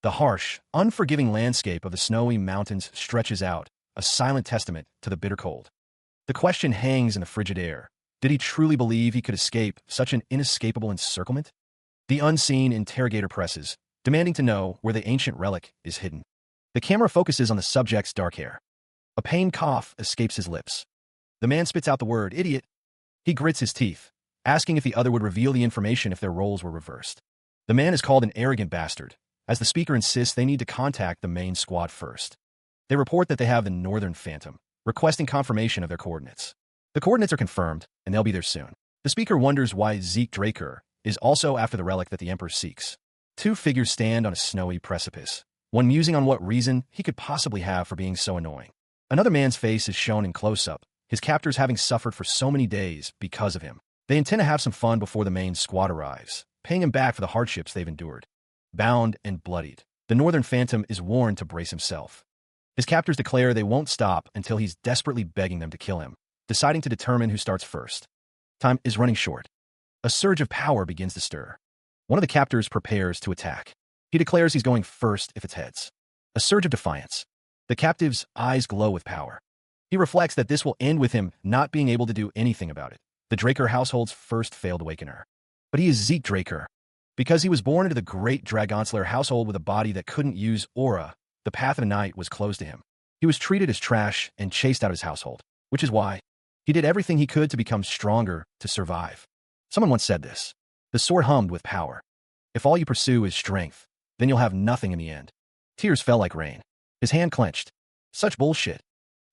The harsh, unforgiving landscape of the snowy mountains stretches out, a silent testament to the bitter cold. The question hangs in the frigid air. Did he truly believe he could escape such an inescapable encirclement? The unseen interrogator presses, demanding to know where the ancient relic is hidden. The camera focuses on the subject's dark hair. A pained cough escapes his lips. The man spits out the word, idiot. He grits his teeth, asking if the other would reveal the information if their roles were reversed. The man is called an arrogant bastard, as the speaker insists they need to contact the main squad first. They report that they have the Northern Phantom, requesting confirmation of their coordinates. The coordinates are confirmed, and they'll be there soon. The speaker wonders why Zeke Draker is also after the relic that the Emperor seeks. Two figures stand on a snowy precipice, one musing on what reason he could possibly have for being so annoying. Another man's face is shown in close-up, his captors having suffered for so many days because of him. They intend to have some fun before the main squad arrives, paying him back for the hardships they've endured. Bound and bloodied, the Northern Phantom is warned to brace himself. His captors declare they won't stop until he's desperately begging them to kill him, deciding to determine who starts first. Time is running short. A surge of power begins to stir. One of the captors prepares to attack. He declares he's going first if it's heads. A surge of defiance. The captive's eyes glow with power. He reflects that this will end with him not being able to do anything about it. The Draker household's first failed awakener. But he is Zeke Draker. Because he was born into the great Dragonslayer household with a body that couldn't use aura, the path of the night was closed to him. He was treated as trash and chased out of his household, which is why he did everything he could to become stronger to survive. Someone once said this. The sword hummed with power. If all you pursue is strength, then you'll have nothing in the end. Tears fell like rain. His hand clenched. Such bullshit.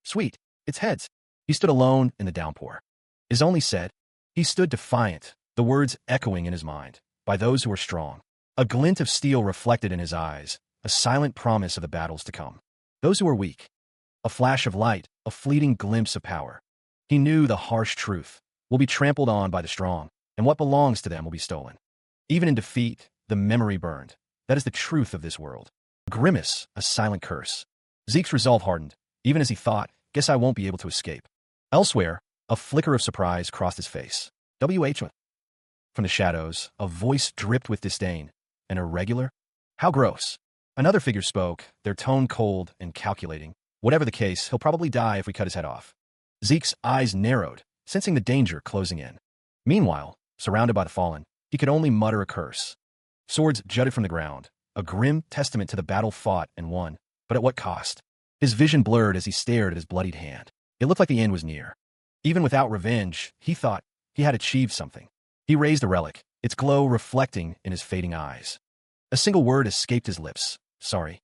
Sweet, it's heads. He stood alone in the downpour. Is only said. He stood defiant, the words echoing in his mind, by those who were strong. A glint of steel reflected in his eyes, a silent promise of the battles to come. Those who were weak. A flash of light, a fleeting glimpse of power. He knew the harsh truth will be trampled on by the strong, and what belongs to them will be stolen. Even in defeat, the memory burned. That is the truth of this world. A grimace, a silent curse. Zeke's resolve hardened, even as he thought, guess I won't be able to escape. Elsewhere, a flicker of surprise crossed his face. WH. From the shadows, a voice dripped with disdain. An irregular? How gross. Another figure spoke, their tone cold and calculating. Whatever the case, he'll probably die if we cut his head off. Zeke's eyes narrowed, sensing the danger closing in. Meanwhile, surrounded by the fallen, he could only mutter a curse. Swords jutted from the ground, a grim testament to the battle fought and won, but at what cost? His vision blurred as he stared at his bloodied hand. It looked like the end was near. Even without revenge, he thought he had achieved something. He raised the relic, its glow reflecting in his fading eyes. A single word escaped his lips. Sorry.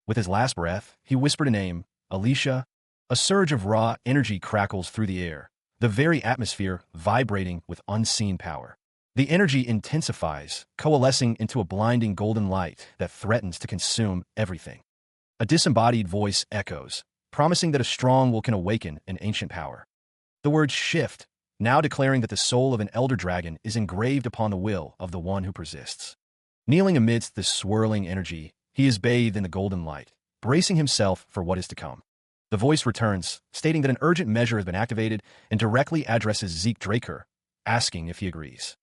With his last breath, he whispered a name, Alicia. A surge of raw energy crackles through the air, the very atmosphere vibrating with unseen power. The energy intensifies, coalescing into a blinding golden light that threatens to consume everything. A disembodied voice echoes, promising that a strong will can awaken an ancient power. The words shift, now declaring that the soul of an elder dragon is engraved upon the will of the one who persists. Kneeling amidst this swirling energy, he is bathed in the golden light, bracing himself for what is to come. The voice returns, stating that an urgent measure has been activated and directly addresses Zeke Draker, asking if he agrees.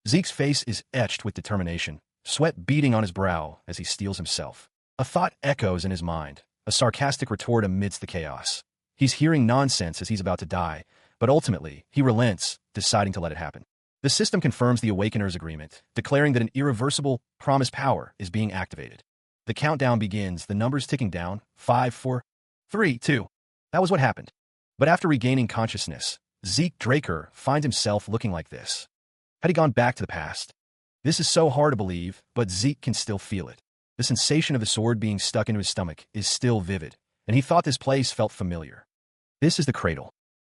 Zeke's face is etched with determination, sweat beading on his brow as he steels himself. A thought echoes in his mind, a sarcastic retort amidst the chaos. He's hearing nonsense as he's about to die, but ultimately, he relents, deciding to let it happen. The system confirms the Awakener's agreement, declaring that an irreversible promise power is being activated. The countdown begins, the numbers ticking down, 5, 4, 3, 2. That was what happened. But after regaining consciousness, Zeke Draker finds himself looking like this. Had he gone back to the past? This is so hard to believe, but Zeke can still feel it. The sensation of the sword being stuck into his stomach is still vivid, and he thought this place felt familiar. This is the Cradle.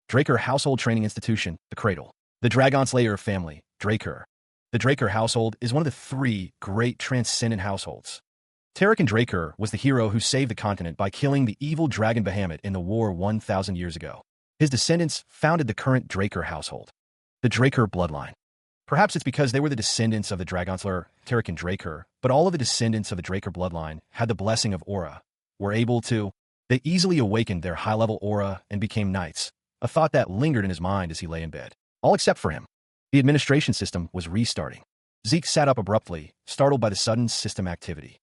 Draker Household Training Institution, the Cradle. The Dragonslayer family, Draker. The Draker household is one of the 3 great transcendent households. Tarek Draker was the hero who saved the continent by killing the evil dragon Bahamut in the war 1,000 years ago. His descendants founded the current Draker household. The Draker bloodline. Perhaps it's because they were the descendants of the Dragonslayer, Tarek Draker, but all of the descendants of the Draker bloodline had the blessing of aura, were able to. They easily awakened their high-level aura and became knights, a thought that lingered in his mind as he lay in bed. All except for him. The administration system was restarting. Zeke sat up abruptly, startled by the sudden system activity.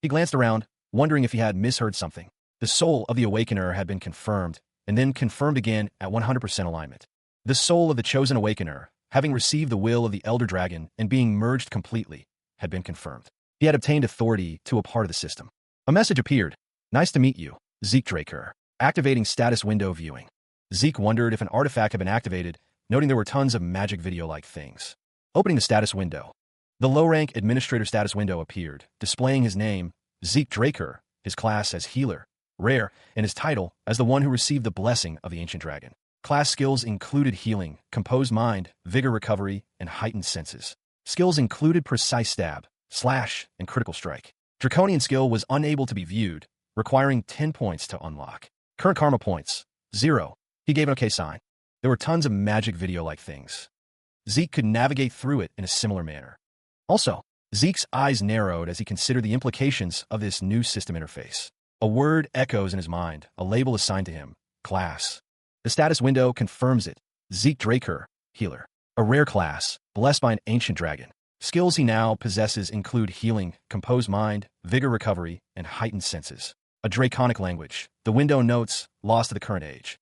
He glanced around, wondering if he had misheard something. The soul of the Awakener had been confirmed, and then confirmed again at 100% alignment. The soul of the Chosen Awakener, having received the will of the Elder Dragon and being merged completely, had been confirmed. He had obtained authority to a part of the system. A message appeared. Nice to meet you, Zeke Draker. Activating status window viewing. Zeke wondered if an artifact had been activated, noting there were tons of magic video-like things. Opening the status window. The low-rank administrator status window appeared, displaying his name, Zeke Draker, his class as Healer, Rare, and his title as the one who received the blessing of the Ancient Dragon. Class skills included Healing, Composed Mind, Vigor Recovery, and Heightened Senses. Skills included Precise Stab, Slash, and Critical Strike. Draconian skill was unable to be viewed, requiring 10 points to unlock. Current Karma points, 0. He gave an okay sign. There were tons of magic video-like things. Zeke could navigate through it in a similar manner. Also, Zeke's eyes narrowed as he considered the implications of this new system interface. A word echoes in his mind, a label assigned to him, Class. The status window confirms it, Zeke Draker, Healer. A rare class, blessed by an ancient dragon. Skills he now possesses include Healing, Composed Mind, Vigor Recovery, and Heightened Senses. A draconic language, the window notes, lost to the current age.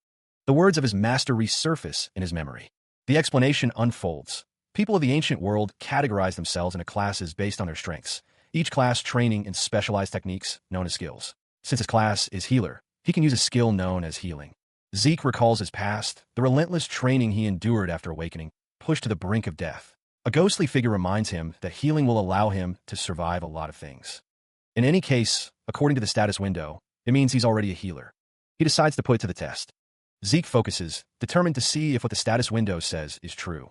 The words of his master resurface in his memory. The explanation unfolds. People of the ancient world categorize themselves into classes based on their strengths, each class training in specialized techniques known as skills. Since his class is Healer, he can use a skill known as Healing. Zeke recalls his past, the relentless training he endured after awakening, pushed to the brink of death. A ghostly figure reminds him that healing will allow him to survive a lot of things. In any case, according to the status window, it means he's already a healer. He decides to put it to the test. Zeke focuses, determined to see if what the status window says is true.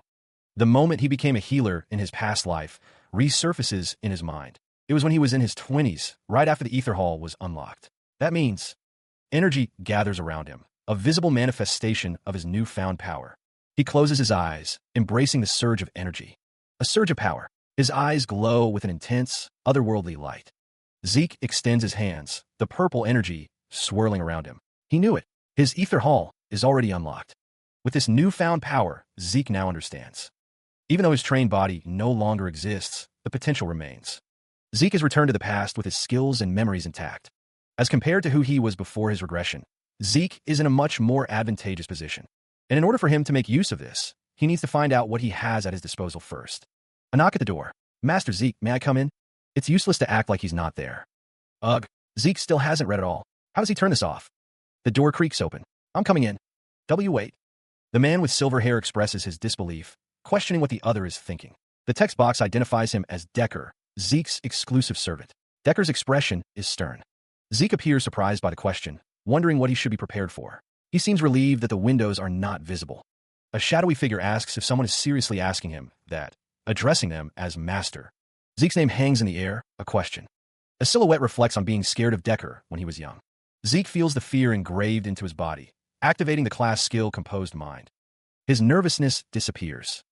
The moment he became a healer in his past life resurfaces in his mind. It was when he was in his 20s, right after the Ether Hall was unlocked. That means energy gathers around him, a visible manifestation of his newfound power. He closes his eyes, embracing the surge of energy. A surge of power. His eyes glow with an intense, otherworldly light. Zeke extends his hands, the purple energy swirling around him. He knew it. His Ether Hall is already unlocked. With this newfound power, Zeke now understands. Even though his trained body no longer exists, the potential remains. Zeke has returned to the past with his skills and memories intact. As compared to who he was before his regression, Zeke is in a much more advantageous position. And in order for him to make use of this, he needs to find out what he has at his disposal first. A knock at the door. Master Zeke, may I come in? It's useless to act like he's not there. Ugh, Zeke still hasn't read it all. How does he turn this off? The door creaks open. I'm coming in. Wait. The man with silver hair expresses his disbelief, questioning what the other is thinking. The text box identifies him as Decker, Zeke's exclusive servant. Decker's expression is stern. Zeke appears surprised by the question, wondering what he should be prepared for. He seems relieved that the windows are not visible. A shadowy figure asks if someone is seriously asking him that, addressing them as Master. Zeke's name hangs in the air, a question. A silhouette reflects on being scared of Decker when he was young. Zeke feels the fear engraved into his body, activating the class skill Composed Mind. His nervousness disappears.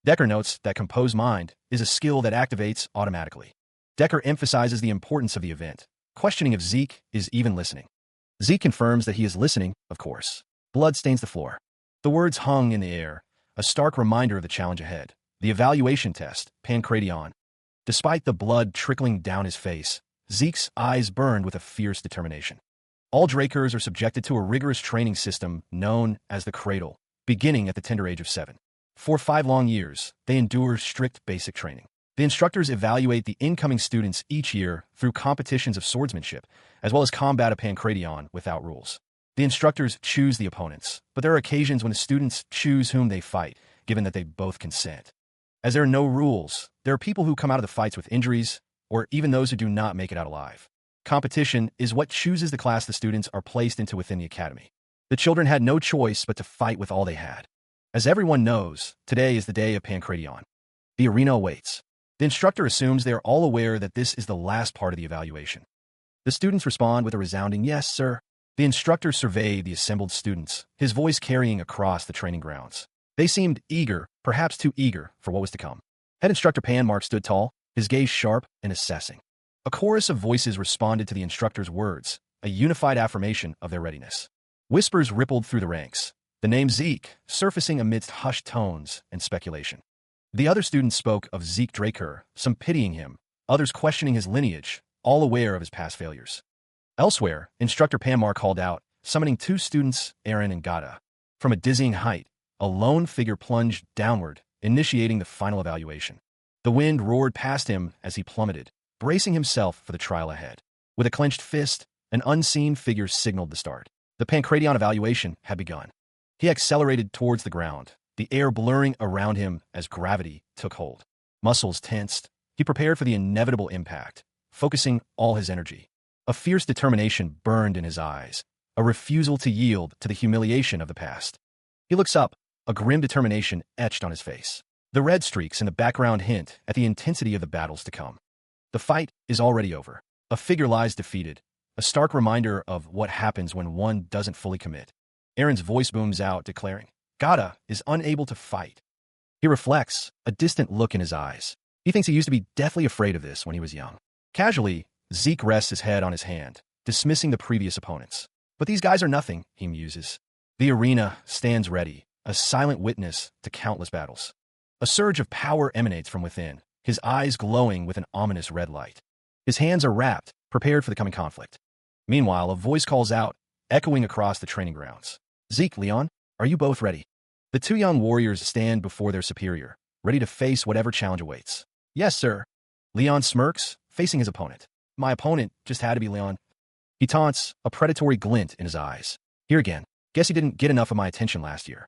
Decker notes that Composed Mind is a skill that activates automatically. Decker emphasizes the importance of the event, questioning if Zeke is even listening. Zeke confirms that he is listening, of course. Blood stains the floor. The words hung in the air, a stark reminder of the challenge ahead. The evaluation test, Pancration. Despite the blood trickling down his face, Zeke's eyes burned with a fierce determination. All Drakers are subjected to a rigorous training system known as the Cradle, beginning at the tender age of 7. For 5 long years, they endure strict basic training. The instructors evaluate the incoming students each year through competitions of swordsmanship, as well as combat of Pancration without rules. The instructors choose the opponents, but there are occasions when the students choose whom they fight, given that they both consent. As there are no rules, there are people who come out of the fights with injuries, or even those who do not make it out alive. Competition is what chooses the class the students are placed into within the academy. The children had no choice but to fight with all they had. As everyone knows, today is the day of Pancration. The arena awaits. The instructor assumes they are all aware that this is the last part of the evaluation. The students respond with a resounding "Yes, sir." The instructor surveyed the assembled students, his voice carrying across the training grounds. They seemed eager, perhaps too eager, for what was to come. Head instructor Panmark stood tall, his gaze sharp and assessing. A chorus of voices responded to the instructor's words, a unified affirmation of their readiness. Whispers rippled through the ranks, the name Zeke surfacing amidst hushed tones and speculation. The other students spoke of Zeke Draker, some pitying him, others questioning his lineage, all aware of his past failures. Elsewhere, instructor Panmar called out, summoning two students, Aaron and Gata. From a dizzying height, a lone figure plunged downward, initiating the final evaluation. The wind roared past him as he plummeted, bracing himself for the trial ahead. With a clenched fist, an unseen figure signaled the start. The Pancration evaluation had begun. He accelerated towards the ground, the air blurring around him as gravity took hold. Muscles tensed, he prepared for the inevitable impact, focusing all his energy. A fierce determination burned in his eyes, a refusal to yield to the humiliation of the past. He looks up, a grim determination etched on his face. The red streaks in the background hint at the intensity of the battles to come. The fight is already over. A figure lies defeated, a stark reminder of what happens when one doesn't fully commit. Aaron's voice booms out, declaring, Gata is unable to fight. He reflects, a distant look in his eyes. He thinks he used to be deathly afraid of this when he was young. Casually, Zeke rests his head on his hand, dismissing the previous opponents. But these guys are nothing, he muses. The arena stands ready, a silent witness to countless battles. A surge of power emanates from within, his eyes glowing with an ominous red light. His hands are wrapped, prepared for the coming conflict. Meanwhile, a voice calls out, echoing across the training grounds. Zeke, Leon, are you both ready? The two young warriors stand before their superior, ready to face whatever challenge awaits. Yes, sir. Leon smirks, facing his opponent. My opponent just had to be Leon. He taunts, a predatory glint in his eyes. Here again. Guess he didn't get enough of my attention last year.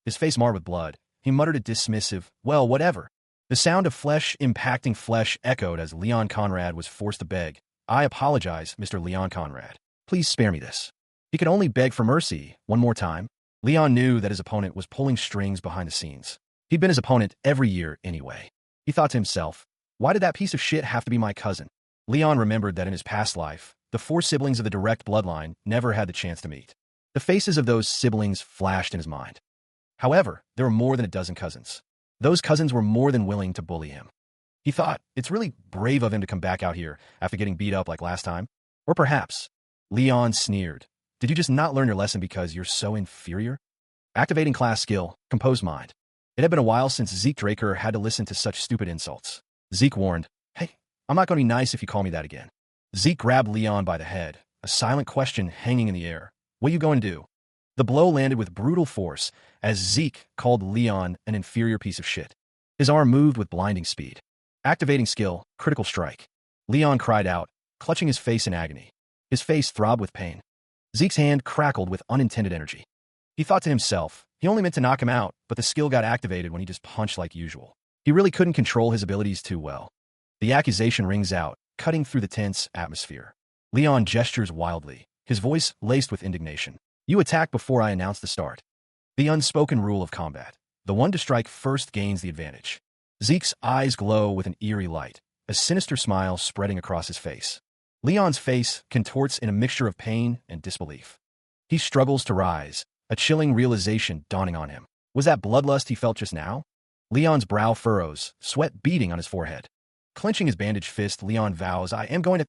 His face marred with blood, he muttered a dismissive, well, whatever. The sound of flesh impacting flesh echoed as Leon Conrad was forced to beg. I apologize, Mr. Leon Conrad. Please spare me this. He could only beg for mercy one more time. Leon knew that his opponent was pulling strings behind the scenes. He'd been his opponent every year anyway. He thought to himself, why did that piece of shit have to be my cousin? Leon remembered that in his past life, the four siblings of the direct bloodline never had the chance to meet. The faces of those siblings flashed in his mind. However, there were more than a dozen cousins. Those cousins were more than willing to bully him. He thought, it's really brave of him to come back out here after getting beat up like last time. Or perhaps, Leon sneered, did you just not learn your lesson because you're so inferior? Activating class skill, composed mind. It had been a while since Zeke Draker had to listen to such stupid insults. Zeke warned, hey, I'm not going to be nice if you call me that again. Zeke grabbed Leon by the head, a silent question hanging in the air. What you going to do? The blow landed with brutal force as Zeke called Leon an inferior piece of shit. His arm moved with blinding speed. Activating skill, critical strike. Leon cried out, clutching his face in agony. His face throbbed with pain. Zeke's hand crackled with unintended energy. He thought to himself, he only meant to knock him out, but the skill got activated when he just punched like usual. He really couldn't control his abilities too well. The accusation rings out, cutting through the tense atmosphere. Leon gestures wildly, his voice laced with indignation. You attack before I announce the start. The unspoken rule of combat. The one to strike first gains the advantage. Zeke's eyes glow with an eerie light, a sinister smile spreading across his face. Leon's face contorts in a mixture of pain and disbelief. He struggles to rise, a chilling realization dawning on him. Was that bloodlust he felt just now? Leon's brow furrows, sweat beading on his forehead. Clenching his bandaged fist, Leon vows, I am going to...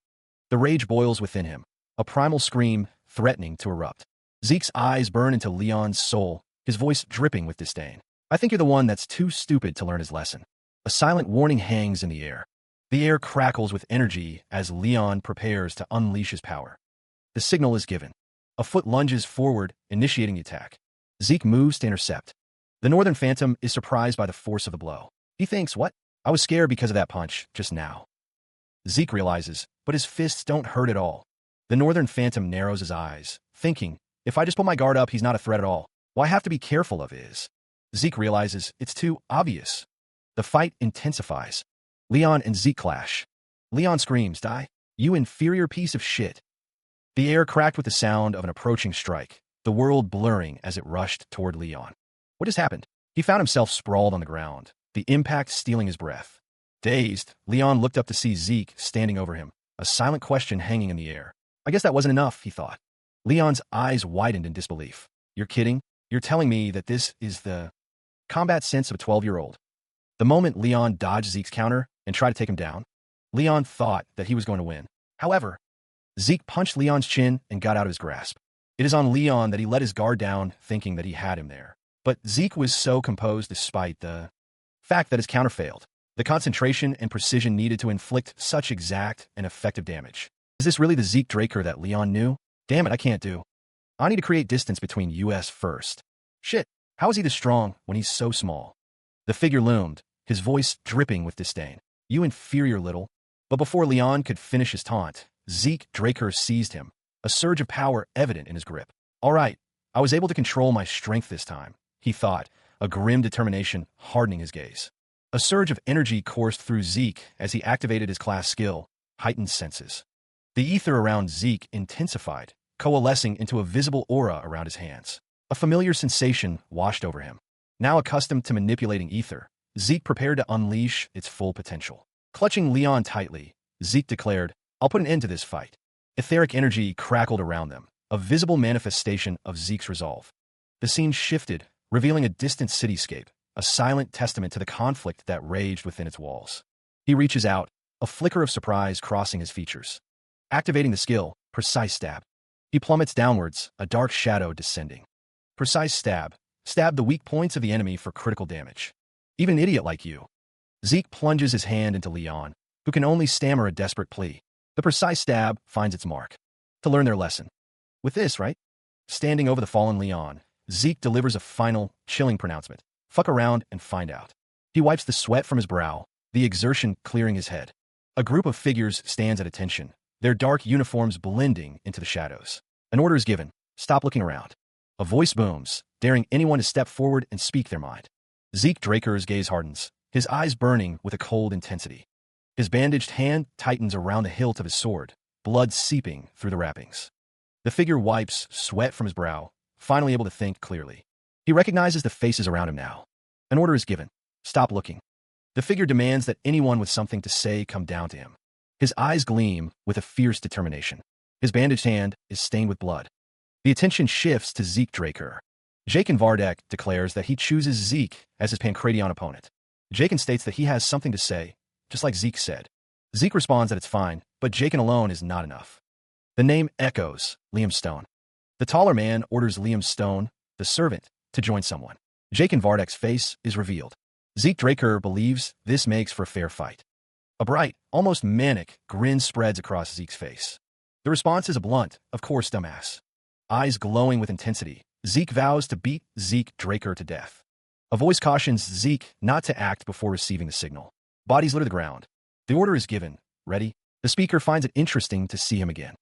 The rage boils within him, a primal scream threatening to erupt. Zeke's eyes burn into Leon's soul, his voice dripping with disdain. I think you're the one that's too stupid to learn his lesson. A silent warning hangs in the air. The air crackles with energy as Leon prepares to unleash his power. The signal is given. A foot lunges forward, initiating the attack. Zeke moves to intercept. The Northern Phantom is surprised by the force of the blow. He thinks, what? I was scared because of that punch, just now. Zeke realizes, but his fists don't hurt at all. The Northern Phantom narrows his eyes, thinking, if I just put my guard up, he's not a threat at all. What I have to be careful of is... Zeke realizes, it's too obvious. The fight intensifies. Leon and Zeke clash. Leon screams, die, you inferior piece of shit. The air cracked with the sound of an approaching strike, the world blurring as it rushed toward Leon. What just happened? He found himself sprawled on the ground, the impact stealing his breath. Dazed, Leon looked up to see Zeke standing over him, a silent question hanging in the air. I guess that wasn't enough, he thought. Leon's eyes widened in disbelief. You're kidding? You're telling me that this is the combat sense of a 12-year-old? The moment Leon dodged Zeke's counter and tried to take him down, Leon thought that he was going to win. However, Zeke punched Leon's chin and got out of his grasp. It is on Leon that he let his guard down, thinking that he had him there. But Zeke was so composed despite the fact that his counter failed. The concentration and precision needed to inflict such exact and effective damage. Is this really the Zeke Draker that Leon knew? Damn it, I can't do. I need to create distance between us first. Shit, how is he this strong when he's so small? The figure loomed, his voice dripping with disdain. You inferior little. But before Leon could finish his taunt, Zeke Draker seized him, a surge of power evident in his grip. All right, I was able to control my strength this time, he thought, a grim determination hardening his gaze. A surge of energy coursed through Zeke as he activated his class skill, Heightened Senses. The ether around Zeke intensified, coalescing into a visible aura around his hands. A familiar sensation washed over him. Now accustomed to manipulating ether, Zeke prepared to unleash its full potential. Clutching Leon tightly, Zeke declared, I'll put an end to this fight. Etheric energy crackled around them, a visible manifestation of Zeke's resolve. The scene shifted, revealing a distant cityscape, a silent testament to the conflict that raged within its walls. He reaches out, a flicker of surprise crossing his features. Activating the skill, Precise Stab. He plummets downwards, a dark shadow descending. Precise Stab. Stab the weak points of the enemy for critical damage. Even an idiot like you. Zeke plunges his hand into Leon, who can only stammer a desperate plea. The Precise Stab finds its mark. To learn their lesson. With this, right? Standing over the fallen Leon, Zeke delivers a final, chilling pronouncement. Fuck around and find out. He wipes the sweat from his brow, the exertion clearing his head. A group of figures stands at attention, their dark uniforms blending into the shadows. An order is given. Stop looking around. A voice booms, daring anyone to step forward and speak their mind. Zeke Draker's gaze hardens, his eyes burning with a cold intensity. His bandaged hand tightens around the hilt of his sword, blood seeping through the wrappings. The figure wipes sweat from his brow, finally able to think clearly. He recognizes the faces around him now. An order is given. Stop looking. The figure demands that anyone with something to say come down to him. His eyes gleam with a fierce determination. His bandaged hand is stained with blood. The attention shifts to Zeke Draker. Jaken Vardek declares that he chooses Zeke as his Pancratian opponent. Jaken states that he has something to say, just like Zeke said. Zeke responds that it's fine, but Jaken alone is not enough. The name echoes, Liam Stone. The taller man orders Liam Stone, the servant, to join someone. Jaken Vardek's face is revealed. Zeke Draker believes this makes for a fair fight. A bright, almost manic, grin spreads across Zeke's face. The response is a blunt, of course, dumbass. Eyes glowing with intensity, Zeke vows to beat Zeke Draker to death. A voice cautions Zeke not to act before receiving the signal. Bodies litter the ground. The order is given. Ready? The speaker finds it interesting to see him again.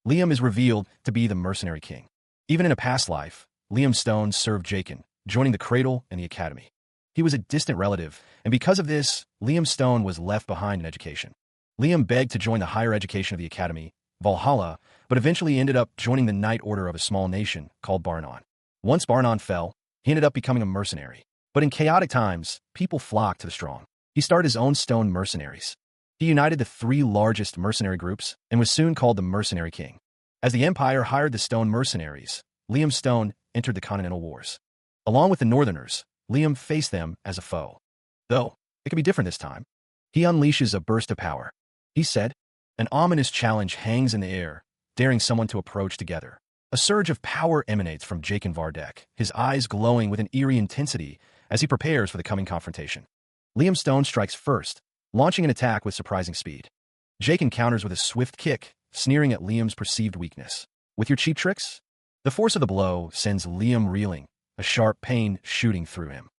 Liam is revealed to be the mercenary king. Even in a past life, Liam Stone served Jaken, joining the Cradle and the Academy. He was a distant relative, and because of this, Liam Stone was left behind in education. Liam begged to join the higher education of the Academy, Valhalla, but eventually ended up joining the Knight Order of a small nation called Barnon. Once Barnon fell, he ended up becoming a mercenary. But in chaotic times, people flocked to the strong. He started his own stone mercenaries. He united the three largest mercenary groups and was soon called the Mercenary King. As the Empire hired the stone mercenaries, Liam Stone entered the Continental Wars. Along with the Northerners, Liam faced them as a foe. Though, it could be different this time. He unleashes a burst of power. He said, an ominous challenge hangs in the air, daring someone to approach together. A surge of power emanates from Jaken Vardek, his eyes glowing with an eerie intensity as he prepares for the coming confrontation. Liam Stone strikes first, launching an attack with surprising speed. Jaken counters with a swift kick, sneering at Liam's perceived weakness. With your cheap tricks? The force of the blow sends Liam reeling, a sharp pain shooting through him.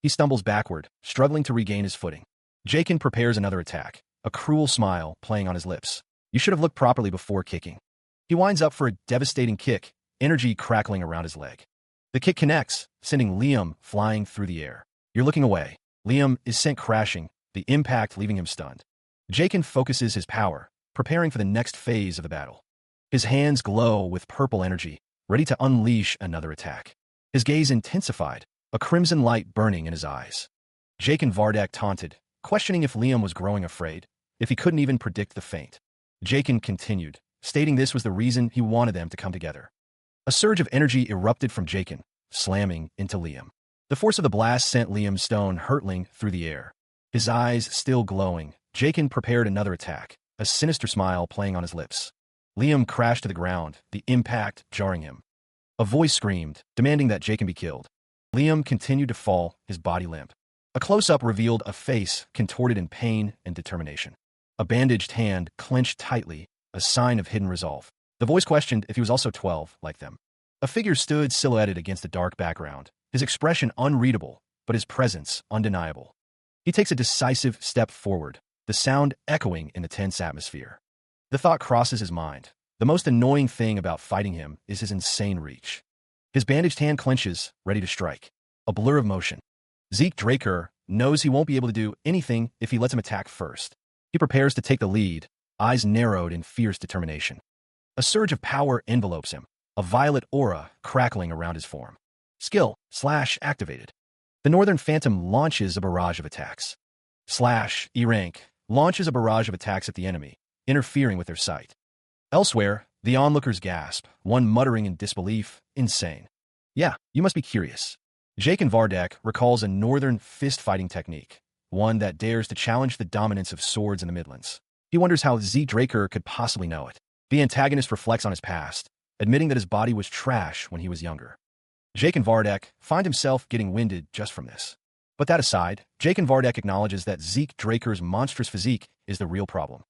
He stumbles backward, struggling to regain his footing. Jaken prepares another attack, a cruel smile playing on his lips. You should have looked properly before kicking. He winds up for a devastating kick, energy crackling around his leg. The kick connects, sending Liam flying through the air. You're looking away. Liam is sent crashing, the impact leaving him stunned. Jaken focuses his power, preparing for the next phase of the battle. His hands glow with purple energy, ready to unleash another attack. His gaze intensified, a crimson light burning in his eyes. Jaken Vardek taunted, questioning if Liam was growing afraid, if he couldn't even predict the feint. Jaken continued, stating this was the reason he wanted them to come together. A surge of energy erupted from Jaken, slamming into Liam. The force of the blast sent Liam Stone hurtling through the air. His eyes still glowing, Jaken prepared another attack, a sinister smile playing on his lips. Liam crashed to the ground, the impact jarring him. A voice screamed, demanding that Jaken be killed. Liam continued to fall, his body limp. A close-up revealed a face contorted in pain and determination. A bandaged hand clenched tightly, a sign of hidden resolve. The voice questioned if he was also 12, like them. A figure stood silhouetted against a dark background, his expression unreadable, but his presence undeniable. He takes a decisive step forward, the sound echoing in the tense atmosphere. The thought crosses his mind. The most annoying thing about fighting him is his insane reach. His bandaged hand clenches, ready to strike. A blur of motion. Zeke Draker knows he won't be able to do anything if he lets him attack first. He prepares to take the lead, eyes narrowed in fierce determination. A surge of power envelopes him, a violet aura crackling around his form. Skill / activated. The Northern Phantom launches a barrage of attacks. / E-rank launches a barrage of attacks at the enemy, interfering with their sight. Elsewhere, the onlookers gasp, one muttering in disbelief, insane. Yeah, you must be curious. Jake and Vardek recalls a northern fist-fighting technique, one that dares to challenge the dominance of swords in the Midlands. He wonders how Z. Draker could possibly know it. The antagonist reflects on his past, admitting that his body was trash when he was younger. Jake and Vardek find himself getting winded just from this. But that aside, Jake and Vardek acknowledges that Zeke Draker's monstrous physique is the real problem.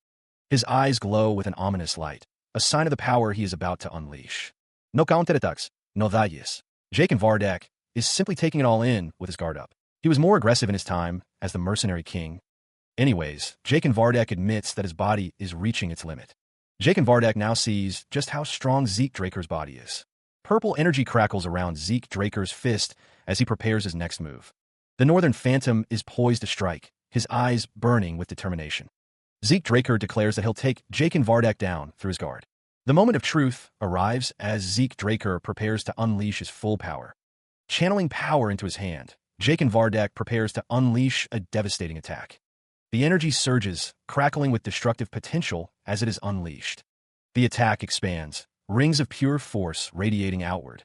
His eyes glow with an ominous light, a sign of the power he is about to unleash. No counterataques, no dalles. Jake and Vardek is simply taking it all in with his guard up. He was more aggressive in his time as the mercenary king. Anyways, Jake and Vardek admits that his body is reaching its limit. Jake and Vardek now sees just how strong Zeke Draker's body is. Purple energy crackles around Zeke Draker's fist as he prepares his next move. The Northern Phantom is poised to strike, his eyes burning with determination. Zeke Draker declares that he'll take Jake and Vardek down through his guard. The moment of truth arrives as Zeke Draker prepares to unleash his full power. Channeling power into his hand, Jake and Vardek prepares to unleash a devastating attack. The energy surges, crackling with destructive potential as it is unleashed. The attack expands, rings of pure force radiating outward.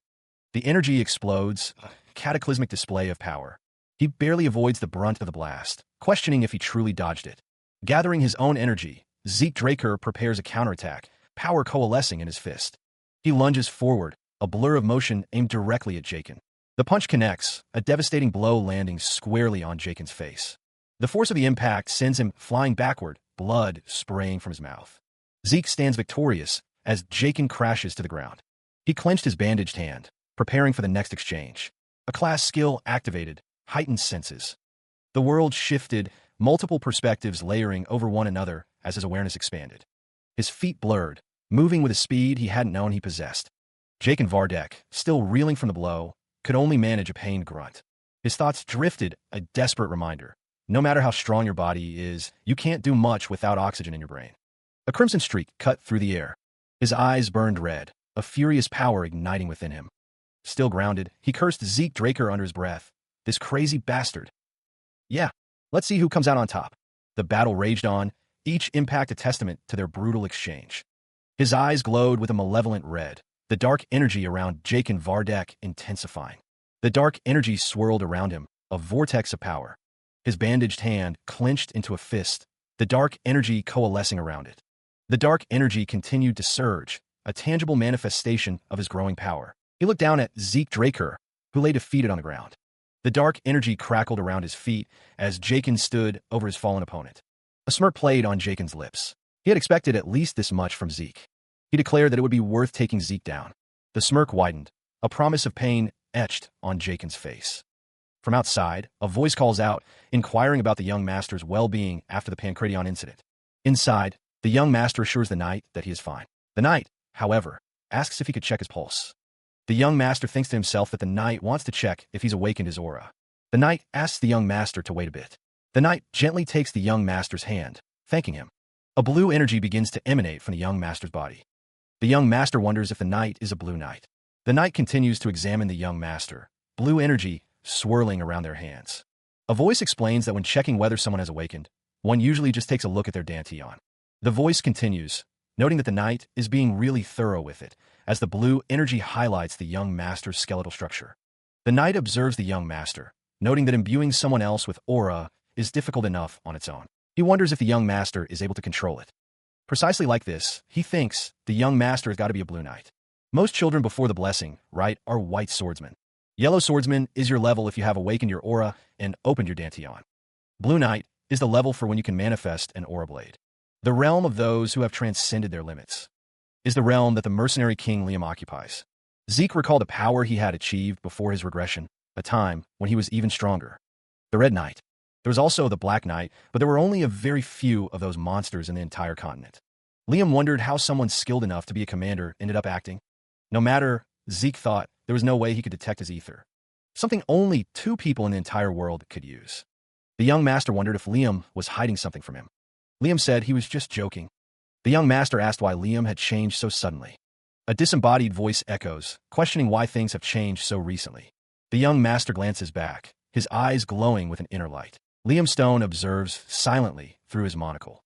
The energy explodes, a cataclysmic display of power. He barely avoids the brunt of the blast, questioning if he truly dodged it. Gathering his own energy, Zeke Draker prepares a counterattack, power coalescing in his fist. He lunges forward, a blur of motion aimed directly at Jaken. The punch connects, a devastating blow landing squarely on Jaken's face. The force of the impact sends him flying backward, blood spraying from his mouth. Zeke stands victorious as Jaken crashes to the ground. He clenched his bandaged hand, preparing for the next exchange. A class skill activated, heightened senses. The world shifted, multiple perspectives layering over one another as his awareness expanded. His feet blurred, moving with a speed he hadn't known he possessed. Jake and Vardek, still reeling from the blow, could only manage a pained grunt. His thoughts drifted, a desperate reminder. No matter how strong your body is, you can't do much without oxygen in your brain. A crimson streak cut through the air. His eyes burned red, a furious power igniting within him. Still grounded, he cursed Zeke Draker under his breath. This crazy bastard. Yeah, let's see who comes out on top. The battle raged on, each impact a testament to their brutal exchange. His eyes glowed with a malevolent red, the dark energy around Jake and Vardek intensifying. The dark energy swirled around him, a vortex of power. His bandaged hand clenched into a fist, the dark energy coalescing around it. The dark energy continued to surge, a tangible manifestation of his growing power. He looked down at Zeke Draker, who lay defeated on the ground. The dark energy crackled around his feet as Jaken stood over his fallen opponent. A smirk played on Jaken's lips. He had expected at least this much from Zeke. He declared that it would be worth taking Zeke down. The smirk widened, a promise of pain etched on Jaken's face. From outside, a voice calls out, inquiring about the young master's well-being after the Pancration incident. Inside, the young master assures the knight that he is fine. The knight, however, asks if he could check his pulse. The young master thinks to himself that the knight wants to check if he's awakened his aura. The knight asks the young master to wait a bit. The knight gently takes the young master's hand, thanking him. A blue energy begins to emanate from the young master's body. The young master wonders if the knight is a blue knight. The knight continues to examine the young master, blue energy swirling around their hands. A voice explains that when checking whether someone has awakened, one usually just takes a look at their dantian. The voice continues, noting that the knight is being really thorough with it, as the blue energy highlights the young master's skeletal structure. The knight observes the young master, noting that imbuing someone else with aura is difficult enough on its own. He wonders if the young master is able to control it. Precisely like this, he thinks the young master has got to be a blue knight. Most children before the blessing, right, are white swordsmen. Yellow Swordsman is your level if you have awakened your aura and opened your Dantian. Blue Knight is the level for when you can manifest an aura blade. The realm of those who have transcended their limits is the realm that the mercenary king Liam occupies. Zeke recalled a power he had achieved before his regression, a time when he was even stronger. The Red Knight. There was also the Black Knight, but there were only a very few of those monsters in the entire continent. Liam wondered how someone skilled enough to be a commander ended up acting. No matter, Zeke thought there was no way he could detect his ether. Something only 2 people in the entire world could use. The young master wondered if Liam was hiding something from him. Liam said he was just joking. The young master asked why Liam had changed so suddenly. A disembodied voice echoes, questioning why things have changed so recently. The young master glances back, his eyes glowing with an inner light. Liam Stone observes silently through his monocle.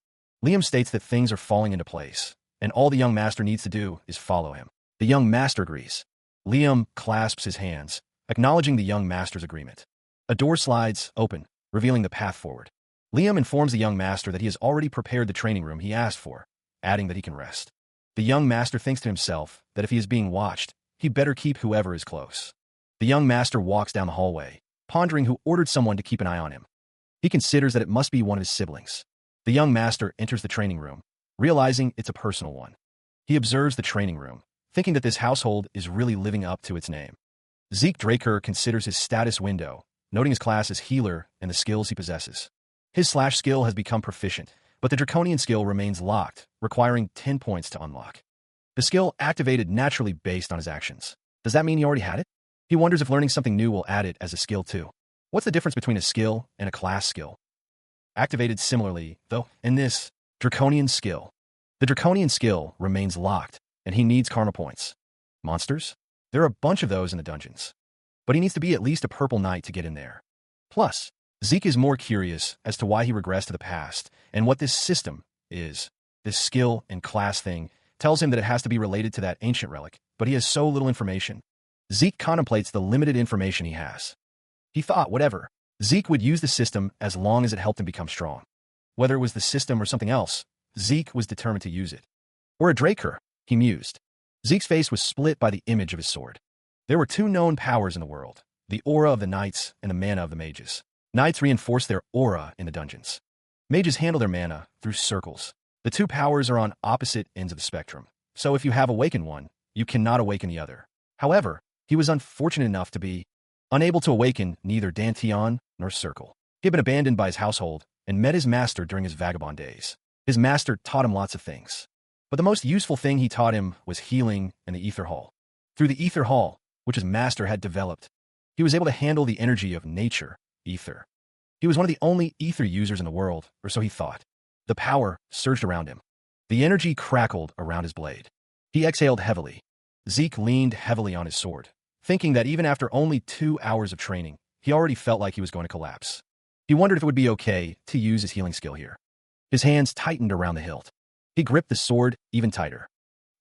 Liam states that things are falling into place, and all the young master needs to do is follow him. The young master agrees. Liam clasps his hands, acknowledging the young master's agreement. A door slides open, revealing the path forward. Liam informs the young master that he has already prepared the training room he asked for, adding that he can rest. The young master thinks to himself that if he is being watched, he better keep whoever is close. The young master walks down the hallway, pondering who ordered someone to keep an eye on him. He considers that it must be one of his siblings. The young master enters the training room, realizing it's a personal one. He observes the training room, thinking that this household is really living up to its name. Zeke Draker considers his status window, noting his class as healer and the skills he possesses. His slash skill has become proficient, but the Draconian skill remains locked, requiring 10 points to unlock. The skill activated naturally based on his actions. Does that mean he already had it? He wonders if learning something new will add it as a skill too. What's the difference between a skill and a class skill? Activated similarly, though, in this Draconian skill. The Draconian skill remains locked, and he needs karma points. Monsters? There are a bunch of those in the dungeons. But he needs to be at least a purple knight to get in there. Plus, Zeke is more curious as to why he regressed to the past and what this system is. This skill and class thing tells him that it has to be related to that ancient relic, but he has so little information. Zeke contemplates the limited information he has. He thought, whatever, Zeke would use the system as long as it helped him become strong. Whether it was the system or something else, Zeke was determined to use it. Or a Draker, he mused. Zeke's face was split by the image of his sword. There were 2 known powers in the world, the aura of the knights and the mana of the mages. Knights reinforce their aura in the dungeons. Mages handle their mana through circles. The 2 powers are on opposite ends of the spectrum, so if you have awakened one, you cannot awaken the other. However, he was unfortunate enough to be unable to awaken neither Dantian nor Circle. He had been abandoned by his household and met his master during his vagabond days. His master taught him lots of things, but the most useful thing he taught him was healing and the Ether Hall. Through the Ether Hall, which his master had developed, he was able to handle the energy of nature, ether. He was one of the only ether users in the world, or so he thought. The power surged around him. The energy crackled around his blade. He exhaled heavily. Zeke leaned heavily on his sword, thinking that even after only 2 hours of training, he already felt like he was going to collapse. He wondered if it would be okay to use his healing skill here. His hands tightened around the hilt. He gripped the sword even tighter.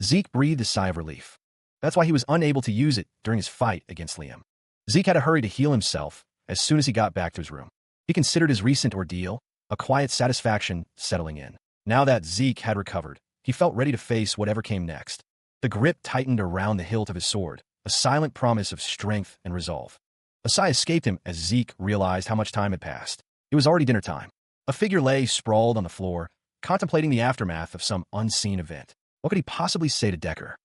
Zeke breathed a sigh of relief. That's why he was unable to use it during his fight against Liam. Zeke had to hurry to heal himself as soon as he got back to his room. He considered his recent ordeal, a quiet satisfaction settling in. Now that Zeke had recovered, he felt ready to face whatever came next. The grip tightened around the hilt of his sword, a silent promise of strength and resolve. A sigh escaped him as Zeke realized how much time had passed. It was already dinner time. A figure lay sprawled on the floor, contemplating the aftermath of some unseen event. What could he possibly say to Decker?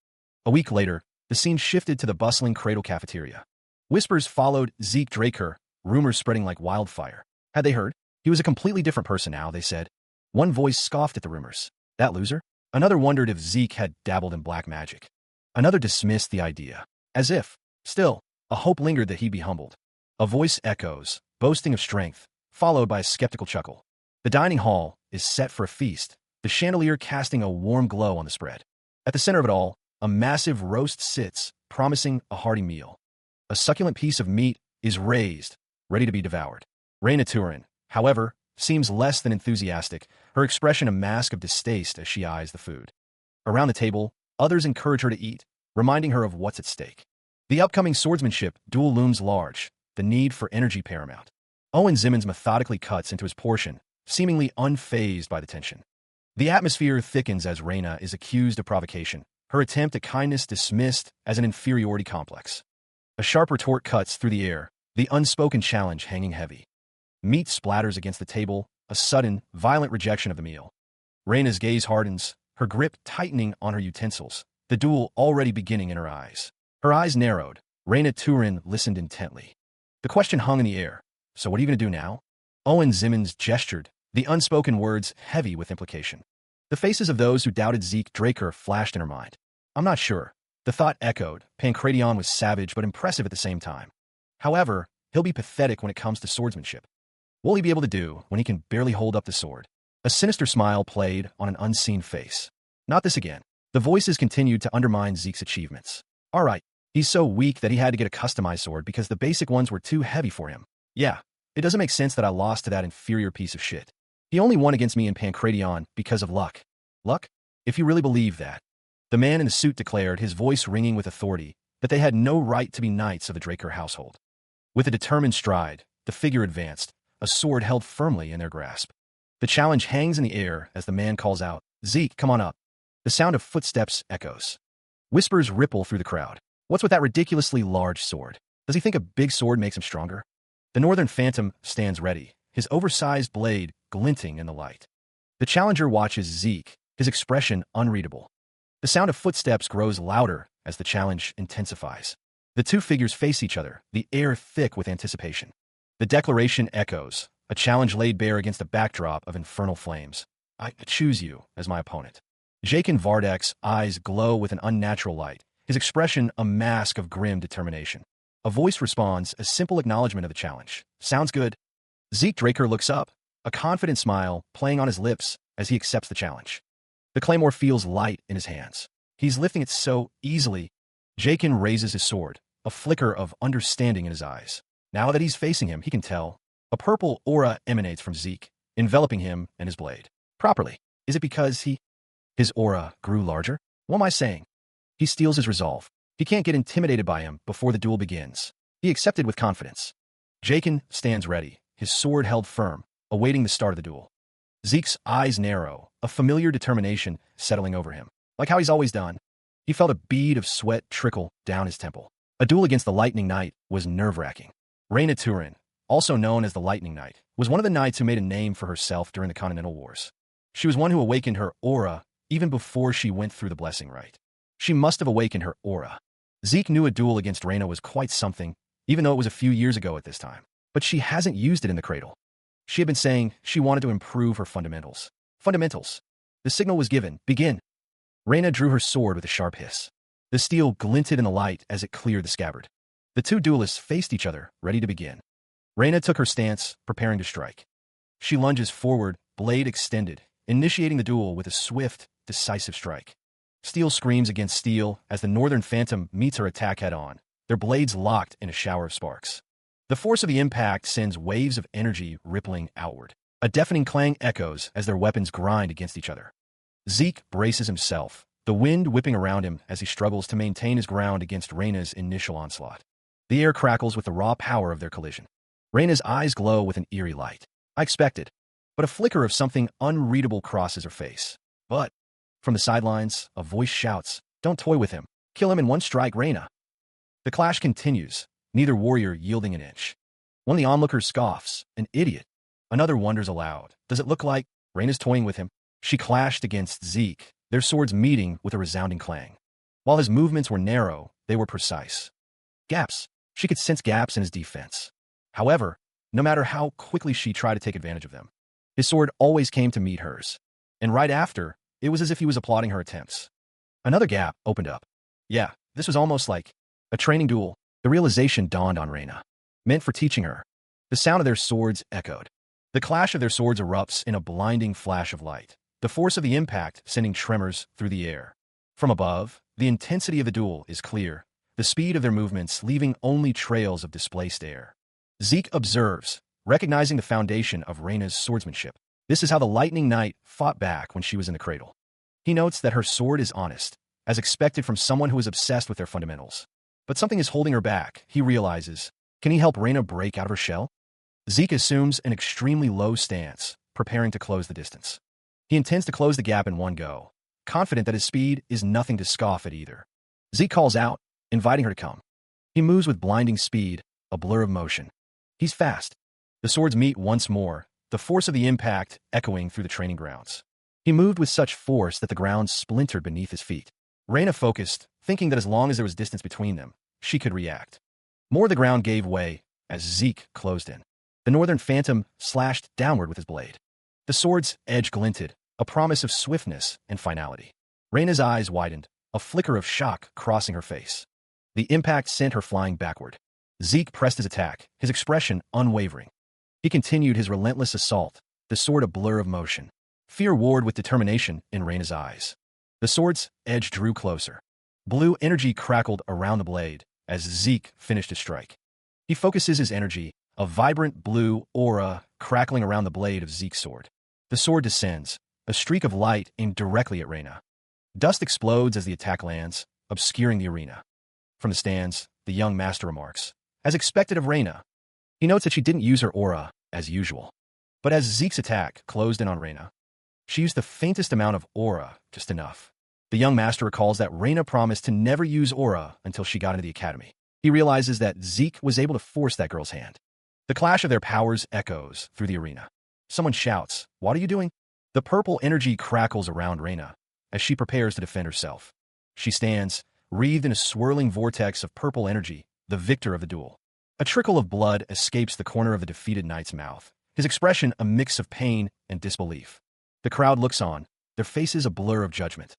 A week later, the scene shifted to the bustling Cradle cafeteria. Whispers followed Zeke Draker, rumors spreading like wildfire. Had they heard? He was a completely different person now, they said. One voice scoffed at the rumors. That loser? Another wondered if Zeke had dabbled in black magic. Another dismissed the idea. As if, still, a hope lingered that he'd be humbled. A voice echoes, boasting of strength, followed by a skeptical chuckle. The dining hall is set for a feast, the chandelier casting a warm glow on the spread. At the center of it all, a massive roast sits, promising a hearty meal. A succulent piece of meat is raised, ready to be devoured. Reyna Turin, however, seems less than enthusiastic, her expression a mask of distaste as she eyes the food. Around the table, others encourage her to eat, reminding her of what's at stake. The upcoming swordsmanship duel looms large, the need for energy paramount. Owen Zimmons methodically cuts into his portion, seemingly unfazed by the tension. The atmosphere thickens as Reyna is accused of provocation, her attempt at kindness dismissed as an inferiority complex. A A sharp retort cuts through the air, the unspoken challenge hanging heavy. Meat splatters against the table, a sudden, violent rejection of the meal. Reina's gaze hardens, her grip tightening on her utensils, the duel already beginning in her eyes. Her eyes narrowed. Reina Turin listened intently. The question hung in the air. So what are you going to do now? Owen Zimmons gestured, the unspoken words heavy with implication. The faces of those who doubted Zeke Draker flashed in her mind. I'm not sure. The thought echoed. Pancratian was savage but impressive at the same time. However, he'll be pathetic when it comes to swordsmanship. What will he be able to do when he can barely hold up the sword? A sinister smile played on an unseen face. Not this again. The voices continued to undermine Zeke's achievements. All right, he's so weak that he had to get a customized sword because the basic ones were too heavy for him. Yeah, it doesn't make sense that I lost to that inferior piece of shit. He only won against me in Pancratian because of luck. Luck? If you really believe that. The man in the suit declared, his voice ringing with authority, that they had no right to be knights of the Draker household. With a determined stride, the figure advanced, a sword held firmly in their grasp. The challenge hangs in the air as the man calls out, Zeke, come on up. The sound of footsteps echoes. Whispers ripple through the crowd. What's with that ridiculously large sword? Does he think a big sword makes him stronger? The Northern Phantom stands ready, his oversized blade glinting in the light. The challenger watches Zeke, his expression unreadable. The sound of footsteps grows louder as the challenge intensifies. The two figures face each other, the air thick with anticipation. The declaration echoes, a challenge laid bare against a backdrop of infernal flames. I choose you as my opponent. Jakin Vardek's eyes glow with an unnatural light, his expression a mask of grim determination. A voice responds, a simple acknowledgement of the challenge. Sounds good. Zeke Draker looks up, a confident smile playing on his lips as he accepts the challenge. The claymore feels light in his hands. He's lifting it so easily. Jakin raises his sword, a flicker of understanding in his eyes. Now that he's facing him, he can tell. A purple aura emanates from Zeke, enveloping him and his blade. Properly. Is it because his aura grew larger? What am I saying? He steals his resolve. He can't get intimidated by him before the duel begins. He accepted with confidence. Jakin stands ready, his sword held firm, awaiting the start of the duel. Zeke's eyes narrow, a familiar determination settling over him. Like how he's always done. He felt a bead of sweat trickle down his temple. A duel against the Lightning Knight was nerve-wracking. Reina Turin, also known as the Lightning Knight, was one of the knights who made a name for herself during the Continental Wars. She was one who awakened her aura even before she went through the blessing rite. She must have awakened her aura. Zeke knew a duel against Reina was quite something, even though it was a few years ago at this time. But she hasn't used it in the cradle. She had been saying she wanted to improve her fundamentals. Fundamentals. The signal was given. Begin. Reina drew her sword with a sharp hiss. The steel glinted in the light as it cleared the scabbard. The two duelists faced each other, ready to begin. Reina took her stance, preparing to strike. She lunges forward, blade extended, initiating the duel with a swift, decisive strike. Steel screams against steel as the Northern Phantom meets her attack head-on, their blades locked in a shower of sparks. The force of the impact sends waves of energy rippling outward. A deafening clang echoes as their weapons grind against each other. Zeke braces himself, the wind whipping around him as he struggles to maintain his ground against Reina's initial onslaught. The air crackles with the raw power of their collision. Reina's eyes glow with an eerie light. I expected, but a flicker of something unreadable crosses her face. But, from the sidelines, a voice shouts, don't toy with him. Kill him in one strike, Reina. The clash continues, neither warrior yielding an inch. One of the onlookers scoffs, an idiot. Another wonders aloud, does it look like Reina's toying with him? She clashed against Zeke, their swords meeting with a resounding clang. While his movements were narrow, they were precise. Gaps. She could sense gaps in his defense. However, no matter how quickly she tried to take advantage of them, his sword always came to meet hers. And right after, it was as if he was applauding her attempts. Another gap opened up. Yeah, this was almost like a training duel. The realization dawned on Reina, meant for teaching her. The sound of their swords echoed. The clash of their swords erupts in a blinding flash of light, the force of the impact sending tremors through the air. From above, the intensity of the duel is clear, the speed of their movements leaving only trails of displaced air. Zeke observes, recognizing the foundation of Reina's swordsmanship. This is how the Lightning Knight fought back when she was in the cradle. He notes that her sword is honest, as expected from someone who is obsessed with their fundamentals. But something is holding her back, he realizes. Can he help Reina break out of her shell? Zeke assumes an extremely low stance, preparing to close the distance. He intends to close the gap in one go, confident that his speed is nothing to scoff at either. Zeke calls out, inviting her to come. He moves with blinding speed, a blur of motion. He's fast. The swords meet once more, the force of the impact echoing through the training grounds. He moved with such force that the ground splintered beneath his feet. Reyna focused, thinking that as long as there was distance between them, she could react. More of the ground gave way as Zeke closed in. The Northern Phantom slashed downward with his blade. The sword's edge glinted, a promise of swiftness and finality. Reyna's eyes widened, a flicker of shock crossing her face. The impact sent her flying backward. Zeke pressed his attack, his expression unwavering. He continued his relentless assault, the sword a blur of motion. Fear warred with determination in Reyna's eyes. The sword's edge drew closer. Blue energy crackled around the blade as Zeke finished his strike. He focuses his energy, a vibrant blue aura crackling around the blade of Zeke's sword. The sword descends, a streak of light aimed directly at Reyna. Dust explodes as the attack lands, obscuring the arena. From the stands, the young master remarks, as expected of Reyna. He notes that she didn't use her aura, as usual. But as Zeke's attack closed in on Reyna, she used the faintest amount of aura, just enough. The young master recalls that Reyna promised to never use aura until she got into the academy. He realizes that Zeke was able to force that girl's hand. The clash of their powers echoes through the arena. Someone shouts, "What are you doing?" The purple energy crackles around Reyna as she prepares to defend herself. She stands, wreathed in a swirling vortex of purple energy, the victor of the duel. A trickle of blood escapes the corner of the defeated knight's mouth, his expression a mix of pain and disbelief. The crowd looks on, their faces a blur of judgment.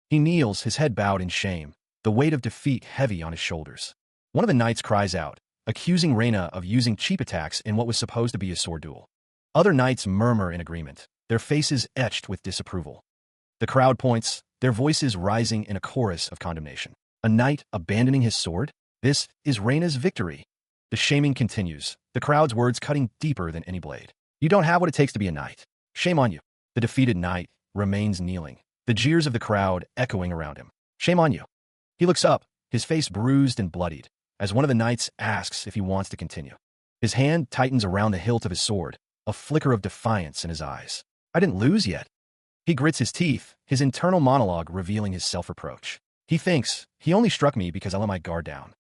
He kneels, his head bowed in shame, the weight of defeat heavy on his shoulders. One of the knights cries out, accusing Reyna of using cheap attacks in what was supposed to be a sword duel. Other knights murmur in agreement, their faces etched with disapproval. The crowd points, their voices rising in a chorus of condemnation. A knight abandoning his sword? This is Reyna's victory. The shaming continues, the crowd's words cutting deeper than any blade. You don't have what it takes to be a knight. Shame on you. The defeated knight remains kneeling, the jeers of the crowd echoing around him. Shame on you. He looks up, his face bruised and bloodied, as one of the knights asks if he wants to continue. His hand tightens around the hilt of his sword, a flicker of defiance in his eyes. I didn't lose yet. He grits his teeth, his internal monologue revealing his self-reproach. He thinks, he only struck me because I let my guard down.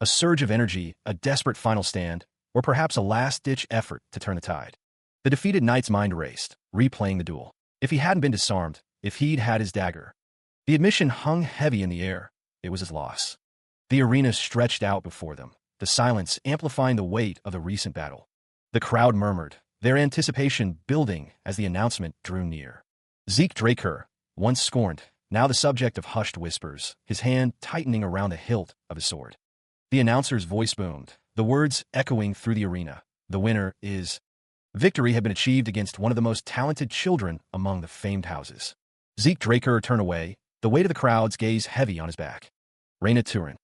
A surge of energy, a desperate final stand, or perhaps a last-ditch effort to turn the tide. The defeated knight's mind raced, replaying the duel. If he hadn't been disarmed, if he'd had his dagger. The admission hung heavy in the air. It was his loss. The arena stretched out before them, the silence amplifying the weight of the recent battle. The crowd murmured, their anticipation building as the announcement drew near. Zeke Draker, once scorned, now the subject of hushed whispers, his hand tightening around the hilt of his sword. The announcer's voice boomed, the words echoing through the arena. The winner is... Victory had been achieved against one of the most talented children among the famed houses. Zeke Draker turned away, the weight of the crowd's gaze heavy on his back. Reyna Turin.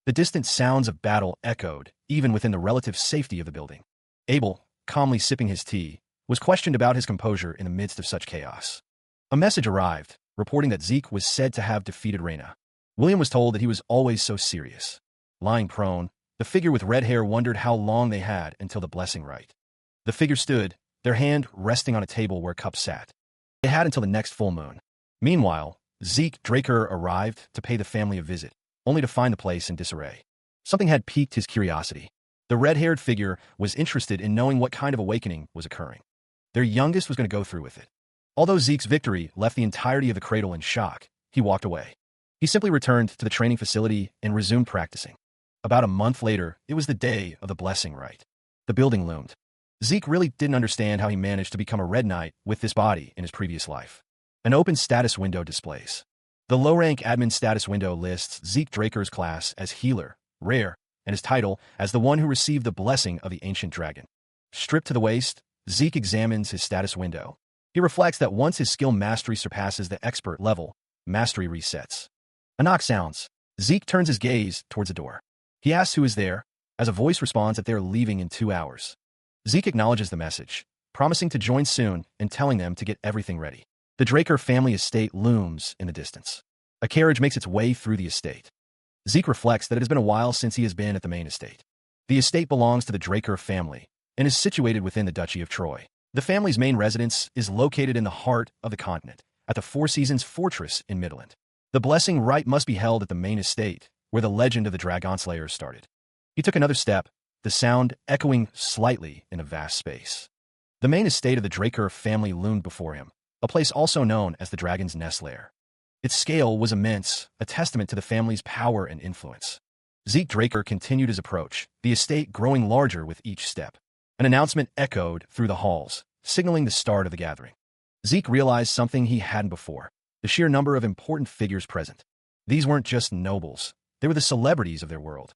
The distant sounds of battle echoed, even within the relative safety of the building. Abel, calmly sipping his tea, was questioned about his composure in the midst of such chaos. A message arrived, reporting that Zeke was said to have defeated Reyna. William was told that he was always so serious. Lying prone, the figure with red hair wondered how long they had until the blessing rite. The figure stood, their hand resting on a table where cups sat. They had until the next full moon. Meanwhile, Zeke Draker arrived to pay the family a visit, only to find the place in disarray. Something had piqued his curiosity. The red-haired figure was interested in knowing what kind of awakening was occurring. Their youngest was going to go through with it. Although Zeke's victory left the entirety of the cradle in shock, he walked away. He simply returned to the training facility and resumed practicing. About a month later, it was the day of the blessing rite. The building loomed. Zeke really didn't understand how he managed to become a Red Knight with this body in his previous life. An open status window displays. The low-rank admin status window lists Zeke Draker's class as Healer, Rare, and his title as the one who received the blessing of the Ancient Dragon. Stripped to the waist, Zeke examines his status window. He reflects that once his skill mastery surpasses the expert level, mastery resets. A knock sounds. Zeke turns his gaze towards the door. He asks who is there, as a voice responds that they are leaving in 2 hours. Zeke acknowledges the message, promising to join soon and telling them to get everything ready. The Draker family estate looms in the distance. A carriage makes its way through the estate. Zeke reflects that it has been a while since he has been at the main estate. The estate belongs to the Draker family and is situated within the Duchy of Troy. The family's main residence is located in the heart of the continent, at the Four Seasons Fortress in Midland. The blessing rite must be held at the main estate, where the legend of the Dragon Slayers started. He took another step, the sound echoing slightly in a vast space. The main estate of the Draker family loomed before him, a place also known as the Dragon's Nest Lair. Its scale was immense, a testament to the family's power and influence. Zeke Draker continued his approach, the estate growing larger with each step. An announcement echoed through the halls, signaling the start of the gathering. Zeke realized something he hadn't before: the sheer number of important figures present. These weren't just nobles, they were the celebrities of their world.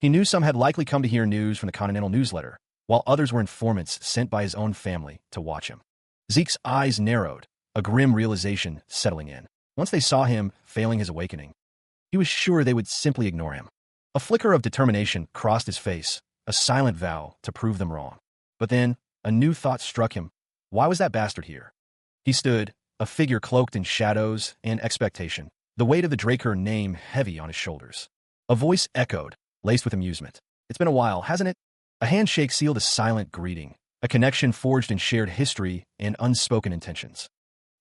He knew some had likely come to hear news from the Continental newsletter, while others were informants sent by his own family to watch him. Zeke's eyes narrowed, a grim realization settling in. Once they saw him failing his awakening, he was sure they would simply ignore him. A flicker of determination crossed his face, a silent vow to prove them wrong. But then, a new thought struck him. Why was that bastard here? He stood, a figure cloaked in shadows and expectation, the weight of the Draker name heavy on his shoulders. A voice echoed, laced with amusement. It's been a while, hasn't it? A handshake sealed a silent greeting, a connection forged in shared history and unspoken intentions.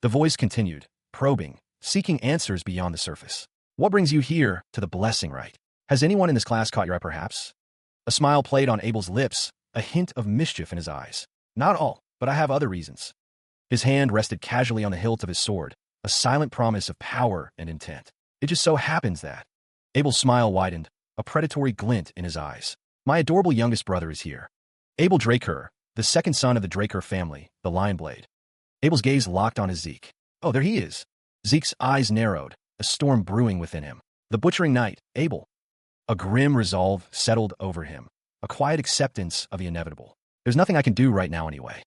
The voice continued, probing, seeking answers beyond the surface. What brings you here to the blessing rite? Has anyone in this class caught your eye, perhaps? A smile played on Abel's lips, a hint of mischief in his eyes. Not all, but I have other reasons. His hand rested casually on the hilt of his sword, a silent promise of power and intent. It just so happens that. Abel's smile widened, a predatory glint in his eyes. My adorable youngest brother is here. Abel Draker, the second son of the Draker family, the Lionblade. Abel's gaze locked on his Zeke. Oh, there he is. Zeke's eyes narrowed, a storm brewing within him. The butchering knight, Abel. A grim resolve settled over him, a quiet acceptance of the inevitable. There's nothing I can do right now anyway.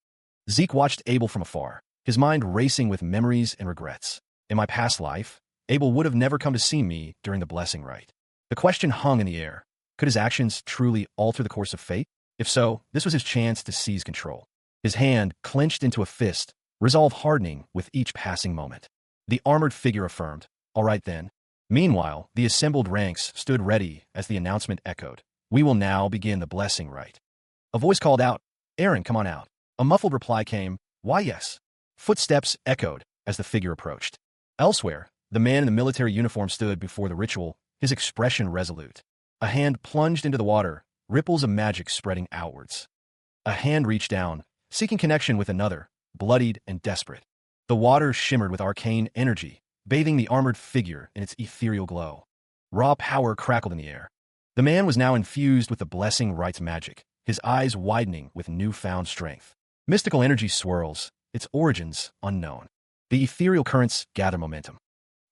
Zeke watched Abel from afar, his mind racing with memories and regrets. In my past life, Abel would have never come to see me during the blessing rite. The question hung in the air. Could his actions truly alter the course of fate? If so, this was his chance to seize control. His hand clenched into a fist, resolve hardening with each passing moment. The armored figure affirmed, all right then. Meanwhile, the assembled ranks stood ready as the announcement echoed. We will now begin the blessing rite. A voice called out, Aaron, come on out. A muffled reply came, why yes. Footsteps echoed as the figure approached. Elsewhere, the man in the military uniform stood before the ritual, his expression resolute. A hand plunged into the water, ripples of magic spreading outwards. A hand reached down, seeking connection with another, bloodied and desperate. The water shimmered with arcane energy, bathing the armored figure in its ethereal glow. Raw power crackled in the air. The man was now infused with the blessing rite's magic, his eyes widening with newfound strength. Mystical energy swirls, its origins unknown. The ethereal currents gather momentum.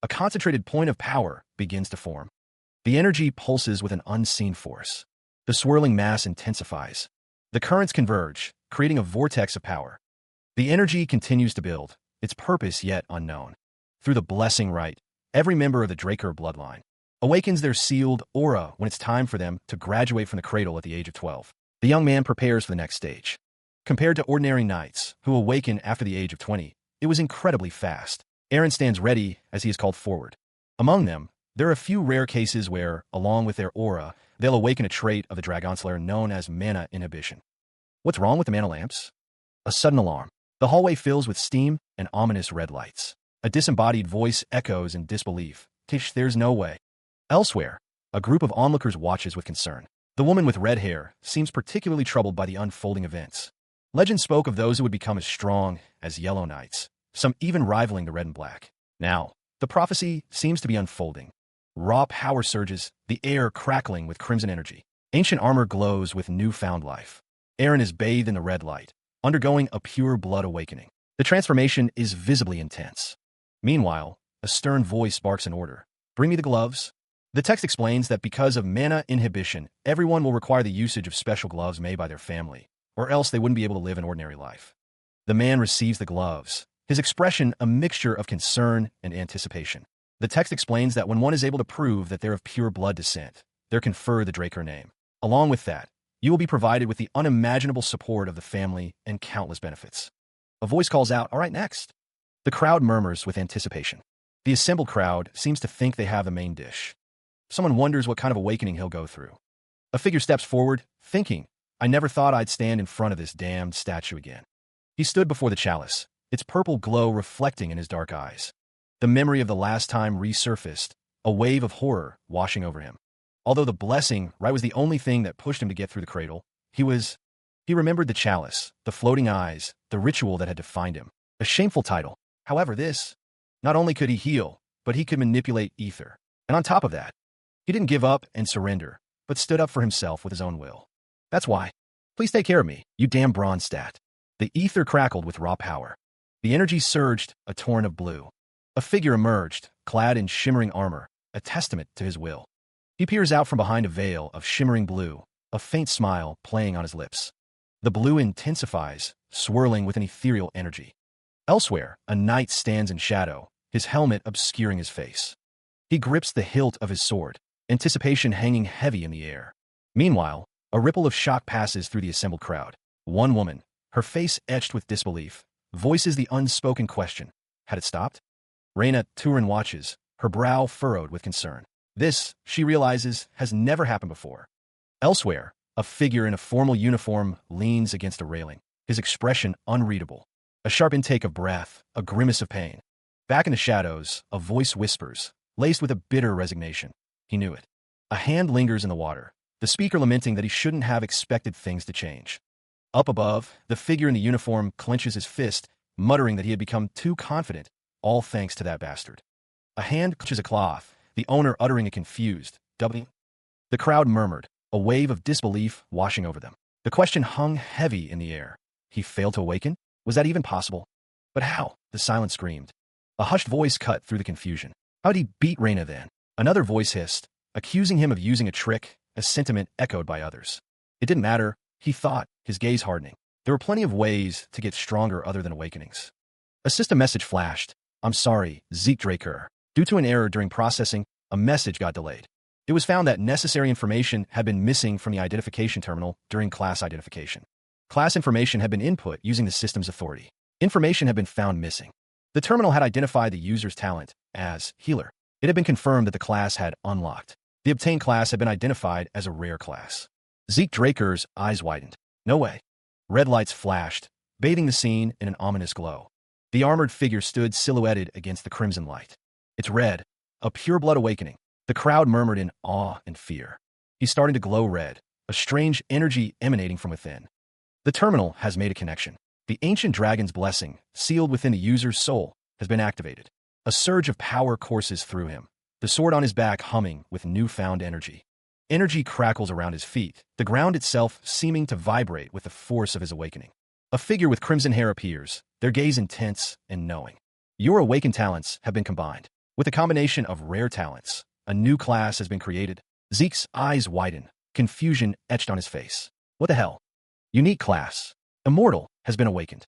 A concentrated point of power begins to form. The energy pulses with an unseen force. The swirling mass intensifies. The currents converge, creating a vortex of power. The energy continues to build, its purpose yet unknown. Through the blessing rite, every member of the Draker bloodline awakens their sealed aura when it's time for them to graduate from the cradle at the age of 12. The young man prepares for the next stage. Compared to ordinary knights, who awaken after the age of 20, it was incredibly fast. Aaron stands ready as he is called forward. Among them, there are a few rare cases where, along with their aura, they'll awaken a trait of the Dragonslayer known as mana inhibition. What's wrong with the mana lamps? A sudden alarm. The hallway fills with steam and ominous red lights. A disembodied voice echoes in disbelief. Tish, there's no way. Elsewhere, a group of onlookers watches with concern. The woman with red hair seems particularly troubled by the unfolding events. Legend spoke of those who would become as strong as Yellow Knights, some even rivaling the Red and Black. Now, the prophecy seems to be unfolding. Raw power surges, the air crackling with crimson energy. Ancient armor glows with newfound life. Aaron is bathed in the red light, undergoing a pure blood awakening. The transformation is visibly intense. Meanwhile, a stern voice barks an order. Bring me the gloves. The text explains that because of mana inhibition, everyone will require the usage of special gloves made by their family, or else they wouldn't be able to live an ordinary life. The man receives the gloves, his expression a mixture of concern and anticipation. The text explains that when one is able to prove that they're of pure blood descent, they're conferred the Draker name. Along with that, you will be provided with the unimaginable support of the family and countless benefits. A voice calls out, all right, next. The crowd murmurs with anticipation. The assembled crowd seems to think they have the main dish. Someone wonders what kind of awakening he'll go through. A figure steps forward, thinking, I never thought I'd stand in front of this damned statue again. He stood before the chalice, its purple glow reflecting in his dark eyes. The memory of the last time resurfaced, a wave of horror washing over him. Although the blessing, right, was the only thing that pushed him to get through the cradle, he remembered the chalice, the floating eyes, the ritual that had defined him. A shameful title. However, not only could he heal, but he could manipulate ether. And on top of that, he didn't give up and surrender, but stood up for himself with his own will. That's why. Please take care of me, you damn bronze stat. The ether crackled with raw power. The energy surged, a torrent of blue. A figure emerged, clad in shimmering armor, a testament to his will. He peers out from behind a veil of shimmering blue, a faint smile playing on his lips. The blue intensifies, swirling with an ethereal energy. Elsewhere, a knight stands in shadow, his helmet obscuring his face. He grips the hilt of his sword, anticipation hanging heavy in the air. Meanwhile, a ripple of shock passes through the assembled crowd. One woman, her face etched with disbelief, voices the unspoken question. Had it stopped? Reina Turin watches, her brow furrowed with concern. This, she realizes, has never happened before. Elsewhere, a figure in a formal uniform leans against a railing, his expression unreadable. A sharp intake of breath, a grimace of pain. Back in the shadows, a voice whispers, laced with a bitter resignation. He knew it. A hand lingers in the water, the speaker lamenting that he shouldn't have expected things to change. Up above, the figure in the uniform clenches his fist, muttering that he had become too confident, all thanks to that bastard. A hand clutches a cloth, the owner uttering a confused, W. The crowd murmured, a wave of disbelief washing over them. The question hung heavy in the air. He failed to awaken? Was that even possible? But how? The silence screamed. A hushed voice cut through the confusion. How'd he beat Reina then? Another voice hissed, accusing him of using a trick, a sentiment echoed by others. It didn't matter, he thought, his gaze hardening. There were plenty of ways to get stronger other than awakenings. A system message flashed. I'm sorry, Zeke Draker. Due to an error during processing, a message got delayed. It was found that necessary information had been missing from the identification terminal during class identification. Class information had been input using the system's authority. Information had been found missing. The terminal had identified the user's talent as healer. It had been confirmed that the class had unlocked. The obtained class had been identified as a rare class. Zeke Draker's eyes widened. No way. Red lights flashed, bathing the scene in an ominous glow. The armored figure stood silhouetted against the crimson light. It's red, a pure-blood awakening. The crowd murmured in awe and fear. He's starting to glow red, a strange energy emanating from within. The terminal has made a connection. The ancient dragon's blessing, sealed within the user's soul, has been activated. A surge of power courses through him, the sword on his back humming with newfound energy. Energy crackles around his feet, the ground itself seeming to vibrate with the force of his awakening. A figure with crimson hair appears, their gaze intense and knowing. Your awakened talents have been combined. With a combination of rare talents, a new class has been created. Zeke's eyes widen, confusion etched on his face. What the hell? Unique class. Immortal has been awakened.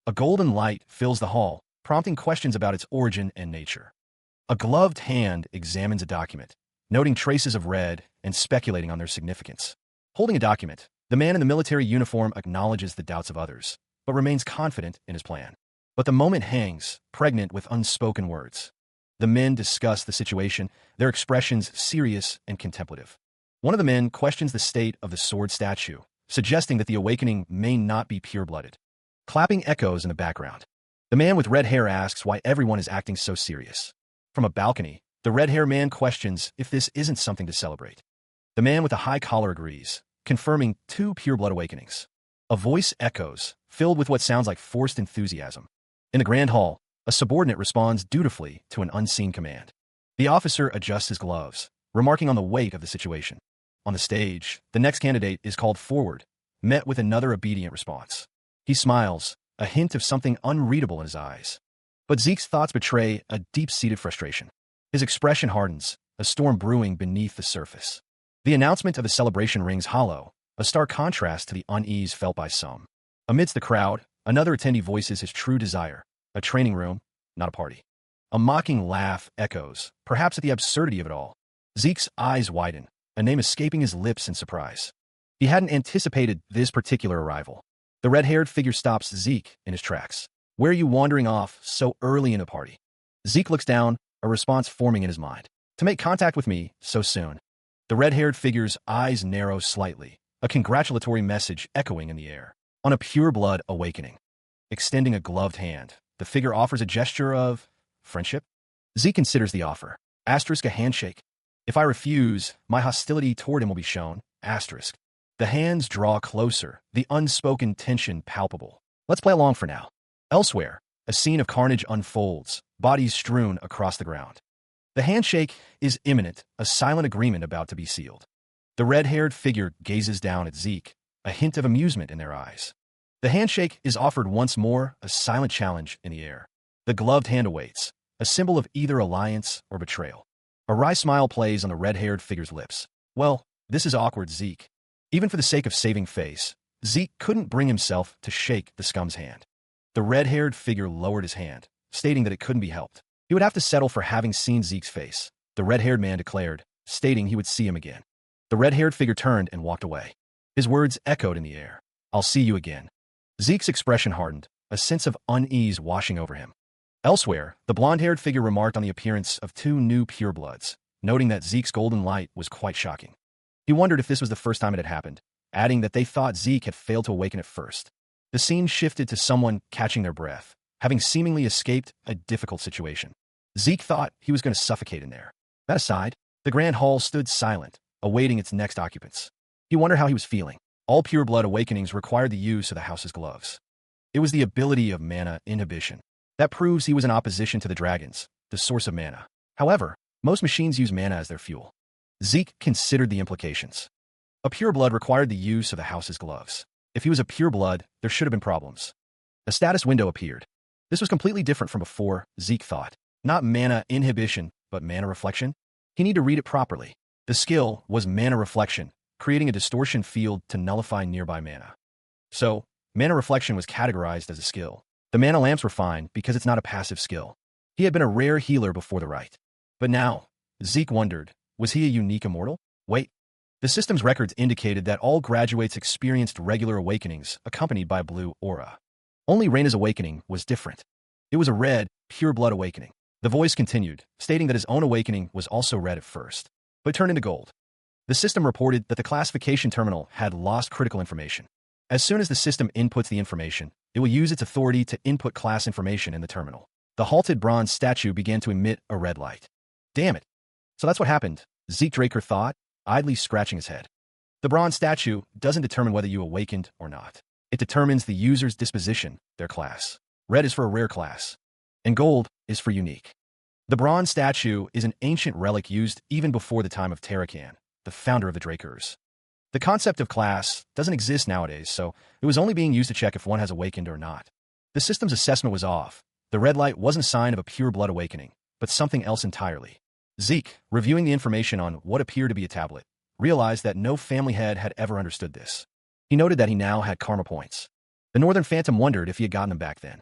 A golden light fills the hall, prompting questions about its origin and nature. A gloved hand examines a document, noting traces of red and speculating on their significance. Holding a document, the man in the military uniform acknowledges the doubts of others, but remains confident in his plan. But the moment hangs, pregnant with unspoken words. The men discuss the situation, their expressions serious and contemplative. One of the men questions the state of the sword statue, suggesting that the awakening may not be pure-blooded. Clapping echoes in the background. The man with red hair asks why everyone is acting so serious. From a balcony, the red-haired man questions if this isn't something to celebrate. The man with a high collar agrees, confirming 2 pure-blood awakenings. A voice echoes, filled with what sounds like forced enthusiasm. In the grand hall, a subordinate responds dutifully to an unseen command. The officer adjusts his gloves, remarking on the weight of the situation. On the stage, the next candidate is called forward, met with another obedient response. He smiles, a hint of something unreadable in his eyes. But Zeke's thoughts betray a deep-seated frustration. His expression hardens, a storm brewing beneath the surface. The announcement of the celebration rings hollow, a stark contrast to the unease felt by some. Amidst the crowd, another attendee voices his true desire, a training room, not a party. A mocking laugh echoes, perhaps at the absurdity of it all. Zeke's eyes widen, a name escaping his lips in surprise. He hadn't anticipated this particular arrival. The red-haired figure stops Zeke in his tracks. Where are you wandering off so early in a party? Zeke looks down, a response forming in his mind. To make contact with me so soon. The red-haired figure's eyes narrow slightly, a congratulatory message echoing in the air. On a pure-blood awakening. Extending a gloved hand, the figure offers a gesture of friendship. Zeke considers the offer. Asterisk a handshake. If I refuse, my hostility toward him will be shown. Asterisk. The hands draw closer, the unspoken tension palpable. Let's play along for now. Elsewhere, a scene of carnage unfolds, bodies strewn across the ground. The handshake is imminent, a silent agreement about to be sealed. The red-haired figure gazes down at Zeke, a hint of amusement in their eyes. The handshake is offered once more, a silent challenge in the air. The gloved hand awaits, a symbol of either alliance or betrayal. A wry smile plays on the red-haired figure's lips. Well, this is awkward, Zeke. Even for the sake of saving face, Zeke couldn't bring himself to shake the scum's hand. The red-haired figure lowered his hand, stating that it couldn't be helped. He would have to settle for having seen Zeke's face, the red-haired man declared, stating he would see him again. The red-haired figure turned and walked away. His words echoed in the air. I'll see you again. Zeke's expression hardened, a sense of unease washing over him. Elsewhere, the blonde-haired figure remarked on the appearance of two new purebloods, noting that Zeke's golden light was quite shocking. He wondered if this was the first time it had happened, adding that they thought Zeke had failed to awaken at first. The scene shifted to someone catching their breath, having seemingly escaped a difficult situation. Zeke thought he was going to suffocate in there. That aside, the grand hall stood silent, awaiting its next occupants. He wondered how he was feeling. All pureblood awakenings required the use of the house's gloves. It was the ability of mana inhibition. That proves he was in opposition to the dragons, the source of mana. However, most machines use mana as their fuel. Zeke considered the implications. A pureblood required the use of the house's gloves. If he was a pureblood, there should have been problems. A status window appeared. This was completely different from before, Zeke thought. Not mana inhibition, but mana reflection? He needed to read it properly. The skill was mana reflection, creating a distortion field to nullify nearby mana. So, mana reflection was categorized as a skill. The mana lamps were fine because it's not a passive skill. He had been a rare healer before the rite. But now, Zeke wondered, was he a unique immortal? Wait. The system's records indicated that all graduates experienced regular awakenings accompanied by blue aura. Only Reyna's awakening was different. It was a red, pure blood awakening. The voice continued, stating that his own awakening was also red at first, but turned into gold. The system reported that the classification terminal had lost critical information. As soon as the system inputs the information, it will use its authority to input class information in the terminal. The halted bronze statue began to emit a red light. Damn it. So that's what happened, Zeke Draker thought, idly scratching his head. The bronze statue doesn't determine whether you awakened or not. It determines the user's disposition, their class. Red is for a rare class, and gold is for unique. The bronze statue is an ancient relic used even before the time of Tarakan, the founder of the Drakers. The concept of class doesn't exist nowadays, so it was only being used to check if one has awakened or not. The system's assessment was off. The red light wasn't a sign of a pure blood awakening, but something else entirely. Zeke, reviewing the information on what appeared to be a tablet, realized that no family head had ever understood this. He noted that he now had karma points. The Northern Phantom wondered if he had gotten them back then.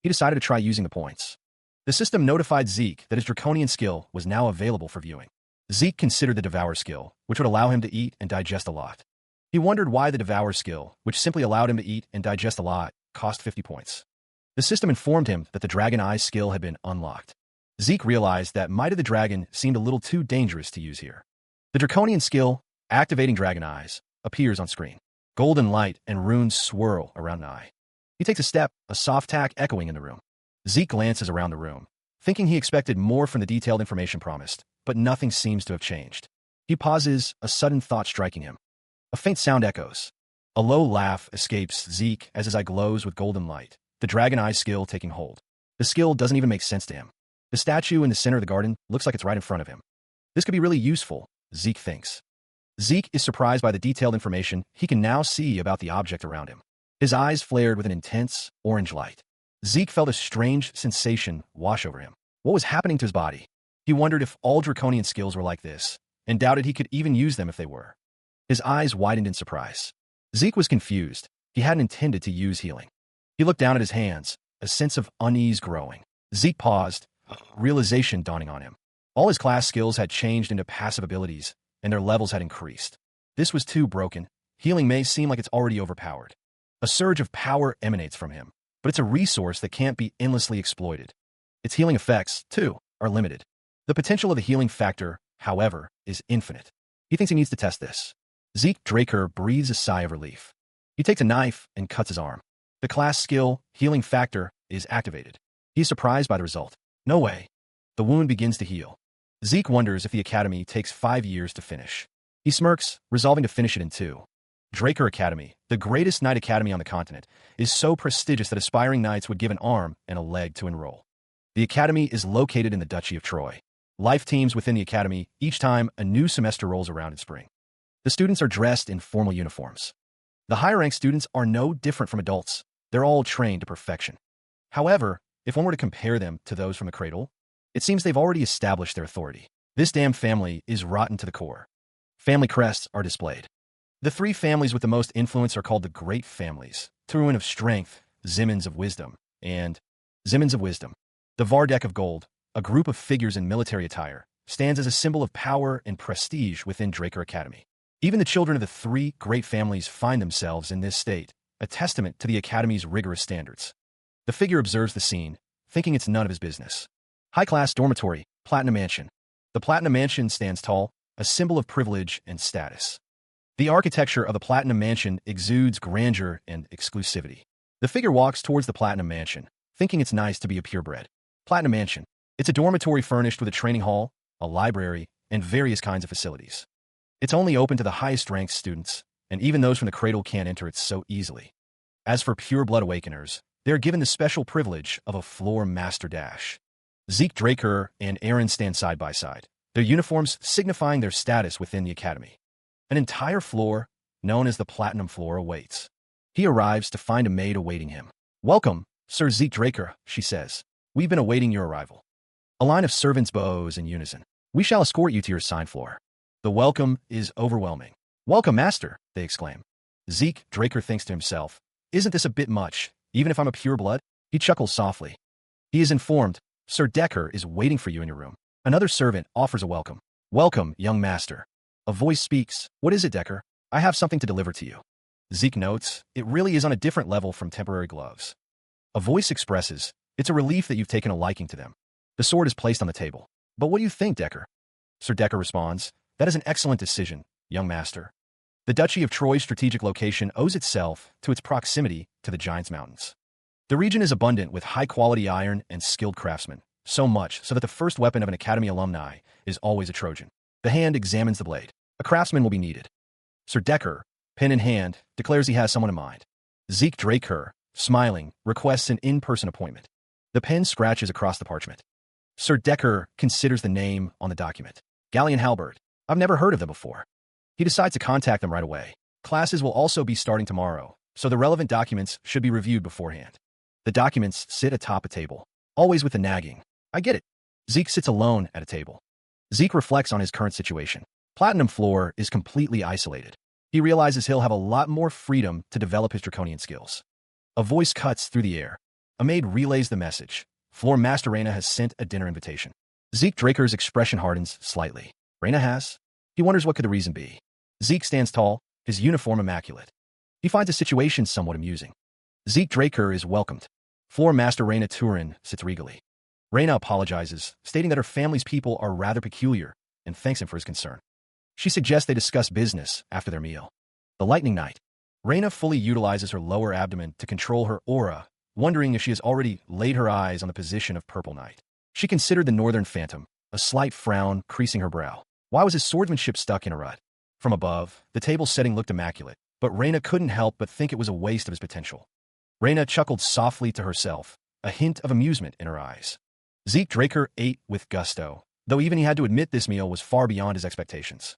He decided to try using the points. The system notified Zeke that his draconian skill was now available for viewing. Zeke considered the Devour skill, which would allow him to eat and digest a lot. He wondered why the Devour skill, which simply allowed him to eat and digest a lot, cost 50 points. The system informed him that the Dragon Eye skill had been unlocked. Zeke realized that Might of the Dragon seemed a little too dangerous to use here. The Draconian skill, Activating Dragon Eyes, appears on screen. Golden light and runes swirl around an eye. He takes a step, a soft tack echoing in the room. Zeke glances around the room, thinking he expected more from the detailed information promised, but nothing seems to have changed. He pauses, a sudden thought striking him. A faint sound echoes. A low laugh escapes Zeke as his eye glows with golden light, the Dragon Eye skill taking hold. The skill doesn't even make sense to him. The statue in the center of the garden looks like it's right in front of him. This could be really useful, Zeke thinks. Zeke is surprised by the detailed information he can now see about the object around him. His eyes flared with an intense, orange light. Zeke felt a strange sensation wash over him. What was happening to his body? He wondered if all draconian skills were like this, and doubted he could even use them if they were. His eyes widened in surprise. Zeke was confused. He hadn't intended to use healing. He looked down at his hands, a sense of unease growing. Zeke paused, realization dawning on him. All his class skills had changed into passive abilities, and their levels had increased. This was too broken. Healing may seem like it's already overpowered. A surge of power emanates from him, but it's a resource that can't be endlessly exploited. Its healing effects, too, are limited. The potential of the healing factor, however, is infinite. He thinks he needs to test this. Zeke Draker breathes a sigh of relief. He takes a knife and cuts his arm. The class skill, healing factor, is activated. He is surprised by the result. No way. The wound begins to heal. Zeke wonders if the academy takes 5 years to finish. He smirks, resolving to finish it in 2. Draker Academy, the greatest knight academy on the continent, is so prestigious that aspiring knights would give an arm and a leg to enroll. The academy is located in the Duchy of Troy. Life teams within the academy each time a new semester rolls around in spring. The students are dressed in formal uniforms. The higher-ranked students are no different from adults. They're all trained to perfection. However, if one were to compare them to those from the cradle, it seems they've already established their authority. This damn family is rotten to the core. Family crests are displayed. The 3 families with the most influence are called the Great Families: Turin of Strength, Zimins of Wisdom, and Zimins of Wisdom. The Vardek of Gold, a group of figures in military attire, stands as a symbol of power and prestige within Draker Academy. Even the children of the 3 great families find themselves in this state, a testament to the academy's rigorous standards. The figure observes the scene, thinking it's none of his business. High-class dormitory, Platinum Mansion. The Platinum Mansion stands tall, a symbol of privilege and status. The architecture of the Platinum Mansion exudes grandeur and exclusivity. The figure walks towards the Platinum Mansion, thinking it's nice to be a purebred. Platinum Mansion. It's a dormitory furnished with a training hall, a library, and various kinds of facilities. It's only open to the highest-ranked students, and even those from the cradle can't enter it so easily. As for pure-blood awakeners, they are given the special privilege of a floor master dash. Zeke Draker and Aaron stand side by side, their uniforms signifying their status within the academy. An entire floor, known as the Platinum Floor, awaits. He arrives to find a maid awaiting him. "Welcome, Sir Zeke Draker," she says. "We've been awaiting your arrival." A line of servants bows in unison. "We shall escort you to your assigned floor." The welcome is overwhelming. "Welcome, master," they exclaim. Zeke Draker thinks to himself, "Isn't this a bit much, even if I'm a pure blood?" He chuckles softly. He is informed, "Sir Decker is waiting for you in your room." Another servant offers a welcome. "Welcome, young master." A voice speaks. "What is it, Decker? I have something to deliver to you." Zeke notes, it really is on a different level from temporary gloves. A voice expresses, "It's a relief that you've taken a liking to them." The sword is placed on the table. "But what do you think, Decker?" Sir Decker responds, "That is an excellent decision, young master." The Duchy of Troy's strategic location owes itself to its proximity to the Giants Mountains. The region is abundant with high-quality iron and skilled craftsmen, so much so that the first weapon of an academy alumni is always a Trojan. The hand examines the blade. A craftsman will be needed. Sir Decker, pen in hand, declares he has someone in mind. Zeke Draker, smiling, requests an in-person appointment. The pen scratches across the parchment. Sir Decker considers the name on the document. Galleon Halberd. I've never heard of them before. He decides to contact them right away. Classes will also be starting tomorrow, so the relevant documents should be reviewed beforehand. The documents sit atop a table, always with the nagging. "I get it." Zeke sits alone at a table. Zeke reflects on his current situation. Platinum Floor is completely isolated. He realizes he'll have a lot more freedom to develop his draconian skills. A voice cuts through the air. A maid relays the message. Floor Master Reyna has sent a dinner invitation. Zeke Draker's expression hardens slightly. Reyna has? He wonders what could the reason be. Zeke stands tall, his uniform immaculate. He finds the situation somewhat amusing. Zeke Draker is welcomed. Floor Master Reyna Turin sits regally. Reyna apologizes, stating that her family's people are rather peculiar, and thanks him for his concern. She suggests they discuss business after their meal. The Lightning Knight. Reyna fully utilizes her lower abdomen to control her aura, wondering if she has already laid her eyes on the position of Purple Knight. She considered the Northern Phantom, a slight frown creasing her brow. Why was his swordsmanship stuck in a rut? From above, the table setting looked immaculate, but Reyna couldn't help but think it was a waste of his potential. Reyna chuckled softly to herself, a hint of amusement in her eyes. Zeke Draker ate with gusto, though even he had to admit this meal was far beyond his expectations.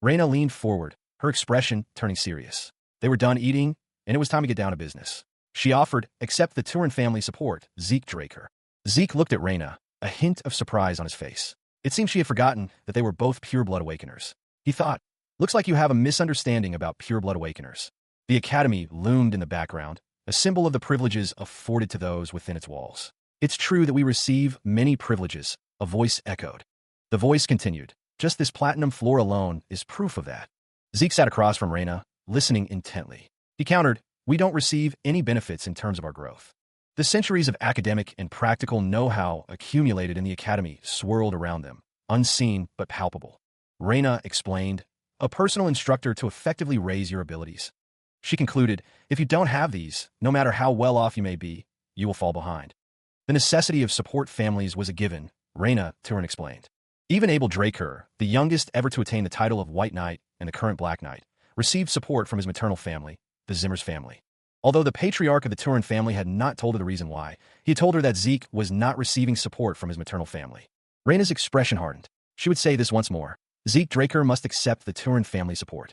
Reyna leaned forward, her expression turning serious. They were done eating, and it was time to get down to business. She offered, accept the Turin family support, Zeke Draker. Zeke looked at Reyna, a hint of surprise on his face. It seemed she had forgotten that they were both pure-blood awakeners. He thought, looks like you have a misunderstanding about pure-blood awakeners. The academy loomed in the background, a symbol of the privileges afforded to those within its walls. It's true that we receive many privileges, a voice echoed. The voice continued, just this Platinum Floor alone is proof of that. Zeke sat across from Reyna, listening intently. He countered, we don't receive any benefits in terms of our growth. The centuries of academic and practical know-how accumulated in the academy swirled around them, unseen but palpable. Reyna explained, a personal instructor to effectively raise your abilities. She concluded, if you don't have these, no matter how well off you may be, you will fall behind. The necessity of support families was a given, Reyna Turin explained. Even Abel Draker, the youngest ever to attain the title of White Knight and the current Black Knight, received support from his maternal family, the Zimmers family. Although the patriarch of the Turin family had not told her the reason why, he had told her that Zeke was not receiving support from his maternal family. Raina's expression hardened. She would say this once more. Zeke Draker must accept the Turin family support.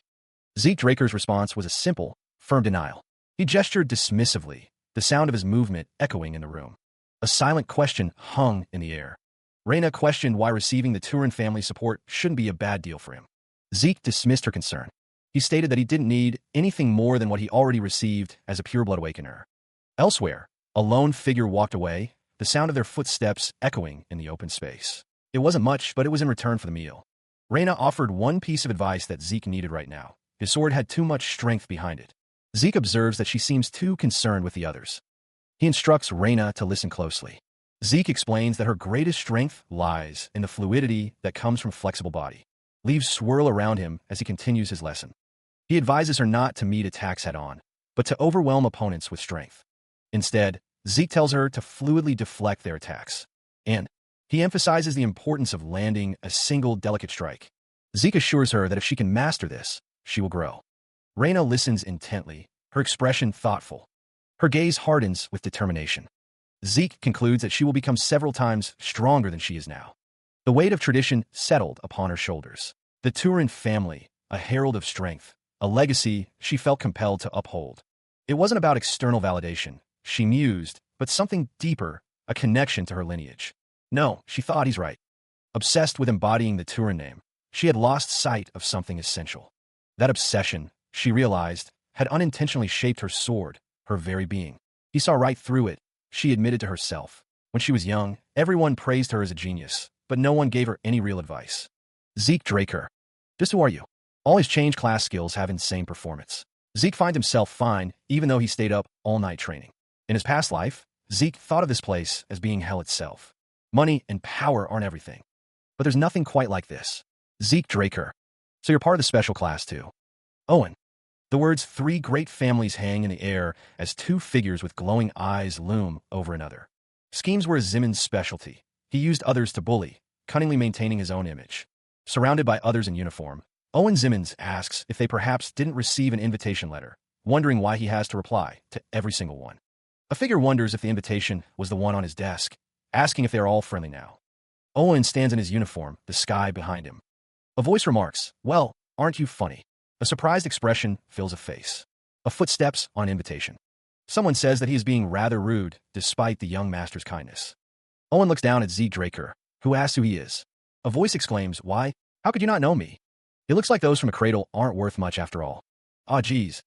Zeke Draker's response was a simple, firm denial. He gestured dismissively, the sound of his movement echoing in the room. A silent question hung in the air. Raina questioned why receiving the Turin family support shouldn't be a bad deal for him. Zeke dismissed her concern. He stated that he didn't need anything more than what he already received as a pureblood awakener. Elsewhere, a lone figure walked away, the sound of their footsteps echoing in the open space. It wasn't much, but it was in return for the meal. Raina offered one piece of advice that Zeke needed right now. His sword had too much strength behind it. Zeke observes that she seems too concerned with the others. He instructs Raina to listen closely. Zeke explains that her greatest strength lies in the fluidity that comes from a flexible body. Leaves swirl around him as he continues his lesson. He advises her not to meet attacks head-on, but to overwhelm opponents with strength. Instead, Zeke tells her to fluidly deflect their attacks. And he emphasizes the importance of landing a single delicate strike. Zeke assures her that if she can master this, she will grow. Raina listens intently, her expression thoughtful. Her gaze hardens with determination. Zeke concludes that she will become several times stronger than she is now. The weight of tradition settled upon her shoulders. The Turin family, a herald of strength, a legacy she felt compelled to uphold. It wasn't about external validation, she mused, but something deeper, a connection to her lineage. No, she thought he's right. Obsessed with embodying the Turin name, she had lost sight of something essential. That obsession, she realized, had unintentionally shaped her sword, her very being. He saw right through it, she admitted to herself. When she was young, everyone praised her as a genius, but no one gave her any real advice. Zeke Draker. Just who are you? All his change class skills have insane performance. Zeke finds himself fine, even though he stayed up all night training. In his past life, Zeke thought of this place as being hell itself. Money and power aren't everything. But there's nothing quite like this. Zeke Draker. So you're part of the special class too. Owen. The words three great families hang in the air as two figures with glowing eyes loom over another. Schemes were Zimmons' specialty. He used others to bully, cunningly maintaining his own image. Surrounded by others in uniform, Owen Zimmons asks if they perhaps didn't receive an invitation letter, wondering why he has to reply to every single one. A figure wonders if the invitation was the one on his desk, asking if they are all friendly now. Owen stands in his uniform, the sky behind him. A voice remarks, "Well, aren't you funny?" A surprised expression fills a face. A footsteps on invitation. Someone says that he is being rather rude, despite the young master's kindness. Owen looks down at Zeke Draker, who asks who he is. A voice exclaims, "Why? How could you not know me? It looks like those from a cradle aren't worth much after all." "Ah, geez."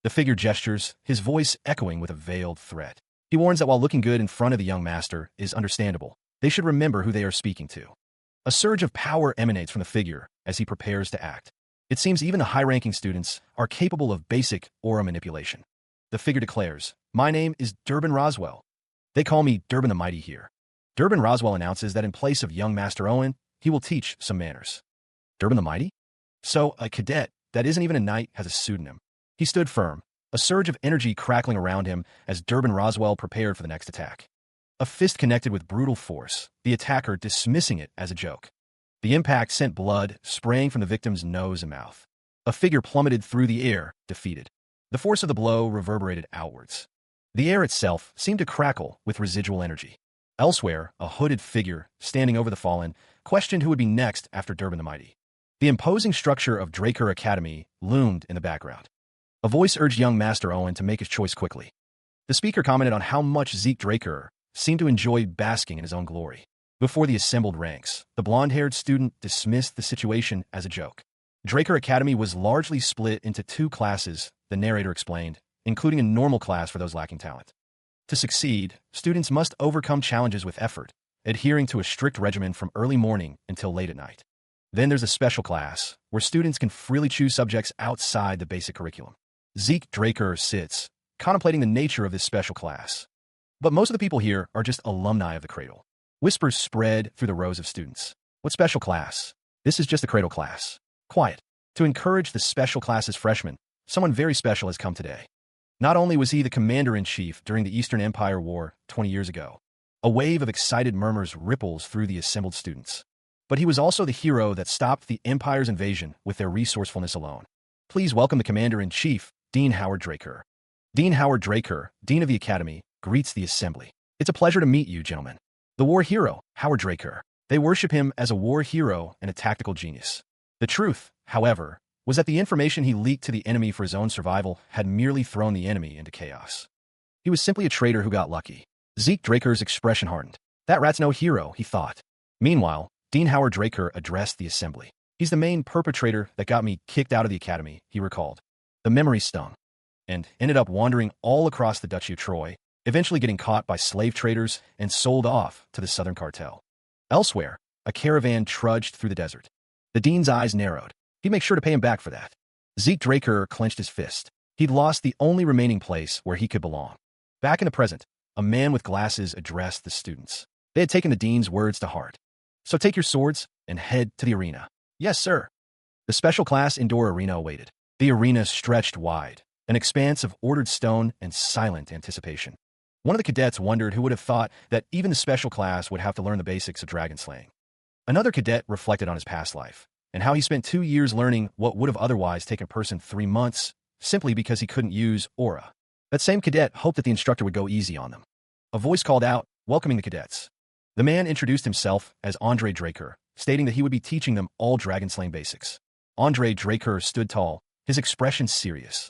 The figure gestures, his voice echoing with a veiled threat. He warns that while looking good in front of the young master is understandable, they should remember who they are speaking to. A surge of power emanates from the figure as he prepares to act. It seems even the high-ranking students are capable of basic aura manipulation. The figure declares, "My name is Durbin Roswell. They call me Durbin the Mighty here." Durbin Roswell announces that in place of young Master Owen, he will teach some manners. Durbin the Mighty? So, a cadet that isn't even a knight has a pseudonym. He stood firm, a surge of energy crackling around him as Durbin Roswell prepared for the next attack. A fist connected with brutal force, the attacker dismissing it as a joke. The impact sent blood spraying from the victim's nose and mouth. A figure plummeted through the air, defeated. The force of the blow reverberated outwards. The air itself seemed to crackle with residual energy. Elsewhere, a hooded figure, standing over the fallen, questioned who would be next after Durbin the Mighty. The imposing structure of Draker Academy loomed in the background. A voice urged young Master Owen to make his choice quickly. The speaker commented on how much Zeke Draker seemed to enjoy basking in his own glory. Before the assembled ranks, the blonde-haired student dismissed the situation as a joke. Draker Academy was largely split into two classes, the narrator explained, including a normal class for those lacking talent. To succeed, students must overcome challenges with effort, adhering to a strict regimen from early morning until late at night. Then there's a special class, where students can freely choose subjects outside the basic curriculum. Zeke Draker sits, contemplating the nature of this special class. But most of the people here are just alumni of the Cradle. Whispers spread through the rows of students. What special class? This is just the Cradle class. Quiet. To encourage the special class's freshmen, someone very special has come today. Not only was he the commander-in-chief during the Eastern Empire War 20 years ago, a wave of excited murmurs ripples through the assembled students. but he was also the hero that stopped the Empire's invasion with their resourcefulness alone. Please welcome the Commander-in-Chief, Dean Howard Draker. Dean Howard Draker, Dean of the Academy, greets the assembly. It's a pleasure to meet you, gentlemen. The war hero, Howard Draker. They worship him as a war hero and a tactical genius. The truth, however, was that the information he leaked to the enemy for his own survival had merely thrown the enemy into chaos. He was simply a traitor who got lucky. Zeke Draker's expression hardened. That rat's no hero, he thought. Meanwhile, Dean Howard Draker addressed the assembly. He's the main perpetrator that got me kicked out of the academy, he recalled. The memory stung, and ended up wandering all across the Duchy of Troy, eventually getting caught by slave traders and sold off to the Southern Cartel. Elsewhere, a caravan trudged through the desert. The dean's eyes narrowed. He'd make sure to pay him back for that. Zeke Draker clenched his fist. He'd lost the only remaining place where he could belong. Back in the present, a man with glasses addressed the students. They had taken the dean's words to heart. So take your swords and head to the arena. Yes, sir. The special class indoor arena awaited. The arena stretched wide, an expanse of ordered stone and silent anticipation. One of the cadets wondered who would have thought that even the special class would have to learn the basics of dragon slaying. Another cadet reflected on his past life, and how he spent 2 years learning what would have otherwise taken a person 3 months, simply because he couldn't use aura. That same cadet hoped that the instructor would go easy on them. A voice called out, welcoming the cadets. The man introduced himself as Andre Draker, stating that he would be teaching them all dragon slaying basics. Andre Draker stood tall, his expression serious.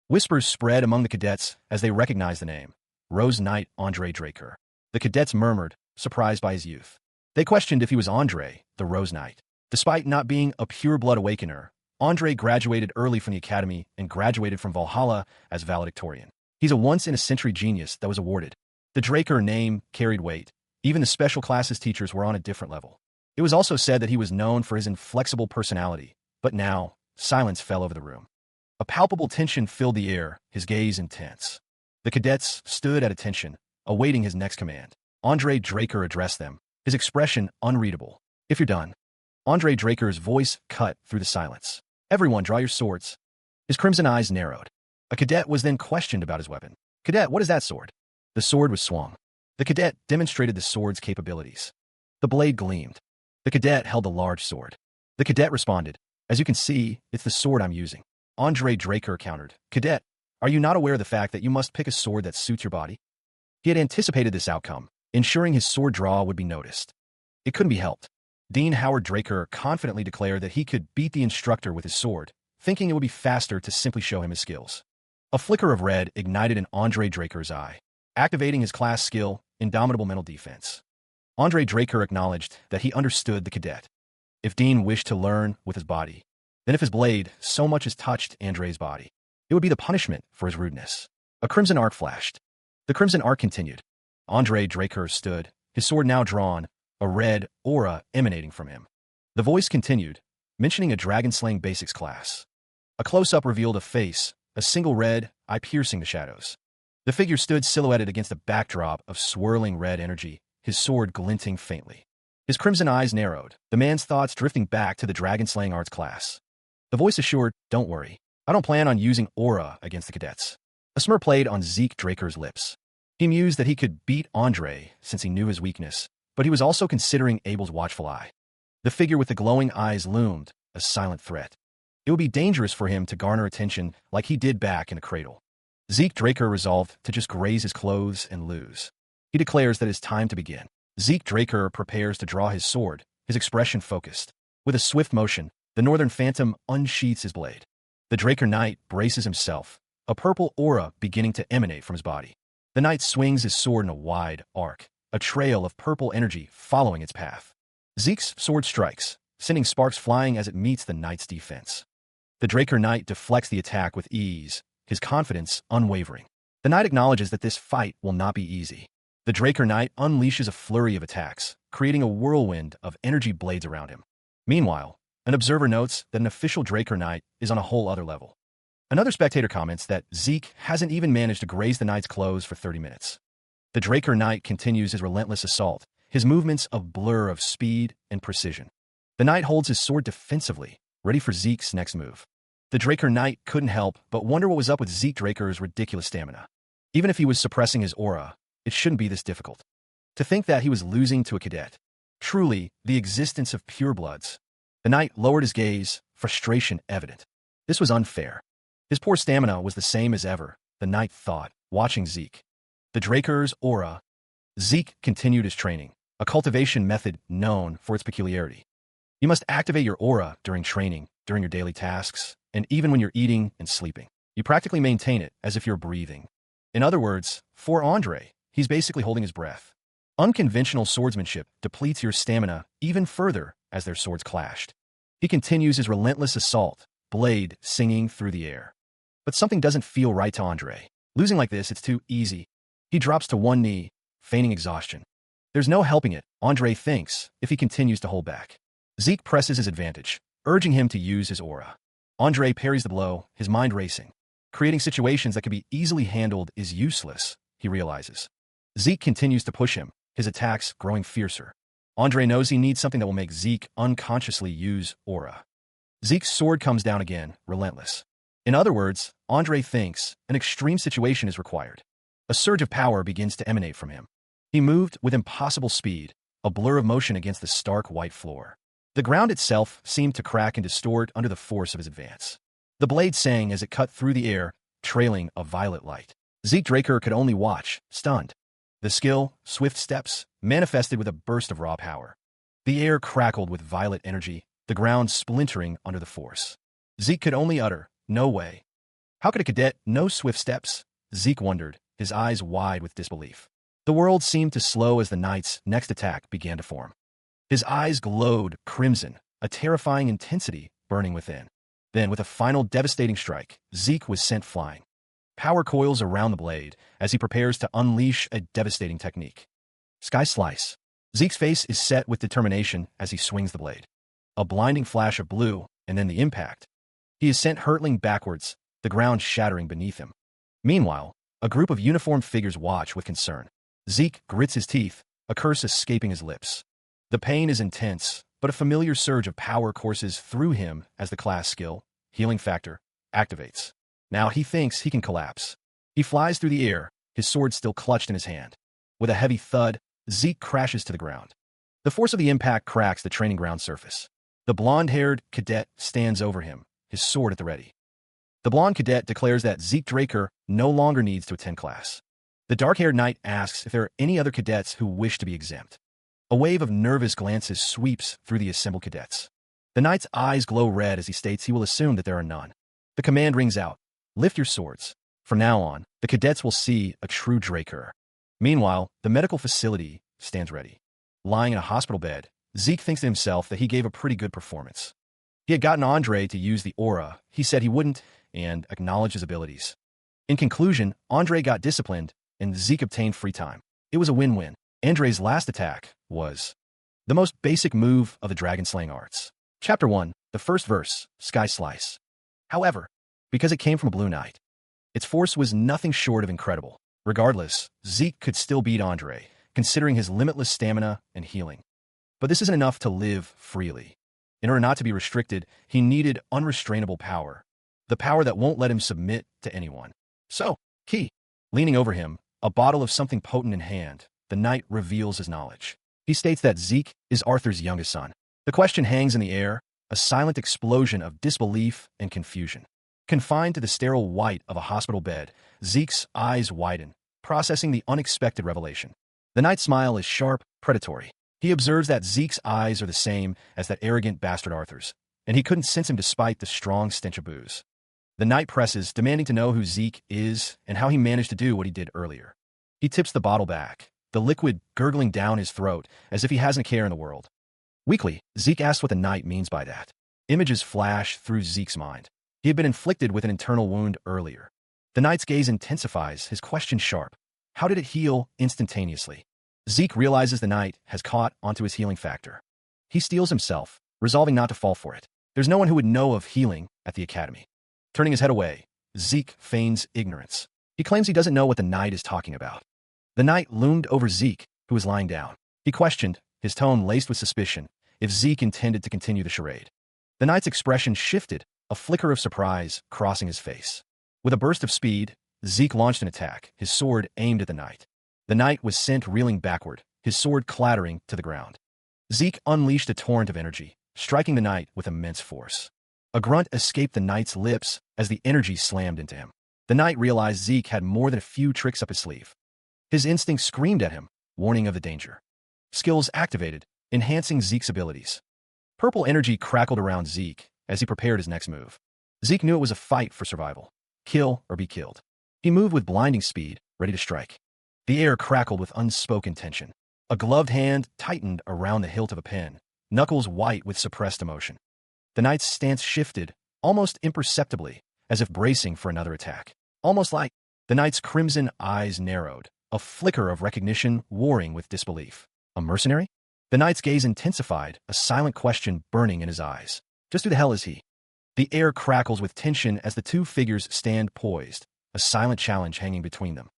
Whispers spread among the cadets as they recognized the name. Rose Knight Andre Draker. The cadets murmured, surprised by his youth. They questioned if he was Andre, the Rose Knight. Despite not being a pure-blood awakener, Andre graduated early from the academy and graduated from Valhalla as valedictorian. He's a once-in-a-century genius that was awarded. The Draker name carried weight. Even the special classes teachers were on a different level. It was also said that he was known for his inflexible personality, but now, silence fell over the room. A palpable tension filled the air, his gaze intense. The cadets stood at attention, awaiting his next command. Andre Draker addressed them, his expression unreadable. If you're done. Andre Draker's voice cut through the silence. Everyone draw your swords. His crimson eyes narrowed. A cadet was then questioned about his weapon. Cadet, what is that sword? The sword was swung. The cadet demonstrated the sword's capabilities. The blade gleamed. The cadet held a large sword. The cadet responded, as you can see, it's the sword I'm using. Andre Draker countered, Cadet, are you not aware of the fact that you must pick a sword that suits your body? He had anticipated this outcome, ensuring his sword draw would be noticed. It couldn't be helped. Dean Howard Draker confidently declared that he could beat the instructor with his sword, thinking it would be faster to simply show him his skills. A flicker of red ignited in Andre Draker's eye, activating his class skill, Indomitable Mental Defense. Andre Draker acknowledged that he understood the cadet. If Dean wished to learn with his body, then if his blade so much as touched Andre's body, it would be the punishment for his rudeness. A crimson arc flashed. The crimson arc continued. Andre Draker stood, his sword now drawn, a red aura emanating from him. The voice continued, mentioning a dragon-slaying basics class. A close-up revealed a face, a single red eye piercing the shadows. The figure stood silhouetted against a backdrop of swirling red energy, his sword glinting faintly. His crimson eyes narrowed, the man's thoughts drifting back to the dragon-slaying arts class. The voice assured, don't worry. I don't plan on using aura against the cadets. A smirk played on Zeke Draker's lips. He mused that he could beat Andre since he knew his weakness, but he was also considering Abel's watchful eye. The figure with the glowing eyes loomed, a silent threat. It would be dangerous for him to garner attention like he did back in the cradle. Zeke Draker resolved to just graze his clothes and lose. He declares that it's time to begin. Zeke Draker prepares to draw his sword, his expression focused. With a swift motion, the Northern Phantom unsheaths his blade. The Draker Knight braces himself, a purple aura beginning to emanate from his body. The knight swings his sword in a wide arc, a trail of purple energy following its path. Zeke's sword strikes, sending sparks flying as it meets the knight's defense. The Draker Knight deflects the attack with ease, his confidence unwavering. The knight acknowledges that this fight will not be easy. The Draker Knight unleashes a flurry of attacks, creating a whirlwind of energy blades around him. Meanwhile, an observer notes that an official Draker Knight is on a whole other level. Another spectator comments that Zeke hasn't even managed to graze the knight's clothes for 30 minutes. The Draker Knight continues his relentless assault, his movements a blur of speed and precision. The knight holds his sword defensively, ready for Zeke's next move. The Draker Knight couldn't help but wonder what was up with Zeke Draker's ridiculous stamina. Even if he was suppressing his aura, it shouldn't be this difficult. To think that he was losing to a cadet. Truly, the existence of purebloods. The knight lowered his gaze, frustration evident. This was unfair. His poor stamina was the same as ever, the knight thought, watching Zeke. The Draker's aura. Zeke continued his training, a cultivation method known for its peculiarity. You must activate your aura during training, during your daily tasks, and even when you're eating and sleeping. You practically maintain it as if you're breathing. In other words, for Andre, he's basically holding his breath. Unconventional swordsmanship depletes your stamina even further as their swords clashed. He continues his relentless assault, blade singing through the air. But something doesn't feel right to Andre. Losing like this, it's too easy. He drops to one knee, feigning exhaustion. There's no helping it, Andre thinks, if he continues to hold back. Zeke presses his advantage, urging him to use his aura. Andre parries the blow, his mind racing. Creating situations that could be easily handled is useless, he realizes. Zeke continues to push him, his attacks growing fiercer. Andre knows he needs something that will make Zeke unconsciously use aura. Zeke's sword comes down again, relentless. In other words, Andre thinks an extreme situation is required. A surge of power begins to emanate from him. He moved with impossible speed, a blur of motion against the stark white floor. The ground itself seemed to crack and distort under the force of his advance. The blade sang as it cut through the air, trailing a violet light. Zeke Draker could only watch, stunned. The skill, swift steps, manifested with a burst of raw power. The air crackled with violet energy, the ground splintering under the force. Zeke could only utter, "No way." How could a cadet know swift steps? Zeke wondered, his eyes wide with disbelief. The world seemed to slow as the knight's next attack began to form. His eyes glowed crimson, a terrifying intensity burning within. Then, with a final devastating strike, Zeke was sent flying. Power coils around the blade as he prepares to unleash a devastating technique. Sky Slice. Zeke's face is set with determination as he swings the blade. A blinding flash of blue, and then the impact. He is sent hurtling backwards, the ground shattering beneath him. Meanwhile, a group of uniformed figures watch with concern. Zeke grits his teeth, a curse escaping his lips. The pain is intense, but a familiar surge of power courses through him as the class skill, healing factor, activates. Now he thinks he can collapse. He flies through the air, his sword still clutched in his hand. With a heavy thud, Zeke crashes to the ground. The force of the impact cracks the training ground surface. The blonde-haired cadet stands over him, his sword at the ready. The blonde cadet declares that Zeke Draker no longer needs to attend class. The dark-haired knight asks if there are any other cadets who wish to be exempt. A wave of nervous glances sweeps through the assembled cadets. The knight's eyes glow red as he states he will assume that there are none. The command rings out. Lift your swords. From now on, the cadets will see a true Draker. Meanwhile, the medical facility stands ready. Lying in a hospital bed, Zeke thinks to himself that he gave a pretty good performance. He had gotten Andre to use the aura he said he wouldn't, and acknowledged his abilities. In conclusion, Andre got disciplined, and Zeke obtained free time. It was a win-win. Andre's last attack was the most basic move of the dragon-slaying arts. Chapter 1, the first verse, Sky Slice. However, because it came from a blue knight, its force was nothing short of incredible. Regardless, Zeke could still beat Andre, considering his limitless stamina and healing. But this isn't enough to live freely. In order not to be restricted, he needed unrestrainable power. The power that won't let him submit to anyone. So, leaning over him, a bottle of something potent in hand, the knight reveals his knowledge. He states that Zeke is Arthur's youngest son. The question hangs in the air, a silent explosion of disbelief and confusion. Confined to the sterile white of a hospital bed, Zeke's eyes widen, processing the unexpected revelation. The knight's smile is sharp, predatory. He observes that Zeke's eyes are the same as that arrogant bastard Arthur's, and he couldn't sense him despite the strong stench of booze. The knight presses, demanding to know who Zeke is and how he managed to do what he did earlier. He tips the bottle back, the liquid gurgling down his throat as if he hasn't a care in the world. Weakly, Zeke asks what the knight means by that. Images flash through Zeke's mind. He had been inflicted with an internal wound earlier. The knight's gaze intensifies, his question sharp. How did it heal instantaneously? Zeke realizes the knight has caught onto his healing factor. He steels himself, resolving not to fall for it. There's no one who would know of healing at the academy. Turning his head away, Zeke feigns ignorance. He claims he doesn't know what the knight is talking about. The knight loomed over Zeke, who was lying down. He questioned, his tone laced with suspicion, if Zeke intended to continue the charade. The knight's expression shifted, a flicker of surprise crossing his face. With a burst of speed, Zeke launched an attack, his sword aimed at the knight. The knight was sent reeling backward, his sword clattering to the ground. Zeke unleashed a torrent of energy, striking the knight with immense force. A grunt escaped the knight's lips as the energy slammed into him. The knight realized Zeke had more than a few tricks up his sleeve. His instinct screamed at him, warning of the danger. Skills activated, enhancing Zeke's abilities. Purple energy crackled around Zeke as he prepared his next move. Zeke knew it was a fight for survival. Kill or be killed. He moved with blinding speed, ready to strike. The air crackled with unspoken tension. A gloved hand tightened around the hilt of a pen, knuckles white with suppressed emotion. The knight's stance shifted, almost imperceptibly, as if bracing for another attack. Almost like the knight's crimson eyes narrowed, a flicker of recognition warring with disbelief. A mercenary? The knight's gaze intensified, a silent question burning in his eyes. Just who the hell is he? The air crackles with tension as the two figures stand poised, a silent challenge hanging between them.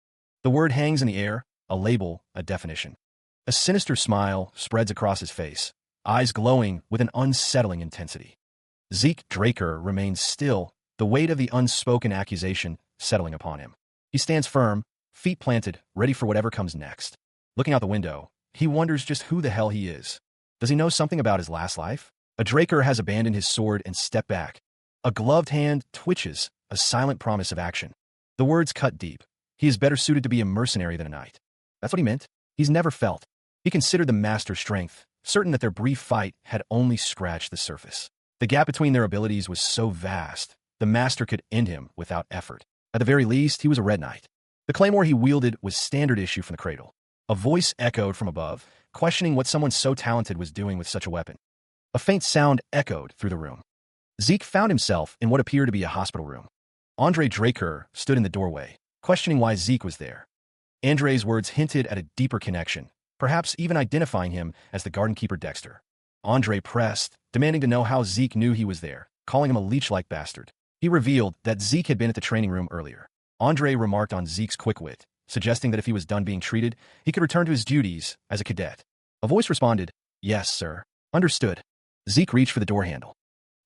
The word hangs in the air, a label, a definition. A sinister smile spreads across his face, eyes glowing with an unsettling intensity. Zeke Draker remains still, the weight of the unspoken accusation settling upon him. He stands firm, feet planted, ready for whatever comes next. Looking out the window, he wonders just who the hell he is. Does he know something about his last life? A Draker has abandoned his sword and stepped back. A gloved hand twitches, a silent promise of action. The words cut deep. He is better suited to be a mercenary than a knight. That's what he meant. He's never felt. He considered the master's strength, certain that their brief fight had only scratched the surface. The gap between their abilities was so vast, the master could end him without effort. At the very least, he was a red knight. The claymore he wielded was standard issue from the cradle. A voice echoed from above, questioning what someone so talented was doing with such a weapon. A faint sound echoed through the room. Zeke found himself in what appeared to be a hospital room. Andre Draker stood in the doorway, questioning why Zeke was there. Andre's words hinted at a deeper connection, perhaps even identifying him as the garden keeper Dexter. Andre pressed, demanding to know how Zeke knew he was there, calling him a leech-like bastard. He revealed that Zeke had been at the training room earlier. Andre remarked on Zeke's quick wit, suggesting that if he was done being treated, he could return to his duties as a cadet. A voice responded, "Yes, sir. Understood." Zeke reached for the door handle.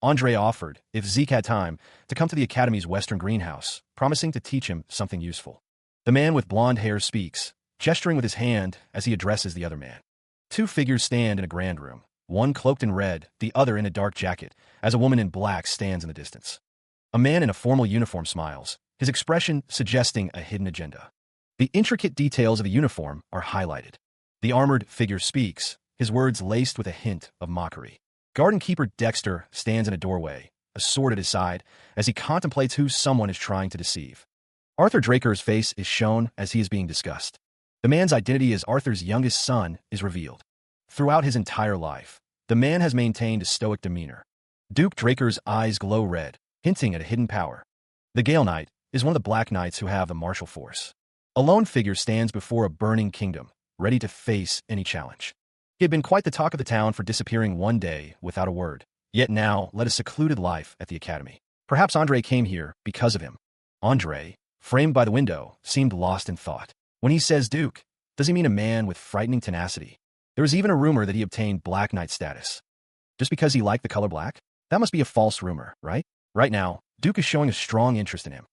Andre offered, if Zeke had time, to come to the Academy's western greenhouse, promising to teach him something useful. The man with blonde hair speaks, gesturing with his hand as he addresses the other man. Two figures stand in a grand room, one cloaked in red, the other in a dark jacket, as a woman in black stands in the distance. A man in a formal uniform smiles, his expression suggesting a hidden agenda. The intricate details of the uniform are highlighted. The armored figure speaks, his words laced with a hint of mockery. Garden keeper Dexter stands in a doorway, a sword at his side, as he contemplates who someone is trying to deceive. Arthur Draker's face is shown as he is being discussed. The man's identity as Arthur's youngest son is revealed. Throughout his entire life, the man has maintained a stoic demeanor. Duke Draker's eyes glow red, hinting at a hidden power. The Gale Knight is one of the Black Knights who have the martial force. A lone figure stands before a burning kingdom, ready to face any challenge. He had been quite the talk of the town for disappearing one day without a word, yet now led a secluded life at the Academy. Perhaps Andre came here because of him. Andre, framed by the window, seemed lost in thought. When he says Duke, does he mean a man with frightening tenacity? There was even a rumor that he obtained Black Knight status. Just because he liked the color black? That must be a false rumor, right? Right now, Duke is showing a strong interest in him.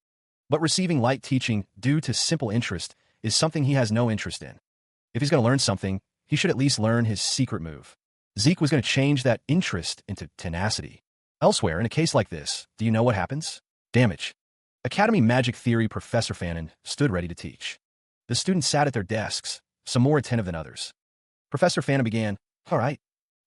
But receiving light teaching due to simple interest is something he has no interest in. If he's going to learn something, he should at least learn his secret move. Zeke was going to change that interest into tenacity. Elsewhere, in a case like this, do you know what happens? Damage. Academy Magic Theory Professor Fannin stood ready to teach. The students sat at their desks, some more attentive than others. Professor Fannin began, "All right.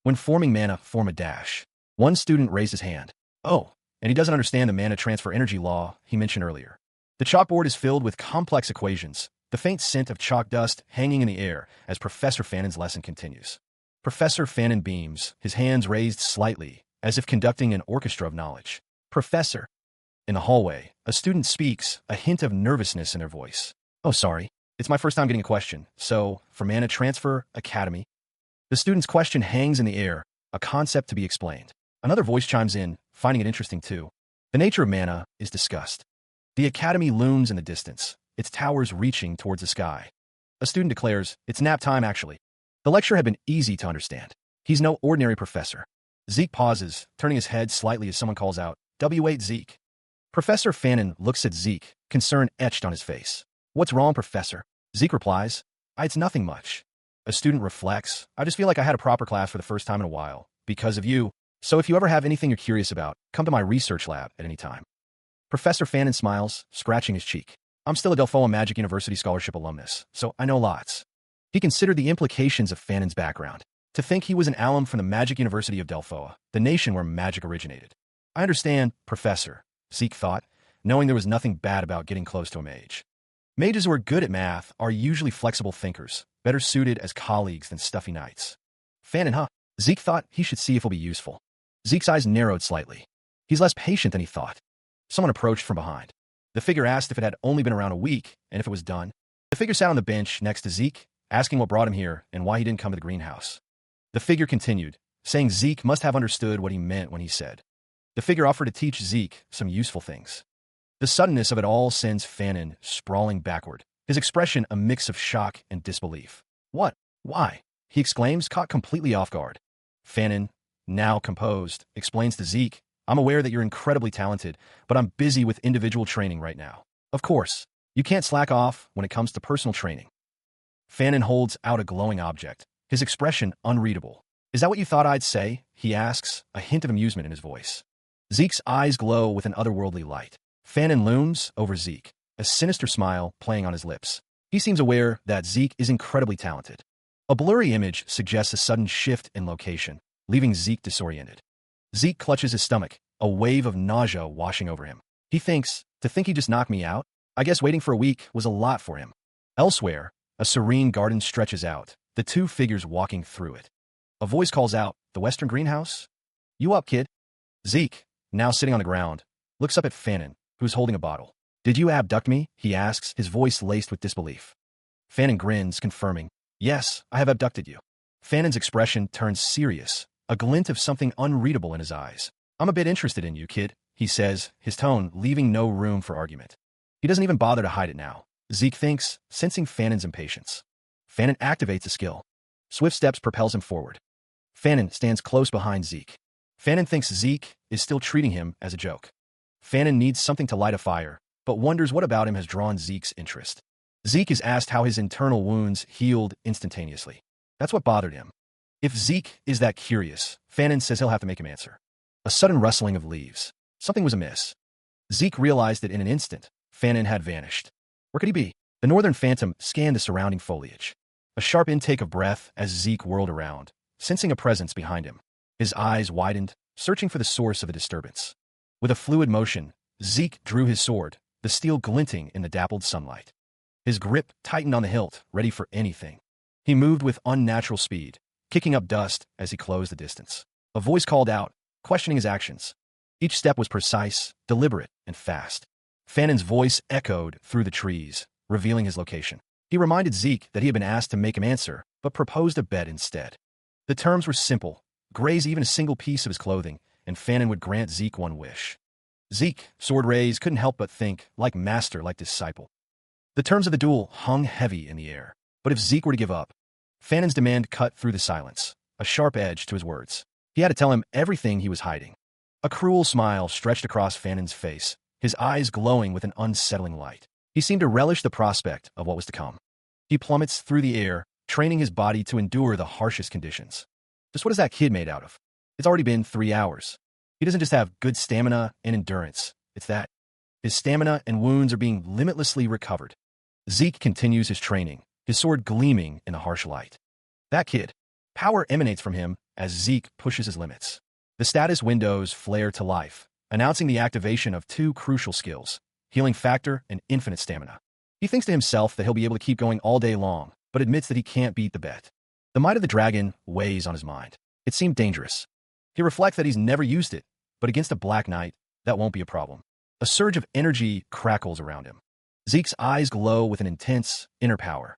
When forming mana, form a dash." One student raised his hand. "Oh, and he doesn't understand the mana transfer energy law he mentioned earlier." The chalkboard is filled with complex equations, the faint scent of chalk dust hanging in the air as Professor Fannin's lesson continues. Professor Fannin beams, his hands raised slightly, as if conducting an orchestra of knowledge. "Professor." In the hallway, a student speaks, a hint of nervousness in their voice. "Oh, sorry. It's my first time getting a question. So, for mana transfer, Academy?" The student's question hangs in the air, a concept to be explained. Another voice chimes in, finding it interesting too. The nature of mana is discussed. The Academy looms in the distance, its towers reaching towards the sky. A student declares, "It's nap time, actually." The lecture had been easy to understand. He's no ordinary professor. Zeke pauses, turning his head slightly as someone calls out, "W8 Zeke." Professor Fannin looks at Zeke, concern etched on his face. "What's wrong, Professor?" Zeke replies, "It's nothing much." A student reflects. I just feel like I had a proper class for the first time in a while. Because of you. So if you ever have anything you're curious about, come to my research lab at any time. Professor Fannin smiles, scratching his cheek. I'm still a Delphoa Magic University Scholarship alumnus, so I know lots. He considered the implications of Fannin's background. To think he was an alum from the Magic University of Delphoa, the nation where magic originated. I understand, Professor, Zeke thought, knowing there was nothing bad about getting close to a mage. Mages who are good at math are usually flexible thinkers, better suited as colleagues than stuffy knights. Fannin, huh? Zeke thought he should see if he'll be useful. Zeke's eyes narrowed slightly. He's less patient than he thought. Someone approached from behind. The figure asked if it had only been around a week, and if it was done. The figure sat on the bench next to Zeke, asking what brought him here and why he didn't come to the greenhouse. The figure continued, saying Zeke must have understood what he meant when he said. The figure offered to teach Zeke some useful things. The suddenness of it all sends Fannin sprawling backward, his expression a mix of shock and disbelief. What? Why? He exclaims, caught completely off guard. Fannin, now composed, explains to Zeke, I'm aware that you're incredibly talented, but I'm busy with individual training right now. Of course, you can't slack off when it comes to personal training. Fannin holds out a glowing object, his expression unreadable. Is that what you thought I'd say? He asks, a hint of amusement in his voice. Zeke's eyes glow with an otherworldly light. Fannin looms over Zeke, a sinister smile playing on his lips. He seems aware that Zeke is incredibly talented. A blurry image suggests a sudden shift in location, leaving Zeke disoriented. Zeke clutches his stomach, a wave of nausea washing over him. He thinks, to think he just knocked me out? I guess waiting for a week was a lot for him. Elsewhere, a serene garden stretches out, the two figures walking through it. A voice calls out, the Western Greenhouse? You up, kid? Zeke, now sitting on the ground, looks up at Fannin, who's holding a bottle. Did you abduct me? He asks, his voice laced with disbelief. Fannin grins, confirming, yes, I have abducted you. Fannin's expression turns serious, a glint of something unreadable in his eyes. I'm a bit interested in you, kid, he says, his tone leaving no room for argument. He doesn't even bother to hide it now, Zeke thinks, sensing Fannin's impatience. Fannin activates a skill. Swift steps propels him forward. Fannin stands close behind Zeke. Fannin thinks Zeke is still treating him as a joke. Fannin needs something to light a fire, but wonders what about him has drawn Zeke's interest. Zeke is asked how his internal wounds healed instantaneously. That's what bothered him. If Zeke is that curious, Fannin says he'll have to make him answer. A sudden rustling of leaves. Something was amiss. Zeke realized that in an instant, Fannin had vanished. Where could he be? The northern phantom scanned the surrounding foliage. A sharp intake of breath as Zeke whirled around, sensing a presence behind him. His eyes widened, searching for the source of the disturbance. With a fluid motion, Zeke drew his sword, the steel glinting in the dappled sunlight. His grip tightened on the hilt, ready for anything. He moved with unnatural speed, kicking up dust as he closed the distance. A voice called out, questioning his actions. Each step was precise, deliberate, and fast. Fannin's voice echoed through the trees, revealing his location. He reminded Zeke that he had been asked to make him answer, but proposed a bet instead. The terms were simple, graze even a single piece of his clothing, and Fannin would grant Zeke one wish. Zeke, sword raised, couldn't help but think, like master, like disciple. The terms of the duel hung heavy in the air, but if Zeke were to give up, Fannin's demand cut through the silence, a sharp edge to his words. He had to tell him everything he was hiding. A cruel smile stretched across Fannin's face, his eyes glowing with an unsettling light. He seemed to relish the prospect of what was to come. He plummets through the air, training his body to endure the harshest conditions. Just what is that kid made out of? It's already been 3 hours. He doesn't just have good stamina and endurance. It's that his stamina and wounds are being limitlessly recovered. Zeke continues his training, his sword gleaming in the harsh light. That kid. Power emanates from him as Zeke pushes his limits. The status windows flare to life, announcing the activation of two crucial skills, healing factor and infinite stamina. He thinks to himself that he'll be able to keep going all day long, but admits that he can't beat the bet. The might of the dragon weighs on his mind. It seemed dangerous. He reflects that he's never used it, but against a black knight, that won't be a problem. A surge of energy crackles around him. Zeke's eyes glow with an intense inner power.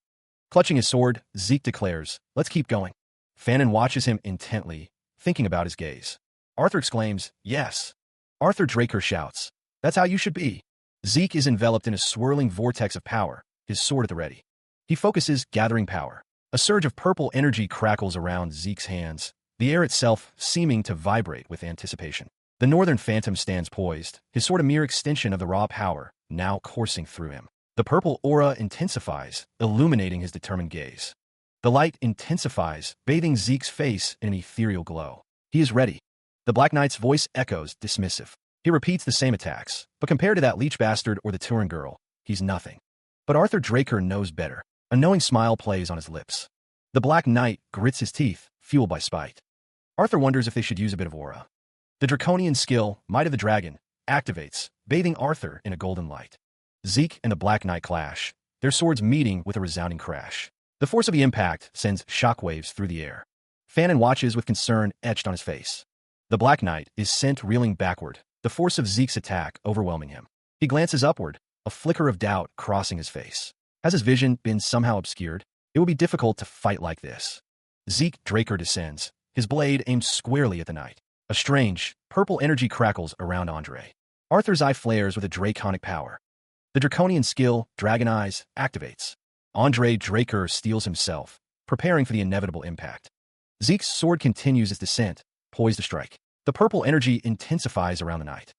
Clutching his sword, Zeke declares, let's keep going. Fannin watches him intently, thinking about his gaze. Arthur exclaims, yes. Arthur Draker shouts, that's how you should be. Zeke is enveloped in a swirling vortex of power, his sword at the ready. He focuses, gathering power. A surge of purple energy crackles around Zeke's hands, the air itself seeming to vibrate with anticipation. The northern phantom stands poised, his sword a mere extension of the raw power, now coursing through him. The purple aura intensifies, illuminating his determined gaze. The light intensifies, bathing Zeke's face in an ethereal glow. He is ready. The Black Knight's voice echoes, dismissive. He repeats the same attacks, but compared to that leech bastard or the Turin girl, he's nothing. But Arthur Draker knows better. A knowing smile plays on his lips. The Black Knight grits his teeth, fueled by spite. Arthur wonders if they should use a bit of aura. The draconian skill, Might of the Dragon, activates, bathing Arthur in a golden light. Zeke and the Black Knight clash, their swords meeting with a resounding crash. The force of the impact sends shockwaves through the air. Fanon watches with concern etched on his face. The Black Knight is sent reeling backward, the force of Zeke's attack overwhelming him. He glances upward, a flicker of doubt crossing his face. Has his vision been somehow obscured? It will be difficult to fight like this. Zeke Draker descends, his blade aimed squarely at the knight. A strange, purple energy crackles around Andre. Arthur's eye flares with a draconic power. The draconian skill, Dragon Eyes, activates. Andre Draker steels himself, preparing for the inevitable impact. Zeke's sword continues its descent, poised to strike. The purple energy intensifies around the knight.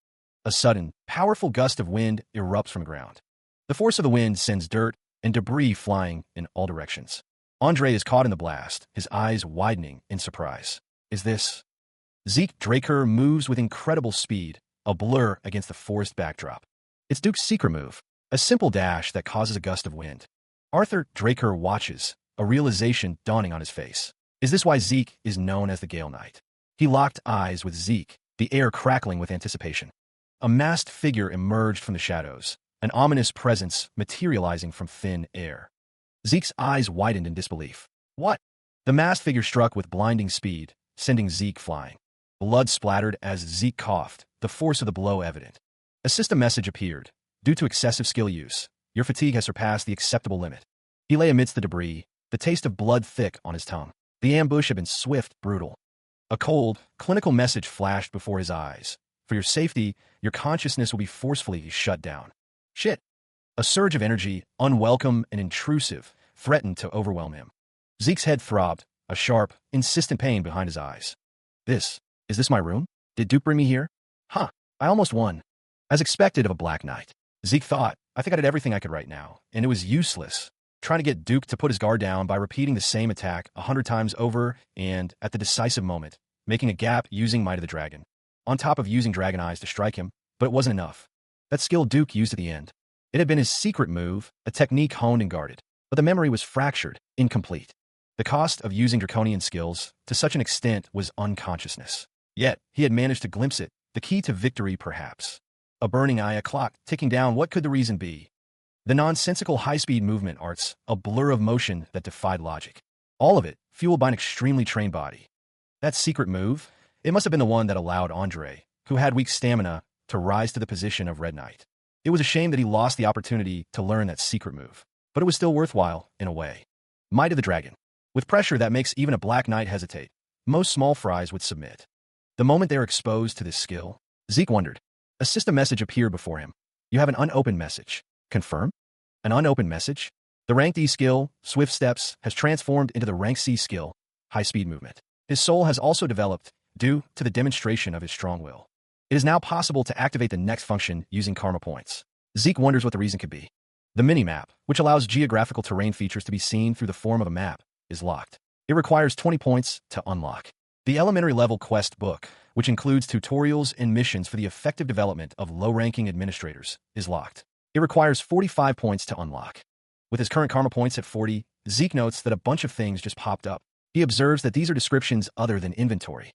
A sudden, powerful gust of wind erupts from the ground. The force of the wind sends dirt and debris flying in all directions. Andre is caught in the blast, his eyes widening in surprise. Is this? Zeke Draker moves with incredible speed, a blur against the forest backdrop. It's Duke's secret move, a simple dash that causes a gust of wind. Arthur Draker watches, a realization dawning on his face. Is this why Zeke is known as the Gale Knight? He locked eyes with Zeke, the air crackling with anticipation. A masked figure emerged from the shadows, an ominous presence materializing from thin air. Zeke's eyes widened in disbelief. What? The masked figure struck with blinding speed, sending Zeke flying. Blood splattered as Zeke coughed, the force of the blow evident. A system message appeared. Due to excessive skill use, your fatigue has surpassed the acceptable limit. He lay amidst the debris, the taste of blood thick on his tongue. The ambush had been swift, brutal. A cold, clinical message flashed before his eyes. For your safety, your consciousness will be forcefully shut down. Shit. A surge of energy, unwelcome and intrusive, threatened to overwhelm him. Zeke's head throbbed, a sharp, insistent pain behind his eyes. Is this my room? Did Duke bring me here? Huh, I almost won. As expected of a Black Knight, Zeke thought, I think I did everything I could right now, and it was useless. Trying to get Duke to put his guard down by repeating the same attack 100 times over and, at the decisive moment, making a gap using Might of the Dragon. On top of using Dragon Eyes to strike him, but it wasn't enough. That skill Duke used at the end. It had been his secret move, a technique honed and guarded, but the memory was fractured, incomplete. The cost of using draconian skills to such an extent was unconsciousness. Yet, he had managed to glimpse it, the key to victory perhaps. A burning eye, a clock ticking down, what could the reason be? The nonsensical high-speed movement arts, a blur of motion that defied logic. All of it, fueled by an extremely trained body. That secret move, it must have been the one that allowed Andre, who had weak stamina, to rise to the position of Red Knight. It was a shame that he lost the opportunity to learn that secret move, but it was still worthwhile, in a way. Might of the Dragon. With pressure that makes even a Black Knight hesitate, most small fries would submit. The moment they were exposed to this skill, Zeke wondered. A system message appeared before him. You have an unopened message. Confirm? An unopened message? The rank D skill, Swift Steps, has transformed into the rank C skill, High-Speed Movement. His soul has also developed, due to the demonstration of his strong will. It is now possible to activate the next function using karma points. Zeke wonders what the reason could be. The mini-map, which allows geographical terrain features to be seen through the form of a map, is locked. It requires 20 points to unlock. The elementary level quest book, which includes tutorials and missions for the effective development of low-ranking administrators, is locked. It requires 45 points to unlock. With his current karma points at 40, Zeke notes that a bunch of things just popped up. He observes that these are descriptions other than inventory.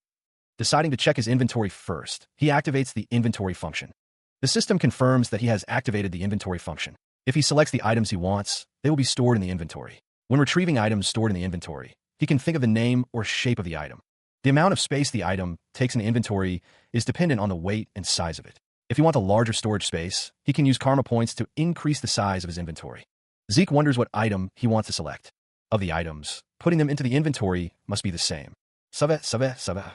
Deciding to check his inventory first, he activates the inventory function. The system confirms that he has activated the inventory function. If he selects the items he wants, they will be stored in the inventory. When retrieving items stored in the inventory, he can think of the name or shape of the item. The amount of space the item takes in the inventory is dependent on the weight and size of it. If you want a larger storage space, he can use karma points to increase the size of his inventory. Zeke wonders what item he wants to select. Of the items, putting them into the inventory must be the same. Save.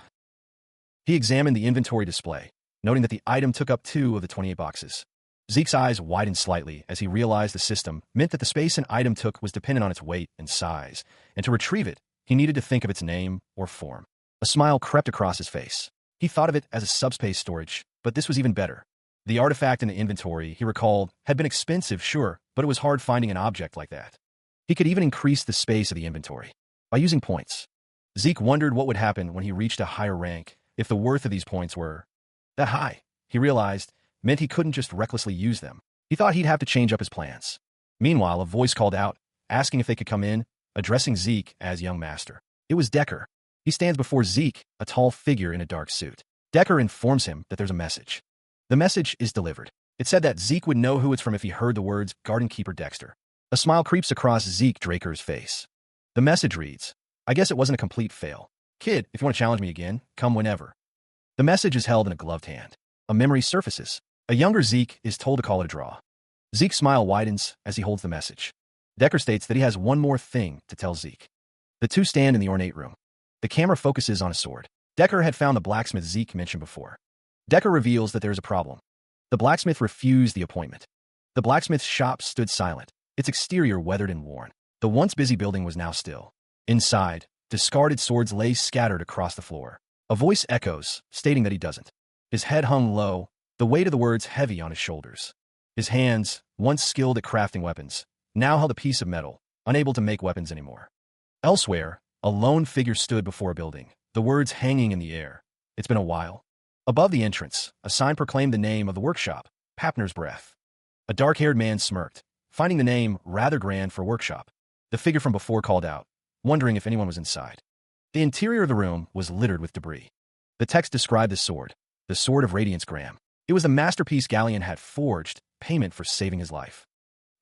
He examined the inventory display, noting that the item took up 2 of the 28 boxes. Zeke's eyes widened slightly as he realized the system meant that the space an item took was dependent on its weight and size, and to retrieve it, he needed to think of its name or form. A smile crept across his face. He thought of it as a subspace storage, but this was even better. The artifact in the inventory, he recalled, had been expensive, sure, but it was hard finding an object like that. He could even increase the space of the inventory. by using points. Zeke wondered what would happen when he reached a higher rank if the worth of these points were that high. He realized meant he couldn't just recklessly use them. He thought he'd have to change up his plans. Meanwhile, a voice called out, asking if they could come in, addressing Zeke as young master. It was Decker. He stands before Zeke, a tall figure in a dark suit. Decker informs him that there's a message. The message is delivered. It said that Zeke would know who it's from if he heard the words Garden Keeper Dexter. A smile creeps across Zeke Draker's face. The message reads, I guess it wasn't a complete fail. Kid, if you want to challenge me again, come whenever. The message is held in a gloved hand. A memory surfaces. A younger Zeke is told to call it a draw. Zeke's smile widens as he holds the message. Decker states that he has one more thing to tell Zeke. The two stand in the ornate room. The camera focuses on a sword. Decker had found the blacksmith Zeke mentioned before. Decker reveals that there is a problem. The blacksmith refused the appointment. The blacksmith's shop stood silent, its exterior weathered and worn. The once busy building was now still. Inside, discarded swords lay scattered across the floor. A voice echoes, stating that he doesn't. His head hung low, the weight of the words heavy on his shoulders. His hands, once skilled at crafting weapons, now held a piece of metal, unable to make weapons anymore. Elsewhere, a lone figure stood before a building, the words hanging in the air. It's been a while. Above the entrance, a sign proclaimed the name of the workshop, Papner's Breath. A dark-haired man smirked, finding the name rather grand for workshop. The figure from before called out, wondering if anyone was inside. The interior of the room was littered with debris. The text described the Sword of Radiance Graham. It was the masterpiece Galleon had forged, payment for saving his life.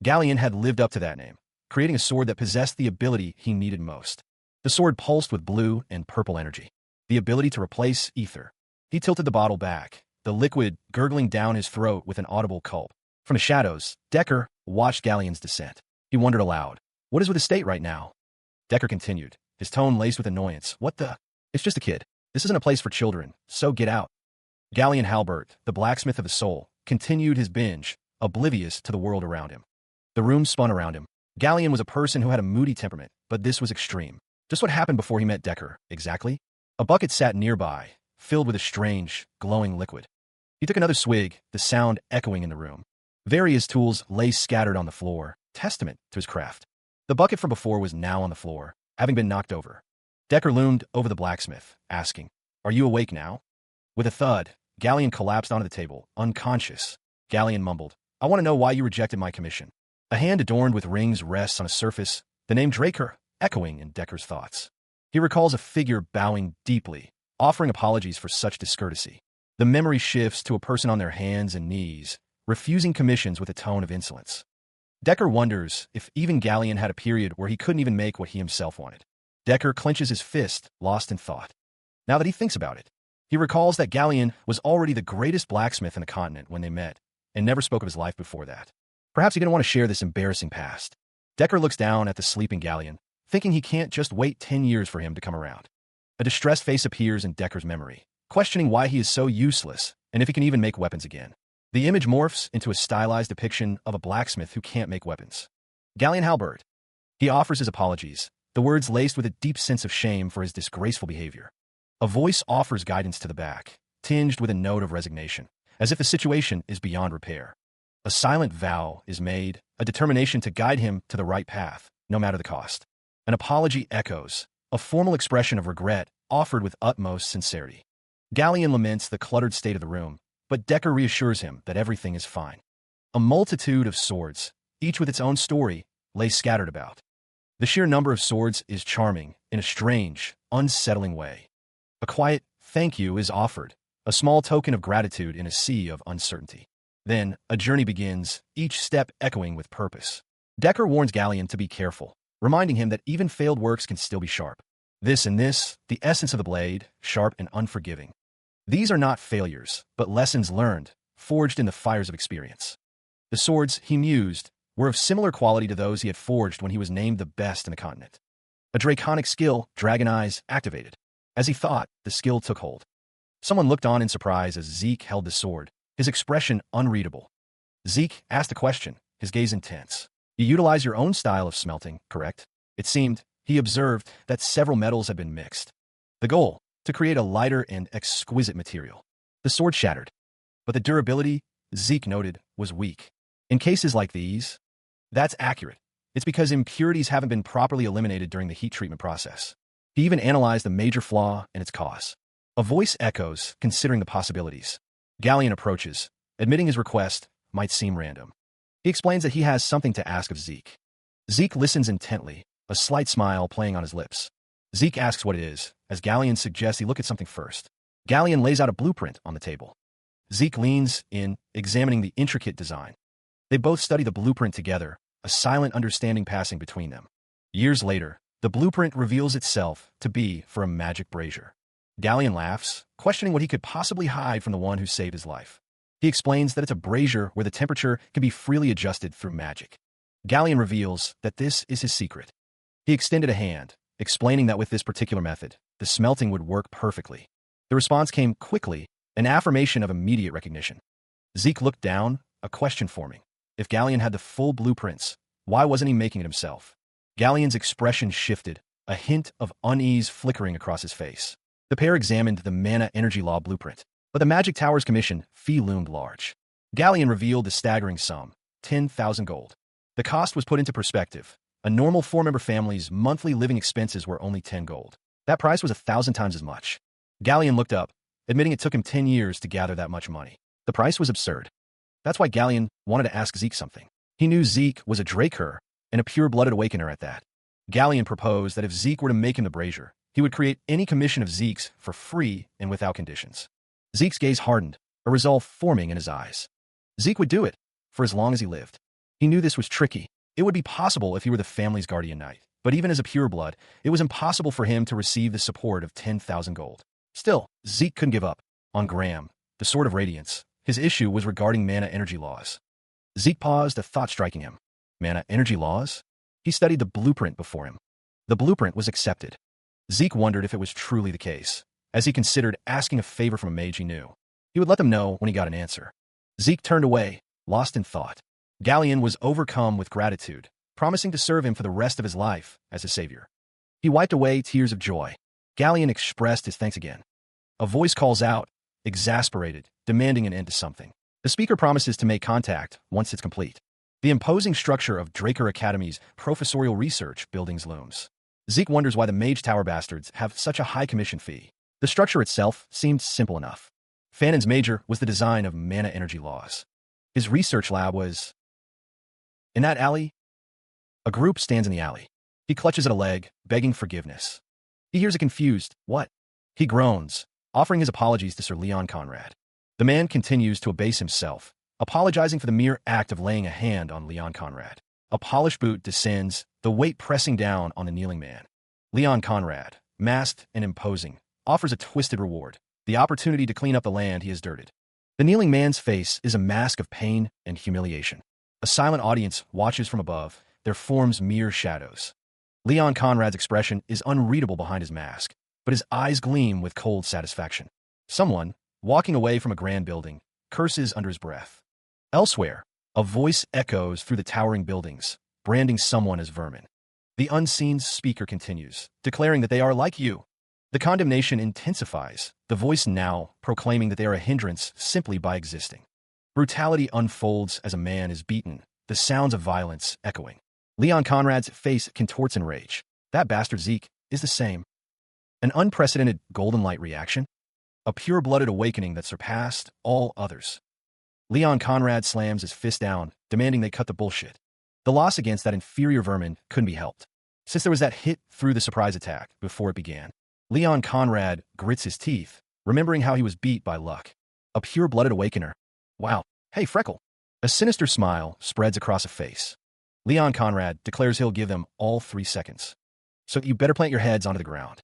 Galleon had lived up to that name, creating a sword that possessed the ability he needed most. The sword pulsed with blue and purple energy, the ability to replace ether. He tilted the bottle back, the liquid gurgling down his throat with an audible gulp. From the shadows, Decker watched Galleon's descent. He wondered aloud, what is with his state right now? Decker continued, his tone laced with annoyance. What the? It's just a kid. This isn't a place for children, so get out. Galleon Halbert, the blacksmith of the soul, continued his binge, oblivious to the world around him. The room spun around him. Galleon was a person who had a moody temperament, but this was extreme. Just what happened before he met Decker, exactly? A bucket sat nearby, filled with a strange, glowing liquid. He took another swig, the sound echoing in the room. Various tools lay scattered on the floor, testament to his craft. The bucket from before was now on the floor, having been knocked over. Decker loomed over the blacksmith, asking, Are you awake now? With a thud, Galleon collapsed onto the table, unconscious. Galleon mumbled, I want to know why you rejected my commission. A hand adorned with rings rests on a surface, the name Draker echoing in Decker's thoughts. He recalls a figure bowing deeply, offering apologies for such discourtesy. The memory shifts to a person on their hands and knees, refusing commissions with a tone of insolence. Decker wonders if even Galleon had a period where he couldn't even make what he himself wanted. Decker clenches his fist, lost in thought. Now that he thinks about it, he recalls that Galleon was already the greatest blacksmith in the continent when they met, and never spoke of his life before that. Perhaps he didn't want to share this embarrassing past. Decker looks down at the sleeping Galleon, thinking he can't just wait 10 years for him to come around. A distressed face appears in Decker's memory, questioning why he is so useless and if he can even make weapons again. The image morphs into a stylized depiction of a blacksmith who can't make weapons. Galleon Halbert. He offers his apologies, the words laced with a deep sense of shame for his disgraceful behavior. A voice offers guidance to the back, tinged with a note of resignation, as if the situation is beyond repair. A silent vow is made, a determination to guide him to the right path, no matter the cost. An apology echoes, a formal expression of regret offered with utmost sincerity. Galleon laments the cluttered state of the room, but Decker reassures him that everything is fine. A multitude of swords, each with its own story, lay scattered about. The sheer number of swords is charming in a strange, unsettling way. A quiet thank you is offered, a small token of gratitude in a sea of uncertainty. Then, a journey begins, each step echoing with purpose. Decker warns Galleon to be careful, reminding him that even failed works can still be sharp. This, the essence of the blade, sharp and unforgiving. These are not failures, but lessons learned, forged in the fires of experience. The swords, he mused, were of similar quality to those he had forged when he was named the best in the continent. A draconic skill, Dragon Eyes, activated. As he thought, the skill took hold. Someone looked on in surprise as Zeke held the sword, his expression unreadable. Zeke asked a question, his gaze intense. You utilize your own style of smelting, correct? It seemed, he observed, that several metals had been mixed. The goal, to create a lighter and exquisite material. The sword shattered. But the durability, Zeke noted, was weak. In cases like these, that's accurate. It's because impurities haven't been properly eliminated during the heat treatment process. He even analyzed the major flaw and its cause. A voice echoes, considering the possibilities. Galleon approaches, admitting his request might seem random. He explains that he has something to ask of Zeke. Zeke listens intently, a slight smile playing on his lips. Zeke asks what it is, as Galleon suggests he look at something first. Galleon lays out a blueprint on the table. Zeke leans in, examining the intricate design. They both study the blueprint together, a silent understanding passing between them. Years later, the blueprint reveals itself to be for a magic brazier. Galleon laughs, questioning what he could possibly hide from the one who saved his life. He explains that it's a brazier where the temperature can be freely adjusted through magic. Galleon reveals that this is his secret. He extended a hand, explaining that with this particular method, the smelting would work perfectly. The response came quickly, an affirmation of immediate recognition. Zeke looked down, a question forming. If Galleon had the full blueprints, why wasn't he making it himself? Galleon's expression shifted, a hint of unease flickering across his face. The pair examined the mana energy law blueprint, but the Magic Tower's commission fee loomed large. Galleon revealed the staggering sum, 10,000 gold. The cost was put into perspective. A normal 4-member family's monthly living expenses were only 10 gold. That price was 1,000 times as much. Galleon looked up, admitting it took him 10 years to gather that much money. The price was absurd. That's why Galleon wanted to ask Zeke something. He knew Zeke was a Draker, and a pure-blooded awakener at that. Galleon proposed that if Zeke were to make him the brazier, he would create any commission of Zeke's for free and without conditions. Zeke's gaze hardened, a resolve forming in his eyes. Zeke would do it, for as long as he lived. He knew this was tricky. It would be possible if he were the family's guardian knight, but even as a pureblood, it was impossible for him to receive the support of 10,000 gold. Still, Zeke couldn't give up. On Graham, the Sword of Radiance, his issue was regarding mana energy laws. Zeke paused, a thought striking him. Mana energy laws? He studied the blueprint before him. The blueprint was accepted. Zeke wondered if it was truly the case, as he considered asking a favor from a mage he knew. He would let them know when he got an answer. Zeke turned away, lost in thought. Galleon was overcome with gratitude, promising to serve him for the rest of his life as his savior. He wiped away tears of joy. Galleon expressed his thanks again. A voice calls out, exasperated, demanding an end to something. The speaker promises to make contact once it's complete. The imposing structure of Draker Academy's professorial research buildings looms. Zeke wonders why the Mage Tower bastards have such a high commission fee. The structure itself seemed simple enough. Fanon's major was the design of mana energy laws. His research lab was... In that alley? A group stands in the alley. He clutches at a leg, begging forgiveness. He hears a confused, "What?" He groans, offering his apologies to Sir Leon Conrad. The man continues to abase himself, apologizing for the mere act of laying a hand on Leon Conrad. A polished boot descends, the weight pressing down on the kneeling man. Leon Conrad, masked and imposing, offers a twisted reward, the opportunity to clean up the land he has dirted. The kneeling man's face is a mask of pain and humiliation. A silent audience watches from above, their forms mere shadows. Leon Conrad's expression is unreadable behind his mask, but his eyes gleam with cold satisfaction. Someone, walking away from a grand building, curses under his breath. Elsewhere, a voice echoes through the towering buildings, branding someone as vermin. The unseen speaker continues, declaring that they are like you. The condemnation intensifies, the voice now proclaiming that they are a hindrance simply by existing. Brutality unfolds as a man is beaten, the sounds of violence echoing. Leon Conrad's face contorts in rage. That bastard Zeke is the same. An unprecedented golden light reaction? A pure-blooded awakening that surpassed all others. Leon Conrad slams his fist down, demanding they cut the bullshit. The loss against that inferior vermin couldn't be helped, since there was that hit through the surprise attack before it began. Leon Conrad grits his teeth, remembering how he was beat by luck. A pure-blooded awakener. Wow. Hey, Freckle. A sinister smile spreads across a face. Leon Conrad declares he'll give them all 3 seconds. So you better plant your heads onto the ground.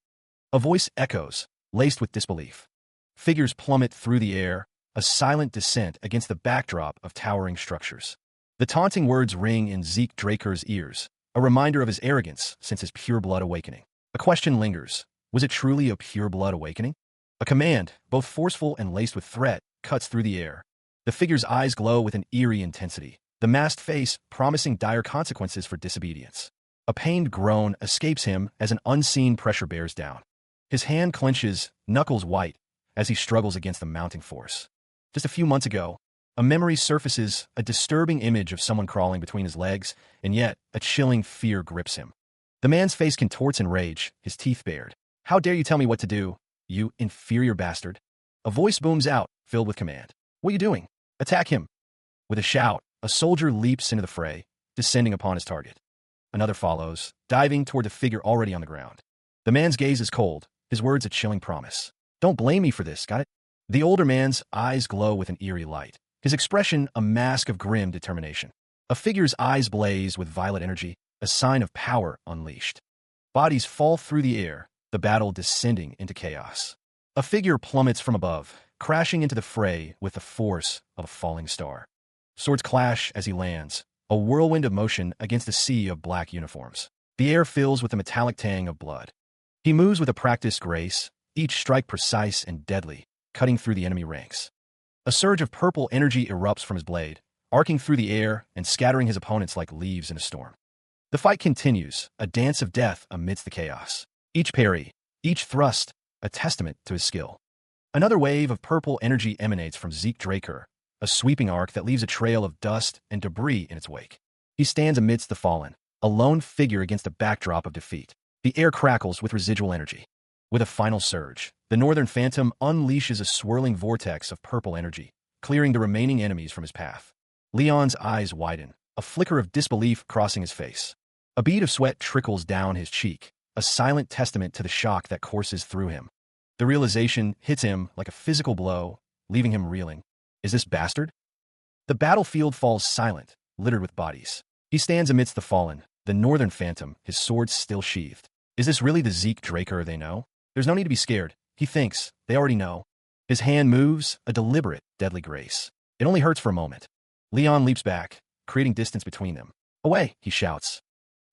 A voice echoes, laced with disbelief. Figures plummet through the air, a silent descent against the backdrop of towering structures. The taunting words ring in Zeke Draker's ears, a reminder of his arrogance since his pure-blood awakening. A question lingers. Was it truly a pure-blood awakening? A command, both forceful and laced with threat, cuts through the air. The figure's eyes glow with an eerie intensity, the masked face promising dire consequences for disobedience. A pained groan escapes him as an unseen pressure bears down. His hand clenches, knuckles white, as he struggles against the mounting force. Just a few months ago, A memory surfaces, a disturbing image of someone crawling between his legs, and yet a chilling fear grips him. The man's face contorts in rage, his teeth bared. "How dare you tell me what to do, you inferior bastard?" A voice booms out, filled with command. "What are you doing? Attack him!" With a shout, a soldier leaps into the fray, descending upon his target. Another follows, diving toward the figure already on the ground. The man's gaze is cold, his words a chilling promise. "Don't blame me for this, got it?" The older man's eyes glow with an eerie light, his expression a mask of grim determination. A figure's eyes blaze with violet energy, a sign of power unleashed. Bodies fall through the air, the battle descending into chaos. A figure plummets from above, crashing into the fray with the force of a falling star. Swords clash as he lands, a whirlwind of motion against a sea of black uniforms. The air fills with the metallic tang of blood. He moves with a practiced grace, each strike precise and deadly, cutting through the enemy ranks. A surge of purple energy erupts from his blade, arcing through the air and scattering his opponents like leaves in a storm. The fight continues, a dance of death amidst the chaos. Each parry, each thrust, a testament to his skill. Another wave of purple energy emanates from Zeke Draker, a sweeping arc that leaves a trail of dust and debris in its wake. He stands amidst the fallen, a lone figure against a backdrop of defeat. The air crackles with residual energy. With a final surge, the Northern Phantom unleashes a swirling vortex of purple energy, clearing the remaining enemies from his path. Leon's eyes widen, a flicker of disbelief crossing his face. A bead of sweat trickles down his cheek, a silent testament to the shock that courses through him. The realization hits him like a physical blow, leaving him reeling. Is this bastard? The battlefield falls silent, littered with bodies. He stands amidst the fallen, the Northern Phantom, his sword still sheathed. Is this really the Zeke Draker they know? There's no need to be scared. He thinks. They already know. His hand moves, a deliberate, deadly grace. It only hurts for a moment. Leon leaps back, creating distance between them. "Away," he shouts.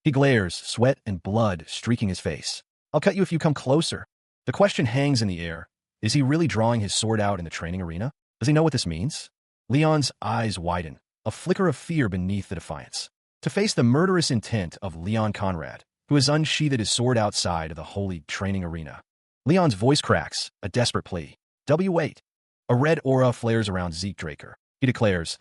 He glares, sweat and blood streaking his face. "I'll cut you if you come closer." The question hangs in the air. Is he really drawing his sword out in the training arena? Does he know what this means? Leon's eyes widen, a flicker of fear beneath the defiance. To face the murderous intent of Leon Conrad, who has unsheathed his sword outside of the holy training arena. Leon's voice cracks, a desperate plea. Wait. A red aura flares around Zeke Draker. He declares,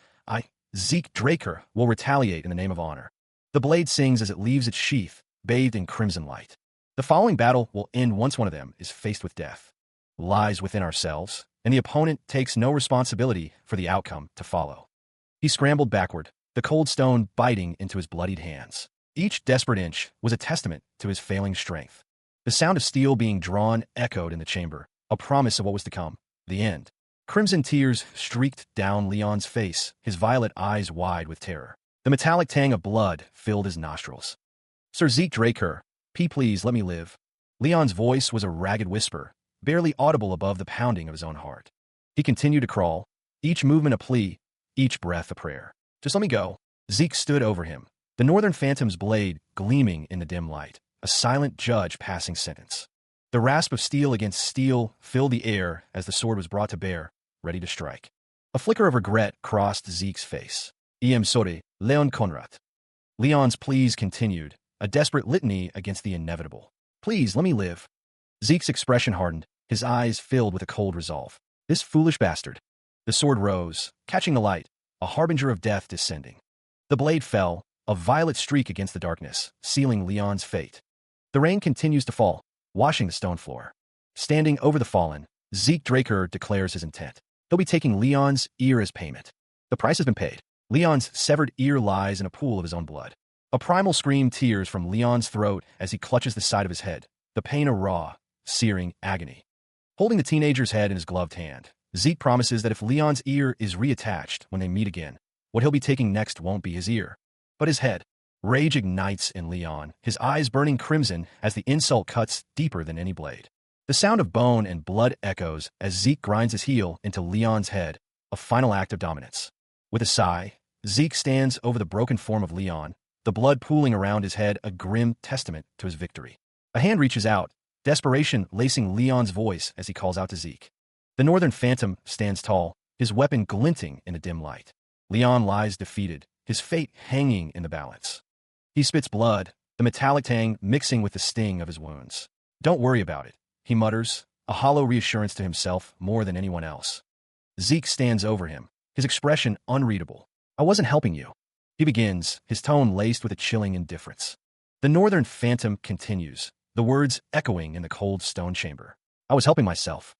Zeke Draker, will retaliate in the name of honor. The blade sings as it leaves its sheath, bathed in crimson light. The following battle will end once one of them is faced with death. Lies within ourselves, and the opponent takes no responsibility for the outcome to follow. He scrambled backward, the cold stone biting into his bloodied hands. Each desperate inch was a testament to his failing strength. The sound of steel being drawn echoed in the chamber, a promise of what was to come, the end. Crimson tears streaked down Leon's face, his violet eyes wide with terror. The metallic tang of blood filled his nostrils. "Sir Zeke Draker, please let me live." Leon's voice was a ragged whisper, barely audible above the pounding of his own heart. He continued to crawl, each movement a plea, each breath a prayer. "Just let me go." Zeke stood over him, the Northern Phantom's blade gleaming in the dim light, a silent judge passing sentence. The rasp of steel against steel filled the air as the sword was brought to bear, ready to strike. A flicker of regret crossed Zeke's face. "I'm sorry, Leon Conrad." Leon's pleas continued, a desperate litany against the inevitable. "Please, let me live." Zeke's expression hardened, his eyes filled with a cold resolve. This foolish bastard. The sword rose, catching the light, a harbinger of death descending. The blade fell, a violet streak against the darkness, sealing Leon's fate. The rain continues to fall, washing the stone floor. Standing over the fallen, Zeke Draker declares his intent. He'll be taking Leon's ear as payment. The price has been paid. Leon's severed ear lies in a pool of his own blood. A primal scream tears from Leon's throat as he clutches the side of his head, the pain a raw, searing agony. Holding the teenager's head in his gloved hand, Zeke promises that if Leon's ear is reattached when they meet again, what he'll be taking next won't be his ear, but his head. Rage ignites in Leon, his eyes burning crimson as the insult cuts deeper than any blade. The sound of bone and blood echoes as Zeke grinds his heel into Leon's head, a final act of dominance. With a sigh, Zeke stands over the broken form of Leon, the blood pooling around his head a grim testament to his victory. A hand reaches out, desperation lacing Leon's voice as he calls out to Zeke. The Northern Phantom stands tall, his weapon glinting in the dim light. Leon lies defeated, his fate hanging in the balance. He spits blood, the metallic tang mixing with the sting of his wounds. "Don't worry about it," he mutters, a hollow reassurance to himself more than anyone else. Zeke stands over him, his expression unreadable. I wasn't helping you. He begins, his tone laced with a chilling indifference. The northern phantom continues, the words echoing in the cold stone chamber. I was helping myself.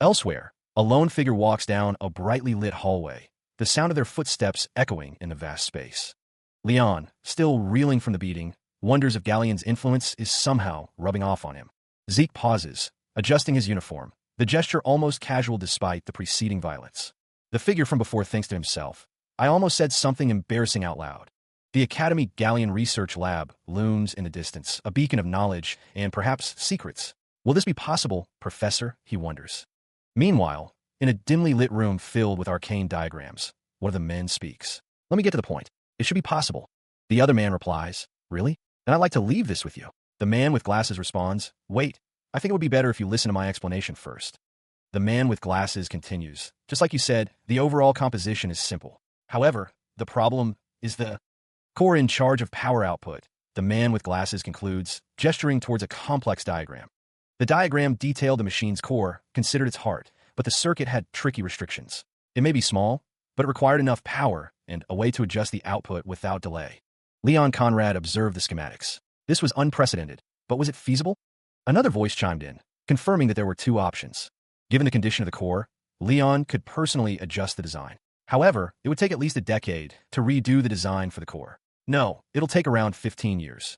Elsewhere, a lone figure walks down a brightly lit hallway, the sound of their footsteps echoing in the vast space. Leon, still reeling from the beating, wonders if Galleon's influence is somehow rubbing off on him. Zeke pauses, adjusting his uniform, the gesture almost casual despite the preceding violence. The figure from before thinks to himself, I almost said something embarrassing out loud. The Academy Galleon Research Lab looms in the distance, a beacon of knowledge and perhaps secrets. Will this be possible, Professor? He wonders. Meanwhile, in a dimly lit room filled with arcane diagrams, one of the men speaks. Let me get to the point. It should be possible. The other man replies, Really? Then I'd like to leave this with you. The man with glasses responds, Wait, I think it would be better if you listen to my explanation first. The man with glasses continues, Just like you said, the overall composition is simple. However, the problem is the core in charge of power output. The man with glasses concludes, gesturing towards a complex diagram. The diagram detailed the machine's core, considered its heart, but the circuit had tricky restrictions. It may be small, but it required enough power and a way to adjust the output without delay. Leon Conrad observed the schematics. This was unprecedented, but was it feasible? Another voice chimed in, confirming that there were two options. Given the condition of the core, Leon could personally adjust the design. However, it would take at least a decade to redo the design for the core. No, it'll take around 15 years.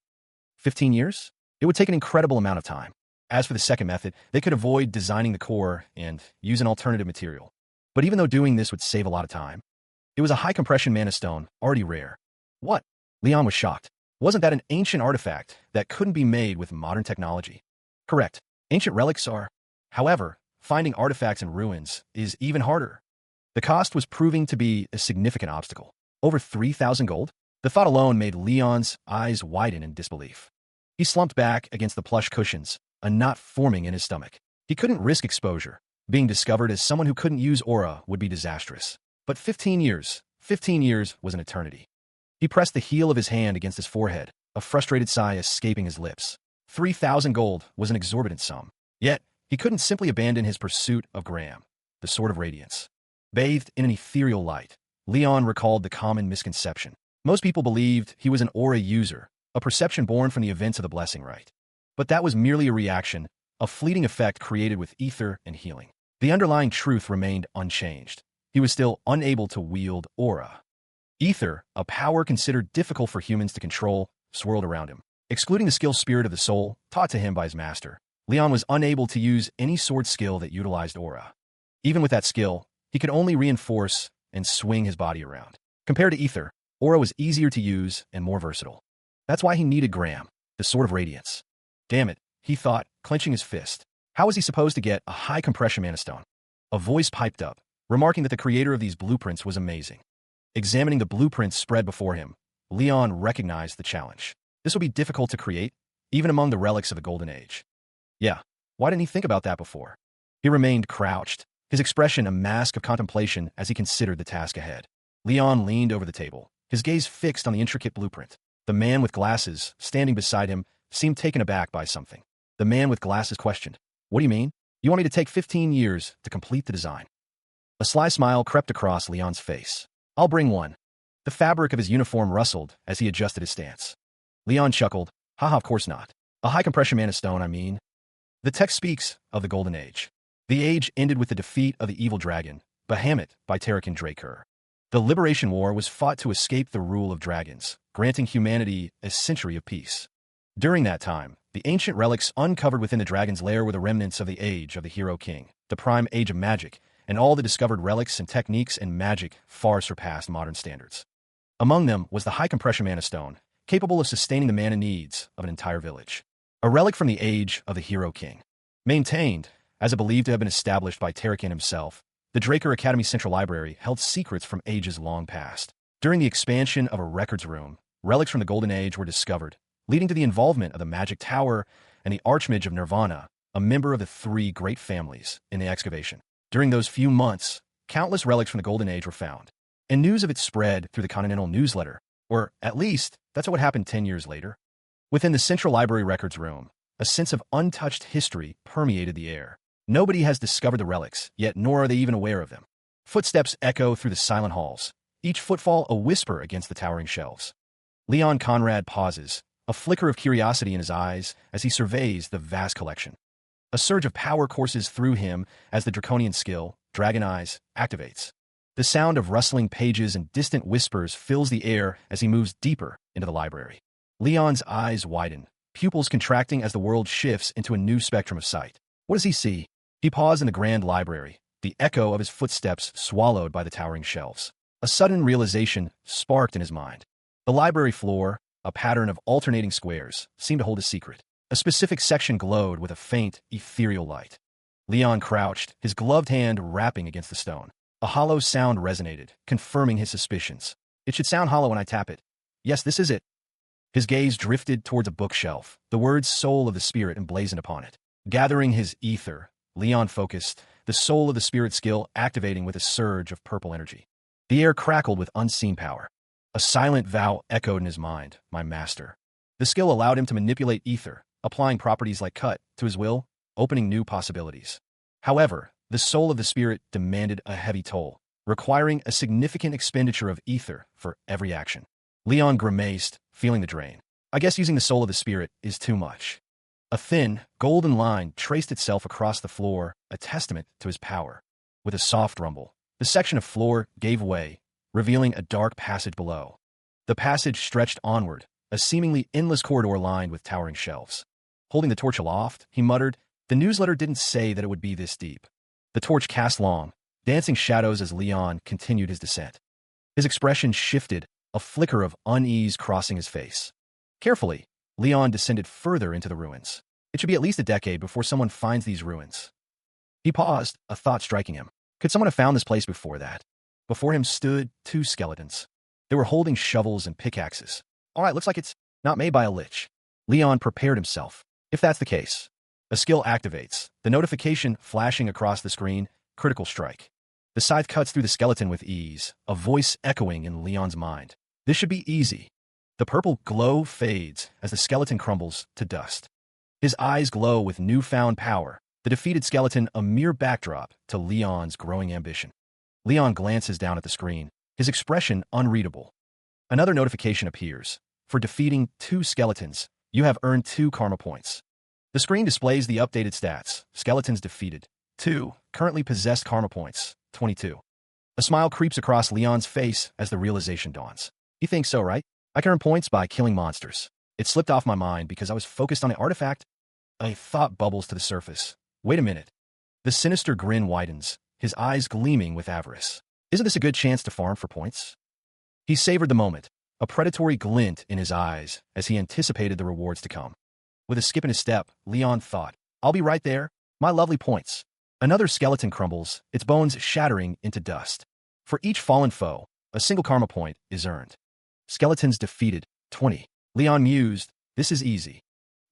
15 years? It would take an incredible amount of time. As for the second method, they could avoid designing the core and use an alternative material. But even though doing this would save a lot of time, it was a high-compression mana stone, already rare. What? Leon was shocked. Wasn't that an ancient artifact that couldn't be made with modern technology? Correct. Ancient relics are. However, finding artifacts in ruins is even harder. The cost was proving to be a significant obstacle. Over 3,000 gold? The thought alone made Leon's eyes widen in disbelief. He slumped back against the plush cushions, a knot forming in his stomach. He couldn't risk exposure. Being discovered as someone who couldn't use aura would be disastrous. But 15 years was an eternity. He pressed the heel of his hand against his forehead, a frustrated sigh escaping his lips. 3,000 gold was an exorbitant sum. Yet, he couldn't simply abandon his pursuit of Graham, the Sword of Radiance. Bathed in an ethereal light, Leon recalled the common misconception. Most people believed he was an aura user, a perception born from the events of the Blessing Rite. But that was merely a reaction, a fleeting effect created with ether and healing. The underlying truth remained unchanged. He was still unable to wield aura. Ether, a power considered difficult for humans to control, swirled around him. Excluding the skill spirit of the soul, taught to him by his master, Leon was unable to use any sword skill that utilized aura. Even with that skill, he could only reinforce and swing his body around. Compared to ether, aura was easier to use and more versatile. That's why he needed Graham, the Sword of Radiance. Damn it, he thought, clenching his fist. How was he supposed to get a high-compression mana stone? A voice piped up, remarking that the creator of these blueprints was amazing. Examining the blueprints spread before him, Leon recognized the challenge. This would be difficult to create, even among the relics of the Golden Age. Yeah, why didn't he think about that before? He remained crouched, his expression a mask of contemplation as he considered the task ahead. Leon leaned over the table, his gaze fixed on the intricate blueprint. The man with glasses, standing beside him, seemed taken aback by something. The man with glasses questioned, What do you mean? You want me to take 15 years to complete the design? A sly smile crept across Leon's face. I'll bring one. The fabric of his uniform rustled as he adjusted his stance. Leon chuckled, Haha, of course not. A high-compression mana stone, I mean. The text speaks of the Golden Age. The age ended with the defeat of the evil dragon, Bahamut, by Tarakan Draker. The Liberation War was fought to escape the rule of dragons, granting humanity a century of peace. During that time, the ancient relics uncovered within the dragon's lair were the remnants of the age of the Hero King, the prime age of magic, and all the discovered relics and techniques in magic far surpassed modern standards. Among them was the high-compression mana stone, capable of sustaining the mana needs of an entire village. A relic from the age of the Hero King. Maintained, as it believed to have been established by Tarakan himself, the Draker Academy Central Library held secrets from ages long past. During the expansion of a records room, relics from the Golden Age were discovered, leading to the involvement of the Magic Tower and the Archmage of Nirvana, a member of the three great families, in the excavation. During those few months, countless relics from the Golden Age were found, and news of it spread through the Continental Newsletter, or at least, that's what happened 10 years later. Within the Central Library records room, a sense of untouched history permeated the air. Nobody has discovered the relics, yet nor are they even aware of them. Footsteps echo through the silent halls, each footfall a whisper against the towering shelves. Leon Conrad pauses, a flicker of curiosity in his eyes as he surveys the vast collection. A surge of power courses through him as the draconian skill, Dragon Eyes, activates. The sound of rustling pages and distant whispers fills the air as he moves deeper into the library. Leon's eyes widen, pupils contracting as the world shifts into a new spectrum of sight. What does he see? He paused in the grand library, the echo of his footsteps swallowed by the towering shelves. A sudden realization sparked in his mind. The library floor, a pattern of alternating squares, seemed to hold a secret. A specific section glowed with a faint, ethereal light. Leon crouched, his gloved hand rapping against the stone. A hollow sound resonated, confirming his suspicions. It should sound hollow when I tap it. Yes, this is it. His gaze drifted towards a bookshelf, the words Soul of the Spirit emblazoned upon it. Gathering his ether, Leon focused, the Soul of the Spirit skill activating with a surge of purple energy. The air crackled with unseen power. A silent vow echoed in his mind, my master. The skill allowed him to manipulate ether, applying properties like cut to his will, opening new possibilities. However, the Soul of the Spirit demanded a heavy toll, requiring a significant expenditure of ether for every action. Leon grimaced, feeling the drain. I guess using the Soul of the Spirit is too much. A thin, golden line traced itself across the floor, a testament to his power. With a soft rumble, the section of floor gave way, revealing a dark passage below. The passage stretched onward, a seemingly endless corridor lined with towering shelves. Holding the torch aloft, he muttered, the newsletter didn't say that it would be this deep. The torch cast long, dancing shadows as Leon continued his descent. His expression shifted, a flicker of unease crossing his face. Carefully, Leon descended further into the ruins. It should be at least a decade before someone finds these ruins. He paused, a thought striking him. Could someone have found this place before that? Before him stood two skeletons. They were holding shovels and pickaxes. All right, looks like it's not made by a lich. Leon prepared himself. If that's the case, a skill activates, the notification flashing across the screen, critical strike. The scythe cuts through the skeleton with ease, a voice echoing in Leon's mind. This should be easy. The purple glow fades as the skeleton crumbles to dust. His eyes glow with newfound power, the defeated skeleton a mere backdrop to Leon's growing ambition. Leon glances down at the screen, his expression unreadable. Another notification appears. For defeating two skeletons, you have earned 2 karma points. The screen displays the updated stats. Skeletons defeated. 2. Currently possessed karma points. 22. A smile creeps across Leon's face as the realization dawns. You think so, right? I can earn points by killing monsters. It slipped off my mind because I was focused on the artifact. A thought bubbles to the surface. Wait a minute. The sinister grin widens, his eyes gleaming with avarice. Isn't this a good chance to farm for points? He savored the moment, a predatory glint in his eyes as he anticipated the rewards to come. With a skip in his step, Leon thought, I'll be right there, my lovely points. Another skeleton crumbles, its bones shattering into dust. For each fallen foe, a single karma point is earned. Skeletons defeated, 20. Leon mused, this is easy.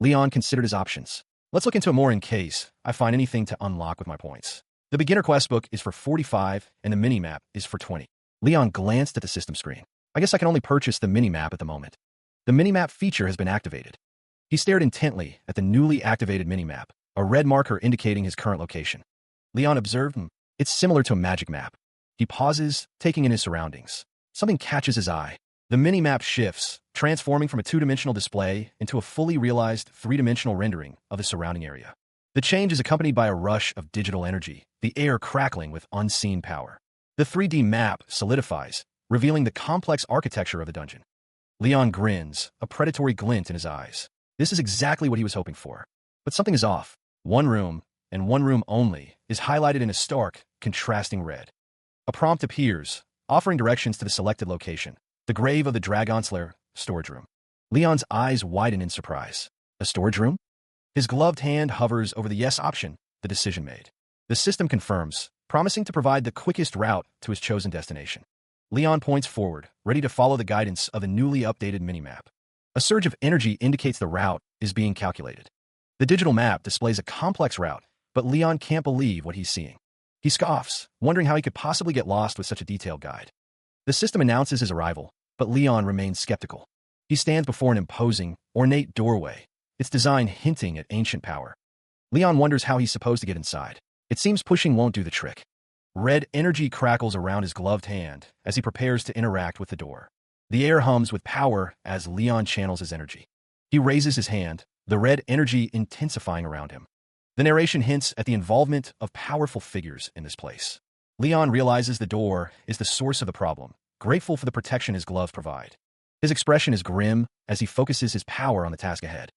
Leon considered his options. Let's look into it more in case I find anything to unlock with my points. The beginner quest book is for 45 and the minimap is for 20. Leon glanced at the system screen. I guess I can only purchase the minimap at the moment. The minimap feature has been activated. He stared intently at the newly activated minimap, a red marker indicating his current location. Leon observed, it's similar to a magic map. He pauses, taking in his surroundings. Something catches his eye. The minimap shifts, transforming from a 2-dimensional display into a fully realized 3-dimensional rendering of the surrounding area. The change is accompanied by a rush of digital energy, the air crackling with unseen power. The 3D map solidifies, revealing the complex architecture of the dungeon. Leon grins, a predatory glint in his eyes. This is exactly what he was hoping for. But something is off. One room, and one room only, is highlighted in a stark, contrasting red. A prompt appears, offering directions to the selected location. The grave of the Dragon's Lair, storage room. Leon's eyes widen in surprise. A storage room? His gloved hand hovers over the yes option, the decision made. The system confirms, promising to provide the quickest route to his chosen destination. Leon points forward, ready to follow the guidance of the newly updated minimap. A surge of energy indicates the route is being calculated. The digital map displays a complex route, but Leon can't believe what he's seeing. He scoffs, wondering how he could possibly get lost with such a detailed guide. The system announces his arrival, but Leon remains skeptical. He stands before an imposing, ornate doorway, its design hinting at ancient power. Leon wonders how he's supposed to get inside. It seems pushing won't do the trick. Red energy crackles around his gloved hand as he prepares to interact with the door. The air hums with power as Leon channels his energy. He raises his hand, the red energy intensifying around him. The narration hints at the involvement of powerful figures in this place. Leon realizes the door is the source of the problem, grateful for the protection his gloves provide. His expression is grim as he focuses his power on the task ahead.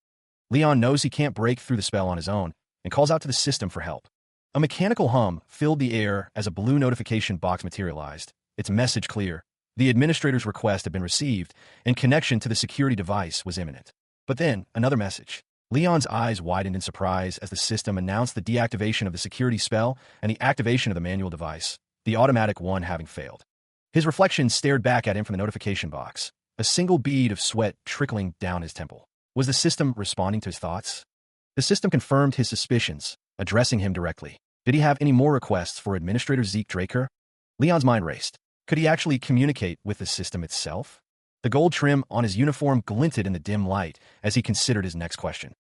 Leon knows he can't break through the spell on his own and calls out to the system for help. A mechanical hum filled the air as a blue notification box materialized, its message clear. The administrator's request had been received, and connection to the security device was imminent. But then, another message. Leon's eyes widened in surprise as the system announced the deactivation of the security spell and the activation of the manual device, the automatic one having failed. His reflection stared back at him from the notification box, a single bead of sweat trickling down his temple. Was the system responding to his thoughts? The system confirmed his suspicions, addressing him directly. Did he have any more requests for Administrator Zeke Draker? Leon's mind raced. Could he actually communicate with the system itself? The gold trim on his uniform glinted in the dim light as he considered his next question.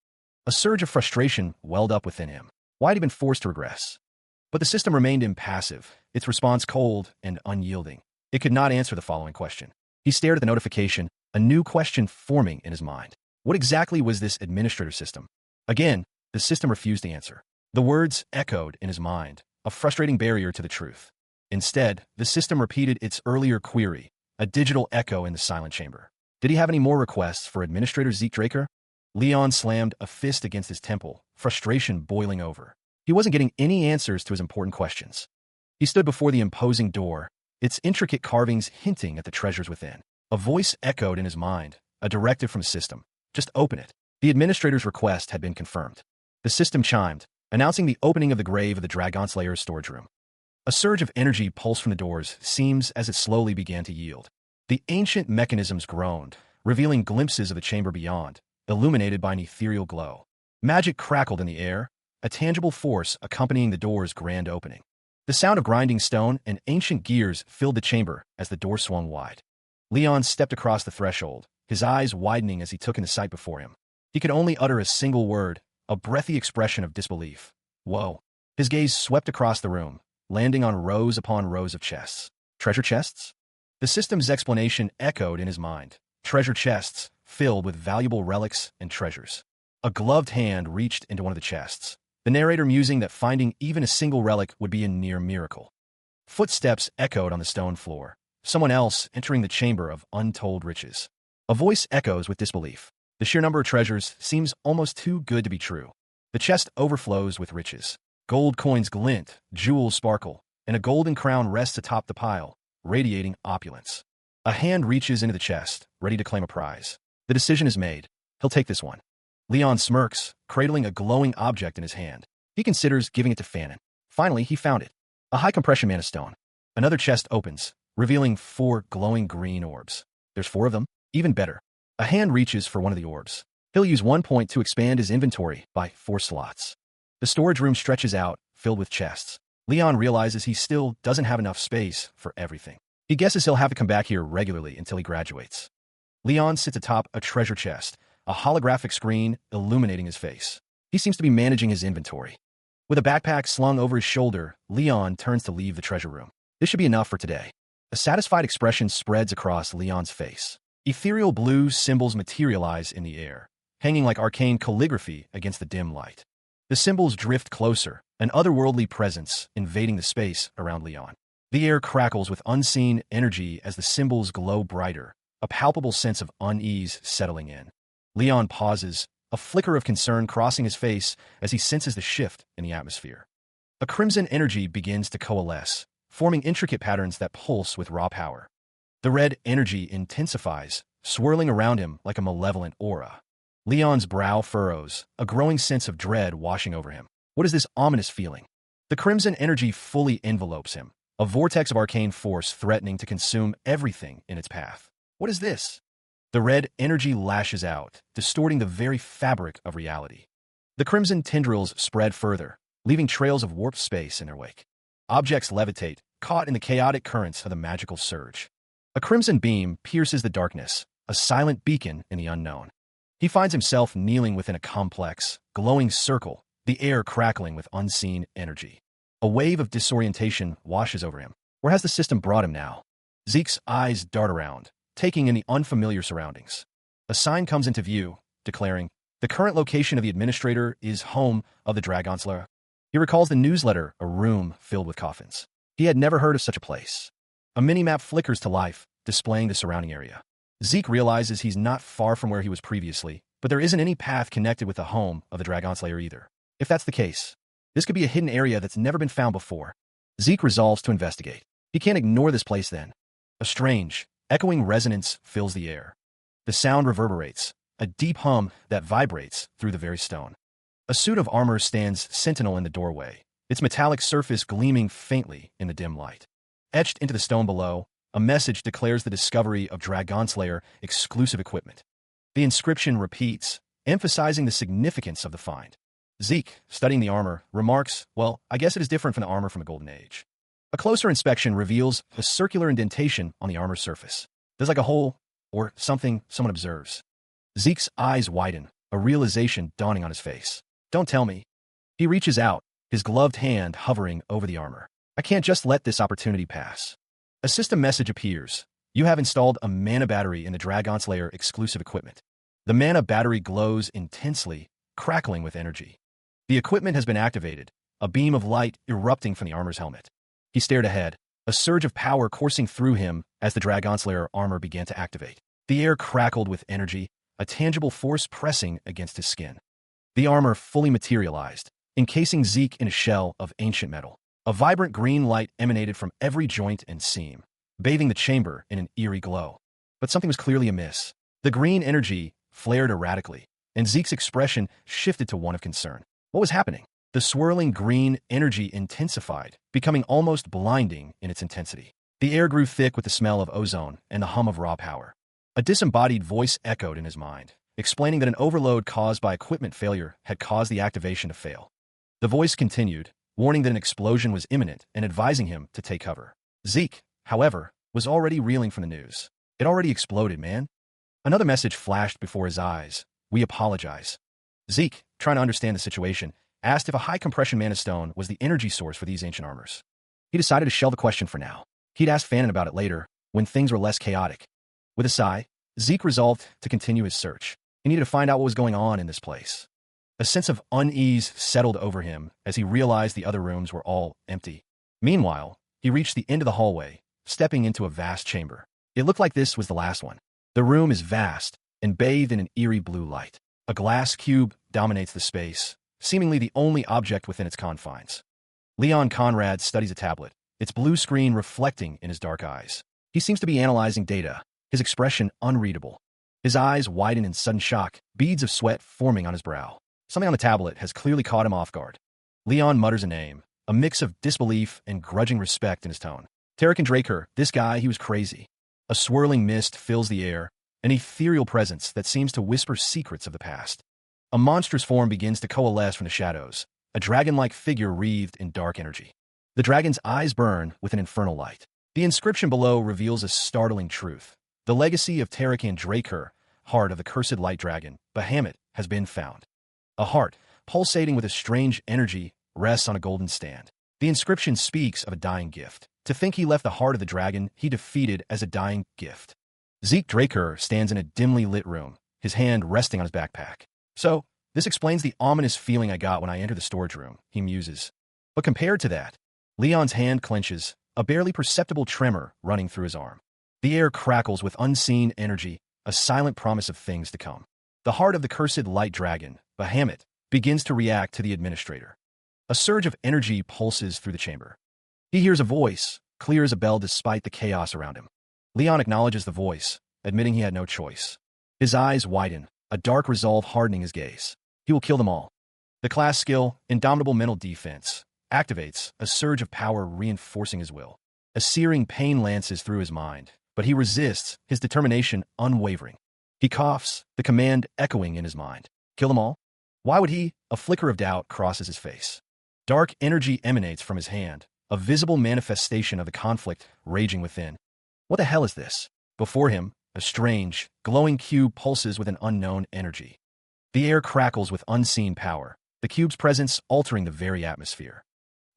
A surge of frustration welled up within him. Why had he been forced to regress? But the system remained impassive, its response cold and unyielding. It could not answer the following question. He stared at the notification, a new question forming in his mind. What exactly was this administrator system? Again, the system refused to answer. The words echoed in his mind, a frustrating barrier to the truth. Instead, the system repeated its earlier query, a digital echo in the silent chamber. Did he have any more requests for Administrator Zeke Draker? Leon slammed a fist against his temple, frustration boiling over. He wasn't getting any answers to his important questions. He stood before the imposing door, its intricate carvings hinting at the treasures within. A voice echoed in his mind, a directive from the system. Just open it. The administrator's request had been confirmed. The system chimed, announcing the opening of the grave of the Dragon Slayer's storage room. A surge of energy pulsed from the doors seams as it slowly began to yield. The ancient mechanisms groaned, revealing glimpses of the chamber beyond, illuminated by an ethereal glow. Magic crackled in the air, a tangible force accompanying the door's grand opening. The sound of grinding stone and ancient gears filled the chamber as the door swung wide. Leon stepped across the threshold, his eyes widening as he took in the sight before him. He could only utter a single word, a breathy expression of disbelief. Whoa. His gaze swept across the room, landing on rows upon rows of chests. Treasure chests? The system's explanation echoed in his mind. Treasure chests, filled with valuable relics and treasures. A gloved hand reached into one of the chests, the narrator musing that finding even a single relic would be a near miracle. Footsteps echoed on the stone floor, someone else entering the chamber of untold riches. A voice echoes with disbelief. The sheer number of treasures seems almost too good to be true. The chest overflows with riches. Gold coins glint, jewels sparkle, and a golden crown rests atop the pile, radiating opulence. A hand reaches into the chest, ready to claim a prize. The decision is made. He'll take this one. Leon smirks, cradling a glowing object in his hand. He considers giving it to Fanon. Finally, he found it. A high-compression mana stone. Another chest opens, revealing 4 glowing green orbs. There's 4 of them? Even better. A hand reaches for one of the orbs. He'll use 1 point to expand his inventory by 4 slots. The storage room stretches out, filled with chests. Leon realizes he still doesn't have enough space for everything. He guesses he'll have to come back here regularly until he graduates. Leon sits atop a treasure chest, a holographic screen illuminating his face. He seems to be managing his inventory. With a backpack slung over his shoulder, Leon turns to leave the treasure room. This should be enough for today. A satisfied expression spreads across Leon's face. Ethereal blue symbols materialize in the air, hanging like arcane calligraphy against the dim light. The symbols drift closer, an otherworldly presence invading the space around Leon. The air crackles with unseen energy as the symbols glow brighter, a palpable sense of unease settling in. Leon pauses, a flicker of concern crossing his face as he senses the shift in the atmosphere. A crimson energy begins to coalesce, forming intricate patterns that pulse with raw power. The red energy intensifies, swirling around him like a malevolent aura. Leon's brow furrows, a growing sense of dread washing over him. What is this ominous feeling? The crimson energy fully envelopes him, a vortex of arcane force threatening to consume everything in its path. What is this? The red energy lashes out, distorting the very fabric of reality. The crimson tendrils spread further, leaving trails of warped space in their wake. Objects levitate, caught in the chaotic currents of the magical surge. A crimson beam pierces the darkness, a silent beacon in the unknown. He finds himself kneeling within a complex, glowing circle, the air crackling with unseen energy. A wave of disorientation washes over him. Where has the system brought him now? Zeke's eyes dart around, taking in the unfamiliar surroundings. A sign comes into view, declaring, "The current location of the administrator is home of the Dragon's Lair." He recalls the newsletter, a room filled with coffins. He had never heard of such a place. A mini-map flickers to life, displaying the surrounding area. Zeke realizes he's not far from where he was previously, but there isn't any path connected with the home of the Dragon's Lair either. If that's the case, this could be a hidden area that's never been found before. Zeke resolves to investigate. He can't ignore this place then. A strange, echoing resonance fills the air. The sound reverberates, a deep hum that vibrates through the very stone. A suit of armor stands sentinel in the doorway, its metallic surface gleaming faintly in the dim light. Etched into the stone below, a message declares the discovery of Dragon's Lair exclusive equipment. The inscription repeats, emphasizing the significance of the find. Zeke, studying the armor, remarks, "Well, I guess it is different from the armor from a golden age." A closer inspection reveals a circular indentation on the armor's surface. There's like a hole, or something someone observes. Zeke's eyes widen, a realization dawning on his face. "Don't tell me." He reaches out, his gloved hand hovering over the armor. "I can't just let this opportunity pass." A system message appears. "You have installed a mana battery in the Dragon's Lair exclusive equipment." The mana battery glows intensely, crackling with energy. The equipment has been activated, a beam of light erupting from the armor's helmet. He stared ahead, a surge of power coursing through him as the Dragon's Lair armor began to activate. The air crackled with energy, a tangible force pressing against his skin. The armor fully materialized, encasing Zeke in a shell of ancient metal. A vibrant green light emanated from every joint and seam, bathing the chamber in an eerie glow. But something was clearly amiss. The green energy flared erratically, and Zeke's expression shifted to one of concern. What was happening? The swirling green energy intensified, becoming almost blinding in its intensity. The air grew thick with the smell of ozone and the hum of raw power. A disembodied voice echoed in his mind, explaining that an overload caused by equipment failure had caused the activation to fail. The voice continued, warning that an explosion was imminent and advising him to take cover. Zeke, however, was already reeling from the news. "It already exploded, man." Another message flashed before his eyes. "We apologize." Zeke, trying to understand the situation, asked if a high-compression mana stone was the energy source for these ancient armors. He decided to shelve the question for now. He'd ask Fanon about it later, when things were less chaotic. With a sigh, Zeke resolved to continue his search. He needed to find out what was going on in this place. A sense of unease settled over him as he realized the other rooms were all empty. Meanwhile, he reached the end of the hallway, stepping into a vast chamber. It looked like this was the last one. The room is vast and bathed in an eerie blue light. A glass cube dominates the space, seemingly the only object within its confines. Leon Conrad studies a tablet, its blue screen reflecting in his dark eyes. He seems to be analyzing data, his expression unreadable. His eyes widen in sudden shock, beads of sweat forming on his brow. Something on the tablet has clearly caught him off guard. Leon mutters a name, a mix of disbelief and grudging respect in his tone. Tarek and Draker, this guy, he was crazy. A swirling mist fills the air, an ethereal presence that seems to whisper secrets of the past. A monstrous form begins to coalesce from the shadows, a dragon-like figure wreathed in dark energy. The dragon's eyes burn with an infernal light. The inscription below reveals a startling truth. The legacy of Tarek and Draker, heart of the cursed light dragon, Bahamut, has been found. A heart, pulsating with a strange energy, rests on a golden stand. The inscription speaks of a dying gift. To think he left the heart of the dragon he defeated as a dying gift. Zeke Draker stands in a dimly lit room, his hand resting on his backpack. "So, this explains the ominous feeling I got when I entered the storage room," he muses. But compared to that, Leon's hand clenches, a barely perceptible tremor running through his arm. The air crackles with unseen energy, a silent promise of things to come. The heart of the cursed light dragon, Bahamut, begins to react to the administrator. A surge of energy pulses through the chamber. He hears a voice, clear as a bell despite the chaos around him. Leon acknowledges the voice, admitting he had no choice. His eyes widen, a dark resolve hardening his gaze. He will kill them all. The class skill, Indomitable Mental Defense, activates, a surge of power reinforcing his will. A searing pain lances through his mind, but he resists, his determination unwavering. He coughs, the command echoing in his mind. Kill them all? Why would he? A flicker of doubt crosses his face. Dark energy emanates from his hand, a visible manifestation of the conflict raging within. What the hell is this? Before him, a strange, glowing cube pulses with an unknown energy. The air crackles with unseen power, the cube's presence altering the very atmosphere.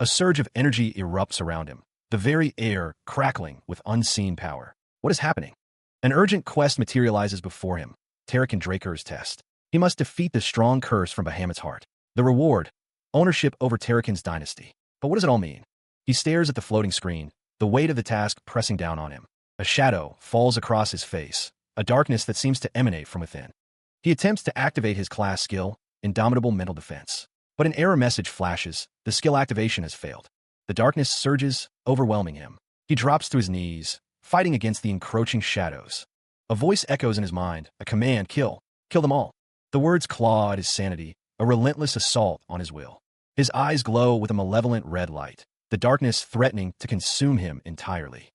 A surge of energy erupts around him, the very air crackling with unseen power. What is happening? An urgent quest materializes before him, Tarek and Draker's test. He must defeat the strong curse from Bahamut's heart. The reward, ownership over Tarakin's dynasty. But what does it all mean? He stares at the floating screen, the weight of the task pressing down on him. A shadow falls across his face, a darkness that seems to emanate from within. He attempts to activate his class skill, Indomitable Mental Defense. But an error message flashes, the skill activation has failed. The darkness surges, overwhelming him. He drops to his knees, fighting against the encroaching shadows. A voice echoes in his mind, a command, kill them all. The words claw at his sanity, a relentless assault on his will. His eyes glow with a malevolent red light, the darkness threatening to consume him entirely.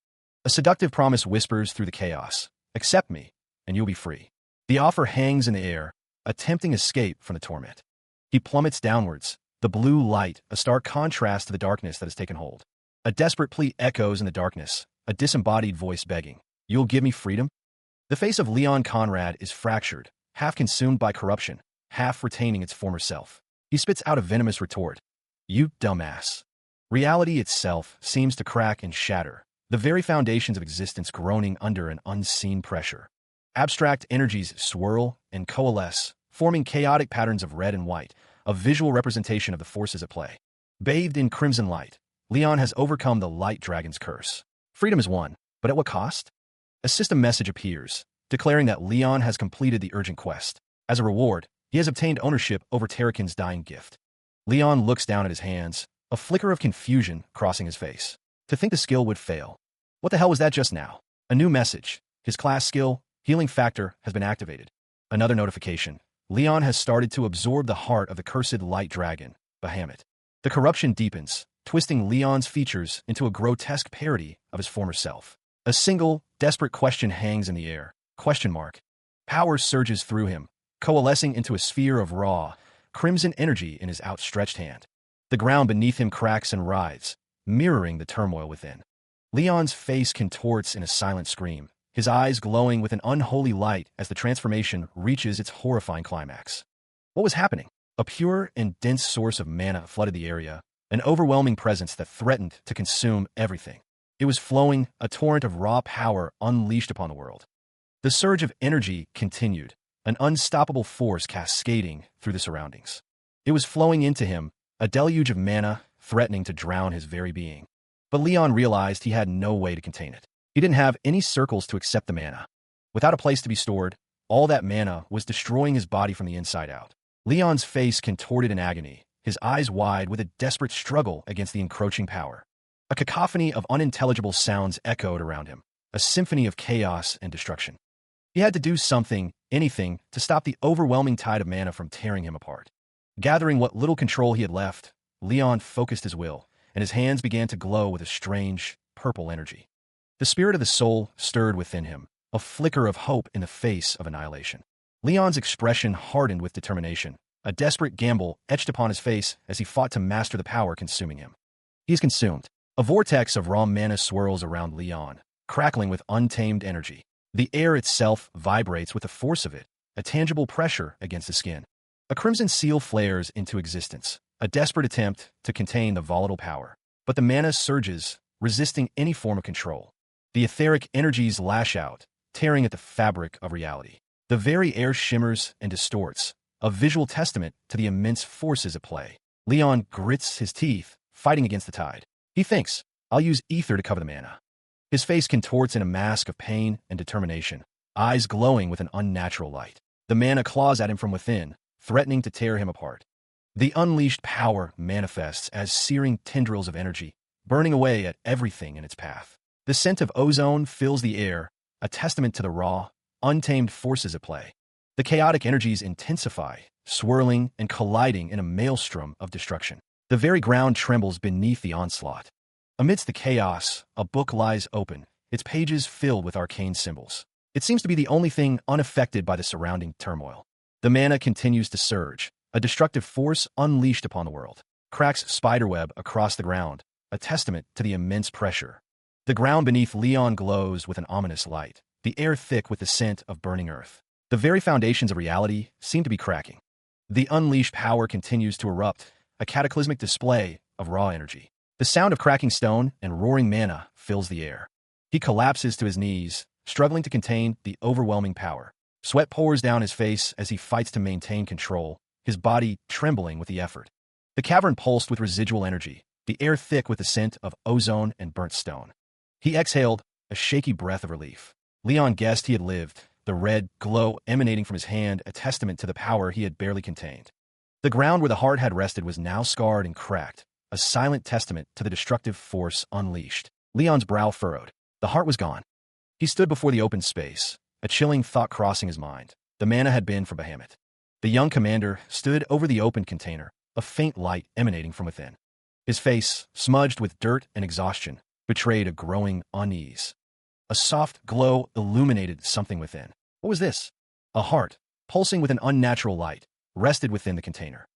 A seductive promise whispers through the chaos, accept me, and you'll be free. The offer hangs in the air, a tempting escape from the torment. He plummets downwards, the blue light a stark contrast to the darkness that has taken hold. A desperate plea echoes in the darkness, a disembodied voice begging, you'll give me freedom? The face of Leon Conrad is fractured, half consumed by corruption, half retaining its former self. He spits out a venomous retort. You dumbass. Reality itself seems to crack and shatter, the very foundations of existence groaning under an unseen pressure. Abstract energies swirl and coalesce, forming chaotic patterns of red and white, a visual representation of the forces at play. Bathed in crimson light, Leon has overcome the Light Dragon's curse. Freedom is won, but at what cost? A system message appears, declaring that Leon has completed the urgent quest. As a reward, he has obtained ownership over Tarakin's dying gift. Leon looks down at his hands, a flicker of confusion crossing his face. To think the skill would fail. What the hell was that just now? A new message. His class skill, Healing Factor, has been activated. Another notification. Leon has started to absorb the heart of the cursed Light Dragon, Bahamut. The corruption deepens, twisting Leon's features into a grotesque parody of his former self. A single, desperate question hangs in the air. Question mark. Power surges through him, coalescing into a sphere of raw, crimson energy in his outstretched hand. The ground beneath him cracks and writhes, mirroring the turmoil within. Leon's face contorts in a silent scream, his eyes glowing with an unholy light as the transformation reaches its horrifying climax. What was happening? A pure and dense source of mana flooded the area, an overwhelming presence that threatened to consume everything. It was flowing, a torrent of raw power unleashed upon the world. The surge of energy continued, an unstoppable force cascading through the surroundings. It was flowing into him, a deluge of mana threatening to drown his very being. But Leon realized he had no way to contain it. He didn't have any circles to accept the mana. Without a place to be stored, all that mana was destroying his body from the inside out. Leon's face contorted in agony, his eyes wide with a desperate struggle against the encroaching power. A cacophony of unintelligible sounds echoed around him, a symphony of chaos and destruction. He had to do something, anything, to stop the overwhelming tide of mana from tearing him apart. Gathering what little control he had left, Leon focused his will, and his hands began to glow with a strange, purple energy. The spirit of the soul stirred within him, a flicker of hope in the face of annihilation. Leon's expression hardened with determination, a desperate gamble etched upon his face as he fought to master the power consuming him. He is consumed. A vortex of raw mana swirls around Leon, crackling with untamed energy. The air itself vibrates with the force of it, a tangible pressure against the skin. A crimson seal flares into existence, a desperate attempt to contain the volatile power. But the mana surges, resisting any form of control. The etheric energies lash out, tearing at the fabric of reality. The very air shimmers and distorts, a visual testament to the immense forces at play. Leon grits his teeth, fighting against the tide. He thinks, I'll use ether to cover the mana. His face contorts in a mask of pain and determination, eyes glowing with an unnatural light. The mana claws at him from within, threatening to tear him apart. The unleashed power manifests as searing tendrils of energy, burning away at everything in its path. The scent of ozone fills the air, a testament to the raw, untamed forces at play. The chaotic energies intensify, swirling and colliding in a maelstrom of destruction. The very ground trembles beneath the onslaught. Amidst the chaos, a book lies open, its pages filled with arcane symbols. It seems to be the only thing unaffected by the surrounding turmoil. The mana continues to surge, a destructive force unleashed upon the world. Cracks spiderweb across the ground, a testament to the immense pressure. The ground beneath Leon glows with an ominous light, the air thick with the scent of burning earth. The very foundations of reality seem to be cracking. The unleashed power continues to erupt, a cataclysmic display of raw energy. The sound of cracking stone and roaring mana fills the air. He collapses to his knees, struggling to contain the overwhelming power. Sweat pours down his face as he fights to maintain control, his body trembling with the effort. The cavern pulsed with residual energy, the air thick with the scent of ozone and burnt stone. He exhaled, a shaky breath of relief. Leon guessed he had lived, the red glow emanating from his hand a testament to the power he had barely contained. The ground where the heart had rested was now scarred and cracked, a silent testament to the destructive force unleashed. Leon's brow furrowed. The heart was gone. He stood before the open space, a chilling thought crossing his mind. The mana had been for Bahamut. The young commander stood over the open container, a faint light emanating from within. His face, smudged with dirt and exhaustion, betrayed a growing unease. A soft glow illuminated something within. What was this? A heart, pulsing with an unnatural light, rested within the container.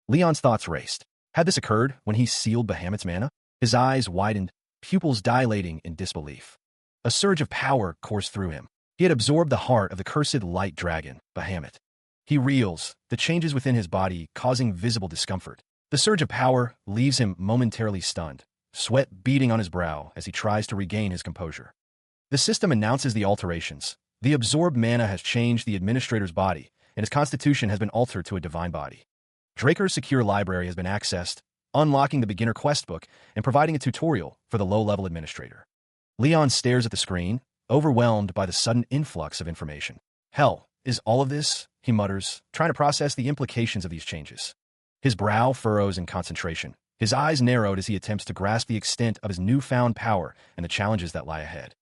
Leon's thoughts raced. Had this occurred when he sealed Bahamut's mana? His eyes widened, pupils dilating in disbelief. A surge of power coursed through him. He had absorbed the heart of the cursed light dragon, Bahamut. He reels, the changes within his body causing visible discomfort. The surge of power leaves him momentarily stunned, sweat beading on his brow as he tries to regain his composure. The system announces the alterations. The absorbed mana has changed the administrator's body, and his constitution has been altered to a divine body. Draker's secure library has been accessed, unlocking the beginner quest book and providing a tutorial for the low-level administrator. Leon stares at the screen, overwhelmed by the sudden influx of information. Hell, is all of this? He mutters, trying to process the implications of these changes. His brow furrows in concentration. His eyes narrowed as he attempts to grasp the extent of his newfound power and the challenges that lie ahead.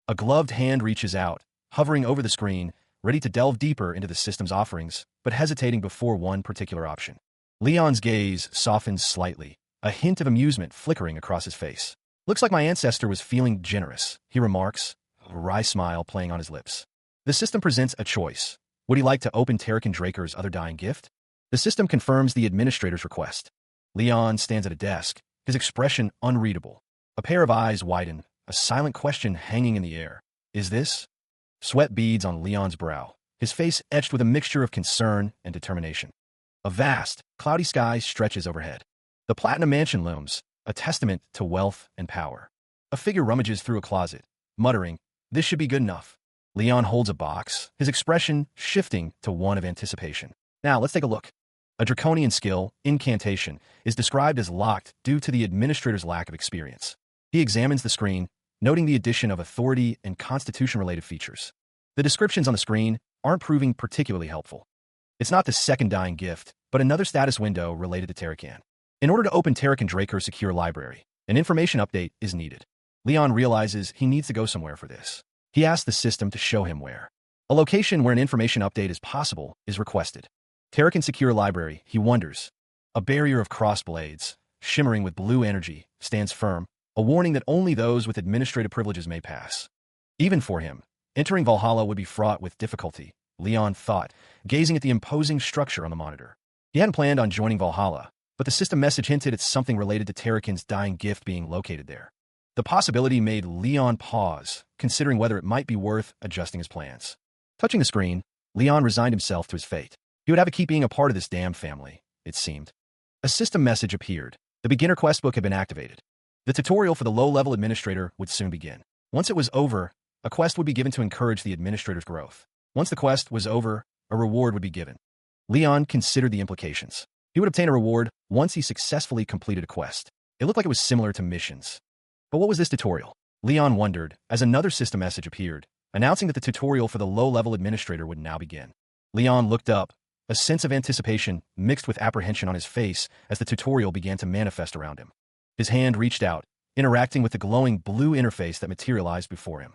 A gloved hand reaches out, hovering over the screen, ready to delve deeper into the system's offerings, but hesitating before one particular option. Leon's gaze softens slightly, a hint of amusement flickering across his face. Looks like my ancestor was feeling generous, he remarks, a wry smile playing on his lips. The system presents a choice. Would he like to open Tarek Draker's other dying gift? The system confirms the administrator's request. Leon stands at a desk, his expression unreadable. A pair of eyes widen, a silent question hanging in the air. Is this? Sweat beads on Leon's brow, his face etched with a mixture of concern and determination. A vast, cloudy sky stretches overhead. The Platinum Mansion looms, a testament to wealth and power. A figure rummages through a closet, muttering, "This should be good enough." Leon holds a box, his expression shifting to one of anticipation. Now, let's take a look. A draconian skill, incantation, is described as locked due to the administrator's lack of experience. He examines the screen, noting the addition of authority and constitution-related features. The descriptions on the screen aren't proving particularly helpful. It's not the second dying gift, but another status window related to Tarakan. In order to open Tarek Draker's secure library, an information update is needed. Leon realizes he needs to go somewhere for this. He asks the system to show him where. A location where an information update is possible is requested. Tarakan's secure library, he wonders. A barrier of crossed blades, shimmering with blue energy, stands firm, a warning that only those with administrative privileges may pass. Even for him, entering Valhalla would be fraught with difficulty, Leon thought, gazing at the imposing structure on the monitor. He hadn't planned on joining Valhalla, but the system message hinted at something related to Tarakan's dying gift being located there. The possibility made Leon pause, considering whether it might be worth adjusting his plans. Touching the screen, Leon resigned himself to his fate. He would have to keep being a part of this damn family, it seemed. A system message appeared. The beginner quest book had been activated. The tutorial for the low-level administrator would soon begin. Once it was over, a quest would be given to encourage the administrator's growth. Once the quest was over, a reward would be given. Leon considered the implications. He would obtain a reward once he successfully completed a quest. It looked like it was similar to missions. But what was this tutorial? Leon wondered as another system message appeared, announcing that the tutorial for the low-level administrator would now begin. Leon looked up, a sense of anticipation mixed with apprehension on his face as the tutorial began to manifest around him. His hand reached out, interacting with the glowing blue interface that materialized before him.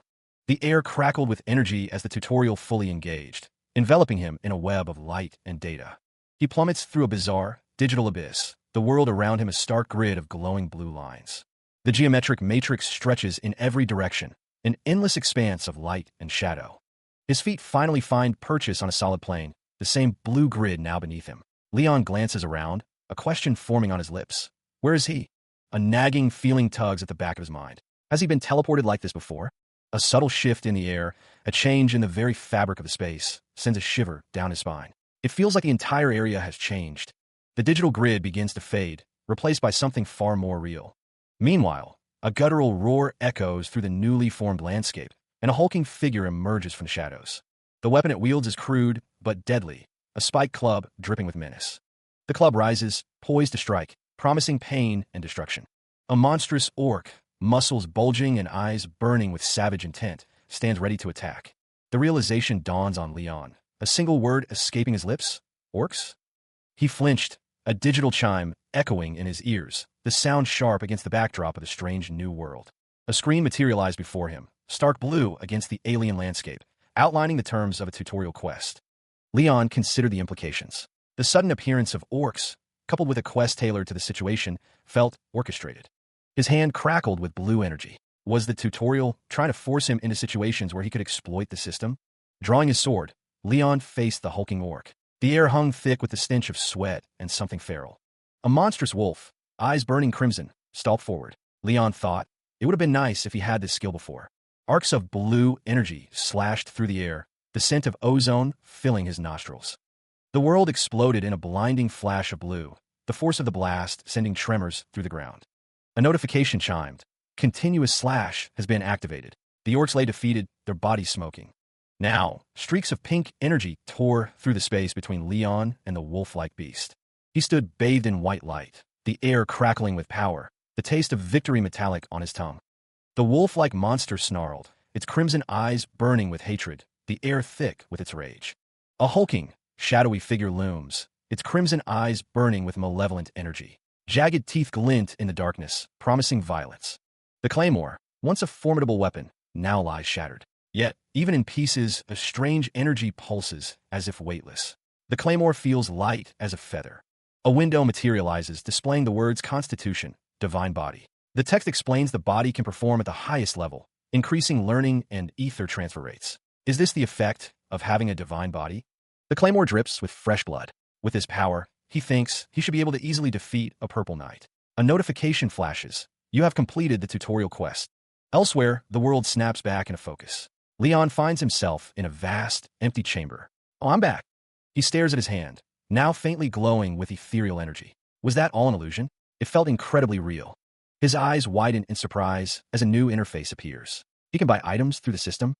The air crackled with energy as the tutorial fully engaged, enveloping him in a web of light and data. He plummets through a bizarre, digital abyss, the world around him a stark grid of glowing blue lines. The geometric matrix stretches in every direction, an endless expanse of light and shadow. His feet finally find purchase on a solid plane, the same blue grid now beneath him. Leon glances around, a question forming on his lips. Where is he? A nagging feeling tugs at the back of his mind. Has he been teleported like this before? A subtle shift in the air, a change in the very fabric of the space, sends a shiver down his spine. It feels like the entire area has changed. The digital grid begins to fade, replaced by something far more real. Meanwhile, a guttural roar echoes through the newly formed landscape, and a hulking figure emerges from the shadows. The weapon it wields is crude, but deadly, a spiked club dripping with menace. The club rises, poised to strike, promising pain and destruction. A monstrous orc, muscles bulging and eyes burning with savage intent, stands ready to attack. The realization dawns on Leon, a single word escaping his lips: orcs? He flinched, a digital chime echoing in his ears, the sound sharp against the backdrop of the strange new world. A screen materialized before him, stark blue against the alien landscape, outlining the terms of a tutorial quest. Leon considered the implications. The sudden appearance of orcs, coupled with a quest tailored to the situation, felt orchestrated. His hand crackled with blue energy. Was the tutorial trying to force him into situations where he could exploit the system? Drawing his sword, Leon faced the hulking orc. The air hung thick with the stench of sweat and something feral. A monstrous wolf, eyes burning crimson, stalked forward. Leon thought, it would have been nice if he had this skill before. Arcs of blue energy slashed through the air, the scent of ozone filling his nostrils. The world exploded in a blinding flash of blue, the force of the blast sending tremors through the ground. A notification chimed. Continuous slash has been activated. The orcs lay defeated, their bodies smoking. Now, streaks of pink energy tore through the space between Leon and the wolf-like beast. He stood bathed in white light, the air crackling with power, the taste of victory metallic on his tongue. The wolf-like monster snarled, its crimson eyes burning with hatred, the air thick with its rage. A hulking, shadowy figure looms, its crimson eyes burning with malevolent energy. Jagged teeth glint in the darkness, promising violence. The claymore, once a formidable weapon, now lies shattered. Yet, even in pieces, a strange energy pulses, as if weightless. The claymore feels light as a feather. A window materializes, displaying the words Constitution, Divine Body. The text explains the body can perform at the highest level, increasing learning and ether transfer rates. Is this the effect of having a divine body? The claymore drips with fresh blood. With his power, he thinks he should be able to easily defeat a purple knight. A notification flashes. You have completed the tutorial quest. Elsewhere, the world snaps back into focus. Leon finds himself in a vast, empty chamber. Oh, I'm back. He stares at his hand, now faintly glowing with ethereal energy. Was that all an illusion? It felt incredibly real. His eyes widen in surprise as a new interface appears. He can buy items through the system.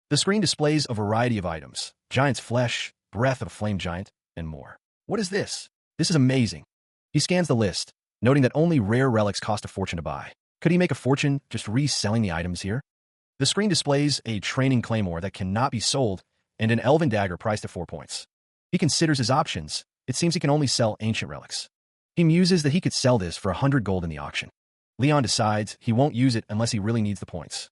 The screen displays a variety of items: giant's flesh, breath of a flame giant, and more. What is this? This is amazing. He scans the list, noting that only rare relics cost a fortune to buy. Could he make a fortune just reselling the items here? The screen displays a training claymore that cannot be sold and an elven dagger priced at 4 points. He considers his options. It seems he can only sell ancient relics. He muses that he could sell this for 100 gold in the auction. Leon decides he won't use it unless he really needs the points.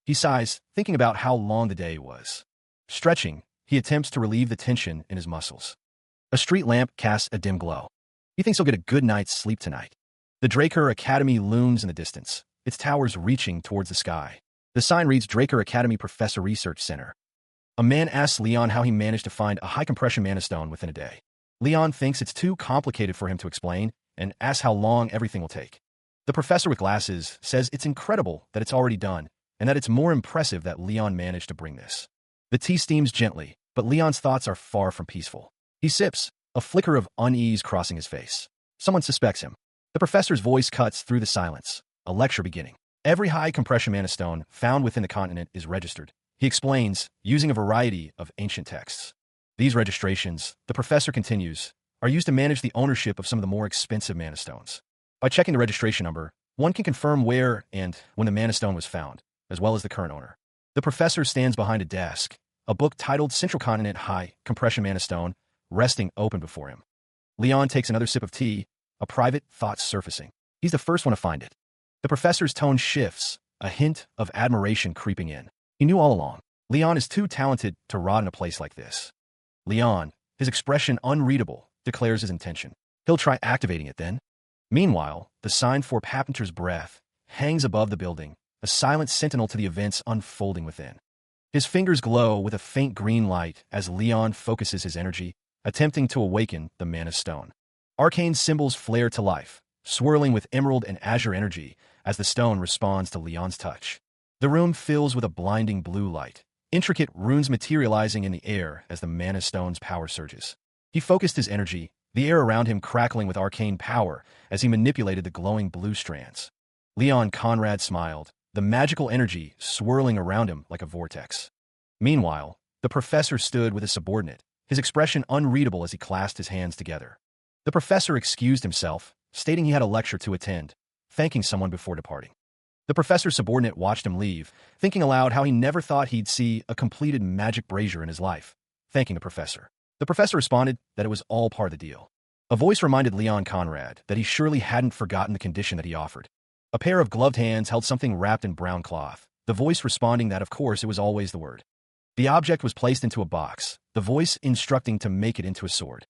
He sighs, thinking about how long the day was. Stretching, he attempts to relieve the tension in his muscles. A street lamp casts a dim glow. He thinks he'll get a good night's sleep tonight. The Draker Academy looms in the distance, its towers reaching towards the sky. The sign reads Draker Academy Professor Research Center. A man asks Leon how he managed to find a high-compression mana stone within a day. Leon thinks it's too complicated for him to explain and asks how long everything will take. The professor with glasses says it's incredible that it's already done and that it's more impressive that Leon managed to bring this. The tea steams gently, but Leon's thoughts are far from peaceful. He sips, a flicker of unease crossing his face. Someone suspects him. The professor's voice cuts through the silence, a lecture beginning. Every high-compression mana stone found within the continent is registered. He explains, using a variety of ancient texts. These registrations, the professor continues, are used to manage the ownership of some of the more expensive mana stones. By checking the registration number, one can confirm where and when the mana stone was found, as well as the current owner. The professor stands behind a desk, a book titled Central Continent High Compression Mana Stone, resting open before him. Leon takes another sip of tea, a private thought surfacing. He's the first one to find it. The professor's tone shifts, a hint of admiration creeping in. He knew all along. Leon is too talented to rot in a place like this. Leon, his expression unreadable, declares his intention. He'll try activating it then. Meanwhile, the sign for Papinter's breath hangs above the building, a silent sentinel to the events unfolding within. His fingers glow with a faint green light as Leon focuses his energy, attempting to awaken the mana stone. Arcane symbols flare to life, swirling with emerald and azure energy as the stone responds to Leon's touch. The room fills with a blinding blue light, intricate runes materializing in the air as the mana stone's power surges. He focused his energy, the air around him crackling with arcane power as he manipulated the glowing blue strands. Leon Conrad smiled, the magical energy swirling around him like a vortex. Meanwhile, the professor stood with his subordinate, his expression unreadable as he clasped his hands together. The professor excused himself, stating he had a lecture to attend, thanking someone before departing. The professor's subordinate watched him leave, thinking aloud how he never thought he'd see a completed magic brazier in his life, thanking the professor. The professor responded that it was all part of the deal. A voice reminded Leon Conrad that he surely hadn't forgotten the condition that he offered. A pair of gloved hands held something wrapped in brown cloth, the voice responding that of course it was always the word. The object was placed into a box, the voice instructing to make it into a sword.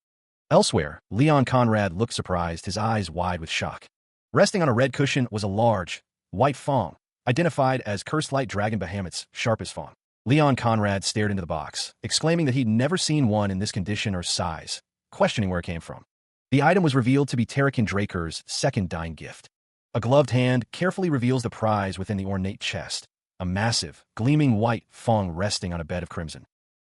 Elsewhere, Leon Conrad looked surprised, his eyes wide with shock. Resting on a red cushion was a large, white fawn, identified as Cursed Light Dragon Bahamut's sharpest fawn. Leon Conrad stared into the box, exclaiming that he'd never seen one in this condition or size, questioning where it came from. The item was revealed to be Terrakin Draker's second dying gift. A gloved hand carefully reveals the prize within the ornate chest, a massive, gleaming white fawn resting on a bed of crimson.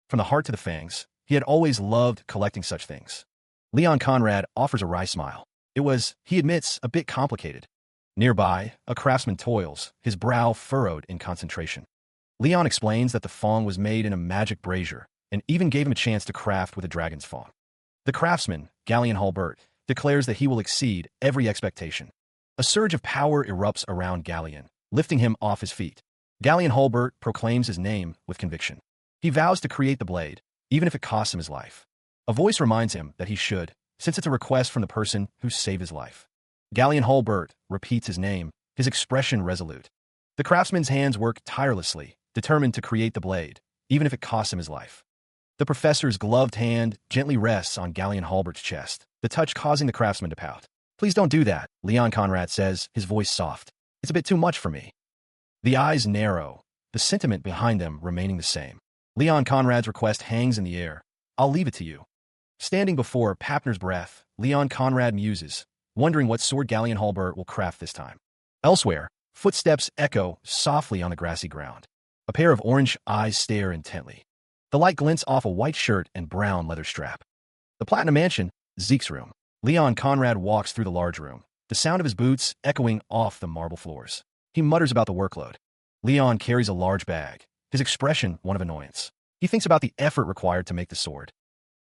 From the heart to the fangs, he had always loved collecting such things. Leon Conrad offers a wry smile. It was, he admits, a bit complicated. Nearby, a craftsman toils, his brow furrowed in concentration. Leon explains that the fawn was made in a magic brazier, and even gave him a chance to craft with a dragon's fawn. The craftsman, Gallion Halbert, declares that he will exceed every expectation. A surge of power erupts around Gallion, lifting him off his feet. Gallion Halbert proclaims his name with conviction. He vows to create the blade, even if it costs him his life. A voice reminds him that he should, since it's a request from the person who saved his life. Gallion Halbert repeats his name, his expression resolute. The craftsman's hands work tirelessly, determined to create the blade, even if it costs him his life. The professor's gloved hand gently rests on Gallion Halbert's chest, the touch causing the craftsman to pout. Please don't do that, Leon Conrad says, his voice soft. It's a bit too much for me. The eyes narrow, the sentiment behind them remaining the same. Leon Conrad's request hangs in the air. I'll leave it to you. Standing before Papner's breath, Leon Conrad muses, wondering what sword Gallion Halbert will craft this time. Elsewhere, footsteps echo softly on the grassy ground. A pair of orange eyes stare intently. The light glints off a white shirt and brown leather strap. The Platinum Mansion, Zeke's room. Leon Conrad walks through the large room, the sound of his boots echoing off the marble floors. He mutters about the workload. Leon carries a large bag, his expression one of annoyance. He thinks about the effort required to make the sword.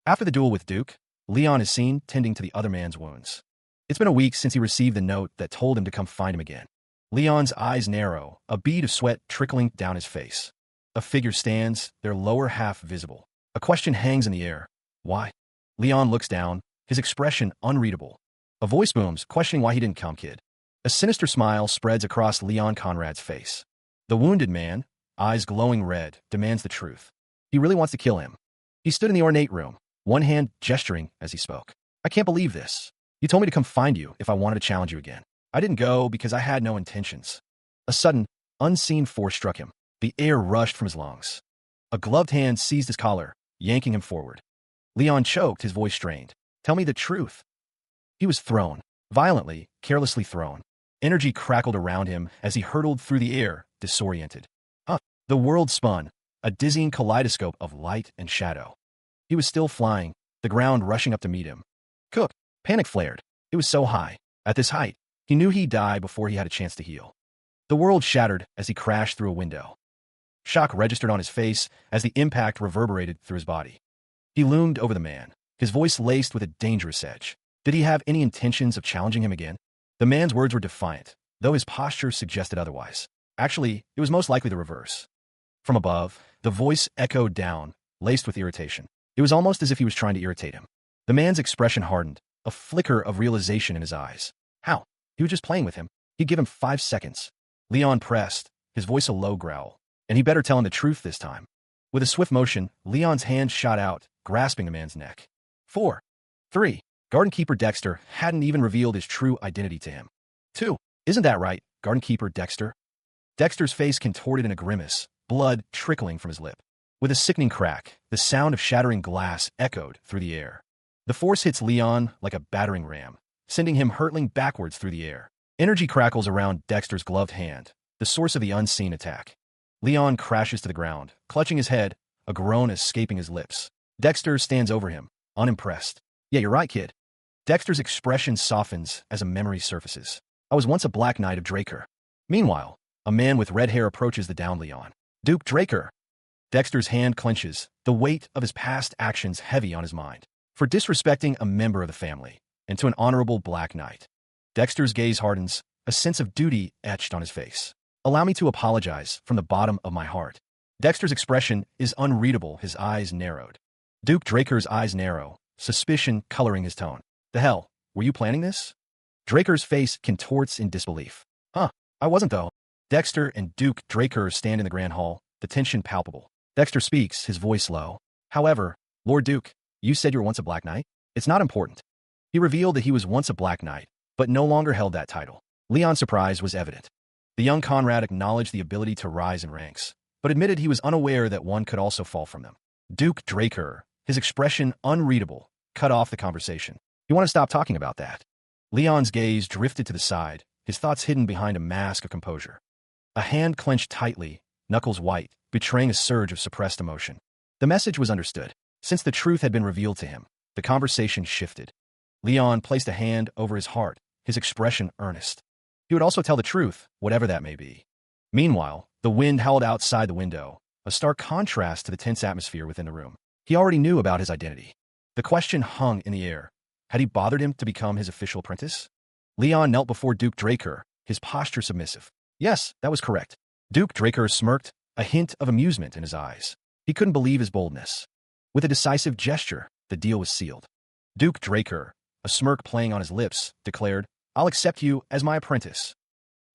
After the duel with Duke, Leon is seen tending to the other man's wounds. It's been a week since he received the note that told him to come find him again. Leon's eyes narrow, a bead of sweat trickling down his face. A figure stands, their lower half visible. A question hangs in the air. Why? Leon looks down, his expression unreadable. A voice booms, questioning why he didn't come, kid. A sinister smile spreads across Leon Conrad's face. The wounded man, eyes glowing red, demands the truth. He really wants to kill him. He stood in the ornate room, one hand gesturing as he spoke. I can't believe this. You told me to come find you if I wanted to challenge you again. I didn't go because I had no intentions. A sudden, unseen force struck him. The air rushed from his lungs. A gloved hand seized his collar, yanking him forward. Leon choked, his voice strained. Tell me the truth. He was thrown, violently, carelessly thrown. Energy crackled around him as he hurtled through the air, disoriented. The world spun, a dizzying kaleidoscope of light and shadow. He was still flying, the ground rushing up to meet him. Cook, panic flared. It was so high. At this height, he knew he'd die before he had a chance to heal. The world shattered as he crashed through a window. Shock registered on his face as the impact reverberated through his body. He loomed over the man, his voice laced with a dangerous edge. Did he have any intentions of challenging him again? The man's words were defiant, though his posture suggested otherwise. Actually, it was most likely the reverse. From above, the voice echoed down, laced with irritation. It was almost as if he was trying to irritate him. The man's expression hardened, a flicker of realization in his eyes. How? He was just playing with him. He'd give him 5 seconds. Leon pressed, his voice a low growl. And he better tell him the truth this time. With a swift motion, Leon's hand shot out, grasping the man's neck. 4. 3. Garden Keeper Dexter hadn't even revealed his true identity to him. 2. Isn't that right, Garden Keeper Dexter? Dexter's face contorted in a grimace, blood trickling from his lip. With a sickening crack, the sound of shattering glass echoed through the air. The force hits Leon like a battering ram, sending him hurtling backwards through the air. Energy crackles around Dexter's gloved hand, the source of the unseen attack. Leon crashes to the ground, clutching his head, a groan escaping his lips. Dexter stands over him, unimpressed. Yeah, you're right, kid. Dexter's expression softens as a memory surfaces. I was once a Black Knight of Draker. Meanwhile, a man with red hair approaches the downed Leon. Duke Draker. Dexter's hand clenches, the weight of his past actions heavy on his mind. For disrespecting a member of the family, and to an honorable black knight. Dexter's gaze hardens, a sense of duty etched on his face. Allow me to apologize from the bottom of my heart. Dexter's expression is unreadable, his eyes narrowed. Duke Draker's eyes narrow, suspicion coloring his tone. The hell, were you planning this? Draker's face contorts in disbelief. I wasn't though. Dexter and Duke Draker stand in the grand hall, the tension palpable. Dexter speaks, his voice low. However, Lord Duke, you said you were once a Black Knight? It's not important. He revealed that he was once a Black Knight, but no longer held that title. Leon's surprise was evident. The young Conrad acknowledged the ability to rise in ranks, but admitted he was unaware that one could also fall from them. Duke Draker, his expression unreadable, cut off the conversation. You want to stop talking about that? Leon's gaze drifted to the side, his thoughts hidden behind a mask of composure. A hand clenched tightly, knuckles white, betraying a surge of suppressed emotion. The message was understood. Since the truth had been revealed to him, the conversation shifted. Leon placed a hand over his heart, his expression earnest. He would also tell the truth, whatever that may be. Meanwhile, the wind howled outside the window, a stark contrast to the tense atmosphere within the room. He already knew about his identity. The question hung in the air. Had he bothered him to become his official apprentice? Leon knelt before Duke Draker, his posture submissive. Yes, that was correct. Duke Draker smirked, a hint of amusement in his eyes. He couldn't believe his boldness. With a decisive gesture, the deal was sealed. Duke Draker, a smirk playing on his lips, declared, I'll accept you as my apprentice.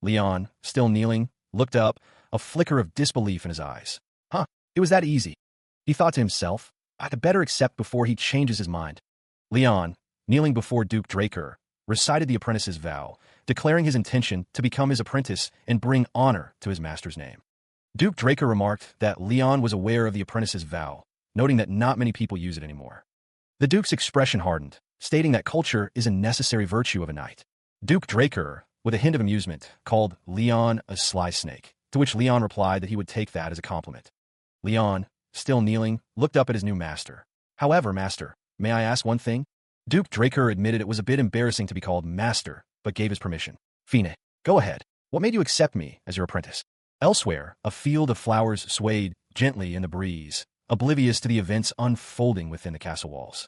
Leon, still kneeling, looked up, a flicker of disbelief in his eyes. It was that easy. He thought to himself, I'd better accept before he changes his mind. Leon, kneeling before Duke Draker, recited the apprentice's vow, declaring his intention to become his apprentice and bring honor to his master's name. Duke Draker remarked that Leon was aware of the apprentice's vow, noting that not many people use it anymore. The Duke's expression hardened, stating that culture is a necessary virtue of a knight. Duke Draker, with a hint of amusement, called Leon a sly snake, to which Leon replied that he would take that as a compliment. Leon, still kneeling, looked up at his new master. However, master, may I ask one thing? Duke Draker admitted it was a bit embarrassing to be called master, but gave his permission. Fine, go ahead. What made you accept me as your apprentice? Elsewhere, a field of flowers swayed gently in the breeze, oblivious to the events unfolding within the castle walls.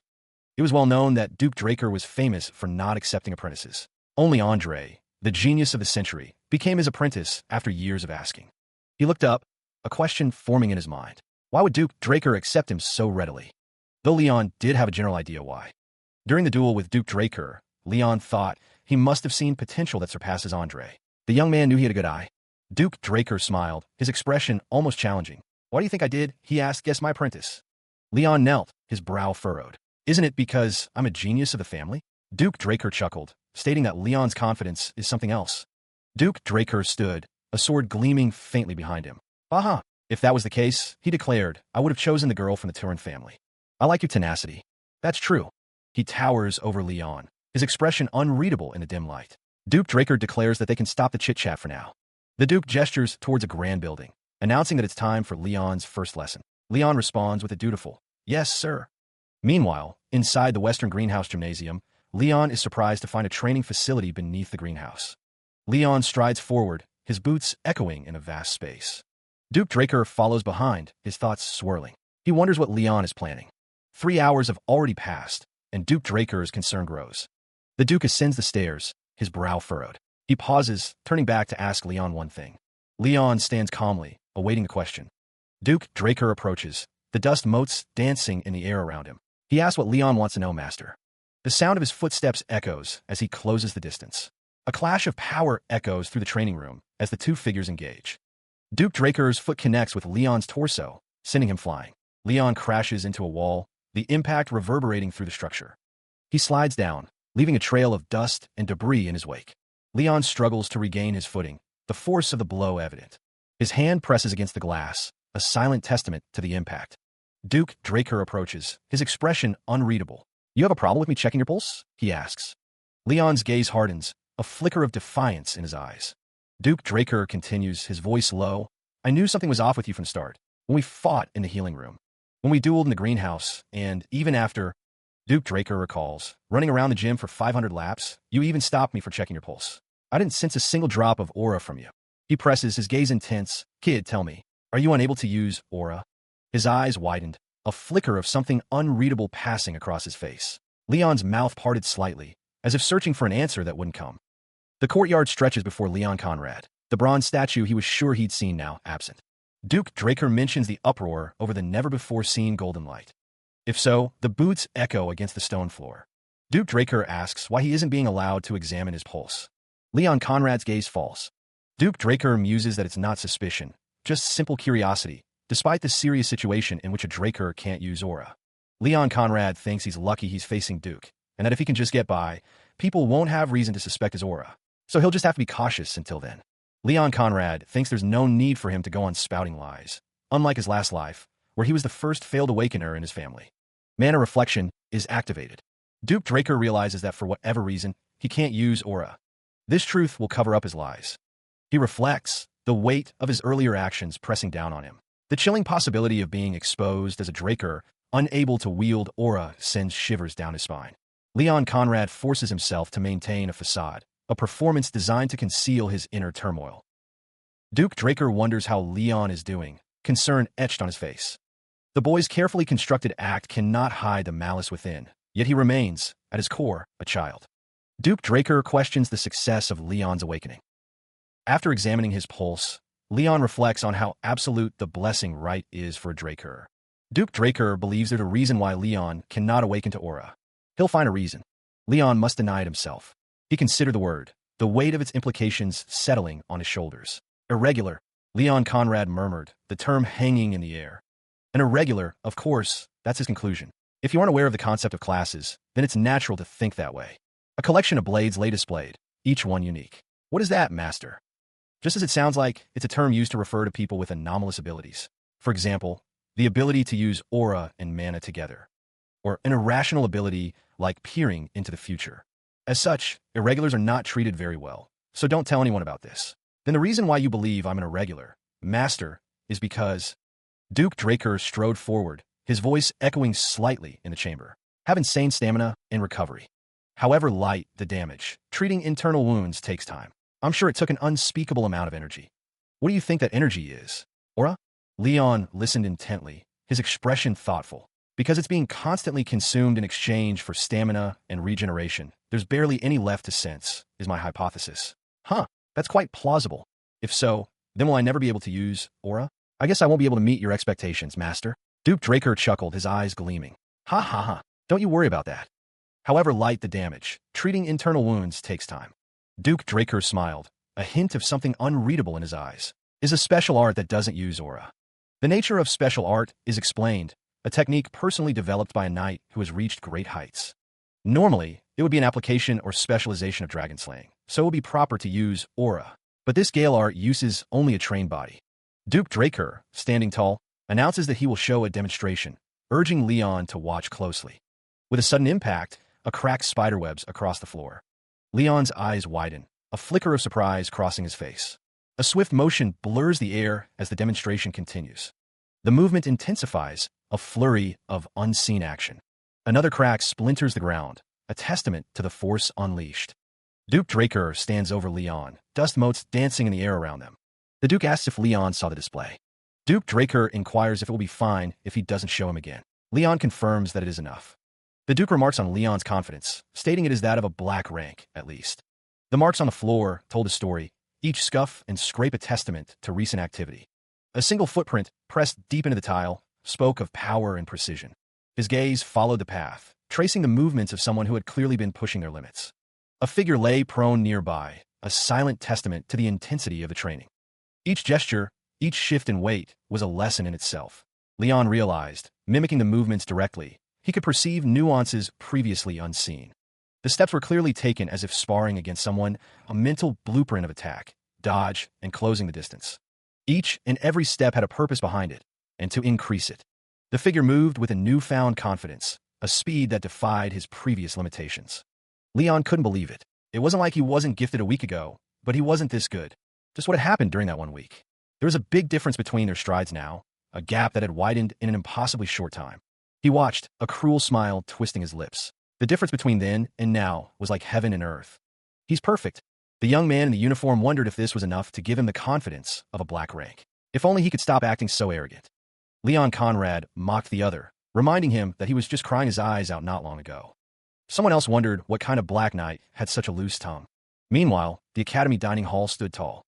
It was well known that Duke Draker was famous for not accepting apprentices. Only Andre, the genius of the century, became his apprentice after years of asking. He looked up, a question forming in his mind. Why would Duke Draker accept him so readily? Though Leon did have a general idea why. During the duel with Duke Draker, Leon thought he must have seen potential that surpasses Andre. The young man knew he had a good eye. Duke Draker smiled, his expression almost challenging. Why do you think I did? He asked, guess my apprentice. Leon knelt, his brow furrowed. Isn't it because I'm a genius of the family? Duke Draker chuckled, stating that Leon's confidence is something else. Duke Draker stood, a sword gleaming faintly behind him. If that was the case, he declared, I would have chosen the girl from the Turin family. I like your tenacity. That's true. He towers over Leon, his expression unreadable in the dim light. Duke Draker declares that they can stop the chit-chat for now. The Duke gestures towards a grand building, announcing that it's time for Leon's first lesson. Leon responds with a dutiful, yes, sir. Meanwhile, inside the Western Greenhouse Gymnasium, Leon is surprised to find a training facility beneath the greenhouse. Leon strides forward, his boots echoing in a vast space. Duke Draker follows behind, his thoughts swirling. He wonders what Leon is planning. 3 hours have already passed, and Duke Draker's concern grows. The Duke ascends the stairs, his brow furrowed. He pauses, turning back to ask Leon one thing. Leon stands calmly, awaiting the question. Duke Draker approaches, the dust motes dancing in the air around him. He asks what Leon wants to know, master. The sound of his footsteps echoes as he closes the distance. A clash of power echoes through the training room as the two figures engage. Duke Draker's foot connects with Leon's torso, sending him flying. Leon crashes into a wall, the impact reverberating through the structure. He slides down, leaving a trail of dust and debris in his wake. Leon struggles to regain his footing, the force of the blow evident. His hand presses against the glass, a silent testament to the impact. Duke Draker approaches, his expression unreadable. You have a problem with me checking your pulse? He asks. Leon's gaze hardens, a flicker of defiance in his eyes. Duke Draker continues, his voice low. I knew something was off with you from the start, when we fought in the healing room, when we dueled in the greenhouse, and even after. Duke Draker recalls, running around the gym for 500 laps, you even stopped me for checking your pulse. I didn't sense a single drop of aura from you. He presses, his gaze intense. Kid, tell me, are you unable to use aura? His eyes widened, a flicker of something unreadable passing across his face. Leon's mouth parted slightly, as if searching for an answer that wouldn't come. The courtyard stretches before Leon Conrad, the bronze statue he was sure he'd seen now absent. Duke Draker mentions the uproar over the never-before-seen golden light. If so, the boots echo against the stone floor. Duke Draker asks why he isn't being allowed to examine his pulse. Leon Conrad's gaze falls. Duke Draker muses that it's not suspicion, just simple curiosity, despite the serious situation in which a Draker can't use aura. Leon Conrad thinks he's lucky he's facing Duke, and that if he can just get by, people won't have reason to suspect his aura. So he'll just have to be cautious until then. Leon Conrad thinks there's no need for him to go on spouting lies, unlike his last life, where he was the first failed awakener in his family. Mana reflection is activated. Duke Draker realizes that for whatever reason, he can't use aura. This truth will cover up his lies. He reflects, the weight of his earlier actions pressing down on him. The chilling possibility of being exposed as a Draker, unable to wield aura, sends shivers down his spine. Leon Conrad forces himself to maintain a facade, a performance designed to conceal his inner turmoil. Duke Draker wonders how Leon is doing, concern etched on his face. The boy's carefully constructed act cannot hide the malice within, yet he remains, at his core, a child. Duke Draker questions the success of Leon's awakening. After examining his pulse, Leon reflects on how absolute the blessing right is for a Draker. Duke Draker believes there's a reason why Leon cannot awaken to aura. He'll find a reason. Leon must deny it himself. He considered the word, the weight of its implications settling on his shoulders. Irregular, Leon Conrad murmured, the term hanging in the air. An irregular, of course, that's his conclusion. If you aren't aware of the concept of classes, then it's natural to think that way. A collection of blades lay displayed, each one unique. What is that, master? Just as it sounds like, it's a term used to refer to people with anomalous abilities. For example, the ability to use aura and mana together. Or an irrational ability like peering into the future. As such, irregulars are not treated very well, so don't tell anyone about this. Then the reason why you believe I'm an irregular, master, is because Duke Draker strode forward, his voice echoing slightly in the chamber. Have insane stamina and recovery. However light the damage, treating internal wounds takes time. I'm sure it took an unspeakable amount of energy. What do you think that energy is? Aura? Leon listened intently, his expression thoughtful. Because it's being constantly consumed in exchange for stamina and regeneration, there's barely any left to sense, is my hypothesis. Huh, that's quite plausible. If so, then will I never be able to use aura? I guess I won't be able to meet your expectations, master. Duke Draker chuckled, his eyes gleaming. Ha ha ha, don't you worry about that. However light the damage, treating internal wounds takes time. Duke Draker smiled, a hint of something unreadable in his eyes. Is a special art that doesn't use aura. The nature of special art is explained, a technique personally developed by a knight who has reached great heights. Normally, it would be an application or specialization of dragon slaying, so it would be proper to use aura. But this Gale art uses only a trained body. Duke Draker, standing tall, announces that he will show a demonstration, urging Leon to watch closely. With a sudden impact, a crack spiderwebs across the floor. Leon's eyes widen, a flicker of surprise crossing his face. A swift motion blurs the air as the demonstration continues. The movement intensifies, a flurry of unseen action. Another crack splinters the ground, a testament to the force unleashed. Duke Draker stands over Leon, dust motes dancing in the air around them. The Duke asks if Leon saw the display. Duke Draker inquires if it will be fine if he doesn't show him again. Leon confirms that it is enough. The Duke remarks on Leon's confidence, stating it is that of a black rank, at least. The marks on the floor told a story, each scuff and scrape a testament to recent activity. A single footprint, pressed deep into the tile, spoke of power and precision. His gaze followed the path, tracing the movements of someone who had clearly been pushing their limits. A figure lay prone nearby, a silent testament to the intensity of the training. Each gesture, each shift in weight, was a lesson in itself. Leon realized, mimicking the movements directly, he could perceive nuances previously unseen. The steps were clearly taken as if sparring against someone, a mental blueprint of attack, dodge, and closing the distance. Each and every step had a purpose behind it, and to increase it. The figure moved with a newfound confidence, a speed that defied his previous limitations. Leon couldn't believe it. It wasn't like he wasn't gifted a week ago, but he wasn't this good. Just what had happened during that 1 week. There was a big difference between their strides now, a gap that had widened in an impossibly short time. He watched, a cruel smile twisting his lips. The difference between then and now was like heaven and earth. He's perfect. The young man in the uniform wondered if this was enough to give him the confidence of a black rank. If only he could stop acting so arrogant. Leon Conrad mocked the other, reminding him that he was just crying his eyes out not long ago. Someone else wondered what kind of black knight had such a loose tongue. Meanwhile, the academy dining hall stood tall.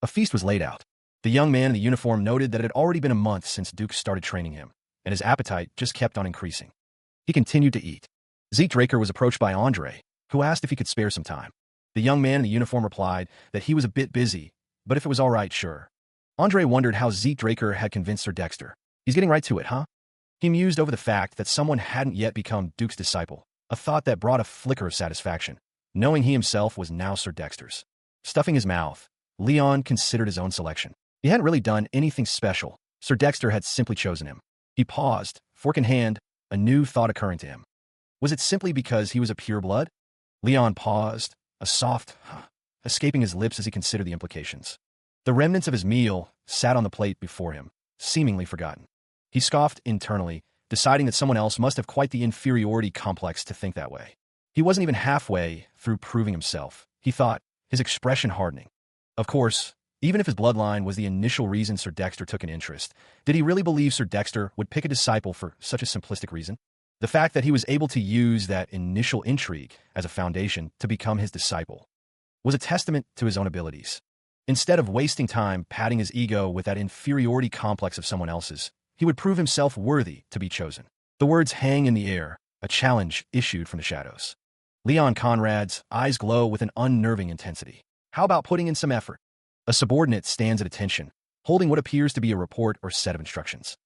A feast was laid out. The young man in the uniform noted that it had already been a month since Duke started training him, and his appetite just kept on increasing. He continued to eat. Zeke Draker was approached by Andre, who asked if he could spare some time. The young man in the uniform replied that he was a bit busy, but if it was all right, sure. Andre wondered how Zeke Draker had convinced Sir Dexter. He's getting right to it, huh? He mused over the fact that someone hadn't yet become Duke's disciple, a thought that brought a flicker of satisfaction, knowing he himself was now Sir Dexter's. Stuffing his mouth, Leon considered his own selection. He hadn't really done anything special. Sir Dexter had simply chosen him. He paused, fork in hand, a new thought occurring to him. Was it simply because he was a pureblood? Leon paused, a soft escaping his lips as he considered the implications. The remnants of his meal sat on the plate before him, seemingly forgotten. He scoffed internally, deciding that someone else must have quite the inferiority complex to think that way. He wasn't even halfway through proving himself, he thought, his expression hardening. Of course, even if his bloodline was the initial reason Sir Dexter took an interest, did he really believe Sir Dexter would pick a disciple for such a simplistic reason? The fact that he was able to use that initial intrigue as a foundation to become his disciple was a testament to his own abilities. Instead of wasting time padding his ego with that inferiority complex of someone else's, he would prove himself worthy to be chosen. The words hang in the air, a challenge issued from the shadows. Leon Conrad's eyes glow with an unnerving intensity. How about putting in some effort? A subordinate stands at attention, holding what appears to be a report or set of instructions.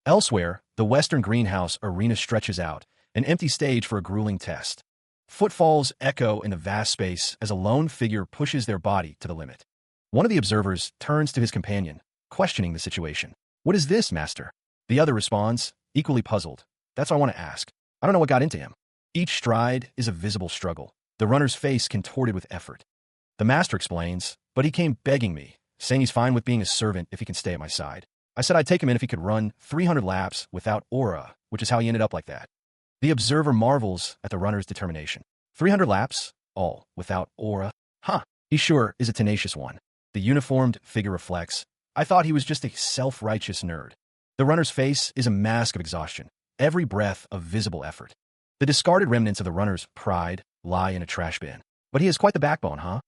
Elsewhere, the western greenhouse arena stretches out, an empty stage for a grueling test. Footfalls echo in the vast space as a lone figure pushes their body to the limit. One of the observers turns to his companion, questioning the situation. "What is this, master?" The other responds, equally puzzled. "That's what I want to ask. I don't know what got into him." Each stride is a visible struggle, the runner's face contorted with effort. The master explains, "But he came begging me, saying he's fine with being a servant if he can stay at my side. I said I'd take him in if he could run 300 laps without aura, which is how he ended up like that." The observer marvels at the runner's determination. 300 laps? All without aura? Huh, he sure is a tenacious one. The uniformed figure reflects, "I thought he was just a self-righteous nerd." The runner's face is a mask of exhaustion, every breath of visible effort. The discarded remnants of the runner's pride lie in a trash bin. But he has quite the backbone, huh?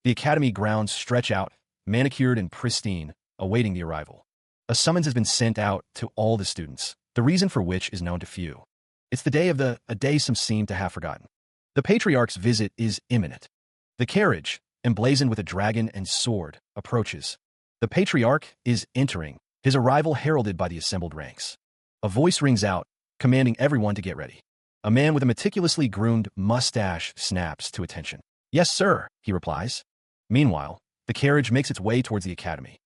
The academy grounds stretch out, manicured and pristine, awaiting the arrival. A summons has been sent out to all the students, the reason for which is known to few. It's the day of a day some seem to have forgotten. The patriarch's visit is imminent. The carriage, emblazoned with a dragon and sword, approaches. The patriarch is entering, his arrival heralded by the assembled ranks. A voice rings out, commanding everyone to get ready. A man with a meticulously groomed mustache snaps to attention. "Yes, sir," he replies. Meanwhile, the carriage makes its way towards the academy.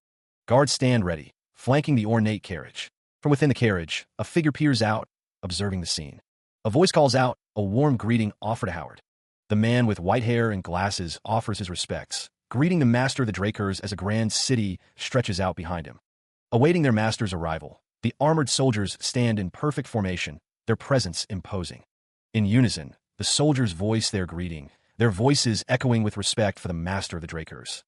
Guards stand ready, flanking the ornate carriage. From within the carriage, a figure peers out, observing the scene. A voice calls out, a warm greeting offered to Howard. The man with white hair and glasses offers his respects, greeting the master of the Drakers as a grand city stretches out behind him. Awaiting their master's arrival, the armored soldiers stand in perfect formation, their presence imposing. In unison, the soldiers voice their greeting, their voices echoing with respect for the master of the Drakers.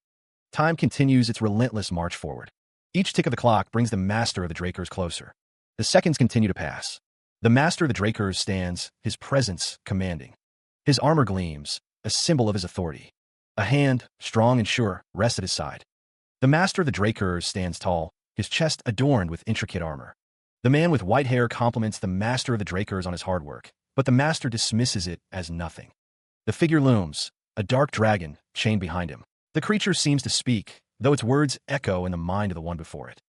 Time continues its relentless march forward. Each tick of the clock brings the master of the Drakers closer. The seconds continue to pass. The master of the Drakers stands, his presence commanding. His armor gleams, a symbol of his authority. A hand, strong and sure, rests at his side. The master of the Drakers stands tall, his chest adorned with intricate armor. The man with white hair compliments the master of the Drakers on his hard work, but the master dismisses it as nothing. The figure looms, a dark dragon, chained behind him. The creature seems to speak, though its words echo in the mind of the one before it.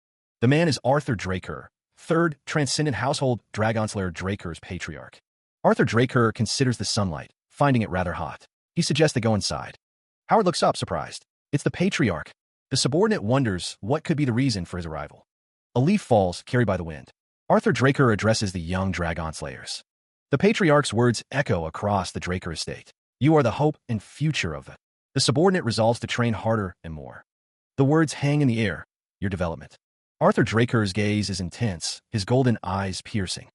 The man is Arthur Draker, third transcendent household Dragonslayer Draker's patriarch. Arthur Draker considers the sunlight, finding it rather hot. He suggests they go inside. Howard looks up, surprised. It's the patriarch. The subordinate wonders what could be the reason for his arrival. A leaf falls, carried by the wind. Arthur Draker addresses the young Dragonslayers. The patriarch's words echo across the Draker estate. "You are the hope and future of it." The subordinate resolves to train harder and more. The words hang in the air, "Your development." Arthur Draker's gaze is intense, his golden eyes piercing.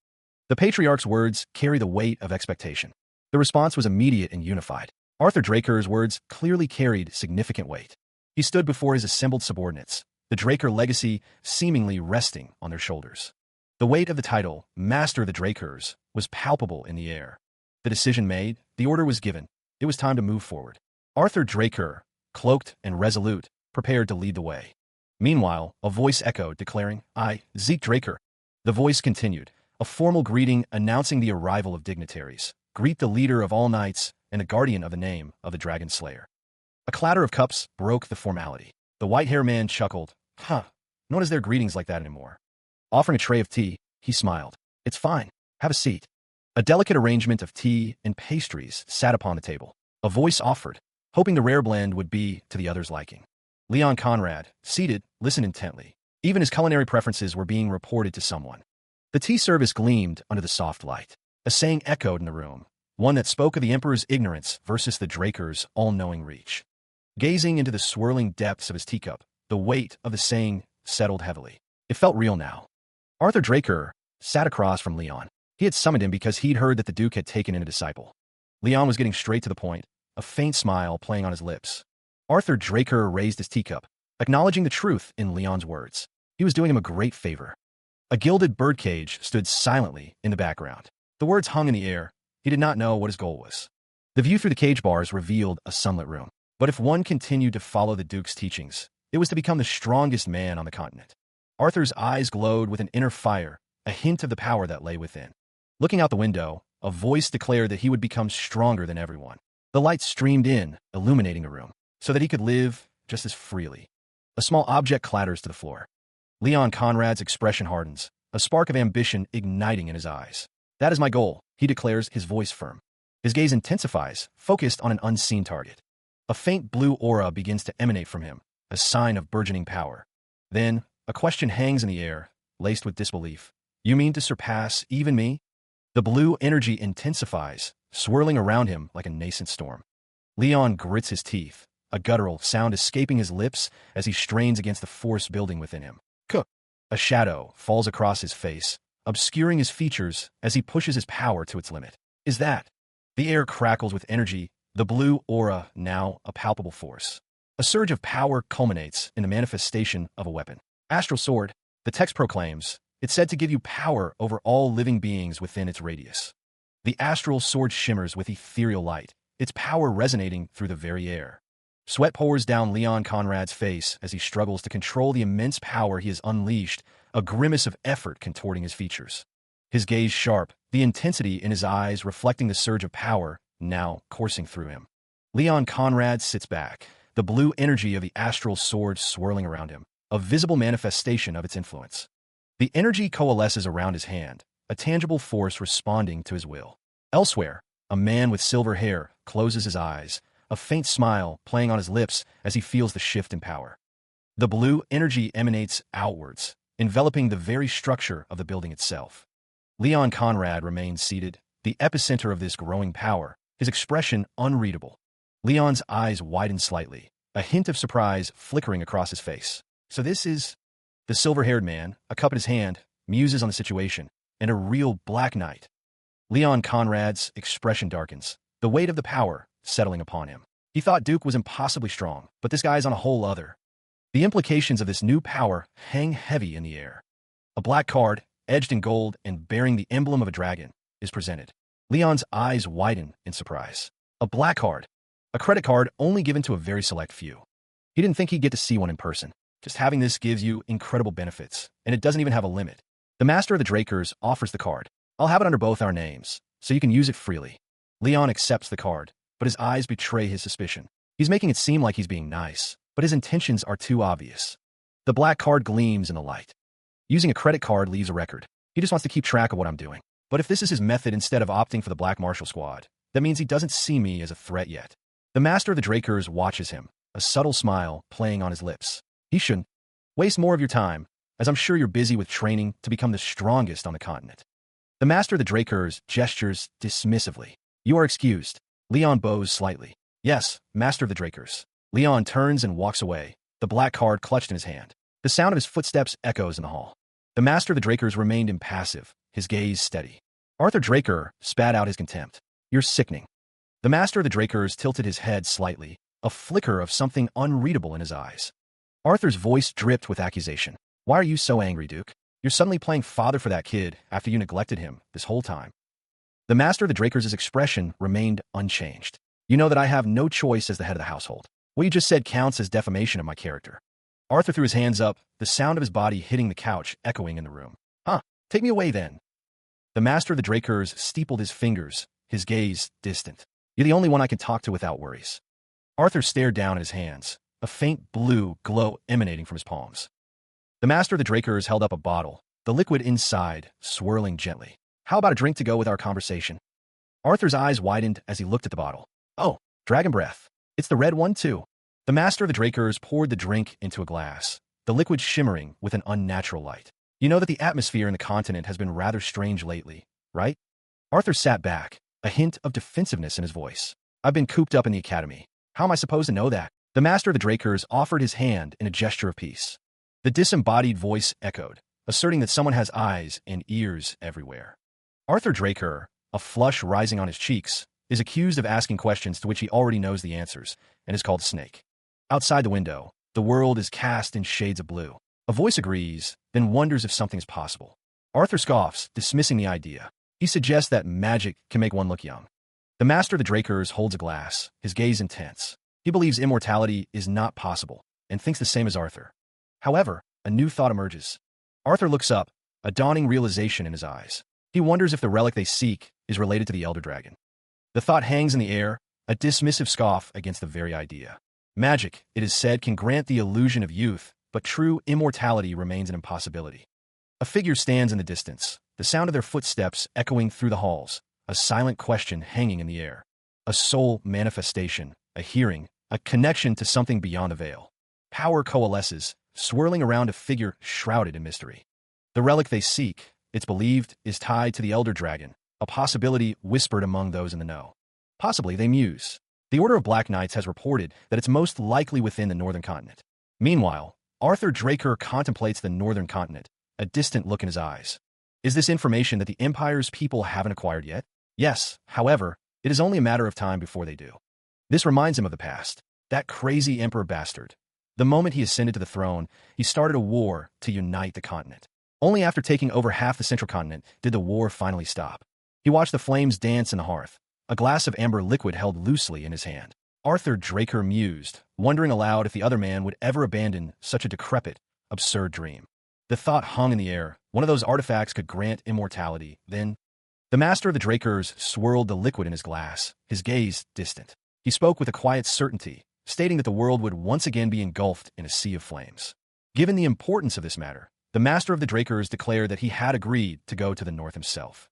The patriarch's words carry the weight of expectation. The response was immediate and unified. Arthur Draker's words clearly carried significant weight. He stood before his assembled subordinates, the Draker legacy seemingly resting on their shoulders. The weight of the title, Master of the Drakers, was palpable in the air. The decision made, the order was given. It was time to move forward. Arthur Draker, cloaked and resolute, prepared to lead the way. Meanwhile, a voice echoed, declaring, "I, Zeke Draker." The voice continued, a formal greeting announcing the arrival of dignitaries. "Greet the leader of all knights and the guardian of the name of the Dragon Slayer." A clatter of cups broke the formality. The white-haired man chuckled. No one has their greetings like that anymore. Offering a tray of tea, he smiled. "It's fine. Have a seat." A delicate arrangement of tea and pastries sat upon the table. A voice offered, hoping the rare blend would be to the other's liking. Leon Conrad, seated, listened intently. Even his culinary preferences were being reported to someone. The tea service gleamed under the soft light. A saying echoed in the room, one that spoke of the Emperor's ignorance versus the Draker's all-knowing reach. Gazing into the swirling depths of his teacup, the weight of the saying settled heavily. It felt real now. Arthur Draker sat across from Leon. He had summoned him because he'd heard that the Duke had taken in a disciple. Leon was getting straight to the point, a faint smile playing on his lips. Arthur Draker raised his teacup, acknowledging the truth in Leon's words. He was doing him a great favor. A gilded birdcage stood silently in the background. The words hung in the air. He did not know what his goal was. The view through the cage bars revealed a sunlit room. But if one continued to follow the Duke's teachings, it was to become the strongest man on the continent. Arthur's eyes glowed with an inner fire, a hint of the power that lay within. Looking out the window, a voice declared that he would become stronger than everyone. The light streamed in, illuminating the room, so that he could live just as freely. A small object clatters to the floor. Leon Conrad's expression hardens, a spark of ambition igniting in his eyes. "That is my goal," he declares, his voice firm. His gaze intensifies, focused on an unseen target. A faint blue aura begins to emanate from him, a sign of burgeoning power. Then, a question hangs in the air, laced with disbelief. "You mean to surpass even me?" The blue energy intensifies, swirling around him like a nascent storm. Leon grits his teeth, a guttural sound escaping his lips as he strains against the force building within him. A shadow falls across his face, obscuring his features as he pushes his power to its limit. Is that? The air crackles with energy, the blue aura now a palpable force. A surge of power culminates in the manifestation of a weapon. Astral Sword, the text proclaims, it's said to give you power over all living beings within its radius. The astral sword shimmers with ethereal light, its power resonating through the very air. Sweat pours down Leon Conrad's face as he struggles to control the immense power he has unleashed, a grimace of effort contorting his features. His gaze sharp, the intensity in his eyes reflecting the surge of power now coursing through him. Leon Conrad sits back, the blue energy of the astral sword swirling around him, a visible manifestation of its influence. The energy coalesces around his hand, a tangible force responding to his will. Elsewhere, a man with silver hair closes his eyes, a faint smile playing on his lips as he feels the shift in power. The blue energy emanates outwards, enveloping the very structure of the building itself. Leon Conrad remains seated, the epicenter of this growing power, his expression unreadable. Leon's eyes widen slightly, a hint of surprise flickering across his face. So this is... The silver-haired man, a cup in his hand, muses on the situation, and a real Black Knight. Leon Conrad's expression darkens, the weight of the power settling upon him. He thought Duke was impossibly strong, but this guy's on a whole other. The implications of this new power hang heavy in the air. A black card, edged in gold and bearing the emblem of a dragon, is presented. Leon's eyes widen in surprise. A black card, a credit card only given to a very select few. He didn't think he'd get to see one in person. Just having this gives you incredible benefits, and it doesn't even have a limit. The Master of the Drakers offers the card. I'll have it under both our names, so you can use it freely. Leon accepts the card, but his eyes betray his suspicion. He's making it seem like he's being nice, but his intentions are too obvious. The black card gleams in the light. Using a credit card leaves a record. He just wants to keep track of what I'm doing. But if this is his method instead of opting for the Black Marshal Squad, that means he doesn't see me as a threat yet. The Master of the Drakers watches him, a subtle smile playing on his lips. He shouldn't waste more of your time, as I'm sure you're busy with training to become the strongest on the continent. The Master of the Drakers gestures dismissively. You are excused. Leon bows slightly. Yes, Master of the Drakers. Leon turns and walks away, the black card clutched in his hand. The sound of his footsteps echoes in the hall. The Master of the Drakers remained impassive, his gaze steady. Arthur Draker spat out his contempt. You're sickening. The Master of the Drakers tilted his head slightly, a flicker of something unreadable in his eyes. Arthur's voice dripped with accusation. Why are you so angry, Duke? You're suddenly playing father for that kid after you neglected him this whole time. The Master of the Drakers' expression remained unchanged. You know that I have no choice as the head of the household. What you just said counts as defamation of my character. Arthur threw his hands up, the sound of his body hitting the couch echoing in the room. Take me away then. The Master of the Drakers steepled his fingers, his gaze distant. You're the only one I can talk to without worries. Arthur stared down at his hands, a faint blue glow emanating from his palms. The Master of the Drakers held up a bottle, the liquid inside swirling gently. How about a drink to go with our conversation? Arthur's eyes widened as he looked at the bottle. Oh, dragon breath. It's the red one, too. The Master of the Drakers poured the drink into a glass, the liquid shimmering with an unnatural light. You know that the atmosphere in the continent has been rather strange lately, right? Arthur sat back, a hint of defensiveness in his voice. I've been cooped up in the academy. How am I supposed to know that? The Master of the Drakers offered his hand in a gesture of peace. The disembodied voice echoed, asserting that someone has eyes and ears everywhere. Arthur Draker, a flush rising on his cheeks, is accused of asking questions to which he already knows the answers, and is called Snake. Outside the window, the world is cast in shades of blue. A voice agrees, then wonders if something is possible. Arthur scoffs, dismissing the idea. He suggests that magic can make one look young. The Master of the Drakers holds a glass, his gaze intense. He believes immortality is not possible, and thinks the same as Arthur. However, a new thought emerges. Arthur looks up, a dawning realization in his eyes. He wonders if the relic they seek is related to the Elder Dragon. The thought hangs in the air, a dismissive scoff against the very idea. Magic, it is said, can grant the illusion of youth, but true immortality remains an impossibility. A figure stands in the distance, the sound of their footsteps echoing through the halls, a silent question hanging in the air. A soul manifestation, a hearing, a connection to something beyond the veil. Power coalesces, swirling around a figure shrouded in mystery. The relic they seek, it's believed, is tied to the Elder Dragon, a possibility whispered among those in the know. Possibly, they muse. The Order of Black Knights has reported that it's most likely within the northern continent. Meanwhile, Arthur Draker contemplates the northern continent, a distant look in his eyes. Is this information that the Empire's people haven't acquired yet? Yes, however, it is only a matter of time before they do. This reminds him of the past, that crazy Emperor bastard. The moment he ascended to the throne, he started a war to unite the continent. Only after taking over half the central continent did the war finally stop. He watched the flames dance in the hearth, a glass of amber liquid held loosely in his hand. Arthur Draker mused, wondering aloud if the other man would ever abandon such a decrepit, absurd dream. The thought hung in the air. One of those artifacts could grant immortality. Then, the Master of the Drakers swirled the liquid in his glass, his gaze distant. He spoke with a quiet certainty, stating that the world would once again be engulfed in a sea of flames. Given the importance of this matter, the Master of the Drakers declared that he had agreed to go to the north himself.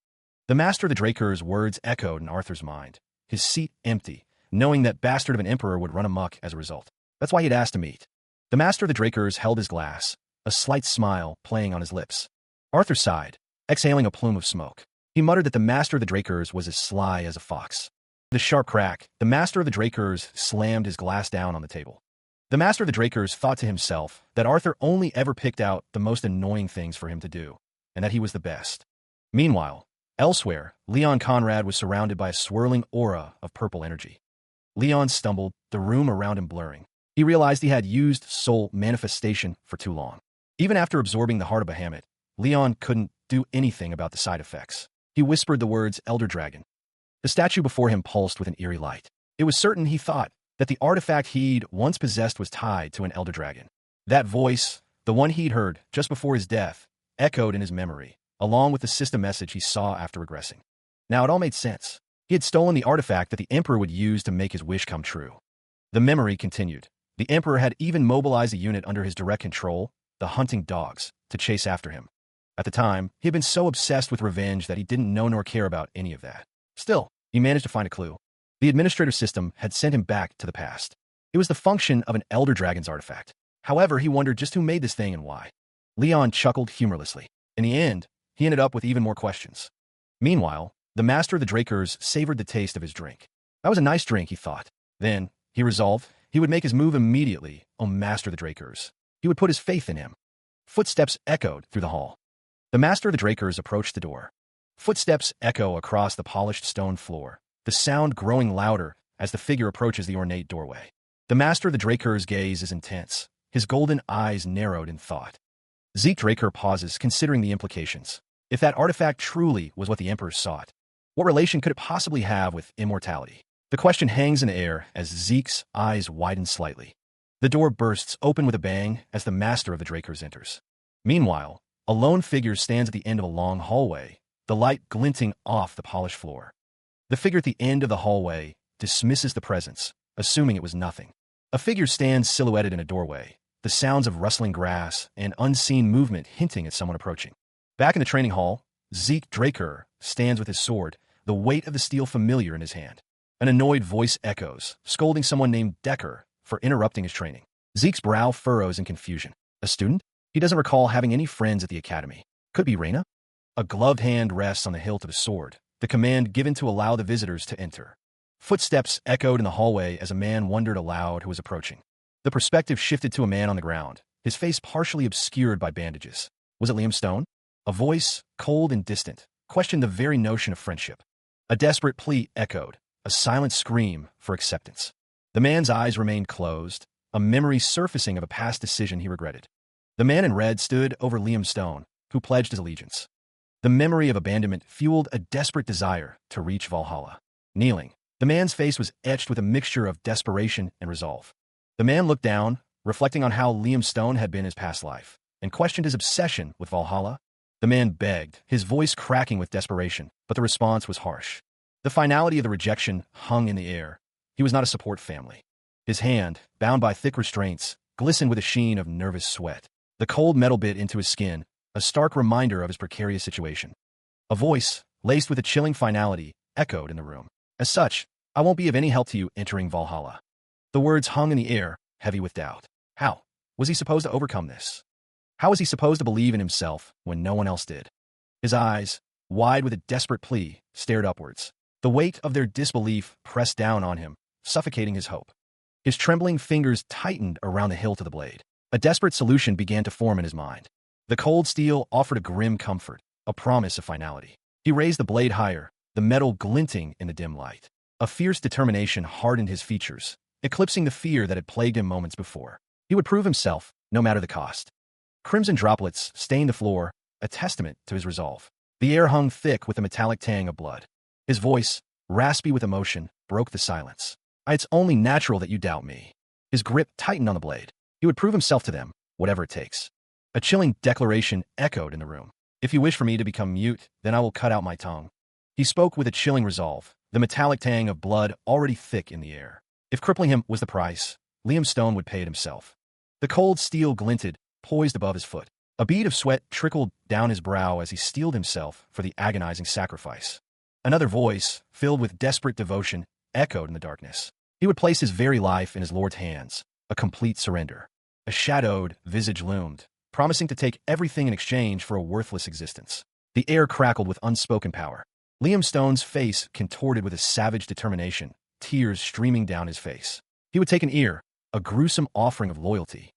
The Master of the Drakers' words echoed in Arthur's mind, his seat empty, knowing that bastard of an emperor would run amok as a result. That's why he'd asked to meet. The Master of the Drakers held his glass, a slight smile playing on his lips. Arthur sighed, exhaling a plume of smoke. He muttered that the Master of the Drakers was as sly as a fox. With a sharp crack, the Master of the Drakers slammed his glass down on the table. The Master of the Drakers thought to himself that Arthur only ever picked out the most annoying things for him to do, and that he was the best. Meanwhile, elsewhere, Leon Conrad was surrounded by a swirling aura of purple energy. Leon stumbled, the room around him blurring. He realized he had used soul manifestation for too long. Even after absorbing the heart of Bahamut, Leon couldn't do anything about the side effects. He whispered the words Elder Dragon. The statue before him pulsed with an eerie light. It was certain, he thought, that the artifact he'd once possessed was tied to an Elder Dragon. That voice, the one he'd heard just before his death, echoed in his memory, along with the system message he saw after regressing. Now it all made sense. He had stolen the artifact that the Emperor would use to make his wish come true. The memory continued. The Emperor had even mobilized a unit under his direct control, the hunting dogs, to chase after him. At the time, he had been so obsessed with revenge that he didn't know nor care about any of that. Still, he managed to find a clue. The administrator system had sent him back to the past. It was the function of an Elder Dragon's artifact. However, he wondered just who made this thing and why. Leon chuckled humorlessly. In the end, he ended up with even more questions. Meanwhile, the Master of the Drakers savored the taste of his drink. That was a nice drink, he thought. Then, he resolved, he would make his move immediately on Master of the Drakers. He would put his faith in him. Footsteps echoed through the hall. The Master of the Drakers approached the door. Footsteps echo across the polished stone floor, the sound growing louder as the figure approaches the ornate doorway. The master of the Draker's gaze is intense, his golden eyes narrowed in thought. Zeke Draker pauses, considering the implications. If that artifact truly was what the Emperor sought, what relation could it possibly have with immortality? The question hangs in the air as Zeke's eyes widen slightly. The door bursts open with a bang as the master of the Drakers enters. Meanwhile, a lone figure stands at the end of a long hallway, the light glinting off the polished floor. The figure at the end of the hallway dismisses the presence, assuming it was nothing. A figure stands silhouetted in a doorway, the sounds of rustling grass and unseen movement hinting at someone approaching. Back in the training hall, Zeke Draker stands with his sword, the weight of the steel familiar in his hand. An annoyed voice echoes, scolding someone named Decker for interrupting his training. Zeke's brow furrows in confusion. A student? He doesn't recall having any friends at the academy. Could it be Reina? A gloved hand rests on the hilt of his sword, the command given to allow the visitors to enter. Footsteps echoed in the hallway as a man wondered aloud who was approaching. The perspective shifted to a man on the ground, his face partially obscured by bandages. Was it Liam Stone? A voice, cold and distant, questioned the very notion of friendship. A desperate plea echoed, a silent scream for acceptance. The man's eyes remained closed, a memory surfacing of a past decision he regretted. The man in red stood over Liam Stone, who pledged his allegiance. The memory of abandonment fueled a desperate desire to reach Valhalla. Kneeling, the man's face was etched with a mixture of desperation and resolve. The man looked down, reflecting on how Liam Stone had been his past life, and questioned his obsession with Valhalla. The man begged, his voice cracking with desperation, but the response was harsh. The finality of the rejection hung in the air. He was not a support family. His hand, bound by thick restraints, glistened with a sheen of nervous sweat. The cold metal bit into his skin, a stark reminder of his precarious situation. A voice, laced with a chilling finality, echoed in the room. As such, I won't be of any help to you entering Valhalla. The words hung in the air, heavy with doubt. How was he supposed to overcome this? How was he supposed to believe in himself when no one else did? His eyes, wide with a desperate plea, stared upwards. The weight of their disbelief pressed down on him, suffocating his hope. His trembling fingers tightened around the hilt of the blade. A desperate solution began to form in his mind. The cold steel offered a grim comfort, a promise of finality. He raised the blade higher, the metal glinting in the dim light. A fierce determination hardened his features, eclipsing the fear that had plagued him moments before. He would prove himself, no matter the cost. Crimson droplets stained the floor, a testament to his resolve. The air hung thick with a metallic tang of blood. His voice, raspy with emotion, broke the silence. It's only natural that you doubt me. His grip tightened on the blade. He would prove himself to them, whatever it takes. A chilling declaration echoed in the room. If you wish for me to become mute, then I will cut out my tongue. He spoke with a chilling resolve, the metallic tang of blood already thick in the air. If crippling him was the price, Liam Stone would pay it himself. The cold steel glinted, poised above his foot. A bead of sweat trickled down his brow as he steeled himself for the agonizing sacrifice. Another voice, filled with desperate devotion, echoed in the darkness. He would place his very life in his lord's hands, a complete surrender. A shadowed visage loomed, promising to take everything in exchange for a worthless existence. The air crackled with unspoken power. Liam Stone's face contorted with a savage determination, tears streaming down his face. He would take an ear, a gruesome offering of loyalty.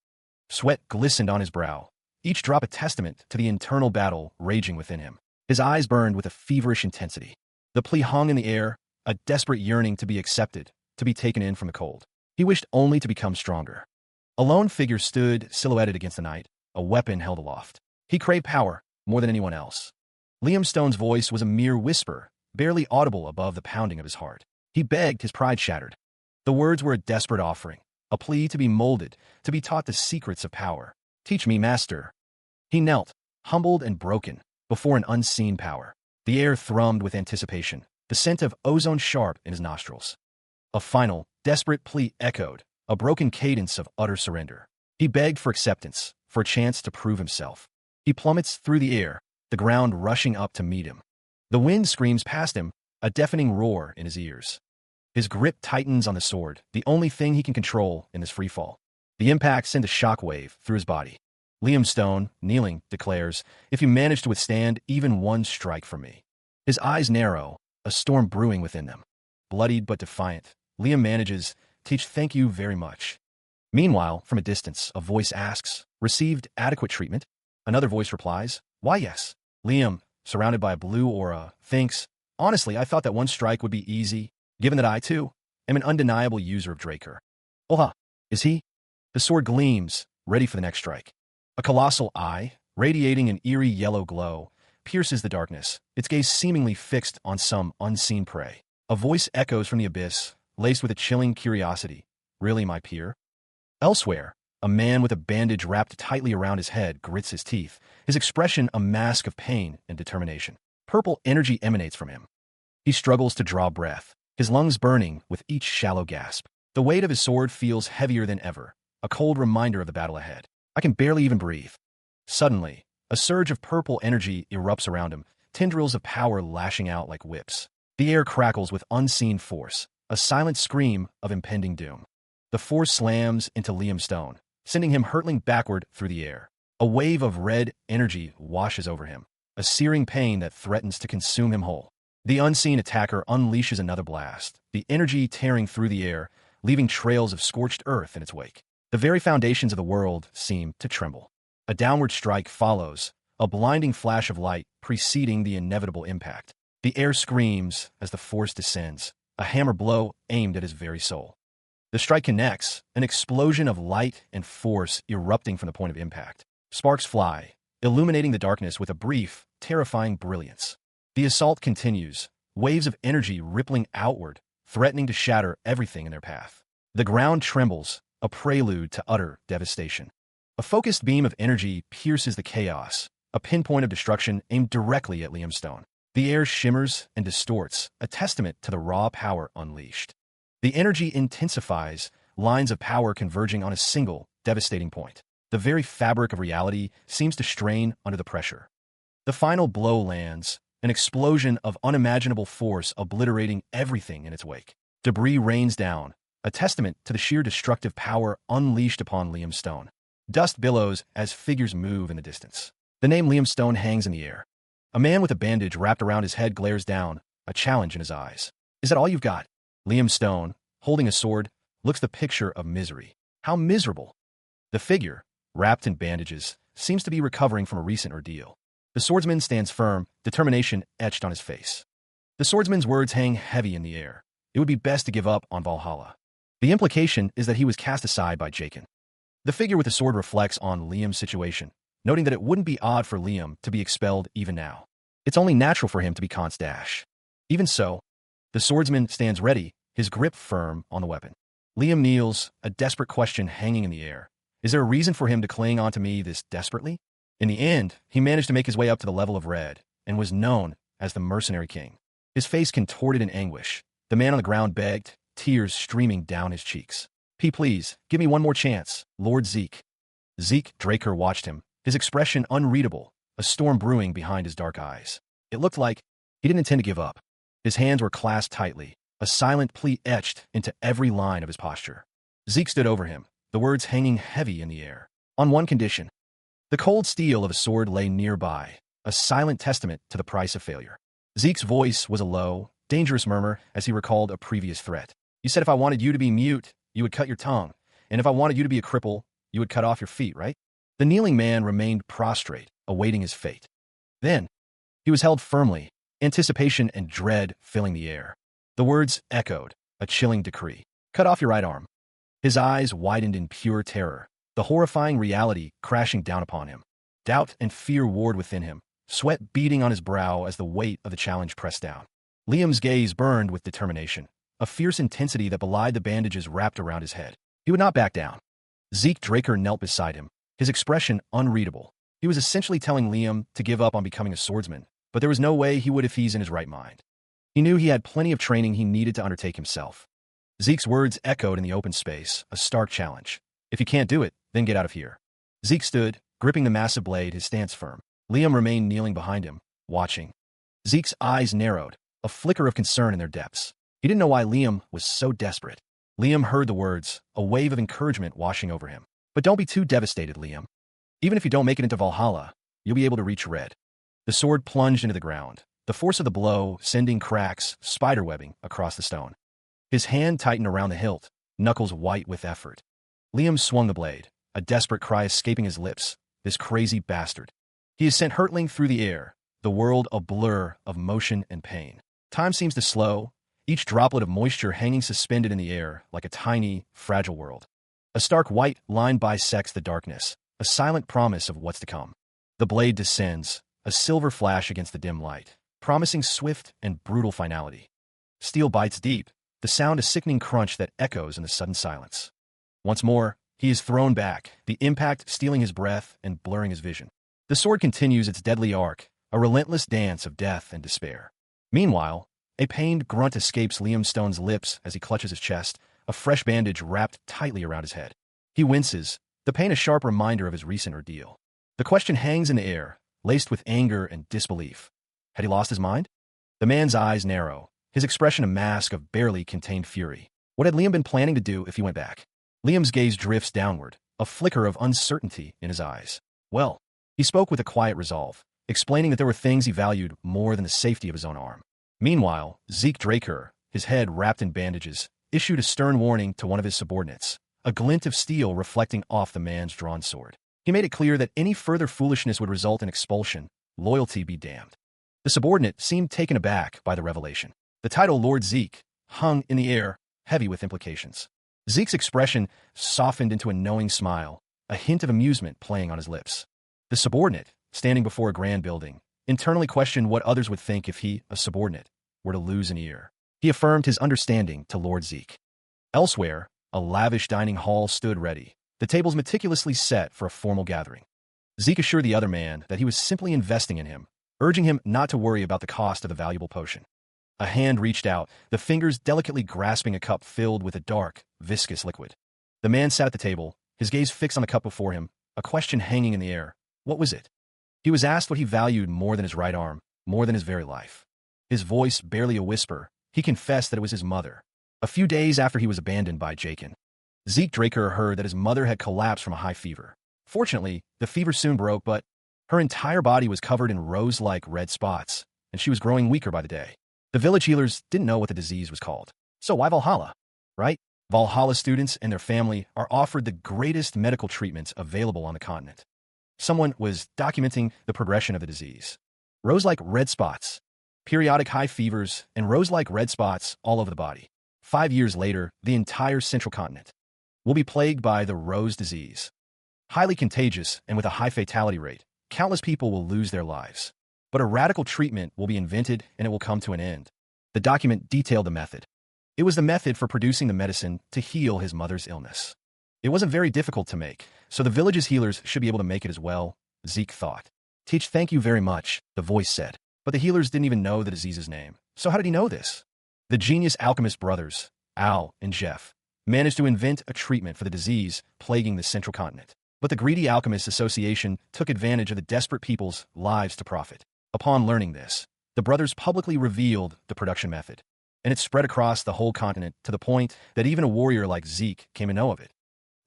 Sweat glistened on his brow, each drop a testament to the internal battle raging within him. His eyes burned with a feverish intensity. The plea hung in the air, a desperate yearning to be accepted, to be taken in from the cold. He wished only to become stronger. A lone figure stood silhouetted against the night, a weapon held aloft. He craved power more than anyone else. Liam Stone's voice was a mere whisper, barely audible above the pounding of his heart. He begged, his pride shattered. The words were a desperate offering, a plea to be molded, to be taught the secrets of power. Teach me, master. He knelt, humbled and broken, before an unseen power. The air thrummed with anticipation, the scent of ozone sharp in his nostrils. A final, desperate plea echoed, a broken cadence of utter surrender. He begged for acceptance, for a chance to prove himself. He plummets through the air, the ground rushing up to meet him. The wind screams past him, a deafening roar in his ears. His grip tightens on the sword, the only thing he can control in this freefall. The impact sent a shockwave through his body. Liam Stone, kneeling, declares, if you manage to withstand even one strike from me. His eyes narrow, a storm brewing within them. Bloodied but defiant, Liam manages, teach thank you very much. Meanwhile, from a distance, a voice asks, received adequate treatment? Another voice replies, why yes. Liam, surrounded by a blue aura, thinks, honestly, I thought that one strike would be easy. given that I, too, am an undeniable user of Draker. Oha, is he? The sword gleams, ready for the next strike. A colossal eye, radiating an eerie yellow glow, pierces the darkness, its gaze seemingly fixed on some unseen prey. A voice echoes from the abyss, laced with a chilling curiosity. Really, my peer? Elsewhere, a man with a bandage wrapped tightly around his head grits his teeth, his expression a mask of pain and determination. Purple energy emanates from him. He struggles to draw breath, his lungs burning with each shallow gasp. The weight of his sword feels heavier than ever, a cold reminder of the battle ahead. I can barely even breathe. Suddenly, a surge of purple energy erupts around him, tendrils of power lashing out like whips. The air crackles with unseen force, a silent scream of impending doom. The force slams into Liam Stone, sending him hurtling backward through the air. A wave of red energy washes over him, a searing pain that threatens to consume him whole. The unseen attacker unleashes another blast, the energy tearing through the air, leaving trails of scorched earth in its wake. The very foundations of the world seem to tremble. A downward strike follows, a blinding flash of light preceding the inevitable impact. The air screams as the force descends, a hammer blow aimed at his very soul. The strike connects, an explosion of light and force erupting from the point of impact. Sparks fly, illuminating the darkness with a brief, terrifying brilliance. The assault continues, waves of energy rippling outward, threatening to shatter everything in their path. The ground trembles, a prelude to utter devastation. A focused beam of energy pierces the chaos, a pinpoint of destruction aimed directly at Liam Stone. The air shimmers and distorts, a testament to the raw power unleashed. The energy intensifies, lines of power converging on a single, devastating point. The very fabric of reality seems to strain under the pressure. The final blow lands, an explosion of unimaginable force obliterating everything in its wake. Debris rains down, a testament to the sheer destructive power unleashed upon Liam Stone. Dust billows as figures move in the distance. The name Liam Stone hangs in the air. A man with a bandage wrapped around his head glares down, a challenge in his eyes. Is that all you've got? Liam Stone, holding a sword, looks the picture of misery. How miserable! The figure, wrapped in bandages, seems to be recovering from a recent ordeal. The swordsman stands firm, determination etched on his face. The swordsman's words hang heavy in the air. It would be best to give up on Valhalla. The implication is that he was cast aside by Jaken. The figure with the sword reflects on Liam's situation, noting that it wouldn't be odd for Liam to be expelled even now. It's only natural for him to be Kant's dash. Even so, the swordsman stands ready, his grip firm on the weapon. Liam kneels, a desperate question hanging in the air. Is there a reason for him to cling onto me this desperately? In the end, he managed to make his way up to the level of red, and was known as the Mercenary King. His face contorted in anguish. The man on the ground begged, tears streaming down his cheeks. Please, give me one more chance, Lord Zeke. Zeke Draker watched him, his expression unreadable, a storm brewing behind his dark eyes. It looked like he didn't intend to give up. His hands were clasped tightly, a silent plea etched into every line of his posture. Zeke stood over him, the words hanging heavy in the air. On one condition. The cold steel of a sword lay nearby, a silent testament to the price of failure. Zeke's voice was a low, dangerous murmur as he recalled a previous threat. You said if I wanted you to be mute, you would cut your tongue, and if I wanted you to be a cripple, you would cut off your feet, right? The kneeling man remained prostrate, awaiting his fate. Then, he was held firmly, anticipation and dread filling the air. The words echoed, a chilling decree. Cut off your right arm. His eyes widened in pure terror, the horrifying reality crashing down upon him. Doubt and fear warred within him, sweat beading on his brow as the weight of the challenge pressed down. Liam's gaze burned with determination, a fierce intensity that belied the bandages wrapped around his head. He would not back down. Zeke Draker knelt beside him, his expression unreadable. He was essentially telling Liam to give up on becoming a swordsman, but there was no way he would if he's in his right mind. He knew he had plenty of training he needed to undertake himself. Zeke's words echoed in the open space, a stark challenge. If you can't do it, then get out of here. Zeke stood, gripping the massive blade, his stance firm. Liam remained kneeling behind him, watching. Zeke's eyes narrowed, a flicker of concern in their depths. He didn't know why Liam was so desperate. Liam heard the words, a wave of encouragement washing over him. But don't be too devastated, Liam. Even if you don't make it into Valhalla, you'll be able to reach red. The sword plunged into the ground, the force of the blow sending cracks, spiderwebbing across the stone. His hand tightened around the hilt, knuckles white with effort. Liam swung the blade, a desperate cry escaping his lips. This crazy bastard. He is sent hurtling through the air, the world a blur of motion and pain. Time seems to slow, each droplet of moisture hanging suspended in the air like a tiny, fragile world. A stark white line bisects the darkness, a silent promise of what's to come. The blade descends, a silver flash against the dim light, promising swift and brutal finality. Steel bites deep, the sound a sickening crunch that echoes in the sudden silence. Once more, he is thrown back, the impact stealing his breath and blurring his vision. The sword continues its deadly arc, a relentless dance of death and despair. Meanwhile, a pained grunt escapes Liam Stone's lips as he clutches his chest, a fresh bandage wrapped tightly around his head. He winces, the pain a sharp reminder of his recent ordeal. The question hangs in the air, laced with anger and disbelief. Had he lost his mind? The man's eyes narrow, his expression a mask of barely contained fury. What had Liam been planning to do if he went back? Liam's gaze drifts downward, a flicker of uncertainty in his eyes. Well, he spoke with a quiet resolve, explaining that there were things he valued more than the safety of his own arm. Meanwhile, Zeke Draker, his head wrapped in bandages, issued a stern warning to one of his subordinates, a glint of steel reflecting off the man's drawn sword. He made it clear that any further foolishness would result in expulsion, loyalty be damned. The subordinate seemed taken aback by the revelation. The title Lord Zeke hung in the air, heavy with implications. Zeke's expression softened into a knowing smile, a hint of amusement playing on his lips. The subordinate, standing before a grand building, internally questioned what others would think if he, a subordinate, were to lose an ear. He affirmed his understanding to Lord Zeke. Elsewhere, a lavish dining hall stood ready, the tables meticulously set for a formal gathering. Zeke assured the other man that he was simply investing in him, urging him not to worry about the cost of the valuable potion. A hand reached out, the fingers delicately grasping a cup filled with a dark, viscous liquid. The man sat at the table, his gaze fixed on the cup before him, a question hanging in the air. What was it? He was asked what he valued more than his right arm, more than his very life. His voice barely a whisper, he confessed that it was his mother. A few days after he was abandoned by Jakin, Zeke Draker heard that his mother had collapsed from a high fever. Fortunately, the fever soon broke, but her entire body was covered in rose-like red spots, and she was growing weaker by the day. The village healers didn't know what the disease was called. So why Valhalla? Right? Valhalla students and their family are offered the greatest medical treatments available on the continent. Someone was documenting the progression of the disease. Rose-like red spots, periodic high fevers, and rose-like red spots all over the body. 5 years later, the entire central continent will be plagued by the rose disease. Highly contagious and with a high fatality rate, countless people will lose their lives. But a radical treatment will be invented and it will come to an end. The document detailed the method. It was the method for producing the medicine to heal his mother's illness. It wasn't very difficult to make, so the village's healers should be able to make it as well, Zeke thought. Teach, thank you very much, the voice said. But the healers didn't even know the disease's name. So how did he know this? The genius alchemist brothers, Al and Jeff, managed to invent a treatment for the disease plaguing the central continent. But the greedy alchemists association took advantage of the desperate people's lives to profit. Upon learning this, the brothers publicly revealed the production method, and it spread across the whole continent to the point that even a warrior like Zeke came to know of it.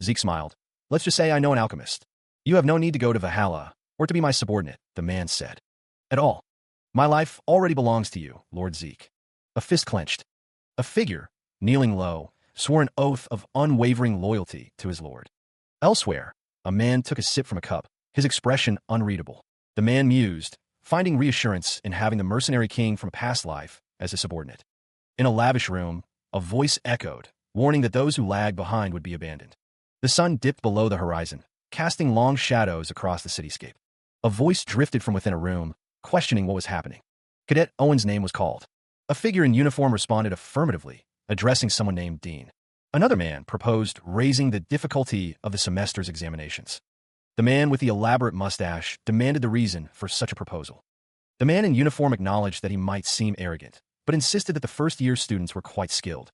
Zeke smiled. Let's just say I know an alchemist. You have no need to go to Valhalla or to be my subordinate, the man said. At all. My life already belongs to you, Lord Zeke. A fist clenched. A figure, kneeling low, swore an oath of unwavering loyalty to his lord. Elsewhere, a man took a sip from a cup, his expression unreadable. The man mused, finding reassurance in having the mercenary king from a past life as a subordinate. In a lavish room, a voice echoed, warning that those who lagged behind would be abandoned. The sun dipped below the horizon, casting long shadows across the cityscape. A voice drifted from within a room, questioning what was happening. Cadet Owen's name was called. A figure in uniform responded affirmatively, addressing someone named Dean. Another man proposed raising the difficulty of the semester's examinations. The man with the elaborate mustache demanded the reason for such a proposal. The man in uniform acknowledged that he might seem arrogant, but insisted that the first-year students were quite skilled.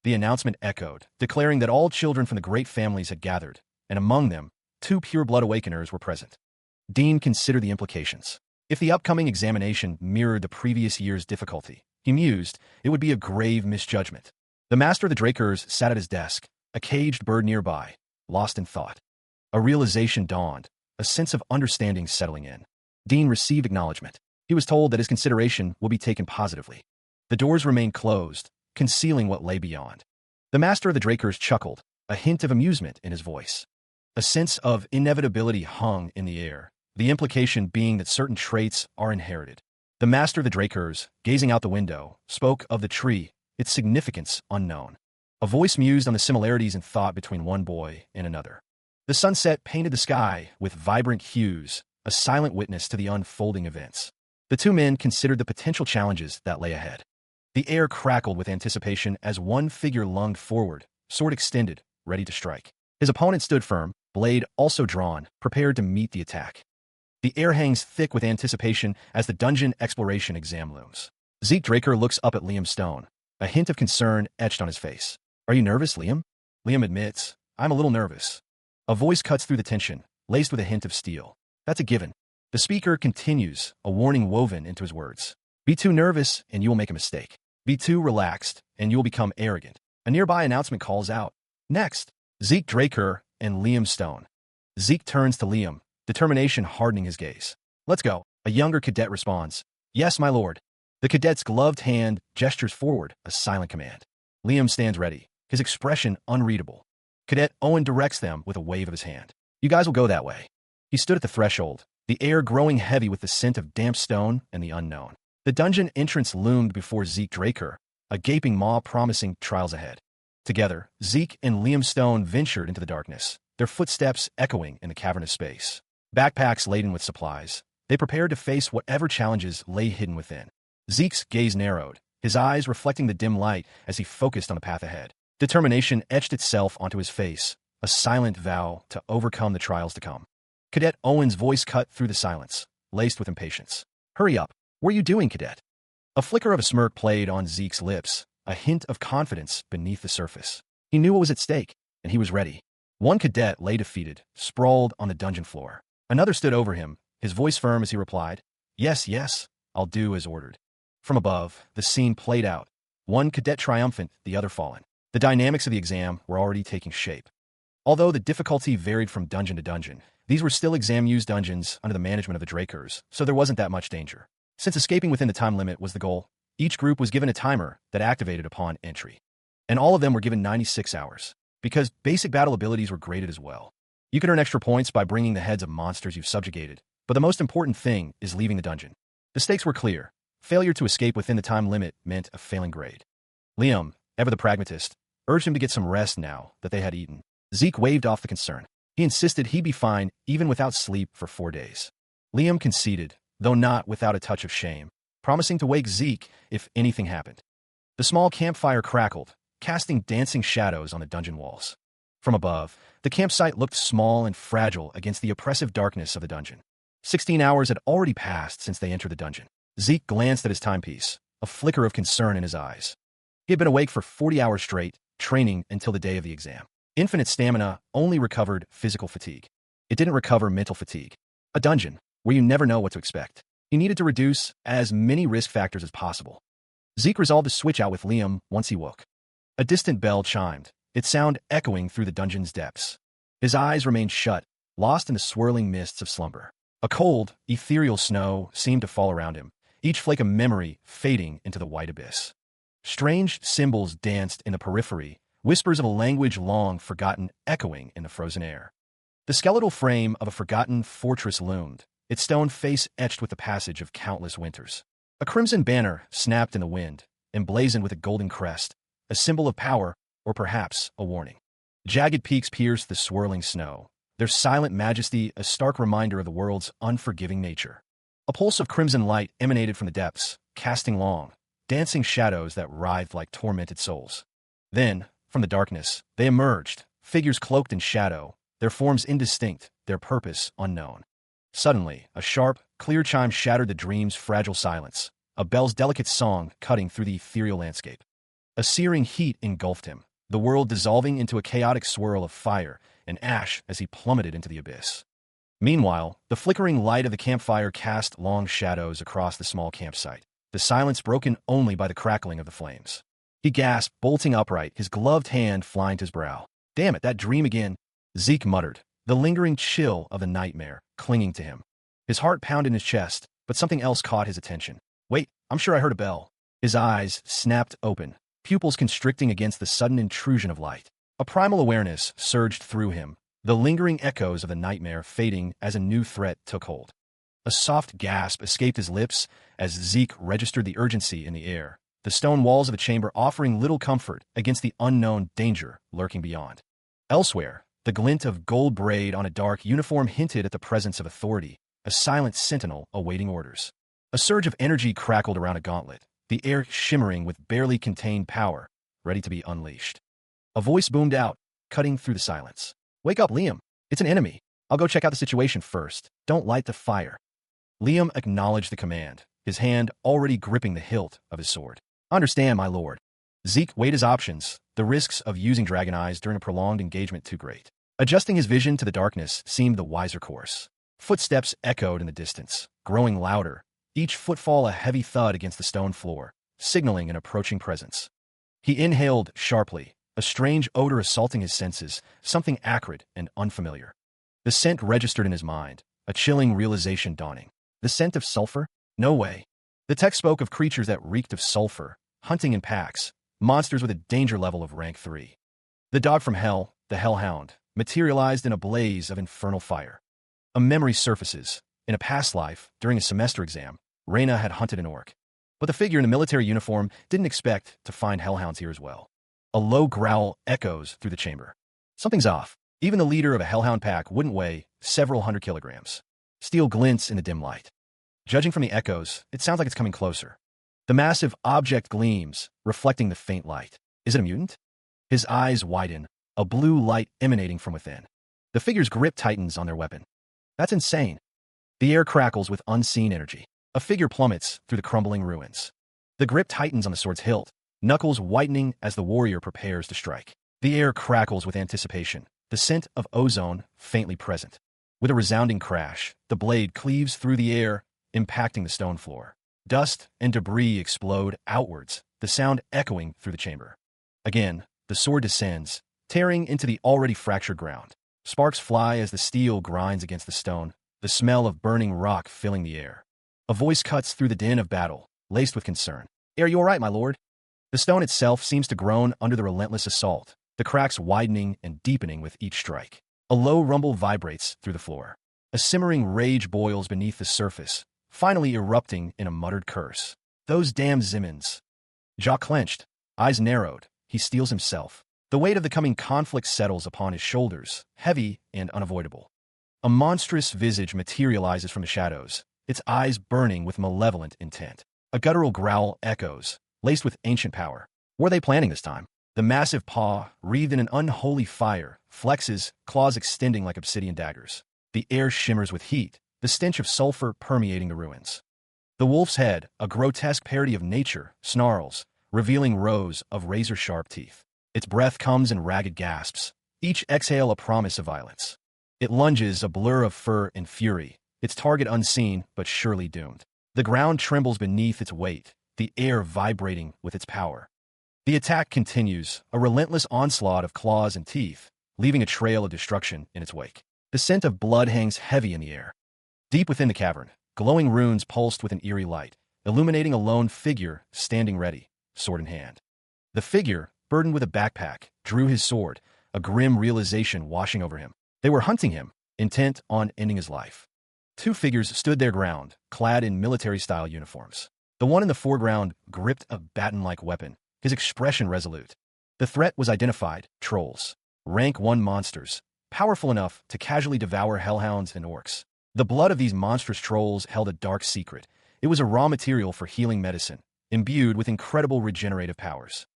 The announcement echoed, declaring that all children from the great families had gathered, and among them, 2 pure-blood awakeners were present. Dean considered the implications. If the upcoming examination mirrored the previous year's difficulty, he mused, it would be a grave misjudgment. The master of the Drakers sat at his desk, a caged bird nearby, lost in thought. A realization dawned, a sense of understanding settling in. Dean received acknowledgement. He was told that his consideration will be taken positively. The doors remained closed, concealing what lay beyond. The master of the Drakers chuckled, a hint of amusement in his voice. A sense of inevitability hung in the air, the implication being that certain traits are inherited. The master of the Drakers, gazing out the window, spoke of the tree, its significance unknown. A voice mused on the similarities in thought between one boy and another. The sunset painted the sky with vibrant hues, a silent witness to the unfolding events. The two men considered the potential challenges that lay ahead. The air crackled with anticipation as one figure lunged forward, sword extended, ready to strike. His opponent stood firm, blade also drawn, prepared to meet the attack. The air hangs thick with anticipation as the dungeon exploration exam looms. Zeke Draker looks up at Liam Stone, a hint of concern etched on his face. "Are you nervous, Liam?" Liam admits, "I'm a little nervous." A voice cuts through the tension, laced with a hint of steel. "That's a given." The speaker continues, a warning woven into his words. "Be too nervous, and you will make a mistake. Be too relaxed, and you will become arrogant." A nearby announcement calls out, "Next, Zeke Draker and Liam Stone." Zeke turns to Liam, determination hardening his gaze. "Let's go." A younger cadet responds, "Yes, my lord." The cadet's gloved hand gestures forward, a silent command. Liam stands ready, his expression unreadable. Cadet Owen directs them with a wave of his hand. "You guys will go that way." He stood at the threshold, the air growing heavy with the scent of damp stone and the unknown. The dungeon entrance loomed before Zeke Draker, a gaping maw promising trials ahead. Together, Zeke and Liam Stone ventured into the darkness, their footsteps echoing in the cavernous space. Backpacks laden with supplies, they prepared to face whatever challenges lay hidden within. Zeke's gaze narrowed, his eyes reflecting the dim light as he focused on the path ahead. Determination etched itself onto his face, a silent vow to overcome the trials to come. Cadet Owen's voice cut through the silence, laced with impatience. "Hurry up. What are you doing, Cadet?" A flicker of a smirk played on Zeke's lips, a hint of confidence beneath the surface. He knew what was at stake, and he was ready. One cadet lay defeated, sprawled on the dungeon floor. Another stood over him, his voice firm as he replied, "Yes, yes, I'll do as ordered." From above, the scene played out, one cadet triumphant, the other fallen. The dynamics of the exam were already taking shape. Although the difficulty varied from dungeon to dungeon, these were still exam-used dungeons under the management of the Drakers, so there wasn't that much danger. Since escaping within the time limit was the goal, each group was given a timer that activated upon entry. And all of them were given 96 hours, because basic battle abilities were graded as well. You can earn extra points by bringing the heads of monsters you've subjugated, but the most important thing is leaving the dungeon. The stakes were clear. Failure to escape within the time limit meant a failing grade. Liam, ever the pragmatist, urged him to get some rest now that they had eaten. Zeke waved off the concern. He insisted he'd be fine even without sleep for 4 days. Liam conceded, though not without a touch of shame, promising to wake Zeke if anything happened. The small campfire crackled, casting dancing shadows on the dungeon walls. From above, the campsite looked small and fragile against the oppressive darkness of the dungeon. 16 hours had already passed since they entered the dungeon. Zeke glanced at his timepiece, a flicker of concern in his eyes. He had been awake for 40 hours straight, training until the day of the exam. Infinite stamina only recovered physical fatigue. It didn't recover mental fatigue. A dungeon, where you never know what to expect. He needed to reduce as many risk factors as possible. Zeke resolved to switch out with Liam once he woke. A distant bell chimed, its sound echoing through the dungeon's depths. His eyes remained shut, lost in the swirling mists of slumber. A cold, ethereal snow seemed to fall around him, each flake of memory fading into the white abyss. Strange symbols danced in the periphery, whispers of a language long forgotten echoing in the frozen air. The skeletal frame of a forgotten fortress loomed, its stone face etched with the passage of countless winters. A crimson banner snapped in the wind, emblazoned with a golden crest, a symbol of power, or perhaps a warning. Jagged peaks pierced the swirling snow, their silent majesty a stark reminder of the world's unforgiving nature. A pulse of crimson light emanated from the depths, casting long, dancing shadows that writhed like tormented souls. Then, from the darkness, they emerged, figures cloaked in shadow, their forms indistinct, their purpose unknown. Suddenly, a sharp, clear chime shattered the dream's fragile silence, a bell's delicate song cutting through the ethereal landscape. A searing heat engulfed him, the world dissolving into a chaotic swirl of fire and ash as he plummeted into the abyss. Meanwhile, the flickering light of the campfire cast long shadows across the small campsite, the silence broken only by the crackling of the flames. He gasped, bolting upright, his gloved hand flying to his brow. "Damn it, that dream again," Zeke muttered, the lingering chill of the nightmare clinging to him. His heart pounded in his chest, but something else caught his attention. "Wait, I'm sure I heard a bell." His eyes snapped open, pupils constricting against the sudden intrusion of light. A primal awareness surged through him, the lingering echoes of the nightmare fading as a new threat took hold. A soft gasp escaped his lips as Zeke registered the urgency in the air, the stone walls of the chamber offering little comfort against the unknown danger lurking beyond. Elsewhere, the glint of gold braid on a dark uniform hinted at the presence of authority, a silent sentinel awaiting orders. A surge of energy crackled around a gauntlet, the air shimmering with barely contained power, ready to be unleashed. A voice boomed out, cutting through the silence. "Wake up, Liam. It's an enemy. I'll go check out the situation first. Don't light the fire." Liam acknowledged the command, his hand already gripping the hilt of his sword. "Understand, my lord." Zeke weighed his options, the risks of using dragon eyes during a prolonged engagement too great. Adjusting his vision to the darkness seemed the wiser course. Footsteps echoed in the distance, growing louder, each footfall a heavy thud against the stone floor, signaling an approaching presence. He inhaled sharply, a strange odor assaulting his senses, something acrid and unfamiliar. The scent registered in his mind, a chilling realization dawning. The scent of sulfur? No way. The text spoke of creatures that reeked of sulfur, hunting in packs, monsters with a danger level of rank 3. The dog from hell, the hellhound, materialized in a blaze of infernal fire. A memory surfaces. In a past life, during a semester exam, Reyna had hunted an orc. But the figure in the military uniform didn't expect to find hellhounds here as well. A low growl echoes through the chamber. Something's off. Even the leader of a hellhound pack wouldn't weigh several hundred kilograms. Steel glints in the dim light. Judging from the echoes, it sounds like it's coming closer. The massive object gleams, reflecting the faint light. Is it a mutant? His eyes widen, a blue light emanating from within. The figure's grip tightens on their weapon. That's insane. The air crackles with unseen energy. A figure plummets through the crumbling ruins. The grip tightens on the sword's hilt, knuckles whitening as the warrior prepares to strike. The air crackles with anticipation, the scent of ozone faintly present. With a resounding crash, the blade cleaves through the air, impacting the stone floor. Dust and debris explode outwards, the sound echoing through the chamber. Again, the sword descends, tearing into the already fractured ground. Sparks fly as the steel grinds against the stone, the smell of burning rock filling the air. A voice cuts through the din of battle, laced with concern. "Are you all right, my lord?" The stone itself seems to groan under the relentless assault, the cracks widening and deepening with each strike. A low rumble vibrates through the floor. A simmering rage boils beneath the surface, finally erupting in a muttered curse. "Those damn Zimmons." Jaw clenched, eyes narrowed, he steels himself. The weight of the coming conflict settles upon his shoulders, heavy and unavoidable. A monstrous visage materializes from the shadows, its eyes burning with malevolent intent. A guttural growl echoes, laced with ancient power. What are they planning this time? The massive paw, wreathed in an unholy fire, flexes, claws extending like obsidian daggers. The air shimmers with heat, the stench of sulfur permeating the ruins. The wolf's head, a grotesque parody of nature, snarls, revealing rows of razor-sharp teeth. Its breath comes in ragged gasps, each exhale a promise of violence. It lunges, a blur of fur and fury, its target unseen but surely doomed. The ground trembles beneath its weight, the air vibrating with its power. The attack continues, a relentless onslaught of claws and teeth, leaving a trail of destruction in its wake. The scent of blood hangs heavy in the air. Deep within the cavern, glowing runes pulsed with an eerie light, illuminating a lone figure standing ready, sword in hand. The figure, burdened with a backpack, drew his sword, a grim realization washing over him. They were hunting him, intent on ending his life. Two figures stood their ground, clad in military-style uniforms. The one in the foreground gripped a baton-like weapon, his expression resolute. The threat was identified: trolls. Rank 1 monsters, powerful enough to casually devour hellhounds and orcs. The blood of these monstrous trolls held a dark secret. It was a raw material for healing medicine, imbued with incredible regenerative powers.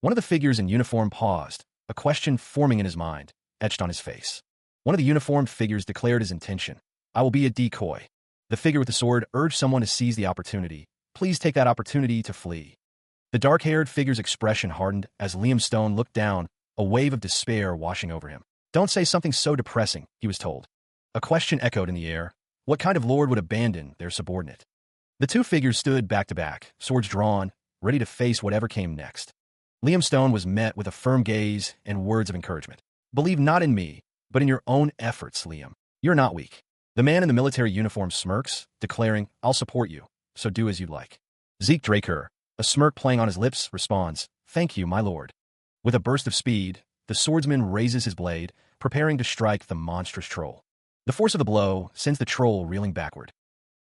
One of the figures in uniform paused, a question forming in his mind, etched on his face. One of the uniformed figures declared his intention. "I will be a decoy." The figure with the sword urged someone to seize the opportunity. "Please take that opportunity to flee." The dark-haired figure's expression hardened as Liam Stone looked down, a wave of despair washing over him. "Don't say something so depressing," he was told. A question echoed in the air. What kind of lord would abandon their subordinate? The two figures stood back to back, swords drawn, ready to face whatever came next. Liam Stone was met with a firm gaze and words of encouragement. "Believe not in me, but in your own efforts, Liam. You're not weak." The man in the military uniform smirks, declaring, "I'll support you, so do as you like." Zeke Draker, a smirk playing on his lips, responds, "Thank you, my lord." With a burst of speed, the swordsman raises his blade, preparing to strike the monstrous troll. The force of the blow sends the troll reeling backward.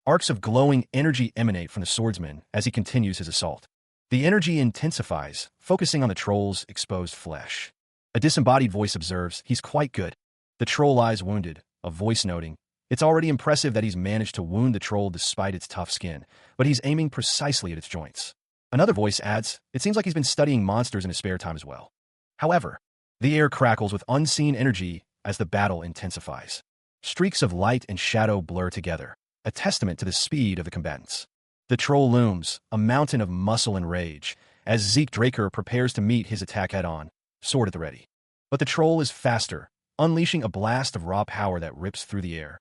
Arcs of glowing energy emanate from the swordsman as he continues his assault. The energy intensifies, focusing on the troll's exposed flesh. A disembodied voice observes, "He's quite good." The troll lies wounded, a voice noting, "It's already impressive that he's managed to wound the troll despite its tough skin, but he's aiming precisely at its joints." Another voice adds, "It seems like he's been studying monsters in his spare time as well." However, the air crackles with unseen energy as the battle intensifies. Streaks of light and shadow blur together, a testament to the speed of the combatants. The troll looms, a mountain of muscle and rage, as Zeke Draker prepares to meet his attack head-on, sword at the ready. But the troll is faster, unleashing a blast of raw power that rips through the air.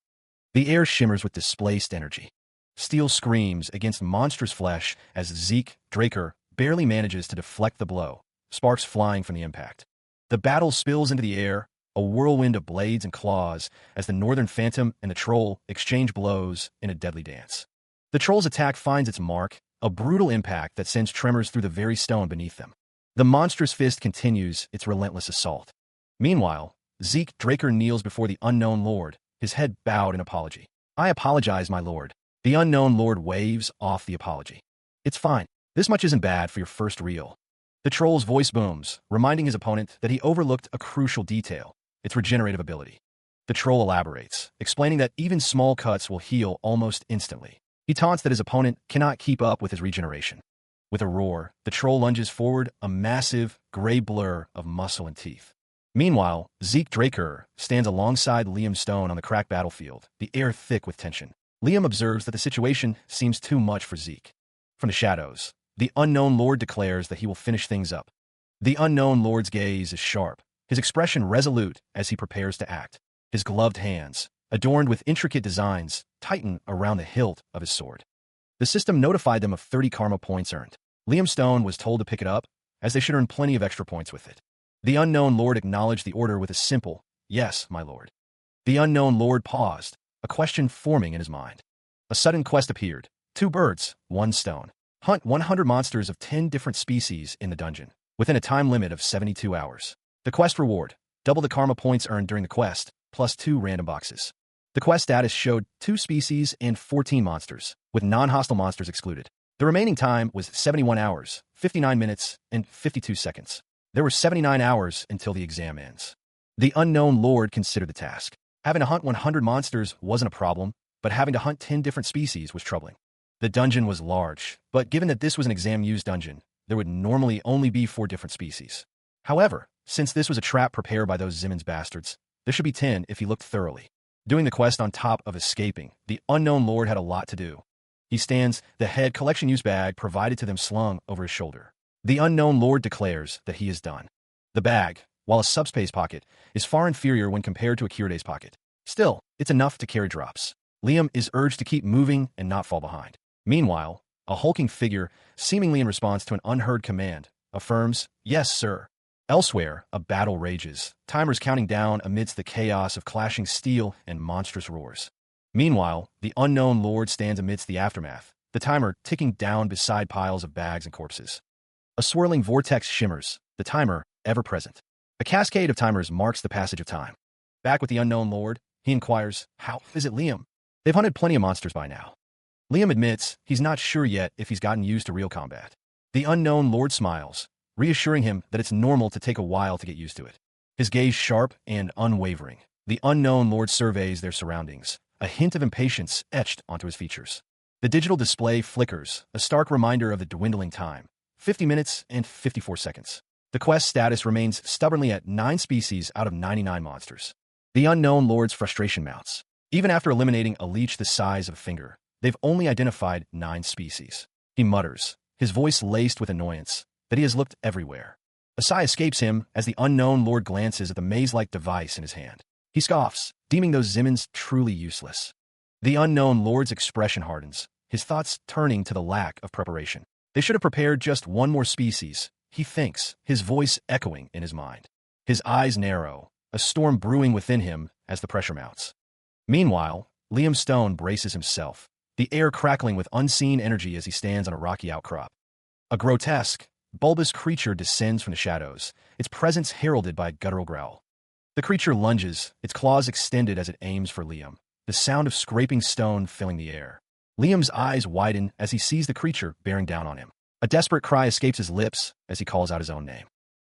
The air shimmers with displaced energy. Steel screams against monstrous flesh as Zeke Draker barely manages to deflect the blow, sparks flying from the impact. The battle spills into the air, a whirlwind of blades and claws as the Northern Phantom and the troll exchange blows in a deadly dance. The troll's attack finds its mark, a brutal impact that sends tremors through the very stone beneath them. The monstrous fist continues its relentless assault. Meanwhile, Zeke Draker kneels before the unknown lord, his head bowed in apology. "I apologize, my lord." The unknown lord waves off the apology. "It's fine. This much isn't bad for your first reel." The troll's voice booms, reminding his opponent that he overlooked a crucial detail, its regenerative ability. The troll elaborates, explaining that even small cuts will heal almost instantly. He taunts that his opponent cannot keep up with his regeneration. With a roar, the troll lunges forward, a massive, gray blur of muscle and teeth. Meanwhile, Zeke Draker stands alongside Liam Stone on the cracked battlefield, the air thick with tension. Liam observes that the situation seems too much for Zeke. From the shadows, the unknown lord declares that he will finish things up. The unknown lord's gaze is sharp, his expression resolute as he prepares to act. His gloved hands, adorned with intricate designs, tighten around the hilt of his sword. The system notified them of 30 karma points earned. Liam Stone was told to pick it up, as they should earn plenty of extra points with it. The unknown lord acknowledged the order with a simple, "Yes, my lord." The unknown lord paused, a question forming in his mind. A sudden quest appeared. 2 birds, 1 stone. Hunt 100 monsters of 10 different species in the dungeon, within a time limit of 72 hours. The quest reward, double the karma points earned during the quest, plus 2 random boxes. The quest status showed 2 species and 14 monsters, with non-hostile monsters excluded. The remaining time was 71 hours, 59 minutes, and 52 seconds. There were 79 hours until the exam ends. The unknown lord considered the task. Having to hunt 100 monsters wasn't a problem, but having to hunt 10 different species was troubling. The dungeon was large, but given that this was an exam-used dungeon, there would normally only be 4 different species. However, since this was a trap prepared by those Zimmons bastards, there should be 10 if he looked thoroughly. Doing the quest on top of escaping, the unknown lord had a lot to do. He stands, the head collection use bag provided to them slung over his shoulder. The unknown lord declares that he is done. The bag, while a subspace pocket, is far inferior when compared to a Kiride's pocket. Still, it's enough to carry drops. Liam is urged to keep moving and not fall behind. Meanwhile, a hulking figure, seemingly in response to an unheard command, affirms, "Yes, sir." Elsewhere, a battle rages, timers counting down amidst the chaos of clashing steel and monstrous roars. Meanwhile, the unknown lord stands amidst the aftermath, the timer ticking down beside piles of bags and corpses. A swirling vortex shimmers, the timer ever present. A cascade of timers marks the passage of time. Back with the unknown lord, he inquires, "How is it, Liam?" They've hunted plenty of monsters by now. Liam admits he's not sure yet if he's gotten used to real combat. The unknown lord smiles, reassuring him that it's normal to take a while to get used to it. His gaze sharp and unwavering, the unknown lord surveys their surroundings, a hint of impatience etched onto his features. The digital display flickers, a stark reminder of the dwindling time, 50 minutes and 54 seconds. The quest status remains stubbornly at 9 species out of 99 monsters. The unknown lord's frustration mounts. Even after eliminating a leech the size of a finger, they've only identified 9 species. He mutters, his voice laced with annoyance, that he has looked everywhere. A sigh escapes him as the unknown lord glances at the maze-like device in his hand. He scoffs, deeming those Zimmons truly useless. The unknown lord's expression hardens, his thoughts turning to the lack of preparation. They should have prepared just 1 more species, he thinks, his voice echoing in his mind. His eyes narrow, a storm brewing within him as the pressure mounts. Meanwhile, Liam Stone braces himself, the air crackling with unseen energy as he stands on a rocky outcrop. A grotesque, bulbous creature descends from the shadows, its presence heralded by a guttural growl. The creature lunges, its claws extended as it aims for Liam, the sound of scraping stone filling the air. Liam's eyes widen as he sees the creature bearing down on him. A desperate cry escapes his lips as he calls out his own name.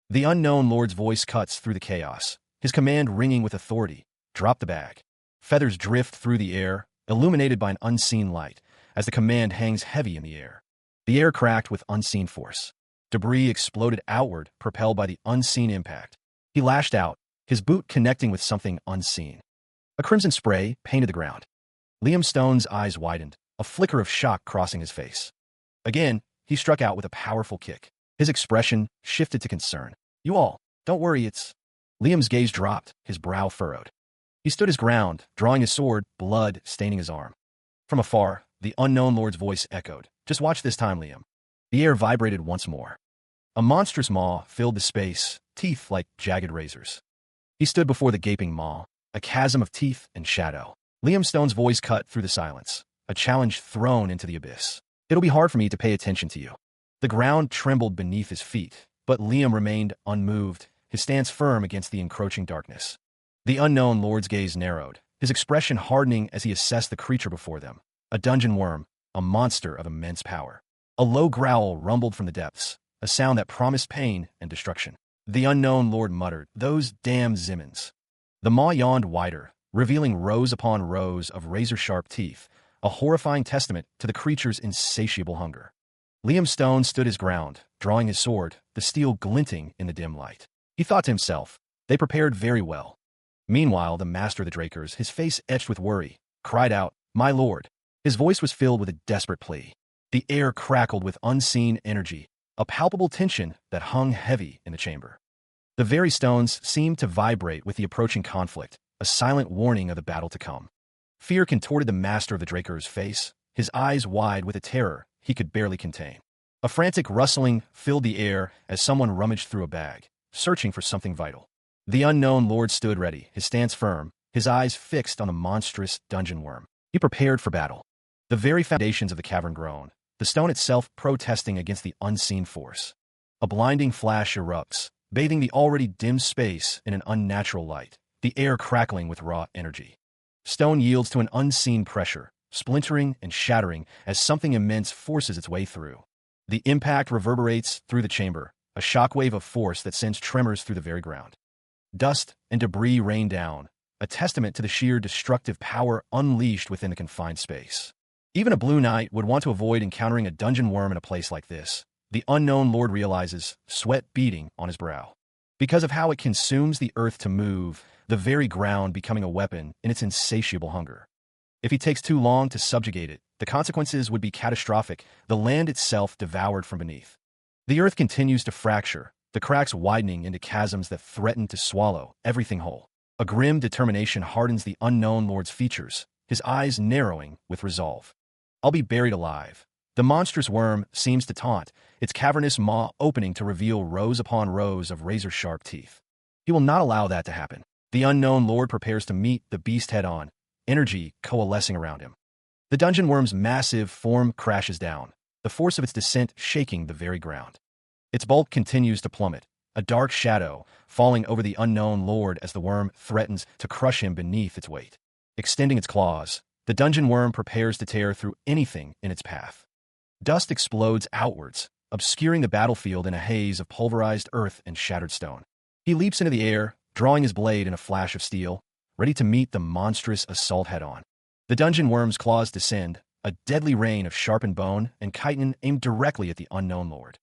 The unknown lord's voice cuts through the chaos, his command ringing with authority. Drop the bag. Feathers drift through the air, illuminated by an unseen light, as the command hangs heavy in the air. The air cracked with unseen force. Debris exploded outward, propelled by the unseen impact. He lashed out, his boot connecting with something unseen. A crimson spray painted the ground. Liam Stone's eyes widened, a flicker of shock crossing his face. Again, he struck out with a powerful kick. His expression shifted to concern. You all, don't worry, it's... Liam's gaze dropped, his brow furrowed. He stood his ground, drawing his sword, blood staining his arm. From afar, the unknown lord's voice echoed. Just watch this time, Liam. The air vibrated once more. A monstrous maw filled the space, teeth like jagged razors. He stood before the gaping maw, a chasm of teeth and shadow. Liam Stone's voice cut through the silence, a challenge thrown into the abyss. It'll be hard for me to pay attention to you. The ground trembled beneath his feet, but Liam remained unmoved, his stance firm against the encroaching darkness. The unknown lord's gaze narrowed, his expression hardening as he assessed the creature before them. A dungeon worm, a monster of immense power. A low growl rumbled from the depths, a sound that promised pain and destruction. The unknown lord muttered, "Those damn Zimmons." The maw yawned wider, revealing rows upon rows of razor-sharp teeth, a horrifying testament to the creature's insatiable hunger. Liam Stone stood his ground, drawing his sword, the steel glinting in the dim light. He thought to himself, they prepared very well. Meanwhile, the master of the Drakers, his face etched with worry, cried out, "My lord." His voice was filled with a desperate plea. The air crackled with unseen energy, a palpable tension that hung heavy in the chamber. The very stones seemed to vibrate with the approaching conflict, a silent warning of the battle to come. Fear contorted the master of the Drakers' face, his eyes wide with a terror he could barely contain. A frantic rustling filled the air as someone rummaged through a bag, searching for something vital. The unknown lord stood ready, his stance firm, his eyes fixed on the monstrous dungeon worm. He prepared for battle. The very foundations of the cavern groaned, the stone itself protesting against the unseen force. A blinding flash erupts, bathing the already dim space in an unnatural light, the air crackling with raw energy. Stone yields to an unseen pressure, splintering and shattering as something immense forces its way through. The impact reverberates through the chamber, a shockwave of force that sends tremors through the very ground. Dust and debris rain down, a testament to the sheer destructive power unleashed within the confined space. Even a Blue Knight would want to avoid encountering a dungeon worm in a place like this, the unknown lord realizes, sweat beading on his brow. Because of how it consumes the earth to move, the very ground becoming a weapon in its insatiable hunger. If he takes too long to subjugate it, the consequences would be catastrophic, the land itself devoured from beneath. The earth continues to fracture, the cracks widening into chasms that threaten to swallow everything whole. A grim determination hardens the unknown lord's features, his eyes narrowing with resolve. I'll be buried alive. The monstrous worm seems to taunt, its cavernous maw opening to reveal rows upon rows of razor-sharp teeth. He will not allow that to happen. The unknown lord prepares to meet the beast head-on, energy coalescing around him. The dungeon worm's massive form crashes down, the force of its descent shaking the very ground. Its bulk continues to plummet, a dark shadow falling over the unknown lord as the worm threatens to crush him beneath its weight. Extending its claws, the dungeon worm prepares to tear through anything in its path. Dust explodes outwards, obscuring the battlefield in a haze of pulverized earth and shattered stone. He leaps into the air, drawing his blade in a flash of steel, ready to meet the monstrous assault head-on. The dungeon worm's claws descend, a deadly rain of sharpened bone and chitin aimed directly at the unknown lord.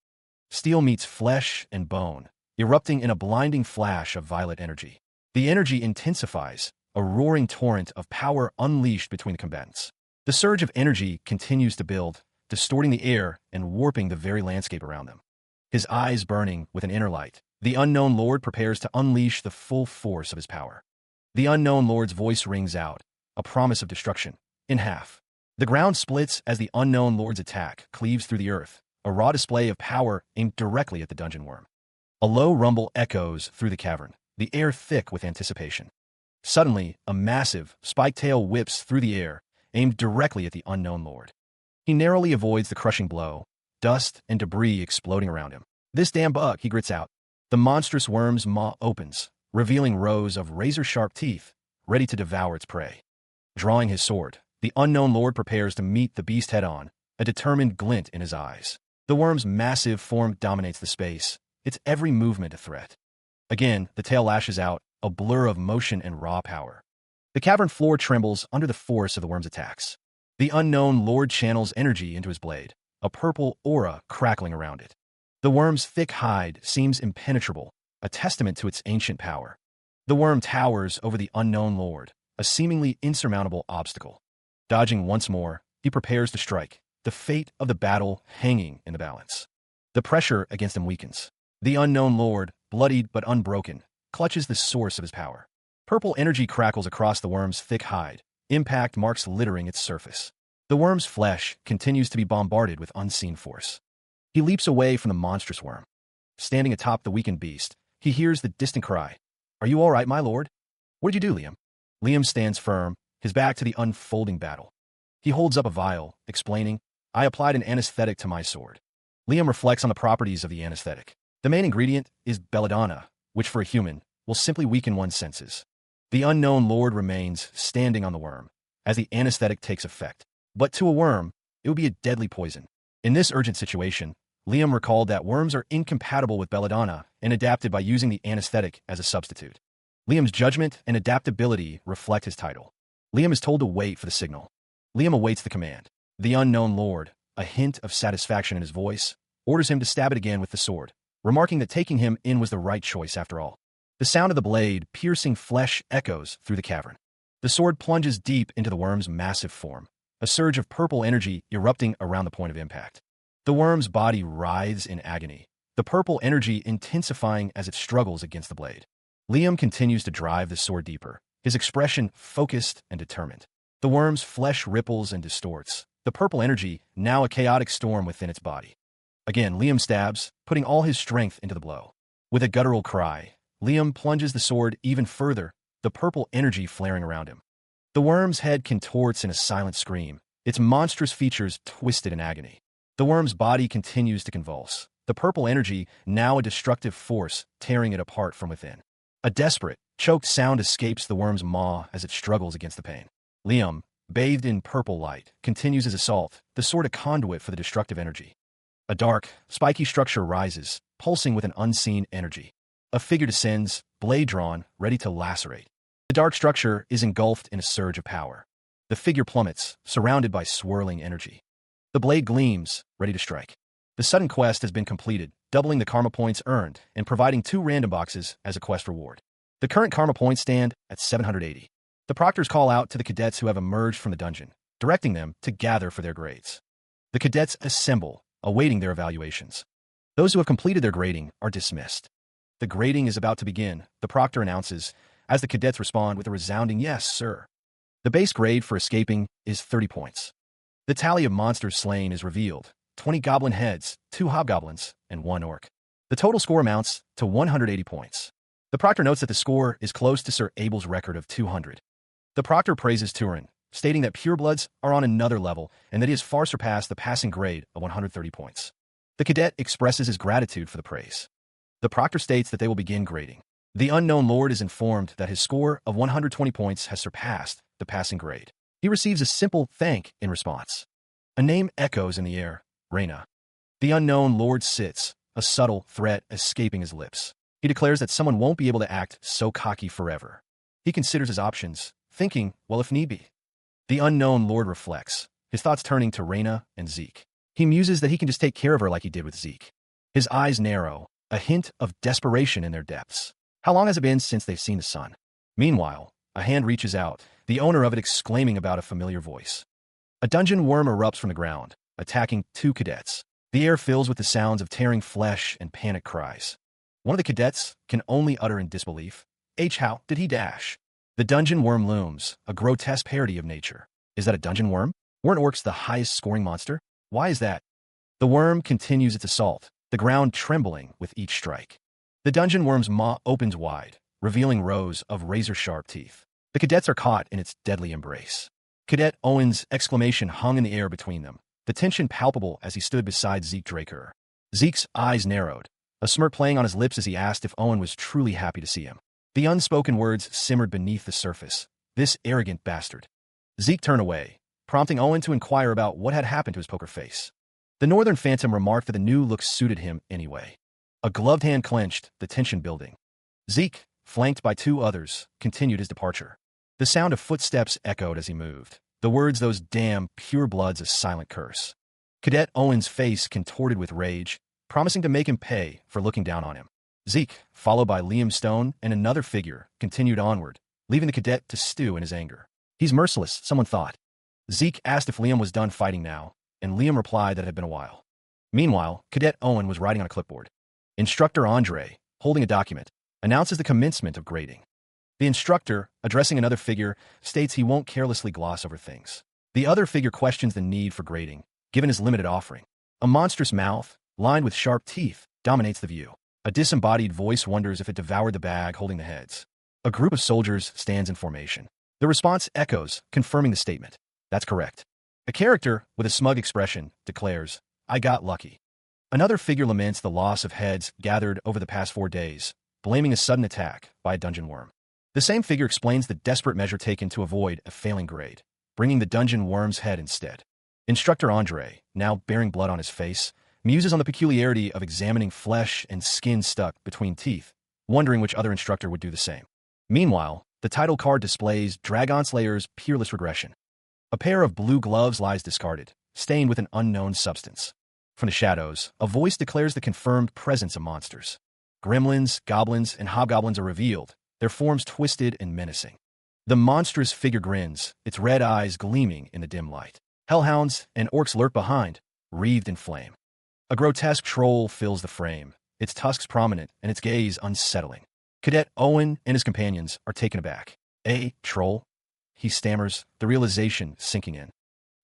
Steel meets flesh and bone, erupting in a blinding flash of violet energy. The energy intensifies, a roaring torrent of power unleashed between the combatants. The surge of energy continues to build, distorting the air and warping the very landscape around them. His eyes burning with an inner light, the unknown lord prepares to unleash the full force of his power. The unknown lord's voice rings out, a promise of destruction, in half. The ground splits as the unknown lord's attack cleaves through the earth, a raw display of power aimed directly at the dungeon worm. A low rumble echoes through the cavern, the air thick with anticipation. Suddenly, a massive, spiked tail whips through the air, aimed directly at the unknown lord. He narrowly avoids the crushing blow, dust and debris exploding around him. "This damn bug," he grits out. The monstrous worm's maw opens, revealing rows of razor-sharp teeth, ready to devour its prey. Drawing his sword, the unknown lord prepares to meet the beast head-on, a determined glint in his eyes. The worm's massive form dominates the space, its every movement a threat. Again, the tail lashes out, a blur of motion and raw power. The cavern floor trembles under the force of the worm's attacks. The unknown lord channels energy into his blade, a purple aura crackling around it. The worm's thick hide seems impenetrable, a testament to its ancient power. The worm towers over the unknown lord, a seemingly insurmountable obstacle. Dodging once more, he prepares to strike, the fate of the battle hanging in the balance. The pressure against him weakens. The unknown lord, bloodied but unbroken, clutches the source of his power. Purple energy crackles across the worm's thick hide, impact marks littering its surface. The worm's flesh continues to be bombarded with unseen force. He leaps away from the monstrous worm. Standing atop the weakened beast, he hears the distant cry, "Are you all right, my lord?" "What did you do, Liam?" Liam stands firm, his back to the unfolding battle. He holds up a vial, explaining, "I applied an anesthetic to my sword." Liam reflects on the properties of the anesthetic. The main ingredient is belladonna, which for a human will simply weaken one's senses. The unknown lord remains standing on the worm as the anesthetic takes effect. But to a worm, it would be a deadly poison. In this urgent situation, Liam recalled that worms are incompatible with belladonna and adapted by using the anesthetic as a substitute. Liam's judgment and adaptability reflect his title. Liam is told to wait for the signal. Liam awaits the command. The unknown lord, a hint of satisfaction in his voice, orders him to stab it again with the sword, remarking that taking him in was the right choice after all. The sound of the blade piercing flesh echoes through the cavern. The sword plunges deep into the worm's massive form, a surge of purple energy erupting around the point of impact. The worm's body writhes in agony, the purple energy intensifying as it struggles against the blade. Liam continues to drive the sword deeper, his expression focused and determined. The worm's flesh ripples and distorts, the purple energy now a chaotic storm within its body. Again, Liam stabs, putting all his strength into the blow. With a guttural cry, Liam plunges the sword even further, the purple energy flaring around him. The worm's head contorts in a silent scream, its monstrous features twisted in agony. The worm's body continues to convulse, the purple energy now a destructive force tearing it apart from within. A desperate, choked sound escapes the worm's maw as it struggles against the pain. Liam, bathed in purple light, continues his assault, the sword a conduit for the destructive energy. A dark, spiky structure rises, pulsing with an unseen energy. A figure descends, blade drawn, ready to lacerate. The dark structure is engulfed in a surge of power. The figure plummets, surrounded by swirling energy. The blade gleams, ready to strike. The sudden quest has been completed, doubling the karma points earned and providing 2 random boxes as a quest reward. The current karma points stand at 780. The proctors call out to the cadets who have emerged from the dungeon, directing them to gather for their grades. The cadets assemble, awaiting their evaluations. Those who have completed their grading are dismissed. The grading is about to begin, the proctor announces, as the cadets respond with a resounding "Yes, sir." The base grade for escaping is 30 points. The tally of monsters slain is revealed: 20 goblin heads, 2 hobgoblins, and 1 orc. The total score amounts to 180 points. The proctor notes that the score is close to Sir Abel's record of 200. The proctor praises Turin, stating that purebloods are on another level and that he has far surpassed the passing grade of 130 points. The cadet expresses his gratitude for the praise. The proctor states that they will begin grading. The unknown lord is informed that his score of 120 points has surpassed the passing grade. He receives a simple thank in response. A name echoes in the air: Reyna. The unknown lord sits, a subtle threat escaping his lips. He declares that someone won't be able to act so cocky forever. He considers his options, thinking, well, if need be. The unknown lord reflects, his thoughts turning to Reyna and Zeke. He muses that he can just take care of her like he did with Zeke. His eyes narrow, a hint of desperation in their depths. How long has it been since they've seen the sun? Meanwhile, a hand reaches out, the owner of it exclaiming about a familiar voice. A dungeon worm erupts from the ground, attacking 2 cadets. The air fills with the sounds of tearing flesh and panic cries. One of the cadets can only utter in disbelief, "How did he dash?" The dungeon worm looms, a grotesque parody of nature. Is that a dungeon worm? Weren't orcs the highest scoring monster? Why is that? The worm continues its assault, the ground trembling with each strike. The dungeon worm's maw opens wide, revealing rows of razor-sharp teeth. The cadets are caught in its deadly embrace. Cadet Owen's exclamation hung in the air between them, the tension palpable as he stood beside Zeke Draker. Zeke's eyes narrowed, a smirk playing on his lips as he asked if Owen was truly happy to see him. The unspoken words simmered beneath the surface. This arrogant bastard. Zeke turned away, prompting Owen to inquire about what had happened to his poker face. The Northern Phantom remarked that the new look suited him anyway. A gloved hand clenched, the tension building. Zeke, flanked by two others, continued his departure. The sound of footsteps echoed as he moved. The words, "those damn purebloods," a silent curse. Cadet Owen's face contorted with rage, promising to make him pay for looking down on him. Zeke, followed by Liam Stone and another figure, continued onward, leaving the cadet to stew in his anger. "He's merciless," someone thought. Zeke asked if Liam was done fighting now, and Liam replied that it had been a while. Meanwhile, Cadet Owen was writing on a clipboard. Instructor Andre, holding a document, announces the commencement of grading. The instructor, addressing another figure, states he won't carelessly gloss over things. The other figure questions the need for grading, given his limited offering. A monstrous mouth, lined with sharp teeth, dominates the view. A disembodied voice wonders if it devoured the bag holding the heads. A group of soldiers stands in formation. The response echoes, confirming the statement. That's correct. A character, with a smug expression, declares, "I got lucky." Another figure laments the loss of heads gathered over the past 4 days, blaming a sudden attack by a dungeon worm. The same figure explains the desperate measure taken to avoid a failing grade, bringing the dungeon worm's head instead. Instructor Andre, now bearing blood on his face, muses on the peculiarity of examining flesh and skin stuck between teeth, wondering which other instructor would do the same. Meanwhile, the title card displays Dragon Slayer's Peerless Regression. A pair of blue gloves lies discarded, stained with an unknown substance. From the shadows, a voice declares the confirmed presence of monsters. Gremlins, goblins, and hobgoblins are revealed, their forms twisted and menacing. The monstrous figure grins, its red eyes gleaming in the dim light. Hellhounds and orcs lurk behind, wreathed in flame. A grotesque troll fills the frame, its tusks prominent and its gaze unsettling. Cadet Owen and his companions are taken aback. "A troll?" he stammers, the realization sinking in.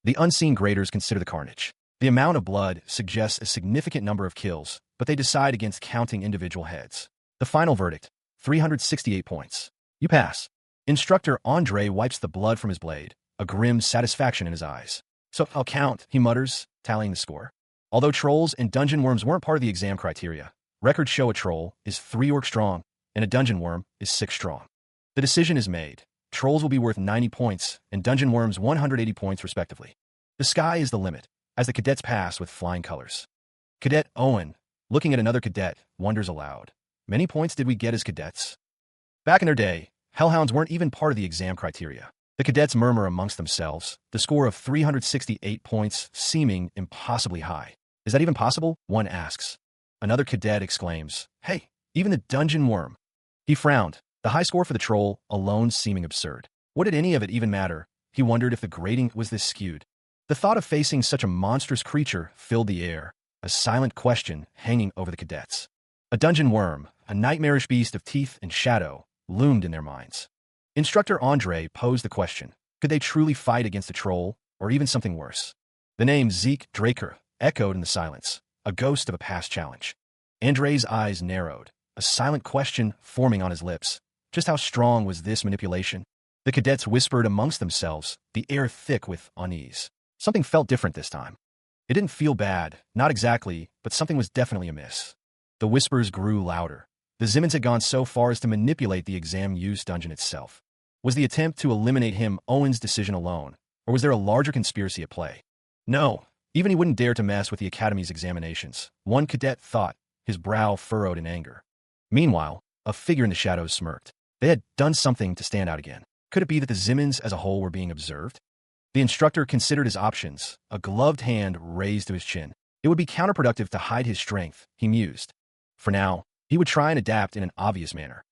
The unseen graders consider the carnage. The amount of blood suggests a significant number of kills, but they decide against counting individual heads. The final verdict, 368 points. You pass. Instructor Andre wipes the blood from his blade, a grim satisfaction in his eyes. "So I'll count," he mutters, tallying the score. Although trolls and dungeon worms weren't part of the exam criteria, records show a troll is 3 orc strong, and a dungeon worm is 6 strong. The decision is made. Trolls will be worth 90 points, and dungeon worms 180 points respectively. The sky is the limit, as the cadets pass with flying colors. Cadet Owen, looking at another cadet, wonders aloud. Many points did we get as cadets? Back in their day, hellhounds weren't even part of the exam criteria. The cadets murmur amongst themselves, the score of 368 points seeming impossibly high. "Is that even possible?" one asks. Another cadet exclaims, "Hey, even the dungeon worm." He frowned, the high score for the troll alone seeming absurd. What did any of it even matter? He wondered if the grading was this skewed. The thought of facing such a monstrous creature filled the air, a silent question hanging over the cadets. A dungeon worm, a nightmarish beast of teeth and shadow, loomed in their minds. Instructor Andre posed the question, could they truly fight against a troll, or even something worse? The name Zeke Draker echoed in the silence, a ghost of a past challenge. Andre's eyes narrowed, a silent question forming on his lips. Just how strong was this manipulation? The cadets whispered amongst themselves, the air thick with unease. Something felt different this time. It didn't feel bad, not exactly, but something was definitely amiss. The whispers grew louder. The Zimmons had gone so far as to manipulate the exam-use dungeon itself. Was the attempt to eliminate him Owen's decision alone, or was there a larger conspiracy at play? No, even he wouldn't dare to mess with the Academy's examinations, one cadet thought, his brow furrowed in anger. Meanwhile, a figure in the shadows smirked. They had done something to stand out again. Could it be that the Zimmons as a whole were being observed? The instructor considered his options, a gloved hand raised to his chin. It would be counterproductive to hide his strength, he mused. For now, he would try and adapt in an obvious manner.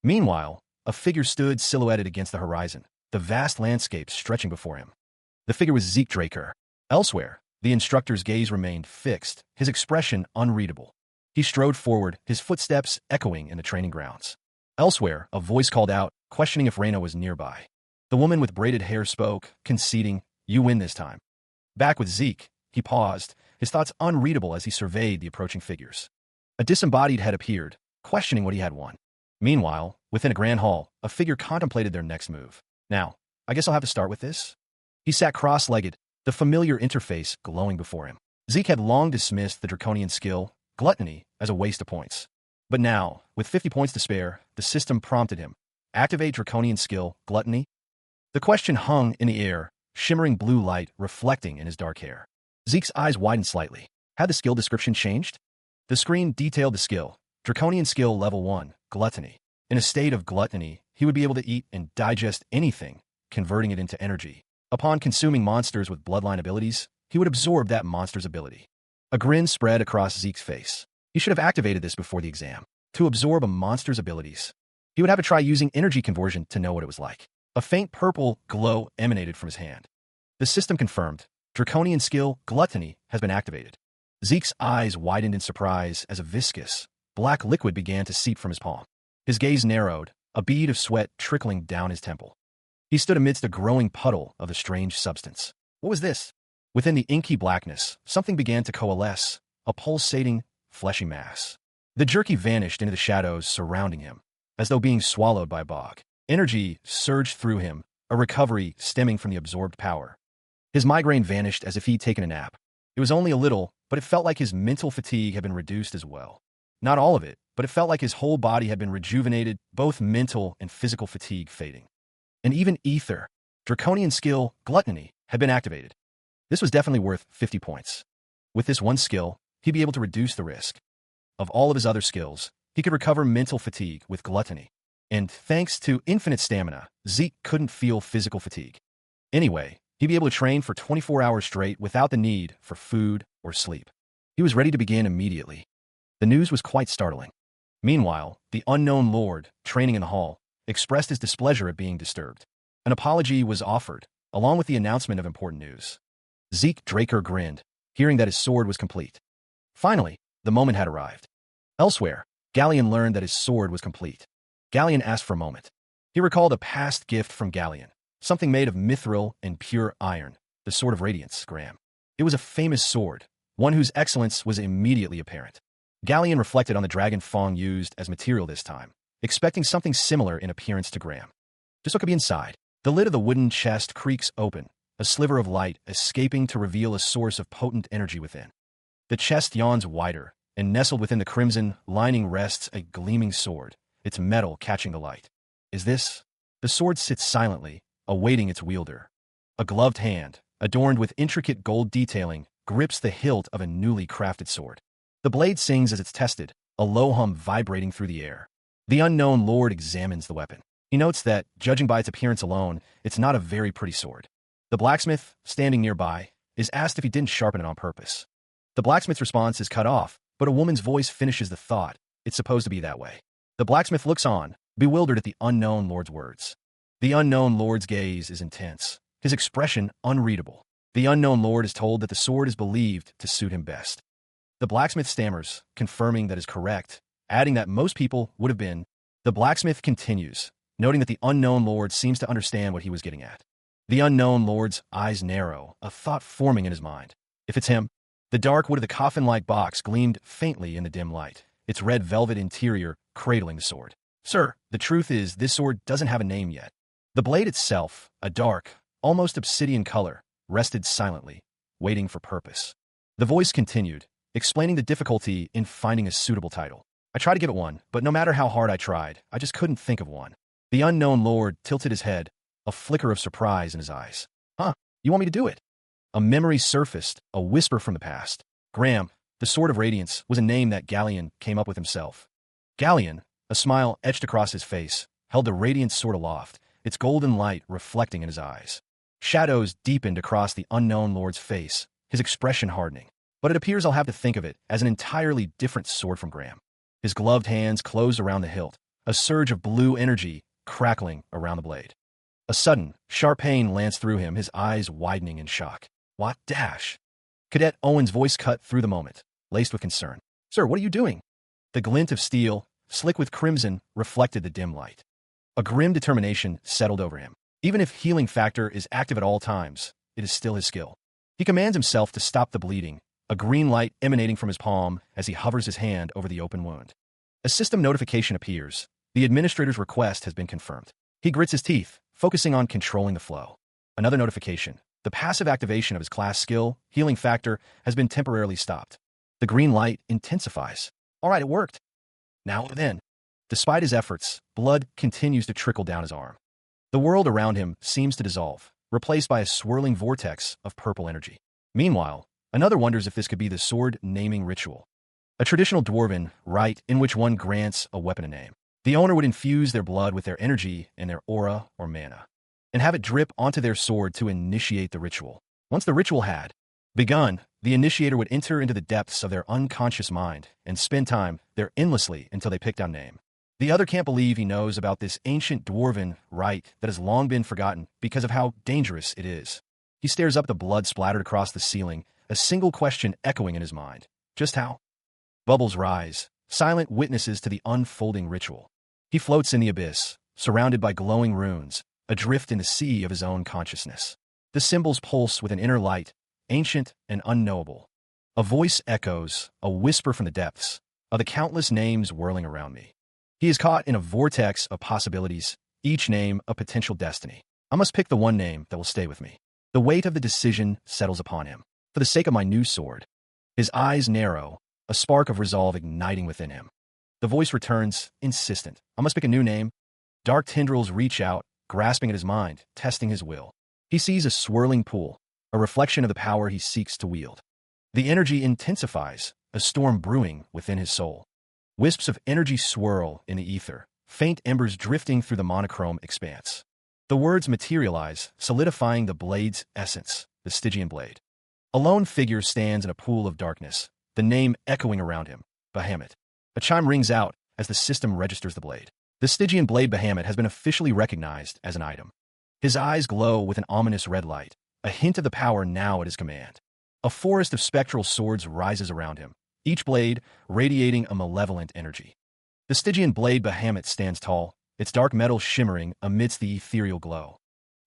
Meanwhile, a figure stood silhouetted against the horizon, the vast landscape stretching before him. The figure was Zeke Draker. Elsewhere, the instructor's gaze remained fixed, his expression unreadable. He strode forward, his footsteps echoing in the training grounds. Elsewhere, a voice called out, questioning if Reyna was nearby. The woman with braided hair spoke, conceding, "You win this time." Back with Zeke, he paused, his thoughts unreadable as he surveyed the approaching figures. A disembodied head appeared, questioning what he had won. Meanwhile, within a grand hall, a figure contemplated their next move. Now, I guess I'll have to start with this. He sat cross-legged, the familiar interface glowing before him. Zeke had long dismissed the draconian skill, gluttony, as a waste of points. But now, with 50 points to spare, the system prompted him. Activate draconian skill, gluttony? The question hung in the air, shimmering blue light reflecting in his dark hair. Zeke's eyes widened slightly. Had the skill description changed? The screen detailed the skill. Draconian skill level 1, gluttony. In a state of gluttony, he would be able to eat and digest anything, converting it into energy. Upon consuming monsters with bloodline abilities, he would absorb that monster's ability. A grin spread across Zeke's face. He should have activated this before the exam. To absorb a monster's abilities, he would have to try using energy conversion to know what it was like. A faint purple glow emanated from his hand. The system confirmed. Draconian skill, gluttony, has been activated. Zeke's eyes widened in surprise as a viscous, black liquid began to seep from his palm. His gaze narrowed, a bead of sweat trickling down his temple. He stood amidst a growing puddle of the strange substance. What was this? Within the inky blackness, something began to coalesce, a pulsating, fleshy mass. The jerky vanished into the shadows surrounding him, as though being swallowed by a bog. Energy surged through him, a recovery stemming from the absorbed power. His migraine vanished as if he'd taken a nap. It was only a little, but it felt like his mental fatigue had been reduced as well. Not all of it, but it felt like his whole body had been rejuvenated, both mental and physical fatigue fading. And even ether, draconian skill, gluttony, had been activated. This was definitely worth 50 points. With this one skill, he'd be able to reduce the risk. Of all of his other skills, he could recover mental fatigue with gluttony. And thanks to infinite stamina, Zeke couldn't feel physical fatigue. Anyway, he'd be able to train for 24 hours straight without the need for food or sleep. He was ready to begin immediately. The news was quite startling. Meanwhile, the unknown lord, training in the hall, expressed his displeasure at being disturbed. An apology was offered, along with the announcement of important news. Zeke Draker grinned, hearing that his sword was complete. Finally, the moment had arrived. Elsewhere, Galleon learned that his sword was complete. Galleon asked for a moment. He recalled a past gift from Galleon, something made of mithril and pure iron, the Sword of Radiance, Graham. It was a famous sword, one whose excellence was immediately apparent. Galleon reflected on the dragon fang used as material this time, expecting something similar in appearance to Graham. Just what could be inside? The lid of the wooden chest creaks open, a sliver of light escaping to reveal a source of potent energy within. The chest yawns wider, and nestled within the crimson lining rests a gleaming sword, its metal catching the light. Is this? The sword sits silently, awaiting its wielder. A gloved hand, adorned with intricate gold detailing, grips the hilt of a newly crafted sword. The blade sings as it's tested, a low hum vibrating through the air. The unknown lord examines the weapon. He notes that, judging by its appearance alone, it's not a very pretty sword. The blacksmith, standing nearby, is asked if he didn't sharpen it on purpose. The blacksmith's response is cut off, but a woman's voice finishes the thought. It's supposed to be that way. The blacksmith looks on, bewildered at the unknown lord's words. The unknown lord's gaze is intense, his expression unreadable. The unknown lord is told that the sword is believed to suit him best. The blacksmith stammers, confirming that is correct, adding that most people would have been. The blacksmith continues, noting that the unknown lord seems to understand what he was getting at. The unknown lord's eyes narrow, a thought forming in his mind. If it's him. The dark wood of the coffin-like box gleamed faintly in the dim light, its red velvet interior cradling the sword. Sir, the truth is this sword doesn't have a name yet. The blade itself, a dark, almost obsidian color, rested silently, waiting for purpose. The voice continued, explaining the difficulty in finding a suitable title. I tried to give it one, but no matter how hard I tried, I just couldn't think of one. The unknown lord tilted his head, a flicker of surprise in his eyes. Huh, you want me to do it? A memory surfaced, a whisper from the past. Graham, the Sword of Radiance, was a name that Galleon came up with himself. Galleon, a smile etched across his face, held the radiant sword aloft, its golden light reflecting in his eyes. Shadows deepened across the unknown lord's face, his expression hardening. But it appears I'll have to think of it as an entirely different sword from Graham. His gloved hands closed around the hilt, a surge of blue energy crackling around the blade. A sudden, sharp pain lanced through him, his eyes widening in shock. What dash? Cadet Owen's voice cut through the moment, laced with concern. Sir, what are you doing? The glint of steel, slick with crimson, reflected the dim light. A grim determination settled over him. Even if healing factor is active at all times, it is still his skill. He commands himself to stop the bleeding, a green light emanating from his palm as he hovers his hand over the open wound. A system notification appears. The administrator's request has been confirmed. He grits his teeth, focusing on controlling the flow. Another notification. The passive activation of his class skill, healing factor, has been temporarily stopped. The green light intensifies. All right, it worked. Now then. Despite his efforts, blood continues to trickle down his arm. The world around him seems to dissolve, replaced by a swirling vortex of purple energy. Meanwhile, Another wonders if this could be the sword naming ritual, a traditional dwarven rite in which one grants a weapon a name. The owner would infuse their blood with their energy and their aura or mana, and have it drip onto their sword to initiate the ritual. Once the ritual had begun, the initiator would enter into the depths of their unconscious mind and spend time there endlessly until they picked out a name. The other can't believe he knows about this ancient dwarven rite that has long been forgotten because of how dangerous it is. He stares up at the blood splattered across the ceiling, a single question echoing in his mind. Just how? Bubbles rise, silent witnesses to the unfolding ritual. He floats in the abyss, surrounded by glowing runes, adrift in the sea of his own consciousness. The symbols pulse with an inner light, ancient and unknowable. A voice echoes, a whisper from the depths, of the countless names whirling around me. He is caught in a vortex of possibilities, each name a potential destiny. I must pick the one name that will stay with me. The weight of the decision settles upon him. For the sake of my new sword. His eyes narrow, a spark of resolve igniting within him. The voice returns, insistent. I must pick a new name. Dark tendrils reach out, grasping at his mind, testing his will. He sees a swirling pool, a reflection of the power he seeks to wield. The energy intensifies, a storm brewing within his soul. Wisps of energy swirl in the ether, faint embers drifting through the monochrome expanse. The words materialize, solidifying the blade's essence, the Stygian blade. A lone figure stands in a pool of darkness, the name echoing around him, Bahamut. A chime rings out as the system registers the blade. The Stygian blade Bahamut has been officially recognized as an item. His eyes glow with an ominous red light, a hint of the power now at his command. A forest of spectral swords rises around him, each blade radiating a malevolent energy. The Stygian blade Bahamut stands tall, its dark metal shimmering amidst the ethereal glow.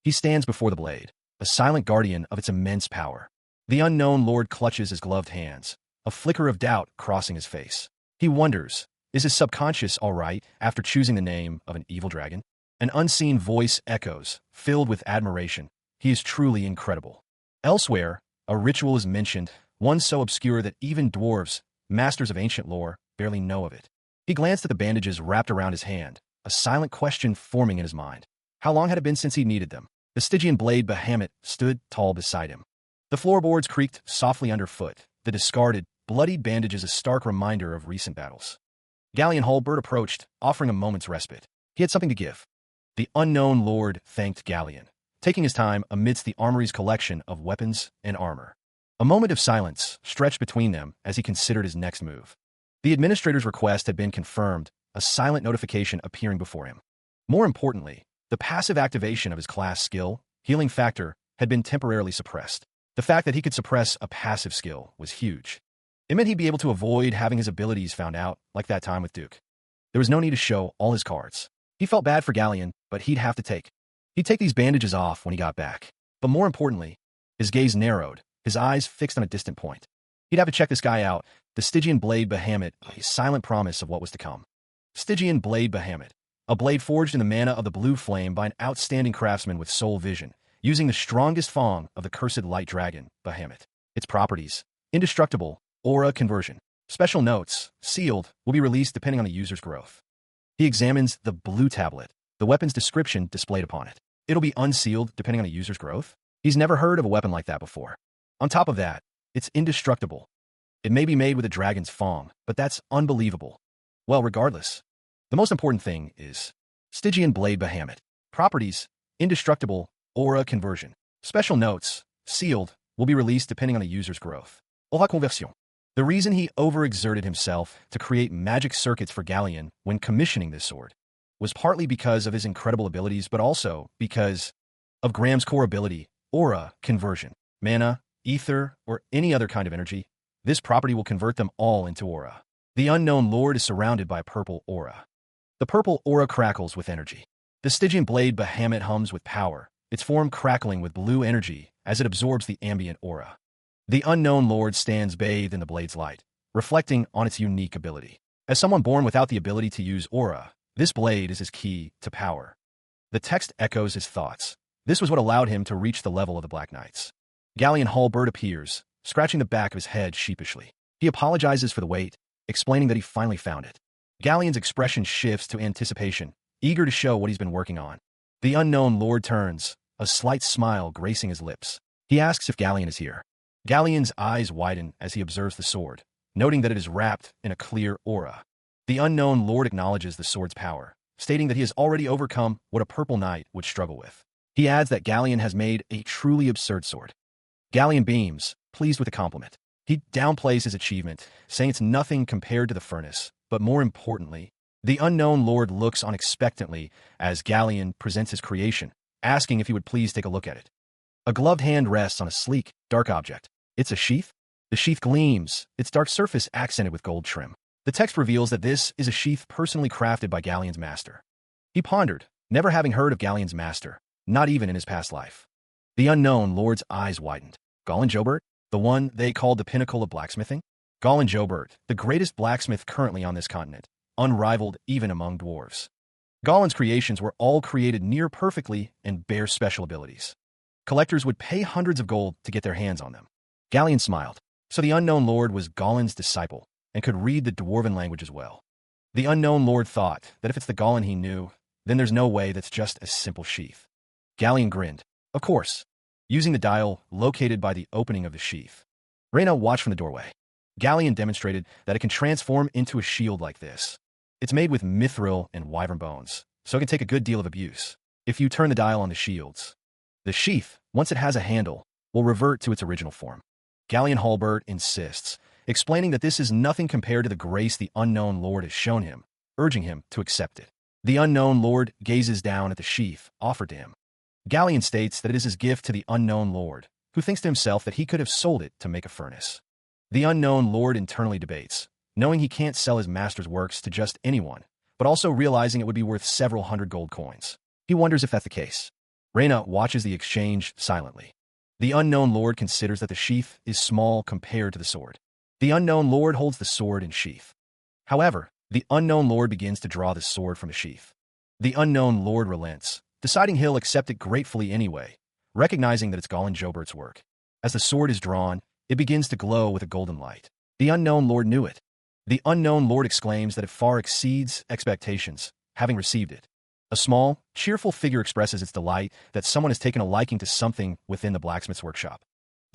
He stands before the blade, a silent guardian of its immense power. The unknown lord clutches his gloved hands, a flicker of doubt crossing his face. He wonders, is his subconscious all right after choosing the name of an evil dragon? An unseen voice echoes, filled with admiration. He is truly incredible. Elsewhere, a ritual is mentioned, one so obscure that even dwarves, masters of ancient lore, barely know of it. He glanced at the bandages wrapped around his hand, a silent question forming in his mind. How long had it been since he needed them? The Stygian blade Bahamut stood tall beside him. The floorboards creaked softly underfoot, the discarded, bloodied bandages a stark reminder of recent battles. Galleon Hallbert approached, offering a moment's respite. He had something to give. The unknown lord thanked Galleon, taking his time amidst the armory's collection of weapons and armor. A moment of silence stretched between them as he considered his next move. The administrator's request had been confirmed, a silent notification appearing before him. More importantly, the passive activation of his class skill, Healing Factor, had been temporarily suppressed. The fact that he could suppress a passive skill was huge. It meant he'd be able to avoid having his abilities found out, like that time with Duke. There was no need to show all his cards. He felt bad for Galleon, but he'd take these bandages off when he got back. But more importantly, his gaze narrowed, his eyes fixed on a distant point. He'd have to check this guy out, the Stygian blade Bahamut, a silent promise of what was to come. Stygian blade Bahamut, a blade forged in the mana of the blue flame by an outstanding craftsman with soul vision, using the strongest fong of the cursed light dragon, Bahamut. Its properties: indestructible, aura conversion. Special notes, sealed, will be released depending on the user's growth. He examines the blue tablet, the weapon's description displayed upon it. It'll be unsealed depending on the user's growth. He's never heard of a weapon like that before. On top of that, it's indestructible. It may be made with a dragon's fong, but that's unbelievable. Well, regardless, the most important thing is Stygian blade Bahamut. Properties: indestructible, aura conversion. Special notes, sealed, will be released depending on the user's growth. Aura conversion. The reason he overexerted himself to create magic circuits for Galleon when commissioning this sword was partly because of his incredible abilities, but also because of Graham's core ability, aura conversion. Mana, ether, or any other kind of energy, this property will convert them all into aura. The unknown lord is surrounded by a purple aura. The purple aura crackles with energy. The Stygian blade Bahamut hums with power, its form crackling with blue energy as it absorbs the ambient aura. The unknown lord stands bathed in the blade's light, reflecting on its unique ability. As someone born without the ability to use aura, this blade is his key to power. The text echoes his thoughts. This was what allowed him to reach the level of the Black Knights. Galleon Hallbert appears, scratching the back of his head sheepishly. He apologizes for the wait, explaining that he finally found it. Galleon's expression shifts to anticipation, eager to show what he's been working on. The unknown lord turns, a slight smile gracing his lips. He asks if Galleon is here. Galleon's eyes widen as he observes the sword, noting that it is wrapped in a clear aura. The unknown lord acknowledges the sword's power, stating that he has already overcome what a purple knight would struggle with. He adds that Galleon has made a truly absurd sword. Galleon beams, pleased with the compliment. He downplays his achievement, saying it's nothing compared to the furnace, but more importantly, the unknown lord looks on expectantly as Galleon presents his creation, asking if he would please take a look at it. A gloved hand rests on a sleek, dark object. It's a sheath? The sheath gleams, its dark surface accented with gold trim. The text reveals that this is a sheath personally crafted by Galleon's master. He pondered, never having heard of Galleon's master, not even in his past life. The unknown lord's eyes widened. Gallen Jobert, the one they called the pinnacle of blacksmithing? Gallen Jobert, the greatest blacksmith currently on this continent, unrivaled even among dwarves. Gallen's creations were all created near perfectly and bear special abilities. Collectors would pay hundreds of gold to get their hands on them. Galleon smiled. So the unknown lord was Gallen's disciple and could read the dwarven language as well. The unknown lord thought that if it's the Gallen he knew, then there's no way that's just a simple sheath. Galleon grinned. Of course, using the dial located by the opening of the sheath. Reyna watched from the doorway. Galleon demonstrated that it can transform into a shield like this. It's made with mithril and wyvern bones, so it can take a good deal of abuse. If you turn the dial on the shields, the sheath, once it has a handle, will revert to its original form. Galleon Halbert insists, explaining that this is nothing compared to the grace the unknown lord has shown him, urging him to accept it. The unknown lord gazes down at the sheath offered to him. Galleon states that it is his gift to the unknown lord, who thinks to himself that he could have sold it to make a furnace. The unknown lord internally debates, knowing he can't sell his master's works to just anyone, but also realizing it would be worth several hundred gold coins. He wonders if that's the case. Reyna watches the exchange silently. The unknown lord considers that the sheath is small compared to the sword. The unknown lord holds the sword in sheath. However, the unknown lord begins to draw the sword from the sheath. The unknown lord relents, deciding he'll accept it gratefully anyway, recognizing that it's Gallen Jobert's work. As the sword is drawn, it begins to glow with a golden light. The unknown lord knew it. The unknown lord exclaims that it far exceeds expectations, having received it. A small, cheerful figure expresses its delight that someone has taken a liking to something within the blacksmith's workshop.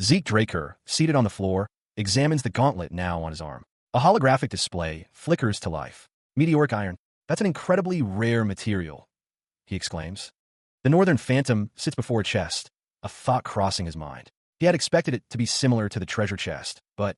Zeke Draker, seated on the floor, examines the gauntlet now on his arm. A holographic display flickers to life. Meteoric iron, that's an incredibly rare material, he exclaims. The Northern Phantom sits before a chest, a thought crossing his mind. He had expected it to be similar to the treasure chest, but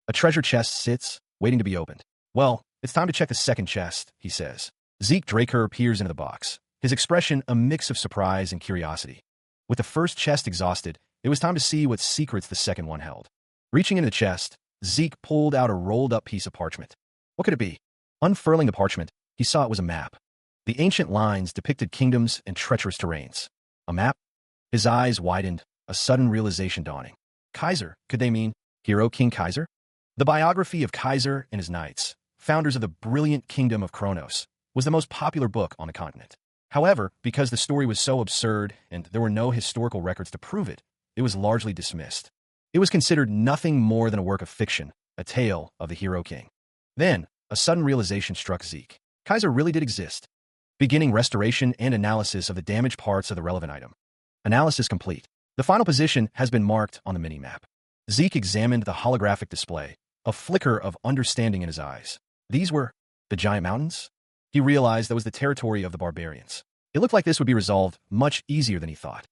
a treasure chest sits, waiting to be opened. Well, it's time to check the second chest, he says. Zeke Draker peers into the box, his expression a mix of surprise and curiosity. With the first chest exhausted, it was time to see what secrets the second one held. Reaching into the chest, Zeke pulled out a rolled-up piece of parchment. What could it be? Unfurling the parchment, he saw it was a map. The ancient lines depicted kingdoms and treacherous terrains. A map? His eyes widened, a sudden realization dawning. Kaiser, could they mean hero King Kaiser? The biography of Kaiser and his knights, founders of the brilliant kingdom of Kronos, was the most popular book on the continent. However, because the story was so absurd and there were no historical records to prove it, it was largely dismissed. It was considered nothing more than a work of fiction, a tale of the hero king. Then, a sudden realization struck Zeke. Kaiser really did exist. Beginning restoration and analysis of the damaged parts of the relevant item. Analysis complete. The final position has been marked on the mini-map. Zeke examined the holographic display, a flicker of understanding in his eyes. These were the giant mountains? He realized that was the territory of the barbarians. It looked like this would be resolved much easier than he thought.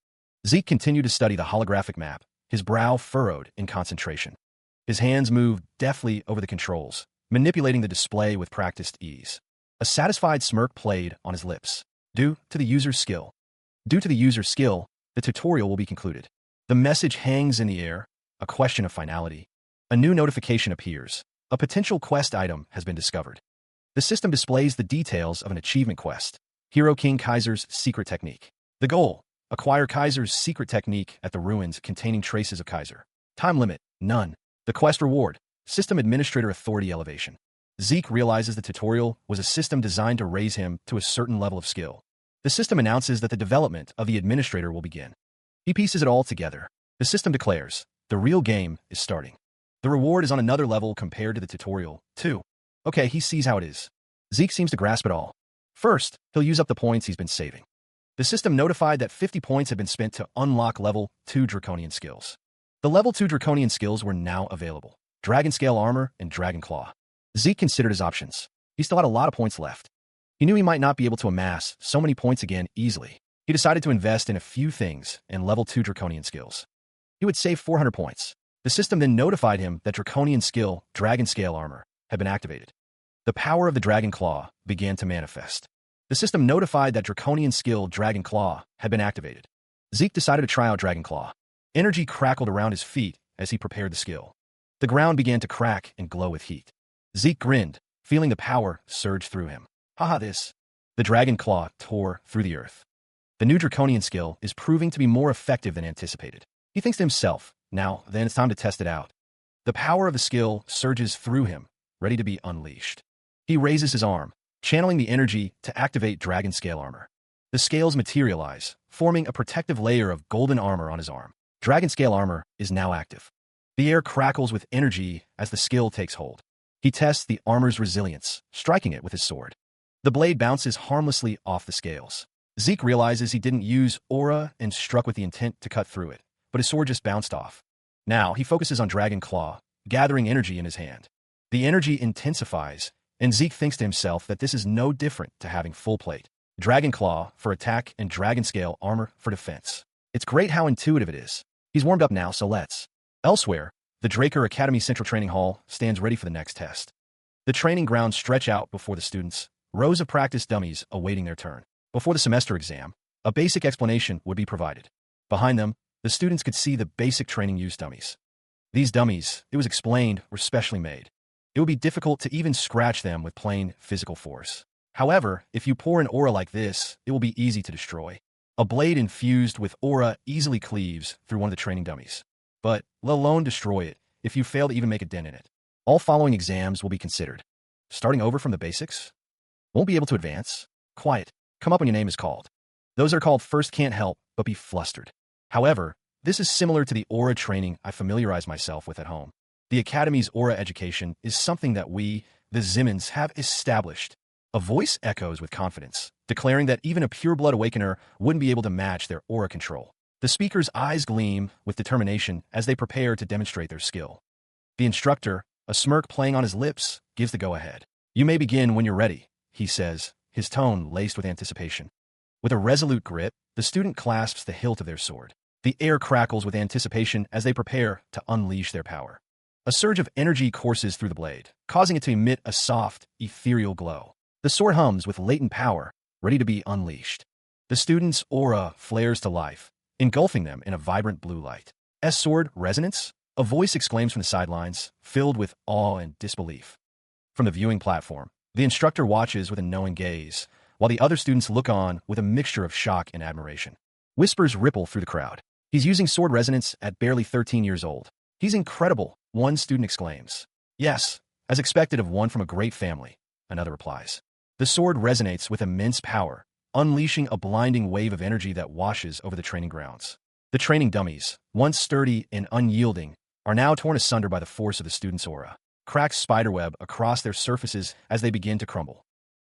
Zeke continued to study the holographic map, his brow furrowed in concentration. His hands moved deftly over the controls, manipulating the display with practiced ease. A satisfied smirk played on his lips. Due to the user's skill, the tutorial will be concluded. The message hangs in the air, a question of finality. A new notification appears. A potential quest item has been discovered. The system displays the details of an achievement quest. Hero King Kaiser's secret technique. The goal: acquire Kaiser's secret technique at the ruins containing traces of Kaiser. Time limit: none. The quest reward: System Administrator Authority elevation. Zeke realizes the tutorial was a system designed to raise him to a certain level of skill. The system announces that the development of the administrator will begin. He pieces it all together. The system declares, the real game is starting. The reward is on another level compared to the tutorial, too. Okay, he sees how it is. Zeke seems to grasp it all. First, he'll use up the points he's been saving. The system notified that 50 points have been spent to unlock level 2 draconian skills. The level 2 draconian skills were now available: Dragon Scale Armor and Dragon Claw. Zeke considered his options. He still had a lot of points left. He knew he might not be able to amass so many points again easily. He decided to invest in a few things and level 2 draconian skills. He would save 400 points. The system then notified him that draconian skill, Dragon Scale Armor, had been activated. The power of the Dragon Claw began to manifest. The system notified that draconian skill, Dragon Claw, had been activated. Zeke decided to try out Dragon Claw. Energy crackled around his feet as he prepared the skill. The ground began to crack and glow with heat. Zeke grinned, feeling the power surge through him. Haha, this. The Dragon Claw tore through the earth. The new draconian skill is proving to be more effective than anticipated. He thinks to himself, now, then it's time to test it out. The power of the skill surges through him, ready to be unleashed. He raises his arm, channeling the energy to activate Dragon Scale Armor. The scales materialize, forming a protective layer of golden armor on his arm. Dragon Scale Armor is now active. The air crackles with energy as the skill takes hold. He tests the armor's resilience, striking it with his sword. The blade bounces harmlessly off the scales. Zeke realizes he didn't use aura and struck with the intent to cut through it, but his sword just bounced off. Now he focuses on Dragon Claw, gathering energy in his hand. The energy intensifies, and Zeke thinks to himself that this is no different to having full plate. Dragon Claw for attack and Dragon Scale Armor for defense. It's great how intuitive it is. He's warmed up now, so let's. Elsewhere, the Draker Academy Central Training Hall stands ready for the next test. The training grounds stretch out before the students, rows of practice dummies awaiting their turn. Before the semester exam, a basic explanation would be provided. Behind them, the students could see the basic training use dummies. These dummies, it was explained, were specially made. It would be difficult to even scratch them with plain physical force. However, if you pour an aura like this, it will be easy to destroy. A blade infused with aura easily cleaves through one of the training dummies. But, let alone destroy it, if you fail to even make a dent in it. All following exams will be considered. Starting over from the basics? Won't be able to advance? Quiet. Come up when your name is called. Those are called first can't help but be flustered. However, this is similar to the aura training I familiarize myself with at home. The Academy's aura education is something that we, the Zimmons, have established. A voice echoes with confidence, declaring that even a pure-blood awakener wouldn't be able to match their aura control. The speaker's eyes gleam with determination as they prepare to demonstrate their skill. The instructor, a smirk playing on his lips, gives the go-ahead. You may begin when you're ready, he says, his tone laced with anticipation. With a resolute grip, the student clasps the hilt of their sword. The air crackles with anticipation as they prepare to unleash their power. A surge of energy courses through the blade, causing it to emit a soft, ethereal glow. The sword hums with latent power, ready to be unleashed. The student's aura flares to life, engulfing them in a vibrant blue light. S-sword resonance? A voice exclaims from the sidelines, filled with awe and disbelief. From the viewing platform, the instructor watches with a knowing gaze, while the other students look on with a mixture of shock and admiration. Whispers ripple through the crowd. He's using sword resonance at barely 13 years old. He's incredible, one student exclaims. Yes, as expected of one from a great family, another replies. The sword resonates with immense power, unleashing a blinding wave of energy that washes over the training grounds. The training dummies, once sturdy and unyielding, are now torn asunder by the force of the student's aura. Cracks spiderweb across their surfaces as they begin to crumble.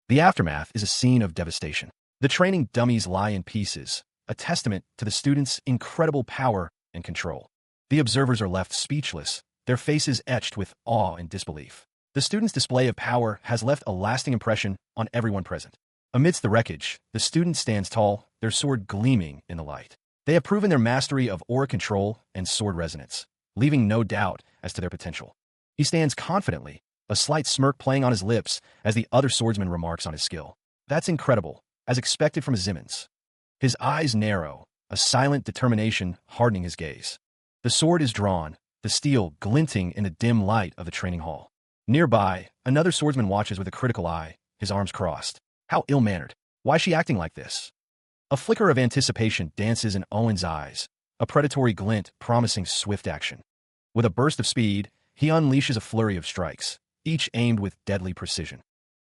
The aftermath is a scene of devastation. The training dummies lie in pieces, a testament to the students' incredible power and control. The observers are left speechless, their faces etched with awe and disbelief. The students' display of power has left a lasting impression on everyone present. Amidst the wreckage, the student stands tall, their sword gleaming in the light. They have proven their mastery of aura control and sword resonance, leaving no doubt as to their potential. He stands confidently, a slight smirk playing on his lips as the other swordsman remarks on his skill. That's incredible, as expected from Zimmons. His eyes narrow, a silent determination hardening his gaze. The sword is drawn, the steel glinting in the dim light of the training hall. Nearby, another swordsman watches with a critical eye, his arms crossed. How ill-mannered. Why is she acting like this? A flicker of anticipation dances in Owen's eyes, a predatory glint promising swift action. With a burst of speed, he unleashes a flurry of strikes, each aimed with deadly precision.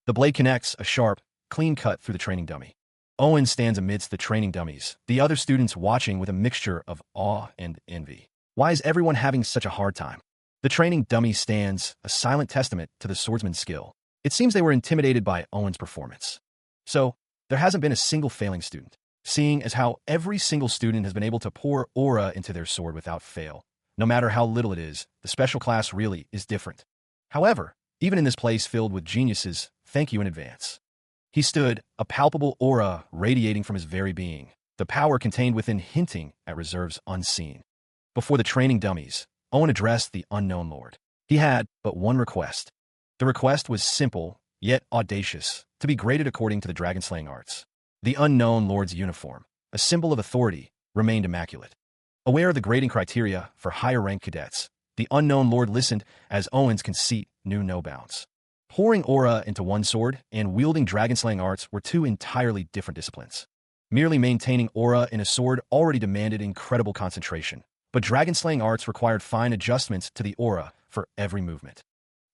The blade connects, a sharp, clean cut through the training dummy. Owen stands amidst the training dummies, the other students watching with a mixture of awe and envy. Why is everyone having such a hard time? The training dummy stands, a silent testament to the swordsman's skill. It seems they were intimidated by Owen's performance. So, there hasn't been a single failing student, seeing as how every single student has been able to pour aura into their sword without fail. No matter how little it is, the special class really is different. However, even in this place filled with geniuses, thank you in advance. He stood, a palpable aura radiating from his very being, the power contained within hinting at reserves unseen. Before the training dummies, Owen addressed the unknown lord. He had but one request. The request was simple, yet audacious, to be graded according to the dragon-slaying arts. The unknown lord's uniform, a symbol of authority, remained immaculate. Aware of the grading criteria for higher-ranked cadets, the unknown lord listened as Owen's conceit knew no bounds. Pouring aura into one sword and wielding dragon-slaying arts were two entirely different disciplines. Merely maintaining aura in a sword already demanded incredible concentration, but dragon-slaying arts required fine adjustments to the aura for every movement.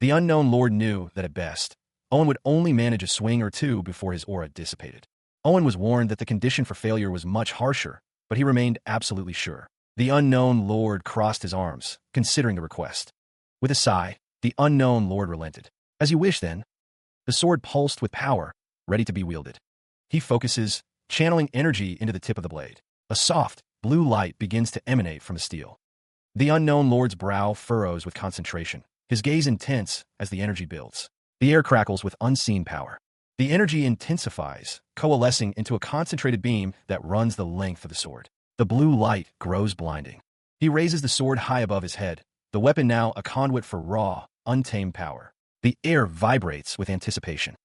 The unknown lord knew that at best, Owen would only manage a swing or two before his aura dissipated. Owen was warned that the condition for failure was much harsher, but he remained absolutely sure. The unknown lord crossed his arms, considering the request. With a sigh, the unknown lord relented. As you wish, then. The sword pulsed with power, ready to be wielded. He focuses, channeling energy into the tip of the blade. A soft, blue light begins to emanate from the steel. The unknown lord's brow furrows with concentration, his gaze intense as the energy builds. The air crackles with unseen power. The energy intensifies, coalescing into a concentrated beam that runs the length of the sword. The blue light grows blinding. He raises the sword high above his head, the weapon now a conduit for raw, untamed power. The air vibrates with anticipation.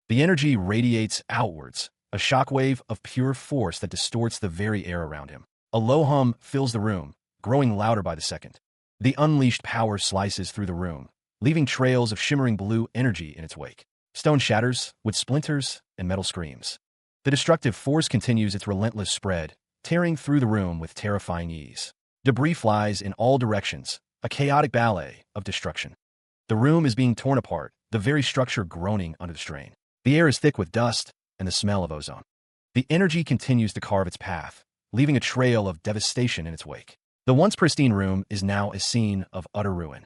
The energy radiates outwards, a shockwave of pure force that distorts the very air around him. A low hum fills the room, growing louder by the second. The unleashed power slices through the room, leaving trails of shimmering blue energy in its wake. Stone shatters, wood splinters, and metal screams. The destructive force continues its relentless spread, tearing through the room with terrifying ease. Debris flies in all directions, a chaotic ballet of destruction. The room is being torn apart, the very structure groaning under the strain. The air is thick with dust and the smell of ozone. The energy continues to carve its path, leaving a trail of devastation in its wake. The once pristine room is now a scene of utter ruin.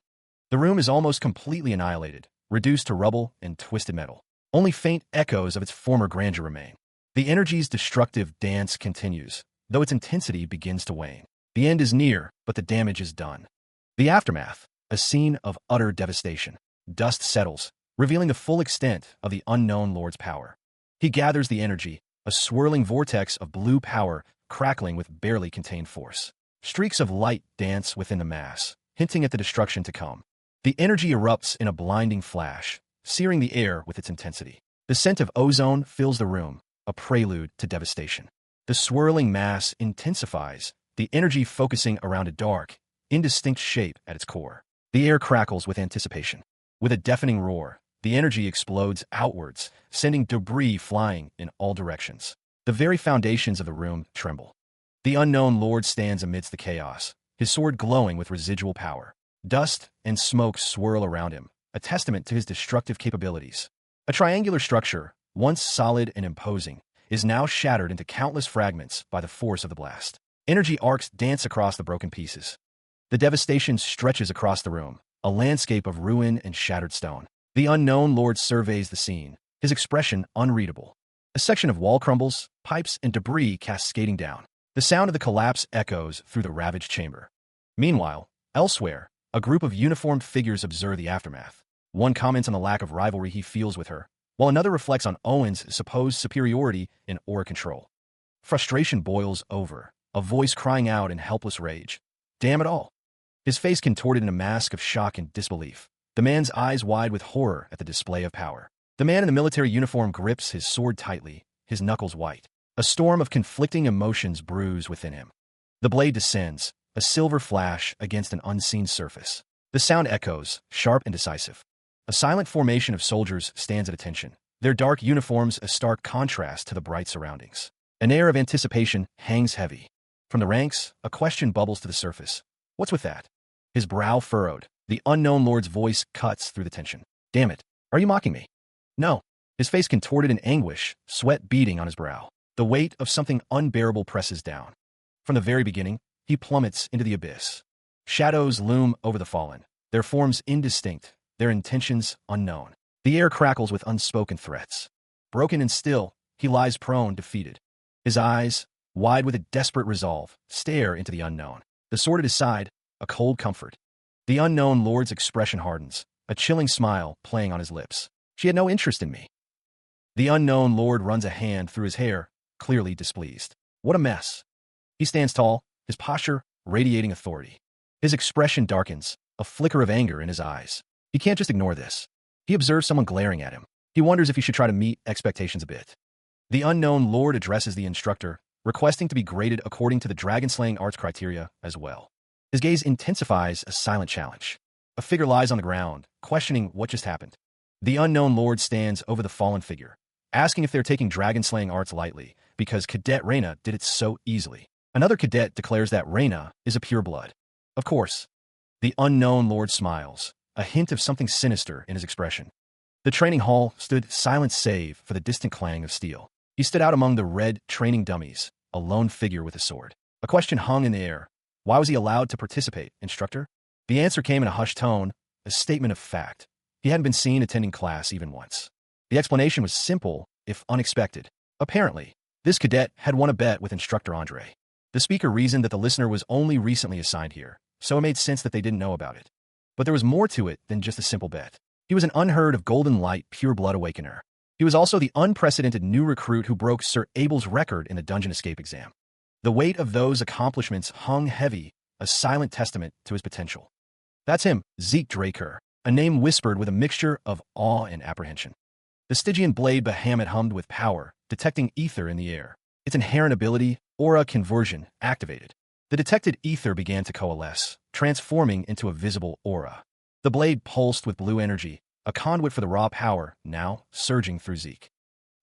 The room is almost completely annihilated, reduced to rubble and twisted metal. Only faint echoes of its former grandeur remain. The energy's destructive dance continues, though its intensity begins to wane. The end is near, but the damage is done. The aftermath, a scene of utter devastation. Dust settles, revealing the full extent of the unknown lord's power. He gathers the energy, a swirling vortex of blue power crackling with barely contained force. Streaks of light dance within the mass, hinting at the destruction to come. The energy erupts in a blinding flash, searing the air with its intensity. The scent of ozone fills the room, a prelude to devastation. The swirling mass intensifies, the energy focusing around a dark, indistinct shape at its core. The air crackles with anticipation. With a deafening roar, the energy explodes outwards, sending debris flying in all directions. The very foundations of the room tremble. The unknown lord stands amidst the chaos, his sword glowing with residual power. Dust and smoke swirl around him, a testament to his destructive capabilities. A triangular structure, once solid and imposing, is now shattered into countless fragments by the force of the blast. Energy arcs dance across the broken pieces. The devastation stretches across the room, a landscape of ruin and shattered stone. The unknown lord surveys the scene, his expression unreadable. A section of wall crumbles, pipes and debris cascading down. The sound of the collapse echoes through the ravaged chamber. Meanwhile, elsewhere, a group of uniformed figures observe the aftermath. One comments on the lack of rivalry he feels with her, while another reflects on Owen's supposed superiority in aura control. Frustration boils over, a voice crying out in helpless rage. Damn it all. His face contorted in a mask of shock and disbelief. The man's eyes wide with horror at the display of power. The man in the military uniform grips his sword tightly, his knuckles white. A storm of conflicting emotions brews within him. The blade descends, a silver flash against an unseen surface. The sound echoes, sharp and decisive. A silent formation of soldiers stands at attention, their dark uniforms a stark contrast to the bright surroundings. An air of anticipation hangs heavy. From the ranks, a question bubbles to the surface. What's with that? His brow furrowed. The unknown lord's voice cuts through the tension. Damn it. Are you mocking me? No. His face contorted in anguish, sweat beading on his brow. The weight of something unbearable presses down. From the very beginning, he plummets into the abyss. Shadows loom over the fallen, their forms indistinct, their intentions unknown. The air crackles with unspoken threats. Broken and still, he lies prone, defeated. His eyes, wide with a desperate resolve, stare into the unknown. The sword at his side, a cold comfort. The unknown lord's expression hardens, a chilling smile playing on his lips. She had no interest in me. The unknown lord runs a hand through his hair, clearly displeased. What a mess. He stands tall, his posture radiating authority. His expression darkens, a flicker of anger in his eyes. He can't just ignore this. He observes someone glaring at him. He wonders if he should try to meet expectations a bit. The unknown lord addresses the instructor, requesting to be graded according to the dragon-slaying arts criteria as well. His gaze intensifies a silent challenge. A figure lies on the ground, questioning what just happened. The unknown lord stands over the fallen figure, asking if they're taking dragon-slaying arts lightly, because Cadet Reina did it so easily. Another cadet declares that Reina is a pureblood. Of course. The unknown lord smiles, a hint of something sinister in his expression. The training hall stood silent save for the distant clang of steel. He stood out among the red training dummies, a lone figure with a sword. A question hung in the air. Why was he allowed to participate, instructor? The answer came in a hushed tone, a statement of fact. He hadn't been seen attending class even once. The explanation was simple, if unexpected. Apparently, this cadet had won a bet with instructor Andre. The speaker reasoned that the listener was only recently assigned here, so it made sense that they didn't know about it. But there was more to it than just a simple bet. He was an unheard of golden light pure blood awakener. He was also the unprecedented new recruit who broke Sir Abel's record in the dungeon escape exam. The weight of those accomplishments hung heavy, a silent testament to his potential. That's him, Zeke Draker, a name whispered with a mixture of awe and apprehension. The Stygian blade Bahamut hummed with power, detecting ether in the air. Its inherent ability, aura conversion, activated. The detected ether began to coalesce, transforming into a visible aura. The blade pulsed with blue energy, a conduit for the raw power, now surging through Zeke.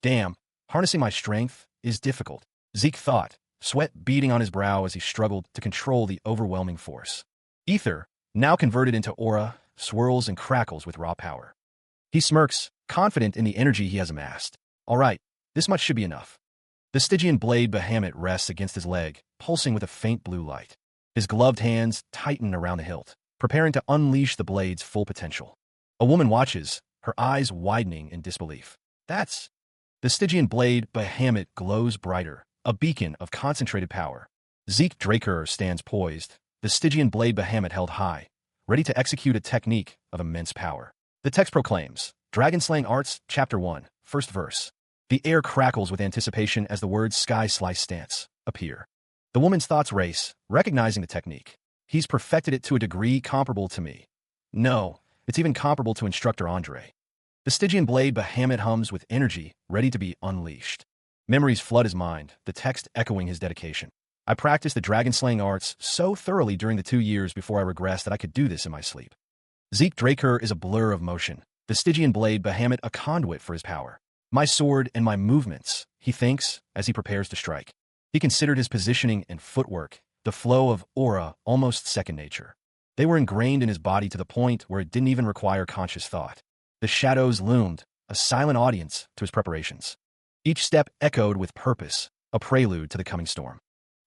Damn, harnessing my strength is difficult, Zeke thought, sweat beading on his brow as he struggled to control the overwhelming force. Ether, now converted into aura, swirls and crackles with raw power. He smirks, confident in the energy he has amassed. All right, this much should be enough. The Stygian blade Bahamut rests against his leg, pulsing with a faint blue light. His gloved hands tighten around the hilt, preparing to unleash the blade's full potential. A woman watches, her eyes widening in disbelief. That's... The Stygian blade Bahamut glows brighter, a beacon of concentrated power. Zeke Draker stands poised, the Stygian blade Bahamut held high, ready to execute a technique of immense power. The text proclaims, Dragon Slaying Arts, Chapter 1, First Verse. The air crackles with anticipation as the words Sky Slice Stance appear. The woman's thoughts race, recognizing the technique. He's perfected it to a degree comparable to me. No, it's even comparable to instructor Andre. The Stygian blade Bahamut hums with energy, ready to be unleashed. Memories flood his mind, the text echoing his dedication. I practiced the dragon-slaying arts so thoroughly during the 2 years before I regressed that I could do this in my sleep. Zeke Draker is a blur of motion, the Stygian blade Bahamut a conduit for his power. My sword and my movements, he thinks, as he prepares to strike. He considered his positioning and footwork, the flow of aura, almost second nature. They were ingrained in his body to the point where it didn't even require conscious thought. The shadows loomed, a silent audience to his preparations. Each step echoed with purpose, a prelude to the coming storm.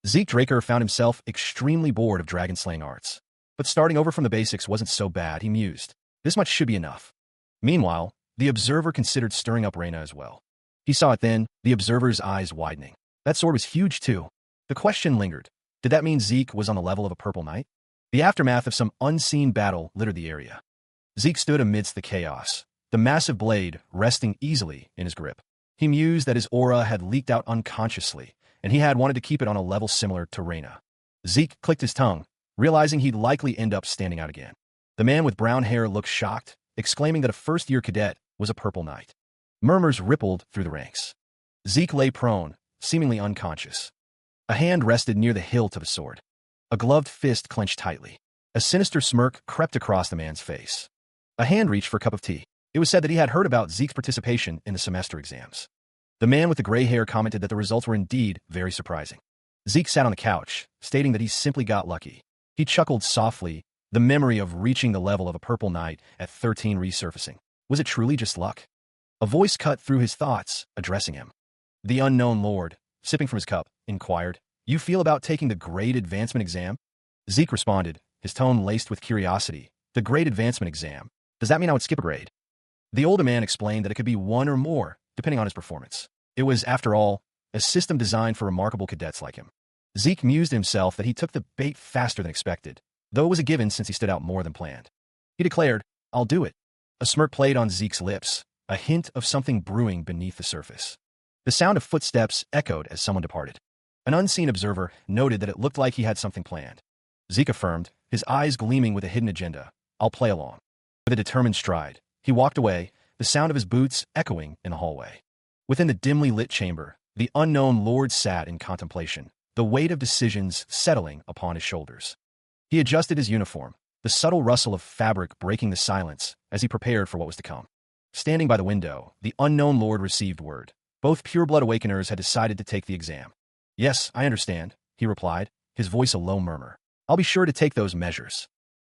Zeke Draker found himself extremely bored of dragon-slaying arts. But starting over from the basics wasn't so bad, he mused. This much should be enough. Meanwhile, the observer considered stirring up Reina as well. He saw it then, the observer's eyes widening. That sword was huge too. The question lingered. Did that mean Zeke was on the level of a purple knight? The aftermath of some unseen battle littered the area. Zeke stood amidst the chaos, the massive blade resting easily in his grip. He mused that his aura had leaked out unconsciously, and he had wanted to keep it on a level similar to Reina. Zeke clicked his tongue, realizing he'd likely end up standing out again. The man with brown hair looked shocked, exclaiming that a first-year cadet was a purple knight. Murmurs rippled through the ranks. Zeke lay prone, seemingly unconscious. A hand rested near the hilt of a sword. A gloved fist clenched tightly. A sinister smirk crept across the man's face. A hand reached for a cup of tea. It was said that he had heard about Zeke's participation in the semester exams. The man with the gray hair commented that the results were indeed very surprising. Zeke sat on the couch, stating that he simply got lucky. He chuckled softly, the memory of reaching the level of a purple knight at 13 resurfacing. Was it truly just luck? A voice cut through his thoughts, addressing him. The unknown lord, sipping from his cup, inquired, You feel about taking the grade advancement exam? Zeke responded, his tone laced with curiosity. The grade advancement exam. Does that mean I would skip a grade? The older man explained that it could be one or more, depending on his performance. It was, after all, a system designed for remarkable cadets like him. Zeke mused to himself that he took the bait faster than expected. though it was a given since he stood out more than planned. He declared, "I'll do it." A smirk played on Zeke's lips, a hint of something brewing beneath the surface. The sound of footsteps echoed as someone departed. An unseen observer noted that it looked like he had something planned. Zeke affirmed, his eyes gleaming with a hidden agenda, "I'll play along." With a determined stride, he walked away, the sound of his boots echoing in the hallway. Within the dimly lit chamber, the unknown lord sat in contemplation, the weight of decisions settling upon his shoulders. He adjusted his uniform, the subtle rustle of fabric breaking the silence as he prepared for what was to come. Standing by the window, the unknown lord received word. Both pureblood awakeners had decided to take the exam. "Yes, I understand," he replied, his voice a low murmur. "I'll be sure to take those measures."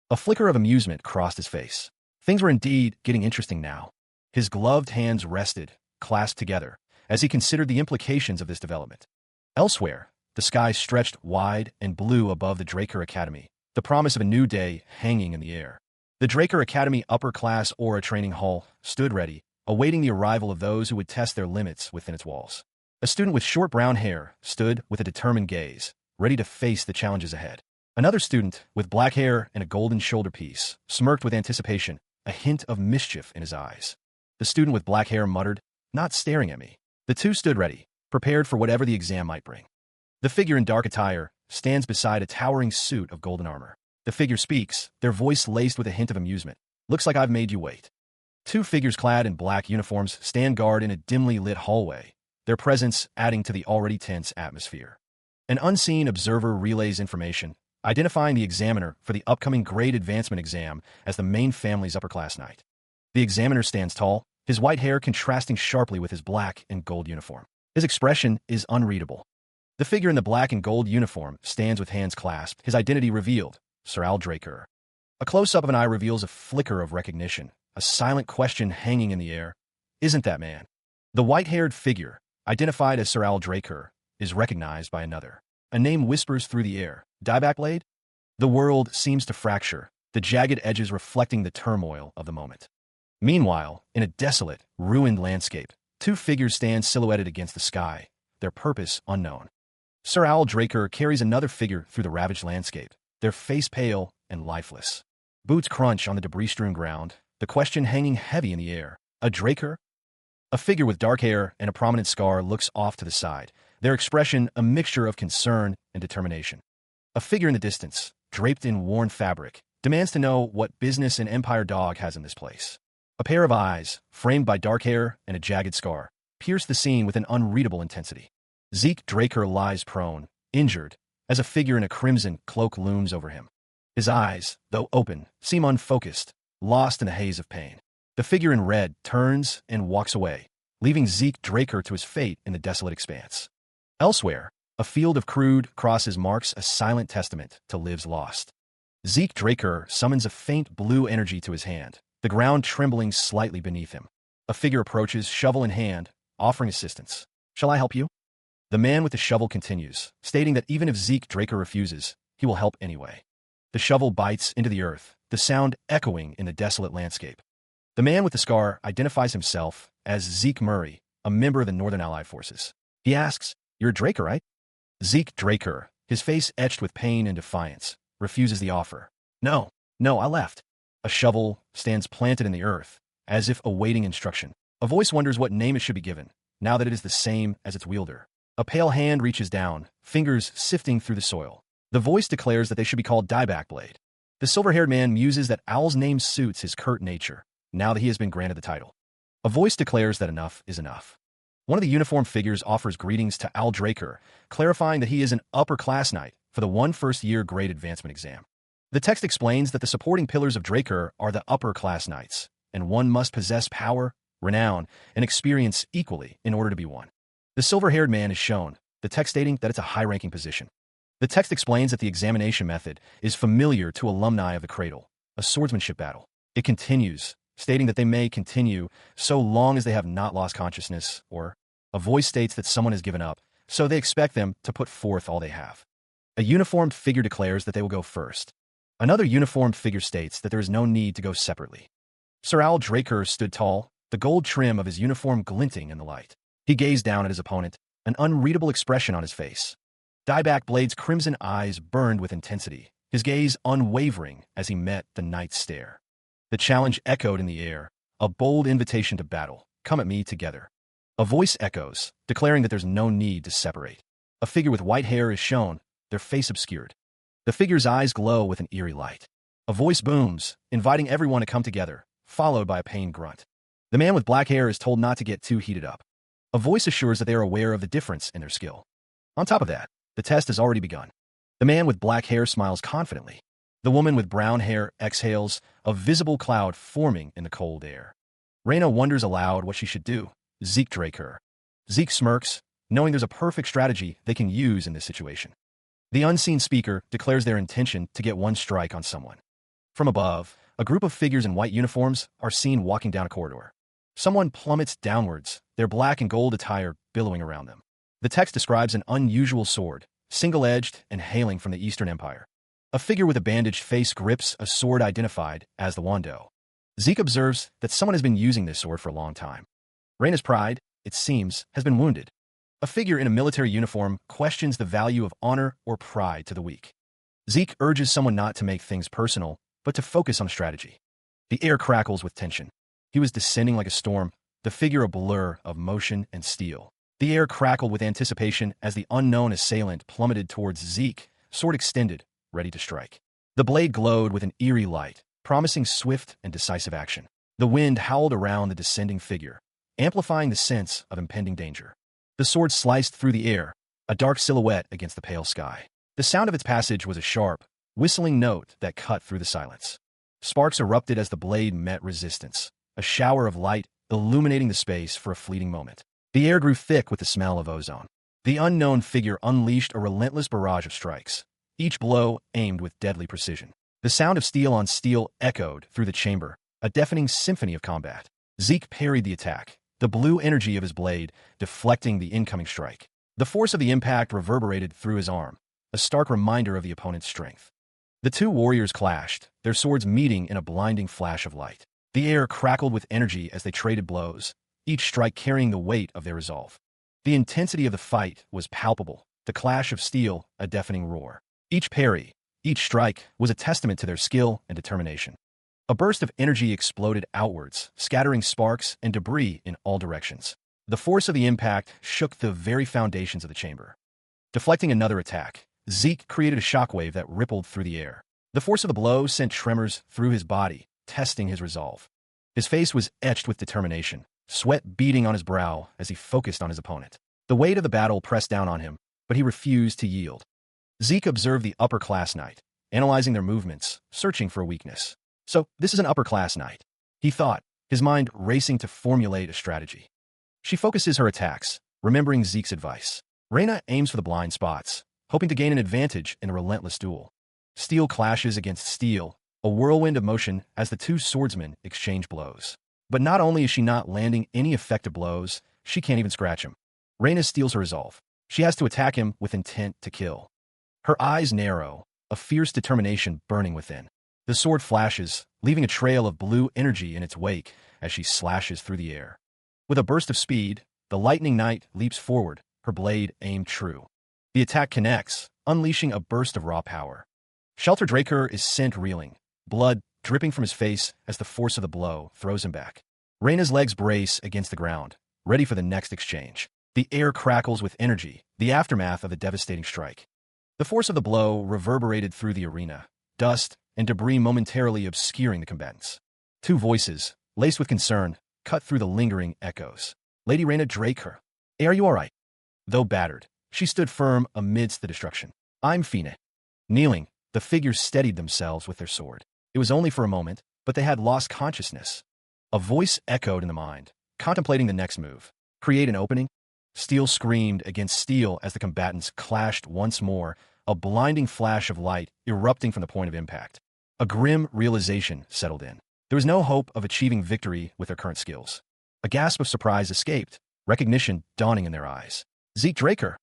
A flicker of amusement crossed his face. Things were indeed getting interesting now. His gloved hands rested, clasped together, as he considered the implications of this development. Elsewhere, the sky stretched wide and blue above the Draker Academy, the promise of a new day hanging in the air. The Draker Academy upper-class Aura Training Hall stood ready, awaiting the arrival of those who would test their limits within its walls. A student with short brown hair stood with a determined gaze, ready to face the challenges ahead. Another student, with black hair and a golden shoulder piece, smirked with anticipation, a hint of mischief in his eyes. The student with black hair muttered, "Not staring at me." The two stood ready, prepared for whatever the exam might bring. The figure in dark attire stands beside a towering suit of golden armor. The figure speaks, their voice laced with a hint of amusement. "Looks like I've made you wait." Two figures clad in black uniforms stand guard in a dimly lit hallway, their presence adding to the already tense atmosphere. An unseen observer relays information, identifying the examiner for the upcoming grade advancement exam as the main family's upper-class knight. The examiner stands tall, his white hair contrasting sharply with his black and gold uniform. His expression is unreadable. The figure in the black and gold uniform stands with hands clasped, his identity revealed, Sir Al Draker. A close-up of an eye reveals a flicker of recognition, a silent question hanging in the air. Isn't that man? The white-haired figure, identified as Sir Al Draker, is recognized by another. A name whispers through the air, Dieback Blade? The world seems to fracture, the jagged edges reflecting the turmoil of the moment. Meanwhile, in a desolate, ruined landscape, two figures stand silhouetted against the sky, their purpose unknown. Sir Al Draker carries another figure through the ravaged landscape, their face pale and lifeless. Boots crunch on the debris-strewn ground, the question hanging heavy in the air. A Draker? A figure with dark hair and a prominent scar looks off to the side, their expression a mixture of concern and determination. A figure in the distance, draped in worn fabric, demands to know what business an Empire dog has in this place. A pair of eyes, framed by dark hair and a jagged scar, pierce the scene with an unreadable intensity. Zeke Draker lies prone, injured, as a figure in a crimson cloak looms over him. His eyes, though open, seem unfocused, lost in a haze of pain. The figure in red turns and walks away, leaving Zeke Draker to his fate in the desolate expanse. Elsewhere, a field of crude crosses marks a silent testament to lives lost. Zeke Draker summons a faint blue energy to his hand, the ground trembling slightly beneath him. A figure approaches, shovel in hand, offering assistance. "Shall I help you?" The man with the shovel continues, stating that even if Zeke Draker refuses, he will help anyway. The shovel bites into the earth, the sound echoing in the desolate landscape. The man with the scar identifies himself as Zeke Murray, a member of the Northern Allied Forces. He asks, "You're a Draker, right?" Zeke Draker, his face etched with pain and defiance, refuses the offer. No, I left." A shovel stands planted in the earth, as if awaiting instruction. A voice wonders what name it should be given, now that it is the same as its wielder. A pale hand reaches down, fingers sifting through the soil. The voice declares that they should be called Dieback Blade. The silver-haired man muses that Owl's name suits his curt nature, now that he has been granted the title. A voice declares that enough is enough. One of the uniformed figures offers greetings to Al Draker, clarifying that he is an upper-class knight for the first-year grade advancement exam. The text explains that the supporting pillars of Draker are the upper-class knights, and one must possess power, renown, and experience equally in order to be one. The silver-haired man is shown, the text stating that it's a high-ranking position. The text explains that the examination method is familiar to alumni of the Cradle, a swordsmanship battle. It continues, stating that they may continue so long as they have not lost consciousness, or a voice states that someone has given up, so they expect them to put forth all they have. A uniformed figure declares that they will go first. Another uniformed figure states that there is no need to go separately. Sir Al Draker stood tall, the gold trim of his uniform glinting in the light. He gazed down at his opponent, an unreadable expression on his face. Dieback Blade's crimson eyes burned with intensity, his gaze unwavering as he met the knight's stare. The challenge echoed in the air, a bold invitation to battle. Come at me together. A voice echoes, declaring that there's no need to separate. A figure with white hair is shown, their face obscured. The figure's eyes glow with an eerie light. A voice booms, inviting everyone to come together, followed by a pained grunt. The man with black hair is told not to get too heated up. A voice assures that they are aware of the difference in their skill. On top of that, the test has already begun. The man with black hair smiles confidently. The woman with brown hair exhales, a visible cloud forming in the cold air. Reina wonders aloud what she should do. Zeke drake her. Zeke smirks, knowing there's a perfect strategy they can use in this situation. The unseen speaker declares their intention to get one strike on someone. From above, a group of figures in white uniforms are seen walking down a corridor. Someone plummets downwards, their black and gold attire billowing around them. The text describes an unusual sword, single-edged and hailing from the Eastern Empire. A figure with a bandaged face grips a sword identified as the Wando. Zeke observes that someone has been using this sword for a long time. Reina's pride, it seems, has been wounded. A figure in a military uniform questions the value of honor or pride to the weak. Zeke urges someone not to make things personal, but to focus on strategy. The air crackles with tension. He was descending like a storm, the figure a blur of motion and steel. The air crackled with anticipation as the unknown assailant plummeted towards Zeke, sword extended, ready to strike. The blade glowed with an eerie light, promising swift and decisive action. The wind howled around the descending figure, amplifying the sense of impending danger. The sword sliced through the air, a dark silhouette against the pale sky. The sound of its passage was a sharp, whistling note that cut through the silence. Sparks erupted as the blade met resistance, a shower of light illuminating the space for a fleeting moment. The air grew thick with the smell of ozone. The unknown figure unleashed a relentless barrage of strikes, each blow aimed with deadly precision. The sound of steel on steel echoed through the chamber, a deafening symphony of combat. Zeke parried the attack, the blue energy of his blade deflecting the incoming strike. The force of the impact reverberated through his arm, a stark reminder of the opponent's strength. The two warriors clashed, their swords meeting in a blinding flash of light. The air crackled with energy as they traded blows, each strike carrying the weight of their resolve. The intensity of the fight was palpable, the clash of steel a deafening roar. Each parry, each strike was a testament to their skill and determination. A burst of energy exploded outwards, scattering sparks and debris in all directions. The force of the impact shook the very foundations of the chamber. Deflecting another attack, Zeke created a shockwave that rippled through the air. The force of the blow sent tremors through his body, testing his resolve. His face was etched with determination, sweat beading on his brow as he focused on his opponent. The weight of the battle pressed down on him, but he refused to yield. Zeke observed the upper-class knight, analyzing their movements, searching for a weakness. So, this is an upper-class knight, he thought, his mind racing to formulate a strategy. She focuses her attacks, remembering Zeke's advice. Reina aims for the blind spots, hoping to gain an advantage in a relentless duel. Steel clashes against steel, a whirlwind of motion as the two swordsmen exchange blows. But not only is she not landing any effective blows, she can't even scratch him. Reina steals her resolve. She has to attack him with intent to kill. Her eyes narrow, a fierce determination burning within. The sword flashes, leaving a trail of blue energy in its wake as she slashes through the air. With a burst of speed, the lightning knight leaps forward, her blade aimed true. The attack connects, unleashing a burst of raw power. Shelter Draker is sent reeling, blood dripping from his face as the force of the blow throws him back. Reina's legs brace against the ground, ready for the next exchange. The air crackles with energy, the aftermath of the devastating strike. The force of the blow reverberated through the arena, dust and debris momentarily obscuring the combatants. Two voices, laced with concern, cut through the lingering echoes. Lady Reina Draker. Hey, are you all right? Though battered, she stood firm amidst the destruction. I'm Fina. Kneeling, the figures steadied themselves with their sword. It was only for a moment, but they had lost consciousness. A voice echoed in the mind, contemplating the next move. Create an opening? Steel screamed against steel as the combatants clashed once more, a blinding flash of light erupting from the point of impact. A grim realization settled in. There was no hope of achieving victory with their current skills. A gasp of surprise escaped, recognition dawning in their eyes. Zeke Draker.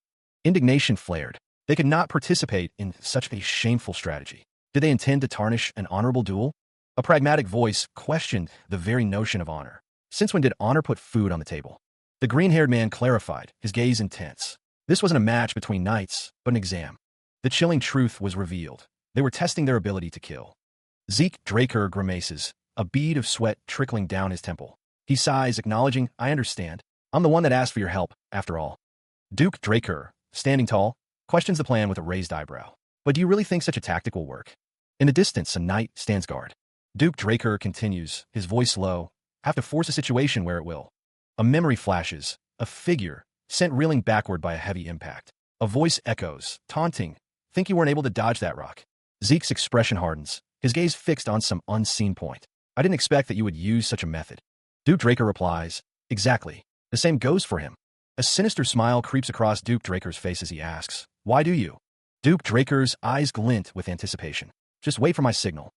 Indignation flared. They could not participate in such a shameful strategy. Did they intend to tarnish an honorable duel? A pragmatic voice questioned the very notion of honor. Since when did honor put food on the table? The green-haired man clarified, his gaze intense. This wasn't a match between knights, but an exam. The chilling truth was revealed. They were testing their ability to kill. Zeke Draker grimaces, a bead of sweat trickling down his temple. He sighs, acknowledging, I understand. I'm the one that asked for your help, after all. Duke Draker, standing tall, questions the plan with a raised eyebrow. But do you really think such a tactic will work? In the distance, a knight stands guard. Duke Draker continues, his voice low, have to force a situation where it will. A memory flashes, a figure, sent reeling backward by a heavy impact. A voice echoes, taunting, think you weren't able to dodge that rock. Zeke's expression hardens, his gaze fixed on some unseen point. I didn't expect that you would use such a method. Duke Draker replies, exactly. The same goes for him. A sinister smile creeps across Duke Draker's face as he asks, why do you? Duke Draker's eyes glint with anticipation. Just wait for my signal.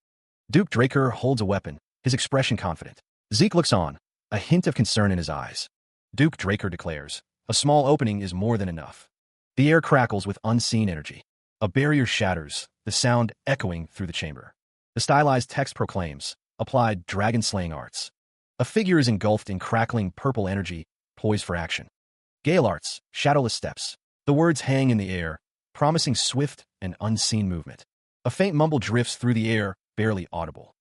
Duke Draker holds a weapon, his expression confident. Zeke looks on, a hint of concern in his eyes. Duke Draker declares, a small opening is more than enough. The air crackles with unseen energy. A barrier shatters, the sound echoing through the chamber. The stylized text proclaims, applied dragon-slaying arts. A figure is engulfed in crackling purple energy, poised for action. Gale arts, shadowless steps. The words hang in the air, promising swift and unseen movement. A faint mumble drifts through the air, barely audible.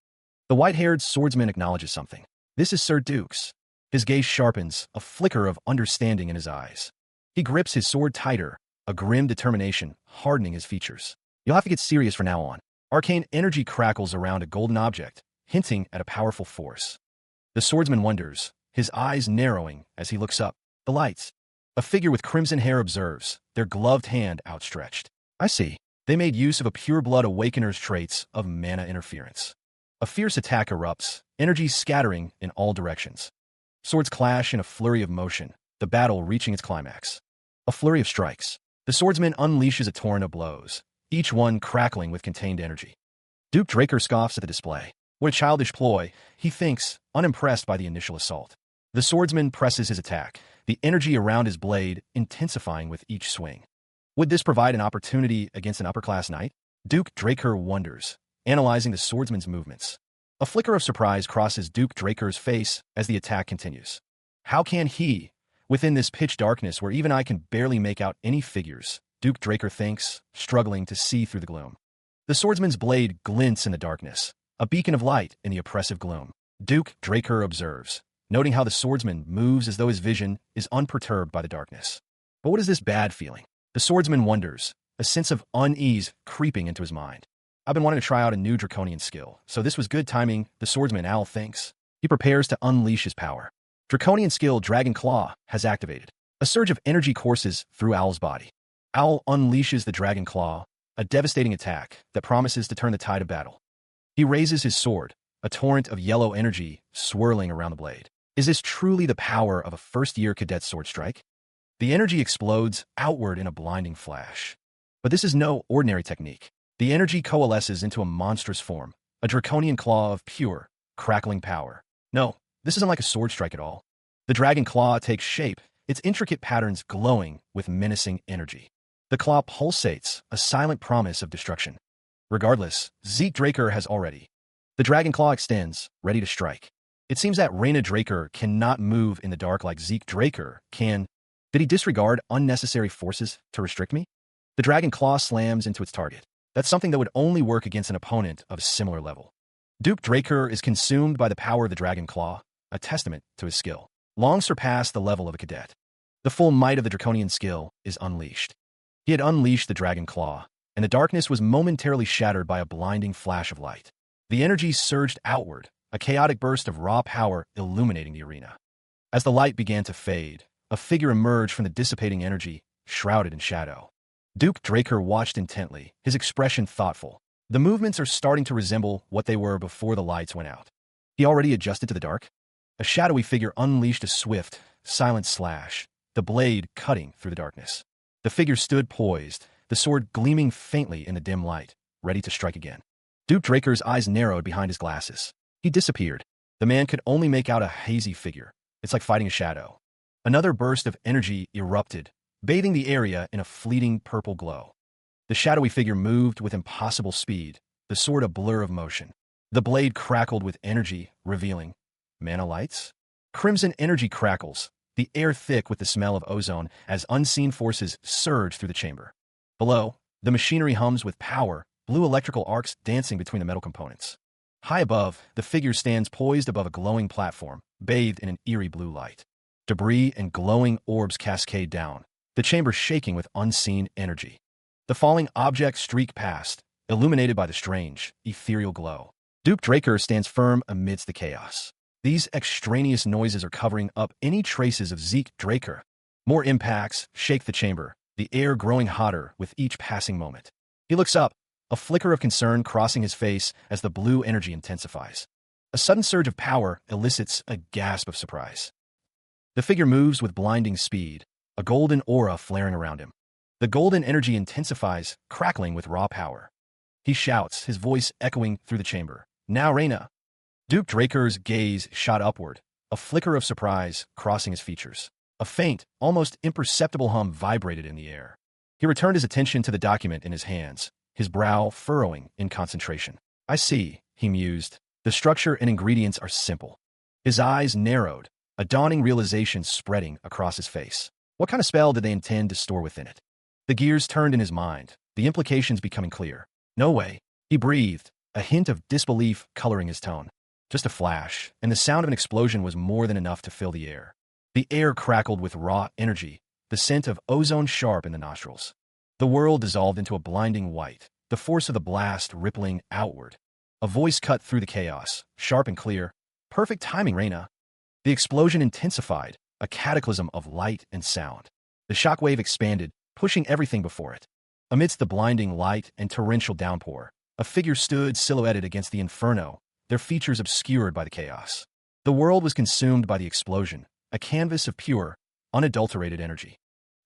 The white-haired swordsman acknowledges something. This is Sir Duke's. His gaze sharpens, a flicker of understanding in his eyes. He grips his sword tighter, a grim determination hardening his features. You'll have to get serious from now on. Arcane energy crackles around a golden object, hinting at a powerful force. The swordsman wonders, his eyes narrowing as he looks up. The lights. A figure with crimson hair observes, their gloved hand outstretched. I see. They made use of a pure-blood awakener's traits of mana interference. A fierce attack erupts, energy scattering in all directions. Swords clash in a flurry of motion, the battle reaching its climax. A flurry of strikes. The swordsman unleashes a torrent of blows, each one crackling with contained energy. Duke Draker scoffs at the display. What a childish ploy, he thinks, unimpressed by the initial assault. The swordsman presses his attack, the energy around his blade intensifying with each swing. Would this provide an opportunity against an upper-class knight? Duke Draker wonders, analyzing the swordsman's movements. A flicker of surprise crosses Duke Draker's face as the attack continues. How can he, within this pitch darkness where even I can barely make out any figures, Duke Draker thinks, struggling to see through the gloom. The swordsman's blade glints in the darkness, a beacon of light in the oppressive gloom. Duke Draker observes, noting how the swordsman moves as though his vision is unperturbed by the darkness. But what is this bad feeling? The swordsman wonders, a sense of unease creeping into his mind. I've been wanting to try out a new draconian skill, so this was good timing, the swordsman Owl thinks. He prepares to unleash his power. Draconian skill Dragon Claw has activated. A surge of energy courses through Owl's body. Owl unleashes the Dragon Claw, a devastating attack that promises to turn the tide of battle. He raises his sword, a torrent of yellow energy swirling around the blade. Is this truly the power of a first-year cadet sword strike? The energy explodes outward in a blinding flash. But this is no ordinary technique. The energy coalesces into a monstrous form, a draconian claw of pure, crackling power. No, this isn't like a sword strike at all. The dragon claw takes shape, its intricate patterns glowing with menacing energy. The claw pulsates, a silent promise of destruction. Regardless, Zeke Draker has already. The dragon claw extends, ready to strike. It seems that Reyna Draker cannot move in the dark like Zeke Draker can. Did he disregard unnecessary forces to restrict me? The dragon claw slams into its target. That's something that would only work against an opponent of a similar level. Duke Draker is consumed by the power of the dragon claw, a testament to his skill. Long surpassed the level of a cadet. The full might of the draconian skill is unleashed. He had unleashed the dragon claw, and the darkness was momentarily shattered by a blinding flash of light. The energy surged outward, a chaotic burst of raw power illuminating the arena. As the light began to fade, a figure emerged from the dissipating energy, shrouded in shadow. Duke Draker watched intently, his expression thoughtful. The movements are starting to resemble what they were before the lights went out. He already adjusted to the dark? A shadowy figure unleashed a swift, silent slash, the blade cutting through the darkness. The figure stood poised, the sword gleaming faintly in the dim light, ready to strike again. Duke Draker's eyes narrowed behind his glasses. He disappeared. The man could only make out a hazy figure. It's like fighting a shadow. Another burst of energy erupted, bathing the area in a fleeting purple glow. The shadowy figure moved with impossible speed, the sword a blur of motion. The blade crackled with energy, revealing mana lights? Crimson energy crackles, the air thick with the smell of ozone as unseen forces surge through the chamber. Below, the machinery hums with power, blue electrical arcs dancing between the metal components. High above, the figure stands poised above a glowing platform, bathed in an eerie blue light. Debris and glowing orbs cascade down, the chamber shaking with unseen energy. The falling objects streak past, illuminated by the strange, ethereal glow. Duke Draker stands firm amidst the chaos. These extraneous noises are covering up any traces of Zeke Draker. More impacts shake the chamber, the air growing hotter with each passing moment. He looks up, a flicker of concern crossing his face as the blue energy intensifies. A sudden surge of power elicits a gasp of surprise. The figure moves with blinding speed, a golden aura flaring around him. The golden energy intensifies, crackling with raw power. He shouts, his voice echoing through the chamber. "Now, Reina!" Duke Draker's gaze shot upward, a flicker of surprise crossing his features. A faint, almost imperceptible hum vibrated in the air. He returned his attention to the document in his hands, his brow furrowing in concentration. "I see," he mused. "The structure and ingredients are simple." His eyes narrowed, a dawning realization spreading across his face. What kind of spell did they intend to store within it? The gears turned in his mind, the implications becoming clear. "No way," he breathed, a hint of disbelief coloring his tone. Just a flash, and the sound of an explosion was more than enough to fill the air. The air crackled with raw energy, the scent of ozone sharp in the nostrils. The world dissolved into a blinding white, the force of the blast rippling outward. A voice cut through the chaos, sharp and clear. "Perfect timing, Reina." The explosion intensified, a cataclysm of light and sound. The shockwave expanded, pushing everything before it. Amidst the blinding light and torrential downpour, a figure stood silhouetted against the inferno, their features obscured by the chaos. The world was consumed by the explosion, a canvas of pure, unadulterated energy.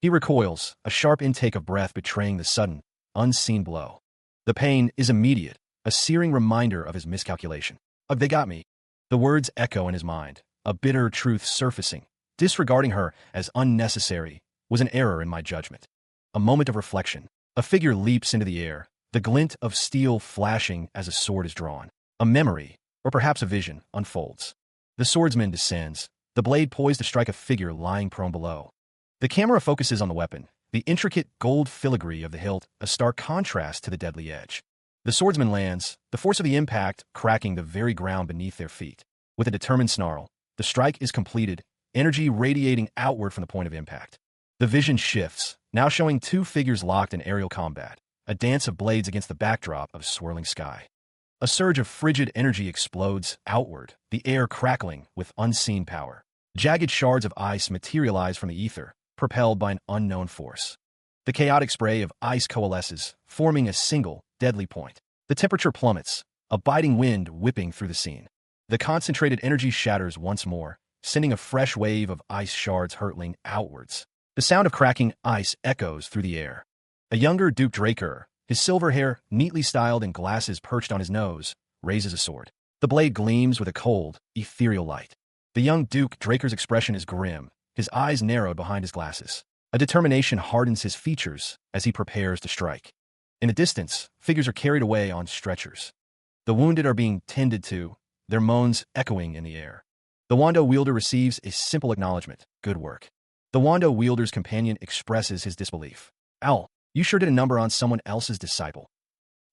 He recoils, a sharp intake of breath betraying the sudden, unseen blow. The pain is immediate, a searing reminder of his miscalculation. They got me." The words echo in his mind, a bitter truth surfacing. Disregarding her as unnecessary was an error in my judgment. A moment of reflection. A figure leaps into the air, the glint of steel flashing as a sword is drawn. A memory, or perhaps a vision, unfolds. The swordsman descends, the blade poised to strike a figure lying prone below. The camera focuses on the weapon, the intricate gold filigree of the hilt, a stark contrast to the deadly edge. The swordsman lands, the force of the impact cracking the very ground beneath their feet. With a determined snarl, the strike is completed, energy radiating outward from the point of impact. The vision shifts, now showing two figures locked in aerial combat, a dance of blades against the backdrop of swirling sky. A surge of frigid energy explodes outward, the air crackling with unseen power. Jagged shards of ice materialize from the ether, propelled by an unknown force. The chaotic spray of ice coalesces, forming a single, deadly point. The temperature plummets, a biting wind whipping through the scene. The concentrated energy shatters once more, sending a fresh wave of ice shards hurtling outwards. The sound of cracking ice echoes through the air. A younger Duke Draker, his silver hair neatly styled and glasses perched on his nose, raises a sword. The blade gleams with a cold, ethereal light. The young Duke Draker's expression is grim, his eyes narrowed behind his glasses. A determination hardens his features as he prepares to strike. In the distance, figures are carried away on stretchers. The wounded are being tended to, their moans echoing in the air. The Wando wielder receives a simple acknowledgement. "Good work." The Wando wielder's companion expresses his disbelief. "Owl, you sure did a number on someone else's disciple."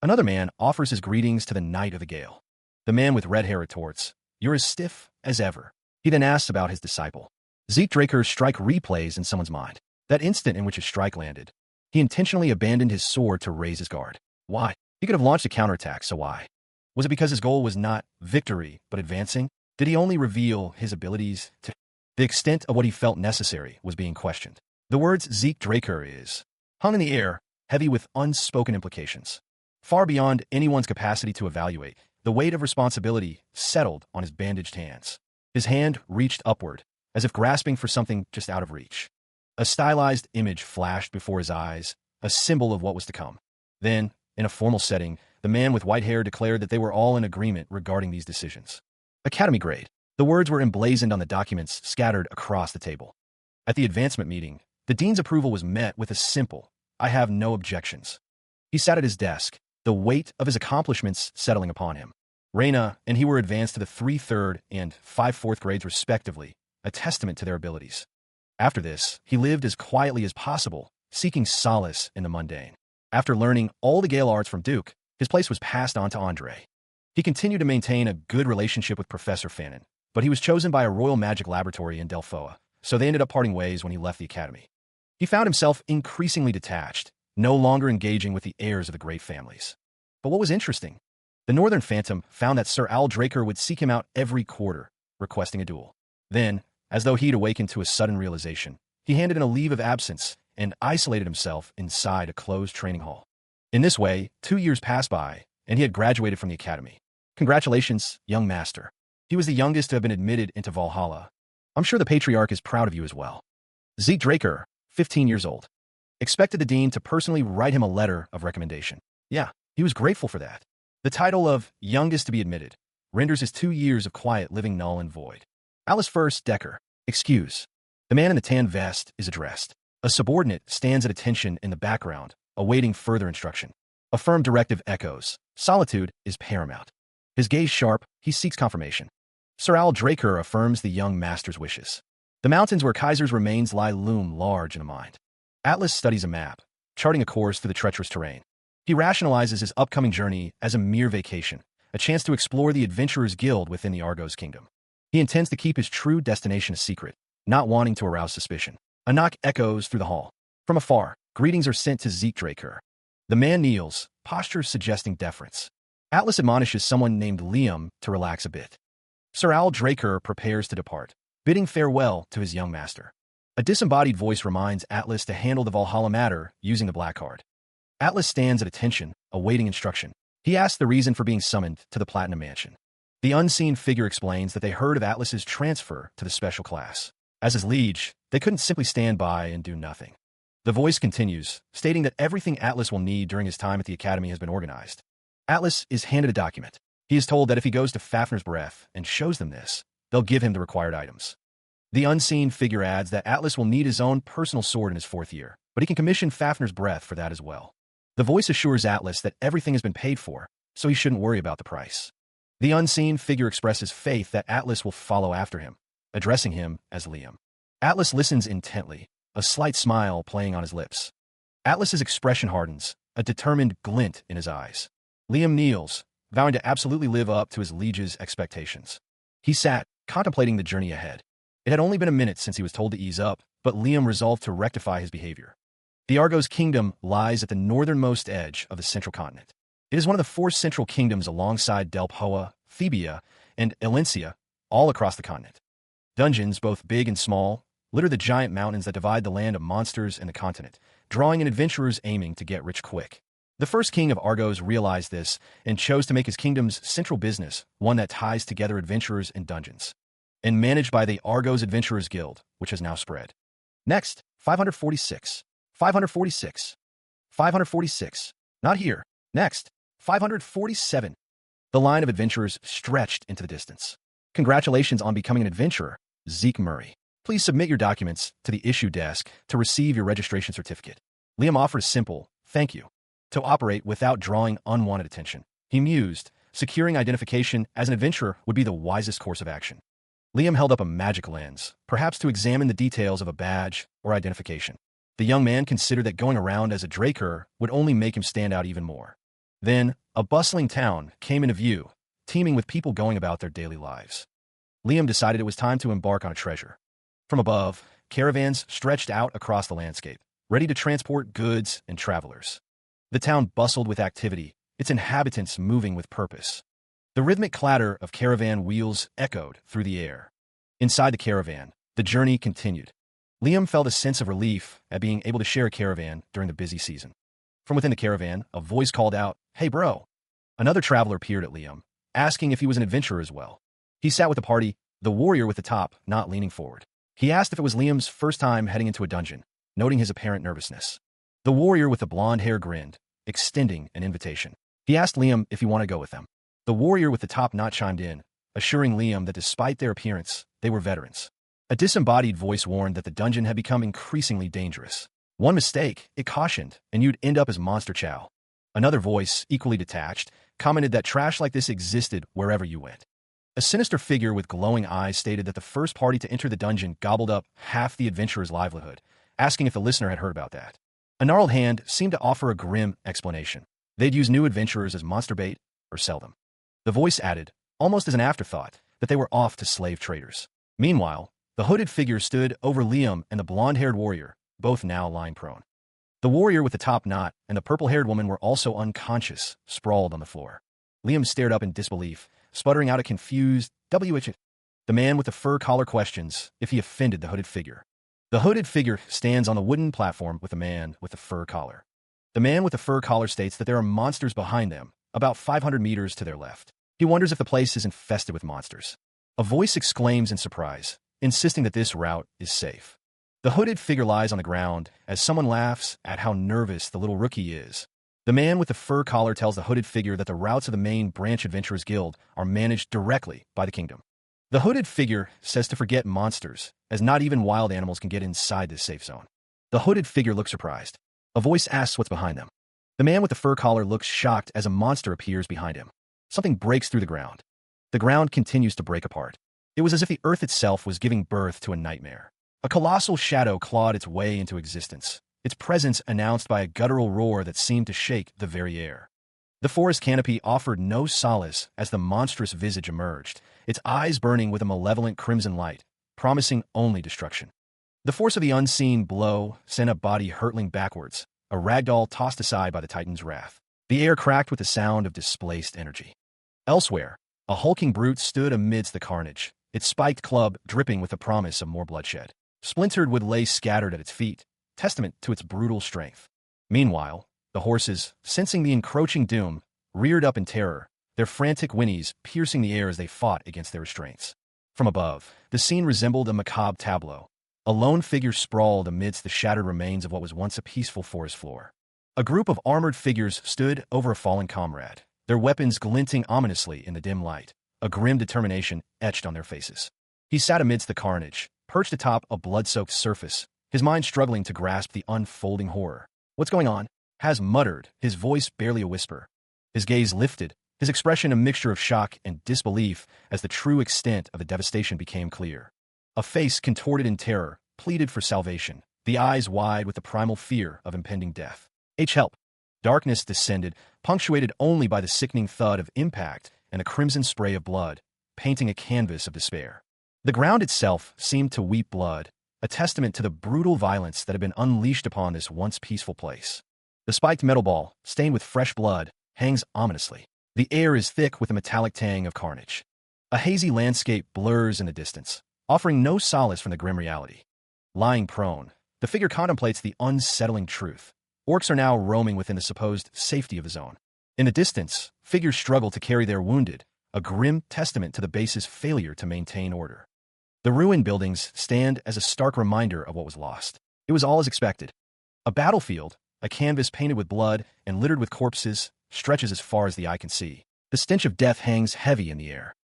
Another man offers his greetings to the Knight of the Gale. The man with red hair retorts, "You're as stiff as ever." He then asks about his disciple. Zeke Draker's strike replays in someone's mind. That instant in which his strike landed, he intentionally abandoned his sword to raise his guard. Why? He could have launched a counterattack, so why? Was it because his goal was not victory, but advancing? Did he only reveal his abilities to... The extent of what he felt necessary was being questioned. The words Zeke Draker is hung in the air, heavy with unspoken implications. Far beyond anyone's capacity to evaluate, the weight of responsibility settled on his bandaged hands. His hand reached upward, as if grasping for something just out of reach. A stylized image flashed before his eyes, a symbol of what was to come. Then, in a formal setting, the man with white hair declared that they were all in agreement regarding these decisions. Academy grade. The words were emblazoned on the documents scattered across the table. At the advancement meeting, the dean's approval was met with a simple, "I have no objections." He sat at his desk, the weight of his accomplishments settling upon him. Reina and he were advanced to the 3 3rd and 5 4th grades respectively, a testament to their abilities. After this, he lived as quietly as possible, seeking solace in the mundane. After learning all the Gale arts from Duke, His place was passed on to Andre. He continued to maintain a good relationship with Professor Fanon, but he was chosen by a royal magic laboratory in Delphoa, so they ended up parting ways when he left the academy. He found himself increasingly detached, no longer engaging with the heirs of the great families. But what was interesting? The Northern Phantom found that Sir Al Draker would seek him out every quarter, requesting a duel. Then, as though he'd awakened to a sudden realization, he handed in a leave of absence and isolated himself inside a closed training hall. In this way, 2 years passed by, and he had graduated from the academy. Congratulations, young master. He was the youngest to have been admitted into Valhalla. I'm sure the Patriarch is proud of you as well. Zeke Draker, 15 years old, expected the dean to personally write him a letter of recommendation. Yeah, he was grateful for that. The title of youngest to be admitted renders his 2 years of quiet living null and void. Alice First Decker, excuse. The man in the tan vest is addressed. A subordinate stands at attention in the background, awaiting further instruction. A firm directive echoes. Solitude is paramount. His gaze sharp, he seeks confirmation. Sir Al Draker affirms the young master's wishes. The mountains where Kaiser's remains lie loom large in a mind. Atlas studies a map, charting a course through the treacherous terrain. He rationalizes his upcoming journey as a mere vacation, a chance to explore the Adventurers Guild within the Argos Kingdom. He intends to keep his true destination a secret, not wanting to arouse suspicion. A knock echoes through the hall. From afar, greetings are sent to Zeke Draker. The man kneels, posture suggesting deference. Atlas admonishes someone named Liam to relax a bit. Sir Al Draker prepares to depart, bidding farewell to his young master. A disembodied voice reminds Atlas to handle the Valhalla matter using the black card. Atlas stands at attention, awaiting instruction. He asks the reason for being summoned to the Platinum Mansion. The unseen figure explains that they heard of Atlas's transfer to the special class. As his liege, they couldn't simply stand by and do nothing. The voice continues, stating that everything Atlas will need during his time at the academy has been organized. Atlas is handed a document. He is told that if he goes to Fafnir's Breath and shows them this, they'll give him the required items. The unseen figure adds that Atlas will need his own personal sword in his 4th year, but he can commission Fafnir's Breath for that as well. The voice assures Atlas that everything has been paid for, so he shouldn't worry about the price. The unseen figure expresses faith that Atlas will follow after him, addressing him as Liam. Atlas listens intently, a slight smile playing on his lips. Atlas's expression hardens, a determined glint in his eyes. Liam kneels, vowing to absolutely live up to his liege's expectations. He sat, contemplating the journey ahead. It had only been a minute since he was told to ease up, but Liam resolved to rectify his behavior. The Argos Kingdom lies at the northernmost edge of the central continent. It is one of the 4 central kingdoms alongside Delphoa, Thebia, and Elencia, all across the continent. Dungeons, both big and small, litter the giant mountains that divide the land of monsters and the continent, drawing in adventurers aiming to get rich quick. The first king of Argos realized this and chose to make his kingdom's central business one that ties together adventurers and dungeons, and managed by the Argos Adventurers Guild, which has now spread. Next, 546. 546. 546. Not here. Next, 547. The line of adventurers stretched into the distance. Congratulations on becoming an adventurer, Zeke Murray. Please submit your documents to the issue desk to receive your registration certificate. Liam offers simple, thank you, to operate without drawing unwanted attention. He mused, securing identification as an adventurer would be the wisest course of action. Liam held up a magic lens, perhaps to examine the details of a badge or identification. The young man considered that going around as a Draker would only make him stand out even more. Then, a bustling town came into view, teeming with people going about their daily lives. Liam decided it was time to embark on a treasure. From above, caravans stretched out across the landscape, ready to transport goods and travelers. The town bustled with activity, its inhabitants moving with purpose. The rhythmic clatter of caravan wheels echoed through the air. Inside the caravan, the journey continued. Liam felt a sense of relief at being able to share a caravan during the busy season. From within the caravan, a voice called out, "Hey bro!" Another traveler peered at Liam, asking if he was an adventurer as well. He sat with the party, the warrior with the top not leaning forward. He asked if it was Liam's first time heading into a dungeon, noting his apparent nervousness. The warrior with the blonde hair grinned, extending an invitation. He asked Liam if he wanted to go with them. The warrior with the top knot chimed in, assuring Liam that despite their appearance, they were veterans. A disembodied voice warned that the dungeon had become increasingly dangerous. One mistake, it cautioned, and you'd end up as Monster Chow. Another voice, equally detached, commented that trash like this existed wherever you went. A sinister figure with glowing eyes stated that the first party to enter the dungeon gobbled up half the adventurer's livelihood, asking if the listener had heard about that. A gnarled hand seemed to offer a grim explanation. They'd use new adventurers as monster bait or sell them. The voice added, almost as an afterthought, that they were off to slave traders. Meanwhile, the hooded figure stood over Liam and the blonde-haired warrior, both now lying prone. The warrior with the top knot and the purple-haired woman were also unconscious, sprawled on the floor. Liam stared up in disbelief, sputtering out a confused "WH." The man with the fur collar questions if he offended the hooded figure. The hooded figure stands on the wooden platform with the man with the fur collar. The man with the fur collar states that there are monsters behind them, about 500 meters to their left. He wonders if the place is infested with monsters. A voice exclaims in surprise, insisting that this route is safe. The hooded figure lies on the ground as someone laughs at how nervous the little rookie is. The man with the fur collar tells the hooded figure that the routes of the main branch Adventurers Guild are managed directly by the kingdom. The hooded figure says to forget monsters, as not even wild animals can get inside this safe zone. The hooded figure looks surprised. A voice asks what's behind them. The man with the fur collar looks shocked as a monster appears behind him. Something breaks through the ground. The ground continues to break apart. It was as if the earth itself was giving birth to a nightmare. A colossal shadow clawed its way into existence, its presence announced by a guttural roar that seemed to shake the very air. The forest canopy offered no solace as the monstrous visage emerged, its eyes burning with a malevolent crimson light, promising only destruction. The force of the unseen blow sent a body hurtling backwards, a ragdoll tossed aside by the Titan's wrath. The air cracked with the sound of displaced energy. Elsewhere, a hulking brute stood amidst the carnage, its spiked club dripping with the promise of more bloodshed. Splintered wood lay scattered at its feet, testament to its brutal strength. Meanwhile, the horses, sensing the encroaching doom, reared up in terror, their frantic whinnies piercing the air as they fought against their restraints. From above, the scene resembled a macabre tableau. A lone figure sprawled amidst the shattered remains of what was once a peaceful forest floor. A group of armored figures stood over a fallen comrade, their weapons glinting ominously in the dim light, a grim determination etched on their faces. He sat amidst the carnage, perched atop a blood-soaked surface, his mind struggling to grasp the unfolding horror. "What's going on?" Has muttered, his voice barely a whisper. His gaze lifted, his expression a mixture of shock and disbelief as the true extent of the devastation became clear. A face contorted in terror pleaded for salvation, the eyes wide with the primal fear of impending death. Help! Darkness descended, punctuated only by the sickening thud of impact and a crimson spray of blood, painting a canvas of despair. The ground itself seemed to weep blood, a testament to the brutal violence that had been unleashed upon this once peaceful place. The spiked metal ball, stained with fresh blood, hangs ominously. The air is thick with a metallic tang of carnage. A hazy landscape blurs in the distance, offering no solace from the grim reality. Lying prone, the figure contemplates the unsettling truth. Orcs are now roaming within the supposed safety of the zone. In the distance, figures struggle to carry their wounded, a grim testament to the base's failure to maintain order. The ruined buildings stand as a stark reminder of what was lost. It was all as expected. A battlefield, a canvas painted with blood and littered with corpses, stretches as far as the eye can see. The stench of death hangs heavy in the air.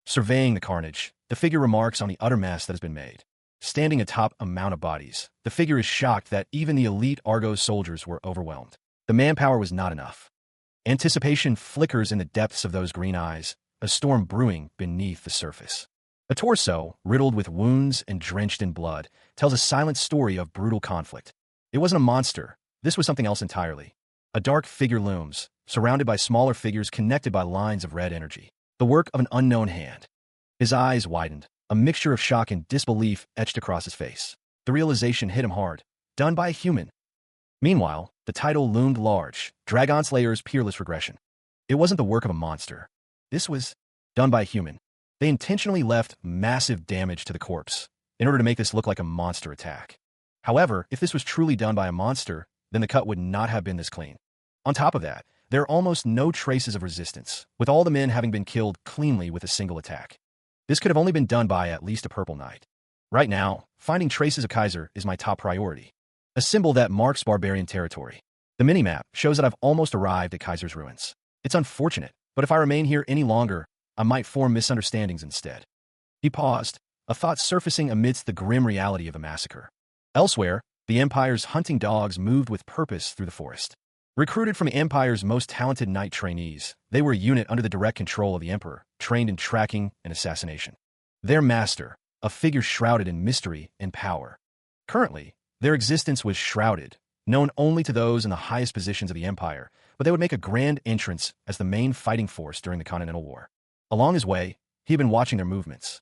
Surveying the carnage, the figure remarks on the utter mess that has been made. Standing atop a mound of bodies, the figure is shocked that even the elite Argos soldiers were overwhelmed. The manpower was not enough. Anticipation flickers in the depths of those green eyes, a storm brewing beneath the surface. A torso, riddled with wounds and drenched in blood, tells a silent story of brutal conflict. It wasn't a monster. This was something else entirely. A dark figure looms, surrounded by smaller figures connected by lines of red energy. The work of an unknown hand. His eyes widened. A mixture of shock and disbelief etched across his face. The realization hit him hard. Done by a human. Meanwhile, the title loomed large. Dragon Slayer's Peerless Regression. It wasn't the work of a monster. This was done by a human. They intentionally left massive damage to the corpse in order to make this look like a monster attack. However, if this was truly done by a monster, then the cut would not have been this clean. On top of that, there are almost no traces of resistance, with all the men having been killed cleanly with a single attack. This could have only been done by at least a purple knight. Right now, finding traces of Kaiser is my top priority. A symbol that marks barbarian territory. The minimap shows that I've almost arrived at Kaiser's ruins. It's unfortunate, but if I remain here any longer, I might form misunderstandings instead. He paused, a thought surfacing amidst the grim reality of a massacre. Elsewhere, the Empire's hunting dogs moved with purpose through the forest. Recruited from the Empire's most talented knight trainees, they were a unit under the direct control of the Emperor, trained in tracking and assassination. Their master, a figure shrouded in mystery and power. Currently, their existence was shrouded, known only to those in the highest positions of the empire, but they would make a grand entrance as the main fighting force during the Continental War. Along his way, he had been watching their movements.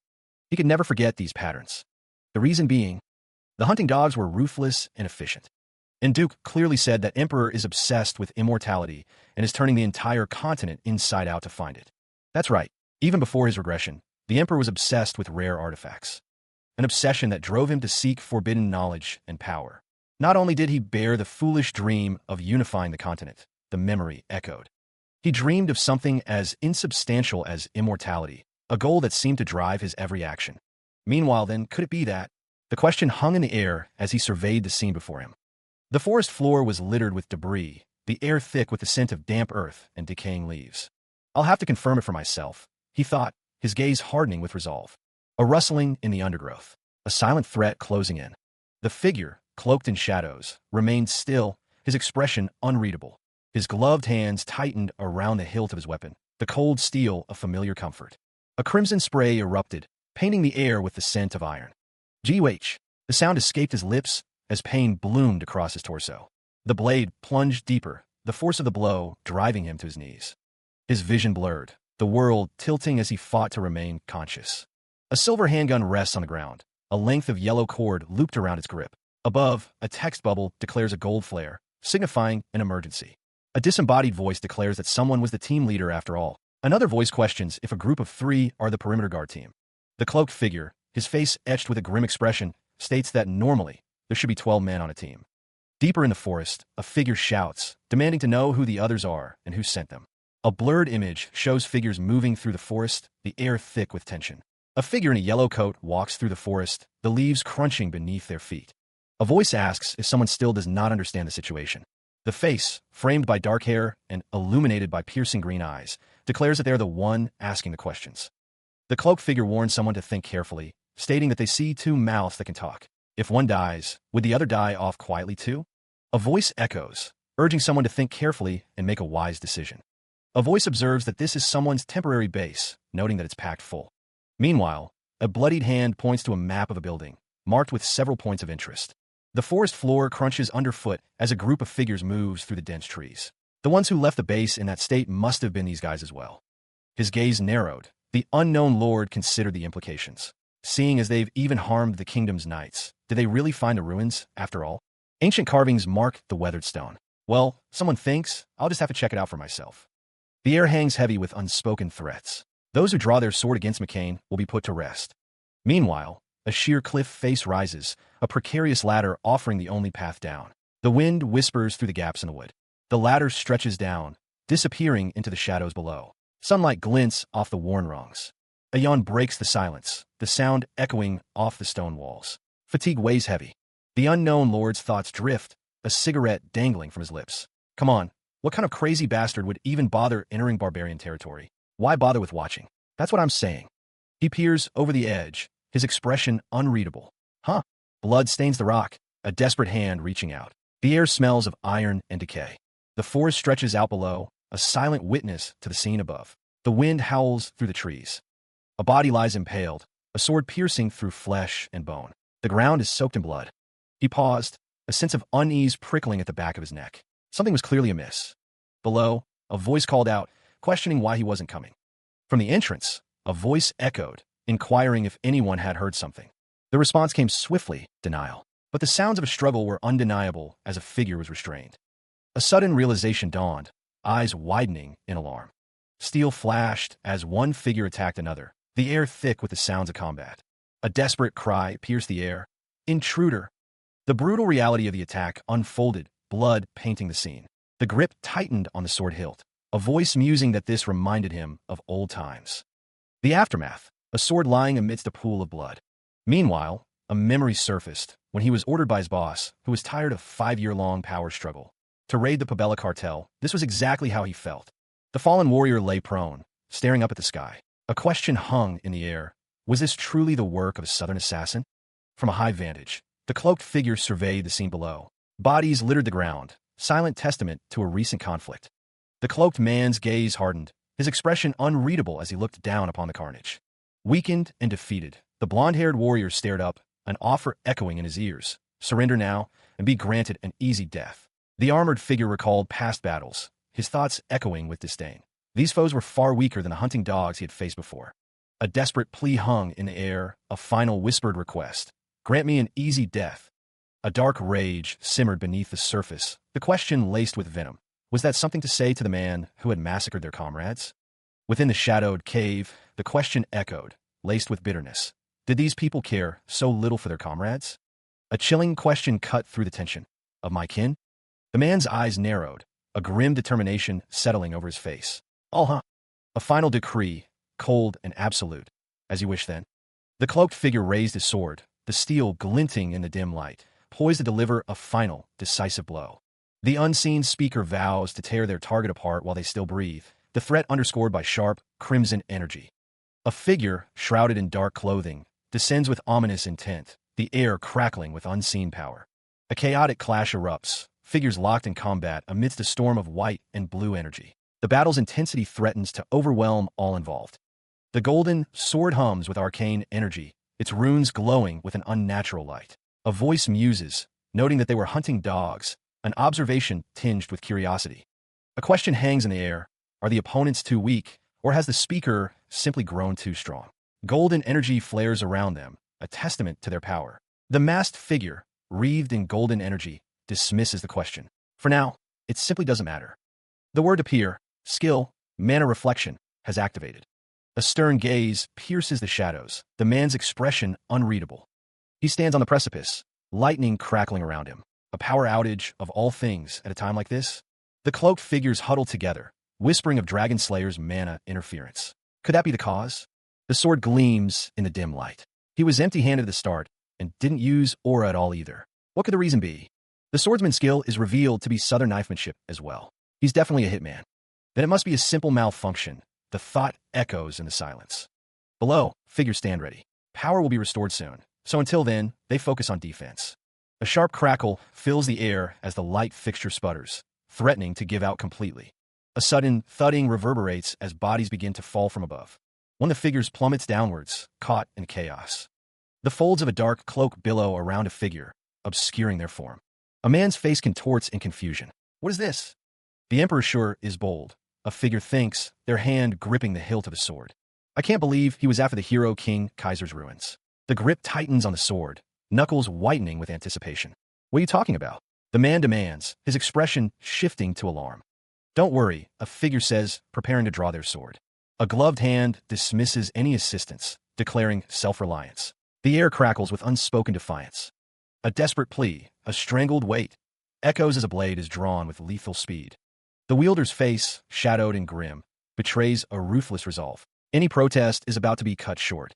He could never forget these patterns. The reason being, the hunting dogs were ruthless and efficient. And Duke clearly said that Emperor is obsessed with immortality and is turning the entire continent inside out to find it. That's right. Even before his regression, the Emperor was obsessed with rare artifacts. An obsession that drove him to seek forbidden knowledge and power. Not only did he bear the foolish dream of unifying the continent, the memory echoed. He dreamed of something as insubstantial as immortality, a goal that seemed to drive his every action. Meanwhile, then, could it be that? The question hung in the air as he surveyed the scene before him. The forest floor was littered with debris, the air thick with the scent of damp earth and decaying leaves. I'll have to confirm it for myself, he thought, his gaze hardening with resolve. A rustling in the undergrowth, a silent threat closing in. The figure, cloaked in shadows, remained still, his expression unreadable. His gloved hands tightened around the hilt of his weapon, the cold steel of familiar comfort. A crimson spray erupted, painting the air with the scent of iron. G-H! The sound escaped his lips as pain bloomed across his torso. The blade plunged deeper, the force of the blow driving him to his knees. His vision blurred, the world tilting as he fought to remain conscious. A silver handgun rests on the ground, a length of yellow cord looped around its grip. Above, a text bubble declares a gold flare, signifying an emergency. A disembodied voice declares that someone was the team leader after all. Another voice questions if a group of 3 are the perimeter guard team. The cloaked figure, his face etched with a grim expression, states that normally there should be 12 men on a team. Deeper in the forest, a figure shouts, demanding to know who the others are and who sent them. A blurred image shows figures moving through the forest, the air thick with tension. A figure in a yellow coat walks through the forest, the leaves crunching beneath their feet. A voice asks if someone still does not understand the situation. The face, framed by dark hair and illuminated by piercing green eyes, declares that they're the one asking the questions. The cloaked figure warns someone to think carefully, stating that they see 2 mouths that can talk. If one dies, would the other die off quietly too? A voice echoes, urging someone to think carefully and make a wise decision. A voice observes that this is someone's temporary base, noting that it's packed full. Meanwhile, a bloodied hand points to a map of a building, marked with several points of interest. The forest floor crunches underfoot as a group of figures moves through the dense trees. The ones who left the base in that state must have been these guys as well. His gaze narrowed. The unknown lord considered the implications. Seeing as they've even harmed the kingdom's knights, did they really find the ruins, after all? Ancient carvings mark the weathered stone. Well, someone thinks, I'll just have to check it out for myself. The air hangs heavy with unspoken threats. Those who draw their sword against McCain will be put to rest. Meanwhile, a sheer cliff face rises, a precarious ladder offering the only path down. The wind whispers through the gaps in the wood. The ladder stretches down, disappearing into the shadows below. Sunlight glints off the worn rungs. A yawn breaks the silence, the sound echoing off the stone walls. Fatigue weighs heavy. The unknown lord's thoughts drift, a cigarette dangling from his lips. Come on, what kind of crazy bastard would even bother entering barbarian territory? Why bother with watching? That's what I'm saying. He peers over the edge, his expression unreadable. Huh? Blood stains the rock, a desperate hand reaching out. The air smells of iron and decay. The forest stretches out below, a silent witness to the scene above. The wind howls through the trees. A body lies impaled, a sword piercing through flesh and bone. The ground is soaked in blood. He paused, a sense of unease prickling at the back of his neck. Something was clearly amiss. Below, a voice called out, questioning why he wasn't coming. From the entrance, a voice echoed, inquiring if anyone had heard something. The response came swiftly, denial. But the sounds of a struggle were undeniable as a figure was restrained. A sudden realization dawned, eyes widening in alarm. Steel flashed as one figure attacked another, the air thick with the sounds of combat. A desperate cry pierced the air. Intruder! The brutal reality of the attack unfolded, blood painting the scene. The grip tightened on the sword hilt, a voice musing that this reminded him of old times. The aftermath, a sword lying amidst a pool of blood. Meanwhile, a memory surfaced when he was ordered by his boss, who was tired of a 5-year-long power struggle. To raid the Pabella cartel, this was exactly how he felt. The fallen warrior lay prone, staring up at the sky. A question hung in the air. Was this truly the work of a southern assassin? From a high vantage, the cloaked figure surveyed the scene below. Bodies littered the ground, silent testament to a recent conflict. The cloaked man's gaze hardened, his expression unreadable as he looked down upon the carnage. Weakened and defeated, the blonde-haired warrior stared up, an offer echoing in his ears. Surrender now, and be granted an easy death. The armored figure recalled past battles, his thoughts echoing with disdain. These foes were far weaker than the hunting dogs he had faced before. A desperate plea hung in the air, a final whispered request. Grant me an easy death. A dark rage simmered beneath the surface, the question laced with venom. Was that something to say to the man who had massacred their comrades? Within the shadowed cave, the question echoed, laced with bitterness. Did these people care so little for their comrades? A chilling question cut through the tension. Of my kin? The man's eyes narrowed, a grim determination settling over his face. A final decree, cold and absolute. As you wish then. The cloaked figure raised his sword, the steel glinting in the dim light, poised to deliver a final, decisive blow. The unseen speaker vows to tear their target apart while they still breathe, the threat underscored by sharp, crimson energy. A figure, shrouded in dark clothing, descends with ominous intent, the air crackling with unseen power. A chaotic clash erupts, figures locked in combat amidst a storm of white and blue energy. The battle's intensity threatens to overwhelm all involved. The golden sword hums with arcane energy, its runes glowing with an unnatural light. A voice muses, noting that they were hunting dogs, an observation tinged with curiosity. A question hangs in the air. Are the opponents too weak, or has the speaker simply grown too strong? Golden energy flares around them, a testament to their power. The masked figure, wreathed in golden energy, dismisses the question. For now, it simply doesn't matter. The word appear, skill, mana reflection, has activated. A stern gaze pierces the shadows, the man's expression unreadable. He stands on the precipice, lightning crackling around him. A power outage of all things at a time like this? The cloaked figures huddle together, whispering of Dragon Slayer's mana interference. Could that be the cause? The sword gleams in the dim light. He was empty-handed at the start, and didn't use aura at all either. What could the reason be? The swordsman's skill is revealed to be southern knifemanship as well. He's definitely a hitman. Then it must be a simple malfunction. The thought echoes in the silence. Below, figures stand ready. Power will be restored soon, so until then, they focus on defense. A sharp crackle fills the air as the light fixture sputters, threatening to give out completely. A sudden thudding reverberates as bodies begin to fall from above. One of the figures plummets downwards, caught in chaos. The folds of a dark cloak billow around a figure, obscuring their form. A man's face contorts in confusion. What is this? The Emperor sure is bold. A figure thinks, their hand gripping the hilt of a sword. I can't believe he was after the hero King Kaiser's ruins. The grip tightens on the sword, knuckles whitening with anticipation. What are you talking about? The man demands, his expression shifting to alarm. Don't worry, a figure says, preparing to draw their sword. A gloved hand dismisses any assistance, declaring self-reliance. The air crackles with unspoken defiance. A desperate plea, a strangled weight, echoes as a blade is drawn with lethal speed. The wielder's face, shadowed and grim, betrays a ruthless resolve. Any protest is about to be cut short.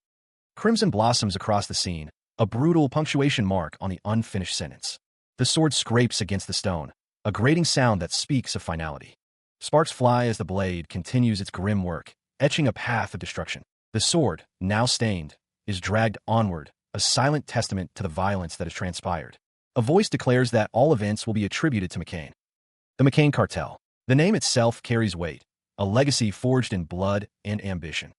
Crimson blossoms across the scene, a brutal punctuation mark on the unfinished sentence. The sword scrapes against the stone, a grating sound that speaks of finality. Sparks fly as the blade continues its grim work, etching a path of destruction. The sword, now stained, is dragged onward, a silent testament to the violence that has transpired. A voice declares that all events will be attributed to McCain. The McCain Cartel. The name itself carries weight, a legacy forged in blood and ambition.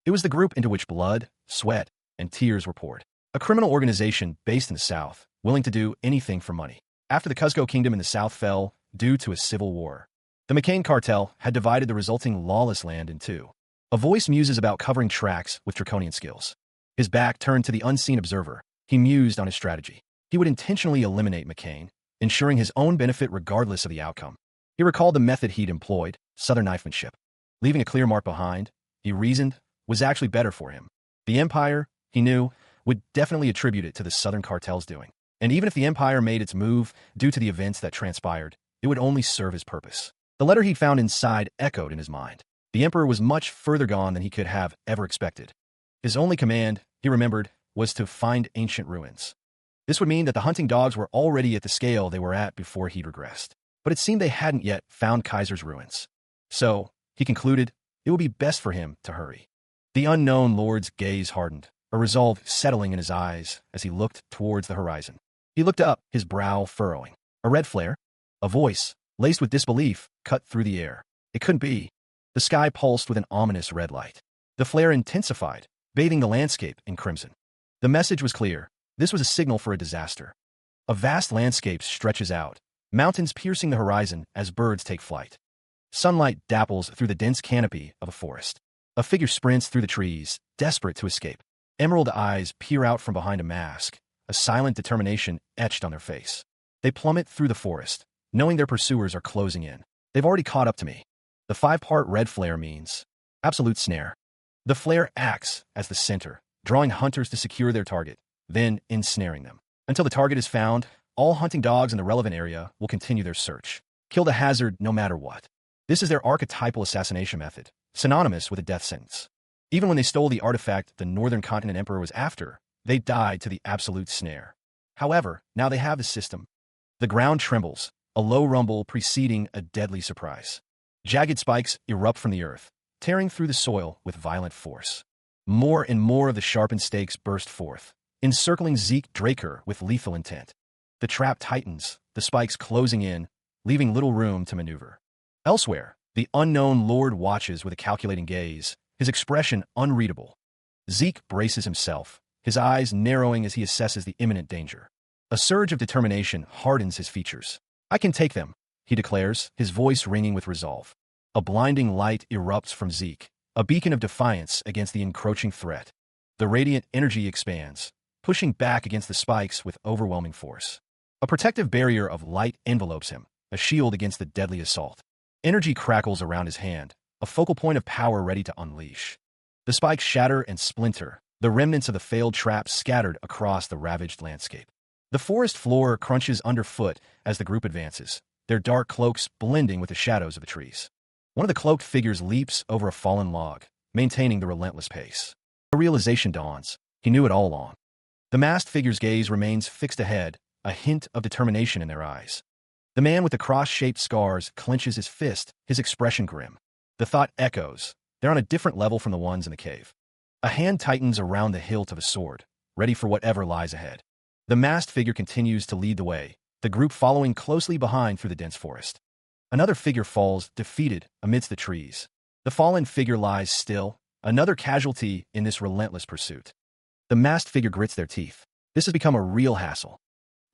It was the group into which blood, sweat, and tears were poured. A criminal organization based in the South, willing to do anything for money. After the Cuzco Kingdom in the South fell due to a civil war, the McCain Cartel had divided the resulting lawless land in two. A voice muses about covering tracks with draconian skills. His back turned to the unseen observer, he mused on his strategy. He would intentionally eliminate McCain, ensuring his own benefit regardless of the outcome. He recalled the method he'd employed, southern knifemanship. Leaving a clear mark behind, he reasoned, was actually better for him. The Empire, he knew, would definitely attribute it to the Southern Cartel's doing. And even if the Empire made its move due to the events that transpired, it would only serve his purpose. The letter he found inside echoed in his mind. The Emperor was much further gone than he could have ever expected. His only command, he remembered, was to find ancient ruins. This would mean that the hunting dogs were already at the scale they were at before he'd regressed. But it seemed they hadn't yet found Kaiser's ruins. So, he concluded, it would be best for him to hurry. The unknown lord's gaze hardened, a resolve settling in his eyes as he looked towards the horizon. He looked up, his brow furrowing. A red flare? A voice, laced with disbelief, cut through the air. It couldn't be. The sky pulsed with an ominous red light. The flare intensified, bathing the landscape in crimson. The message was clear. This was a signal for a disaster. A vast landscape stretches out, mountains piercing the horizon as birds take flight. Sunlight dapples through the dense canopy of a forest. A figure sprints through the trees, desperate to escape. Emerald eyes peer out from behind a mask, a silent determination etched on their face. They plummet through the forest, knowing their pursuers are closing in. They've already caught up to me. The 5-part red flare means absolute snare. The flare acts as the center, drawing hunters to secure their target, then ensnaring them. Until the target is found, all hunting dogs in the relevant area will continue their search. Kill the hazard no matter what. This is their archetypal assassination method, synonymous with a death sentence. Even when they stole the artifact the Northern Continent Emperor was after, they died to the absolute snare. However, now they have the system. The ground trembles, a low rumble preceding a deadly surprise. Jagged spikes erupt from the earth, tearing through the soil with violent force. More and more of the sharpened stakes burst forth, encircling Zeke Draker with lethal intent. The trap tightens, the spikes closing in, leaving little room to maneuver. Elsewhere, the unknown lord watches with a calculating gaze, his expression unreadable. Zeke braces himself, his eyes narrowing as he assesses the imminent danger. A surge of determination hardens his features. "I can take them," he declares, his voice ringing with resolve. A blinding light erupts from Zeke, a beacon of defiance against the encroaching threat. The radiant energy expands, pushing back against the spikes with overwhelming force. A protective barrier of light envelopes him, a shield against the deadly assault. Energy crackles around his hand, a focal point of power ready to unleash. The spikes shatter and splinter, the remnants of the failed trap scattered across the ravaged landscape. The forest floor crunches underfoot as the group advances, their dark cloaks blending with the shadows of the trees. One of the cloaked figures leaps over a fallen log, maintaining the relentless pace. A realization dawns. He knew it all along. The masked figure's gaze remains fixed ahead, a hint of determination in their eyes. The man with the cross-shaped scars clenches his fist, his expression grim. The thought echoes. They're on a different level from the ones in the cave. A hand tightens around the hilt of a sword, ready for whatever lies ahead. The masked figure continues to lead the way, the group following closely behind through the dense forest. Another figure falls, defeated, amidst the trees. The fallen figure lies still, another casualty in this relentless pursuit. The masked figure grits their teeth. This has become a real hassle.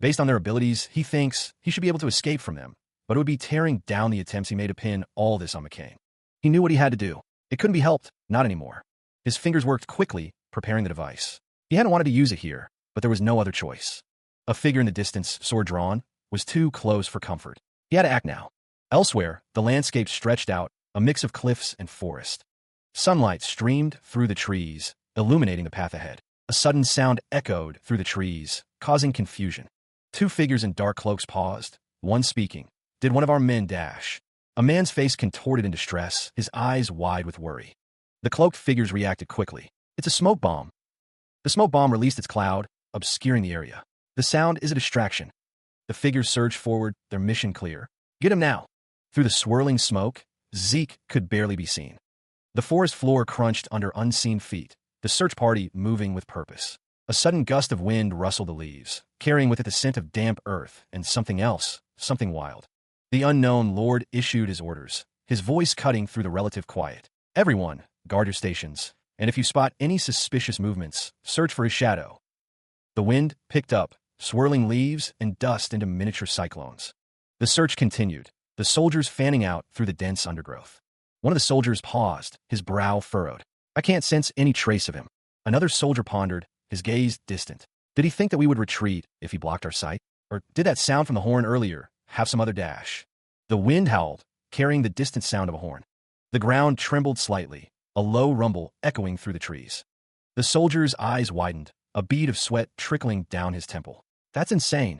Based on their abilities, he thinks he should be able to escape from them, but it would be tearing down the attempts he made to pin all this on McCain. He knew what he had to do. It couldn't be helped, not anymore. His fingers worked quickly, preparing the device. He hadn't wanted to use it here, but there was no other choice. A figure in the distance, sword drawn, was too close for comfort. He had to act now. Elsewhere, the landscape stretched out, a mix of cliffs and forest. Sunlight streamed through the trees, illuminating the path ahead. A sudden sound echoed through the trees, causing confusion. Two figures in dark cloaks paused, one speaking. "Did one of our men dash?" A man's face contorted in distress, his eyes wide with worry. The cloaked figures reacted quickly. "It's a smoke bomb." The smoke bomb released its cloud, obscuring the area. The sound is a distraction. The figures surged forward, their mission clear. "Get him now." Through the swirling smoke, Zeke could barely be seen. The forest floor crunched under unseen feet, the search party moving with purpose. A sudden gust of wind rustled the leaves, carrying with it the scent of damp earth and something else, something wild. The unknown lord issued his orders, his voice cutting through the relative quiet. "Everyone, guard your stations, and if you spot any suspicious movements, search for his shadow." The wind picked up, swirling leaves and dust into miniature cyclones. The search continued, the soldiers fanning out through the dense undergrowth. One of the soldiers paused, his brow furrowed. "I can't sense any trace of him." Another soldier pondered, his gaze distant. Did he think that we would retreat if he blocked our sight? Or did that sound from the horn earlier have some other dash? The wind howled, carrying the distant sound of a horn. The ground trembled slightly, a low rumble echoing through the trees. The soldier's eyes widened, a bead of sweat trickling down his temple. "That's insane."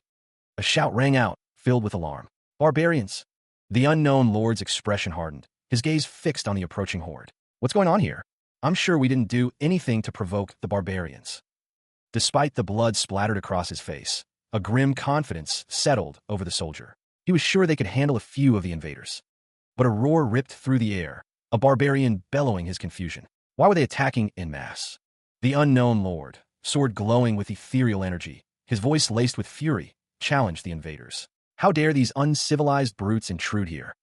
A shout rang out, filled with alarm. "Barbarians!" The unknown lord's expression hardened, his gaze fixed on the approaching horde. "What's going on here? I'm sure we didn't do anything to provoke the barbarians." Despite the blood splattered across his face, a grim confidence settled over the soldier. He was sure they could handle a few of the invaders. But a roar ripped through the air, a barbarian bellowing his confusion. Why were they attacking en masse? The unknown lord, sword glowing with ethereal energy, his voice laced with fury, challenged the invaders. How dare these uncivilized brutes intrude here?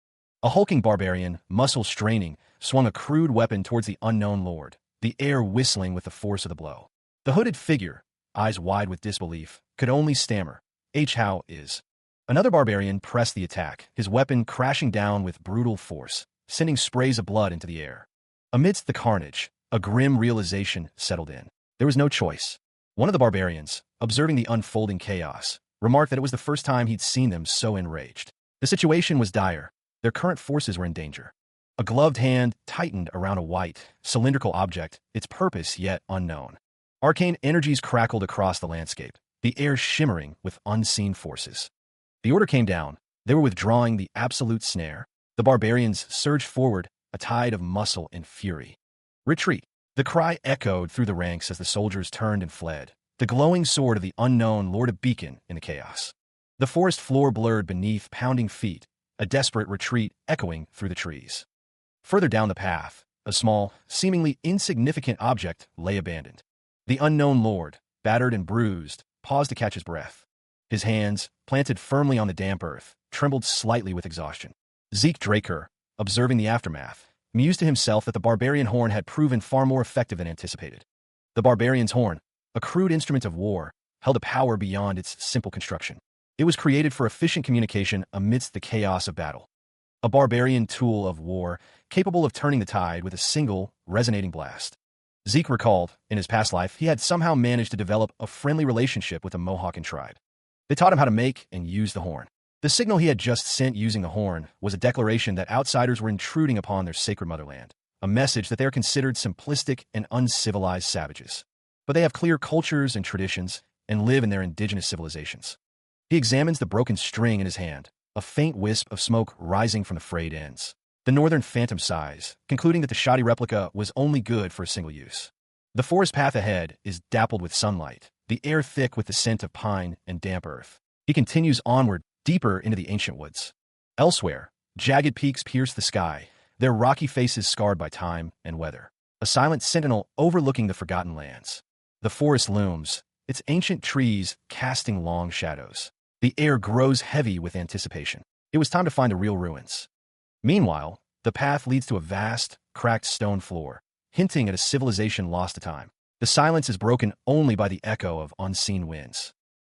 A hulking barbarian, muscles straining, swung a crude weapon towards the unknown lord, the air whistling with the force of the blow. The hooded figure, eyes wide with disbelief, could only stammer, How is. Another barbarian pressed the attack, his weapon crashing down with brutal force, sending sprays of blood into the air. Amidst the carnage, a grim realization settled in. There was no choice. One of the barbarians, observing the unfolding chaos, remarked that it was the first time he'd seen them so enraged. The situation was dire. Their current forces were in danger. A gloved hand tightened around a white, cylindrical object, its purpose yet unknown. Arcane energies crackled across the landscape, the air shimmering with unseen forces. The order came down. They were withdrawing the absolute snare. The barbarians surged forward, a tide of muscle and fury. Retreat. The cry echoed through the ranks as the soldiers turned and fled, the glowing sword of the unknown lured a beacon in the chaos. The forest floor blurred beneath pounding feet, a desperate retreat echoing through the trees. Further down the path, a small, seemingly insignificant object lay abandoned. The unknown lord, battered and bruised, paused to catch his breath. His hands, planted firmly on the damp earth, trembled slightly with exhaustion. Zeke Draker, observing the aftermath, mused to himself that the barbarian horn had proven far more effective than anticipated. The barbarian's horn, a crude instrument of war, held a power beyond its simple construction. It was created for efficient communication amidst the chaos of battle. A barbarian tool of war, capable of turning the tide with a single, resonating blast. Zeke recalled, in his past life, he had somehow managed to develop a friendly relationship with a Mohawken tribe. They taught him how to make and use the horn. The signal he had just sent using the horn was a declaration that outsiders were intruding upon their sacred motherland, a message that they are considered simplistic and uncivilized savages. But they have clear cultures and traditions and live in their indigenous civilizations. He examines the broken string in his hand, a faint wisp of smoke rising from the frayed ends. The northern phantom sighs, concluding that the shoddy replica was only good for a single use. The forest path ahead is dappled with sunlight, the air thick with the scent of pine and damp earth. He continues onward, deeper into the ancient woods. Elsewhere, jagged peaks pierce the sky, their rocky faces scarred by time and weather. A silent sentinel overlooking the forgotten lands. The forest looms, its ancient trees casting long shadows. The air grows heavy with anticipation. It was time to find the real ruins. Meanwhile, the path leads to a vast, cracked stone floor, hinting at a civilization lost to time. The silence is broken only by the echo of unseen winds.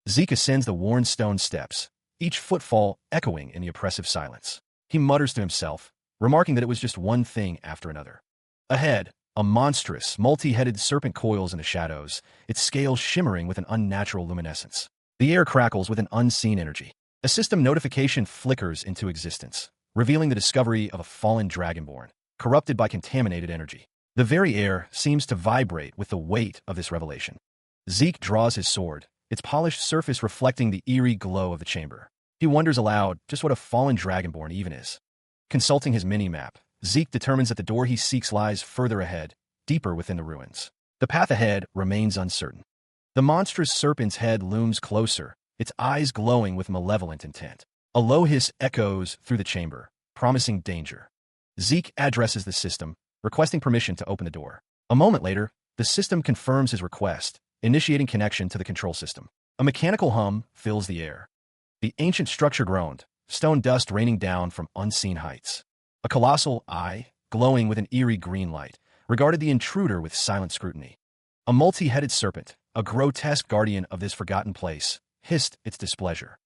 Zeke ascends the worn stone steps, each footfall echoing in the oppressive silence. He mutters to himself, remarking that it was just one thing after another. Ahead, a monstrous, multi-headed serpent coils in the shadows, its scales shimmering with an unnatural luminescence. The air crackles with an unseen energy. A system notification flickers into existence, revealing the discovery of a fallen dragonborn, corrupted by contaminated energy. The very air seems to vibrate with the weight of this revelation. Zeke draws his sword, its polished surface reflecting the eerie glow of the chamber. He wonders aloud just what a fallen dragonborn even is. Consulting his mini-map, Zeke determines that the door he seeks lies further ahead, deeper within the ruins. The path ahead remains uncertain. The monstrous serpent's head looms closer, its eyes glowing with malevolent intent. A low hiss echoes through the chamber, promising danger. Zeke addresses the system, requesting permission to open the door. A moment later, the system confirms his request, initiating connection to the control system. A mechanical hum fills the air. The ancient structure groaned, stone dust raining down from unseen heights. A colossal eye, glowing with an eerie green light, regarded the intruder with silent scrutiny. A multi-headed serpent, a grotesque guardian of this forgotten place, hissed its displeasure.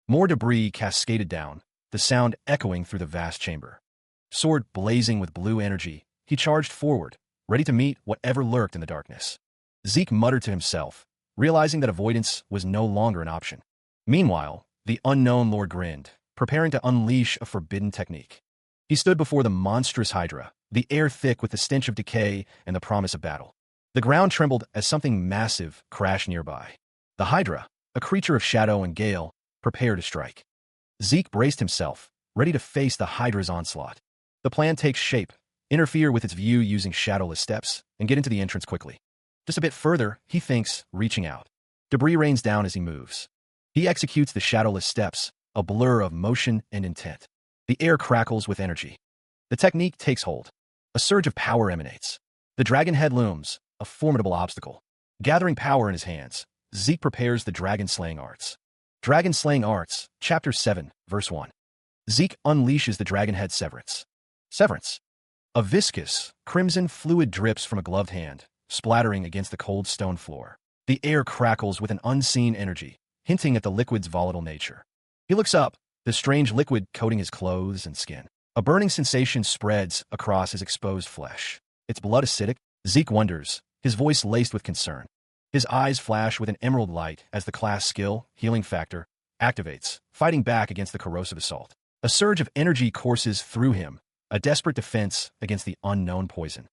More debris cascaded down, the sound echoing through the vast chamber. Sword blazing with blue energy, he charged forward, ready to meet whatever lurked in the darkness. Zeke muttered to himself, realizing that avoidance was no longer an option. Meanwhile, the unknown lord grinned, preparing to unleash a forbidden technique. He stood before the monstrous hydra, the air thick with the stench of decay and the promise of battle. The ground trembled as something massive crashed nearby. The hydra, a creature of shadow and gale, prepared to strike. Zeke braced himself, ready to face the hydra's onslaught. The plan takes shape, interfere with its view using shadowless steps, and get into the entrance quickly. Just a bit further, he thinks, reaching out. Debris rains down as he moves. He executes the shadowless steps, a blur of motion and intent. The air crackles with energy. The technique takes hold. A surge of power emanates. The dragon head looms, a formidable obstacle. Gathering power in his hands, Zeke prepares the dragon-slaying arts. Dragon-slaying arts, Chapter 7, Verse 1. Zeke unleashes the dragon head severance. Severance. A viscous, crimson fluid drips from a gloved hand, splattering against the cold stone floor. The air crackles with an unseen energy, hinting at the liquid's volatile nature. He looks up, the strange liquid coating his clothes and skin. A burning sensation spreads across his exposed flesh. Its blood acidic? Zeke wonders, his voice laced with concern. His eyes flash with an emerald light as the class skill, healing factor, activates, fighting back against the corrosive assault. A surge of energy courses through him, a desperate defense against the unknown poison.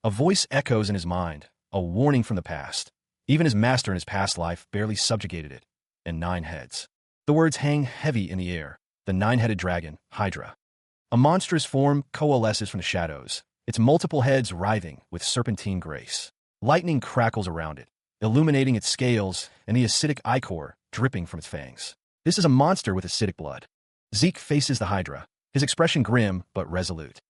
A voice echoes in his mind, a warning from the past. Even his master in his past life barely subjugated it. And 9 heads. The words hang heavy in the air. The 9-headed dragon, Hydra. A monstrous form coalesces from the shadows, its multiple heads writhing with serpentine grace. Lightning crackles around it, illuminating its scales and the acidic ichor dripping from its fangs. This is a monster with acidic blood. Zeke faces the Hydra, his expression grim but resolute.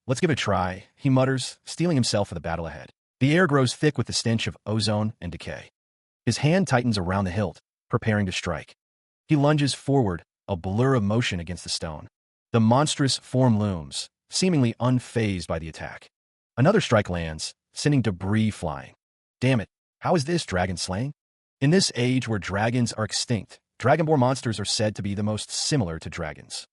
Let's give it a try, he mutters, steeling himself for the battle ahead. The air grows thick with the stench of ozone and decay. His hand tightens around the hilt, preparing to strike. He lunges forward, a blur of motion against the stone. The monstrous form looms, seemingly unfazed by the attack. Another strike lands, sending debris flying. Damn it, how is this dragon slaying? In this age where dragons are extinct, dragonborn monsters are said to be the most similar to dragons.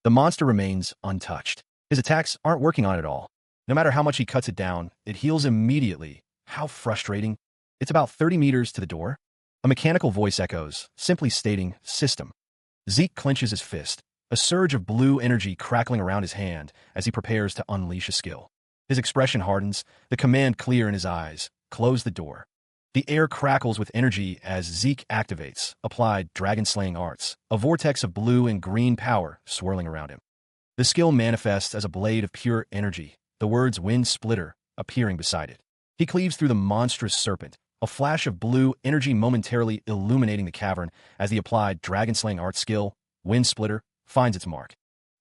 The monster remains untouched. His attacks aren't working on it at all. No matter how much he cuts it down, it heals immediately. How frustrating. It's about 30 meters to the door. A mechanical voice echoes, simply stating, "System." Zeke clenches his fist, a surge of blue energy crackling around his hand as he prepares to unleash a skill. His expression hardens, the command clear in his eyes, "Close the door." The air crackles with energy as Zeke activates, applied dragon-slaying arts, a vortex of blue and green power swirling around him. The skill manifests as a blade of pure energy, the words "Wind Splitter" appearing beside it. He cleaves through the monstrous serpent, a flash of blue energy momentarily illuminating the cavern as the applied dragon-slaying art skill, Wind Splitter, finds its mark.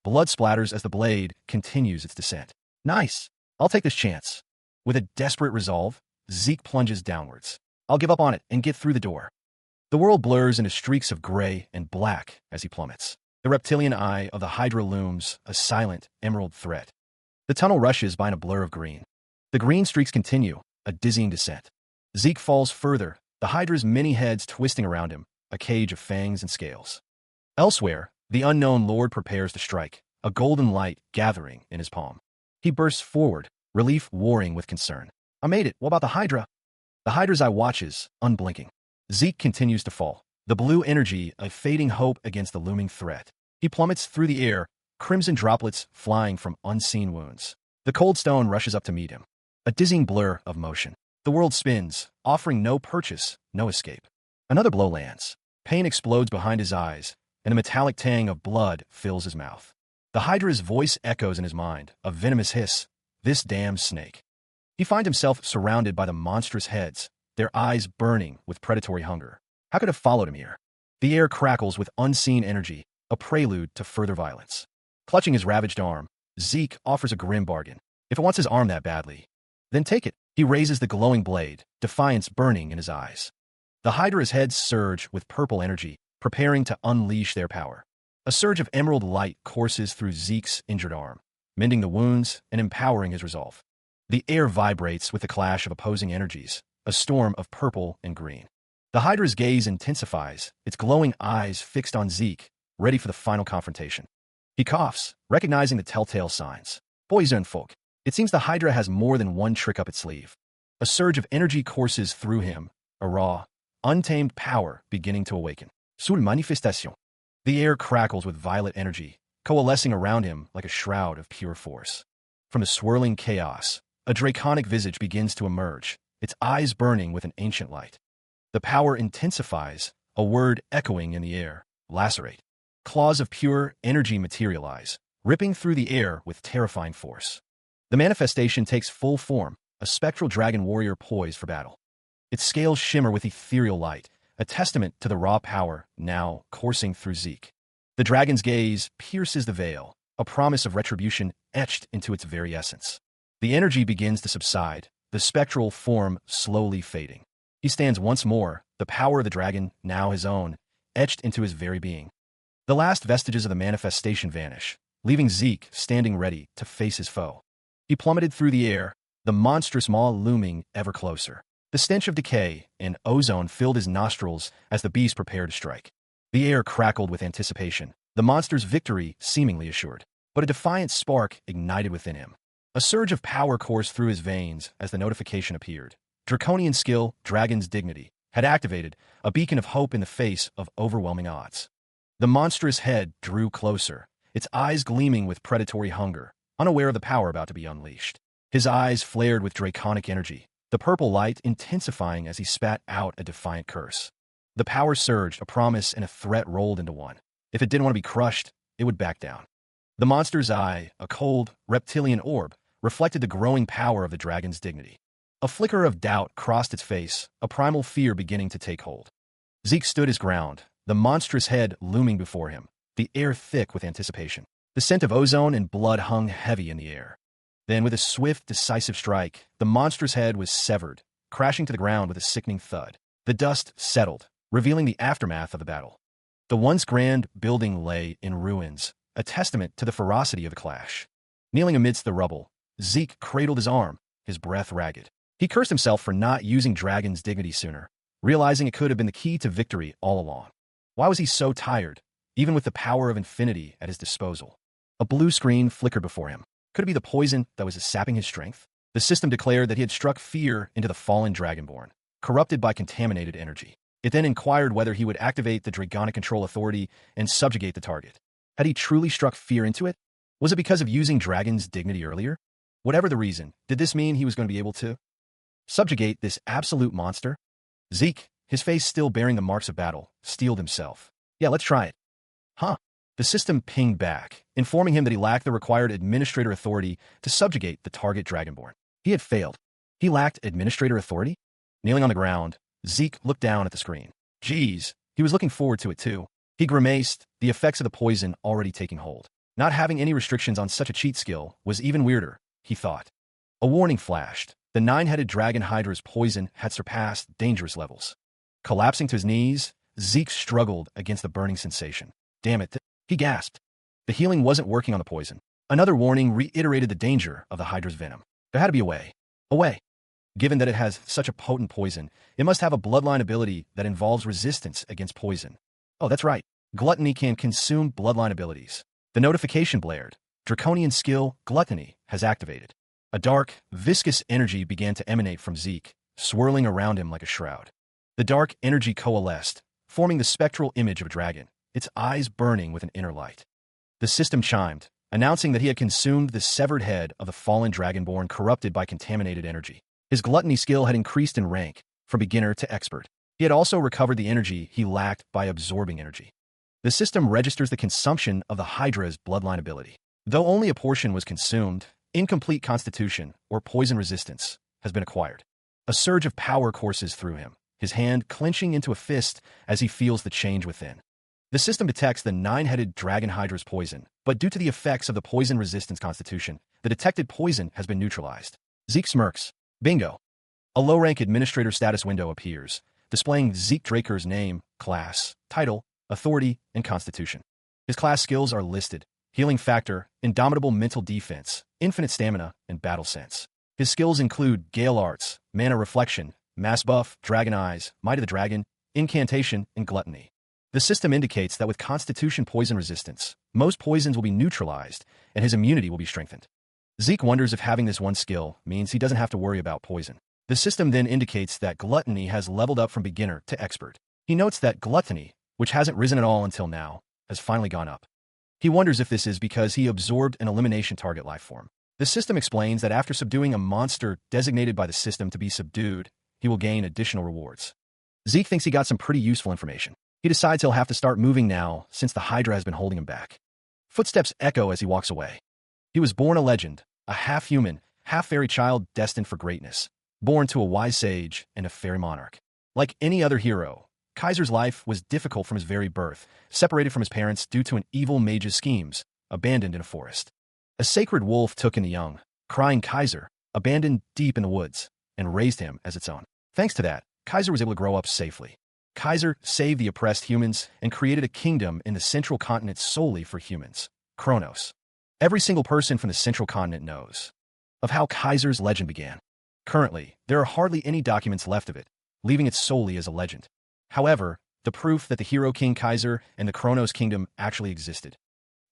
Blood splatters as the blade continues its descent. Nice! I'll take this chance. With a desperate resolve, Zeke plunges downwards. I'll give up on it and get through the door. The world blurs into streaks of gray and black as he plummets. The reptilian eye of the Hydra looms, a silent, emerald threat. The tunnel rushes by in a blur of green. The green streaks continue, a dizzying descent. Zeke falls further, the Hydra's many heads twisting around him, a cage of fangs and scales. Elsewhere, the unknown lord prepares to strike, a golden light gathering in his palm. He bursts forward, relief warring with concern. I made it. What about the Hydra? The Hydra's eye watches, unblinking. Zeke continues to fall, the blue energy a fading hope against the looming threat. He plummets through the air, crimson droplets flying from unseen wounds. The cold stone rushes up to meet him. A dizzying blur of motion. The world spins, offering no purchase, no escape. Another blow lands. Pain explodes behind his eyes, and a metallic tang of blood fills his mouth. The Hydra's voice echoes in his mind, a venomous hiss. This damned snake. He finds himself surrounded by the monstrous heads, their eyes burning with predatory hunger. How could have followed him here? The air crackles with unseen energy, a prelude to further violence. Clutching his ravaged arm, Zeke offers a grim bargain. If it wants his arm that badly, then take it. He raises the glowing blade, defiance burning in his eyes. The Hydra's heads surge with purple energy, preparing to unleash their power. A surge of emerald light courses through Zeke's injured arm, mending the wounds and empowering his resolve. The air vibrates with the clash of opposing energies, a storm of purple and green. The Hydra's gaze intensifies, its glowing eyes fixed on Zeke, ready for the final confrontation. He coughs, recognizing the telltale signs. Poison folk. It seems the Hydra has more than one trick up its sleeve. A surge of energy courses through him, a raw, untamed power beginning to awaken. Sous manifestation. The air crackles with violet energy, coalescing around him like a shroud of pure force. From the swirling chaos, a draconic visage begins to emerge, its eyes burning with an ancient light. The power intensifies, a word echoing in the air, lacerate. Claws of pure energy materialize, ripping through the air with terrifying force. The manifestation takes full form, a spectral dragon warrior poised for battle. Its scales shimmer with ethereal light, a testament to the raw power now coursing through Zeke. The dragon's gaze pierces the veil, a promise of retribution etched into its very essence. The energy begins to subside, the spectral form slowly fading. He stands once more, the power of the dragon, now his own, etched into his very being. The last vestiges of the manifestation vanish, leaving Zeke standing ready to face his foe. He plummeted through the air, the monstrous maw looming ever closer. The stench of decay and ozone filled his nostrils as the beast prepared to strike. The air crackled with anticipation, the monster's victory seemingly assured. But a defiant spark ignited within him. A surge of power coursed through his veins as the notification appeared. Draconian skill, Dragon's Dignity, had activated, a beacon of hope in the face of overwhelming odds. The monstrous head drew closer, its eyes gleaming with predatory hunger, unaware of the power about to be unleashed. His eyes flared with draconic energy, the purple light intensifying as he spat out a defiant curse. The power surged, a promise and a threat rolled into one. If it didn't want to be crushed, it would back down. The monster's eye, a cold, reptilian orb, reflected the growing power of the dragon's dignity. A flicker of doubt crossed its face, a primal fear beginning to take hold. Zeke stood his ground, the monstrous head looming before him, the air thick with anticipation. The scent of ozone and blood hung heavy in the air. Then, with a swift, decisive strike, the monstrous head was severed, crashing to the ground with a sickening thud. The dust settled, revealing the aftermath of the battle. The once grand building lay in ruins, a testament to the ferocity of the clash. Kneeling amidst the rubble, Zeke cradled his arm, his breath ragged. He cursed himself for not using Dragon's Dignity sooner, realizing it could have been the key to victory all along. Why was he so tired, even with the power of infinity at his disposal? A blue screen flickered before him. Could it be the poison that was sapping his strength? The system declared that he had struck fear into the fallen Dragonborn, corrupted by contaminated energy. It then inquired whether he would activate the Dragonic Control Authority and subjugate the target. Had he truly struck fear into it? Was it because of using Dragon's Dignity earlier? Whatever the reason, did this mean he was going to be able to subjugate this absolute monster? Zeke, his face still bearing the marks of battle, steeled himself. Yeah, let's try it. Huh? The system pinged back, informing him that he lacked the required administrator authority to subjugate the target Dragonborn. He had failed. He lacked administrator authority? Kneeling on the ground, Zeke looked down at the screen. Geez, he was looking forward to it too. He grimaced, the effects of the poison already taking hold. Not having any restrictions on such a cheat skill was even weirder, he thought. A warning flashed. The nine-headed dragon hydra's poison had surpassed dangerous levels. Collapsing to his knees, Zeke struggled against the burning sensation. Damn it, he gasped. The healing wasn't working on the poison. Another warning reiterated the danger of the hydra's venom. There had to be a way. A way. Given that it has such a potent poison, it must have a bloodline ability that involves resistance against poison. Oh, that's right. Gluttony can consume bloodline abilities. The notification blared. Draconian skill, Gluttony, has activated. A dark, viscous energy began to emanate from Zeke, swirling around him like a shroud. The dark energy coalesced, forming the spectral image of a dragon, its eyes burning with an inner light. The system chimed, announcing that he had consumed the severed head of the fallen Dragonborn corrupted by contaminated energy. His gluttony skill had increased in rank, from beginner to expert. He had also recovered the energy he lacked by absorbing energy. The system registers the consumption of the Hydra's bloodline ability. Though only a portion was consumed, incomplete constitution, or poison resistance, has been acquired. A surge of power courses through him, his hand clenching into a fist as he feels the change within. The system detects the nine-headed dragon hydra's poison, but due to the effects of the poison resistance constitution, the detected poison has been neutralized. Zeke smirks. Bingo. A low-rank administrator status window appears, displaying Zeke Draker's name, class, title, authority, and constitution. His class skills are listed: healing factor, indomitable mental defense, infinite stamina, and battle sense. His skills include Gale Arts, Mana Reflection, Mass Buff, Dragon Eyes, Might of the Dragon, Incantation, and Gluttony. The system indicates that with Constitution poison resistance, most poisons will be neutralized, and his immunity will be strengthened. Zeke wonders if having this one skill means he doesn't have to worry about poison. The system then indicates that Gluttony has leveled up from beginner to expert. He notes that Gluttony, which hasn't risen at all until now, has finally gone up. He wonders if this is because he absorbed an elimination target lifeform. The system explains that after subduing a monster designated by the system to be subdued, he will gain additional rewards. Zeke thinks he got some pretty useful information. He decides he'll have to start moving now, since the Hydra has been holding him back. Footsteps echo as he walks away. He was born a legend, a half-human, half-fairy child destined for greatness, born to a wise sage and a fairy monarch. Like any other hero, Kaiser's life was difficult from his very birth, separated from his parents due to an evil mage's schemes, abandoned in a forest. A sacred wolf took in the young, crying Kaiser, abandoned deep in the woods, and raised him as its own. Thanks to that, Kaiser was able to grow up safely. Kaiser saved the oppressed humans and created a kingdom in the central continent solely for humans, Kronos. Every single person from the central continent knows of how Kaiser's legend began. Currently, there are hardly any documents left of it, leaving it solely as a legend. However, the proof that the Hero King Kaiser and the Chronos Kingdom actually existed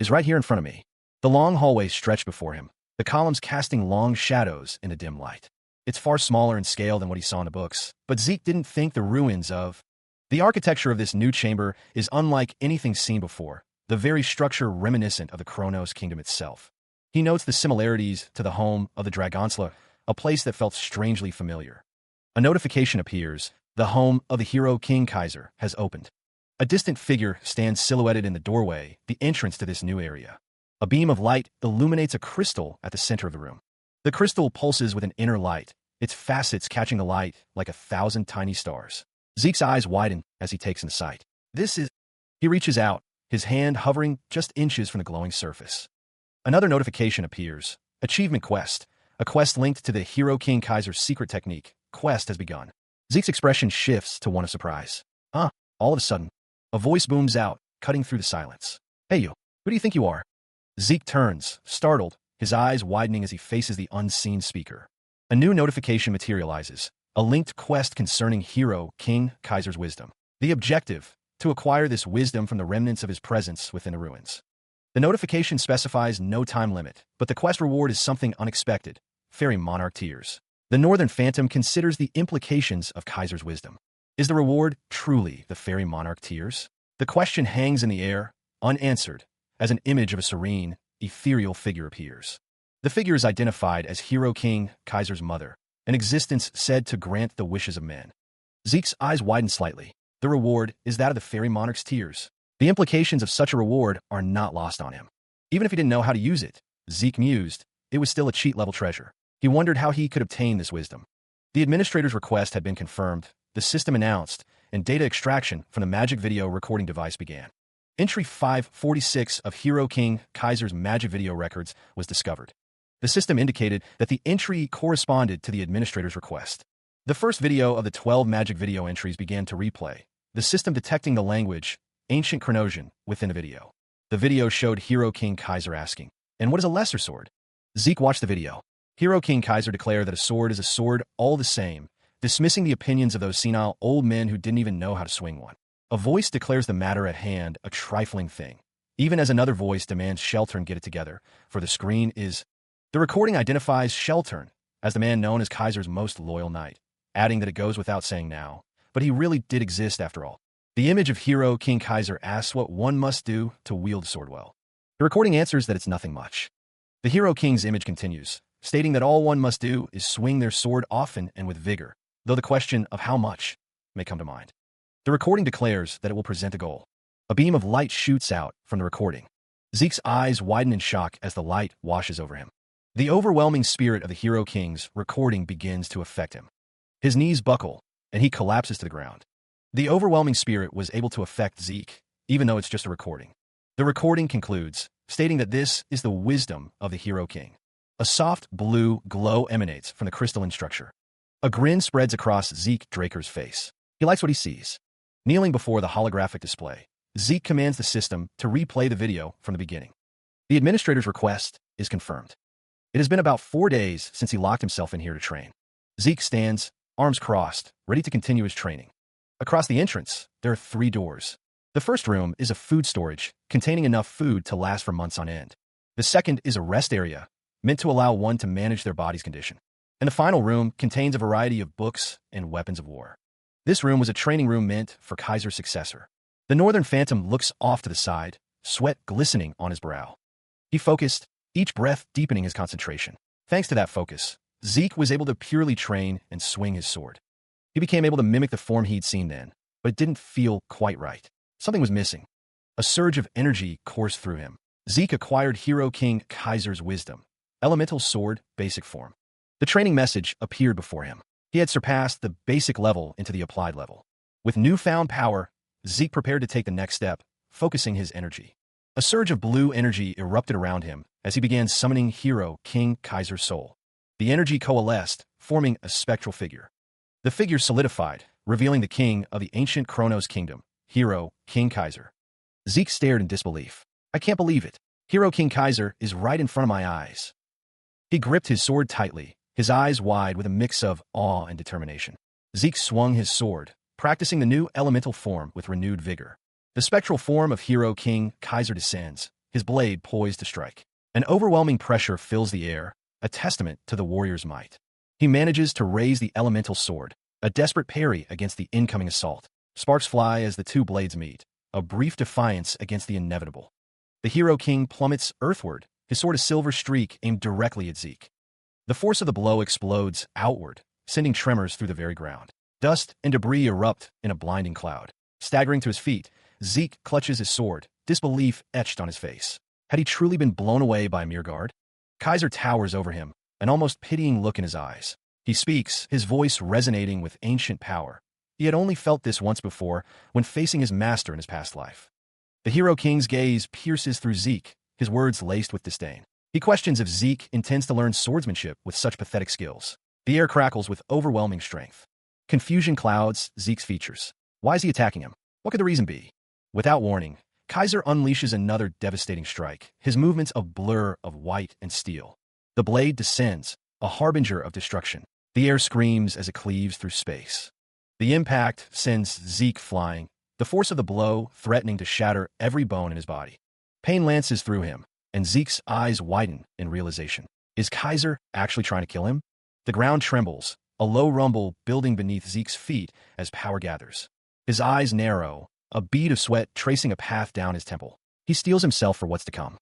is right here in front of me. The long hallway stretched before him, the columns casting long shadows in the dim light. It's far smaller in scale than what he saw in the books, but Zeke didn't think the ruins of the architecture of this new chamber is unlike anything seen before, the very structure reminiscent of the Chronos Kingdom itself. He notes the similarities to the home of the Dragonsla, a place that felt strangely familiar. A notification appears. The home of the Hero King Kaiser has opened. A distant figure stands silhouetted in the doorway, the entrance to this new area. A beam of light illuminates a crystal at the center of the room. The crystal pulses with an inner light, its facets catching the light like 1,000 tiny stars. Zeke's eyes widen as he takes in sight. This is... He reaches out, his hand hovering just inches from the glowing surface. Another notification appears. Achievement Quest. A quest linked to the Hero King Kaiser's secret technique. Quest has begun. Zeke's expression shifts to one of surprise. All of a sudden, a voice booms out, cutting through the silence. Hey you, who do you think you are? Zeke turns, startled, his eyes widening as he faces the unseen speaker. A new notification materializes, a linked quest concerning Hero King Kaiser's wisdom. The objective, to acquire this wisdom from the remnants of his presence within the ruins. The notification specifies no time limit, but the quest reward is something unexpected. Fairy Monarch Tears. The Northern Phantom considers the implications of Kaiser's wisdom. Is the reward truly the Fairy Monarch Tears? The question hangs in the air, unanswered, as an image of a serene, ethereal figure appears. The figure is identified as Hero King Kaiser's mother, an existence said to grant the wishes of men. Zeke's eyes widen slightly. The reward is that of the Fairy Monarch's tears. The implications of such a reward are not lost on him. Even if he didn't know how to use it, Zeke mused, it was still a cheat-level treasure. He wondered how he could obtain this wisdom. The administrator's request had been confirmed, the system announced, and data extraction from the magic video recording device began. Entry 546 of Hero King Kaiser's magic video records was discovered. The system indicated that the entry corresponded to the administrator's request. The first video of the 12 magic video entries began to replay, the system detecting the language, Ancient Chronosian, within the video. The video showed Hero King Kaiser asking, "And what is a lesser sword?" Zeke watched the video. Hero King Kaiser declared that a sword is a sword all the same, dismissing the opinions of those senile old men who didn't even know how to swing one. A voice declares the matter at hand a trifling thing, even as another voice demands Sheltern get it together, for the screen is... The recording identifies Sheltern as the man known as Kaiser's most loyal knight, adding that it goes without saying now, but he really did exist after all. The image of Hero King Kaiser asks what one must do to wield the sword well. The recording answers that it's nothing much. The Hero King's image continues, stating that all one must do is swing their sword often and with vigor, though the question of how much may come to mind. The recording declares that it will present a goal. A beam of light shoots out from the recording. Zeke's eyes widen in shock as the light washes over him. The overwhelming spirit of the Hero King's recording begins to affect him. His knees buckle, and he collapses to the ground. The overwhelming spirit was able to affect Zeke, even though it's just a recording. The recording concludes, stating that this is the wisdom of the Hero King. A soft blue glow emanates from the crystalline structure. A grin spreads across Zeke Draker's face. He likes what he sees. Kneeling before the holographic display, Zeke commands the system to replay the video from the beginning. The administrator's request is confirmed. It has been about 4 days since he locked himself in here to train. Zeke stands, arms crossed, ready to continue his training. Across the entrance, there are 3 doors. The first room is a food storage, containing enough food to last for months on end. The second is a rest area, meant to allow one to manage their body's condition. And the final room contains a variety of books and weapons of war. This room was a training room meant for Kaiser's successor. The Northern Phantom looks off to the side, sweat glistening on his brow. He focused, each breath deepening his concentration. Thanks to that focus, Zeke was able to purely train and swing his sword. He became able to mimic the form he'd seen then, but it didn't feel quite right. Something was missing. A surge of energy coursed through him. Zeke acquired Hero King Kaiser's wisdom. Elemental sword, basic form. The training message appeared before him. He had surpassed the basic level into the applied level. With newfound power, Zeke prepared to take the next step, focusing his energy. A surge of blue energy erupted around him as he began summoning Hero King Kaiser's soul. The energy coalesced, forming a spectral figure. The figure solidified, revealing the king of the ancient Chronos Kingdom, Hero King Kaiser. Zeke stared in disbelief. I can't believe it. Hero King Kaiser is right in front of my eyes. He gripped his sword tightly, his eyes wide with a mix of awe and determination. Zeke swung his sword, practicing the new elemental form with renewed vigor. The spectral form of Hero King Kaiser descends, his blade poised to strike. An overwhelming pressure fills the air, a testament to the warrior's might. He manages to raise the elemental sword, a desperate parry against the incoming assault. Sparks fly as the two blades meet, a brief defiance against the inevitable. The Hero King plummets earthward, his sword a silver streak aimed directly at Zeke. The force of the blow explodes outward, sending tremors through the very ground. Dust and debris erupt in a blinding cloud. Staggering to his feet, Zeke clutches his sword, disbelief etched on his face. Had he truly been blown away by a mere guard? Kaiser towers over him, an almost pitying look in his eyes. He speaks, his voice resonating with ancient power. He had only felt this once before, when facing his master in his past life. The Hero King's gaze pierces through Zeke, his words laced with disdain. He questions if Zeke intends to learn swordsmanship with such pathetic skills. The air crackles with overwhelming strength. Confusion clouds Zeke's features. Why is he attacking him? What could the reason be? Without warning, Kaiser unleashes another devastating strike, his movements a blur of white and steel. The blade descends, a harbinger of destruction. The air screams as it cleaves through space. The impact sends Zeke flying, the force of the blow threatening to shatter every bone in his body. Pain lances through him, and Zeke's eyes widen in realization. Is Kaiser actually trying to kill him? The ground trembles, a low rumble building beneath Zeke's feet as power gathers. His eyes narrow, a bead of sweat tracing a path down his temple. He steels himself for what's to come.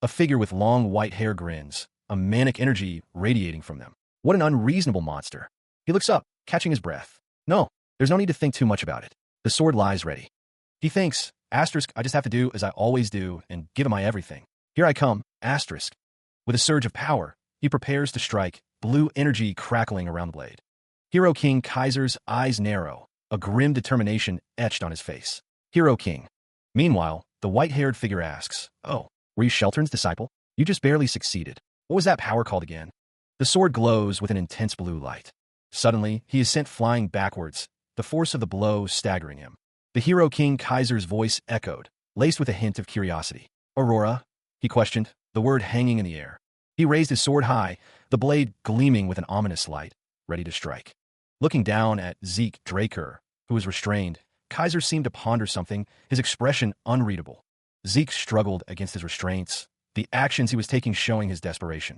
A figure with long white hair grins, a manic energy radiating from them. What an unreasonable monster. He looks up, catching his breath. No, there's no need to think too much about it. The sword lies ready. He thinks, asterisk, I just have to do as I always do and give him my everything. Here I come, asterisk. With a surge of power, he prepares to strike, blue energy crackling around the blade. Hero King Kaiser's eyes narrow, a grim determination etched on his face. Hero King. Meanwhile, the white-haired figure asks, oh, were you Sheltern's disciple? You just barely succeeded. What was that power called again? The sword glows with an intense blue light. Suddenly, he is sent flying backwards, the force of the blow staggering him. The Hero King Kaiser's voice echoed, laced with a hint of curiosity. Aurora? He questioned, the word hanging in the air. He raised his sword high, the blade gleaming with an ominous light, ready to strike. Looking down at Zeke Draker, who was restrained, Kaiser seemed to ponder something, his expression unreadable. Zeke struggled against his restraints, the actions he was taking showing his desperation.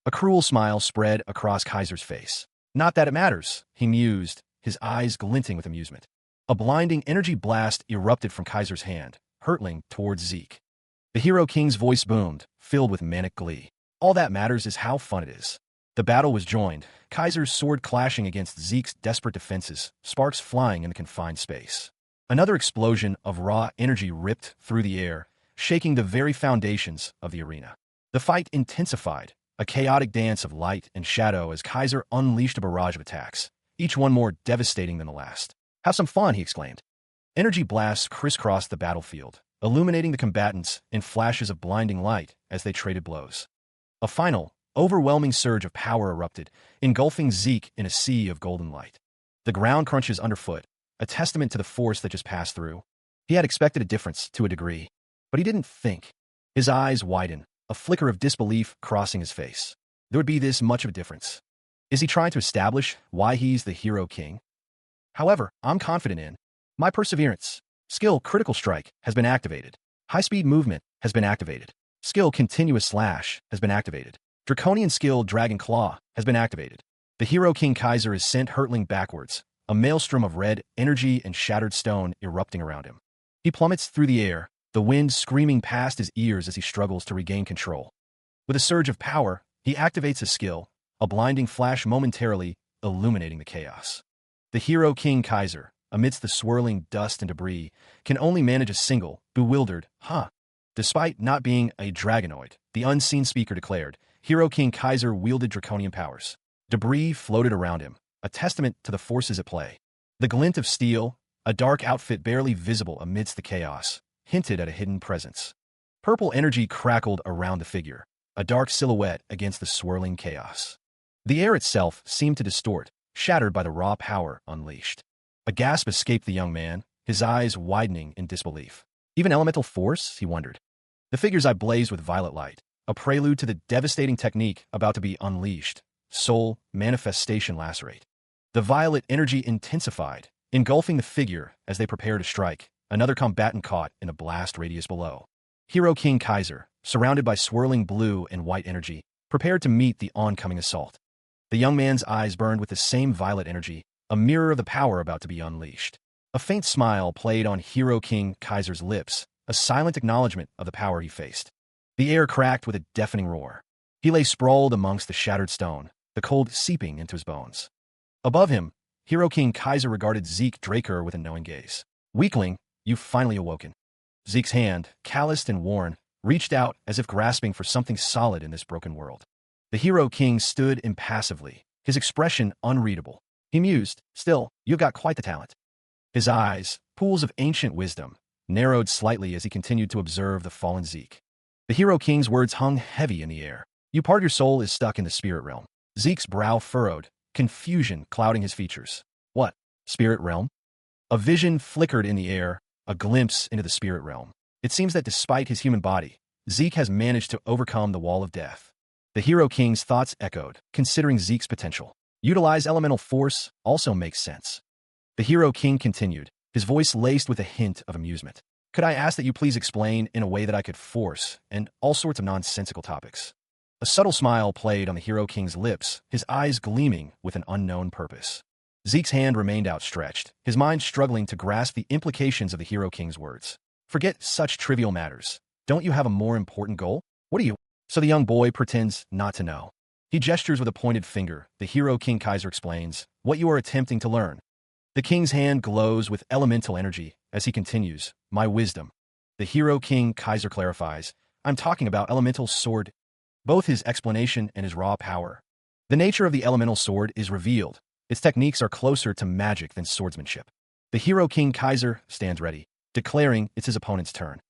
A cruel smile spread across Kaiser's face. Not that it matters, he mused, his eyes glinting with amusement. A blinding energy blast erupted from Kaiser's hand, hurtling towards Zeke. The Hero King's voice boomed, filled with manic glee. All that matters is how fun it is. The battle was joined, Kaiser's sword clashing against Zeke's desperate defenses, sparks flying in the confined space. Another explosion of raw energy ripped through the air, shaking the very foundations of the arena. The fight intensified, a chaotic dance of light and shadow as Kaiser unleashed a barrage of attacks, each one more devastating than the last. Have some fun, he exclaimed. Energy blasts crisscrossed the battlefield, illuminating the combatants in flashes of blinding light as they traded blows. A final, overwhelming surge of power erupted, engulfing Zeke in a sea of golden light. The ground crunches underfoot, a testament to the force that just passed through. He had expected a difference to a degree, but he didn't think. His eyes widen, a flicker of disbelief crossing his face. There would be this much of a difference. Is he trying to establish why he's the Hero King? However, I'm confident in my perseverance. Skill Critical Strike has been activated. High-speed movement has been activated. Skill Continuous Slash has been activated. Draconian Skill Dragon Claw has been activated. The Hero King Kaiser is sent hurtling backwards, a maelstrom of red energy and shattered stone erupting around him. He plummets through the air, the wind screaming past his ears as he struggles to regain control. With a surge of power, he activates a skill, a blinding flash momentarily illuminating the chaos. The Hero King Kaiser, amidst the swirling dust and debris, can only manage a single, bewildered, huh. Despite not being a dragonoid, the unseen speaker declared, Hero King Kaiser wielded draconian powers. Debris floated around him, a testament to the forces at play. The glint of steel, a dark outfit barely visible amidst the chaos, hinted at a hidden presence. Purple energy crackled around the figure, a dark silhouette against the swirling chaos. The air itself seemed to distort, shattered by the raw power unleashed. A gasp escaped the young man, his eyes widening in disbelief. Even elemental force, he wondered. The figure's eye blazed with violet light, a prelude to the devastating technique about to be unleashed. soul manifestation lacerate. The violet energy intensified, engulfing the figure as they prepare to strike, another combatant caught in a blast radius below. Hero King Kaiser, surrounded by swirling blue and white energy, prepared to meet the oncoming assault. The young man's eyes burned with the same violet energy, a mirror of the power about to be unleashed. A faint smile played on Hero King Kaiser's lips, a silent acknowledgement of the power he faced. The air cracked with a deafening roar. He lay sprawled amongst the shattered stone, the cold seeping into his bones. Above him, Hero King Kaiser regarded Zeke Draker with a knowing gaze. Weakling, you've finally awoken. Zeke's hand, calloused and worn, reached out as if grasping for something solid in this broken world. The Hero King stood impassively, his expression unreadable. He mused, still, you've got quite the talent. His eyes, pools of ancient wisdom, narrowed slightly as he continued to observe the fallen Zeke. The Hero King's words hung heavy in the air. You part your soul is stuck in the spirit realm. Zeke's brow furrowed, confusion clouding his features. What? Spirit realm? A vision flickered in the air, a glimpse into the spirit realm. It seems that despite his human body, Zeke has managed to overcome the wall of death. The Hero King's thoughts echoed, considering Zeke's potential. Utilize elemental force also makes sense. The Hero King continued, his voice laced with a hint of amusement. Could I ask that you please explain in a way that I could force, and all sorts of nonsensical topics? A subtle smile played on the Hero King's lips, his eyes gleaming with an unknown purpose. Zeke's hand remained outstretched, his mind struggling to grasp the implications of the Hero King's words. Forget such trivial matters. Don't you have a more important goal? What do you? So the young boy pretends not to know. He gestures with a pointed finger. The Hero King Kaiser explains, what you are attempting to learn. The king's hand glows with elemental energy as he continues, my wisdom. The Hero King Kaiser clarifies, I'm talking about elemental sword. Both his explanation and his raw power. The nature of the elemental sword is revealed. Its techniques are closer to magic than swordsmanship. The Hero King Kaiser stands ready, declaring it's his opponent's turn.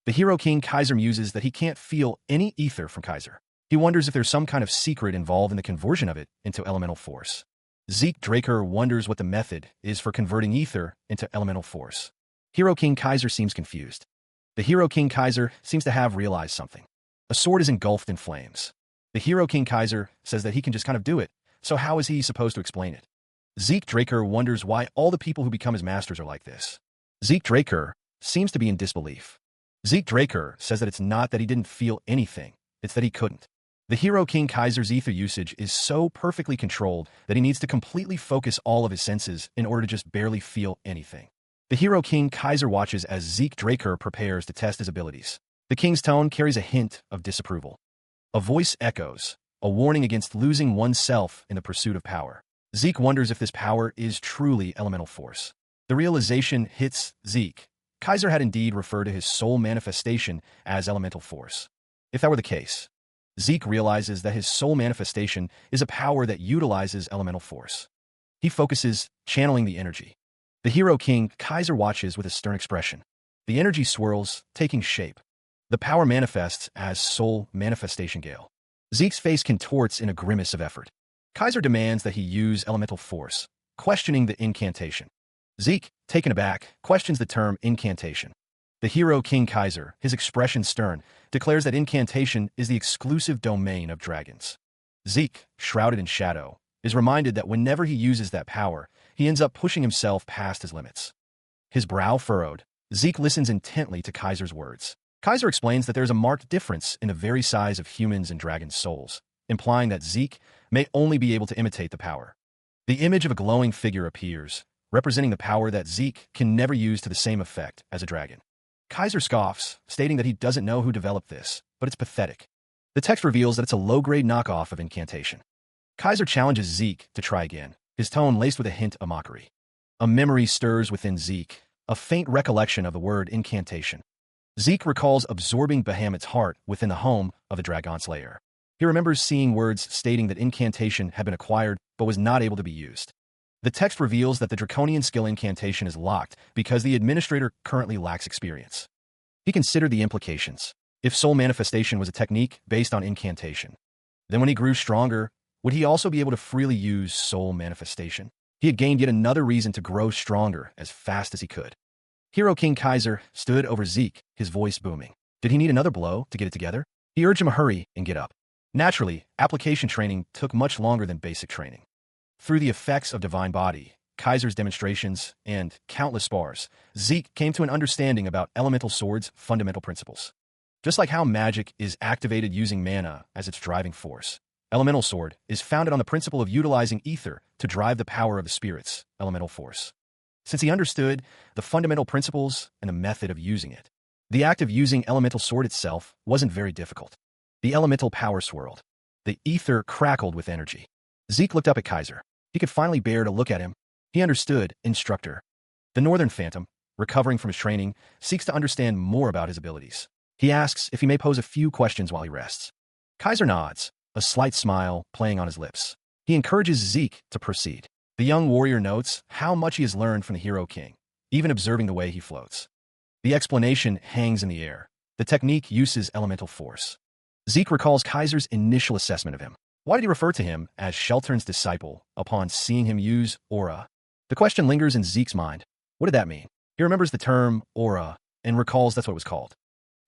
The Hero King Kaiser muses that he can't feel any ether from Kaiser. He wonders if there's some kind of secret involved in the conversion of it into elemental force. Zeke Draker wonders what the method is for converting ether into elemental force. Hero King Kaiser seems confused. The Hero King Kaiser seems to have realized something. A sword is engulfed in flames. The Hero King Kaiser says that he can just kind of do it, so how is he supposed to explain it? Zeke Draker wonders why all the people who become his masters are like this. Zeke Draker seems to be in disbelief. Zeke Draker says that it's not that he didn't feel anything, it's that he couldn't. The Hero King Kaiser's ether usage is so perfectly controlled that he needs to completely focus all of his senses in order to just barely feel anything. The Hero King Kaiser watches as Zeke Draker prepares to test his abilities. The king's tone carries a hint of disapproval. A voice echoes, a warning against losing oneself in the pursuit of power. Zeke wonders if this power is truly elemental force. The realization hits Zeke. Kaiser had indeed referred to his soul manifestation as elemental force. If that were the case, Zeke realizes that his soul manifestation is a power that utilizes elemental force. He focuses, channeling the energy. The Hero King Kaiser watches with a stern expression. The energy swirls, taking shape. The power manifests as soul manifestation gale. Zeke's face contorts in a grimace of effort. Kaiser demands that he use elemental force, questioning the incantation. Zeke, taken aback, questions the term incantation. The Hero King Kaiser, his expression stern, declares that incantation is the exclusive domain of dragons. Zeke, shrouded in shadow, is reminded that whenever he uses that power, he ends up pushing himself past his limits. His brow furrowed, Zeke listens intently to Kaiser's words. Kaiser explains that there is a marked difference in the very size of humans' and dragons' souls, implying that Zeke may only be able to imitate the power. The image of a glowing figure appears, representing the power that Zeke can never use to the same effect as a dragon. Kaiser scoffs, stating that he doesn't know who developed this, but it's pathetic. The text reveals that it's a low-grade knockoff of incantation. Kaiser challenges Zeke to try again, his tone laced with a hint of mockery. A memory stirs within Zeke, a faint recollection of the word incantation. Zeke recalls absorbing Bahamut's heart within the home of the Dragon Slayer. He remembers seeing words stating that incantation had been acquired but was not able to be used. The text reveals that the draconian skill incantation is locked because the administrator currently lacks experience. He considered the implications. If soul manifestation was a technique based on incantation, then when he grew stronger, would he also be able to freely use soul manifestation? He had gained yet another reason to grow stronger as fast as he could. Hero King Kaiser stood over Zeke, his voice booming. Did he need another blow to get it together? He urged him to hurry and get up. Naturally, application training took much longer than basic training. Through the effects of Divine Body, Kaiser's demonstrations, and countless spars, Zeke came to an understanding about elemental swords' fundamental principles. Just like how magic is activated using mana as its driving force, elemental sword is founded on the principle of utilizing ether to drive the power of the spirit's elemental force. Since he understood the fundamental principles and the method of using it, the act of using elemental sword itself wasn't very difficult. The elemental power swirled. The ether crackled with energy. Zeke looked up at Kaiser. He could finally bear to look at him. He understood, instructor. The Northern Phantom, recovering from his training, seeks to understand more about his abilities. He asks if he may pose a few questions while he rests. Kaiser nods, a slight smile playing on his lips. He encourages Zeke to proceed. The young warrior notes how much he has learned from the Hero King, even observing the way he floats. The explanation hangs in the air. The technique uses elemental force. Zeke recalls Kaiser's initial assessment of him. Why did he refer to him as Sheltern's disciple upon seeing him use aura? The question lingers in Zeke's mind. What did that mean? He remembers the term aura and recalls that's what it was called.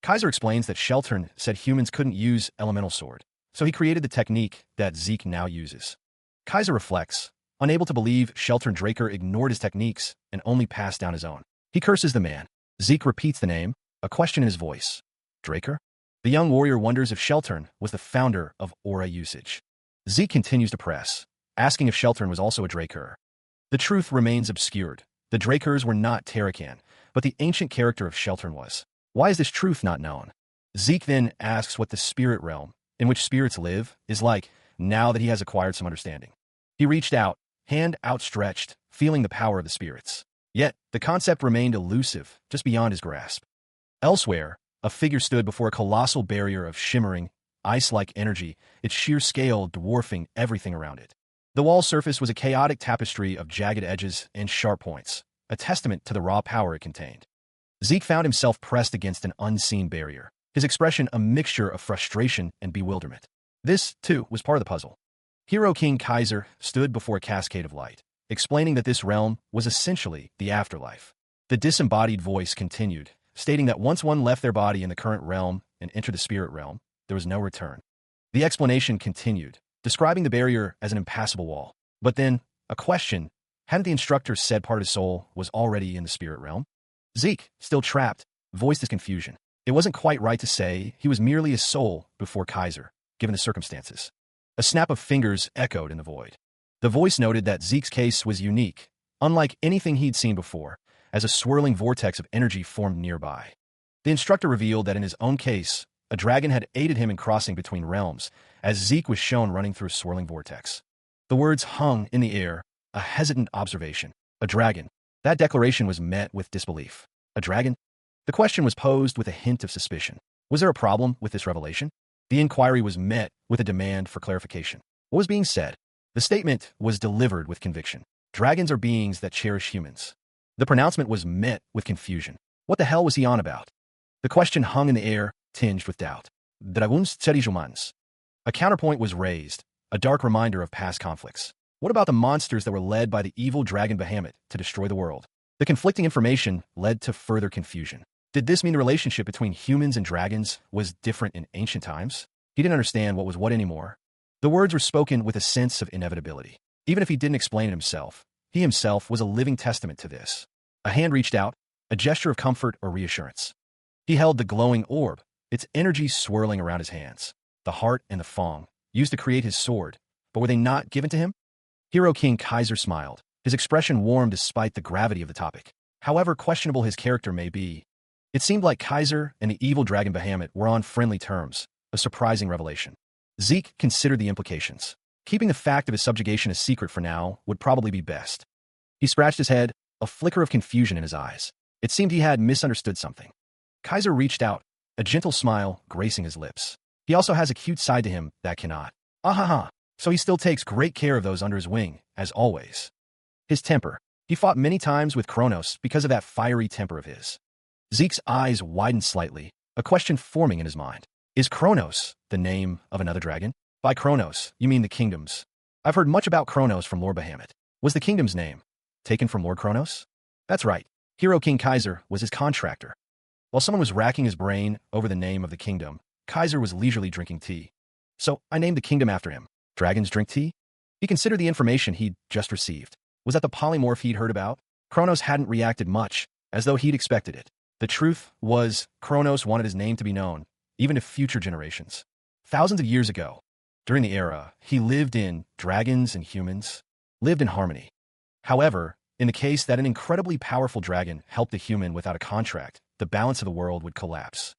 Kaiser explains that Sheltern said humans couldn't use elemental sword, so he created the technique that Zeke now uses. Kaiser reflects, unable to believe Sheltern Draker ignored his techniques and only passed down his own. He curses the man. Zeke repeats the name, a question in his voice. Draker? The young warrior wonders if Sheltern was the founder of aura usage. Zeke continues to press, asking if Sheltern was also a Draker. The truth remains obscured. The Drakers were not Terracan, but the ancient character of Sheltern was. Why is this truth not known? Zeke then asks what the spirit realm, in which spirits live, is like, now that he has acquired some understanding. He reached out, hand outstretched, feeling the power of the spirits. Yet, the concept remained elusive, just beyond his grasp. Elsewhere, a figure stood before a colossal barrier of shimmering, ice-like energy, its sheer scale dwarfing everything around it. The wall surface was a chaotic tapestry of jagged edges and sharp points, a testament to the raw power it contained. Zeke found himself pressed against an unseen barrier, his expression a mixture of frustration and bewilderment. This, too, was part of the puzzle. Hero King Kaiser stood before a cascade of light, explaining that this realm was essentially the afterlife. The disembodied voice continued, stating that once one left their body in the current realm and entered the spirit realm, there was no return. The explanation continued, describing the barrier as an impassable wall. But then, a question, hadn't the instructor said part of his soul was already in the spirit realm? Zeke, still trapped, voiced his confusion. It wasn't quite right to say he was merely a soul before Kaiser, given the circumstances. A snap of fingers echoed in the void. The voice noted that Zeke's case was unique, unlike anything he'd seen before, as a swirling vortex of energy formed nearby. The instructor revealed that in his own case, a dragon had aided him in crossing between realms, as Zeke was shown running through a swirling vortex. The words hung in the air, a hesitant observation. A dragon. That declaration was met with disbelief. A dragon? The question was posed with a hint of suspicion. Was there a problem with this revelation? The inquiry was met with a demand for clarification. What was being said? The statement was delivered with conviction. Dragons are beings that cherish humans. The pronouncement was met with confusion. What the hell was he on about? The question hung in the air, tinged with doubt. Draguns seres humanos. A counterpoint was raised, a dark reminder of past conflicts. What about the monsters that were led by the evil dragon Bahamut to destroy the world? The conflicting information led to further confusion. Did this mean the relationship between humans and dragons was different in ancient times? He didn't understand what was what anymore. The words were spoken with a sense of inevitability. Even if he didn't explain it himself, he himself was a living testament to this. A hand reached out, a gesture of comfort or reassurance. He held the glowing orb, its energy swirling around his hands. The heart and the fong, used to create his sword, but were they not given to him? Hero King Kaiser smiled, his expression warm despite the gravity of the topic. However questionable his character may be, it seemed like Kaiser and the evil dragon Bahamut were on friendly terms, a surprising revelation. Zeke considered the implications. Keeping the fact of his subjugation a secret for now would probably be best. He scratched his head, a flicker of confusion in his eyes. It seemed he had misunderstood something. Kaiser reached out, a gentle smile gracing his lips. He also has a cute side to him that cannot. Ahaha. So he still takes great care of those under his wing, as always. His temper. He fought many times with Kronos because of that fiery temper of his. Zeke's eyes widened slightly, a question forming in his mind. Is Kronos the name of another dragon? By Kronos, you mean the kingdoms. I've heard much about Kronos from Lord Bahamut. Was the kingdom's name taken from Lord Kronos? That's right. Hero King Kaiser was his contractor. While someone was racking his brain over the name of the kingdom, Kaiser was leisurely drinking tea. So I named the kingdom after him. Dragons drink tea? He considered the information he'd just received. Was that the polymorph he'd heard about? Kronos hadn't reacted much, as though he'd expected it. The truth was, Kronos wanted his name to be known, even to future generations. Thousands of years ago, during the era he lived in, dragons and humans lived in harmony. However, in the case that an incredibly powerful dragon helped a human without a contract, the balance of the world would collapse,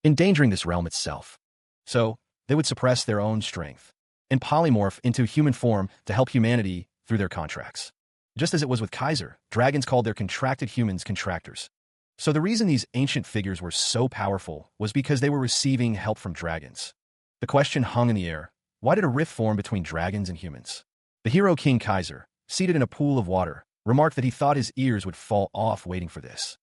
endangering this realm itself. So, they would suppress their own strength and polymorph into human form to help humanity through their contracts. Just as it was with Kaiser, dragons called their contracted humans contractors. So the reason these ancient figures were so powerful was because they were receiving help from dragons. The question hung in the air: why did a rift form between dragons and humans? The hero King Kaiser, seated in a pool of water, remarked that he thought his ears would fall off waiting for this.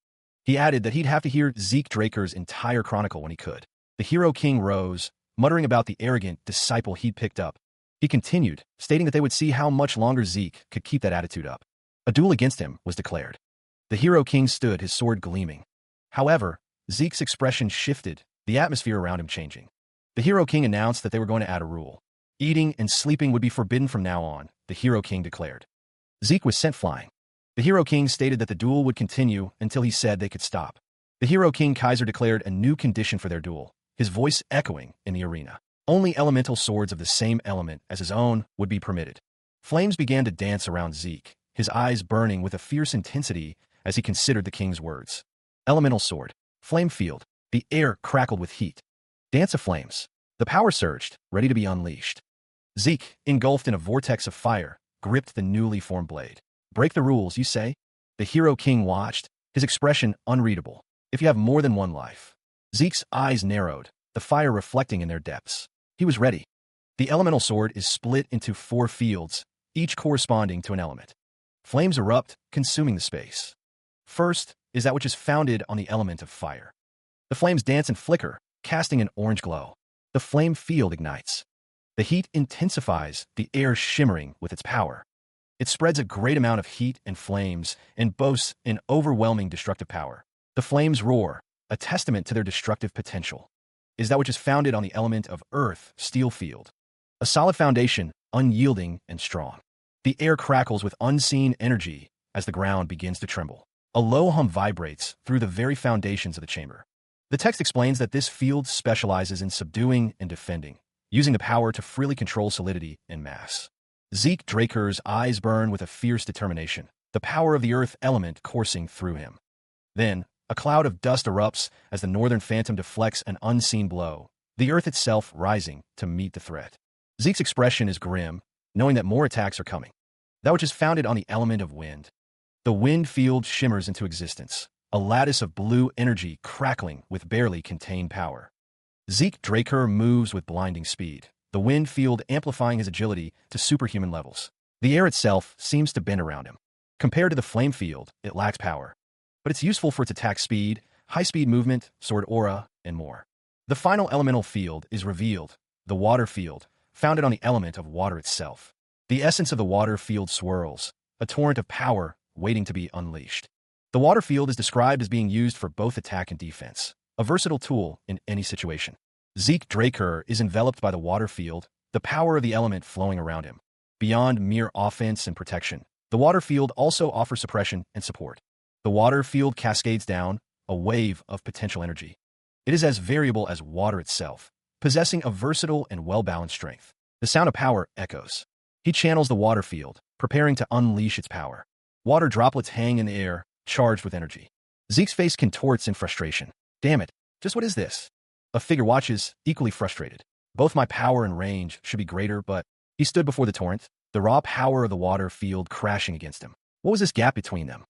He added that he'd have to hear Zeke Draker's entire chronicle when he could. The hero king rose, muttering about the arrogant disciple he'd picked up. He continued, stating that they would see how much longer Zeke could keep that attitude up. A duel against him was declared. The hero king stood, his sword gleaming. However, Zeke's expression shifted, the atmosphere around him changing. The hero king announced that they were going to add a rule. Eating and sleeping would be forbidden from now on, the hero king declared. Zeke was sent flying. The hero king stated that the duel would continue until he said they could stop. The hero king Kaiser declared a new condition for their duel, his voice echoing in the arena. Only elemental swords of the same element as his own would be permitted. Flames began to dance around Zeke, his eyes burning with a fierce intensity as he considered the king's words. Elemental sword. Flame field. The air crackled with heat. Dance of flames. The power surged, ready to be unleashed. Zeke, engulfed in a vortex of fire, gripped the newly formed blade. Break the rules, you say? The hero king watched, his expression unreadable. If you have more than one life. Zeke's eyes narrowed, the fire reflecting in their depths. He was ready. The elemental sword is split into 4 fields, each corresponding to an element. Flames erupt, consuming the space. First is that which is founded on the element of fire. The flames dance and flicker, casting an orange glow. The flame field ignites. The heat intensifies, the air shimmering with its power. It spreads a great amount of heat and flames and boasts an overwhelming destructive power. The flames roar, a testament to their destructive potential. Is that which is founded on the element of earth, steel field. A solid foundation, unyielding and strong. The air crackles with unseen energy as the ground begins to tremble. A low hum vibrates through the very foundations of the chamber. The text explains that this field specializes in subduing and defending, using the power to freely control solidity and mass. Zeke Draker's eyes burn with a fierce determination, the power of the earth element coursing through him. Then, a cloud of dust erupts as the northern phantom deflects an unseen blow, the earth itself rising to meet the threat. Zeke's expression is grim, knowing that more attacks are coming. That which is founded on the element of wind. The wind field shimmers into existence, a lattice of blue energy crackling with barely contained power. Zeke Draker moves with blinding speed, the wind field amplifying his agility to superhuman levels. The air itself seems to bend around him. Compared to the flame field, it lacks power. But it's useful for its attack speed, high-speed movement, sword aura, and more. The final elemental field is revealed, the water field, founded on the element of water itself. The essence of the water field swirls, a torrent of power waiting to be unleashed. The water field is described as being used for both attack and defense, a versatile tool in any situation. Zeke Draker is enveloped by the water field, the power of the element flowing around him. Beyond mere offense and protection, the water field also offers suppression and support. The water field cascades down, a wave of potential energy. It is as variable as water itself, possessing a versatile and well-balanced strength. The sound of power echoes. He channels the water field, preparing to unleash its power. Water droplets hang in the air, charged with energy. Zeke's face contorts in frustration. Damn it, just what is this? A figure watches, equally frustrated. Both my power and range should be greater, but he stood before the torrent, the raw power of the water field crashing against him. What was this gap between them?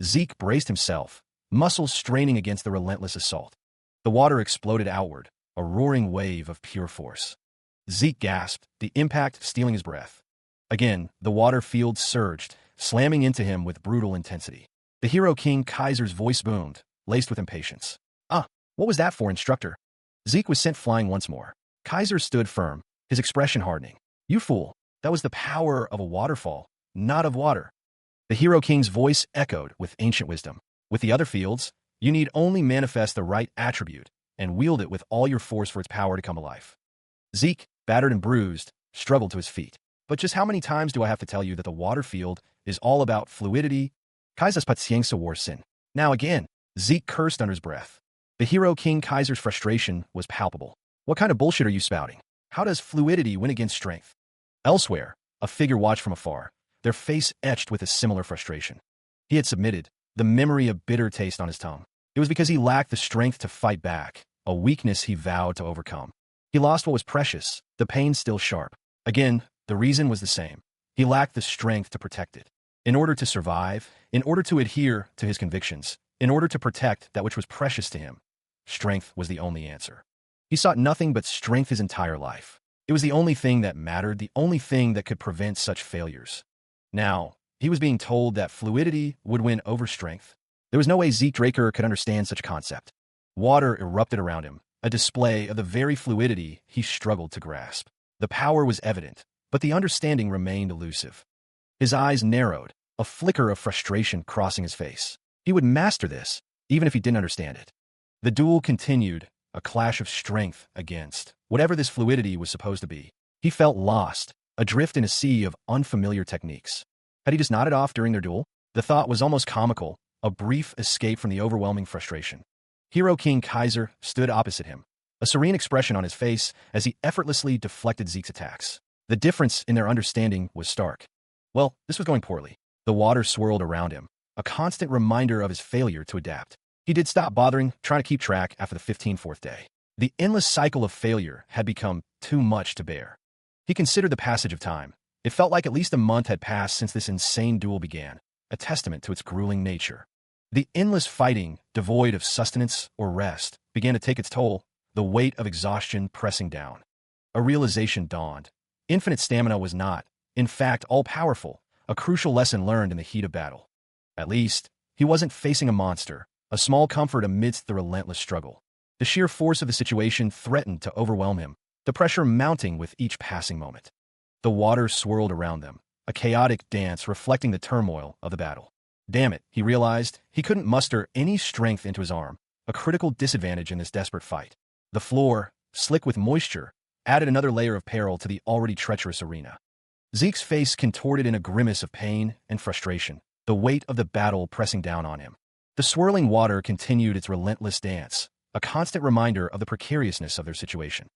Zeke braced himself, muscles straining against the relentless assault. The water exploded outward, a roaring wave of pure force. Zeke gasped, the impact stealing his breath. Again, the water field surged, slamming into him with brutal intensity. The hero King Kaiser's voice boomed, laced with impatience. What was that for, instructor? Zeke was sent flying once more. Kaiser stood firm, his expression hardening. You fool, that was the power of a waterfall, not of water. The hero King's voice echoed with ancient wisdom. With the other fields, you need only manifest the right attribute and wield it with all your force for its power to come alive. Zeke, battered and bruised, struggled to his feet. But just how many times do I have to tell you that the water field is all about fluidity? Kaiser's paciencia war sin. Now again, Zeke cursed under his breath. The hero King Kaiser's frustration was palpable. What kind of bullshit are you spouting? How does fluidity win against strength? Elsewhere, a figure watched from afar, their face etched with a similar frustration. He had submitted, the memory a bitter taste on his tongue. It was because he lacked the strength to fight back, a weakness he vowed to overcome. He lost what was precious, the pain still sharp. Again, the reason was the same. He lacked the strength to protect it. In order to survive, in order to adhere to his convictions, in order to protect that which was precious to him, strength was the only answer. He sought nothing but strength his entire life. It was the only thing that mattered, the only thing that could prevent such failures. Now, he was being told that fluidity would win over strength. There was no way Zeke Draker could understand such a concept. Water erupted around him, a display of the very fluidity he struggled to grasp. The power was evident, but the understanding remained elusive. His eyes narrowed, a flicker of frustration crossing his face. He would master this, even if he didn't understand it. The duel continued, a clash of strength against whatever this fluidity was supposed to be. He felt lost, adrift in a sea of unfamiliar techniques. Had he just nodded off during their duel? The thought was almost comical, a brief escape from the overwhelming frustration. Hero King Kaiser stood opposite him, a serene expression on his face as he effortlessly deflected Zeke's attacks. The difference in their understanding was stark. Well, this was going poorly. The water swirled around him, a constant reminder of his failure to adapt. He did stop bothering, trying to keep track after the 15th day. The endless cycle of failure had become too much to bear. He considered the passage of time. It felt like at least a month had passed since this insane duel began, a testament to its grueling nature. The endless fighting, devoid of sustenance or rest, began to take its toll, the weight of exhaustion pressing down. A realization dawned. Infinite stamina was not, in fact, all-powerful, a crucial lesson learned in the heat of battle. At least, he wasn't facing a monster, a small comfort amidst the relentless struggle. The sheer force of the situation threatened to overwhelm him, the pressure mounting with each passing moment. The water swirled around them, a chaotic dance reflecting the turmoil of the battle. Damn it, he realized, he couldn't muster any strength into his arm, a critical disadvantage in this desperate fight. The floor, slick with moisture, added another layer of peril to the already treacherous arena. Zeke's face contorted in a grimace of pain and frustration, the weight of the battle pressing down on him. The swirling water continued its relentless dance, a constant reminder of the precariousness of their situation.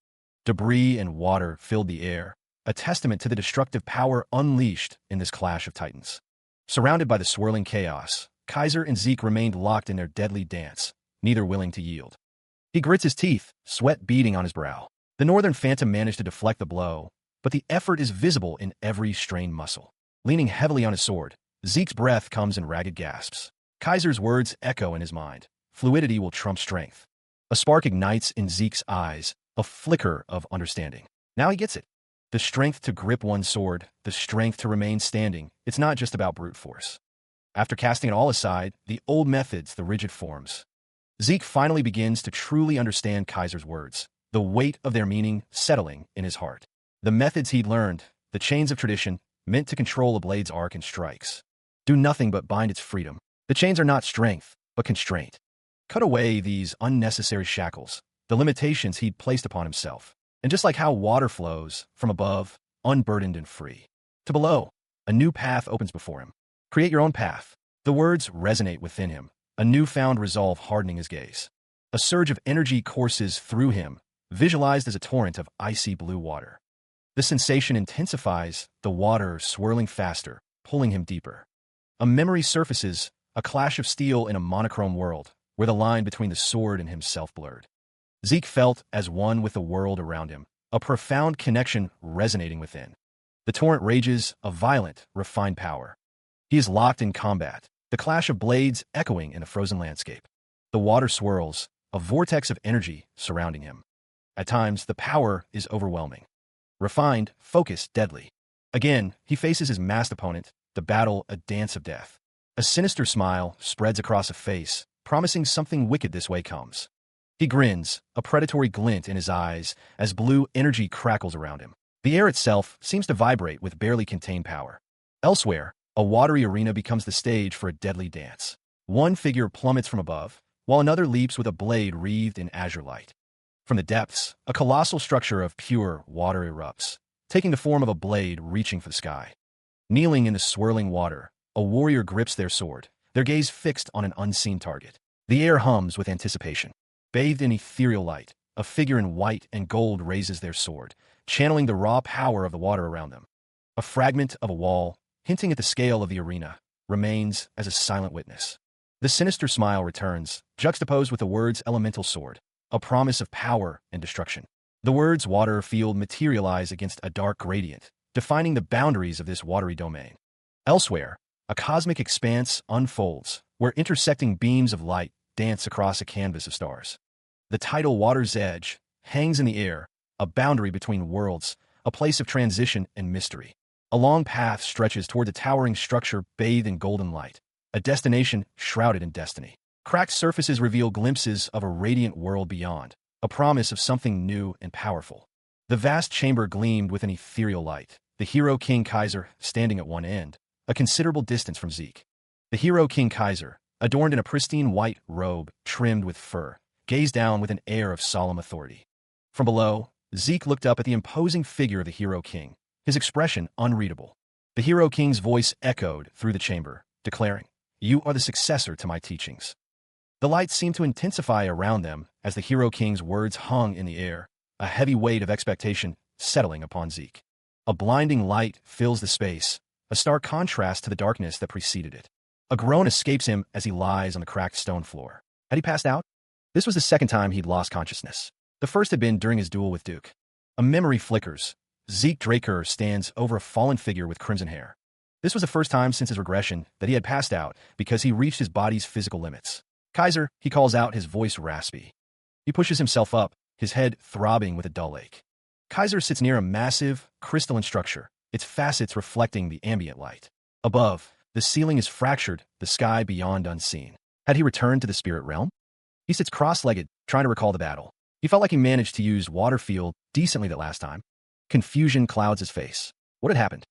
Debris and water filled the air, a testament to the destructive power unleashed in this clash of titans. Surrounded by the swirling chaos, Kaiser and Zeke remained locked in their deadly dance, neither willing to yield. He grits his teeth, sweat beading on his brow. The Northern Phantom managed to deflect the blow, but the effort is visible in every strained muscle. Leaning heavily on his sword, Zeke's breath comes in ragged gasps. Kaiser's words echo in his mind. Fluidity will trump strength. A spark ignites in Zeke's eyes, a flicker of understanding. Now he gets it. The strength to grip one's sword, the strength to remain standing, it's not just about brute force. After casting it all aside, the old methods, the rigid forms, Zeke finally begins to truly understand Kaiser's words, the weight of their meaning settling in his heart. The methods he'd learned, the chains of tradition, meant to control a blade's arc and strikes, do nothing but bind its freedom. The chains are not strength, but constraint. Cut away these unnecessary shackles, the limitations he'd placed upon himself. And just like how water flows, from above, unburdened and free, to below, a new path opens before him. Create your own path. The words resonate within him, a newfound resolve hardening his gaze. A surge of energy courses through him, visualized as a torrent of icy blue water. The sensation intensifies, the water swirling faster, pulling him deeper. A memory surfaces, a clash of steel in a monochrome world, where the line between the sword and himself blurred. Zeke felt as one with the world around him, a profound connection resonating within. The torrent rages, a violent, refined power. He is locked in combat, the clash of blades echoing in a frozen landscape. The water swirls, a vortex of energy surrounding him. At times, the power is overwhelming. Refined, focused, deadly. Again, he faces his masked opponent, the battle a dance of death. A sinister smile spreads across a face, promising something wicked this way comes. He grins, a predatory glint in his eyes, as blue energy crackles around him. The air itself seems to vibrate with barely contained power. Elsewhere, a watery arena becomes the stage for a deadly dance. One figure plummets from above, while another leaps with a blade wreathed in azure light. From the depths, a colossal structure of pure water erupts, taking the form of a blade reaching for the sky. Kneeling in the swirling water, a warrior grips their sword, their gaze fixed on an unseen target. The air hums with anticipation. Bathed in ethereal light, a figure in white and gold raises their sword, channeling the raw power of the water around them. A fragment of a wall, hinting at the scale of the arena, remains as a silent witness. The sinister smile returns, juxtaposed with the words elemental sword, a promise of power and destruction. The words water field materialize against a dark gradient, defining the boundaries of this watery domain. Elsewhere, a cosmic expanse unfolds, where intersecting beams of light dance across a canvas of stars. The tidal water's edge hangs in the air, a boundary between worlds, a place of transition and mystery. A long path stretches toward the towering structure bathed in golden light, a destination shrouded in destiny. Cracked surfaces reveal glimpses of a radiant world beyond, a promise of something new and powerful. The vast chamber gleamed with an ethereal light, the hero King Kaiser standing at one end, a considerable distance from Zeke. The hero King Kaiser, adorned in a pristine white robe trimmed with fur, gazed down with an air of solemn authority. From below, Zeke looked up at the imposing figure of the hero king, his expression unreadable. The hero king's voice echoed through the chamber, declaring, "You are the successor to my teachings." The light seemed to intensify around them as the hero king's words hung in the air, a heavy weight of expectation settling upon Zeke. A blinding light fills the space, a stark contrast to the darkness that preceded it. A groan escapes him as he lies on the cracked stone floor. Had he passed out? This was the second time he'd lost consciousness. The first had been during his duel with Duke. A memory flickers. Zeke Draker stands over a fallen figure with crimson hair. This was the first time since his regression that he had passed out because he reached his body's physical limits. "Kaiser," he calls out, his voice raspy. He pushes himself up, his head throbbing with a dull ache. Kaiser sits near a massive, crystalline structure, its facets reflecting the ambient light. Above, the ceiling is fractured, the sky beyond unseen. Had he returned to the spirit realm? He sits cross-legged, trying to recall the battle. He felt like he managed to use Waterfield decently that last time. Confusion clouds his face. What had happened?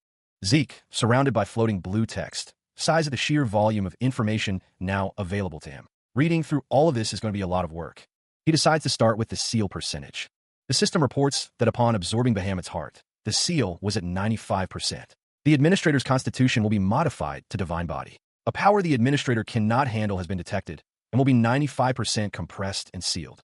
Zeke, surrounded by floating blue text, sighs at the sheer volume of information now available to him. Reading through all of this is going to be a lot of work. He decides to start with the seal percentage. The system reports that upon absorbing Bahamut's heart, the seal was at 95%. The administrator's constitution will be modified to divine body. A power the administrator cannot handle has been detected and will be 95% compressed and sealed.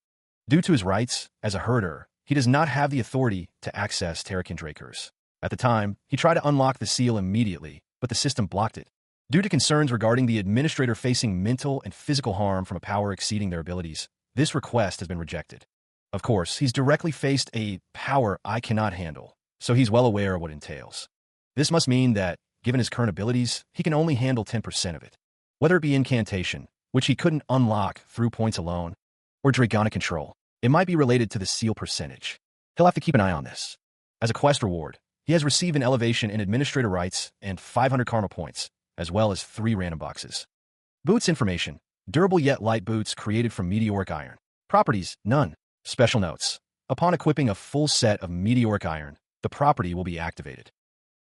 Due to his rights as a herder, he does not have the authority to access Terrakin Drakers. At the time, he tried to unlock the seal immediately, but the system blocked it. Due to concerns regarding the administrator facing mental and physical harm from a power exceeding their abilities, this request has been rejected. Of course, he's directly faced a power I cannot handle, so he's well aware of what it entails. This must mean that, given his current abilities, he can only handle 10% of it. Whether it be incantation, which he couldn't unlock through points alone, or Dragonic control, it might be related to the seal percentage. He'll have to keep an eye on this. As a quest reward, he has received an elevation in administrator rights and 500 karma points, as well as 3 random boxes. Boots information. Durable yet light boots created from meteoric iron. Properties, none. Special notes. Upon equipping a full set of meteoric iron, the property will be activated.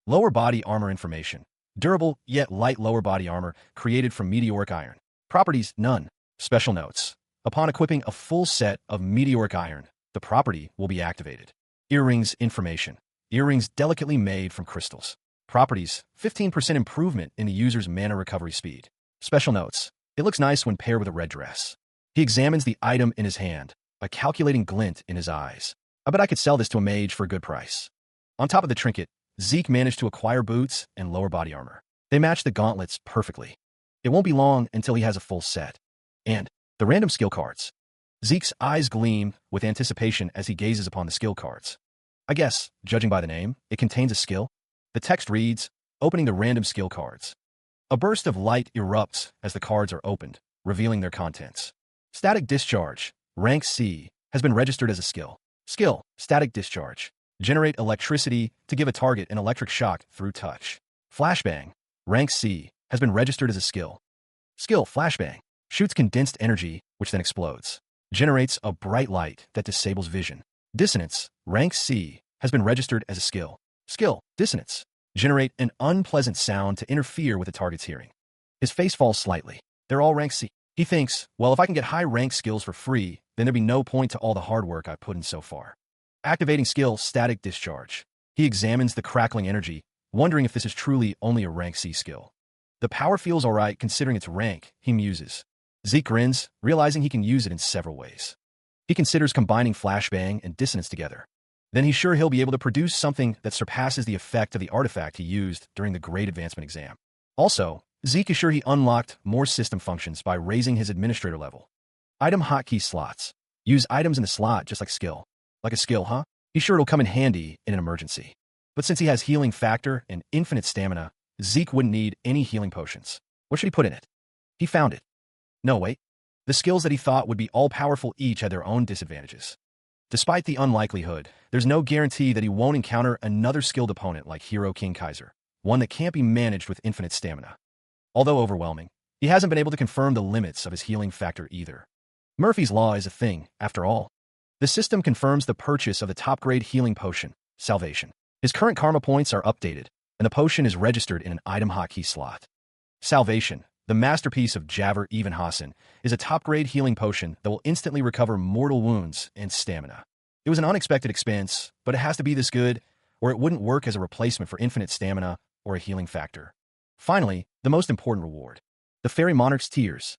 Lower body armor information. Durable yet light lower body armor created from meteoric iron. Properties, none. Special notes. Upon equipping a full set of meteoric iron, the property will be activated. Earrings information. Earrings delicately made from crystals. Properties, 15% improvement in the user's mana recovery speed. Special notes. It looks nice when paired with a red dress. He examines the item in his hand, a calculating glint in his eyes. I bet I could sell this to a mage for a good price. On top of the trinket, Zeke managed to acquire boots and lower body armor. They match the gauntlets perfectly. It won't be long until he has a full set. And the random skill cards. Zeke's eyes gleam with anticipation as he gazes upon the skill cards. I guess, judging by the name, it contains a skill. The text reads, opening the random skill cards. A burst of light erupts as the cards are opened, revealing their contents. Static Discharge, rank C, has been registered as a skill. Skill, Static Discharge. Generate electricity to give a target an electric shock through touch. Flashbang, rank C, has been registered as a skill. Skill, Flashbang. Shoots condensed energy, which then explodes. Generates a bright light that disables vision. Dissonance, rank C, has been registered as a skill. Skill, Dissonance. Generate an unpleasant sound to interfere with the target's hearing. His face falls slightly. They're all rank C. He thinks, well, if I can get high-rank skills for free, then there'd be no point to all the hard work I've put in so far. Activating skill Static Discharge. He examines the crackling energy, wondering if this is truly only a rank C skill. The power feels alright considering its rank, he muses. Zeke grins, realizing he can use it in several ways. He considers combining flashbang and dissonance together. Then he's sure he'll be able to produce something that surpasses the effect of the artifact he used during the grade advancement exam. Also, Zeke is sure he unlocked more system functions by raising his administrator level. Item hotkey slots. Use items in the slot just like skill. Like a skill, huh? He's sure it'll come in handy in an emergency. But since he has healing factor and infinite stamina, Zeke wouldn't need any healing potions. What should he put in it? He found it. No, wait. The skills that he thought would be all-powerful each had their own disadvantages. Despite the unlikelihood, there's no guarantee that he won't encounter another skilled opponent like Hero King Kaiser, one that can't be managed with infinite stamina. Although overwhelming, he hasn't been able to confirm the limits of his healing factor either. Murphy's Law is a thing, after all. The system confirms the purchase of the top-grade healing potion, Salvation. His current karma points are updated, and the potion is registered in an item hotkey slot. Salvation, the masterpiece of Javer Even Hassan, is a top-grade healing potion that will instantly recover mortal wounds and stamina. It was an unexpected expense, but it has to be this good, or it wouldn't work as a replacement for infinite stamina or a healing factor. Finally, the most important reward. The Fairy Monarch's Tears.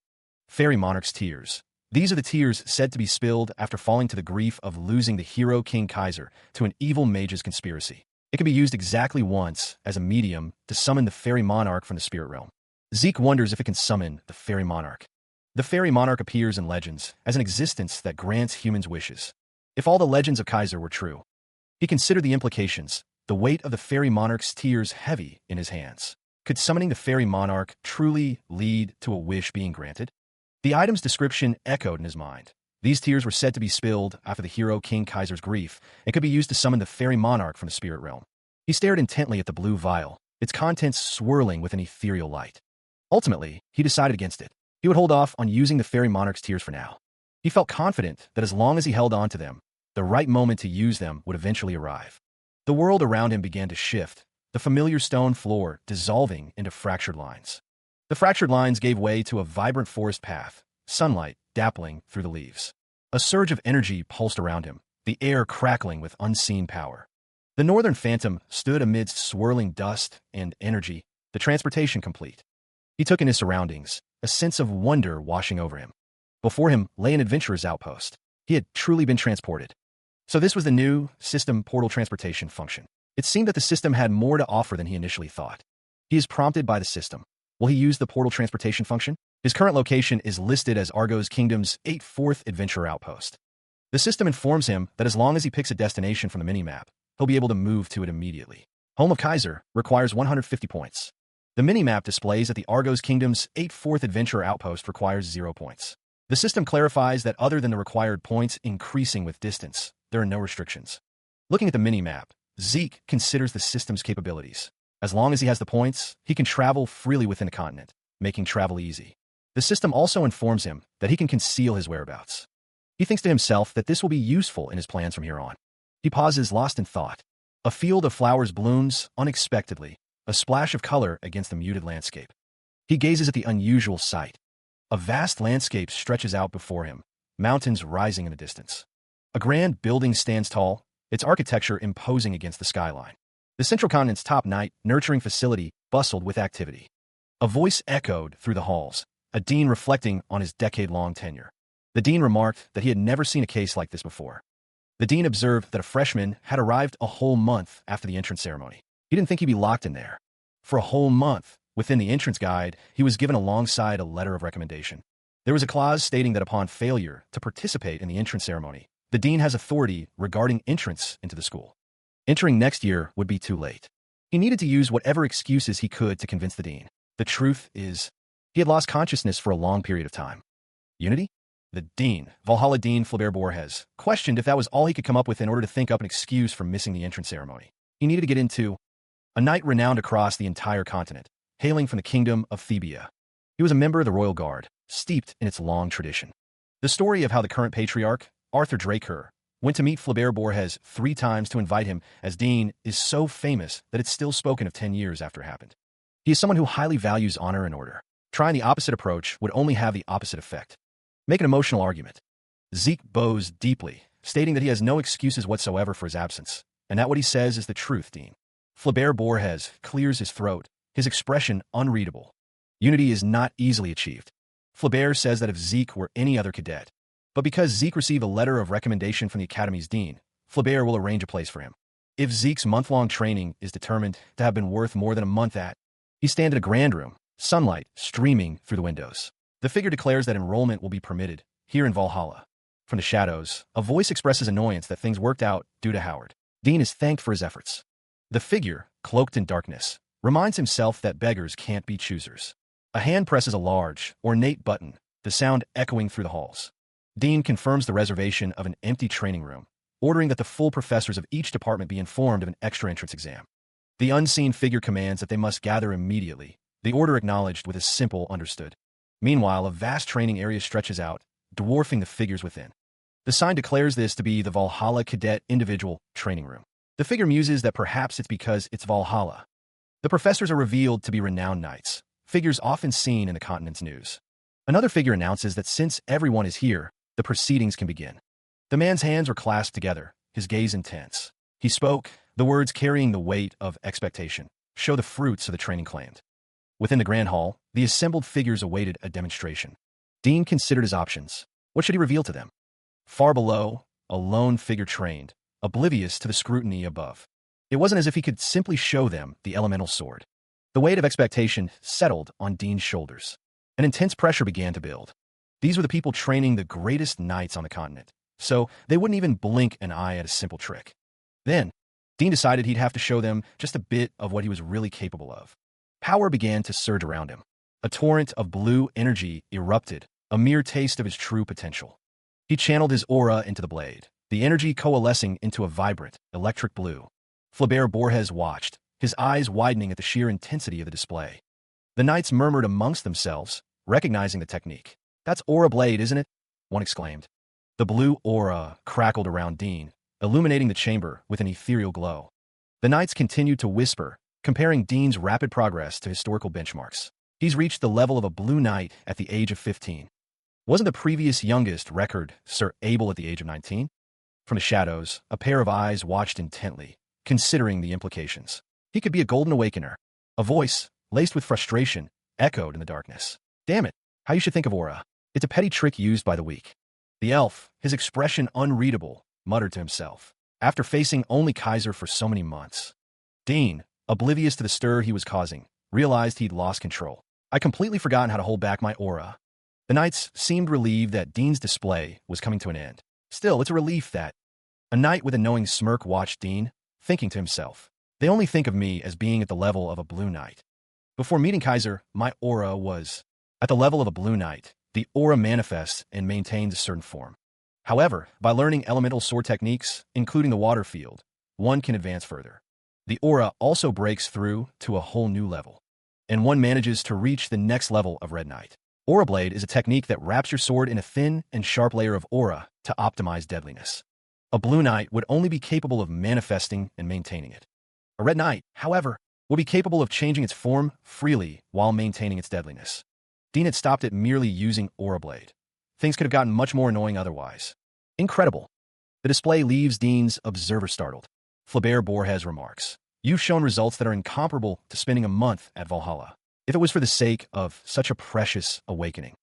Fairy Monarch's Tears. These are the tears said to be spilled after falling to the grief of losing the Hero King Kaiser to an evil mage's conspiracy. It can be used exactly once as a medium to summon the Fairy Monarch from the spirit realm. Zeke wonders if it can summon the Fairy Monarch. The Fairy Monarch appears in legends as an existence that grants humans wishes. If all the legends of Kaiser were true, he considered the implications, the weight of the Fairy Monarch's tears heavy in his hands. Could summoning the Fairy Monarch truly lead to a wish being granted? The item's description echoed in his mind. These tears were said to be spilled after the Hero King Kaiser's grief and could be used to summon the Fairy Monarch from the spirit realm. He stared intently at the blue vial, its contents swirling with an ethereal light. Ultimately, he decided against it. He would hold off on using the Fairy Monarch's tears for now. He felt confident that as long as he held on to them, the right moment to use them would eventually arrive. The world around him began to shift, the familiar stone floor dissolving into fractured lines. The fractured lines gave way to a vibrant forest path, sunlight dappling through the leaves. A surge of energy pulsed around him, the air crackling with unseen power. The Northern Phantom stood amidst swirling dust and energy, the transportation complete. He took in his surroundings, a sense of wonder washing over him. Before him lay an adventurer's outpost. He had truly been transported. So this was the new system portal transportation function. It seemed that the system had more to offer than he initially thought. He is prompted by the system. Will he use the portal transportation function? His current location is listed as Argo's Kingdom's 4th Adventurer Outpost. The system informs him that as long as he picks a destination from the minimap, he'll be able to move to it immediately. Home of Kaiser requires 150 points. The minimap displays that the Argo's Kingdom's 4th Adventurer Outpost requires 0 points. The system clarifies that other than the required points increasing with distance, there are no restrictions. Looking at the minimap, Zeke considers the system's capabilities. As long as he has the points, he can travel freely within the continent, making travel easy. The system also informs him that he can conceal his whereabouts. He thinks to himself that this will be useful in his plans from here on. He pauses, lost in thought. A field of flowers blooms unexpectedly, a splash of color against the muted landscape. He gazes at the unusual sight. A vast landscape stretches out before him, mountains rising in the distance. A grand building stands tall, its architecture imposing against the skyline. The Central Continent's top-night, nurturing facility bustled with activity. A voice echoed through the halls, a dean reflecting on his decade-long tenure. The dean remarked that he had never seen a case like this before. The dean observed that a freshman had arrived a whole month after the entrance ceremony. He didn't think he'd be locked in there. For a whole month, within the entrance guide, he was given alongside a letter of recommendation. There was a clause stating that upon failure to participate in the entrance ceremony, the dean has authority regarding entrance into the school. Entering next year would be too late. He needed to use whatever excuses he could to convince the dean. The truth is, he had lost consciousness for a long period of time. Unity? The dean, Valhalla Dean Flaubert Borges, questioned if that was all he could come up with in order to think up an excuse for missing the entrance ceremony. He needed to get into a knight renowned across the entire continent, hailing from the kingdom of Thebia. He was a member of the Royal Guard, steeped in its long tradition. The story of how the current patriarch, Arthur Draker, went to meet Flaubert Borges 3 times to invite him as dean is so famous that it's still spoken of 10 years after it happened. He is someone who highly values honor and order. Trying the opposite approach would only have the opposite effect. Make an emotional argument. Zeke bows deeply, stating that he has no excuses whatsoever for his absence, and that what he says is the truth, Dean. Flaubert Borges clears his throat, his expression unreadable. Unity is not easily achieved. Flaubert says that if Zeke were any other cadet, but because Zeke received a letter of recommendation from the Academy's dean, Flaubert will arrange a place for him. If Zeke's month-long training is determined to have been worth more than a month he stands in a grand room, sunlight streaming through the windows. The figure declares that enrollment will be permitted, here in Valhalla. From the shadows, a voice expresses annoyance that things worked out due to Howard. Dean is thanked for his efforts. The figure, cloaked in darkness, reminds himself that beggars can't be choosers. A hand presses a large, ornate button, the sound echoing through the halls. Dean confirms the reservation of an empty training room, ordering that the full professors of each department be informed of an extra entrance exam. The unseen figure commands that they must gather immediately, the order acknowledged with a simple understood. Meanwhile, a vast training area stretches out, dwarfing the figures within. The sign declares this to be the Valhalla Cadet Individual Training Room. The figure muses that perhaps it's because it's Valhalla. The professors are revealed to be renowned knights, figures often seen in the continent's news. Another figure announces that since everyone is here, the proceedings can begin. The man's hands were clasped together, his gaze intense. He spoke, the words carrying the weight of expectation, show the fruits of the training claimed. Within the grand hall, the assembled figures awaited a demonstration. Dean considered his options. What should he reveal to them? Far below, a lone figure trained, oblivious to the scrutiny above. It wasn't as if he could simply show them the elemental sword. The weight of expectation settled on Dean's shoulders. An intense pressure began to build. These were the people training the greatest knights on the continent, so they wouldn't even blink an eye at a simple trick. Then, Dean decided he'd have to show them just a bit of what he was really capable of. Power began to surge around him. A torrent of blue energy erupted, a mere taste of his true potential. He channeled his aura into the blade, the energy coalescing into a vibrant, electric blue. Flaubert Borges watched, his eyes widening at the sheer intensity of the display. The knights murmured amongst themselves, recognizing the technique. "That's aura blade, isn't it?" one exclaimed. The blue aura crackled around Dean, illuminating the chamber with an ethereal glow. The knights continued to whisper, comparing Dean's rapid progress to historical benchmarks. He's reached the level of a blue knight at the age of 15. Wasn't the previous youngest record Sir Abel at the age of 19? From the shadows, a pair of eyes watched intently, considering the implications. He could be a golden awakener. A voice, laced with frustration, echoed in the darkness. "Damn it, how you should think of aura. It's a petty trick used by the weak." The elf, his expression unreadable, muttered to himself, after facing only Kaiser for so many months. Dean, oblivious to the stir he was causing, realized he'd lost control. "I completely forgotten how to hold back my aura." The knights seemed relieved that Dean's display was coming to an end. Still, it's a relief that... A knight with a knowing smirk watched Dean, thinking to himself, "They only think of me as being at the level of a blue knight. Before meeting Kaiser, my aura was at the level of a blue knight. The aura manifests and maintains a certain form. However, by learning elemental sword techniques, including the water field, one can advance further. The aura also breaks through to a whole new level, and one manages to reach the next level of Red Knight. Aura Blade is a technique that wraps your sword in a thin and sharp layer of aura to optimize deadliness. A Blue Knight would only be capable of manifesting and maintaining it. A Red Knight, however, will be capable of changing its form freely while maintaining its deadliness. Dean had stopped at merely using Aura Blade. Things could have gotten much more annoying otherwise. Incredible. The display leaves Dean's observer startled. Flaubert Borges remarks, "You've shown results that are incomparable to spending a month at Valhalla, if it was for the sake of such a precious awakening."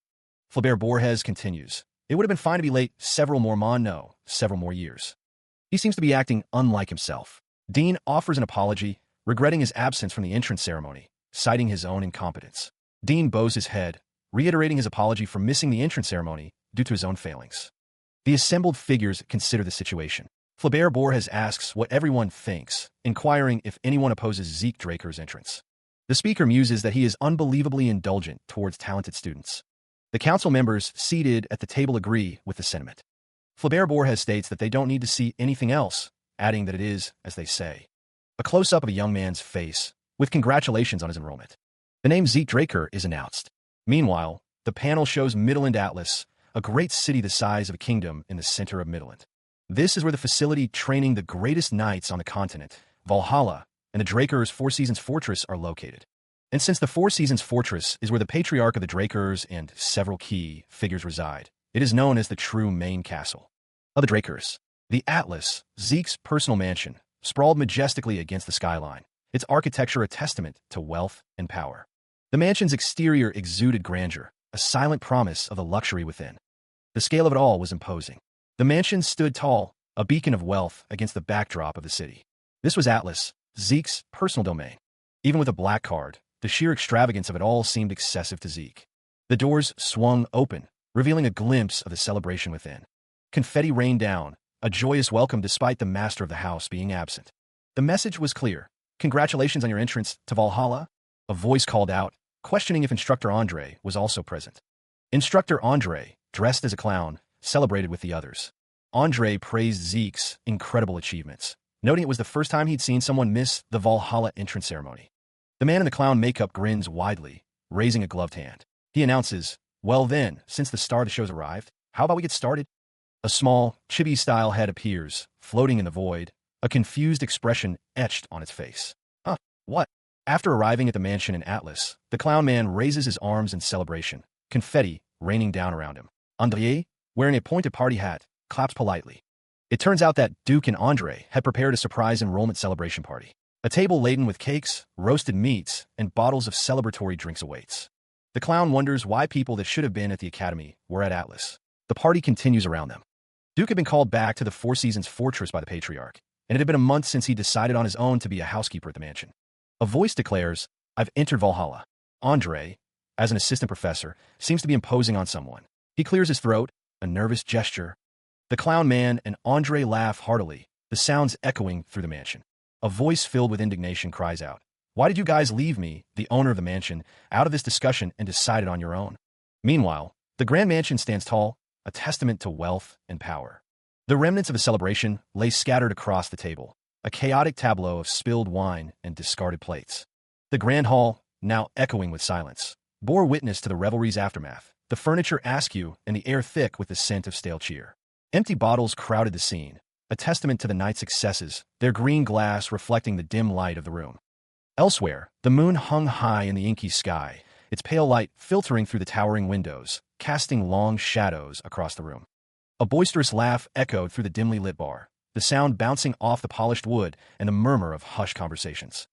Flaubert Borges continues, "It would have been fine to be late several more years." He seems to be acting unlike himself. Dean offers an apology, regretting his absence from the entrance ceremony, citing his own incompetence. Dean bows his head, reiterating his apology for missing the entrance ceremony due to his own failings. The assembled figures consider the situation. Flaubert Borges asks what everyone thinks, inquiring if anyone opposes Zeke Draker's entrance. The speaker muses that he is unbelievably indulgent towards talented students. The council members seated at the table agree with the sentiment. Flaubert Borges states that they don't need to see anything else, adding that it is, as they say, a close-up of a young man's face, with congratulations on his enrollment. The name Zeke Draker is announced. Meanwhile, the panel shows Midland Atlas, a great city the size of a kingdom in the center of Midland. This is where the facility training the greatest knights on the continent, Valhalla, and the Draker's Four Seasons Fortress are located. And since the Four Seasons Fortress is where the patriarch of the Drakers and several key figures reside, it is known as the true main castle of the Drakers. The Atlas, Zeke's personal mansion, sprawled majestically against the skyline, its architecture a testament to wealth and power. The mansion's exterior exuded grandeur, a silent promise of the luxury within. The scale of it all was imposing. The mansion stood tall, a beacon of wealth against the backdrop of the city. This was Atlas, Zeke's personal domain. Even with a black card, the sheer extravagance of it all seemed excessive to Zeke. The doors swung open, revealing a glimpse of the celebration within. Confetti rained down, a joyous welcome despite the master of the house being absent. The message was clear. "Congratulations on your entrance to Valhalla." A voice called out, questioning if Instructor Andre was also present. Instructor Andre, dressed as a clown, celebrated with the others. Andre praised Zeke's incredible achievements, noting it was the first time he'd seen someone miss the Valhalla entrance ceremony. The man in the clown makeup grins widely, raising a gloved hand. He announces, "Well then, since the star of the show's arrived, how about we get started?" A small, chibi-style head appears, floating in the void, a confused expression etched on its face. "Huh, what?" After arriving at the mansion in Atlas, the clown man raises his arms in celebration, confetti raining down around him. Andre, wearing a pointed party hat, claps politely. It turns out that Duke and Andre had prepared a surprise enrollment celebration party. A table laden with cakes, roasted meats, and bottles of celebratory drinks awaits. The clown wonders why people that should have been at the academy were at Atlas. The party continues around them. Duke had been called back to the Four Seasons Fortress by the Patriarch, and it had been a month since he decided on his own to be a housekeeper at the mansion. A voice declares, "I've entered Valhalla." Andre, as an assistant professor, seems to be imposing on someone. He clears his throat, a nervous gesture. The clown man and Andre laugh heartily, the sounds echoing through the mansion. A voice filled with indignation cries out, "Why did you guys leave me, the owner of the mansion, out of this discussion and decided on your own?" Meanwhile, the grand mansion stands tall, a testament to wealth and power. The remnants of the celebration lay scattered across the table, a chaotic tableau of spilled wine and discarded plates. The grand hall, now echoing with silence, bore witness to the revelry's aftermath, the furniture askew and the air thick with the scent of stale cheer. Empty bottles crowded the scene, a testament to the night's successes, their green glass reflecting the dim light of the room. Elsewhere, the moon hung high in the inky sky, its pale light filtering through the towering windows, casting long shadows across the room. A boisterous laugh echoed through the dimly lit bar, the sound bouncing off the polished wood and the murmur of hushed conversations.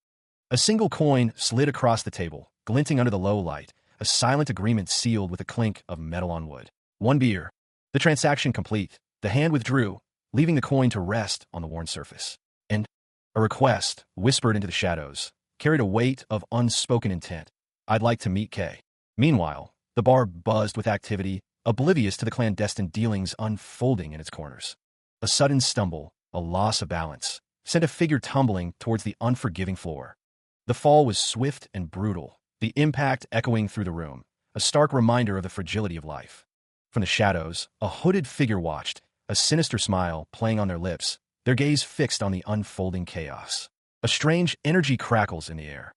A single coin slid across the table, glinting under the low light, a silent agreement sealed with a clink of metal on wood. One beer. The transaction complete, the hand withdrew, leaving the coin to rest on the worn surface. And a request, whispered into the shadows, carried a weight of unspoken intent. "I'd like to meet Kay." Meanwhile, the bar buzzed with activity, oblivious to the clandestine dealings unfolding in its corners. A sudden stumble, a loss of balance, sent a figure tumbling towards the unforgiving floor. The fall was swift and brutal, the impact echoing through the room, a stark reminder of the fragility of life. From the shadows, a hooded figure watched, a sinister smile playing on their lips, their gaze fixed on the unfolding chaos. A strange energy crackles in the air.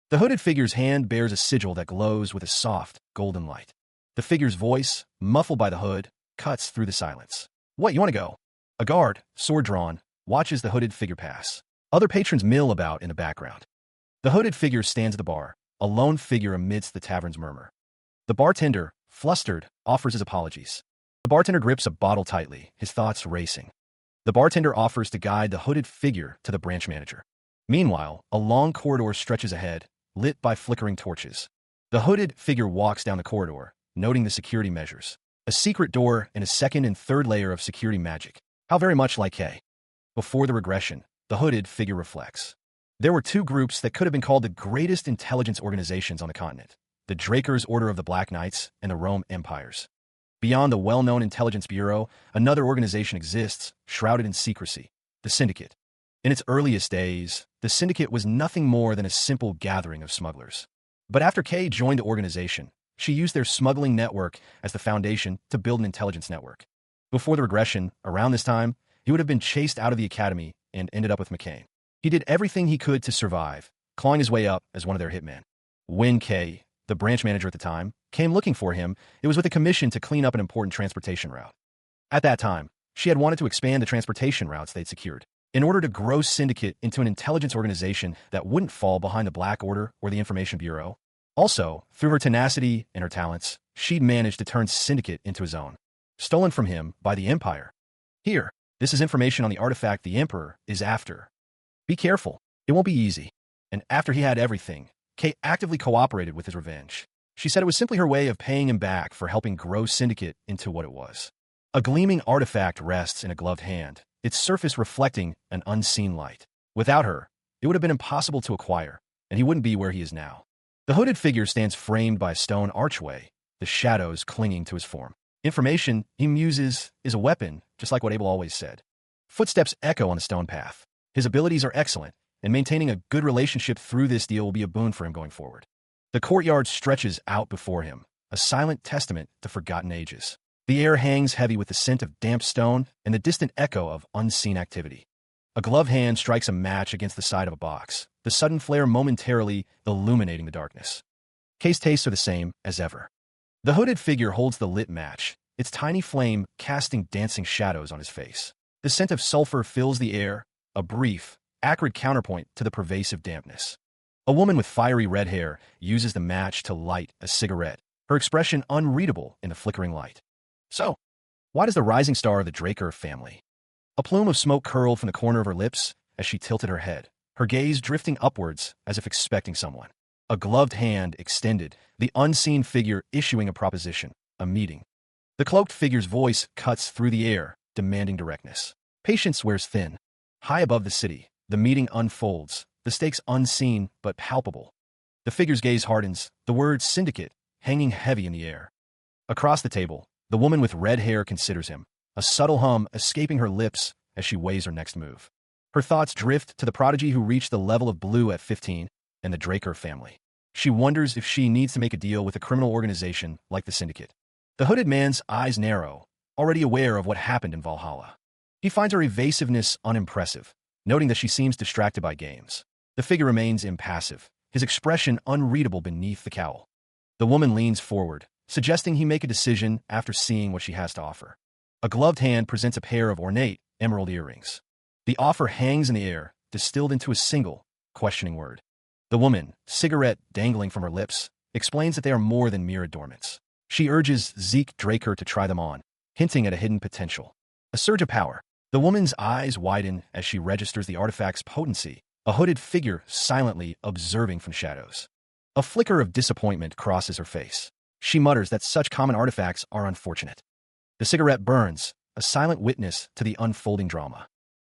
The hooded figure's hand bears a sigil that glows with a soft, golden light. The figure's voice, muffled by the hood, cuts through the silence. "What, you want to go?" A guard, sword drawn, watches the hooded figure pass. Other patrons mill about in the background. The hooded figure stands at the bar, a lone figure amidst the tavern's murmur. The bartender, flustered, offers his apologies. The bartender grips a bottle tightly, his thoughts racing. The bartender offers to guide the hooded figure to the branch manager. Meanwhile, a long corridor stretches ahead, lit by flickering torches. The hooded figure walks down the corridor, noting the security measures. A secret door and a second and third layer of security magic. How very much like K. Before the regression, the hooded figure reflects. There were two groups that could have been called the greatest intelligence organizations on the continent: the Drakers Order of the Black Knights and the Rome Empires. Beyond the well-known intelligence bureau, another organization exists, shrouded in secrecy: the Syndicate. In its earliest days, the Syndicate was nothing more than a simple gathering of smugglers. But after Kay joined the organization, she used their smuggling network as the foundation to build an intelligence network. Before the regression, around this time, he would have been chased out of the academy and ended up with McCain. He did everything he could to survive, clawing his way up as one of their hitmen. When Kay, the branch manager at the time, came looking for him, it was with a commission to clean up an important transportation route. At that time, she had wanted to expand the transportation routes they'd secured. in order to grow Syndicate into an intelligence organization that wouldn't fall behind the Black Order or the Information Bureau. Also, through her tenacity and her talents, she'd managed to turn Syndicate into his own, stolen from him by the Empire. Here, this is information on the artifact the Emperor is after. Be careful, it won't be easy. And after he had everything, Kay actively cooperated with his revenge. She said it was simply her way of paying him back for helping grow Syndicate into what it was. A gleaming artifact rests in a gloved hand, its surface reflecting an unseen light. Without her, it would have been impossible to acquire, and he wouldn't be where he is now. The hooded figure stands framed by a stone archway, the shadows clinging to his form. Information, he muses, is a weapon, just like what Abel always said. Footsteps echo on the stone path. His abilities are excellent, and maintaining a good relationship through this deal will be a boon for him going forward. The courtyard stretches out before him, a silent testament to forgotten ages. The air hangs heavy with the scent of damp stone and the distant echo of unseen activity. A gloved hand strikes a match against the side of a box, the sudden flare momentarily illuminating the darkness. Kay's tastes are the same as ever. The hooded figure holds the lit match, its tiny flame casting dancing shadows on his face. The scent of sulfur fills the air, a brief, acrid counterpoint to the pervasive dampness. A woman with fiery red hair uses the match to light a cigarette, her expression unreadable in the flickering light. So, why does the rising star of the Draker family? A plume of smoke curled from the corner of her lips as she tilted her head, her gaze drifting upwards as if expecting someone. A gloved hand extended, the unseen figure issuing a proposition, a meeting. The cloaked figure's voice cuts through the air, demanding directness. Patience wears thin. High above the city, the meeting unfolds, the stakes unseen but palpable. The figure's gaze hardens, the word syndicate hanging heavy in the air. Across the table, the woman with red hair considers him, a subtle hum escaping her lips as she weighs her next move. Her thoughts drift to the prodigy who reached the level of blue at 15 and the Draker family. She wonders if she needs to make a deal with a criminal organization like the Syndicate. The hooded man's eyes narrow, already aware of what happened in Valhalla. He finds her evasiveness unimpressive, noting that she seems distracted by games. The figure remains impassive, his expression unreadable beneath the cowl. The woman leans forward, suggesting he make a decision after seeing what she has to offer. A gloved hand presents a pair of ornate emerald earrings. The offer hangs in the air, distilled into a single, questioning word. The woman, cigarette dangling from her lips, explains that they are more than mere adornments. She urges Zeke Draker to try them on, hinting at a hidden potential. A surge of power. The woman's eyes widen as she registers the artifact's potency, a hooded figure silently observing from shadows. A flicker of disappointment crosses her face. She mutters that such common artifacts are unfortunate. The cigarette burns, a silent witness to the unfolding drama.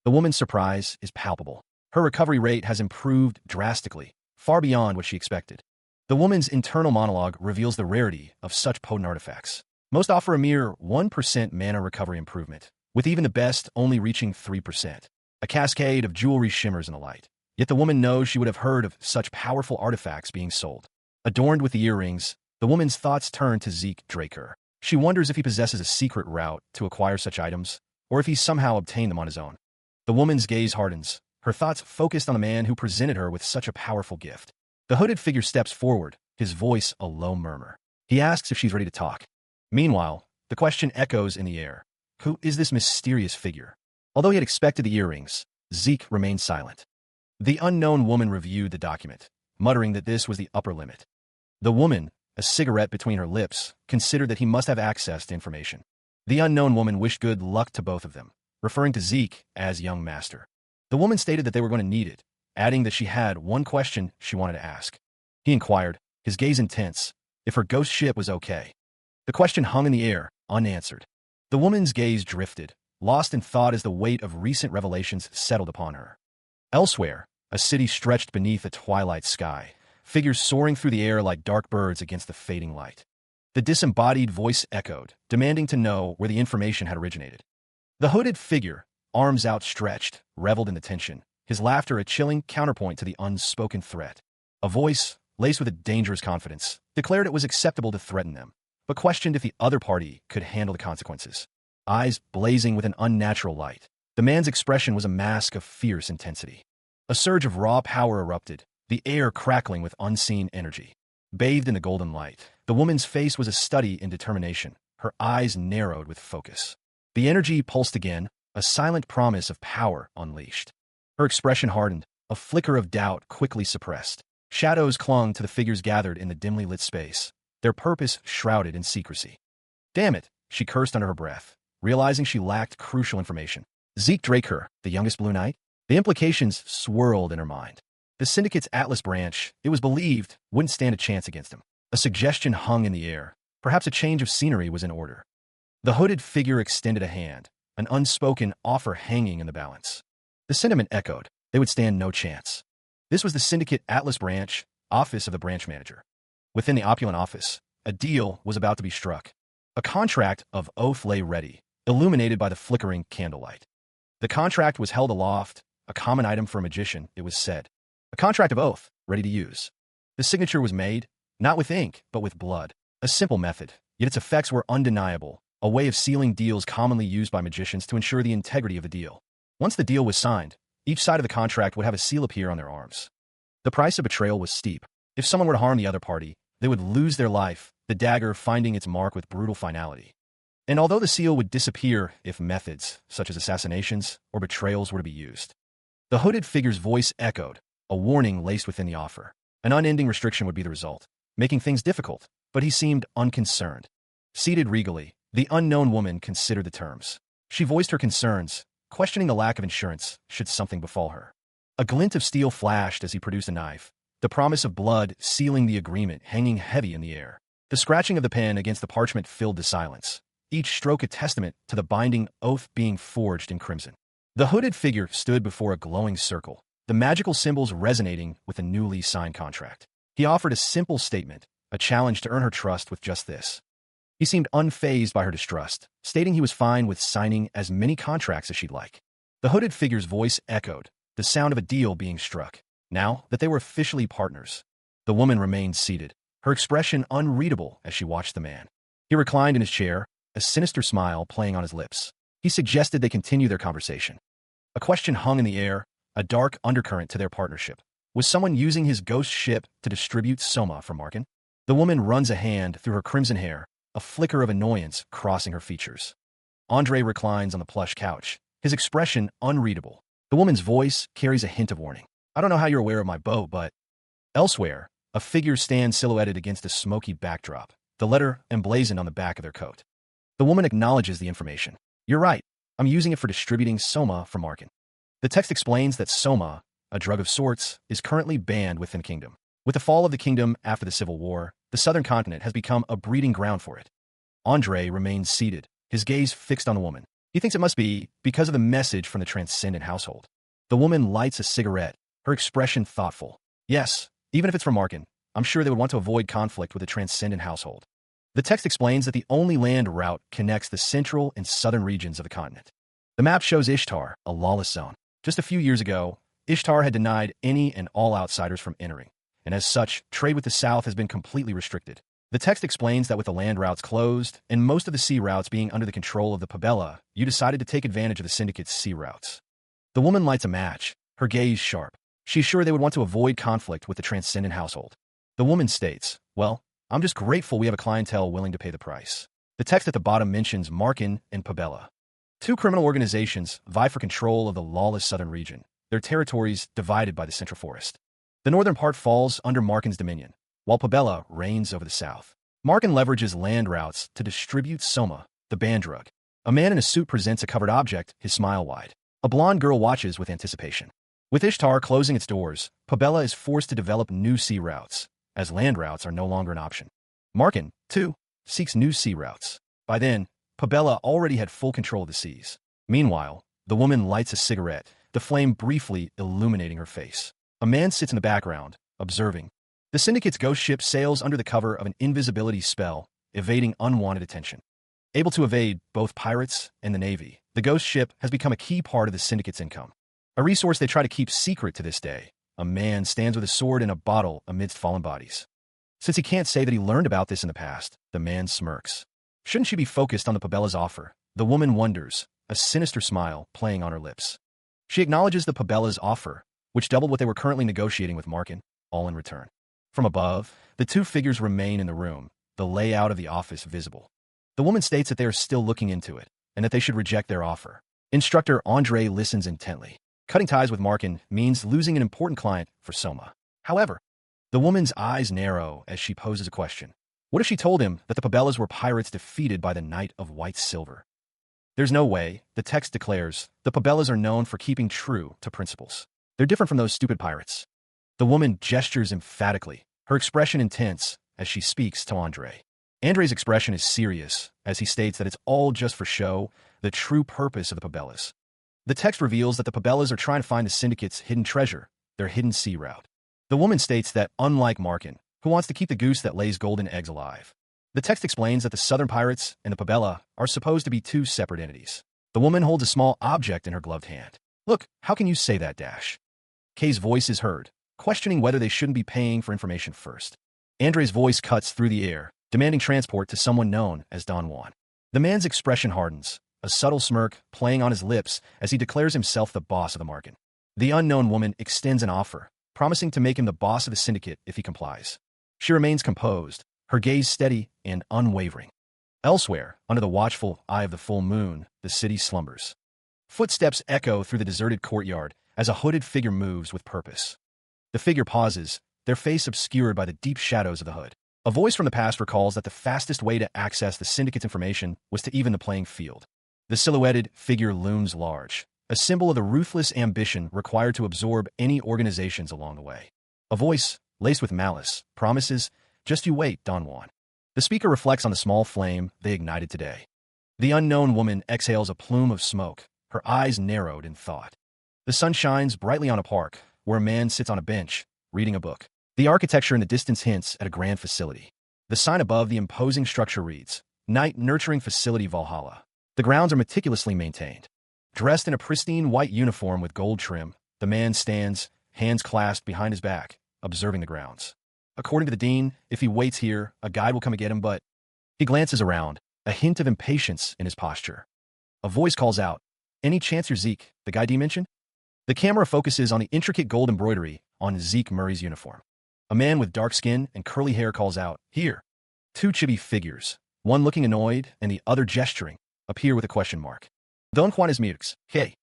The woman's surprise is palpable. Her recovery rate has improved drastically, far beyond what she expected. The woman's internal monologue reveals the rarity of such potent artifacts. Most offer a mere 1% mana recovery improvement, with even the best only reaching 3%. A cascade of jewelry shimmers in the light. Yet the woman knows she would have heard of such powerful artifacts being sold. Adorned with the earrings, the woman's thoughts turn to Zeke Draker. She wonders if he possesses a secret route to acquire such items, or if he somehow obtained them on his own. The woman's gaze hardens, her thoughts focused on the man who presented her with such a powerful gift. The hooded figure steps forward, his voice a low murmur. He asks if she's ready to talk. Meanwhile, the question echoes in the air. Who is this mysterious figure? Although he had expected the earrings, Zeke remained silent. The unknown woman reviewed the document, muttering that this was the upper limit. The woman, a cigarette between her lips, considered that he must have access to information. The unknown woman wished good luck to both of them, referring to Zeke as young master. The woman stated that they were going to need it, adding that she had one question she wanted to ask. He inquired, his gaze intense, if her ghost ship was okay. The question hung in the air, unanswered. The woman's gaze drifted, lost in thought as the weight of recent revelations settled upon her. Elsewhere, a city stretched beneath a twilight sky, figures soaring through the air like dark birds against the fading light. The disembodied voice echoed, demanding to know where the information had originated. The hooded figure, arms outstretched, reveled in the tension, his laughter a chilling counterpoint to the unspoken threat. A voice, laced with a dangerous confidence, declared it was acceptable to threaten them, but questioned if the other party could handle the consequences. Eyes blazing with an unnatural light, the man's expression was a mask of fierce intensity. A surge of raw power erupted, the air crackling with unseen energy. Bathed in the golden light, the woman's face was a study in determination, her eyes narrowed with focus. The energy pulsed again, a silent promise of power unleashed. Her expression hardened, a flicker of doubt quickly suppressed. Shadows clung to the figures gathered in the dimly lit space, their purpose shrouded in secrecy. Damn it, she cursed under her breath, realizing she lacked crucial information. Zeke Draker, the youngest Blue Knight? The implications swirled in her mind. The Syndicate's Atlas branch, it was believed, wouldn't stand a chance against him. A suggestion hung in the air. Perhaps a change of scenery was in order. The hooded figure extended a hand, an unspoken offer hanging in the balance. The sentiment echoed. They would stand no chance. This was the Syndicate Atlas branch, office of the branch manager. Within the opulent office, a deal was about to be struck. A contract of oath lay ready, illuminated by the flickering candlelight. The contract was held aloft, a common item for a magician, it was said. A contract of oath, ready to use. The signature was made, not with ink, but with blood. A simple method, yet its effects were undeniable, a way of sealing deals commonly used by magicians to ensure the integrity of the deal. Once the deal was signed, each side of the contract would have a seal appear on their arms. The price of betrayal was steep. If someone were to harm the other party, they would lose their life, the dagger finding its mark with brutal finality. And although the seal would disappear if methods, such as assassinations or betrayals, were to be used. The hooded figure's voice echoed, a warning laced within the offer. An unending restriction would be the result, making things difficult, but he seemed unconcerned. Seated regally, the unknown woman considered the terms. She voiced her concerns, questioning the lack of insurance should something befall her. A glint of steel flashed as he produced a knife, the promise of blood sealing the agreement hanging heavy in the air. The scratching of the pen against the parchment filled the silence, each stroke a testament to the binding oath being forged in crimson. The hooded figure stood before a glowing circle, the magical symbols resonating with the newly signed contract. He offered a simple statement, a challenge to earn her trust with just this. He seemed unfazed by her distrust, stating he was fine with signing as many contracts as she'd like. The hooded figure's voice echoed, the sound of a deal being struck. Now that they were officially partners, the woman remained seated, her expression unreadable as she watched the man. He reclined in his chair, a sinister smile playing on his lips. He suggested they continue their conversation. A question hung in the air, a dark undercurrent to their partnership. Was someone using his ghost ship to distribute Soma from Markin? The woman runs a hand through her crimson hair, a flicker of annoyance crossing her features. Andre reclines on the plush couch, his expression unreadable. The woman's voice carries a hint of warning. I don't know how you're aware of my bow, but... Elsewhere, a figure stands silhouetted against a smoky backdrop, the letter emblazoned on the back of their coat. The woman acknowledges the information. You're right. I'm using it for distributing Soma from Markin. The text explains that Soma, a drug of sorts, is currently banned within the kingdom. With the fall of the kingdom after the Civil War, the southern continent has become a breeding ground for it. Andre remains seated, his gaze fixed on the woman. He thinks it must be because of the message from the transcendent household. The woman lights a cigarette, her expression thoughtful. Yes, even if it's from Markin, I'm sure they would want to avoid conflict with the transcendent household. The text explains that the only land route connects the central and southern regions of the continent. The map shows Ishtar, a lawless zone. Just a few years ago, Ishtar had denied any and all outsiders from entering, and as such, trade with the south has been completely restricted. The text explains that with the land routes closed, and most of the sea routes being under the control of the Pabella, you decided to take advantage of the Syndicate's sea routes. The woman lights a match, her gaze sharp. She's sure they would want to avoid conflict with the transcendent household. The woman states, well, I'm just grateful we have a clientele willing to pay the price. The text at the bottom mentions Markin and Pabella. Two criminal organizations vie for control of the lawless southern region, their territories divided by the central forest. The northern part falls under Markin's dominion, while Pabella reigns over the south. Markin leverages land routes to distribute Soma, the banned drug. A man in a suit presents a covered object, his smile wide. A blonde girl watches with anticipation. With Ishtar closing its doors, Pabella is forced to develop new sea routes, as land routes are no longer an option. Markin, too, seeks new sea routes. By then, Pabella already had full control of the seas. Meanwhile, the woman lights a cigarette, the flame briefly illuminating her face. A man sits in the background, observing. The Syndicate's ghost ship sails under the cover of an invisibility spell, evading unwanted attention. Able to evade both pirates and the Navy, the ghost ship has become a key part of the Syndicate's income. A resource they try to keep secret to this day. A man stands with a sword and a bottle amidst fallen bodies. Since he can't say that he learned about this in the past, the man smirks. Shouldn't she be focused on the Pabella's offer? The woman wonders, a sinister smile playing on her lips. She acknowledges the Pabella's offer, which doubled what they were currently negotiating with Markin, all in return. From above, the two figures remain in the room, the layout of the office visible. The woman states that they are still looking into it, and that they should reject their offer. Instructor Andre listens intently. Cutting ties with Markin means losing an important client for Soma. However, the woman's eyes narrow as she poses a question. What if she told him that the Pabellas were pirates defeated by the Knight of White Silver? There's no way, the text declares. The Pabellas are known for keeping true to principles. They're different from those stupid pirates. The woman gestures emphatically, her expression intense as she speaks to Andre. Andre's expression is serious as he states that it's all just for show, the true purpose of the Pabellas. The text reveals that the Pabellas are trying to find the Syndicate's hidden treasure, their hidden sea route. The woman states that, unlike Markin, who wants to keep the goose that lays golden eggs alive, the text explains that the Southern Pirates and the Pabella are supposed to be two separate entities. The woman holds a small object in her gloved hand. Look, how can you say that, Dash? Kay's voice is heard, questioning whether they shouldn't be paying for information first. Andre's voice cuts through the air, demanding transport to someone known as Don Juan. The man's expression hardens, a subtle smirk playing on his lips as he declares himself the boss of the market. The unknown woman extends an offer, promising to make him the boss of the syndicate if he complies. She remains composed, her gaze steady and unwavering. Elsewhere, under the watchful eye of the full moon, the city slumbers. Footsteps echo through the deserted courtyard as a hooded figure moves with purpose. The figure pauses, their face obscured by the deep shadows of the hood. A voice from the past recalls that the fastest way to access the syndicate's information was to even the playing field. The silhouetted figure looms large, a symbol of the ruthless ambition required to absorb any organizations along the way. A voice, laced with malice, promises, "Just you wait, Don Juan." The speaker reflects on the small flame they ignited today. The unknown woman exhales a plume of smoke, her eyes narrowed in thought. The sun shines brightly on a park, where a man sits on a bench, reading a book. The architecture in the distance hints at a grand facility. The sign above the imposing structure reads, "Night Nurturing Facility Valhalla." The grounds are meticulously maintained. Dressed in a pristine white uniform with gold trim, the man stands, hands clasped behind his back, observing the grounds. According to the dean, if he waits here, a guide will come and get him, but he glances around, a hint of impatience in his posture. A voice calls out, "Any chance you're Zeke, the guy D mentioned?" The camera focuses on the intricate gold embroidery on Zeke Murray's uniform. A man with dark skin and curly hair calls out, "Here." Two chibi figures, one looking annoyed and the other gesturing, appear with a question mark. Don Juan is Mux. Hey,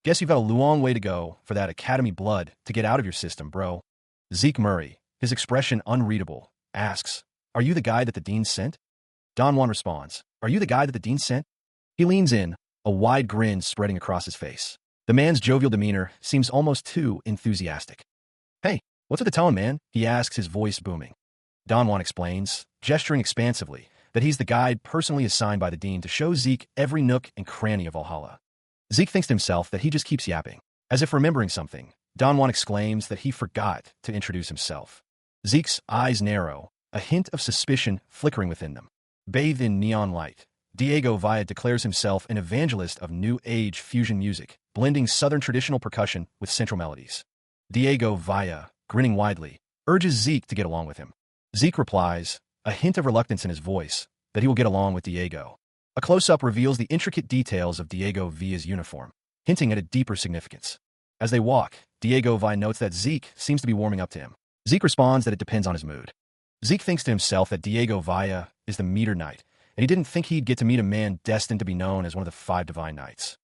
guess you've got a long way to go for that Academy blood to get out of your system, bro. Zeke Murray, his expression unreadable, asks, "Are you the guy that the dean sent?" Don Juan responds, "Are you the guy that the dean sent?" He leans in, a wide grin spreading across his face. The man's jovial demeanor seems almost too enthusiastic. "Hey, what's with the tone, man?" he asks, his voice booming. Don Juan explains, gesturing expansively, that he's the guide personally assigned by the dean to show Zeke every nook and cranny of Valhalla. Zeke thinks to himself that he just keeps yapping. As if remembering something, Don Juan exclaims that he forgot to introduce himself. Zeke's eyes narrow, a hint of suspicion flickering within them. Bathed in neon light, Diego Villa declares himself an evangelist of New Age fusion music, blending Southern traditional percussion with central melodies. Diego Villa, grinning widely, urges Zeke to get along with him. Zeke replies, a hint of reluctance in his voice, that he will get along with Diego. A close-up reveals the intricate details of Diego Villa's uniform, hinting at a deeper significance. As they walk, Diego Villa notes that Zeke seems to be warming up to him. Zeke responds that it depends on his mood. Zeke thinks to himself that Diego Villa is the meter knight, and he didn't think he'd get to meet a man destined to be known as one of the 5 divine knights.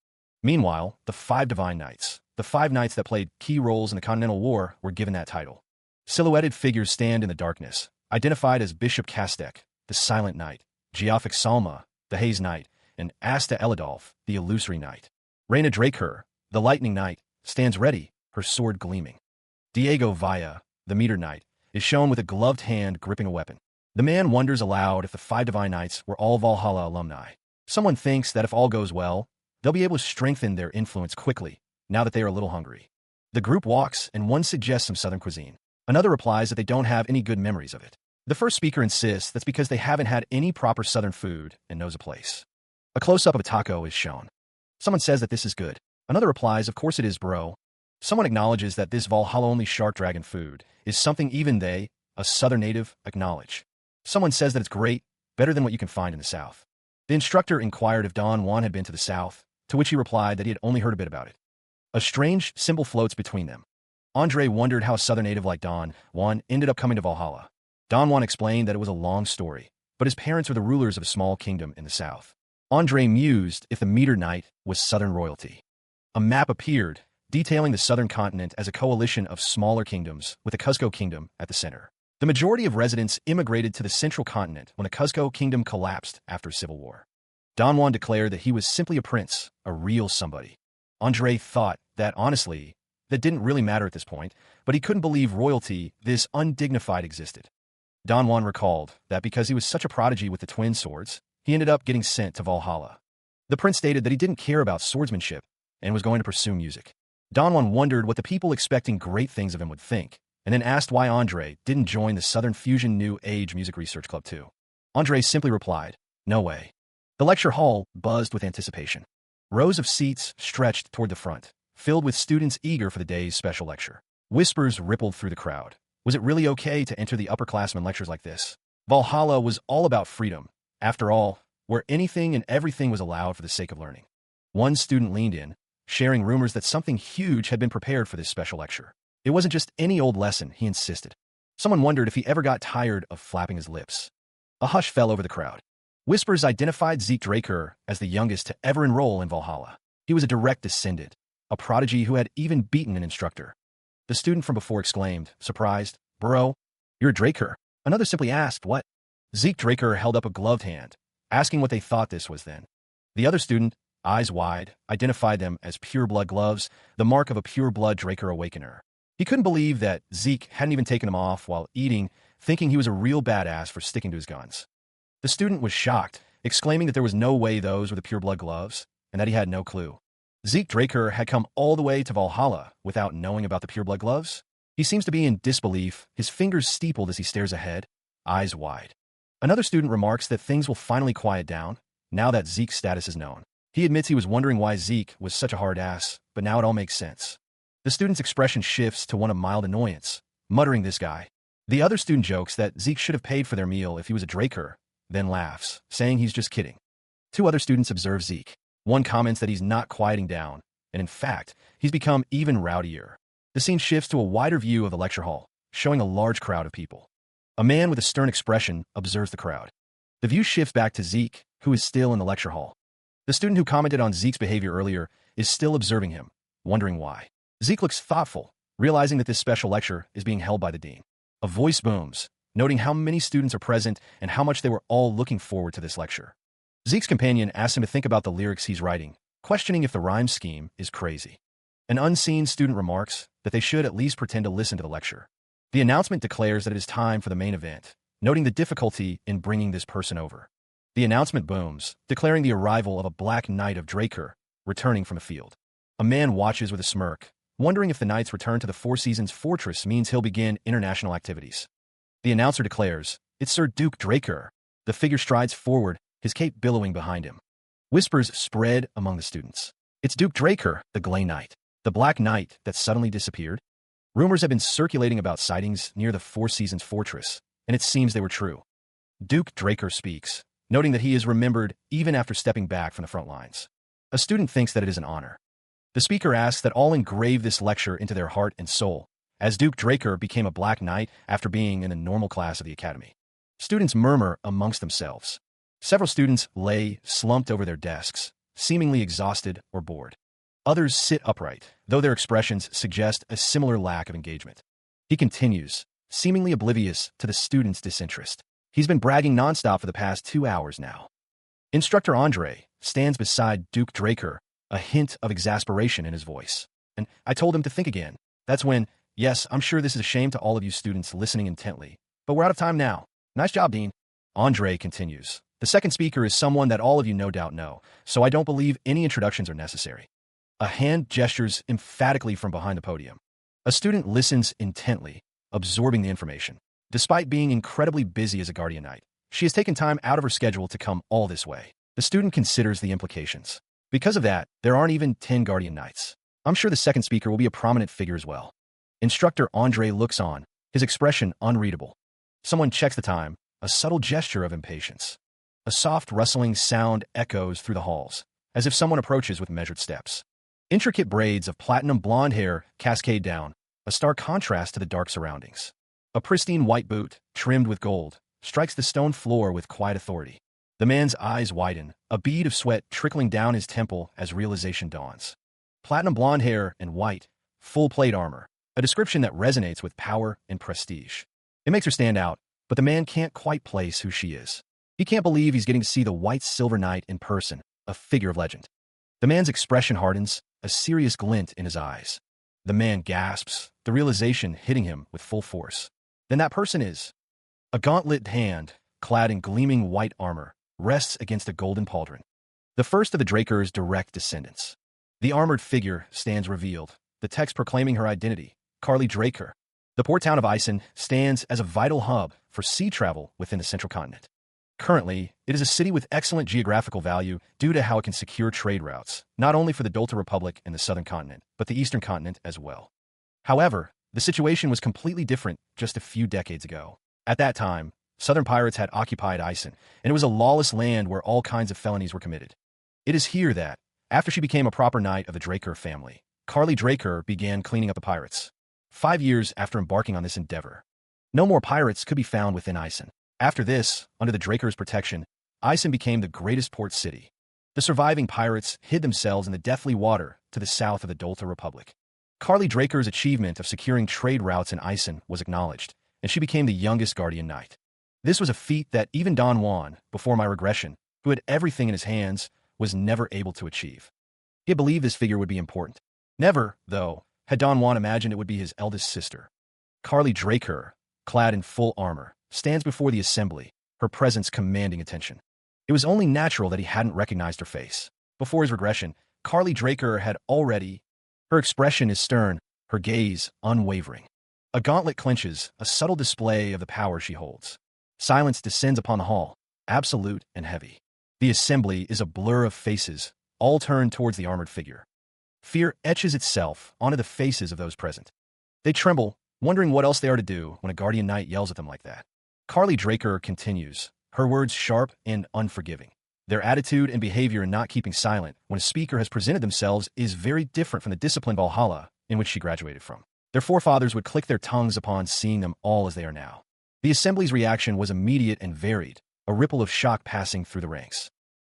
Meanwhile, the 5 divine knights, the 5 knights that played key roles in the Continental War, were given that title. Silhouetted figures stand in the darkness, identified as Bishop Kastek, the Silent Knight, Geoffrey Salma, the Haze Knight, and Asta Eladolf, the Illusory Knight. Reyna Draker, the Lightning Knight, stands ready, her sword gleaming. Diego Villa, the Meter Knight, is shown with a gloved hand gripping a weapon. The man wonders aloud if the 5 divine knights were all Valhalla alumni. Someone thinks that if all goes well, they'll be able to strengthen their influence quickly, now that they are a little hungry. The group walks, and one suggests some Southern cuisine. Another replies that they don't have any good memories of it. The first speaker insists that's because they haven't had any proper Southern food and knows a place. A close-up of a taco is shown. Someone says that this is good. Another replies, "Of course it is, bro." Someone acknowledges that this Valhalla-only shark dragon food is something even they, a Southern native, acknowledge. Someone says that it's great, better than what you can find in the South. The instructor inquired if Don Juan had been to the South, to which he replied that he had only heard a bit about it. A strange symbol floats between them. Andre wondered how a Southern native like Don Juan ended up coming to Valhalla. Don Juan explained that it was a long story, but his parents were the rulers of a small kingdom in the South. Andre mused if the meteor knight was southern royalty. A map appeared, detailing the southern continent as a coalition of smaller kingdoms, with the Cuzco Kingdom at the center. The majority of residents immigrated to the central continent when the Cuzco Kingdom collapsed after a civil war. Don Juan declared that he was simply a prince, a real somebody. Andre thought that, honestly, that didn't really matter at this point, but he couldn't believe royalty, this undignified, existed. Don Juan recalled that because he was such a prodigy with the twin swords, he ended up getting sent to Valhalla. The prince stated that he didn't care about swordsmanship and was going to pursue music. Don Juan wondered what the people expecting great things of him would think, and then asked why Andre didn't join the Southern Fusion New Age Music Research Club too. Andre simply replied, "No way." The lecture hall buzzed with anticipation. Rows of seats stretched toward the front, filled with students eager for the day's special lecture. Whispers rippled through the crowd. Was it really okay to enter the upperclassmen lectures like this? Valhalla was all about freedom, after all, where anything and everything was allowed for the sake of learning. One student leaned in, sharing rumors that something huge had been prepared for this special lecture. It wasn't just any old lesson, he insisted. Someone wondered if he ever got tired of flapping his lips. A hush fell over the crowd. Whispers identified Zeke Draker as the youngest to ever enroll in Valhalla. He was a direct descendant, a prodigy who had even beaten an instructor. The student from before exclaimed, surprised, "Bro, you're a Draker." Another simply asked, "What?" Zeke Draker held up a gloved hand, asking what they thought this was then. The other student, eyes wide, identified them as pure-blood gloves, the mark of a pure-blood Draker awakener. He couldn't believe that Zeke hadn't even taken them off while eating, thinking he was a real badass for sticking to his guns. The student was shocked, exclaiming that there was no way those were the pure-blood gloves, and that he had no clue. Zeke Draker had come all the way to Valhalla without knowing about the pure-blood gloves. He seems to be in disbelief, his fingers steepled as he stares ahead, eyes wide. Another student remarks that things will finally quiet down, now that Zeke's status is known. He admits he was wondering why Zeke was such a hard ass, but now it all makes sense. The student's expression shifts to one of mild annoyance, muttering, "This guy." The other student jokes that Zeke should have paid for their meal if he was a Draker, then laughs, saying he's just kidding. Two other students observe Zeke. One comments that he's not quieting down, and in fact, he's become even rowdier. The scene shifts to a wider view of the lecture hall, showing a large crowd of people. A man with a stern expression observes the crowd. The view shifts back to Zeke, who is still in the lecture hall. The student who commented on Zeke's behavior earlier is still observing him, wondering why. Zeke looks thoughtful, realizing that this special lecture is being held by the dean. A voice booms, noting how many students are present and how much they were all looking forward to this lecture. Zeke's companion asks him to think about the lyrics he's writing, questioning if the rhyme scheme is crazy. An unseen student remarks that they should at least pretend to listen to the lecture. The announcement declares that it is time for the main event, noting the difficulty in bringing this person over. The announcement booms, declaring the arrival of a black knight of Draker, returning from a field. A man watches with a smirk, wondering if the knight's return to the Four Seasons Fortress means he'll begin international activities. The announcer declares, "It's Sir Duke Draker." The figure strides forward, his cape billowing behind him. Whispers spread among the students. It's Duke Draker, the Glay Knight, the Black Knight that suddenly disappeared. Rumors have been circulating about sightings near the Four Seasons Fortress, and it seems they were true. Duke Draker speaks, noting that he is remembered even after stepping back from the front lines. A student thinks that it is an honor. The speaker asks that all engrave this lecture into their heart and soul, as Duke Draker became a Black Knight after being in the normal class of the academy. Students murmur amongst themselves. Several students lay slumped over their desks, seemingly exhausted or bored. Others sit upright, though their expressions suggest a similar lack of engagement. He continues, seemingly oblivious to the students' disinterest. He's been bragging nonstop for the past 2 hours now. Instructor Andre stands beside Duke Draker, a hint of exasperation in his voice. "And I told him to think again. That's when, yes, I'm sure this is a shame to all of you students listening intently, but we're out of time now. Nice job, Dean." Andre continues. "The second speaker is someone that all of you no doubt know, so I don't believe any introductions are necessary." A hand gestures emphatically from behind the podium. A student listens intently, absorbing the information. Despite being incredibly busy as a Guardian Knight, she has taken time out of her schedule to come all this way. The student considers the implications. Because of that, there aren't even 10 Guardian Knights. I'm sure the second speaker will be a prominent figure as well. Instructor Andre looks on, his expression unreadable. Someone checks the time, a subtle gesture of impatience. A soft rustling sound echoes through the halls, as if someone approaches with measured steps. Intricate braids of platinum blonde hair cascade down, a stark contrast to the dark surroundings. A pristine white boot, trimmed with gold, strikes the stone floor with quiet authority. The man's eyes widen, a bead of sweat trickling down his temple as realization dawns. Platinum blonde hair and white, full plate armor, a description that resonates with power and prestige. It makes her stand out, but the man can't quite place who she is. He can't believe he's getting to see the white silver knight in person, a figure of legend. The man's expression hardens, a serious glint in his eyes. The man gasps, the realization hitting him with full force. Then that person is. A gauntlet hand, clad in gleaming white armor, rests against a golden pauldron. The first of the Draker's direct descendants. The armored figure stands revealed, the text proclaiming her identity, Carly Draker. The port town of Isen stands as a vital hub for sea travel within the central continent. Currently, it is a city with excellent geographical value due to how it can secure trade routes, not only for the Delta Republic and the southern continent, but the eastern continent as well. However, the situation was completely different just a few decades ago. At that time, southern pirates had occupied Isen, and it was a lawless land where all kinds of felonies were committed. It is here that, after she became a proper knight of the Draker family, Carly Draker began cleaning up the pirates. 5 years after embarking on this endeavor, no more pirates could be found within Isen. After this, under the Draker's protection, Isen became the greatest port city. The surviving pirates hid themselves in the deathly water to the south of the Delta Republic. Carly Draker's achievement of securing trade routes in Isen was acknowledged, and she became the youngest guardian knight. This was a feat that even Don Juan, before my regression, who had everything in his hands, was never able to achieve. He had believed this figure would be important. Never, though, had Don Juan imagined it would be his eldest sister. Carly Draker, clad in full armor, stands before the assembly, her presence commanding attention. It was only natural that he hadn't recognized her face. Before his regression, Carly Draker had already. Her expression is stern, her gaze unwavering. A gauntlet clenches, a subtle display of the power she holds. Silence descends upon the hall, absolute and heavy. The assembly is a blur of faces, all turned towards the armored figure. Fear etches itself onto the faces of those present. They tremble, wondering what else they are to do when a guardian knight yells at them like that. Carly Draker continues, her words sharp and unforgiving. Their attitude and behavior in not keeping silent when a speaker has presented themselves is very different from the disciplined Valhalla in which she graduated from. Their forefathers would click their tongues upon seeing them all as they are now. The assembly's reaction was immediate and varied, a ripple of shock passing through the ranks.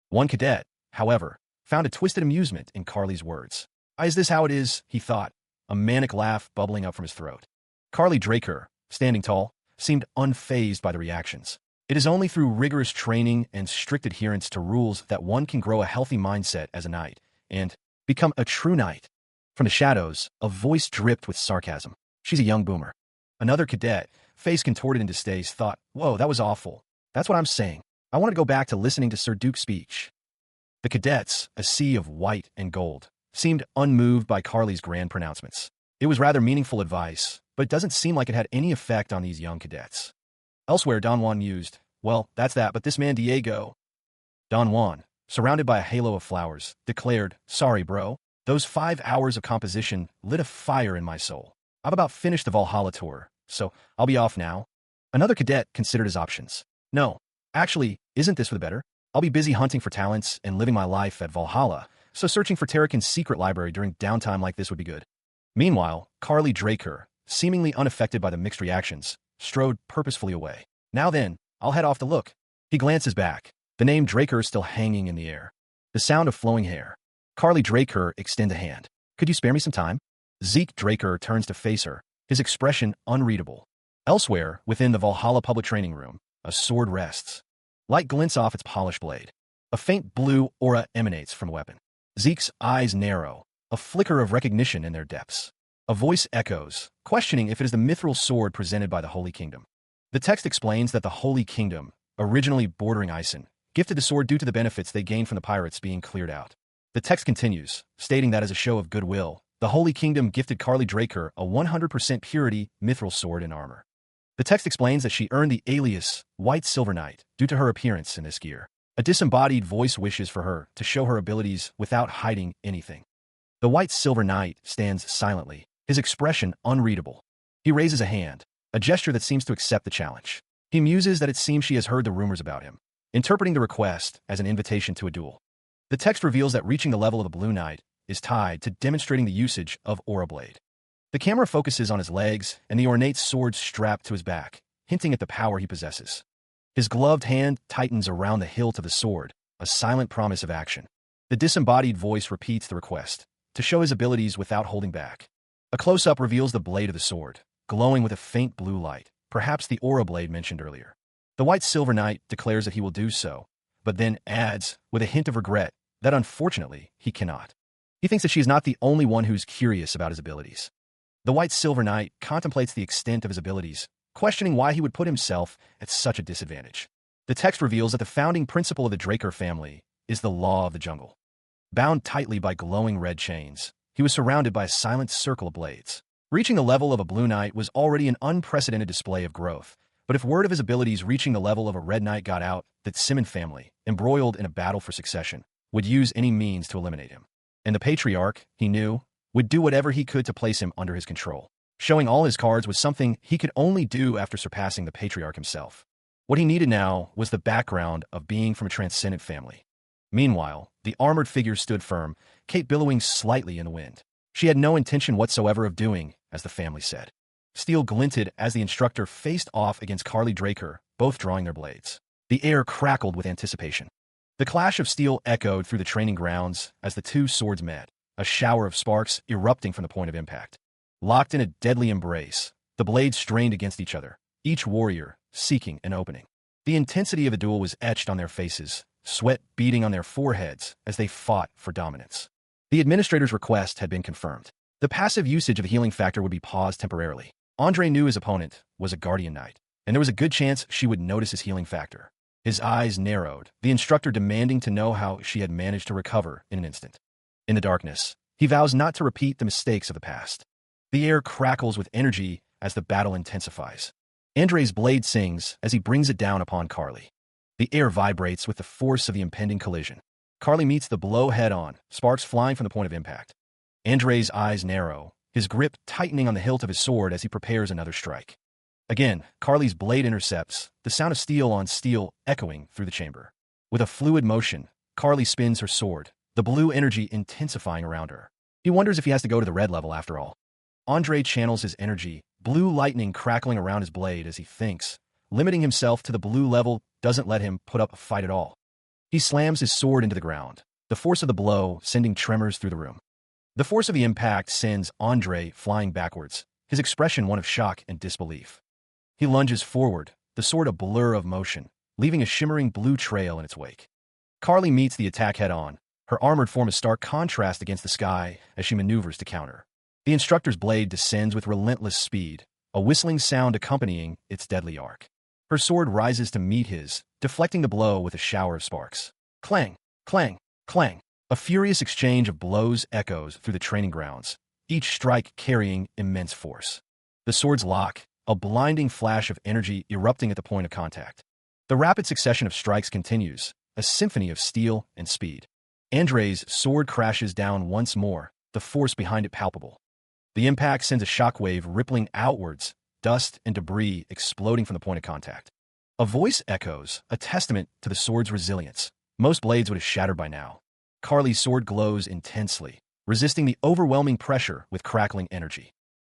One cadet, however, found a twisted amusement in Carly's words. Is this how it is? He thought, a manic laugh bubbling up from his throat. Carly Draker, standing tall, seemed unfazed by the reactions. It is only through rigorous training and strict adherence to rules that one can grow a healthy mindset as a knight and become a true knight. From the shadows, a voice dripped with sarcasm. She's a young boomer. Another cadet, face contorted in distaste, thought, whoa, that was awful. That's what I'm saying. I want to go back to listening to Sir Duke's speech. The cadets, a sea of white and gold, seemed unmoved by Carly's grand pronouncements. It was rather meaningful advice, but it doesn't seem like it had any effect on these young cadets. Elsewhere, Don Juan mused, well, that's that, but this man Diego. Don Juan, surrounded by a halo of flowers, declared, sorry, bro. Those 5 hours of composition lit a fire in my soul. I've about finished the Valhalla tour, so I'll be off now. Another cadet considered his options. No, actually, isn't this for the better? I'll be busy hunting for talents and living my life at Valhalla, so searching for Tarakan's secret library during downtime like this would be good. Meanwhile, Carly Draker, seemingly unaffected by the mixed reactions, strode purposefully away. Now then, I'll head off to look. He glances back, the name Draker still hanging in the air. The sound of flowing hair. Carly Draker extends a hand. Could you spare me some time? Zeke Draker turns to face her, his expression unreadable. Elsewhere, within the Valhalla public training room, a sword rests. Light glints off its polished blade. A faint blue aura emanates from the weapon. Zeke's eyes narrow, a flicker of recognition in their depths. A voice echoes, questioning if it is the mithril sword presented by the Holy Kingdom. The text explains that the Holy Kingdom, originally bordering Isen, gifted the sword due to the benefits they gained from the pirates being cleared out. The text continues, stating that as a show of goodwill, the Holy Kingdom gifted Carly Draker a 100% purity mithril sword and armor. The text explains that she earned the alias White Silver Knight due to her appearance in this gear. A disembodied voice wishes for her to show her abilities without hiding anything. The White Silver Knight stands silently, his expression unreadable. He raises a hand, a gesture that seems to accept the challenge. He muses that it seems she has heard the rumors about him, interpreting the request as an invitation to a duel. The text reveals that reaching the level of the Blue Knight is tied to demonstrating the usage of Aura Blade. The camera focuses on his legs and the ornate sword strapped to his back, hinting at the power he possesses. His gloved hand tightens around the hilt of the sword, a silent promise of action. The disembodied voice repeats the request, to show his abilities without holding back. A close-up reveals the blade of the sword, glowing with a faint blue light, perhaps the aura blade mentioned earlier. The White Silver Knight declares that he will do so, but then adds, with a hint of regret, that unfortunately he cannot. He thinks that she is not the only one who's curious about his abilities. The White Silver Knight contemplates the extent of his abilities, questioning why he would put himself at such a disadvantage. The text reveals that the founding principle of the Draker family is the law of the jungle. Bound tightly by glowing red chains, he was surrounded by a silent circle of blades. Reaching the level of a Blue Knight was already an unprecedented display of growth, but if word of his abilities reaching the level of a Red Knight got out, that Simon family, embroiled in a battle for succession, would use any means to eliminate him. And the Patriarch, he knew, would do whatever he could to place him under his control. Showing all his cards was something he could only do after surpassing the Patriarch himself. What he needed now was the background of being from a transcendent family. Meanwhile, the armored figure stood firm, cape billowing slightly in the wind. She had no intention whatsoever of doing, as the family said. Steel glinted as the instructor faced off against Carly Draker, both drawing their blades. The air crackled with anticipation. The clash of steel echoed through the training grounds as the two swords met, a shower of sparks erupting from the point of impact. Locked in a deadly embrace, the blades strained against each other, each warrior seeking an opening. The intensity of the duel was etched on their faces, sweat beading on their foreheads as they fought for dominance. The administrator's request had been confirmed. The passive usage of the healing factor would be paused temporarily. Andre knew his opponent was a Guardian Knight, and there was a good chance she would notice his healing factor. His eyes narrowed, the instructor demanding to know how she had managed to recover in an instant. In the darkness, he vows not to repeat the mistakes of the past. The air crackles with energy as the battle intensifies. Andre's blade sings as he brings it down upon Carly. The air vibrates with the force of the impending collision. Carly meets the blow head-on, sparks flying from the point of impact. Andre's eyes narrow, his grip tightening on the hilt of his sword as he prepares another strike. Again, Carly's blade intercepts, the sound of steel on steel echoing through the chamber. With a fluid motion, Carly spins her sword, the blue energy intensifying around her. He wonders if he has to go to the red level after all. Andre channels his energy, blue lightning crackling around his blade as he thinks. Limiting himself to the blue level doesn't let him put up a fight at all. He slams his sword into the ground, the force of the blow sending tremors through the room. The force of the impact sends Andre flying backwards, his expression one of shock and disbelief. He lunges forward, the sword a blur of motion, leaving a shimmering blue trail in its wake. Carly meets the attack head-on, her armored form a stark contrast against the sky as she maneuvers to counter. The instructor's blade descends with relentless speed, a whistling sound accompanying its deadly arc. Her sword rises to meet his, deflecting the blow with a shower of sparks. Clang, clang, clang. A furious exchange of blows echoes through the training grounds, each strike carrying immense force. The swords lock, a blinding flash of energy erupting at the point of contact. The rapid succession of strikes continues, a symphony of steel and speed. Andre's sword crashes down once more, the force behind it palpable. The impact sends a shockwave rippling outwards, dust and debris exploding from the point of contact. A voice echoes, a testament to the sword's resilience. Most blades would have shattered by now. Carly's sword glows intensely, resisting the overwhelming pressure with crackling energy.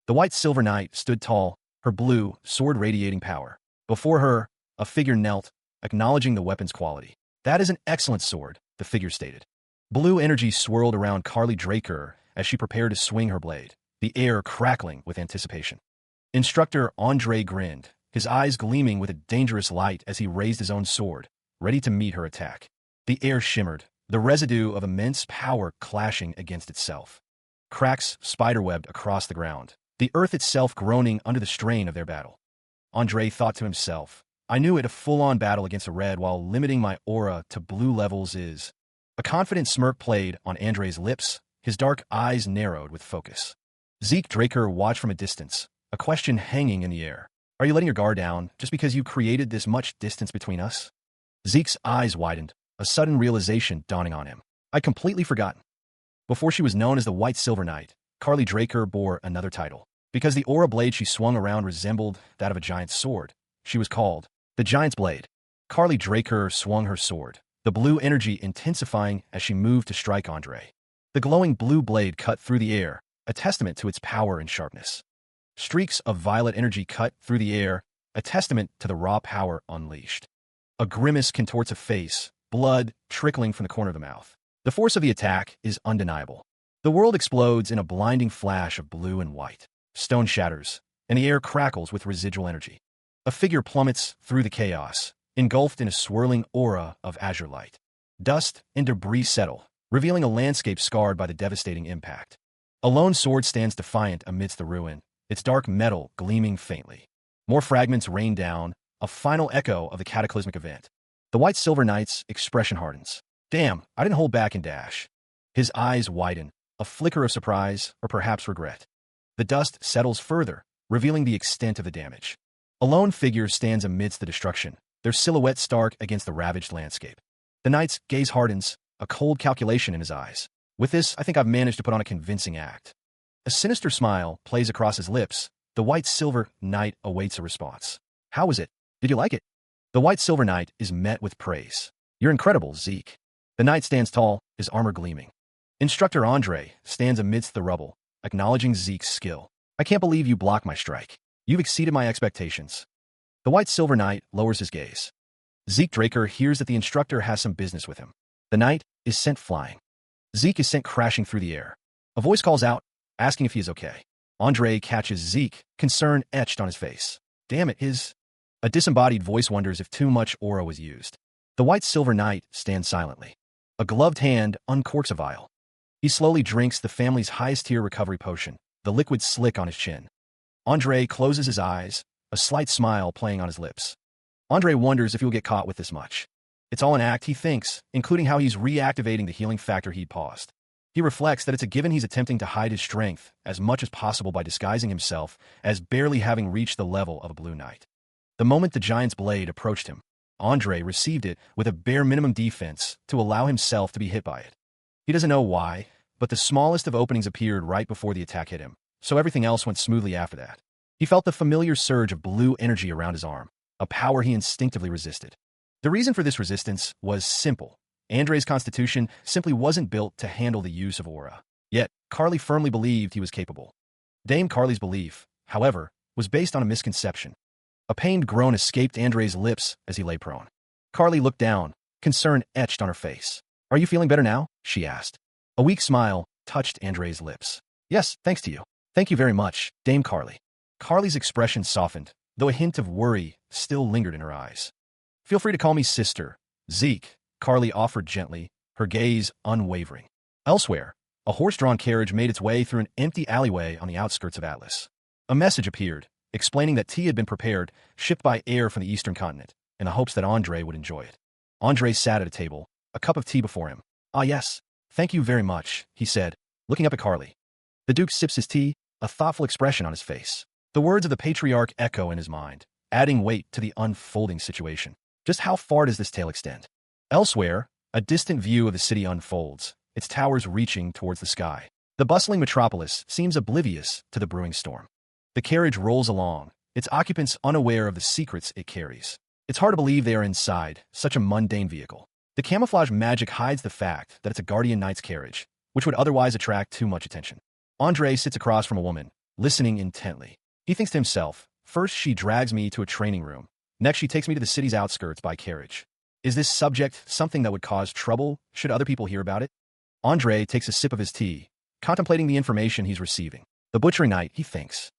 The White Silver Knight stood tall, her blue sword radiating power. Before her, a figure knelt, acknowledging the weapon's quality. That is an excellent sword, the figure stated. Blue energy swirled around Carly Draker as she prepared to swing her blade, the air crackling with anticipation. Instructor Andre grinned, his eyes gleaming with a dangerous light as he raised his own sword, ready to meet her attack. The air shimmered, the residue of immense power clashing against itself. Cracks spiderwebbed across the ground, the earth itself groaning under the strain of their battle. Andre thought to himself, I knew it a full-on battle against a red while limiting my aura to blue levels is. A confident smirk played on Andre's lips, his dark eyes narrowed with focus. Zeke Draker watched from a distance, a question hanging in the air. Are you letting your guard down just because you created this much distance between us? Zeke's eyes widened, a sudden realization dawning on him. I'd completely forgotten. Before she was known as the White Silver Knight, Carly Draker bore another title. Because the aura blade she swung around resembled that of a giant's sword, she was called the Giant's Blade. Carly Draker swung her sword, the blue energy intensifying as she moved to strike Andre. The glowing blue blade cut through the air, a testament to its power and sharpness. Streaks of violet energy cut through the air, a testament to the raw power unleashed. A grimace contorts a face, blood trickling from the corner of the mouth. The force of the attack is undeniable. The world explodes in a blinding flash of blue and white. Stone shatters, and the air crackles with residual energy. A figure plummets through the chaos, engulfed in a swirling aura of azure light. Dust and debris settle, revealing a landscape scarred by the devastating impact. A lone sword stands defiant amidst the ruin, its dark metal gleaming faintly. More fragments rain down, a final echo of the cataclysmic event. The White Silver Knight's expression hardens. Damn, I didn't hold back and dash. His eyes widen, a flicker of surprise or perhaps regret. The dust settles further, revealing the extent of the damage. A lone figure stands amidst the destruction, their silhouette stark against the ravaged landscape. The knight's gaze hardens, a cold calculation in his eyes. With this, I think I've managed to put on a convincing act. A sinister smile plays across his lips. The White Silver Knight awaits a response. How was it? Did you like it? The White Silver Knight is met with praise. You're incredible, Zeke. The knight stands tall, his armor gleaming. Instructor Andre stands amidst the rubble, acknowledging Zeke's skill. I can't believe you blocked my strike. You've exceeded my expectations. The White Silver Knight lowers his gaze. Zeke Draker hears that the instructor has some business with him. The knight is sent flying. Zeke is sent crashing through the air. A voice calls out, asking if he is okay. Andre catches Zeke, concern etched on his face. Damn it, A disembodied voice wonders if too much aura was used. The White Silver Knight stands silently. A gloved hand uncorks a vial. He slowly drinks the family's highest-tier recovery potion, the liquid slick on his chin. Andre closes his eyes, a slight smile playing on his lips. Andre wonders if he will get caught with this much. It's all an act, he thinks, including how he's reactivating the healing factor he'd paused. He reflects that it's a given he's attempting to hide his strength as much as possible by disguising himself as barely having reached the level of a blue knight. The moment the giant's blade approached him, Andre received it with a bare minimum defense to allow himself to be hit by it. He doesn't know why, but the smallest of openings appeared right before the attack hit him, so everything else went smoothly after that. He felt the familiar surge of blue energy around his arm, a power he instinctively resisted. The reason for this resistance was simple. Andre's constitution simply wasn't built to handle the use of aura. Yet, Carly firmly believed he was capable. Dame Carly's belief, however, was based on a misconception. A pained groan escaped Andre's lips as he lay prone. Carly looked down, concern etched on her face. Are you feeling better now? She asked. A weak smile touched Andre's lips. Yes, thanks to you. Thank you very much, Dame Carly. Carly's expression softened, though a hint of worry still lingered in her eyes. Feel free to call me sister. Zeke, Carly offered gently, her gaze unwavering. Elsewhere, a horse-drawn carriage made its way through an empty alleyway on the outskirts of Atlas. A message appeared, explaining that tea had been prepared, shipped by air from the eastern continent, in the hopes that Andre would enjoy it. Andre sat at a table, a cup of tea before him. Ah yes, thank you very much, he said, looking up at Carly. The Duke sips his tea, a thoughtful expression on his face. The words of the patriarch echo in his mind, adding weight to the unfolding situation. Just how far does this tale extend? Elsewhere, a distant view of the city unfolds, its towers reaching towards the sky. The bustling metropolis seems oblivious to the brewing storm. The carriage rolls along, its occupants unaware of the secrets it carries. It's hard to believe they are inside such a mundane vehicle. The camouflage magic hides the fact that it's a guardian knight's carriage, which would otherwise attract too much attention. Andre sits across from a woman, listening intently. He thinks to himself, first she drags me to a training room. Next she takes me to the city's outskirts by carriage. Is this subject something that would cause trouble should other people hear about it? Andre takes a sip of his tea, contemplating the information he's receiving. The butchering knight, he thinks.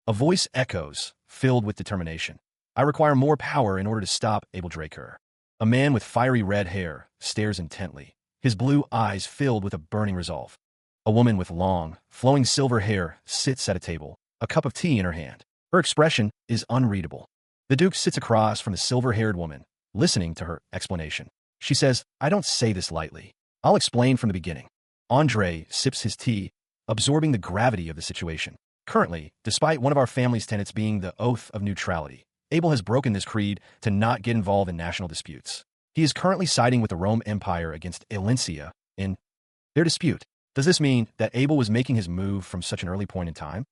A voice echoes, filled with determination. I require more power in order to stop Abel Draker. A man with fiery red hair stares intently, his blue eyes filled with a burning resolve. A woman with long, flowing silver hair sits at a table, a cup of tea in her hand. Her expression is unreadable. The Duke sits across from the silver-haired woman, listening to her explanation. She says, I don't say this lightly. I'll explain from the beginning. Andre sips his tea, absorbing the gravity of the situation. Currently, despite one of our family's tenets being the oath of neutrality, Abel has broken this creed to not get involved in national disputes. He is currently siding with the Rome Empire against Alencia in their dispute. Does this mean that Abel was making his move from such an early point in time?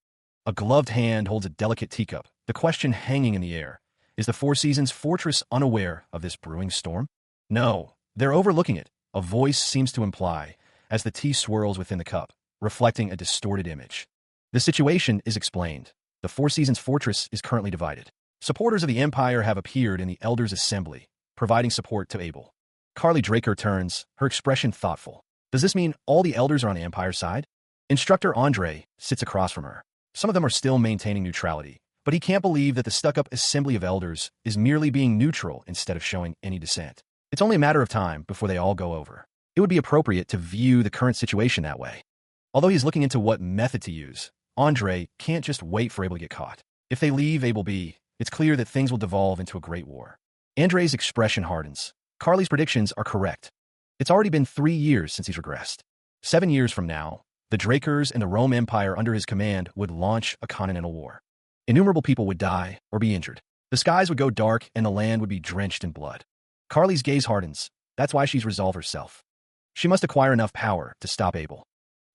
A gloved hand holds a delicate teacup, the question hanging in the air. Is the Four Seasons fortress unaware of this brewing storm? No, they're overlooking it, a voice seems to imply, as the tea swirls within the cup, reflecting a distorted image. The situation is explained. The Four Seasons fortress is currently divided. Supporters of the Empire have appeared in the Elders' Assembly, providing support to Abel. Carly Draker turns, her expression thoughtful. Does this mean all the elders are on the Empire's side? Instructor Andre sits across from her. Some of them are still maintaining neutrality, but he can't believe that the stuck-up assembly of elders is merely being neutral instead of showing any dissent. It's only a matter of time before they all go over. It would be appropriate to view the current situation that way. Although he's looking into what method to use, Andre can't just wait for Abel to get caught. If they leave Abel be, it's clear that things will devolve into a great war. Andre's expression hardens. Carly's predictions are correct. It's already been 3 years since he's regressed. 7 years from now, the Drakers and the Rome Empire under his command would launch a continental war. Innumerable people would die or be injured. The skies would go dark and the land would be drenched in blood. Carly's gaze hardens. That's why she's resolved herself. She must acquire enough power to stop Abel.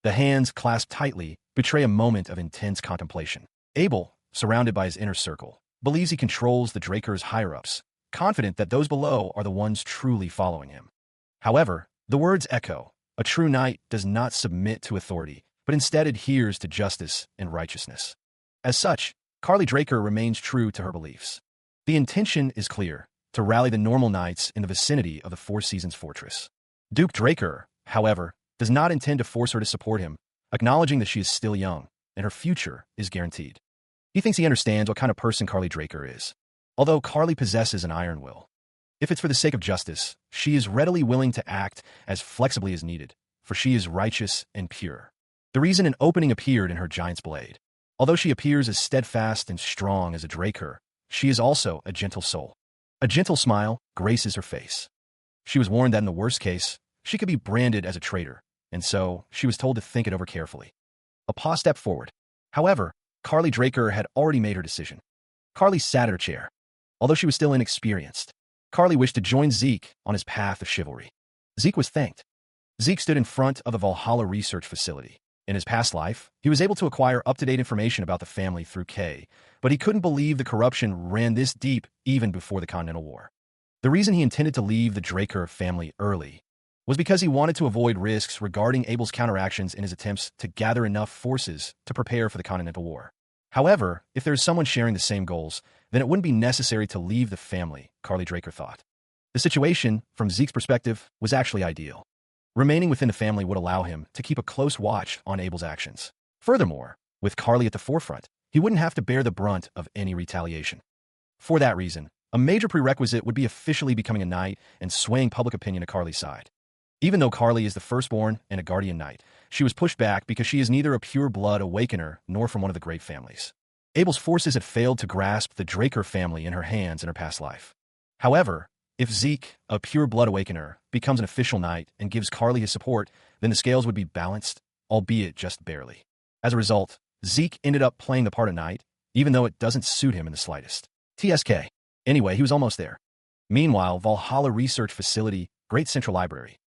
The hands clasped tightly betray a moment of intense contemplation. Abel, surrounded by his inner circle, believes he controls the Drakers' higher-ups, confident that those below are the ones truly following him. However, the words echo. A true knight does not submit to authority, but instead adheres to justice and righteousness. As such, Carly Draker remains true to her beliefs. The intention is clear, to rally the normal knights in the vicinity of the Four Seasons fortress. Duke Draker, however, does not intend to force her to support him, acknowledging that she is still young, and her future is guaranteed. He thinks he understands what kind of person Carly Draker is. Although Carly possesses an iron will, if it's for the sake of justice, she is readily willing to act as flexibly as needed, for she is righteous and pure. The reason an opening appeared in her giant's blade. Although she appears as steadfast and strong as a Draker, she is also a gentle soul. A gentle smile graces her face. She was warned that in the worst case, she could be branded as a traitor, and so she was told to think it over carefully. A pause stepped forward. However, Carly Draker had already made her decision. Carly sat at her chair. Although she was still inexperienced, Carly wished to join Zeke on his path of chivalry. Zeke was thanked. Zeke stood in front of the Valhalla research facility. In his past life, he was able to acquire up-to-date information about the family through Kay, but he couldn't believe the corruption ran this deep even before the Continental War. The reason he intended to leave the Draker family early was because he wanted to avoid risks regarding Abel's counteractions in his attempts to gather enough forces to prepare for the Continental War. However, if there is someone sharing the same goals, then it wouldn't be necessary to leave the family, Carly Draker thought. The situation, from Zeke's perspective, was actually ideal. Remaining within the family would allow him to keep a close watch on Abel's actions. Furthermore, with Carly at the forefront, he wouldn't have to bear the brunt of any retaliation. For that reason, a major prerequisite would be officially becoming a knight and swaying public opinion to Carly's side. Even though Carly is the firstborn and a guardian knight, she was pushed back because she is neither a pure-blood awakener nor from one of the great families. Abel's forces had failed to grasp the Draker family in her hands in her past life. However, if Zeke, a pure-blood awakener, becomes an official knight and gives Carly his support, then the scales would be balanced, albeit just barely. As a result, Zeke ended up playing the part of knight, even though it doesn't suit him in the slightest. TSK. Anyway, he was almost there. Meanwhile, Valhalla Research Facility, Great Central Library.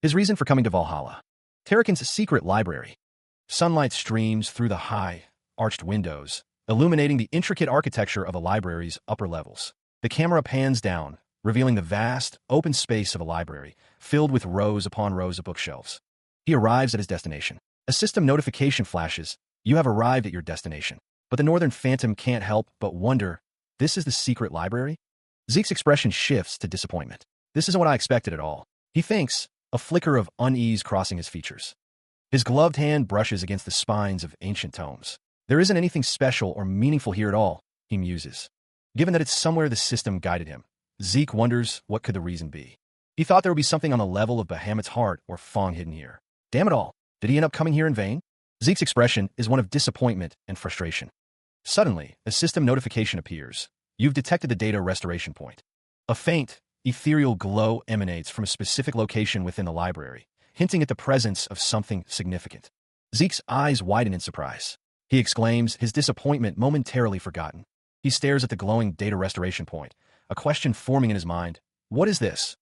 His reason for coming to Valhalla. Tarakan's secret library. Sunlight streams through the high, arched windows, illuminating the intricate architecture of the library's upper levels. The camera pans down, revealing the vast, open space of a library, filled with rows upon rows of bookshelves. He arrives at his destination. A system notification flashes. You have arrived at your destination. But the Northern Phantom can't help but wonder, this is the secret library? Zeke's expression shifts to disappointment. This isn't what I expected at all. He thinks, a flicker of unease crossing his features. His gloved hand brushes against the spines of ancient tomes. There isn't anything special or meaningful here at all, he muses. Given that it's somewhere the system guided him, Zeke wonders what could the reason be. He thought there would be something on the level of Bahamut's heart or Fong hidden here. Damn it all, did he end up coming here in vain? Zeke's expression is one of disappointment and frustration. Suddenly, a system notification appears. You've detected the data restoration point. A faint, ethereal glow emanates from a specific location within the library, hinting at the presence of something significant. Zeke's eyes widen in surprise. He exclaims, his disappointment momentarily forgotten. He stares at the glowing data restoration point, a question forming in his mind. What is this?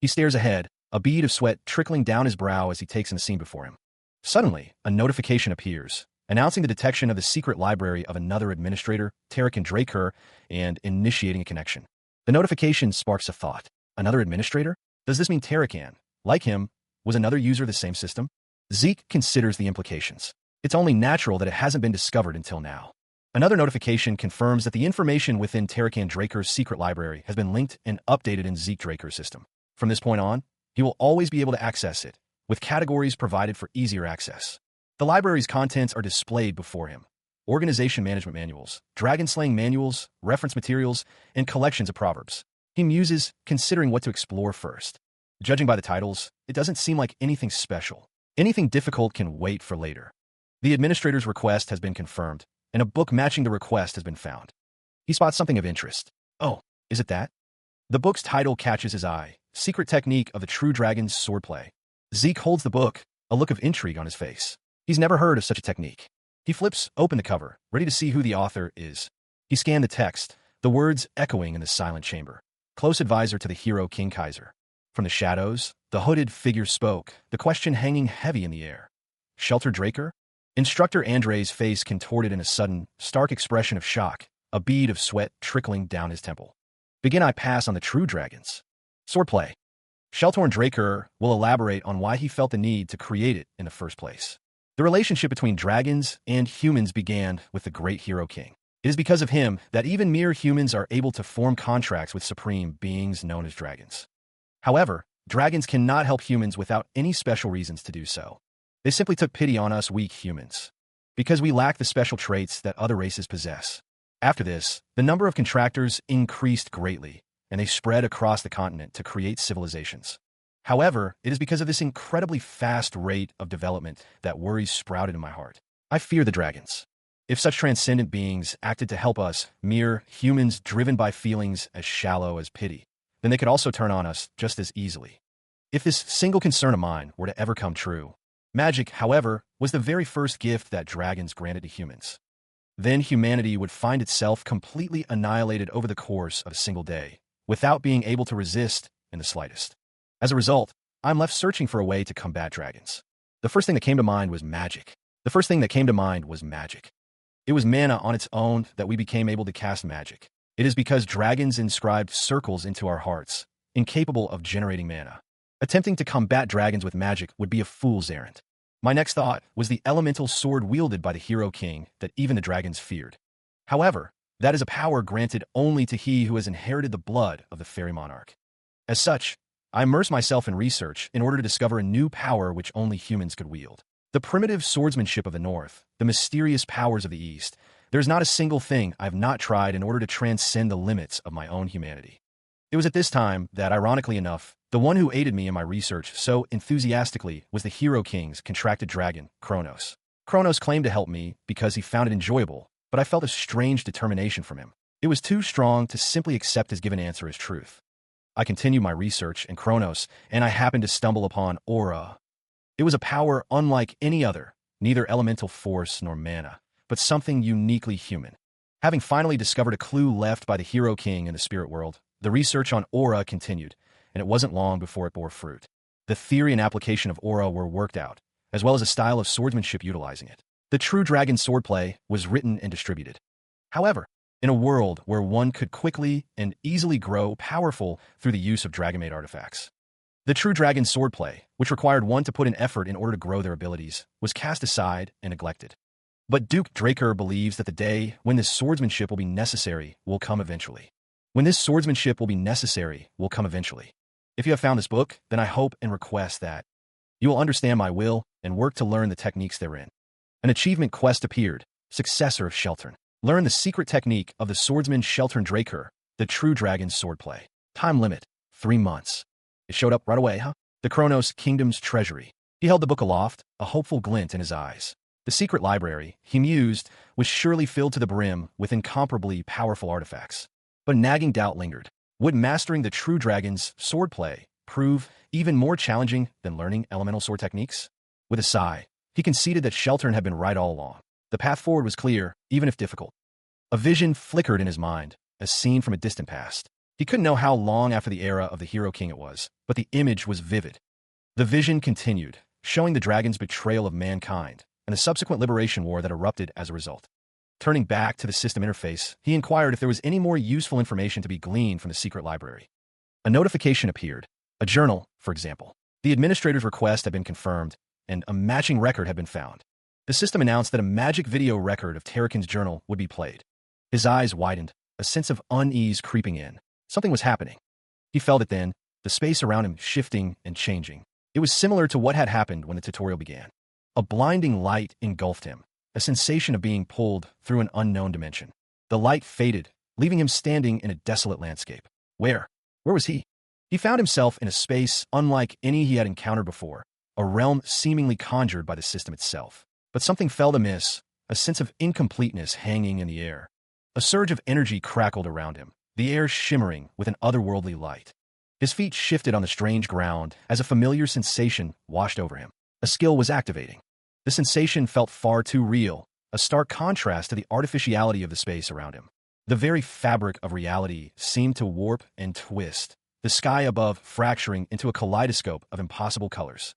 He stares ahead, a bead of sweat trickling down his brow as he takes in the scene before him. Suddenly, a notification appears, announcing the detection of the secret library of another administrator, Tarakan Draker, and initiating a connection. The notification sparks a thought. Another administrator? Does this mean Tarakan, like him, was another user of the same system? Zeke considers the implications. It's only natural that it hasn't been discovered until now. Another notification confirms that the information within Tarakan Draker's secret library has been linked and updated in Zeke Draker's system. From this point on, he will always be able to access it, with categories provided for easier access. The library's contents are displayed before him. Organization management manuals, dragon slaying manuals, reference materials, and collections of proverbs. He muses, considering what to explore first. Judging by the titles, it doesn't seem like anything special. Anything difficult can wait for later. The administrator's request has been confirmed, and a book matching the request has been found. He spots something of interest. Oh, is it that? The book's title catches his eye, Secret Technique of the True Dragon's Swordplay. Zeke holds the book, a look of intrigue on his face. He's never heard of such a technique. He flips open the cover, ready to see who the author is. He scanned the text, the words echoing in the silent chamber. Close advisor to the hero King Kaiser. From the shadows, the hooded figure spoke, the question hanging heavy in the air. Shelter Draker? Instructor Andre's face contorted in a sudden, stark expression of shock, a bead of sweat trickling down his temple. Begin I pass on the true dragons. Swordplay. Sheltorn Draker will elaborate on why he felt the need to create it in the first place. The relationship between dragons and humans began with the great hero king. It is because of him that even mere humans are able to form contracts with supreme beings known as dragons. However, dragons cannot help humans without any special reasons to do so. They simply took pity on us weak humans, because we lack the special traits that other races possess. After this, the number of contractors increased greatly, and they spread across the continent to create civilizations. However, it is because of this incredibly fast rate of development that worries sprouted in my heart. I fear the dragons. If such transcendent beings acted to help us, mere humans driven by feelings as shallow as pity, then they could also turn on us just as easily. If this single concern of mine were to ever come true, magic, however, was the very first gift that dragons granted to humans. Then humanity would find itself completely annihilated over the course of a single day, without being able to resist in the slightest. As a result, I'm left searching for a way to combat dragons. The first thing that came to mind was magic. It was mana on its own that we became able to cast magic. It is because dragons inscribed circles into our hearts, incapable of generating mana. Attempting to combat dragons with magic would be a fool's errand. My next thought was the elemental sword wielded by the hero king that even the dragons feared. However, that is a power granted only to he who has inherited the blood of the fairy monarch. As such, I immerse myself in research in order to discover a new power which only humans could wield. The primitive swordsmanship of the north, the mysterious powers of the east, there is not a single thing I have not tried in order to transcend the limits of my own humanity. It was at this time that, ironically enough, the one who aided me in my research so enthusiastically was the hero king's contracted dragon, Kronos. Kronos claimed to help me because he found it enjoyable, but I felt a strange determination from him. It was too strong to simply accept his given answer as truth. I continued my research in Kronos, and I happened to stumble upon Aura. It was a power unlike any other, neither elemental force nor mana, but something uniquely human. Having finally discovered a clue left by the hero king in the spirit world, the research on Aura continued, and it wasn't long before it bore fruit. The theory and application of Aura were worked out, as well as a style of swordsmanship utilizing it. The True Dragon Swordplay was written and distributed. However, in a world where one could quickly and easily grow powerful through the use of dragon-made artifacts, the True Dragon Swordplay, which required one to put in effort in order to grow their abilities, was cast aside and neglected. But Duke Draker believes that the day when this swordsmanship will be necessary will come eventually. If you have found this book, then I hope and request that you will understand my will and work to learn the techniques therein. An achievement quest appeared, Successor of Sheltern. Learn the secret technique of the swordsman Sheltern Draker, the True Dragon Swordplay. Time limit, 3 months. It showed up right away, huh? The Kronos Kingdom's treasury. He held the book aloft, a hopeful glint in his eyes. The secret library, he mused, was surely filled to the brim with incomparably powerful artifacts. But a nagging doubt lingered. Would mastering the True Dragon's swordplay prove even more challenging than learning elemental sword techniques? With a sigh, he conceded that Sheltern had been right all along. The path forward was clear, even if difficult. A vision flickered in his mind, as seen from a distant past. He couldn't know how long after the era of the Hero King it was, but the image was vivid. The vision continued, showing the dragon's betrayal of mankind and the subsequent liberation war that erupted as a result. Turning back to the system interface, he inquired if there was any more useful information to be gleaned from the secret library. A notification appeared. A journal, for example. The administrator's request had been confirmed, and a matching record had been found. The system announced that a magic video record of Tarakin's journal would be played. His eyes widened, a sense of unease creeping in. Something was happening. He felt it then, the space around him shifting and changing. It was similar to what had happened when the tutorial began. A blinding light engulfed him, a sensation of being pulled through an unknown dimension. The light faded, leaving him standing in a desolate landscape. Where? Where was he? He found himself in a space unlike any he had encountered before, a realm seemingly conjured by the system itself. But something felt amiss, a sense of incompleteness hanging in the air. A surge of energy crackled around him, the air shimmering with an otherworldly light. His feet shifted on the strange ground as a familiar sensation washed over him. A skill was activating. The sensation felt far too real, a stark contrast to the artificiality of the space around him. The very fabric of reality seemed to warp and twist, the sky above fracturing into a kaleidoscope of impossible colors.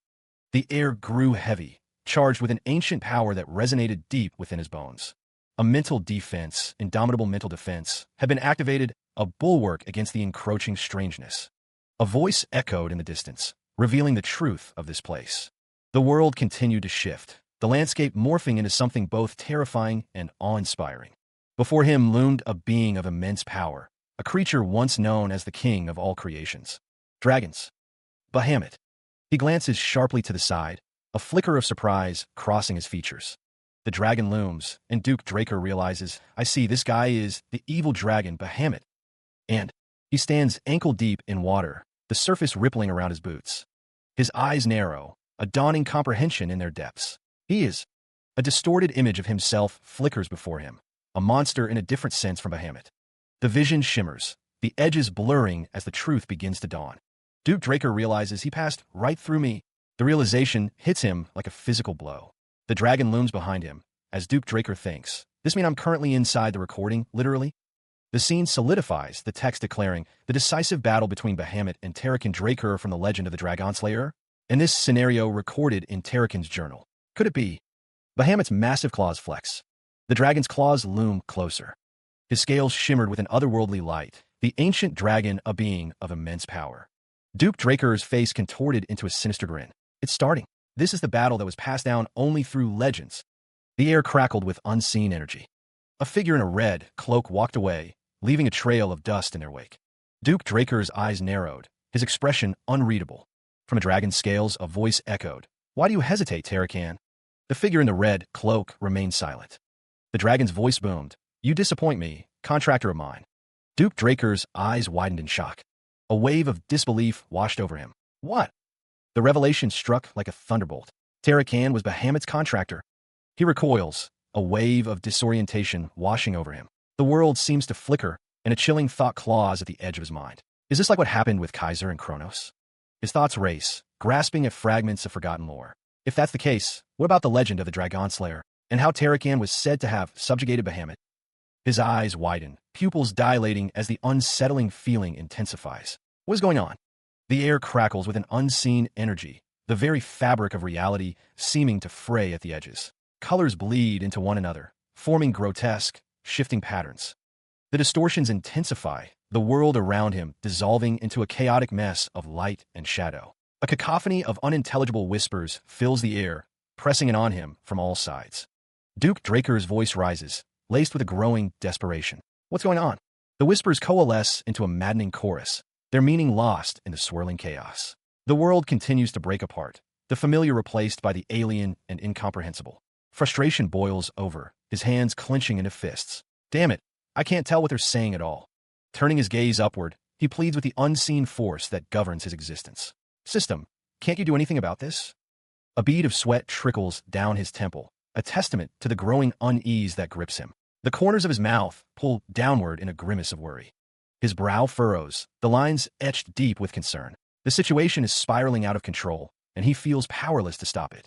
The air grew heavy, charged with an ancient power that resonated deep within his bones. A mental defense, indomitable mental defense, had been activated, a bulwark against the encroaching strangeness. A voice echoed in the distance, revealing the truth of this place. The world continued to shift, the landscape morphing into something both terrifying and awe-inspiring. Before him loomed a being of immense power, a creature once known as the king of all creations. Dragons. Bahamut. He glances sharply to the side, a flicker of surprise crossing his features. The dragon looms, and Duke Draker realizes, I see, this guy is the evil dragon Bahamut. And he stands ankle-deep in water, the surface rippling around his boots. His eyes narrow, a dawning comprehension in their depths. He is. A distorted image of himself flickers before him, a monster in a different sense from Bahamut. The vision shimmers, the edges blurring as the truth begins to dawn. Duke Draker realizes he passed right through me. The realization hits him like a physical blow. The dragon looms behind him, as Duke Draker thinks, this means I'm currently inside the recording, literally? The scene solidifies, the text declaring, the decisive battle between Bahamut and Tarakin Draker from the legend of the Dragon Slayer, and this scenario recorded in Tarakin's journal. Could it be? Bahamut's massive claws flex. The dragon's claws loom closer. His scales shimmered with an otherworldly light, the ancient dragon a being of immense power. Duke Draker's face contorted into a sinister grin. It's starting. This is the battle that was passed down only through legends. The air crackled with unseen energy. A figure in a red cloak walked away, leaving a trail of dust in their wake. Duke Draker's eyes narrowed, his expression unreadable. From a dragon's scales, a voice echoed. Why do you hesitate, Tarakan? The figure in the red cloak remained silent. The dragon's voice boomed. You disappoint me, contractor of mine. Duke Draker's eyes widened in shock. A wave of disbelief washed over him. What? The revelation struck like a thunderbolt. Tarakan was Bahamut's contractor. He recoils, a wave of disorientation washing over him. The world seems to flicker, and a chilling thought claws at the edge of his mind. Is this like what happened with Kaiser and Kronos? His thoughts race, grasping at fragments of forgotten lore. If that's the case, what about the legend of the Dragon Slayer, and how Tarakan was said to have subjugated Bahamut? His eyes widen, pupils dilating as the unsettling feeling intensifies. What is going on? The air crackles with an unseen energy, the very fabric of reality seeming to fray at the edges. Colors bleed into one another, forming grotesque, shifting patterns. The distortions intensify, the world around him dissolving into a chaotic mess of light and shadow. A cacophony of unintelligible whispers fills the air, pressing in on him from all sides. Duke Draker's voice rises, laced with a growing desperation. What's going on? The whispers coalesce into a maddening chorus, their meaning lost in the swirling chaos. The world continues to break apart, the familiar replaced by the alien and incomprehensible. Frustration boils over, his hands clenching into fists. Damn it, I can't tell what they're saying at all. Turning his gaze upward, he pleads with the unseen force that governs his existence. System, can't you do anything about this? A bead of sweat trickles down his temple, a testament to the growing unease that grips him. The corners of his mouth pull downward in a grimace of worry. His brow furrows, the lines etched deep with concern. The situation is spiraling out of control, and he feels powerless to stop it.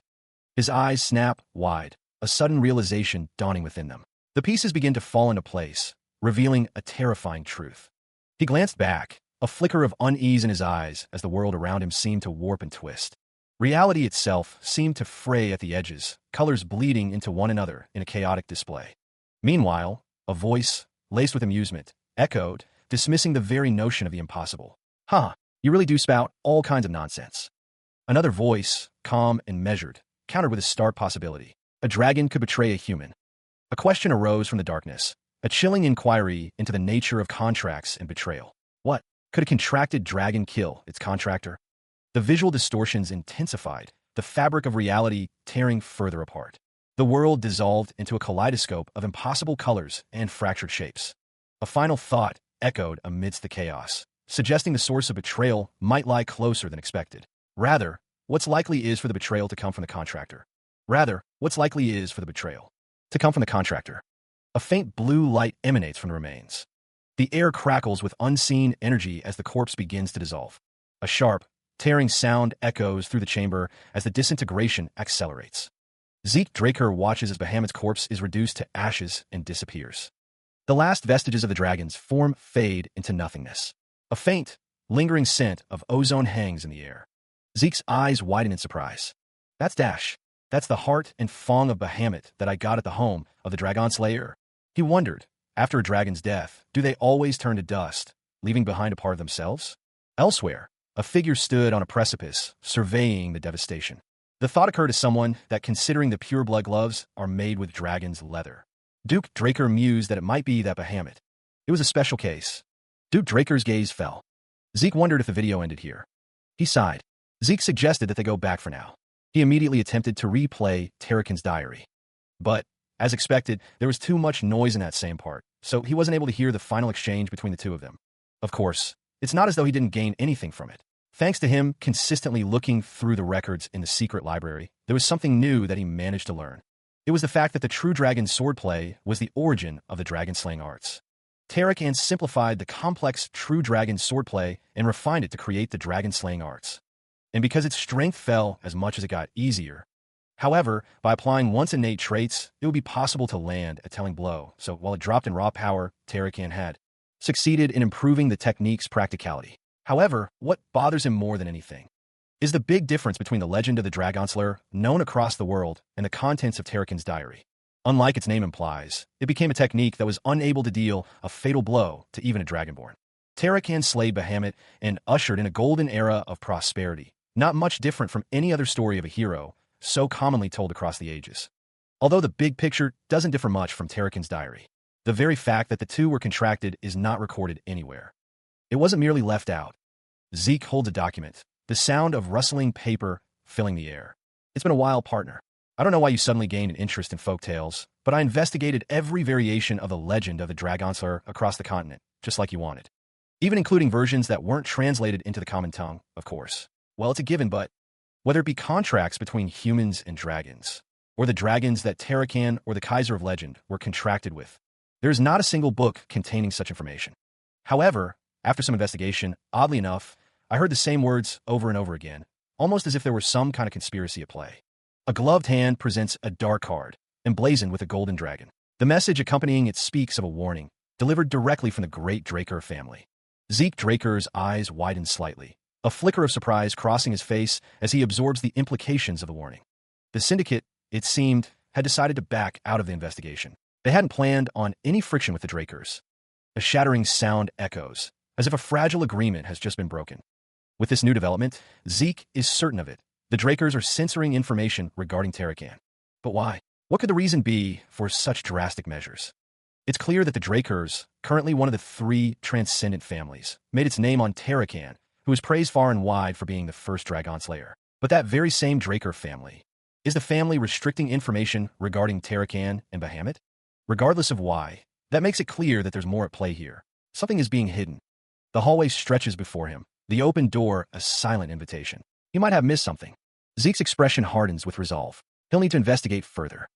His eyes snap wide, a sudden realization dawning within them. The pieces begin to fall into place, revealing a terrifying truth. He glanced back, a flicker of unease in his eyes as the world around him seemed to warp and twist. Reality itself seemed to fray at the edges, colors bleeding into one another in a chaotic display. Meanwhile, a voice, laced with amusement, echoed, dismissing the very notion of the impossible. Huh, you really do spout all kinds of nonsense. Another voice, calm and measured, countered with a stark possibility. A dragon could betray a human. A question arose from the darkness, a chilling inquiry into the nature of contracts and betrayal. What? Could a contracted dragon kill its contractor? The visual distortions intensified, the fabric of reality tearing further apart. The world dissolved into a kaleidoscope of impossible colors and fractured shapes. A final thought echoed amidst the chaos, suggesting the source of betrayal might lie closer than expected. Rather, what's likely is for the betrayal to come from the contractor. A faint blue light emanates from the remains. The air crackles with unseen energy as the corpse begins to dissolve. A sharp, tearing sound echoes through the chamber as the disintegration accelerates. Zeke Draker watches as Bahamut's corpse is reduced to ashes and disappears. The last vestiges of the dragon's form fade into nothingness. A faint, lingering scent of ozone hangs in the air. Zeke's eyes widen in surprise. That's Dash. That's the heart and fong of Bahamut that I got at the home of the Dragon Slayer. He wondered, after a dragon's death, do they always turn to dust, leaving behind a part of themselves? Elsewhere, a figure stood on a precipice, surveying the devastation. The thought occurred to someone that considering the pureblood gloves are made with dragon's leather. Duke Draker mused that it might be that Bahamut. It was a special case. Duke Draker's gaze fell. Zeke wondered if the video ended here. He sighed. Zeke suggested that they go back for now. He immediately attempted to replay Tarakan's diary. But, as expected, there was too much noise in that same part, so he wasn't able to hear the final exchange between the two of them. Of course, it's not as though he didn't gain anything from it. Thanks to him consistently looking through the records in the secret library, there was something new that he managed to learn. It was the fact that the true dragon swordplay was the origin of the dragon-slaying arts. Tarakan simplified the complex true dragon swordplay and refined it to create the dragon-slaying arts. And because its strength fell as much as it got easier. However, by applying once innate traits, it would be possible to land a telling blow, so while it dropped in raw power, Tarakan had succeeded in improving the technique's practicality. However, what bothers him more than anything is the big difference between the legend of the Dragon Slayer known across the world and the contents of Tarakan's diary. Unlike its name implies, it became a technique that was unable to deal a fatal blow to even a dragonborn. Tarakan slayed Bahamut and ushered in a golden era of prosperity, not much different from any other story of a hero so commonly told across the ages. Although the big picture doesn't differ much from Tarakan's diary, the very fact that the two were contracted is not recorded anywhere. It wasn't merely left out. Zeke holds a document, the sound of rustling paper filling the air. It's been a while, partner. I don't know why you suddenly gained an interest in folk tales, but I investigated every variation of the legend of the Dragon Slayer across the continent, just like you wanted. Even including versions that weren't translated into the common tongue, of course. Well, it's a given, but whether it be contracts between humans and dragons, or the dragons that Tarakan or the Kaiser of Legend were contracted with, there is not a single book containing such information. However, after some investigation, oddly enough, I heard the same words over and over again, almost as if there were some kind of conspiracy at play. A gloved hand presents a dark card, emblazoned with a golden dragon. The message accompanying it speaks of a warning, delivered directly from the great Draker family. Zeke Draker's eyes widen slightly, a flicker of surprise crossing his face as he absorbs the implications of the warning. The syndicate, it seemed, had decided to back out of the investigation. They hadn't planned on any friction with the Drakers. A shattering sound echoes, as if a fragile agreement has just been broken. With this new development, Zeke is certain of it. The Drakers are censoring information regarding Tarakan. But why? What could the reason be for such drastic measures? It's clear that the Drakers, currently one of the three transcendent families, made its name on Tarakan, who is praised far and wide for being the first Dragon Slayer. But that very same Draker family, is the family restricting information regarding Tarakan and Bahamut? Regardless of why, that makes it clear that there's more at play here. Something is being hidden. The hallway stretches before him, the open door a silent invitation. He might have missed something. Zeke's expression hardens with resolve. He'll need to investigate further.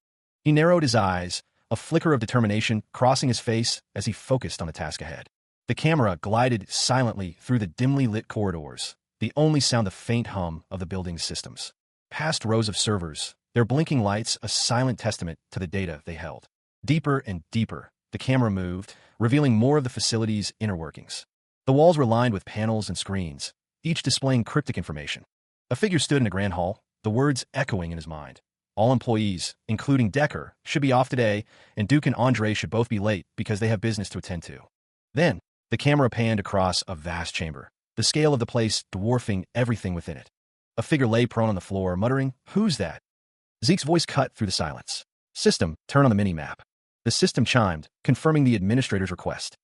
He narrowed his eyes, a flicker of determination crossing his face as he focused on the task ahead. The camera glided silently through the dimly lit corridors, the only sound the faint hum of the building's systems. Past rows of servers, their blinking lights a silent testament to the data they held. Deeper and deeper, the camera moved, revealing more of the facility's inner workings. The walls were lined with panels and screens, each displaying cryptic information. A figure stood in a grand hall, the words echoing in his mind. All employees, including Decker, should be off today, and Duke and Andre should both be late because they have business to attend to. Then, the camera panned across a vast chamber, the scale of the place dwarfing everything within it. A figure lay prone on the floor, muttering, "Who's that?" Zeke's voice cut through the silence. System, turn on the mini-map. The system chimed, confirming the administrator's request.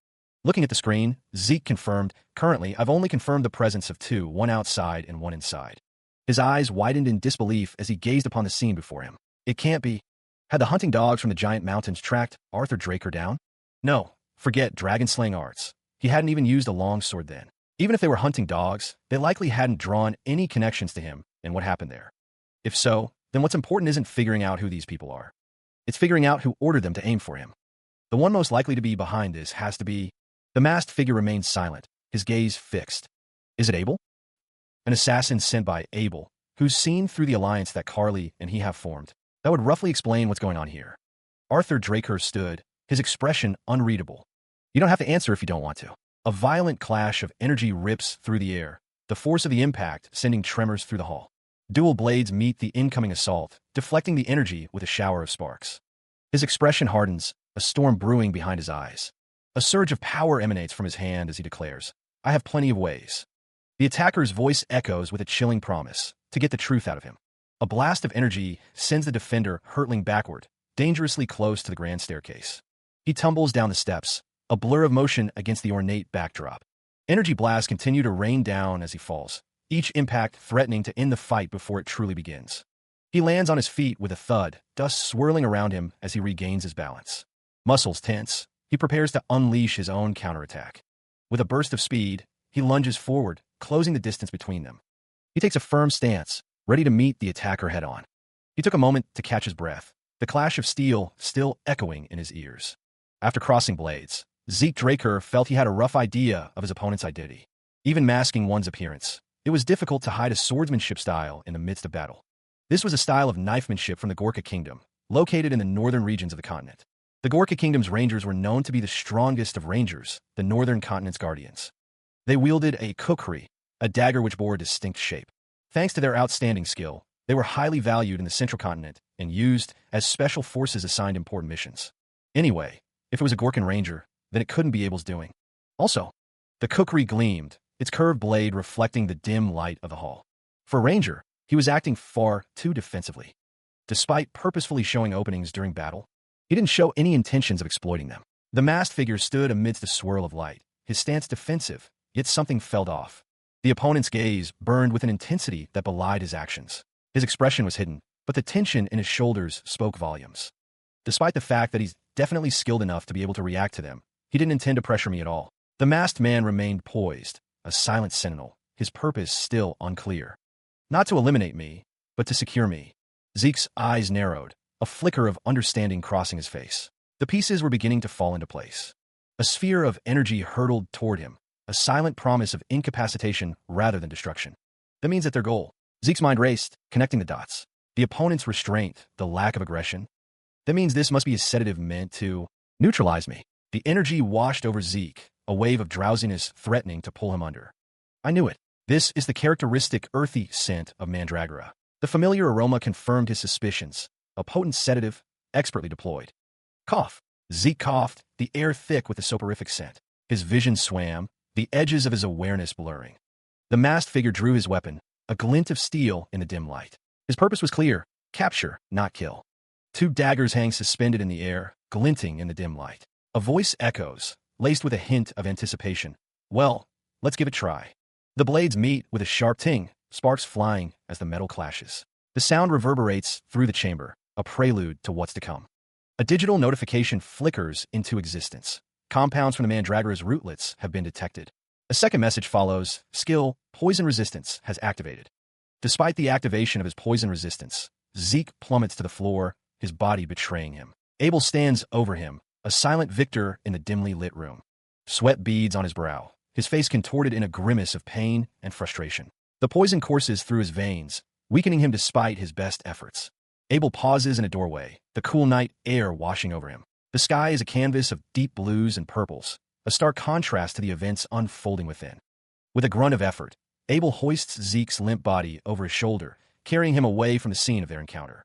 Looking at the screen, Zeke confirmed, currently, I've only confirmed the presence of two, one outside and one inside. His eyes widened in disbelief as he gazed upon the scene before him. It can't be. Had the hunting dogs from the giant mountains tracked Arthur Draker down? No, forget dragon-slaying arts. He hadn't even used a long sword then. Even if they were hunting dogs, they likely hadn't drawn any connections to him and what happened there. If so, then what's important isn't figuring out who these people are. It's figuring out who ordered them to aim for him. The one most likely to be behind this has to be... The masked figure remained silent, his gaze fixed. Is it Abel? An assassin sent by Abel, who's seen through the alliance that Carly and he have formed. That would roughly explain what's going on here. Arthur Draker stood, his expression unreadable. You don't have to answer if you don't want to. A violent clash of energy rips through the air, the force of the impact sending tremors through the hall. Dual blades meet the incoming assault, deflecting the energy with a shower of sparks. His expression hardens, a storm brewing behind his eyes. A surge of power emanates from his hand as he declares, I have plenty of ways. The attacker's voice echoes with a chilling promise to get the truth out of him. A blast of energy sends the defender hurtling backward, dangerously close to the grand staircase. He tumbles down the steps, a blur of motion against the ornate backdrop. Energy blasts continue to rain down as he falls, each impact threatening to end the fight before it truly begins. He lands on his feet with a thud, dust swirling around him as he regains his balance. Muscles tense, he prepares to unleash his own counterattack. With a burst of speed, he lunges forward, closing the distance between them. He takes a firm stance, ready to meet the attacker head-on. He took a moment to catch his breath, the clash of steel still echoing in his ears. After crossing blades, Zeke Draker felt he had a rough idea of his opponent's identity. Even masking one's appearance, it was difficult to hide a swordsmanship style in the midst of battle. This was a style of knifemanship from the Gorka Kingdom, located in the northern regions of the continent. The Gorka Kingdom's rangers were known to be the strongest of rangers, the northern continent's guardians. They wielded a kukri, a dagger which bore a distinct shape. Thanks to their outstanding skill, they were highly valued in the central continent and used as special forces assigned important missions. Anyway, if it was a Gorkan ranger, then it couldn't be Abel's doing. Also, the kukri gleamed, its curved blade reflecting the dim light of the hall. For a ranger, he was acting far too defensively. Despite purposefully showing openings during battle, he didn't show any intentions of exploiting them. The masked figure stood amidst a swirl of light, his stance defensive, yet something felt off. The opponent's gaze burned with an intensity that belied his actions. His expression was hidden, but the tension in his shoulders spoke volumes. Despite the fact that he's definitely skilled enough to be able to react to them, he didn't intend to pressure me at all. The masked man remained poised, a silent sentinel, his purpose still unclear. Not to eliminate me, but to secure me. Zeke's eyes narrowed, a flicker of understanding crossing his face. The pieces were beginning to fall into place. A sphere of energy hurtled toward him, a silent promise of incapacitation rather than destruction. That means that their goal. Zeke's mind raced, connecting the dots. The opponent's restraint, the lack of aggression. That means this must be a sedative meant to neutralize me. The energy washed over Zeke, a wave of drowsiness threatening to pull him under. I knew it. This is the characteristic earthy scent of mandragora. The familiar aroma confirmed his suspicions, a potent sedative, expertly deployed. Cough. Zeke coughed, the air thick with the soporific scent. His vision swam, the edges of his awareness blurring. The masked figure drew his weapon, a glint of steel in the dim light. His purpose was clear, capture, not kill. Two daggers hang suspended in the air, glinting in the dim light. A voice echoes, laced with a hint of anticipation. Well, let's give it a try. The blades meet with a sharp ting, sparks flying as the metal clashes. The sound reverberates through the chamber, a prelude to what's to come. A digital notification flickers into existence. Compounds from the mandragora's rootlets have been detected. A second message follows, skill, poison resistance has activated. Despite the activation of his poison resistance, Zeke plummets to the floor, his body betraying him. Abel stands over him, a silent victor in the dimly lit room. Sweat beads on his brow, his face contorted in a grimace of pain and frustration. The poison courses through his veins, weakening him despite his best efforts. Abel pauses in a doorway, the cool night air washing over him. The sky is a canvas of deep blues and purples, a stark contrast to the events unfolding within. With a grunt of effort, Abel hoists Zeke's limp body over his shoulder, carrying him away from the scene of their encounter.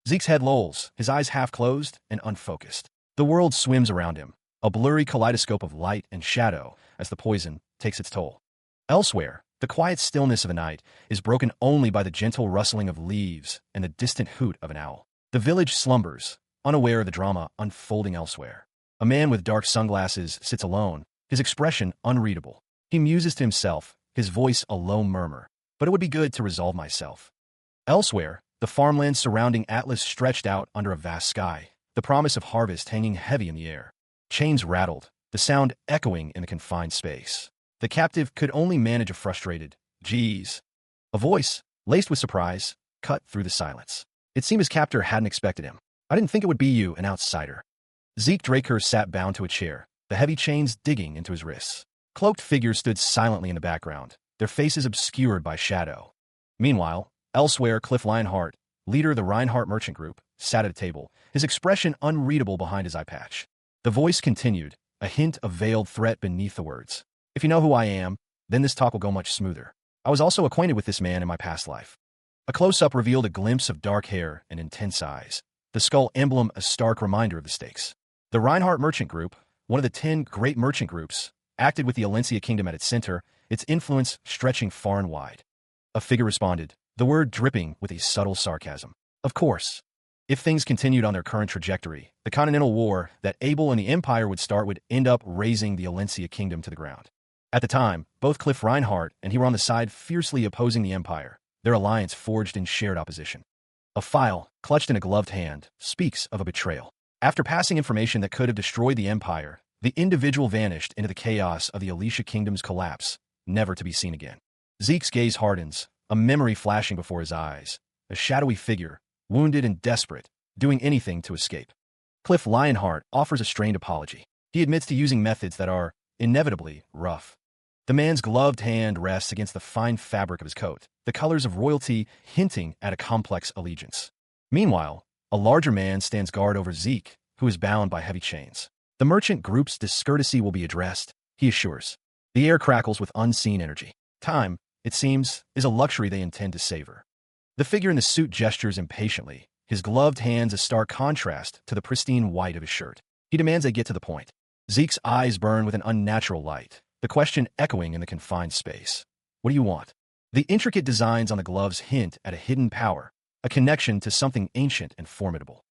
Zeke's head lolls, his eyes half closed and unfocused. The world swims around him, a blurry kaleidoscope of light and shadow as the poison takes its toll. Elsewhere, The quiet stillness of the night is broken only by the gentle rustling of leaves and the distant hoot of an owl. The village slumbers, unaware of the drama unfolding elsewhere. A man with dark sunglasses sits alone, his expression unreadable. He muses to himself, his voice a low murmur. But it would be good to resolve myself. Elsewhere, the farmland surrounding Atlas stretched out under a vast sky, the promise of harvest hanging heavy in the air. Chains rattled, the sound echoing in the confined space. The captive could only manage a frustrated, "Geez." A voice, laced with surprise, cut through the silence. It seemed his captor hadn't expected him. "I didn't think it would be you, an outsider." Zeke Draker sat bound to a chair, the heavy chains digging into his wrists. Cloaked figures stood silently in the background, their faces obscured by shadow. Meanwhile, elsewhere, Cliff Lionheart, leader of the Reinhardt Merchant Group, sat at a table, his expression unreadable behind his eye patch. The voice continued, a hint of veiled threat beneath the words. "If you know who I am, then this talk will go much smoother. I was also acquainted with this man in my past life." A close-up revealed a glimpse of dark hair and intense eyes, the skull emblem a stark reminder of the stakes. The Reinhardt Merchant Group, one of the 10 great merchant groups, acted with the Alencia Kingdom at its center, its influence stretching far and wide. A figure responded, the word dripping with a subtle sarcasm. "Of course. If things continued on their current trajectory, the Continental War that Abel and the Empire would start would end up razing the Alencia Kingdom to the ground." At the time, both Cliff Reinhardt and he were on the side fiercely opposing the Empire, their alliance forged in shared opposition. A file, clutched in a gloved hand, speaks of a betrayal. After passing information that could have destroyed the Empire, the individual vanished into the chaos of the Alesia Kingdom's collapse, never to be seen again. Zeke's gaze hardens, a memory flashing before his eyes, a shadowy figure, wounded and desperate, doing anything to escape. Cliff Lionheart offers a strained apology. He admits to using methods that are, inevitably, rough. The man's gloved hand rests against the fine fabric of his coat, the colors of royalty hinting at a complex allegiance. Meanwhile, a larger man stands guard over Zeke, who is bound by heavy chains. The merchant group's discourtesy will be addressed, he assures. The air crackles with unseen energy. Time, it seems, is a luxury they intend to savor. The figure in the suit gestures impatiently, his gloved hands a stark contrast to the pristine white of his shirt. He demands they get to the point. Zeke's eyes burn with an unnatural light, the question echoing in the confined space. "What do you want?" The intricate designs on the gloves hint at a hidden power, a connection to something ancient and formidable.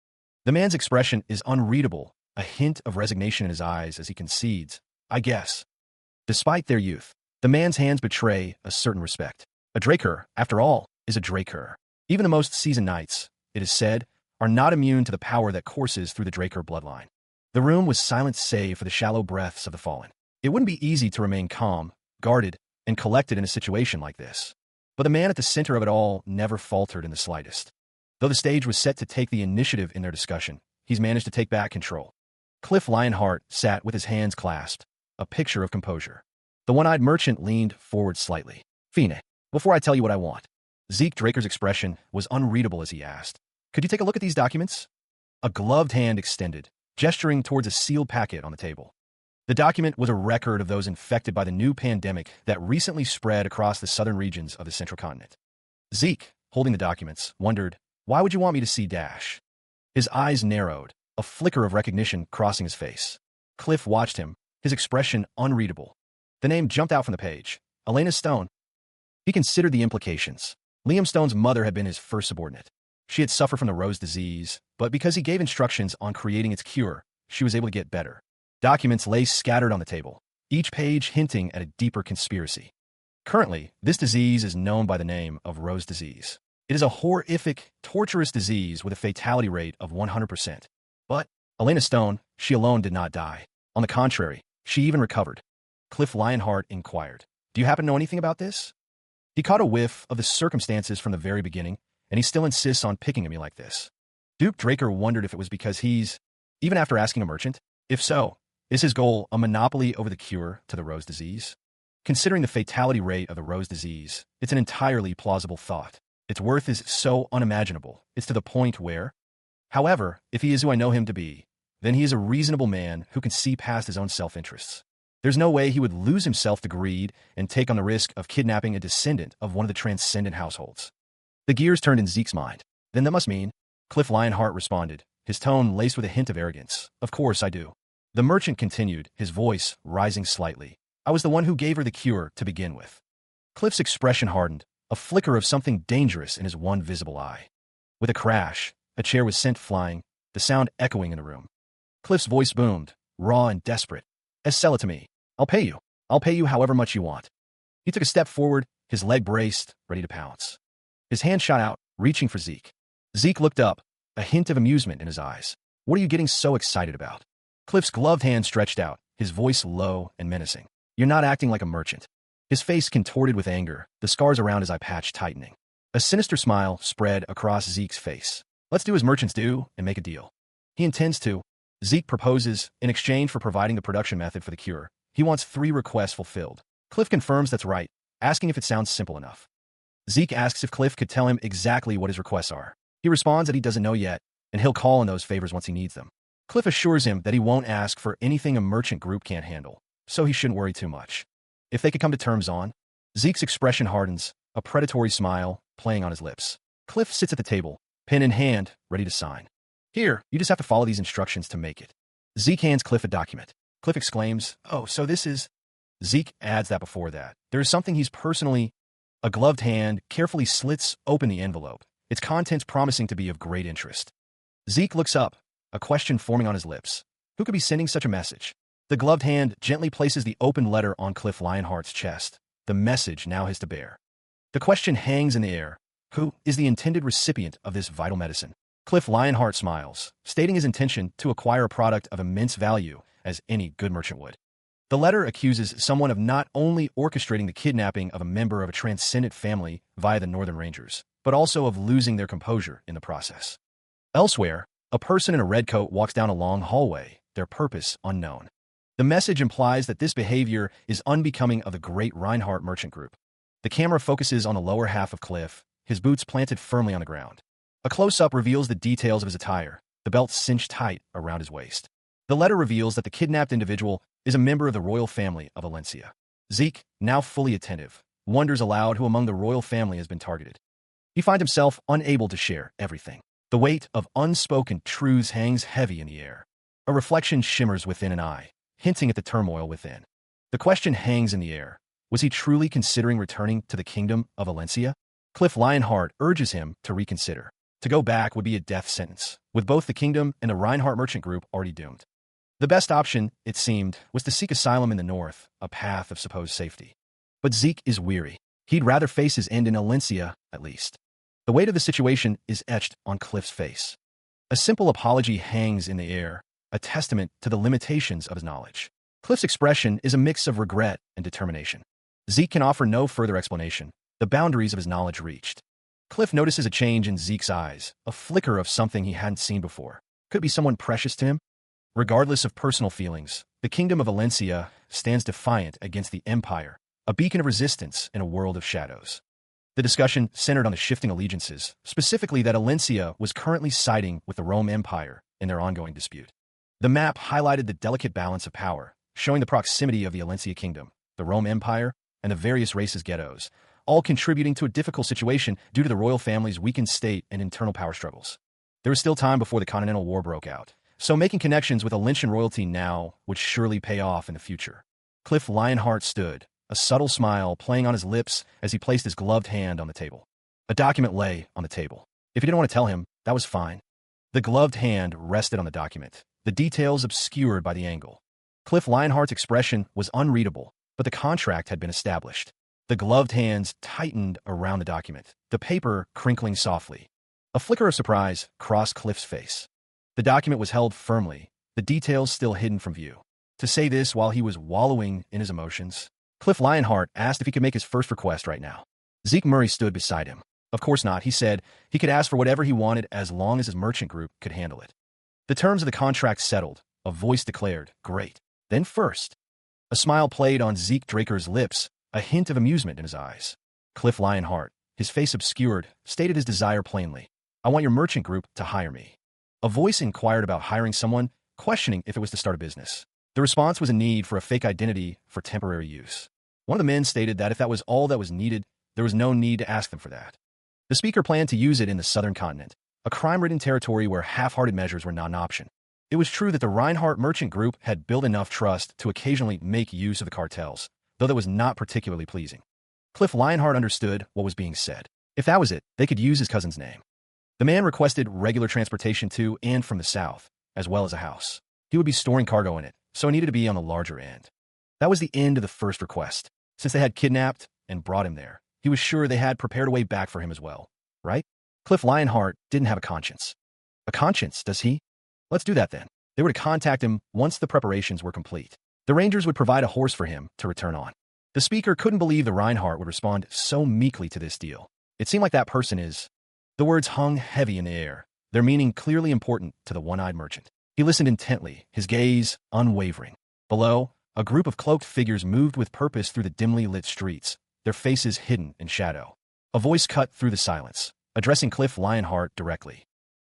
The man's expression is unreadable, a hint of resignation in his eyes as he concedes, "I guess." Despite their youth, the man's hands betray a certain respect. A Draker, after all, is a Draker. Even the most seasoned knights, it is said, are not immune to the power that courses through the Draker bloodline. The room was silent save for the shallow breaths of the fallen. It wouldn't be easy to remain calm, guarded, and collected in a situation like this. But the man at the center of it all never faltered in the slightest. Though the stage was set to take the initiative in their discussion, he's managed to take back control. Cliff Lionheart sat with his hands clasped, a picture of composure. The one-eyed merchant leaned forward slightly. "Fine, before I tell you what I want." Zeke Draker's expression was unreadable as he asked, "Could you take a look at these documents?" A gloved hand extended, gesturing towards a sealed packet on the table. The document was a record of those infected by the new pandemic that recently spread across the southern regions of the central continent. Zeke, holding the documents, wondered, "Why would you want me to see Dash?" His eyes narrowed, a flicker of recognition crossing his face. Cliff watched him, his expression unreadable. The name jumped out from the page. Elena Stone. He considered the implications. Liam Stone's mother had been his first subordinate. She had suffered from the rose disease, but because he gave instructions on creating its cure, she was able to get better. Documents lay scattered on the table, each page hinting at a deeper conspiracy. Currently, this disease is known by the name of rose disease. It is a horrific, torturous disease with a fatality rate of 100%. But Elena Stone, she alone did not die. On the contrary, she even recovered. Cliff Lionheart inquired, "Do you happen to know anything about this?" He caught a whiff of the circumstances from the very beginning, and he still insists on picking at me like this. Duke Draker wondered if it was because he's, even after asking a merchant, if so, is his goal a monopoly over the cure to the rose disease? Considering the fatality rate of the rose disease, it's an entirely plausible thought. Its worth is so unimaginable, it's to the point where, however, if he is who I know him to be, then he is a reasonable man who can see past his own self-interests. There's no way he would lose himself to greed and take on the risk of kidnapping a descendant of one of the transcendent households. The gears turned in Zeke's mind. "Then that must mean," Cliff Lionheart responded, his tone laced with a hint of arrogance, "Of course I do." The merchant continued, his voice rising slightly. "I was the one who gave her the cure to begin with." Cliff's expression hardened, a flicker of something dangerous in his one visible eye. With a crash, a chair was sent flying, the sound echoing in the room. Cliff's voice boomed, raw and desperate. Sell it to me. I'll pay you. I'll pay you however much you want. He took a step forward, his leg braced, ready to pounce. His hand shot out, reaching for Zeke. Zeke looked up, a hint of amusement in his eyes. What are you getting so excited about? Cliff's gloved hand stretched out, his voice low and menacing. You're not acting like a merchant. His face contorted with anger, the scars around his eye patch tightening. A sinister smile spread across Zeke's face. Let's do as merchants do and make a deal. He intends to. Zeke proposes, in exchange for providing the production method for the cure, he wants 3 requests fulfilled. Cliff confirms that's right, asking if it sounds simple enough. Zeke asks if Cliff could tell him exactly what his requests are. He responds that he doesn't know yet, and he'll call on those favors once he needs them. Cliff assures him that he won't ask for anything a merchant group can't handle, so he shouldn't worry too much. If they could come to terms on. Zeke's expression hardens, a predatory smile playing on his lips. Cliff sits at the table, pen in hand, ready to sign. Here, you just have to follow these instructions to make it. Zeke hands Cliff a document. Cliff exclaims, oh, so this is... Zeke adds that before that. There is something he's personally... A gloved hand carefully slits open the envelope, its contents promising to be of great interest. Zeke looks up, a question forming on his lips. Who could be sending such a message? The gloved hand gently places the open letter on Cliff Lionheart's chest, the message now his to bear. The question hangs in the air. Who is the intended recipient of this vital medicine? Cliff Lionheart smiles, stating his intention to acquire a product of immense value, as any good merchant would. The letter accuses someone of not only orchestrating the kidnapping of a member of a transcendent family via the Northern Rangers, but also of losing their composure in the process. Elsewhere, a person in a red coat walks down a long hallway, their purpose unknown. The message implies that this behavior is unbecoming of the great Reinhardt merchant group. The camera focuses on the lower half of Cliff, his boots planted firmly on the ground. A close-up reveals the details of his attire, the belt cinched tight around his waist. The letter reveals that the kidnapped individual is a member of the royal family of Valencia. Zeke, now fully attentive, wonders aloud who among the royal family has been targeted. He finds himself unable to share everything. The weight of unspoken truths hangs heavy in the air. A reflection shimmers within an eye, hinting at the turmoil within. The question hangs in the air. Was he truly considering returning to the kingdom of Valencia? Cliff Lionheart urges him to reconsider. To go back would be a death sentence, with both the kingdom and the Reinhardt merchant group already doomed. The best option, it seemed, was to seek asylum in the north, a path of supposed safety. But Zeke is weary. He'd rather face his end in Valencia, at least. The weight of the situation is etched on Cliff's face. A simple apology hangs in the air, a testament to the limitations of his knowledge. Cliff's expression is a mix of regret and determination. Zeke can offer no further explanation, the boundaries of his knowledge reached. Cliff notices a change in Zeke's eyes, a flicker of something he hadn't seen before. Could it be someone precious to him? Regardless of personal feelings, the kingdom of Valencia stands defiant against the empire, a beacon of resistance in a world of shadows. The discussion centered on the shifting allegiances, specifically that Valencia was currently siding with the Rome Empire in their ongoing dispute. The map highlighted the delicate balance of power, showing the proximity of the Valencia kingdom, the Rome Empire, and the various races' ghettos, all contributing to a difficult situation due to the royal family's weakened state and internal power struggles. There was still time before the Continental War broke out, so making connections with a Lynchian royalty now would surely pay off in the future. Cliff Lionheart stood, a subtle smile playing on his lips as he placed his gloved hand on the table. A document lay on the table. If he didn't want to tell him, that was fine. The gloved hand rested on the document, the details obscured by the angle. Cliff Lionheart's expression was unreadable, but the contract had been established. The gloved hands tightened around the document, the paper crinkling softly. A flicker of surprise crossed Cliff's face. The document was held firmly, the details still hidden from view. To say this while he was wallowing in his emotions, Cliff Lionheart asked if he could make his first request right now. Zeke Murray stood beside him. Of course not, he said. He could ask for whatever he wanted as long as his merchant group could handle it. The terms of the contract settled. A voice declared, "Great. Then first." A smile played on Zeke Draker's lips, a hint of amusement in his eyes. Cliff Lionheart, his face obscured, stated his desire plainly. "I want your merchant group to hire me." A voice inquired about hiring someone, questioning if it was to start a business. The response was a need for a fake identity for temporary use. One of the men stated that if that was all that was needed, there was no need to ask them for that. The speaker planned to use it in the southern continent, a crime-ridden territory where half-hearted measures were not an option. It was true that the Reinhardt merchant group had built enough trust to occasionally make use of the cartels, though that was not particularly pleasing. Cliff Lionheart understood what was being said. If that was it, they could use his cousin's name. The man requested regular transportation to and from the south, as well as a house. He would be storing cargo in it, so it needed to be on the larger end. That was the end of the first request. Since they had kidnapped and brought him there, he was sure they had prepared a way back for him as well, right? Cliff Lionheart didn't have a conscience. A conscience, does he? Let's do that then. They were to contact him once the preparations were complete. The Rangers would provide a horse for him to return on. The speaker couldn't believe the Reinhardt would respond so meekly to this deal. It seemed like that person is. The words hung heavy in the air, their meaning clearly important to the one-eyed merchant. He listened intently, his gaze unwavering. Below, a group of cloaked figures moved with purpose through the dimly lit streets, their faces hidden in shadow. A voice cut through the silence, addressing Cliff Lionheart directly.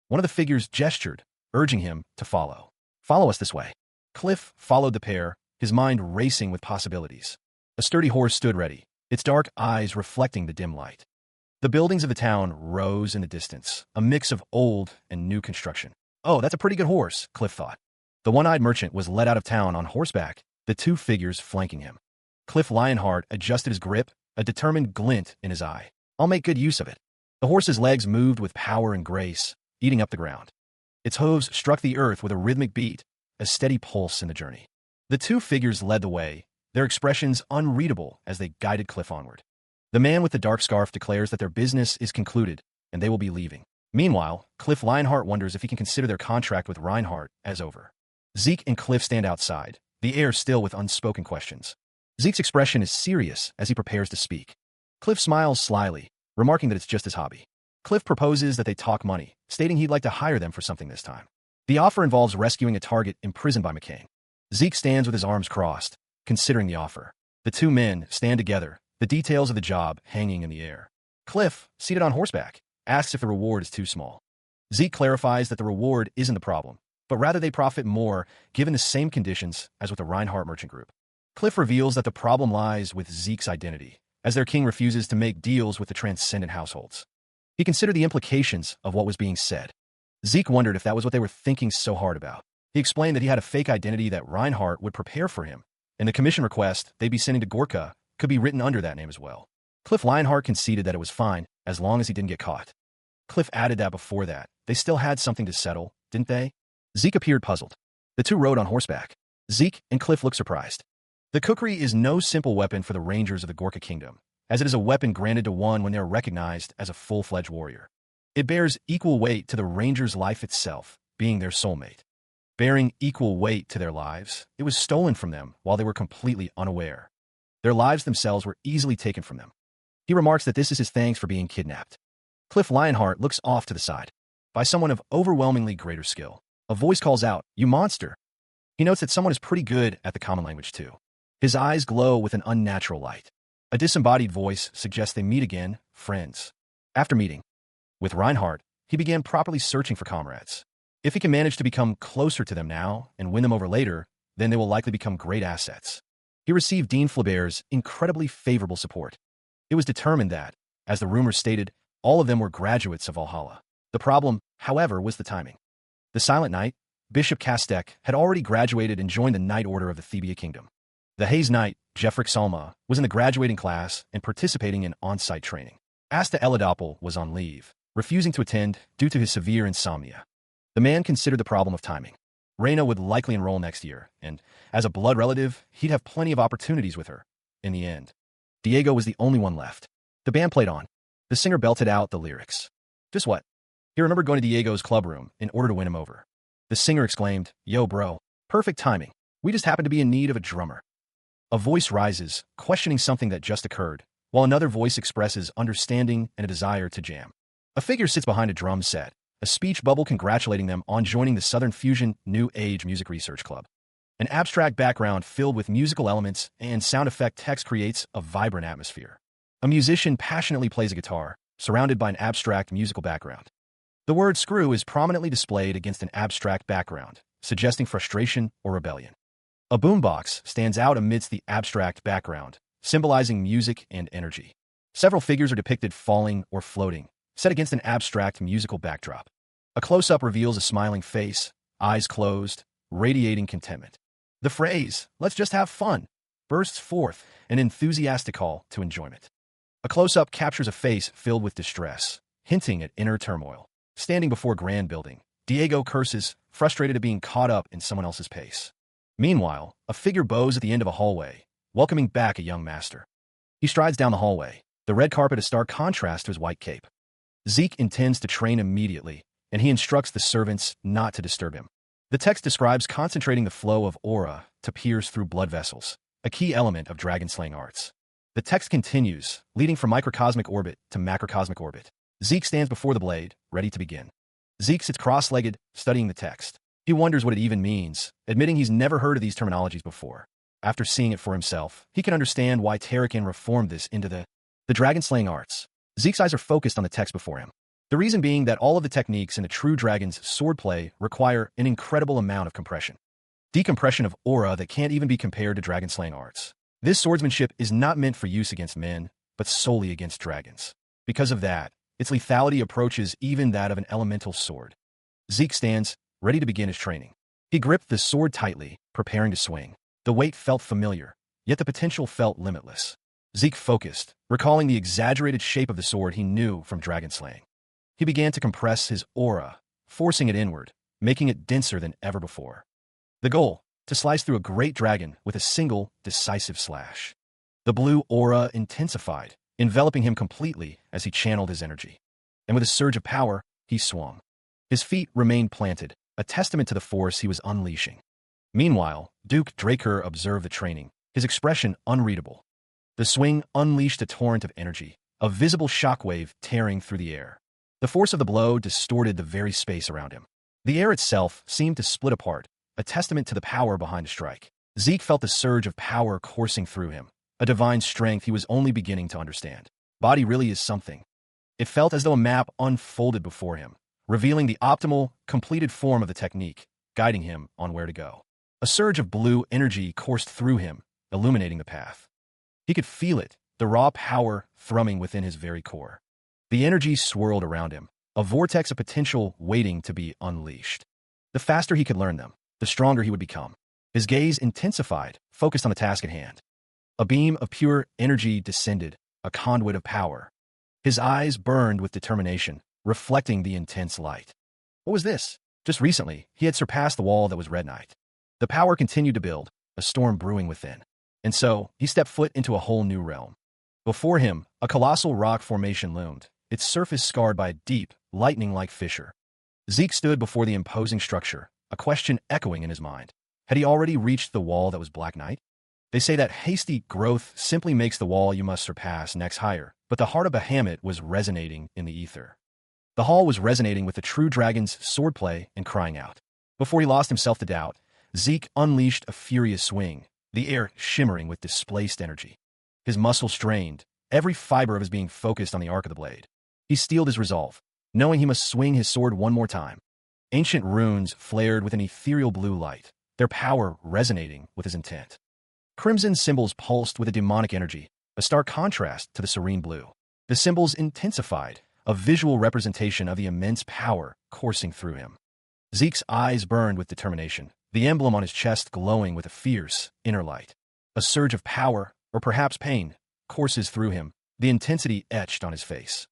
One of the figures gestured, urging him to follow. Follow us this way. Cliff followed the pair, his mind racing with possibilities. A sturdy horse stood ready, its dark eyes reflecting the dim light. The buildings of the town rose in the distance, a mix of old and new construction. Oh, that's a pretty good horse, Cliff thought. The one-eyed merchant was led out of town on horseback, the two figures flanking him. Cliff Lionheart adjusted his grip, a determined glint in his eye. I'll make good use of it. The horse's legs moved with power and grace, eating up the ground. Its hooves struck the earth with a rhythmic beat, a steady pulse in the journey. The two figures led the way, their expressions unreadable as they guided Cliff onward. The man with the dark scarf declares that their business is concluded, and they will be leaving. Meanwhile, Cliff Lionheart wonders if he can consider their contract with Reinhardt as over. Zeke and Cliff stand outside, the air still with unspoken questions. Zeke's expression is serious as he prepares to speak. Cliff smiles slyly, remarking that it's just his hobby. Cliff proposes that they talk money, stating he'd like to hire them for something this time. The offer involves rescuing a target imprisoned by McCain. Zeke stands with his arms crossed, considering the offer. The two men stand together, the details of the job hanging in the air. Cliff, seated on horseback, asks if the reward is too small. Zeke clarifies that the reward isn't the problem, but rather they profit more given the same conditions as with the Reinhardt merchant group. Cliff reveals that the problem lies with Zeke's identity, as their king refuses to make deals with the transcendent households. He considered the implications of what was being said. Zeke wondered if that was what they were thinking so hard about. He explained that he had a fake identity that Reinhardt would prepare for him, and the commission request they'd be sending to Gorka could be written under that name as well. Cliff Lionheart conceded that it was fine, as long as he didn't get caught. Cliff added that before that, they still had something to settle, didn't they? Zeke appeared puzzled. The two rode on horseback. Zeke and Cliff looked surprised. The kukri is no simple weapon for the Rangers of the Gorka Kingdom, as it is a weapon granted to one when they are recognized as a full-fledged warrior. It bears equal weight to the Ranger's life itself, being their soulmate. Bearing equal weight to their lives, it was stolen from them while they were completely unaware. Their lives themselves were easily taken from them. He remarks that this is his thanks for being kidnapped. Cliff Lionheart looks off to the side. By someone of overwhelmingly greater skill. A voice calls out, "You monster!" He notes that someone is pretty good at the common language too. His eyes glow with an unnatural light. A disembodied voice suggests they meet again, friends. After meeting with Reinhardt, he began properly searching for comrades. If he can manage to become closer to them now and win them over later, then they will likely become great assets. He received Dean Flaubert's incredibly favorable support. It was determined that, as the rumors stated, all of them were graduates of Valhalla. The problem, however, was the timing. The Silent Knight, Bishop Kastek, had already graduated and joined the Knight Order of the Thebia Kingdom. The Haze Knight, Jeffrick Salma, was in the graduating class and participating in on-site training. Asta Elidopol was on leave, refusing to attend due to his severe insomnia. The man considered the problem of timing. Reyna would likely enroll next year, and, as a blood relative, he'd have plenty of opportunities with her. In the end, Diego was the only one left. The band played on. The singer belted out the lyrics. Just what? He remembered going to Diego's club room in order to win him over. The singer exclaimed, "Yo, bro, perfect timing. We just happen to be in need of a drummer." A voice rises, questioning something that just occurred, while another voice expresses understanding and a desire to jam. A figure sits behind a drum set, a speech bubble congratulating them on joining the Southern Fusion New Age Music Research Club. An abstract background filled with musical elements and sound effect text creates a vibrant atmosphere. A musician passionately plays a guitar, surrounded by an abstract musical background. The word screw is prominently displayed against an abstract background, suggesting frustration or rebellion. A boombox stands out amidst the abstract background, symbolizing music and energy. Several figures are depicted falling or floating, set against an abstract musical backdrop. A close-up reveals a smiling face, eyes closed, radiating contentment. The phrase, "let's just have fun," bursts forth, an enthusiastic call to enjoyment. A close-up captures a face filled with distress, hinting at inner turmoil. Standing before grand building, Diego curses, frustrated at being caught up in someone else's pace. Meanwhile, a figure bows at the end of a hallway, welcoming back a young master. He strides down the hallway, the red carpet a stark contrast to his white cape. Zeke intends to train immediately, and he instructs the servants not to disturb him. The text describes concentrating the flow of aura to pierce through blood vessels, a key element of dragon-slaying arts. The text continues, leading from microcosmic orbit to macrocosmic orbit. Zeke stands before the blade, ready to begin. Zeke sits cross-legged, studying the text. He wonders what it even means, admitting he's never heard of these terminologies before. After seeing it for himself, he can understand why Tarakan reformed this into the dragon-slaying arts. Zeke's eyes are focused on the text before him. The reason being that all of the techniques in a true dragon's swordplay require an incredible amount of compression. Decompression of aura that can't even be compared to dragon-slaying arts. This swordsmanship is not meant for use against men, but solely against dragons. Because of that, its lethality approaches even that of an elemental sword. Zeke stands, ready to begin his training. He gripped the sword tightly, preparing to swing. The weight felt familiar, yet the potential felt limitless. Zeke focused, recalling the exaggerated shape of the sword he knew from dragon slaying. He began to compress his aura, forcing it inward, making it denser than ever before. The goal, to slice through a great dragon with a single, decisive slash. The blue aura intensified, enveloping him completely as he channeled his energy. And with a surge of power, he swung. His feet remained planted, a testament to the force he was unleashing. Meanwhile, Duke Draker observed the training, his expression unreadable. The swing unleashed a torrent of energy, a visible shockwave tearing through the air. The force of the blow distorted the very space around him. The air itself seemed to split apart, a testament to the power behind the strike. Zeke felt the surge of power coursing through him, a divine strength he was only beginning to understand. Body really is something. It felt as though a map unfolded before him, revealing the optimal, completed form of the technique, guiding him on where to go. A surge of blue energy coursed through him, illuminating the path. He could feel it, the raw power thrumming within his very core. The energy swirled around him, a vortex of potential waiting to be unleashed. The faster he could learn them, the stronger he would become. His gaze intensified, focused on the task at hand. A beam of pure energy descended, a conduit of power. His eyes burned with determination, reflecting the intense light. What was this? Just recently, he had surpassed the wall that was Red Knight. The power continued to build, a storm brewing within. And so, he stepped foot into a whole new realm. Before him, a colossal rock formation loomed, its surface scarred by a deep, lightning-like fissure. Zeke stood before the imposing structure, a question echoing in his mind. Had he already reached the wall that was Black Knight? They say that hasty growth simply makes the wall you must surpass next higher, but the heart of Bahamut was resonating in the ether. The hall was resonating with the true dragon's swordplay and crying out. Before he lost himself to doubt, Zeke unleashed a furious swing, the air shimmering with displaced energy. His muscles strained, every fiber of his being focused on the arc of the blade. He steeled his resolve, knowing he must swing his sword one more time. Ancient runes flared with an ethereal blue light, their power resonating with his intent. Crimson symbols pulsed with a demonic energy, a stark contrast to the serene blue. The symbols intensified, a visual representation of the immense power coursing through him. Zeke's eyes burned with determination, the emblem on his chest glowing with a fierce, inner light. A surge of power, or perhaps pain, courses through him, the intensity etched on his face.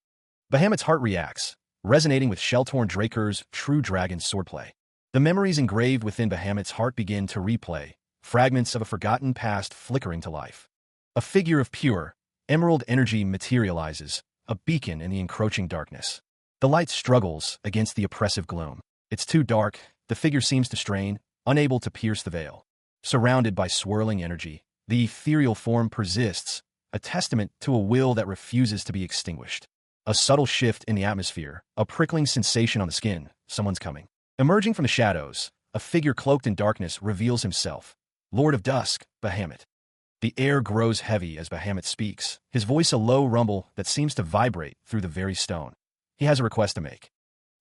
Bahamut's heart reacts, resonating with shell-torn Draker's true dragon swordplay. The memories engraved within Bahamut's heart begin to replay, fragments of a forgotten past flickering to life. A figure of pure, emerald energy materializes, a beacon in the encroaching darkness. The light struggles against the oppressive gloom. It's too dark, the figure seems to strain, unable to pierce the veil. Surrounded by swirling energy, the ethereal form persists, a testament to a will that refuses to be extinguished. A subtle shift in the atmosphere, a prickling sensation on the skin, someone's coming. Emerging from the shadows, a figure cloaked in darkness reveals himself. Lord of Dusk, Bahamut. The air grows heavy as Bahamut speaks, his voice a low rumble that seems to vibrate through the very stone. He has a request to make.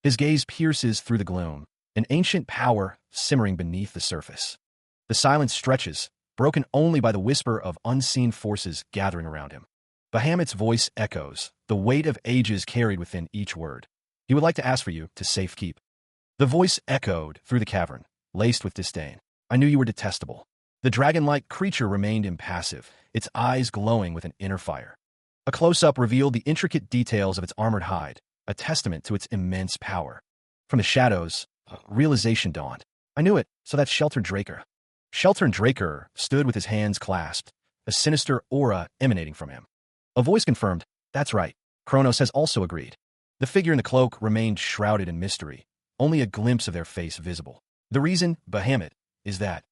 His gaze pierces through the gloom, an ancient power simmering beneath the surface. The silence stretches, broken only by the whisper of unseen forces gathering around him. Bahamut's voice echoes, the weight of ages carried within each word. He would like to ask for you to safekeep. The voice echoed through the cavern, laced with disdain. I knew you were detestable. The dragon-like creature remained impassive, its eyes glowing with an inner fire. A close-up revealed the intricate details of its armored hide, a testament to its immense power. From the shadows, a realization dawned. I knew it, so that's Shelter Draker. Shelter Draker stood with his hands clasped, a sinister aura emanating from him. A voice confirmed, that's right, Kronos has also agreed. The figure in the cloak remained shrouded in mystery, only a glimpse of their face visible. The reason, Bahamut, is that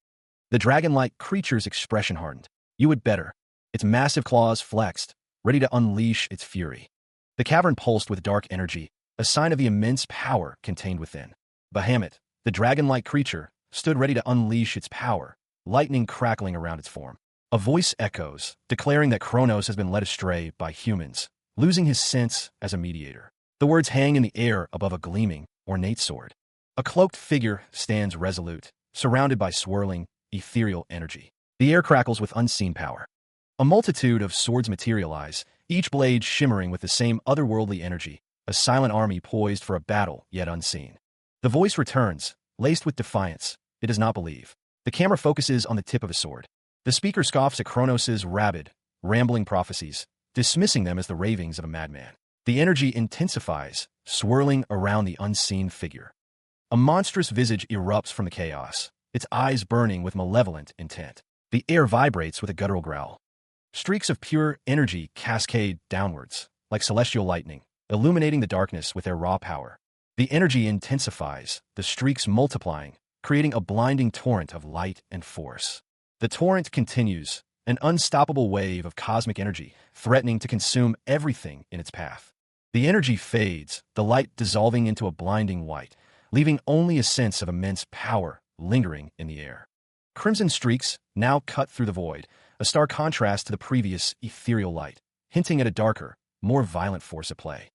the dragon-like creature's expression hardened. You would better. Its massive claws flexed, ready to unleash its fury. The cavern pulsed with dark energy, a sign of the immense power contained within. Bahamut, the dragon-like creature, stood ready to unleash its power, lightning crackling around its form. A voice echoes, declaring that Kronos has been led astray by humans, losing his sense as a mediator. The words hang in the air above a gleaming, ornate sword. A cloaked figure stands resolute, surrounded by swirling, ethereal energy. The air crackles with unseen power. A multitude of swords materialize, each blade shimmering with the same otherworldly energy, a silent army poised for a battle yet unseen. The voice returns, laced with defiance. It does not believe. The camera focuses on the tip of a sword. The speaker scoffs at Kronos' rabid, rambling prophecies, dismissing them as the ravings of a madman. The energy intensifies, swirling around the unseen figure. A monstrous visage erupts from the chaos, its eyes burning with malevolent intent. The air vibrates with a guttural growl. Streaks of pure energy cascade downwards, like celestial lightning, illuminating the darkness with their raw power. The energy intensifies, the streaks multiplying, creating a blinding torrent of light and force. The torrent continues, an unstoppable wave of cosmic energy, threatening to consume everything in its path. The energy fades, the light dissolving into a blinding white, leaving only a sense of immense power lingering in the air. Crimson streaks now cut through the void, a stark contrast to the previous ethereal light, hinting at a darker, more violent force at play.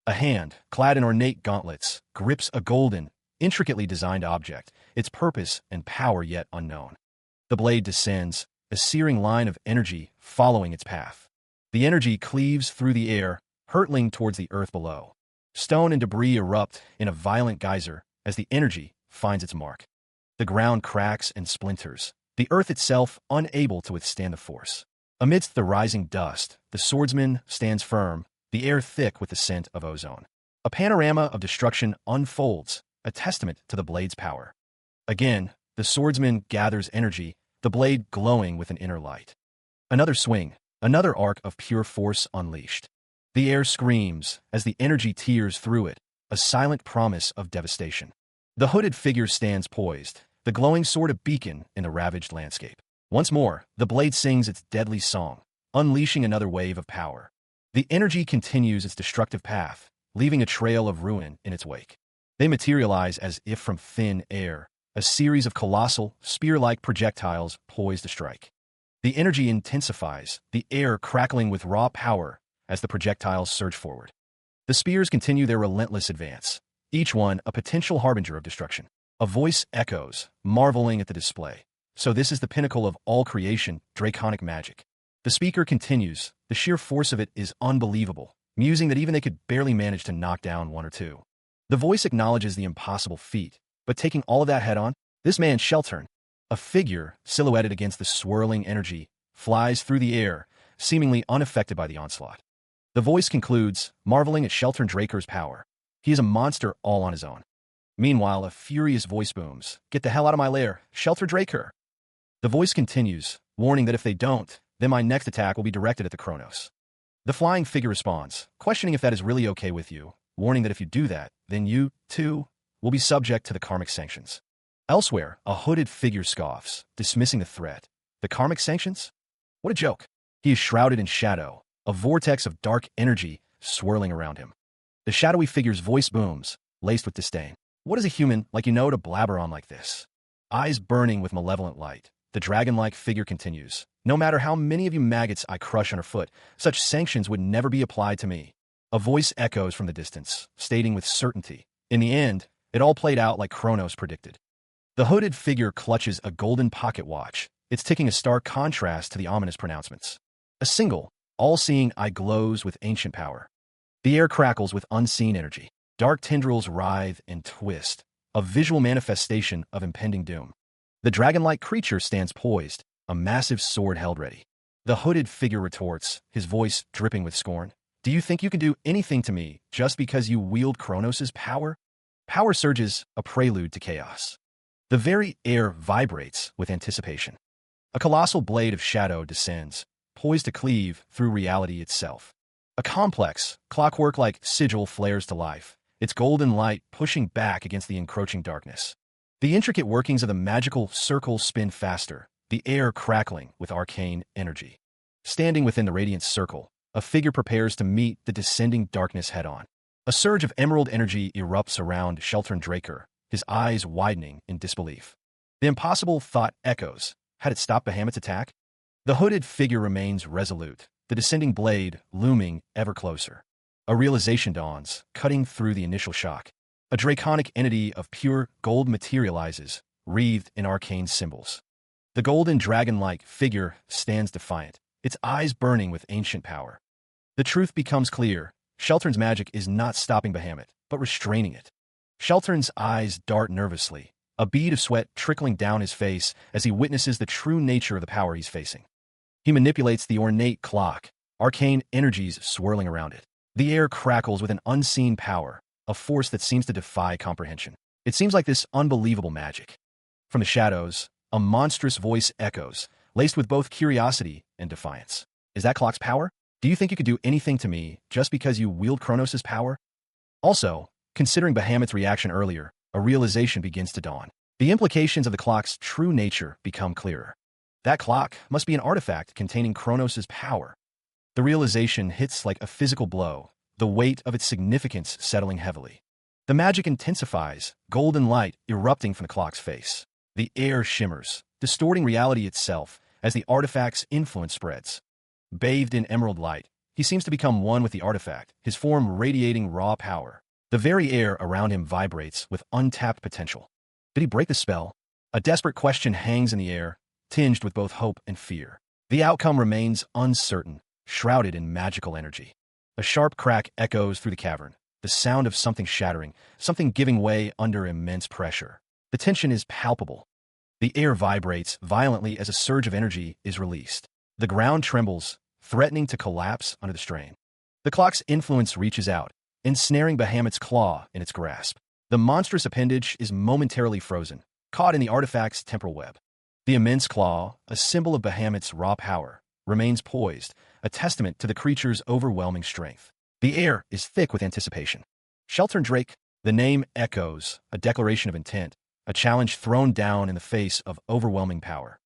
A hand, clad in ornate gauntlets, grips a golden, intricately designed object, its purpose and power yet unknown. The blade descends, a searing line of energy following its path. The energy cleaves through the air, hurtling towards the earth below. Stone and debris erupt in a violent geyser as the energy finds its mark. The ground cracks and splinters, the earth itself unable to withstand the force. Amidst the rising dust, the swordsman stands firm, the air thick with the scent of ozone. A panorama of destruction unfolds, a testament to the blade's power. Again, the swordsman gathers energy, the blade glowing with an inner light. Another swing, another arc of pure force unleashed. The air screams as the energy tears through it, a silent promise of devastation. The hooded figure stands poised, the glowing sword a beacon in the ravaged landscape. Once more, the blade sings its deadly song, unleashing another wave of power. The energy continues its destructive path, leaving a trail of ruin in its wake. They materialize as if from thin air, a series of colossal, spear-like projectiles poised to strike. The energy intensifies, the air crackling with raw power as the projectiles surge forward. The spears continue their relentless advance, each one a potential harbinger of destruction. A voice echoes, marveling at the display. So this is the pinnacle of all creation, draconic magic. The speaker continues, the sheer force of it is unbelievable, musing that even they could barely manage to knock down one or two. The voice acknowledges the impossible feat, but taking all of that head-on, this man Sheltern, a figure silhouetted against the swirling energy, flies through the air, seemingly unaffected by the onslaught. The voice concludes, marveling at Sheltern Draker's power. He is a monster all on his own. Meanwhile, a furious voice booms, "Get the hell out of my lair, Shelter Draker!" The voice continues, warning that if they don't, then my next attack will be directed at the Kronos. The flying figure responds, questioning if that is really okay with you, warning that if you do that, then you, too, will be subject to the karmic sanctions. Elsewhere, a hooded figure scoffs, dismissing the threat. The karmic sanctions? What a joke. He is shrouded in shadow, a vortex of dark energy swirling around him. The shadowy figure's voice booms, laced with disdain. What is a human like you know to blabber on like this? Eyes burning with malevolent light, the dragon-like figure continues. No matter how many of you maggots I crush underfoot, such sanctions would never be applied to me. A voice echoes from the distance, stating with certainty. In the end, it all played out like Kronos predicted. The hooded figure clutches a golden pocket watch, its ticking a stark contrast to the ominous pronouncements. A single, all-seeing eye glows with ancient power. The air crackles with unseen energy. Dark tendrils writhe and twist, a visual manifestation of impending doom. The dragon-like creature stands poised, a massive sword held ready. The hooded figure retorts, his voice dripping with scorn. Do you think you can do anything to me just because you wield Kronos' power? Power surges, a prelude to chaos. The very air vibrates with anticipation. A colossal blade of shadow descends, poised to cleave through reality itself. A complex, clockwork-like sigil flares to life, its golden light pushing back against the encroaching darkness. The intricate workings of the magical circle spin faster, the air crackling with arcane energy. Standing within the radiant circle, a figure prepares to meet the descending darkness head-on. A surge of emerald energy erupts around Sheltern Draker, his eyes widening in disbelief. The impossible thought echoes. Had it stopped Bahamut's attack? The hooded figure remains resolute, the descending blade looming ever closer. A realization dawns, cutting through the initial shock. A draconic entity of pure gold materializes, wreathed in arcane symbols. The golden dragon-like figure stands defiant, its eyes burning with ancient power. The truth becomes clear. Sheltern's magic is not stopping Bahamut, but restraining it. Sheltern's eyes dart nervously, a bead of sweat trickling down his face as he witnesses the true nature of the power he's facing. He manipulates the ornate clock, arcane energies swirling around it. The air crackles with an unseen power, a force that seems to defy comprehension. It seems like this unbelievable magic. From the shadows, a monstrous voice echoes, laced with both curiosity and defiance. Is that clock's power? Do you think you could do anything to me just because you wield Kronos' power? Also, considering Bahamut's reaction earlier, a realization begins to dawn. The implications of the clock's true nature become clearer. That clock must be an artifact containing Kronos' power. The realization hits like a physical blow, the weight of its significance settling heavily. The magic intensifies, golden light erupting from the clock's face. The air shimmers, distorting reality itself as the artifact's influence spreads. Bathed in emerald light, he seems to become one with the artifact, his form radiating raw power. The very air around him vibrates with untapped potential. Did he break the spell? A desperate question hangs in the air, tinged with both hope and fear. The outcome remains uncertain, shrouded in magical energy. A sharp crack echoes through the cavern, the sound of something shattering, something giving way under immense pressure. The tension is palpable. The air vibrates violently as a surge of energy is released. The ground trembles, threatening to collapse under the strain. The clock's influence reaches out, ensnaring Bahamut's claw in its grasp. The monstrous appendage is momentarily frozen, caught in the artifact's temporal web. The immense claw, a symbol of Bahamut's raw power, remains poised, a testament to the creature's overwhelming strength. The air is thick with anticipation. Sheltern Drake, the name echoes, a declaration of intent, a challenge thrown down in the face of overwhelming power.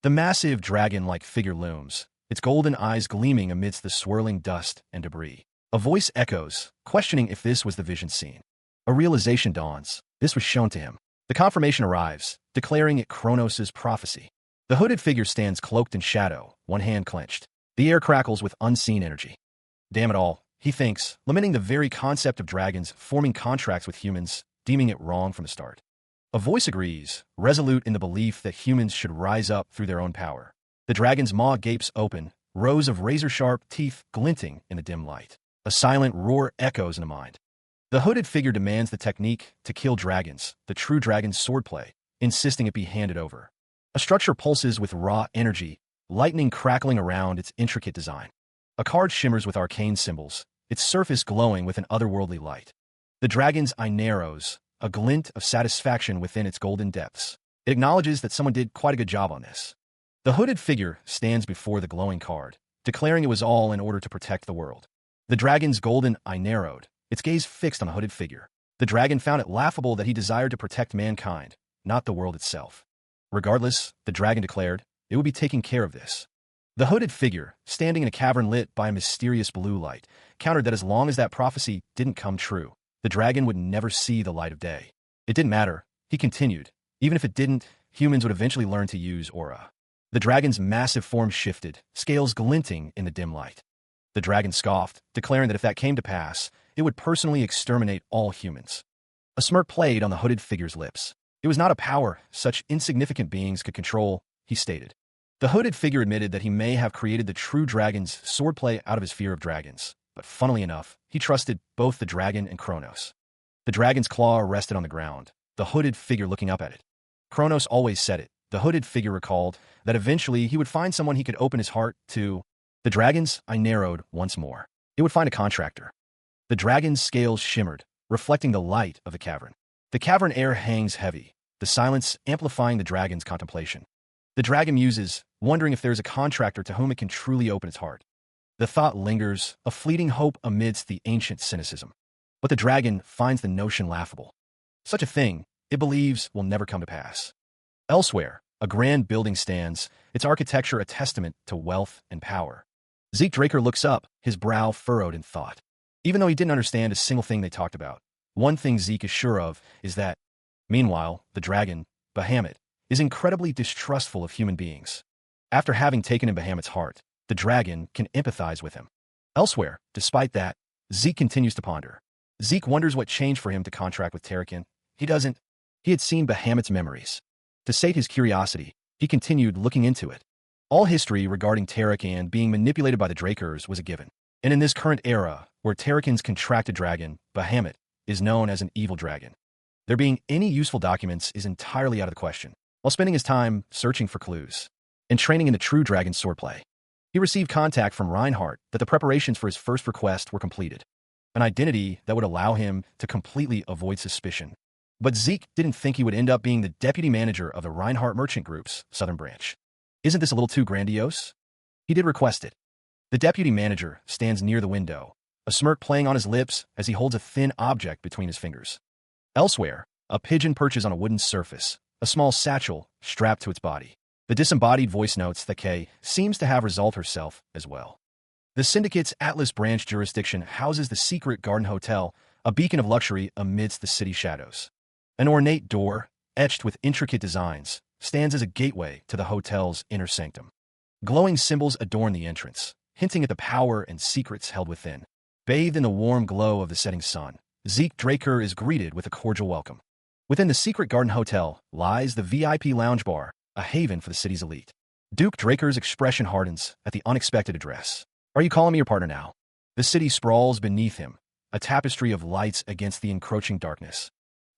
The massive dragon-like figure looms, its golden eyes gleaming amidst the swirling dust and debris. A voice echoes, questioning if this was the vision seen. A realization dawns. This was shown to him. The confirmation arrives, declaring it Kronos' prophecy. The hooded figure stands cloaked in shadow, one hand clenched. The air crackles with unseen energy. Damn it all, he thinks, lamenting the very concept of dragons forming contracts with humans, deeming it wrong from the start. A voice agrees, resolute in the belief that humans should rise up through their own power. The dragon's maw gapes open, rows of razor-sharp teeth glinting in the dim light. A silent roar echoes in the mind. The hooded figure demands the technique to kill dragons, the true dragon's swordplay, insisting it be handed over. A structure pulses with raw energy, lightning crackling around its intricate design. A card shimmers with arcane symbols, its surface glowing with an otherworldly light. The dragon's eye narrows, a glint of satisfaction within its golden depths. It acknowledges that someone did quite a good job on this. The hooded figure stands before the glowing card, declaring it was all in order to protect the world. The dragon's golden eye narrowed, its gaze fixed on the hooded figure. The dragon found it laughable that he desired to protect mankind, not the world itself. Regardless, the dragon declared, it would be taking care of this. The hooded figure, standing in a cavern lit by a mysterious blue light, countered that as long as that prophecy didn't come true, the dragon would never see the light of day. It didn't matter, he continued. Even if it didn't, humans would eventually learn to use aura. The dragon's massive form shifted, scales glinting in the dim light. The dragon scoffed, declaring that if that came to pass, it would personally exterminate all humans. A smirk played on the hooded figure's lips. It was not a power such insignificant beings could control, he stated. The hooded figure admitted that he may have created the true dragon's swordplay out of his fear of dragons, but funnily enough, he trusted both the dragon and Kronos. The dragon's claw rested on the ground, the hooded figure looking up at it. Kronos always said it, The hooded figure recalled that eventually he would find someone he could open his heart to. The dragons, I narrowed once more. It would find a contractor. The dragon's scales shimmered, reflecting the light of the cavern. The cavern air hangs heavy, the silence amplifying the dragon's contemplation. The dragon muses, wondering if there is a contractor to whom it can truly open its heart. The thought lingers, a fleeting hope amidst the ancient cynicism. But the dragon finds the notion laughable. Such a thing, it believes, will never come to pass. Elsewhere, a grand building stands, its architecture a testament to wealth and power. Zeke Draker looks up, his brow furrowed in thought. Even though he didn't understand a single thing they talked about, one thing Zeke is sure of is that, meanwhile, the dragon, Bahamut, is incredibly distrustful of human beings. After having taken in Bahamut's heart, the dragon can empathize with him. Elsewhere, despite that, Zeke continues to ponder. Zeke wonders what changed for him to contract with Tarakan. He doesn't. He had seen Bahamut's memories. To sate his curiosity, he continued looking into it. All history regarding Tarakan being manipulated by the Drakers was a given. And in this current era, where Tarakan's contracted dragon, Bahamut, is known as an evil dragon, there being any useful documents is entirely out of the question. While spending his time searching for clues and training in the true dragon swordplay, he received contact from Reinhardt that the preparations for his first request were completed, an identity that would allow him to completely avoid suspicion. But Zeke didn't think he would end up being the deputy manager of the Reinhardt Merchant Group's southern branch. Isn't this a little too grandiose? He did request it. The deputy manager stands near the window, a smirk playing on his lips as he holds a thin object between his fingers. Elsewhere, a pigeon perches on a wooden surface, a small satchel strapped to its body. The disembodied voice notes that Kay seems to have resolved herself as well. The Syndicate's Atlas Branch jurisdiction houses the secret Garden Hotel, a beacon of luxury amidst the city shadows. An ornate door, etched with intricate designs, stands as a gateway to the hotel's inner sanctum. Glowing symbols adorn the entrance, hinting at the power and secrets held within. Bathed in the warm glow of the setting sun, Zeke Draker is greeted with a cordial welcome. Within the secret Garden Hotel lies the VIP lounge bar, a haven for the city's elite. Duke Draker's expression hardens at the unexpected address. Are you calling me your partner now? The city sprawls beneath him, a tapestry of lights against the encroaching darkness.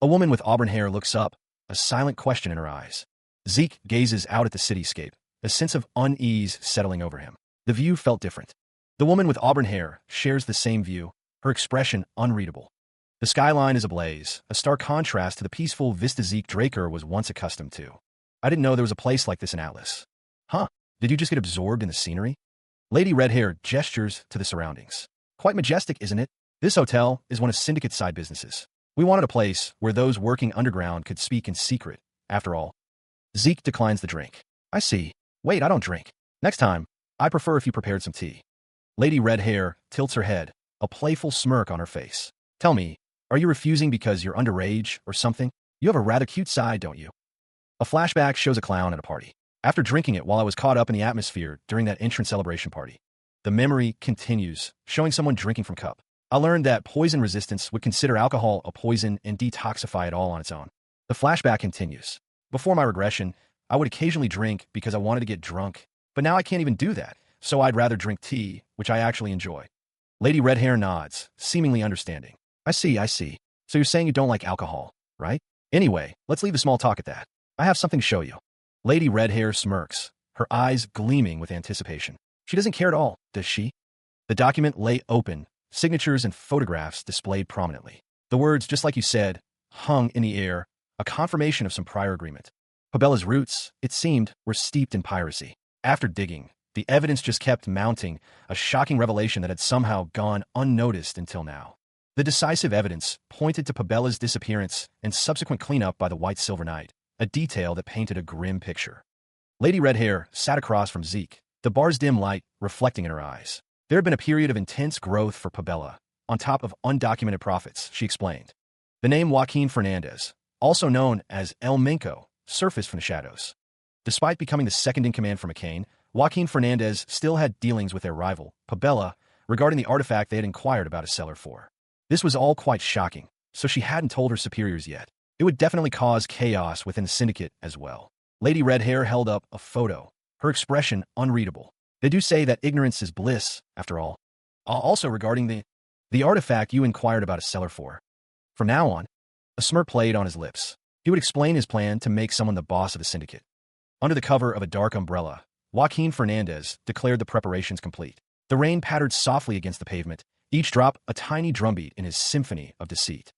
A woman with auburn hair looks up, a silent question in her eyes. Zeke gazes out at the cityscape, a sense of unease settling over him. The view felt different. The woman with auburn hair shares the same view, her expression unreadable. The skyline is ablaze, a stark contrast to the peaceful vista Zeke Draker was once accustomed to. I didn't know there was a place like this in Atlas. Huh, did you just get absorbed in the scenery? Lady Redhair gestures to the surroundings. Quite majestic, isn't it? This hotel is one of Syndicate's side businesses. We wanted a place where those working underground could speak in secret, after all. Zeke declines the drink. I see. Wait, I don't drink. Next time, I prefer if you prepared some tea. Lady Redhair tilts her head, a playful smirk on her face. Tell me, are you refusing because you're underage or something? You have a rather cute side, don't you? A flashback shows a clown at a party. After drinking it while I was caught up in the atmosphere during that entrance celebration party. The memory continues, showing someone drinking from cup. I learned that poison resistance would consider alcohol a poison and detoxify it all on its own. The flashback continues. Before my regression, I would occasionally drink because I wanted to get drunk, but now I can't even do that, so I'd rather drink tea, which I actually enjoy. Lady Redhair nods, seemingly understanding. I see. So you're saying you don't like alcohol, right? Anyway, let's leave the small talk at that. I have something to show you. Lady Redhair smirks, her eyes gleaming with anticipation. She doesn't care at all, does she? The document lay open, signatures and photographs displayed prominently. The words, just like you said, hung in the air, a confirmation of some prior agreement. Pabella's roots, it seemed, were steeped in piracy. After digging, the evidence just kept mounting, a shocking revelation that had somehow gone unnoticed until now. The decisive evidence pointed to Pabella's disappearance and subsequent cleanup by the White Silver Knight, a detail that painted a grim picture. Lady Redhair sat across from Zeke, the bar's dim light reflecting in her eyes. There had been a period of intense growth for Pabella, on top of undocumented profits, she explained. The name Joaquin Fernandez, also known as El Menco, surfaced from the shadows. Despite becoming the second in command for McCain, Joaquin Fernandez still had dealings with their rival, Pabella, regarding the artifact they had inquired about a seller for. This was all quite shocking, so she hadn't told her superiors yet. It would definitely cause chaos within the syndicate as well. Lady Redhair held up a photo, her expression unreadable. They do say that ignorance is bliss, after all. Also regarding the artifact you inquired about a seller for. From now on, a smirk played on his lips. He would explain his plan to make someone the boss of the syndicate. Under the cover of a dark umbrella, Joaquin Fernandez declared the preparations complete. The rain pattered softly against the pavement, each drop a tiny drumbeat in his symphony of deceit.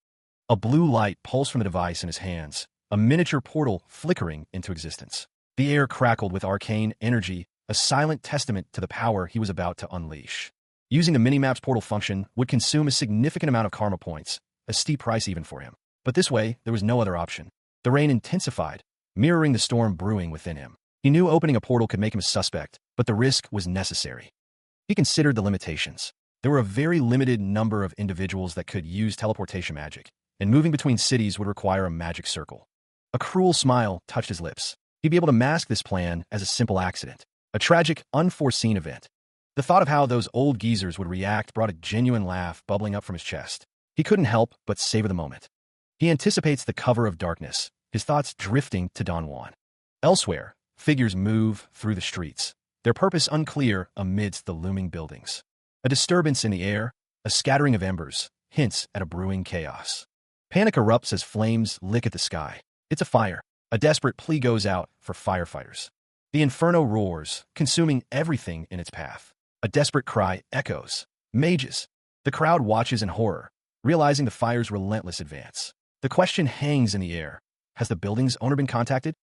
A blue light pulsed from the device in his hands, a miniature portal flickering into existence. The air crackled with arcane energy, a silent testament to the power he was about to unleash. Using the Minimap's portal function would consume a significant amount of karma points, a steep price even for him. But this way, there was no other option. The rain intensified, mirroring the storm brewing within him. He knew opening a portal could make him a suspect, but the risk was necessary. He considered the limitations. There were a very limited number of individuals that could use teleportation magic, and moving between cities would require a magic circle. A cruel smile touched his lips. He'd be able to mask this plan as a simple accident, a tragic, unforeseen event. The thought of how those old geezers would react brought a genuine laugh bubbling up from his chest. He couldn't help but savor the moment. He anticipates the cover of darkness, his thoughts drifting to Don Juan. Elsewhere, figures move through the streets, their purpose unclear amidst the looming buildings. A disturbance in the air, a scattering of embers, hints at a brewing chaos. Panic erupts as flames lick at the sky. It's a fire. A desperate plea goes out for firefighters. The inferno roars, consuming everything in its path. A desperate cry echoes. Mages. The crowd watches in horror, realizing the fire's relentless advance. The question hangs in the air. Has the building's owner been contacted?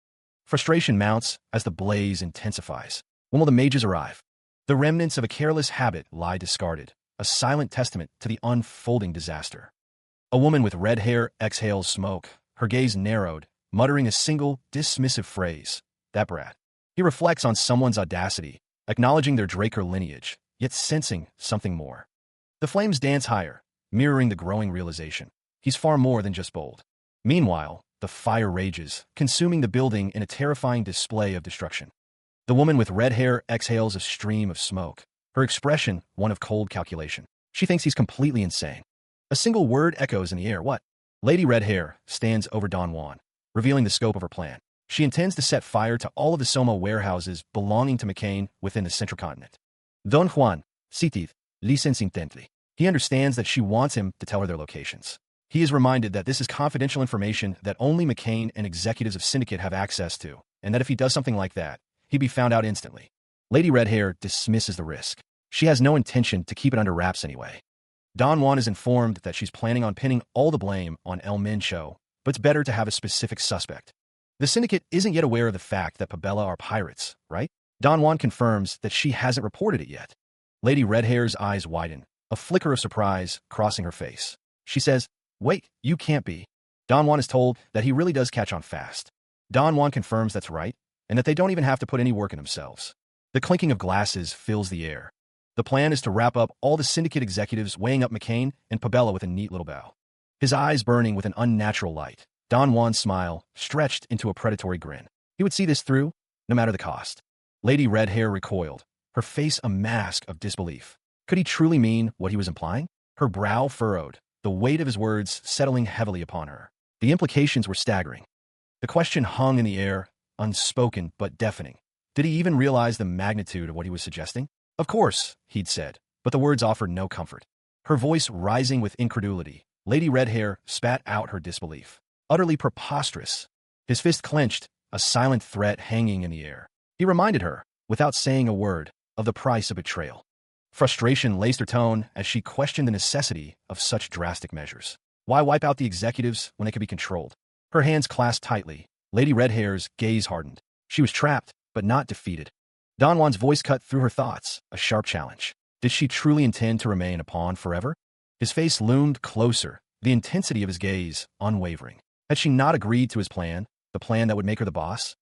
Frustration mounts as the blaze intensifies. When will the mages arrive? The remnants of a careless habit lie discarded, a silent testament to the unfolding disaster. A woman with red hair exhales smoke, her gaze narrowed, muttering a single, dismissive phrase. That brat. He reflects on someone's audacity, acknowledging their Draker lineage, yet sensing something more. The flames dance higher, mirroring the growing realization. He's far more than just bold. Meanwhile, the fire rages, consuming the building in a terrifying display of destruction. The woman with red hair exhales a stream of smoke, her expression one of cold calculation. She thinks he's completely insane. A single word echoes in the air. What? Lady Red Hair stands over Don Juan, revealing the scope of her plan. She intends to set fire to all of the Soma warehouses belonging to McCain within the Central Continent. Don Juan, Sitid, licensing intently. He understands that she wants him to tell her their locations. He is reminded that this is confidential information that only McCain and executives of Syndicate have access to, and that if he does something like that, he'd be found out instantly. Lady Redhair dismisses the risk. She has no intention to keep it under wraps anyway. Don Juan is informed that she's planning on pinning all the blame on El Mincho, but it's better to have a specific suspect. The Syndicate isn't yet aware of the fact that Pabella are pirates, right? Don Juan confirms that she hasn't reported it yet. Lady Redhair's eyes widen, a flicker of surprise crossing her face. She says, "Wait, you can't be." Don Juan is told that he really does catch on fast. Don Juan confirms that's right, and that they don't even have to put any work in themselves. The clinking of glasses fills the air. The plan is to wrap up all the Syndicate executives weighing up McCain and Pabella with a neat little bow. His eyes burning with an unnatural light, Don Juan's smile stretched into a predatory grin. He would see this through, no matter the cost. Lady Redhair recoiled, her face a mask of disbelief. Could he truly mean what he was implying? Her brow furrowed, the weight of his words settling heavily upon her. The implications were staggering. The question hung in the air, unspoken but deafening. Did he even realize the magnitude of what he was suggesting? Of course, he'd said, but the words offered no comfort. Her voice rising with incredulity, Lady Redhair spat out her disbelief. Utterly preposterous. His fist clenched, a silent threat hanging in the air. He reminded her, without saying a word, of the price of betrayal. Frustration laced her tone as she questioned the necessity of such drastic measures. Why wipe out the executives when they could be controlled? Her hands clasped tightly. Lady Redhair's gaze hardened. She was trapped, but not defeated. Don Juan's voice cut through her thoughts, a sharp challenge. Did she truly intend to remain a pawn forever? His face loomed closer, the intensity of his gaze unwavering. Had she not agreed to his plan, the plan that would make her the boss?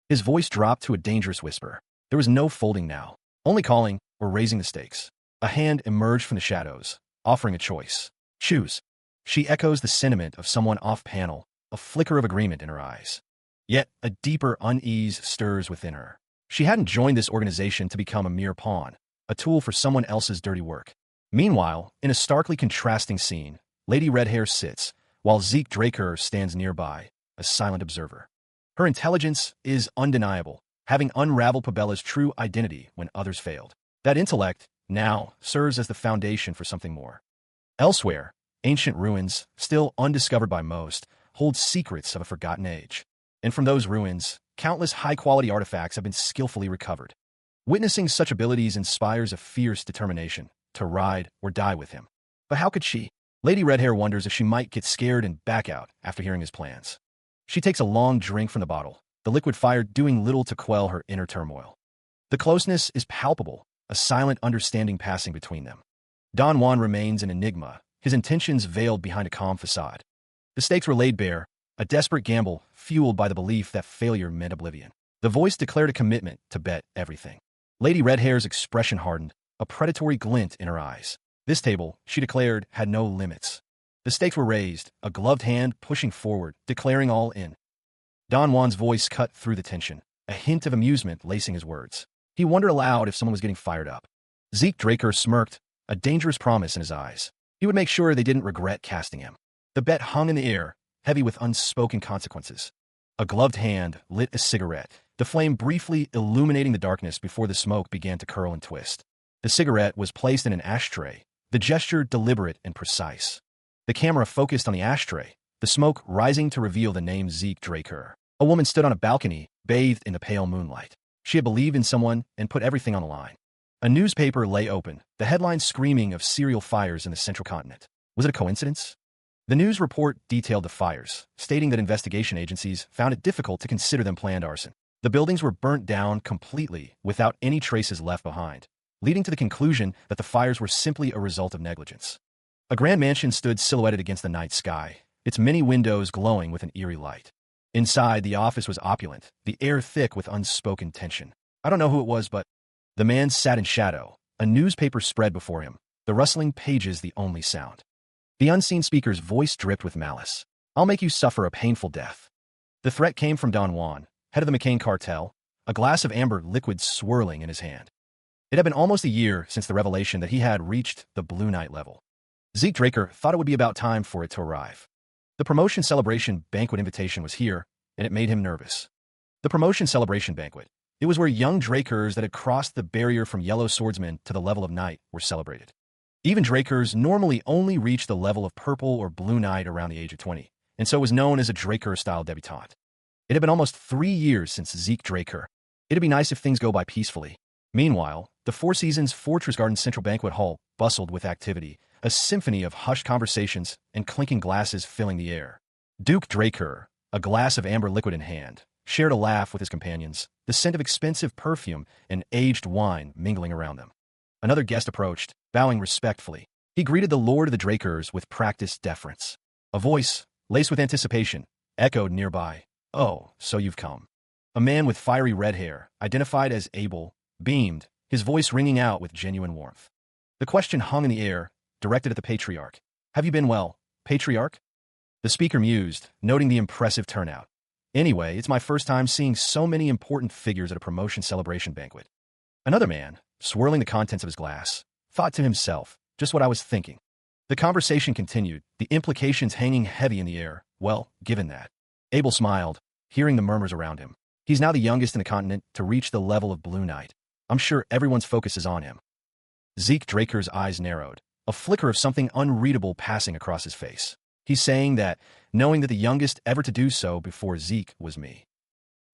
His voice dropped to a dangerous whisper. There was no folding now, only calling or raising the stakes. A hand emerged from the shadows, offering a choice. Choose. She echoes the sentiment of someone off-panel, a flicker of agreement in her eyes. Yet a deeper unease stirs within her. She hadn't joined this organization to become a mere pawn, a tool for someone else's dirty work. Meanwhile, in a starkly contrasting scene, Lady Redhair sits, while Zeke Draker stands nearby, a silent observer. Her intelligence is undeniable, having unraveled Pabella's true identity when others failed. That intellect, now, serves as the foundation for something more. Elsewhere, ancient ruins, still undiscovered by most, hold secrets of a forgotten age. And from those ruins, countless high-quality artifacts have been skillfully recovered. Witnessing such abilities inspires a fierce determination to ride or die with him. But how could she? Lady Redhair wonders if she might get scared and back out after hearing his plans. She takes a long drink from the bottle, the liquid fire doing little to quell her inner turmoil. The closeness is palpable, a silent understanding passing between them. Don Juan remains an enigma, his intentions veiled behind a calm facade. The stakes were laid bare, a desperate gamble fueled by the belief that failure meant oblivion. The voice declared a commitment to bet everything. Lady Redhair's expression hardened, a predatory glint in her eyes. This table, she declared, had no limits. The stakes were raised, a gloved hand pushing forward, declaring all in. Don Juan's voice cut through the tension, a hint of amusement lacing his words. He wondered aloud if someone was getting fired up. Zeke Draker smirked, a dangerous promise in his eyes. He would make sure they didn't regret casting him. The bet hung in the air, heavy with unspoken consequences. A gloved hand lit a cigarette, the flame briefly illuminating the darkness before the smoke began to curl and twist. The cigarette was placed in an ashtray, the gesture deliberate and precise. The camera focused on the ashtray, the smoke rising to reveal the name Zeke Draker. A woman stood on a balcony, bathed in the pale moonlight. She had believed in someone and put everything on the line. A newspaper lay open, the headline screaming of serial fires in the central continent. Was it a coincidence? The news report detailed the fires, stating that investigation agencies found it difficult to consider them planned arson. The buildings were burnt down completely without any traces left behind, leading to the conclusion that the fires were simply a result of negligence. A grand mansion stood silhouetted against the night sky, its many windows glowing with an eerie light. Inside, the office was opulent, the air thick with unspoken tension. I don't know who it was, but the man sat in shadow, a newspaper spread before him, the rustling pages the only sound. The unseen speaker's voice dripped with malice. I'll make you suffer a painful death. The threat came from Don Juan, head of the McCain cartel, a glass of amber liquid swirling in his hand. It had been almost a year since the revelation that he had reached the Blue Knight level. Zeke Draker thought it would be about time for it to arrive. The promotion celebration banquet invitation was here, and it made him nervous. The promotion celebration banquet. It was where young Drakers that had crossed the barrier from Yellow Swordsman to the level of Knight were celebrated. Even Drakers normally only reached the level of Purple or Blue Knight around the age of 20, and so was known as a Draker-style debutante. It had been almost 3 years since Zeke Draker. It'd be nice if things go by peacefully. Meanwhile, the Four Seasons Fortress Garden Central Banquet Hall bustled with activity, a symphony of hushed conversations and clinking glasses filling the air. Duke Draker, a glass of amber liquid in hand, shared a laugh with his companions, the scent of expensive perfume and aged wine mingling around them. Another guest approached, bowing respectfully. He greeted the Lord of the Drakers with practiced deference. A voice, laced with anticipation, echoed nearby. Oh, so you've come. A man with fiery red hair, identified as Abel, beamed, his voice ringing out with genuine warmth. The question hung in the air, directed at the patriarch. Have you been well, patriarch? The speaker mused, noting the impressive turnout. Anyway, it's my first time seeing so many important figures at a promotion celebration banquet. Another man, swirling the contents of his glass, thought to himself, just what I was thinking. The conversation continued, the implications hanging heavy in the air. Well, given that. Abel smiled, hearing the murmurs around him. He's now the youngest in the continent to reach the level of Blue Knight. I'm sure everyone's focus is on him. Zeke Draker's eyes narrowed, a flicker of something unreadable passing across his face. He's saying that, knowing that the youngest ever to do so before Zeke was me.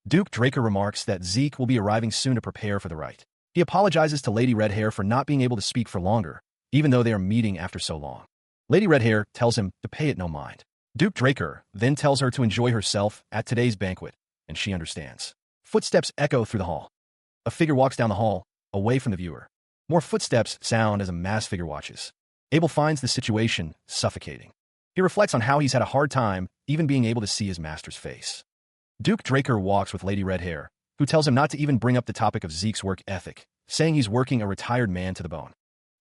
Duke Draker remarks that Zeke will be arriving soon to prepare for the rite. He apologizes to Lady Redhair for not being able to speak for longer, even though they are meeting after so long. Lady Redhair tells him to pay it no mind. Duke Draker then tells her to enjoy herself at today's banquet, and she understands. Footsteps echo through the hall. A figure walks down the hall, away from the viewer. More footsteps sound as a masked figure watches. Abel finds the situation suffocating. He reflects on how he's had a hard time even being able to see his master's face. Duke Draker walks with Lady Redhair, who tells him not to even bring up the topic of Zeke's work ethic, saying he's working a retired man to the bone.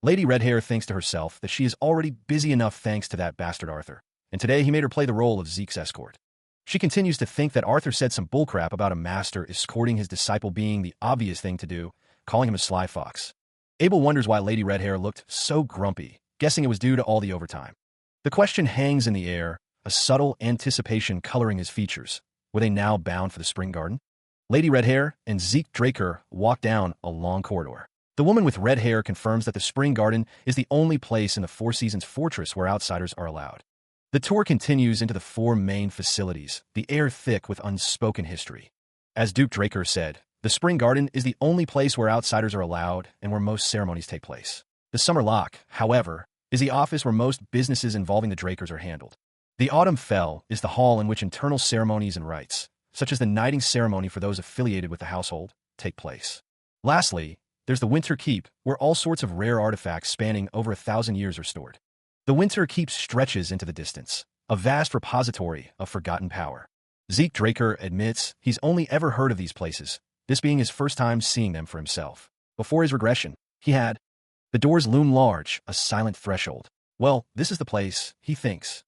Lady Redhair thinks to herself that she is already busy enough thanks to that bastard Arthur, and today he made her play the role of Zeke's escort. She continues to think that Arthur said some bullcrap about a master escorting his disciple being the obvious thing to do, calling him a sly fox. Abel wonders why Lady Redhair looked so grumpy, guessing it was due to all the overtime. The question hangs in the air, a subtle anticipation coloring his features. Were they now bound for the spring garden? Lady Redhair and Zeke Draker walk down a long corridor. The woman with red hair confirms that the spring garden is the only place in the Four Seasons Fortress where outsiders are allowed. The tour continues into the 4 main facilities, the air thick with unspoken history. As Duke Draker said, the Spring Garden is the only place where outsiders are allowed and where most ceremonies take place. The Summer Lock, however, is the office where most businesses involving the Drakers are handled. The Autumn Fell is the hall in which internal ceremonies and rites, such as the knighting ceremony for those affiliated with the household, take place. Lastly, there's the Winter Keep, where all sorts of rare artifacts spanning over 1,000 years are stored. The Winter Keep stretches into the distance, a vast repository of forgotten power. Zeke Draker admits he's only ever heard of these places, this being his first time seeing them for himself. Before his regression, he had. The doors loom large, a silent threshold. Well, this is the place, he thinks.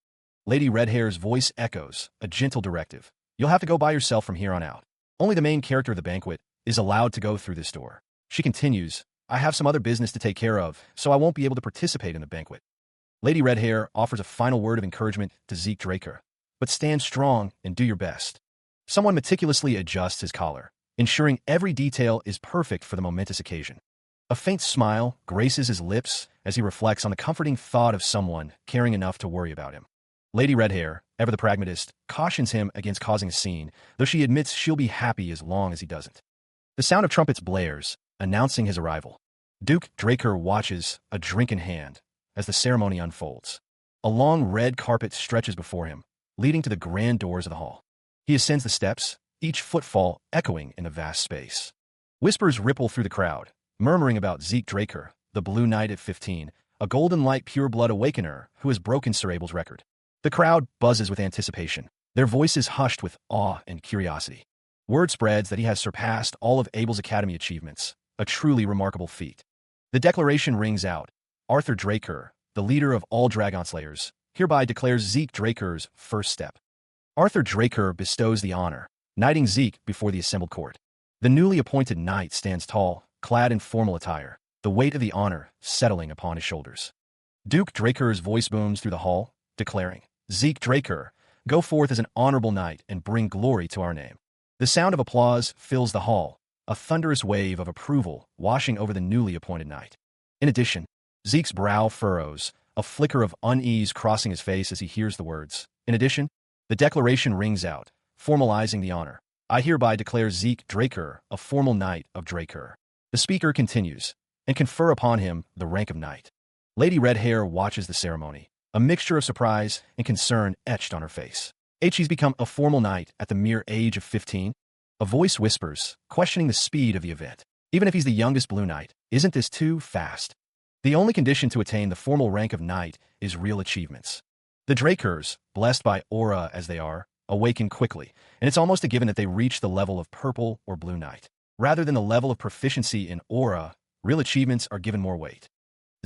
Lady Redhair's voice echoes, a gentle directive. You'll have to go by yourself from here on out. Only the main character of the banquet is allowed to go through this door. She continues, I have some other business to take care of, so I won't be able to participate in the banquet. Lady Redhair offers a final word of encouragement to Zeke Draker. But stand strong and do your best. Someone meticulously adjusts his collar, ensuring every detail is perfect for the momentous occasion. A faint smile graces his lips as he reflects on the comforting thought of someone caring enough to worry about him. Lady Redhair, ever the pragmatist, cautions him against causing a scene, though she admits she'll be happy as long as he doesn't. The sound of trumpets blares, announcing his arrival. Duke Draker watches, a drink in hand, as the ceremony unfolds. A long red carpet stretches before him, leading to the grand doors of the hall. He ascends the steps, each footfall echoing in the vast space. Whispers ripple through the crowd, murmuring about Zeke Draker, the Blue Knight at 15, a golden light pureblood awakener who has broken Sir Abel's record. The crowd buzzes with anticipation, their voices hushed with awe and curiosity. Word spreads that he has surpassed all of Abel's Academy achievements, a truly remarkable feat. The declaration rings out. Arthur Draker, the leader of all Dragon Slayers, hereby declares Zeke Draker's first step. Arthur Draker bestows the honor, knighting Zeke before the assembled court. The newly appointed knight stands tall, clad in formal attire, the weight of the honor settling upon his shoulders. Duke Draker's voice booms through the hall, declaring, Zeke Draker, go forth as an honorable knight and bring glory to our name. The sound of applause fills the hall, a thunderous wave of approval washing over the newly appointed knight. In addition, Zeke's brow furrows, a flicker of unease crossing his face as he hears the words. In addition, the declaration rings out, formalizing the honor. I hereby declare Zeke Draker a formal knight of Draker. The speaker continues, and confer upon him the rank of knight. Lady Redhair watches the ceremony, a mixture of surprise and concern etched on her face. She's become a formal knight at the mere age of 15? A voice whispers, questioning the speed of the event. Even if he's the youngest Blue Knight, isn't this too fast? The only condition to attain the formal rank of knight is real achievements. The Drakers, blessed by aura as they are, awaken quickly, and it's almost a given that they reach the level of purple or Blue Knight. Rather than the level of proficiency in aura, real achievements are given more weight.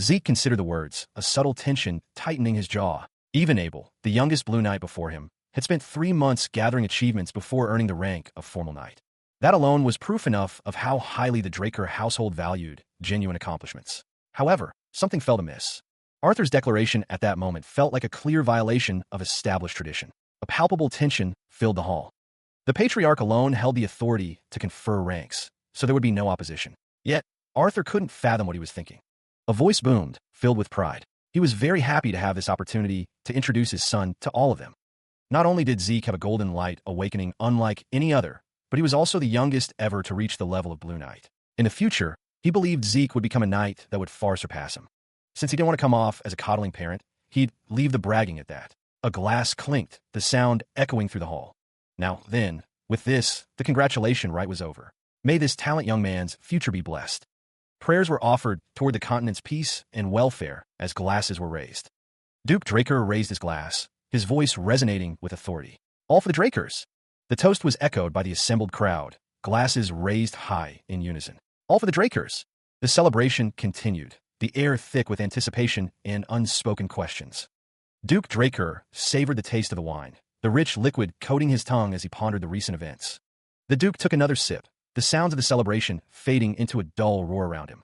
Zeke considered the words, a subtle tension tightening his jaw. Even Abel, the youngest Blue Knight before him, had spent 3 months gathering achievements before earning the rank of formal knight. That alone was proof enough of how highly the Draker household valued genuine accomplishments. However, something felt amiss. Arthur's declaration at that moment felt like a clear violation of established tradition. A palpable tension filled the hall. The patriarch alone held the authority to confer ranks, so there would be no opposition. Yet, Arthur couldn't fathom what he was thinking. A voice boomed, filled with pride. He was very happy to have this opportunity to introduce his son to all of them. Not only did Zeke have a golden light awakening unlike any other, but he was also the youngest ever to reach the level of Blue Knight. In the future, he believed Zeke would become a knight that would far surpass him. Since he didn't want to come off as a coddling parent, he'd leave the bragging at that. A glass clinked, the sound echoing through the hall. Now then, with this, the congratulation rite was over. May this talented young man's future be blessed. Prayers were offered toward the continent's peace and welfare as glasses were raised. Duke Draker raised his glass, his voice resonating with authority. All for the Drakers. The toast was echoed by the assembled crowd, glasses raised high in unison. All for the Drakers. The celebration continued, the air thick with anticipation and unspoken questions. Duke Draker savored the taste of the wine, the rich liquid coating his tongue as he pondered the recent events. The Duke took another sip, the sounds of the celebration fading into a dull roar around him.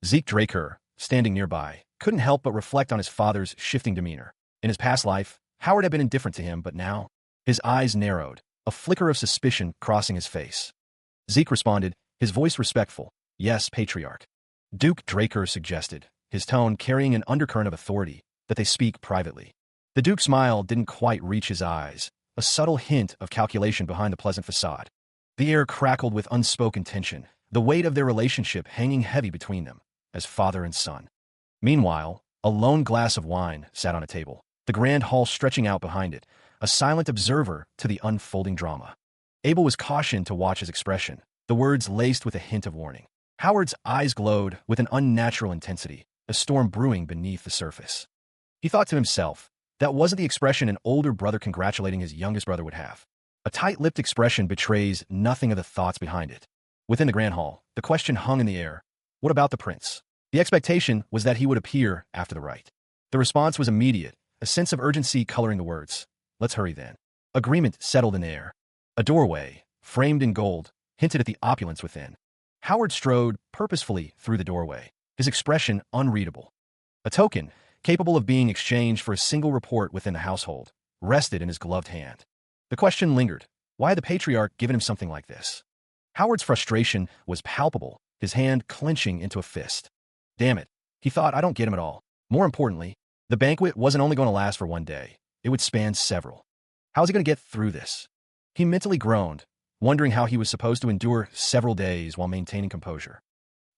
Zeke Draker, standing nearby, couldn't help but reflect on his father's shifting demeanor. In his past life, Howard had been indifferent to him, but now, his eyes narrowed, a flicker of suspicion crossing his face. Zeke responded, his voice respectful, yes, Patriarch. Duke Draker suggested, his tone carrying an undercurrent of authority, that they speak privately. The Duke's smile didn't quite reach his eyes, a subtle hint of calculation behind the pleasant facade. The air crackled with unspoken tension, the weight of their relationship hanging heavy between them, as father and son. Meanwhile, a lone glass of wine sat on a table, the grand hall stretching out behind it, a silent observer to the unfolding drama. Abel was cautioned to watch his expression, the words laced with a hint of warning. Howard's eyes glowed with an unnatural intensity, a storm brewing beneath the surface. He thought to himself, that wasn't the expression an older brother congratulating his youngest brother would have. A tight-lipped expression betrays nothing of the thoughts behind it. Within the grand hall, the question hung in the air. What about the prince? The expectation was that he would appear after the rite. The response was immediate, a sense of urgency coloring the words. Let's hurry then. Agreement settled in the air. A doorway, framed in gold, hinted at the opulence within. Howard strode purposefully through the doorway, his expression unreadable. A token, capable of being exchanged for a single report within the household, rested in his gloved hand. The question lingered. Why had the patriarch given him something like this? Howard's frustration was palpable, his hand clenching into a fist. Damn it, he thought, I don't get him at all. More importantly, the banquet wasn't only going to last for one day. It would span several. How was he going to get through this? He mentally groaned, wondering how he was supposed to endure several days while maintaining composure.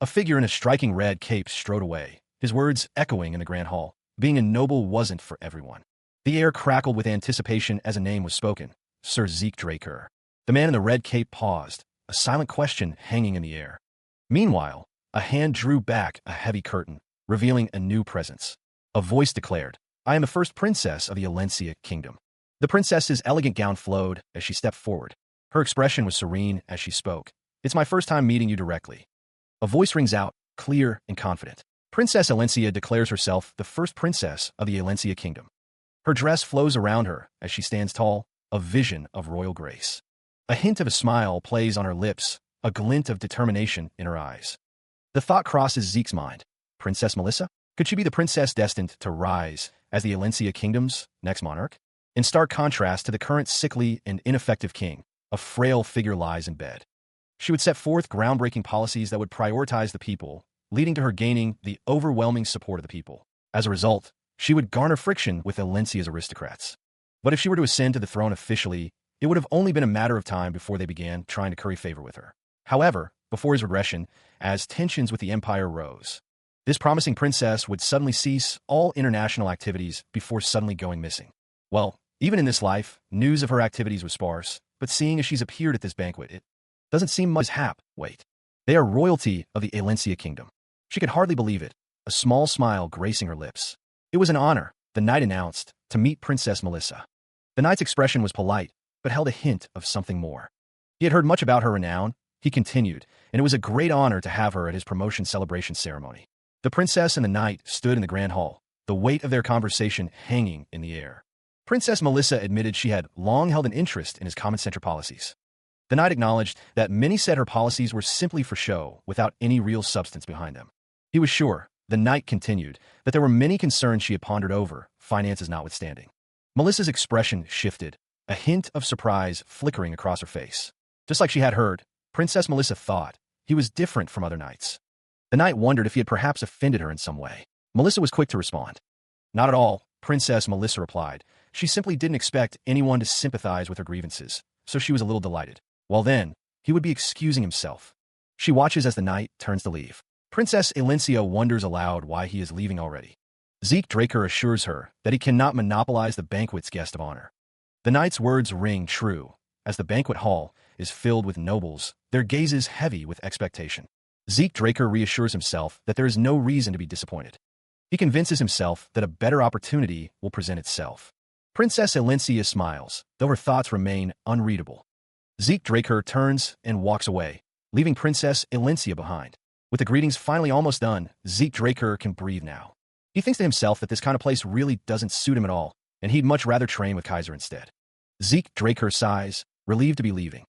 A figure in a striking red cape strode away, his words echoing in the grand hall. Being a noble wasn't for everyone. The air crackled with anticipation as a name was spoken. Sir Zeke Draker. The man in the red cape paused, a silent question hanging in the air. Meanwhile, a hand drew back a heavy curtain, revealing a new presence. A voice declared, I am the first princess of the Alencia kingdom. The princess's elegant gown flowed as she stepped forward. Her expression was serene as she spoke. It's my first time meeting you directly. A voice rings out, clear and confident. Princess Alencia declares herself the first princess of the Alencia kingdom. Her dress flows around her as she stands tall, a vision of royal grace. A hint of a smile plays on her lips, a glint of determination in her eyes. The thought crosses Zeke's mind. Princess Melissa? Could she be the princess destined to rise as the Alencia kingdom's next monarch? In stark contrast to the current sickly and ineffective king, a frail figure lies in bed. She would set forth groundbreaking policies that would prioritize the people, leading to her gaining the overwhelming support of the people. As a result, she would garner friction with Alencia's aristocrats. But if she were to ascend to the throne officially, it would have only been a matter of time before they began trying to curry favor with her. However, before his regression, as tensions with the empire rose, this promising princess would suddenly cease all international activities before suddenly going missing. Well, even in this life, news of her activities was sparse, but seeing as she's appeared at this banquet, it doesn't seem much hap. Wait. They are royalty of the Alencia kingdom. She could hardly believe it, a small smile gracing her lips. It was an honor, the knight announced, to meet Princess Melissa. The knight's expression was polite, but held a hint of something more. He had heard much about her renown, he continued, and it was a great honor to have her at his promotion celebration ceremony. The princess and the knight stood in the grand hall, the weight of their conversation hanging in the air. Princess Melissa admitted she had long held an interest in his common-centric policies. The knight acknowledged that many said her policies were simply for show, without any real substance behind them. He was sure, the knight continued, that there were many concerns she had pondered over, finances notwithstanding. Melissa's expression shifted, a hint of surprise flickering across her face. Just like she had heard, Princess Melissa thought he was different from other knights. The knight wondered if he had perhaps offended her in some way. Melissa was quick to respond. Not at all, Princess Melissa replied. She simply didn't expect anyone to sympathize with her grievances, so she was a little delighted. Well then, he would be excusing himself. She watches as the knight turns to leave. Princess Alencia wonders aloud why he is leaving already. Zeke Draker assures her that he cannot monopolize the banquet's guest of honor. The knight's words ring true, as the banquet hall is filled with nobles, their gazes heavy with expectation. Zeke Draker reassures himself that there is no reason to be disappointed. He convinces himself that a better opportunity will present itself. Princess Alencia smiles, though her thoughts remain unreadable. Zeke Draker turns and walks away, leaving Princess Alencia behind. With the greetings finally almost done, Zeke Draker can breathe now. He thinks to himself that this kind of place really doesn't suit him at all, and he'd much rather train with Kaiser instead. Zeke Draker sighs, relieved to be leaving.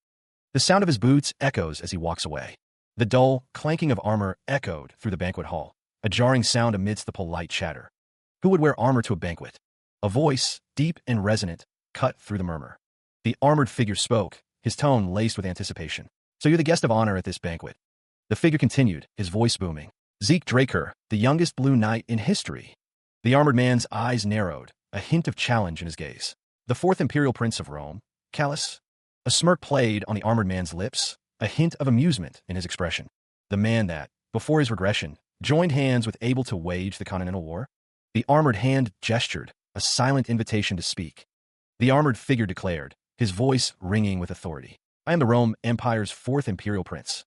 The sound of his boots echoes as he walks away. The dull clanking of armor echoed through the banquet hall, a jarring sound amidst the polite chatter. Who would wear armor to a banquet? A voice, deep and resonant, cut through the murmur. The armored figure spoke, his tone laced with anticipation. So you're the guest of honor at this banquet. The figure continued, his voice booming. Zeke Draker, the youngest blue knight in history. The armored man's eyes narrowed, a hint of challenge in his gaze. The fourth imperial prince of Rome, Callus? A smirk played on the armored man's lips, a hint of amusement in his expression. The man that, before his regression, joined hands with Abel to wage the Continental War? The armored hand gestured, a silent invitation to speak. The armored figure declared, his voice ringing with authority. I am the Rome Empire's fourth imperial prince,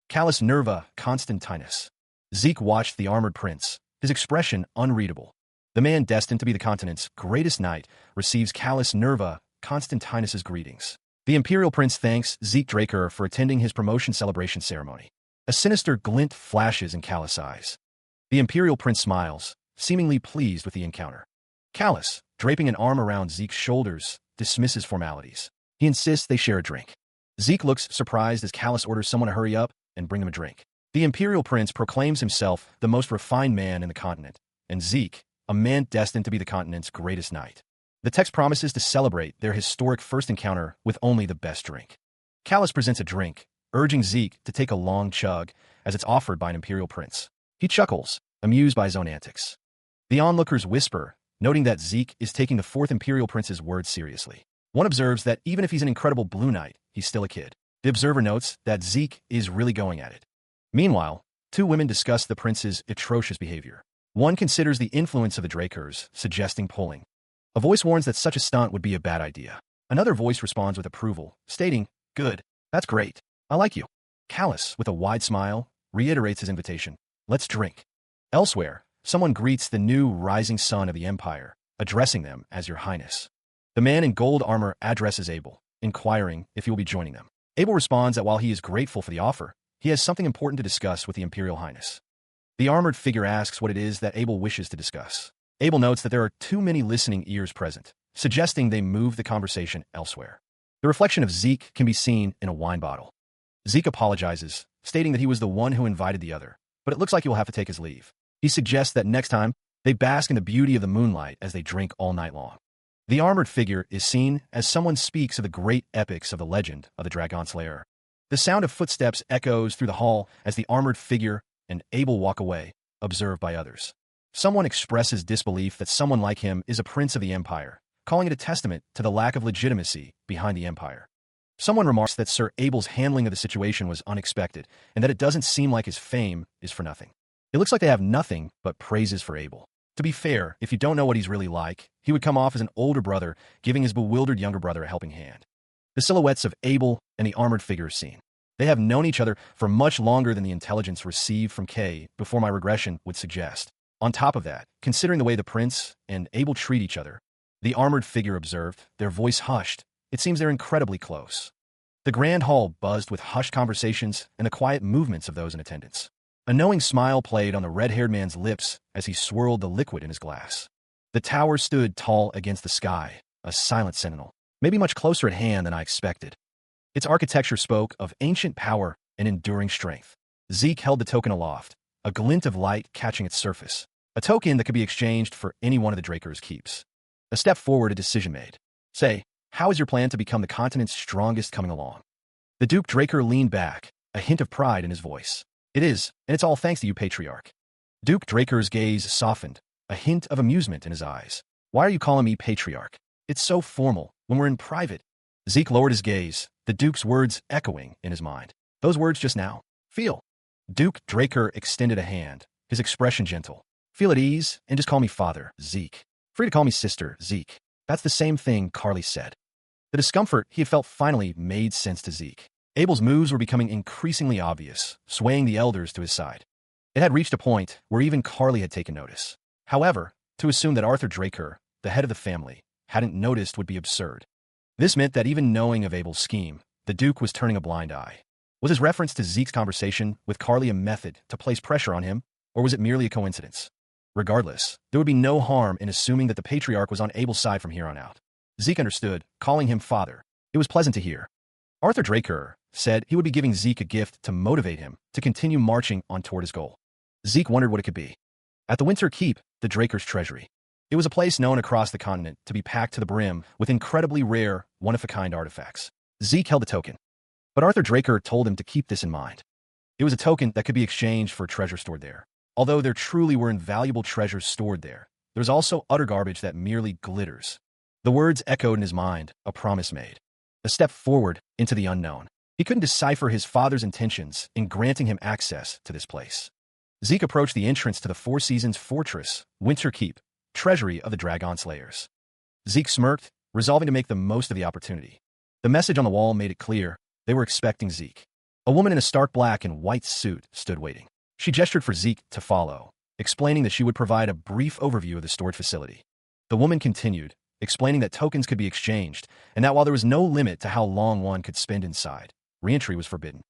Callus Nerva Constantinus. Zeke watched the armored prince, his expression unreadable. The man destined to be the continent's greatest knight receives Callus Nerva Constantinus's greetings. The imperial prince thanks Zeke Draker for attending his promotion celebration ceremony. A sinister glint flashes in Callus' eyes. The imperial prince smiles, seemingly pleased with the encounter. Callus, draping an arm around Zeke's shoulders, dismisses formalities. He insists they share a drink. Zeke looks surprised as Callus orders someone to hurry up and bring him a drink. The imperial prince proclaims himself the most refined man in the continent, and Zeke, a man destined to be the continent's greatest knight. The text promises to celebrate their historic first encounter with only the best drink. Callus presents a drink, urging Zeke to take a long chug as it's offered by an imperial prince. He chuckles, amused by his own antics. The onlookers whisper, noting that Zeke is taking the fourth imperial prince's words seriously. One observes that even if he's an incredible blue knight, he's still a kid. The observer notes that Zeke is really going at it. Meanwhile, two women discuss the prince's atrocious behavior. One considers the influence of the Drakers, suggesting pulling. A voice warns that such a stunt would be a bad idea. Another voice responds with approval, stating, "Good, that's great. I like you." Callus, with a wide smile, reiterates his invitation. "Let's drink." Elsewhere, someone greets the new rising sun of the Empire, addressing them as Your Highness. The man in gold armor addresses Abel, inquiring if he will be joining them. Abel responds that while he is grateful for the offer, he has something important to discuss with the Imperial Highness. The armored figure asks what it is that Abel wishes to discuss. Abel notes that there are too many listening ears present, suggesting they move the conversation elsewhere. The reflection of Zeke can be seen in a wine bottle. Zeke apologizes, stating that he was the one who invited the other, but it looks like he will have to take his leave. He suggests that next time, they bask in the beauty of the moonlight as they drink all night long. The armored figure is seen as someone speaks of the great epics of the legend of the Dragon Slayer. The sound of footsteps echoes through the hall as the armored figure and Abel walk away, observed by others. Someone expresses disbelief that someone like him is a prince of the Empire, calling it a testament to the lack of legitimacy behind the Empire. Someone remarks that Sir Abel's handling of the situation was unexpected, and that it doesn't seem like his fame is for nothing. It looks like they have nothing but praises for Abel. To be fair, if you don't know what he's really like, he would come off as an older brother, giving his bewildered younger brother a helping hand. The silhouettes of Abel and the armored figure are seen. They have known each other for much longer than the intelligence received from Kay before my regression would suggest. On top of that, considering the way the prince and Abel treat each other, the armored figure observed, their voice hushed. It seems they're incredibly close. The grand hall buzzed with hushed conversations and the quiet movements of those in attendance. A knowing smile played on the red-haired man's lips as he swirled the liquid in his glass. The tower stood tall against the sky, a silent sentinel, maybe much closer at hand than I expected. Its architecture spoke of ancient power and enduring strength. Zeke held the token aloft, a glint of light catching its surface, a token that could be exchanged for any one of the Draker's keeps. A step forward, a decision made. Say, how is your plan to become the continent's strongest coming along? The Duke Draker leaned back, a hint of pride in his voice. It is, and it's all thanks to you, Patriarch. Duke Draker's gaze softened, a hint of amusement in his eyes. Why are you calling me Patriarch? It's so formal, when we're in private. Zeke lowered his gaze, the Duke's words echoing in his mind. Those words just now. Feel. Duke Draker extended a hand, his expression gentle. Feel at ease, and just call me Father, Zeke. Free to call me Sister, Zeke. That's the same thing Carly said. The discomfort he had felt finally made sense to Zeke. Abel's moves were becoming increasingly obvious, swaying the elders to his side. It had reached a point where even Carly had taken notice. However, to assume that Arthur Draker, the head of the family, hadn't noticed would be absurd. This meant that even knowing of Abel's scheme, the Duke was turning a blind eye. Was his reference to Zeke's conversation with Carly a method to place pressure on him, or was it merely a coincidence? Regardless, there would be no harm in assuming that the Patriarch was on Abel's side from here on out. Zeke understood, calling him father. It was pleasant to hear. Arthur Draker said he would be giving Zeke a gift to motivate him to continue marching on toward his goal. Zeke wondered what it could be. At the Winter Keep, the Draker's treasury. It was a place known across the continent to be packed to the brim with incredibly rare, one-of-a-kind artifacts. Zeke held the token. But Arthur Draker told him to keep this in mind. It was a token that could be exchanged for treasure stored there. Although there truly were invaluable treasures stored there, there was also utter garbage that merely glitters. The words echoed in his mind, a promise made. a step forward into the unknown. He couldn't decipher his father's intentions in granting him access to this place. Zeke approached the entrance to the Four Seasons Fortress, Winter Keep, treasury of the Dragon Slayers. Zeke smirked, resolving to make the most of the opportunity. The message on the wall made it clear they were expecting Zeke. A woman in a stark black and white suit stood waiting. She gestured for Zeke to follow, explaining that she would provide a brief overview of the storage facility. The woman continued, explaining that tokens could be exchanged, and that while there was no limit to how long one could spend inside, re-entry was forbidden.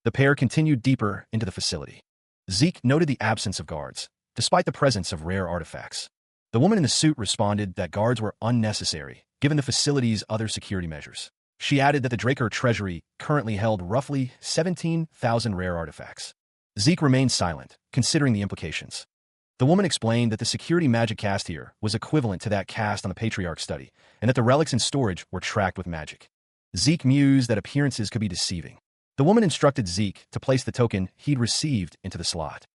The pair continued deeper into the facility. Zeke noted the absence of guards, despite the presence of rare artifacts. The woman in the suit responded that guards were unnecessary, given the facility's other security measures. She added that the Draker treasury currently held roughly 17,000 rare artifacts. Zeke remained silent, considering the implications. The woman explained that the security magic cast here was equivalent to that cast on the Patriarch study, and that the relics in storage were tracked with magic. Zeke mused that appearances could be deceiving. The woman instructed Zeke to place the token he'd received into the slot.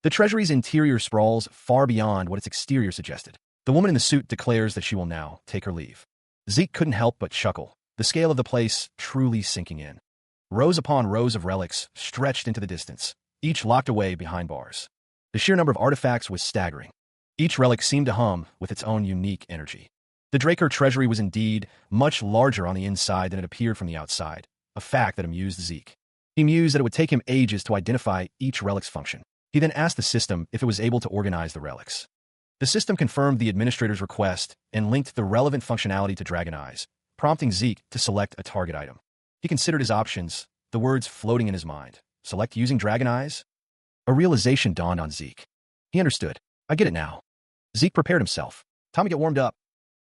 The treasury's interior sprawls far beyond what its exterior suggested. The woman in the suit declares that she will now take her leave. Zeke couldn't help but chuckle, the scale of the place truly sinking in. Rows upon rows of relics stretched into the distance, each locked away behind bars. The sheer number of artifacts was staggering. Each relic seemed to hum with its own unique energy. The Draker treasury was indeed much larger on the inside than it appeared from the outside, a fact that amused Zeke. He mused that it would take him ages to identify each relic's function. He then asked the system if it was able to organize the relics. The system confirmed the administrator's request and linked the relevant functionality to Dragon Eyes, prompting Zeke to select a target item. He considered his options, the words floating in his mind. Select using Dragon Eyes? A realization dawned on Zeke. He understood. I get it now. Zeke prepared himself. Time to get warmed up.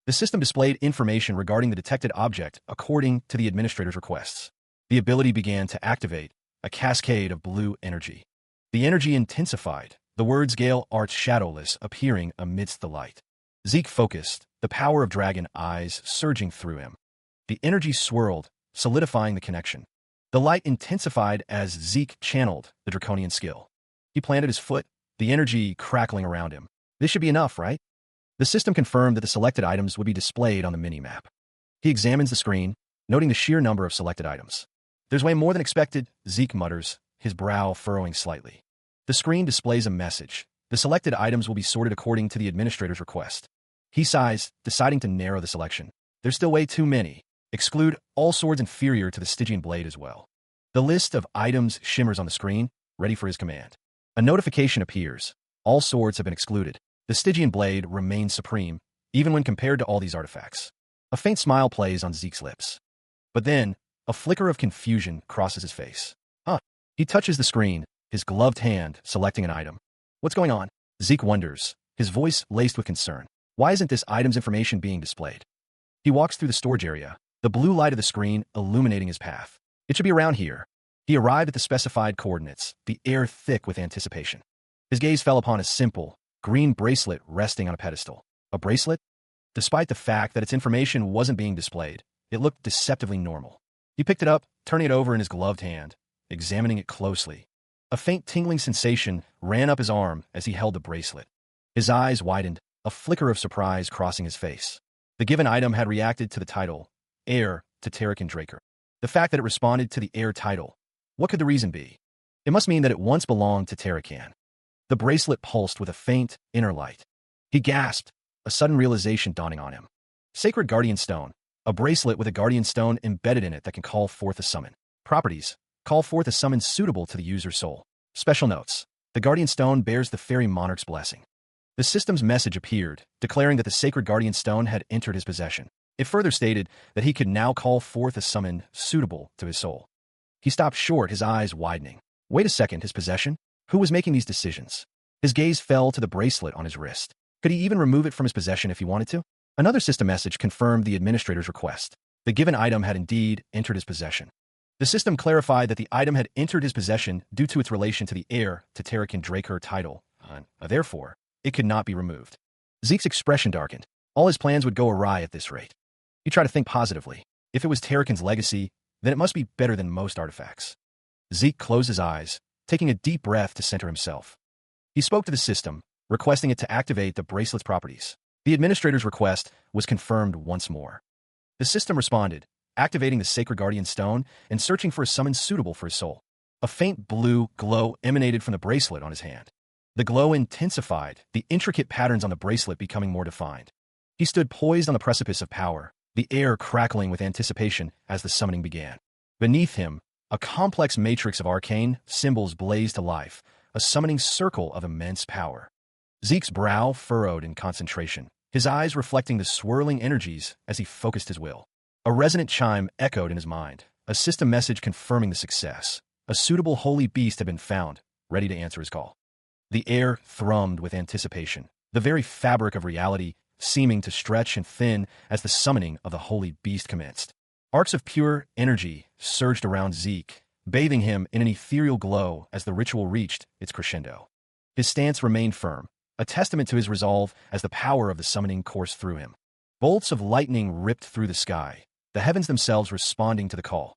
The system displayed information regarding the detected object according to the administrator's requests. The ability began to activate a cascade of blue energy. The energy intensified, the words Gale Arch Shadowless appearing amidst the light. Zeke focused, the power of Dragon Eyes surging through him. The energy swirled, solidifying the connection. The light intensified as Zeke channeled the draconian skill. He planted his foot, the energy crackling around him. This should be enough, right? The system confirmed that the selected items would be displayed on the mini-map. He examines the screen, noting the sheer number of selected items. There's way more than expected, Zeke mutters, his brow furrowing slightly. The screen displays a message. The selected items will be sorted according to the administrator's request. He sighs, deciding to narrow the selection. There's still way too many. Exclude all swords inferior to the Stygian blade as well. The list of items shimmers on the screen, ready for his command. A notification appears. All swords have been excluded. The Stygian blade remains supreme, even when compared to all these artifacts. A faint smile plays on Zeke's lips. But then, a flicker of confusion crosses his face. He touches the screen, his gloved hand selecting an item. What's going on? Zeke wonders, his voice laced with concern. Why isn't this item's information being displayed? He walks through the storage area, the blue light of the screen illuminating his path. It should be around here. He arrived at the specified coordinates, the air thick with anticipation. His gaze fell upon a simple, green bracelet resting on a pedestal. A bracelet? Despite the fact that its information wasn't being displayed, it looked deceptively normal. He picked it up, turning it over in his gloved hand, examining it closely. A faint tingling sensation ran up his arm as he held the bracelet. His eyes widened, a flicker of surprise crossing his face. The given item had reacted to the title, Heir to Tarakan Draker. The fact that it responded to the heir title. What could the reason be? It must mean that it once belonged to Tarakan. The bracelet pulsed with a faint, inner light. He gasped, a sudden realization dawning on him. Sacred Guardian Stone. A bracelet with a Guardian Stone embedded in it that can call forth a summon. Properties. Call forth a summon suitable to the user's soul. Special notes. The Guardian Stone bears the Fairy Monarch's blessing. The system's message appeared, declaring that the Sacred Guardian Stone had entered his possession. It further stated that he could now call forth a summon suitable to his soul. He stopped short, his eyes widening. Wait a second, his possession? Who was making these decisions? His gaze fell to the bracelet on his wrist. Could he even remove it from his possession if he wanted to? Another system message confirmed the administrator's request. The given item had indeed entered his possession. The system clarified that the item had entered his possession due to its relation to the heir to Tarakan Draker title. Therefore, it could not be removed. Zeke's expression darkened. All his plans would go awry at this rate. He tried to think positively. If it was Tarakan's legacy, then it must be better than most artifacts. Zeke closed his eyes, taking a deep breath to center himself. He spoke to the system, requesting it to activate the bracelet's properties. The administrator's request was confirmed once more. The system responded, activating the sacred guardian stone and searching for a summon suitable for his soul. A faint blue glow emanated from the bracelet on his hand. The glow intensified, the intricate patterns on the bracelet becoming more defined. He stood poised on the precipice of power, the air crackling with anticipation as the summoning began. Beneath him, a complex matrix of arcane symbols blazed to life, a summoning circle of immense power. Zeke's brow furrowed in concentration, his eyes reflecting the swirling energies as he focused his will. A resonant chime echoed in his mind, a system message confirming the success. A suitable holy beast had been found, ready to answer his call. The air thrummed with anticipation, the very fabric of reality seeming to stretch and thin as the summoning of the holy beast commenced. Arcs of pure energy surged around Zeke, bathing him in an ethereal glow as the ritual reached its crescendo. His stance remained firm, a testament to his resolve as the power of the summoning coursed through him. Bolts of lightning ripped through the sky, the heavens themselves responding to the call.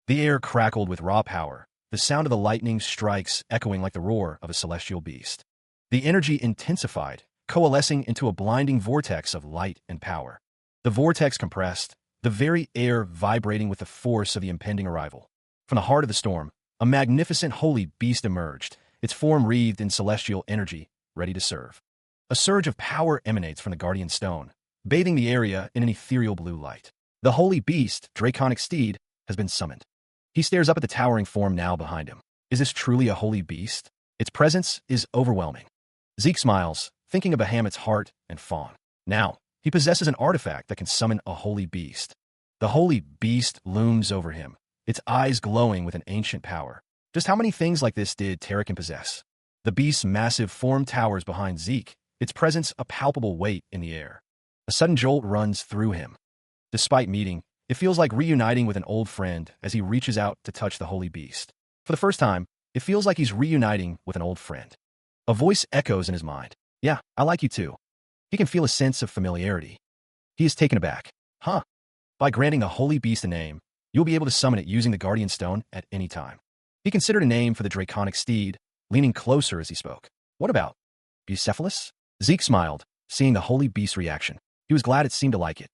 The air crackled with raw power, the sound of the lightning strikes echoing like the roar of a celestial beast. The energy intensified, coalescing into a blinding vortex of light and power. The vortex compressed, the very air vibrating with the force of the impending arrival. From the heart of the storm, a magnificent holy beast emerged, its form wreathed in celestial energy, ready to serve. A surge of power emanates from the guardian stone, bathing the area in an ethereal blue light. The holy beast, draconic steed, has been summoned. He stares up at the towering form now behind him. Is this truly a holy beast? Its presence is overwhelming. Zeke smiles, thinking of Bahamut's heart and fawn. Now, he possesses an artifact that can summon a holy beast. The holy beast looms over him, its eyes glowing with an ancient power. Just how many things like this did Tarakin possess? The beast's massive form towers behind Zeke, its presence a palpable weight in the air. A sudden jolt runs through him. Despite meeting, it feels like reuniting with an old friend as he reaches out to touch the holy beast. For the first time, it feels like he's reuniting with an old friend. A voice echoes in his mind. Yeah, I like you too. He can feel a sense of familiarity. He is taken aback. Huh? By granting the holy beast a name, you'll be able to summon it using the guardian stone at any time. He considered a name for the draconic steed, leaning closer as he spoke. What about Bucephalus? Zeke smiled, seeing the holy beast's reaction. He was glad it seemed to like it.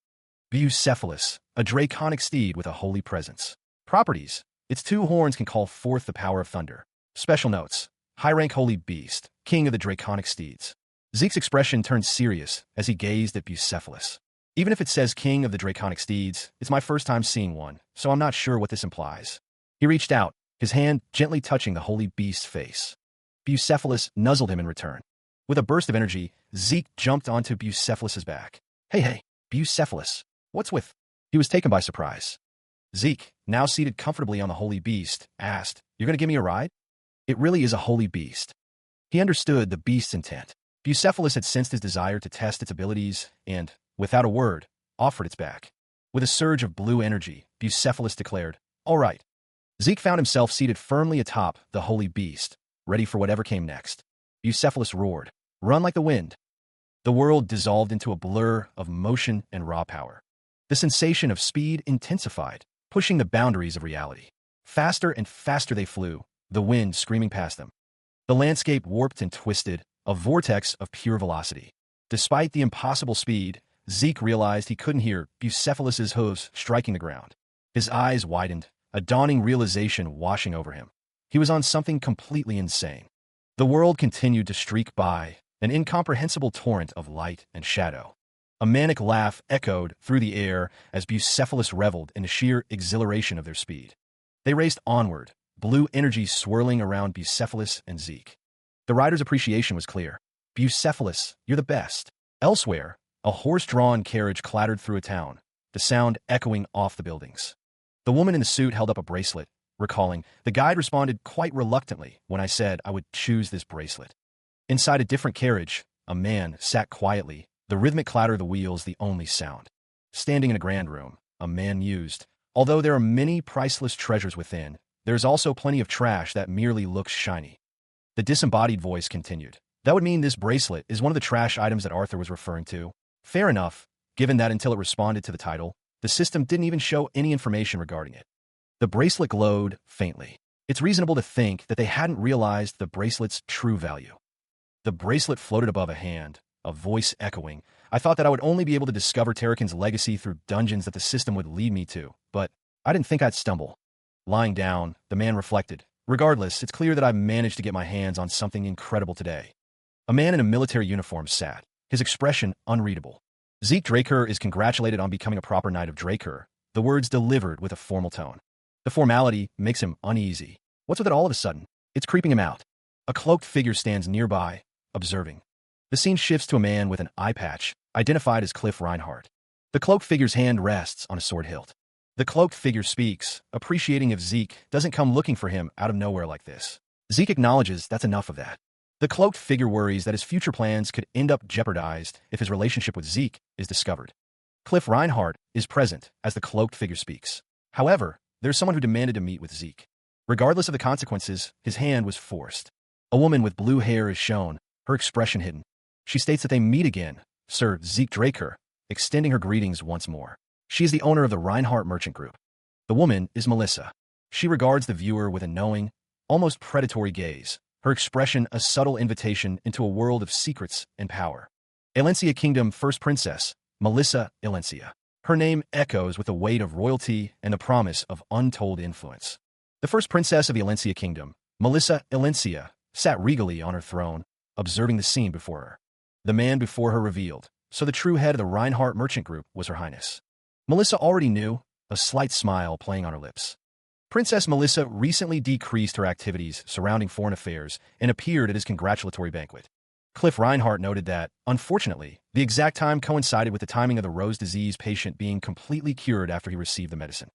Bucephalus, a draconic steed with a holy presence. Properties. Its two horns can call forth the power of thunder. Special notes. High-rank holy beast, king of the draconic steeds. Zeke's expression turned serious as he gazed at Bucephalus. Even if it says king of the draconic steeds, it's my first time seeing one, so I'm not sure what this implies. He reached out, his hand gently touching the holy beast's face. Bucephalus nuzzled him in return. With a burst of energy, Zeke jumped onto Bucephalus's back. Hey, Bucephalus, what's with? He was taken by surprise. Zeke, now seated comfortably on the holy beast, asked, "You're going to give me a ride?" It really is a holy beast. He understood the beast's intent. Bucephalus had sensed his desire to test its abilities and, without a word, offered its back. With a surge of blue energy, Bucephalus declared, "All right." Zeke found himself seated firmly atop the holy beast, ready for whatever came next. Bucephalus roared, "Run like the wind." The world dissolved into a blur of motion and raw power. The sensation of speed intensified, pushing the boundaries of reality. Faster and faster they flew, the wind screaming past them. The landscape warped and twisted, a vortex of pure velocity. Despite the impossible speed, Zeke realized he couldn't hear Bucephalus's hooves striking the ground. His eyes widened, a dawning realization washing over him. He was on something completely insane. The world continued to streak by, an incomprehensible torrent of light and shadow. A manic laugh echoed through the air as Bucephalus reveled in the sheer exhilaration of their speed. They raced onward, blue energy swirling around Bucephalus and Zeke. The rider's appreciation was clear. "Bucephalus, you're the best." Elsewhere, a horse-drawn carriage clattered through a town, the sound echoing off the buildings. The woman in the suit held up a bracelet, recalling, "The guide responded quite reluctantly when I said I would choose this bracelet." Inside a different carriage, a man sat quietly, the rhythmic clatter of the wheels the only sound. Standing in a grand room, a man mused, "Although there are many priceless treasures within, there is also plenty of trash that merely looks shiny." The disembodied voice continued, "That would mean this bracelet is one of the trash items that Arthur was referring to." Fair enough, given that until it responded to the title, the system didn't even show any information regarding it. The bracelet glowed faintly. It's reasonable to think that they hadn't realized the bracelet's true value. The bracelet floated above a hand, a voice echoing, I thought that I would only be able to discover Tarakin's legacy through dungeons that the system would lead me to, but I didn't think I'd stumble. Lying down, the man reflected. Regardless, it's clear that I've managed to get my hands on something incredible today. A man in a military uniform sat, his expression unreadable. Zeke Draker is congratulated on becoming a proper knight of Draker, the words delivered with a formal tone. The formality makes him uneasy. What's with it all of a sudden? It's creeping him out. A cloaked figure stands nearby, observing. The scene shifts to a man with an eye patch, identified as Cliff Reinhardt. The cloaked figure's hand rests on a sword hilt. The cloaked figure speaks, appreciating if Zeke doesn't come looking for him out of nowhere like this. Zeke acknowledges that's enough of that. The cloaked figure worries that his future plans could end up jeopardized if his relationship with Zeke is discovered. Cliff Reinhardt is present as the cloaked figure speaks. However, there's someone who demanded to meet with Zeke. Regardless of the consequences, his hand was forced. A woman with blue hair is shown, her expression hidden. She states that they meet again, Sir Zeke Draker, extending her greetings once more. She is the owner of the Reinhardt Merchant Group. The woman is Melissa. She regards the viewer with a knowing, almost predatory gaze, her expression a subtle invitation into a world of secrets and power. Elencia Kingdom First Princess, Melissa Elencia. Her name echoes with the weight of royalty and the promise of untold influence. The first princess of the Elencia Kingdom, Melissa Elencia, sat regally on her throne, observing the scene before her. The man before her revealed, so the true head of the Reinhardt Merchant Group was Her Highness. Melissa already knew, a slight smile playing on her lips. Princess Melissa recently decreased her activities surrounding foreign affairs and appeared at his congratulatory banquet. Cliff Reinhardt noted that, unfortunately, the exact time coincided with the timing of the Rose disease patient being completely cured after he received the medicine.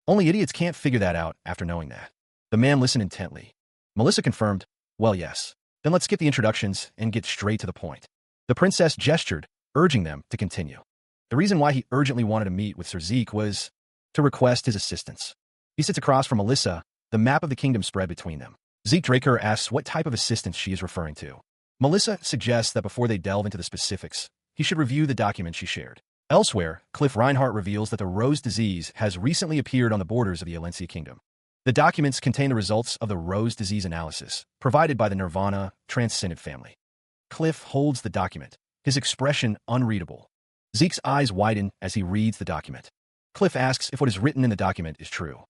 Only idiots can't figure that out after knowing that. The man listened intently. Melissa confirmed, well, yes. Then let's skip the introductions and get straight to the point. The princess gestured, urging them to continue. The reason why he urgently wanted to meet with Sir Zeke was to request his assistance. He sits across from Melissa, the map of the kingdom spread between them. Zeke Draker asks what type of assistance she is referring to. Melissa suggests that before they delve into the specifics, he should review the document she shared. Elsewhere, Cliff Reinhardt reveals that the Rose disease has recently appeared on the borders of the Elencia Kingdom. The documents contain the results of the Rose disease analysis, provided by the Nirvana Transcendent family. Cliff holds the document, his expression unreadable. Zeke's eyes widen as he reads the document. Cliff asks if what is written in the document is true.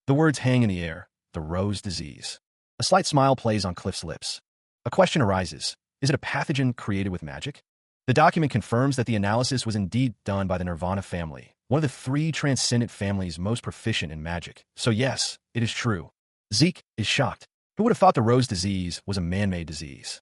The words hang in the air, the Rose disease. A slight smile plays on Cliff's lips. A question arises, is it a pathogen created with magic? The document confirms that the analysis was indeed done by the Nirvana family, one of the 3 transcendent families most proficient in magic. So yes, it is true. Zeke is shocked. Who would have thought the Rose disease was a man-made disease?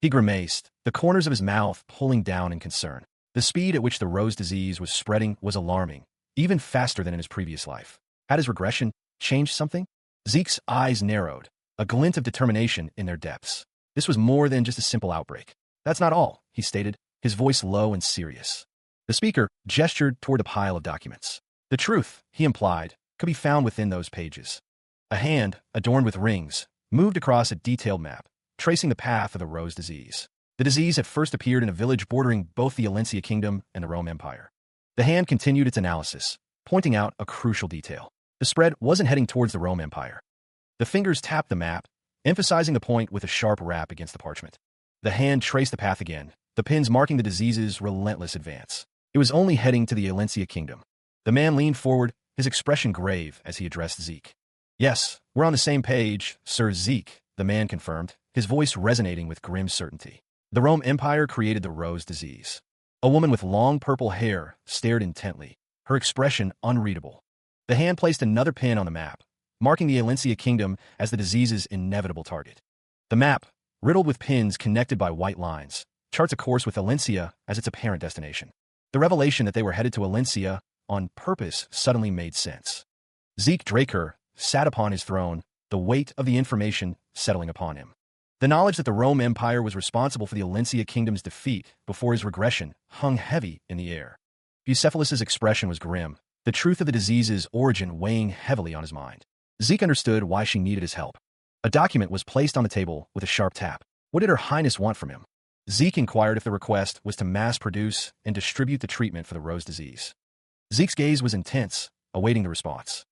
He grimaced, the corners of his mouth pulling down in concern. The speed at which the Rose disease was spreading was alarming, even faster than in his previous life. Had his regression changed something? Zeke's eyes narrowed, a glint of determination in their depths. This was more than just a simple outbreak. That's not all, he stated, his voice low and serious. The speaker gestured toward a pile of documents. The truth, he implied, could be found within those pages. A hand, adorned with rings, moved across a detailed map, tracing the path of the Rose disease. The disease had first appeared in a village bordering both the Elencia Kingdom and the Rome Empire. The hand continued its analysis, pointing out a crucial detail. The spread wasn't heading towards the Rome Empire. The fingers tapped the map, emphasizing the point with a sharp rap against the parchment. The hand traced the path again, the pins marking the disease's relentless advance. It was only heading to the Elencia Kingdom. The man leaned forward, his expression grave as he addressed Zeke. Yes, we're on the same page, Sir Zeke, the man confirmed, his voice resonating with grim certainty. The Rome Empire created the Rose disease. A woman with long purple hair stared intently, her expression unreadable. The hand placed another pin on the map, marking the Elencia Kingdom as the disease's inevitable target. The map, riddled with pins connected by white lines, charts a course with Elencia as its apparent destination. The revelation that they were headed to Elencia on purpose suddenly made sense. Zeke Draker sat upon his throne, the weight of the information settling upon him. The knowledge that the Rome Empire was responsible for the Elencia Kingdom's defeat before his regression hung heavy in the air. Bucephalus's expression was grim, the truth of the disease's origin weighing heavily on his mind. Zeke understood why she needed his help. A document was placed on the table with a sharp tap. What did Her Highness want from him? Zeke inquired if the request was to mass-produce and distribute the treatment for the Rose disease. Zeke's gaze was intense, awaiting the response.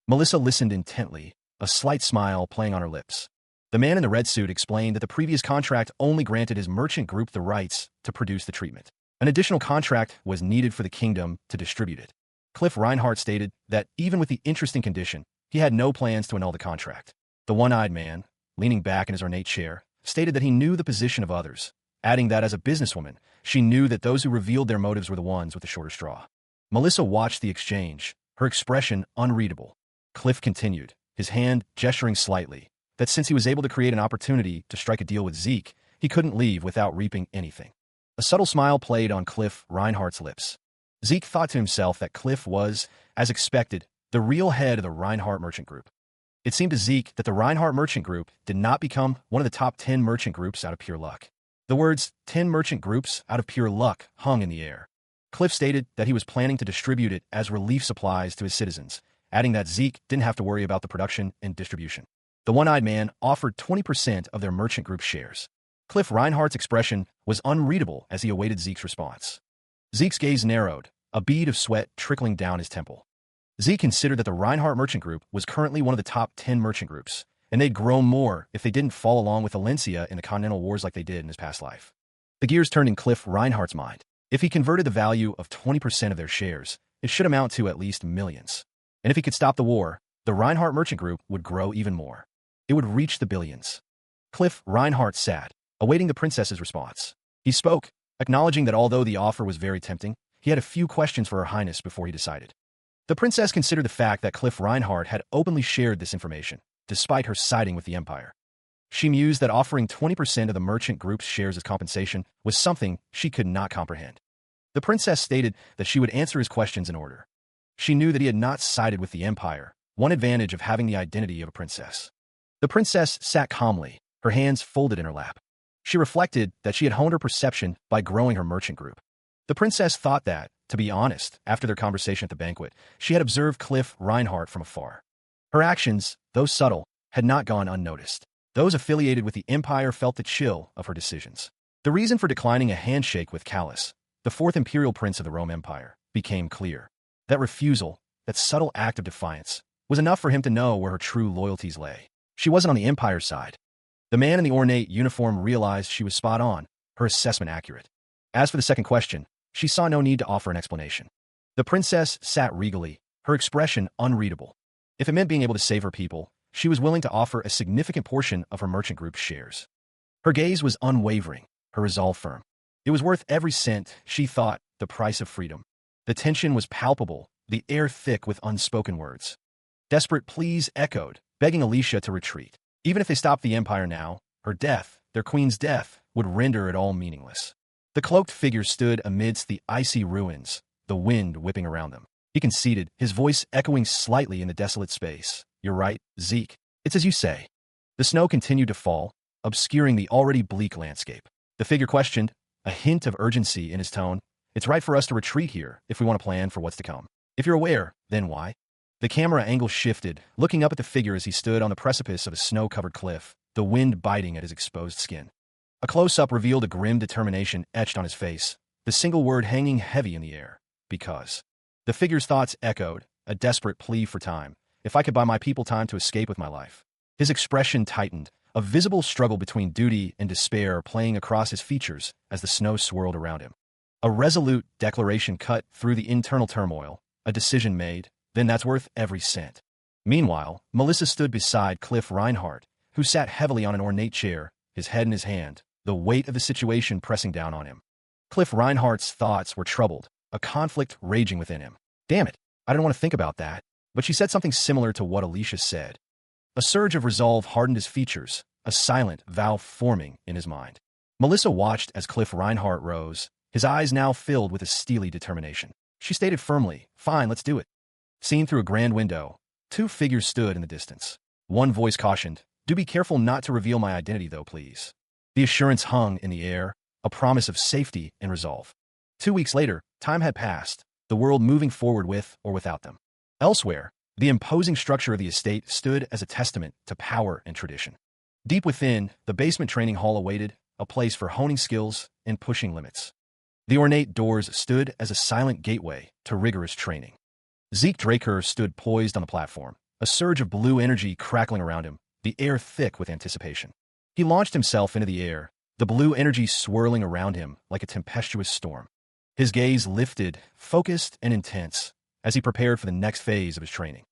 Melissa listened intently, a slight smile playing on her lips. The man in the red suit explained that the previous contract only granted his merchant group the rights to produce the treatment. An additional contract was needed for the kingdom to distribute it. Cliff Reinhardt stated that even with the interesting condition, he had no plans to annul the contract. The one-eyed man, leaning back in his ornate chair, stated that he knew the position of others, adding that as a businesswoman, she knew that those who revealed their motives were the ones with the shorter straw. Melissa watched the exchange, her expression unreadable. Cliff continued, his hand gesturing slightly, that since he was able to create an opportunity to strike a deal with Zeke, he couldn't leave without reaping anything. A subtle smile played on Cliff Reinhardt's lips. Zeke thought to himself that Cliff was, as expected, the real head of the Reinhardt Merchant Group. It seemed to Zeke that the Reinhardt Merchant Group did not become one of the top 10 merchant groups out of pure luck. The words 10 merchant groups out of pure luck hung in the air. Cliff stated that he was planning to distribute it as relief supplies to his citizens, adding that Zeke didn't have to worry about the production and distribution. The one-eyed man offered 20% of their merchant group shares. Cliff Reinhardt's expression was unreadable as he awaited Zeke's response. Zeke's gaze narrowed, a bead of sweat trickling down his temple. Zeke considered that the Reinhardt Merchant Group was currently one of the top 10 merchant groups, and they'd grow more if they didn't fall along with Valencia in the Continental Wars like they did in his past life. The gears turned in Cliff Reinhardt's mind. If he converted the value of 20% of their shares, it should amount to at least millions. And if he could stop the war, the Reinhardt Merchant Group would grow even more. It would reach the billions. Cliff Reinhardt sat, awaiting the princess's response. He spoke, acknowledging that although the offer was very tempting, he had a few questions for Her Highness before he decided. The princess considered the fact that Cliff Reinhardt had openly shared this information, despite her siding with the Empire. She mused that offering 20% of the merchant group's shares as compensation was something she could not comprehend. The princess stated that she would answer his questions in order. She knew that he had not sided with the Empire, one advantage of having the identity of a princess. The princess sat calmly, her hands folded in her lap. She reflected that she had honed her perception by growing her merchant group. The princess thought that, to be honest, after their conversation at the banquet, she had observed Cliff Reinhardt from afar. Her actions, though subtle, had not gone unnoticed. Those affiliated with the Empire felt the chill of her decisions. The reason for declining a handshake with Callus, the fourth imperial prince of the Rome Empire, became clear. That refusal, that subtle act of defiance, was enough for him to know where her true loyalties lay. She wasn't on the Empire's side. The man in the ornate uniform realized she was spot on, her assessment accurate. As for the second question, she saw no need to offer an explanation. The princess sat regally, her expression unreadable. If it meant being able to save her people, she was willing to offer a significant portion of her merchant group's shares. Her gaze was unwavering, her resolve firm. It was worth every cent, she thought, the price of freedom. The tension was palpable, the air thick with unspoken words. Desperate pleas echoed, begging Alicia to retreat. Even if they stopped the Empire now, her death, their queen's death, would render it all meaningless. The cloaked figure stood amidst the icy ruins, the wind whipping around them. He conceded, his voice echoing slightly in the desolate space. You're right, Zeke. It's as you say. The snow continued to fall, obscuring the already bleak landscape. The figure questioned, a hint of urgency in his tone. It's right for us to retreat here if we want to plan for what's to come. If you're aware, then why? The camera angle shifted, looking up at the figure as he stood on the precipice of a snow-covered cliff, the wind biting at his exposed skin. A close-up revealed a grim determination etched on his face, the single word hanging heavy in the air. Because. The figure's thoughts echoed, a desperate plea for time. If I could buy my people time to escape with my life. His expression tightened, a visible struggle between duty and despair playing across his features as the snow swirled around him. A resolute declaration cut through the internal turmoil, a decision made, then that's worth every cent. Meanwhile, Melissa stood beside Cliff Reinhardt, who sat heavily on an ornate chair, his head in his hand, the weight of the situation pressing down on him. Cliff Reinhardt's thoughts were troubled, a conflict raging within him. Damn it, I didn't want to think about that. But she said something similar to what Alicia said. A surge of resolve hardened his features, a silent vow forming in his mind. Melissa watched as Cliff Reinhardt rose, his eyes now filled with a steely determination. She stated firmly, fine, let's do it. Seen through a grand window, two figures stood in the distance. One voice cautioned, do be careful not to reveal my identity though, please. The assurance hung in the air, a promise of safety and resolve. 2 weeks later, time had passed, the world moving forward with or without them. Elsewhere, the imposing structure of the estate stood as a testament to power and tradition. Deep within, the basement training hall awaited, a place for honing skills and pushing limits. The ornate doors stood as a silent gateway to rigorous training. Zeke Draker stood poised on the platform, a surge of blue energy crackling around him, the air thick with anticipation. He launched himself into the air, the blue energy swirling around him like a tempestuous storm. His gaze lifted, focused, and intense, as he prepared for the next phase of his training.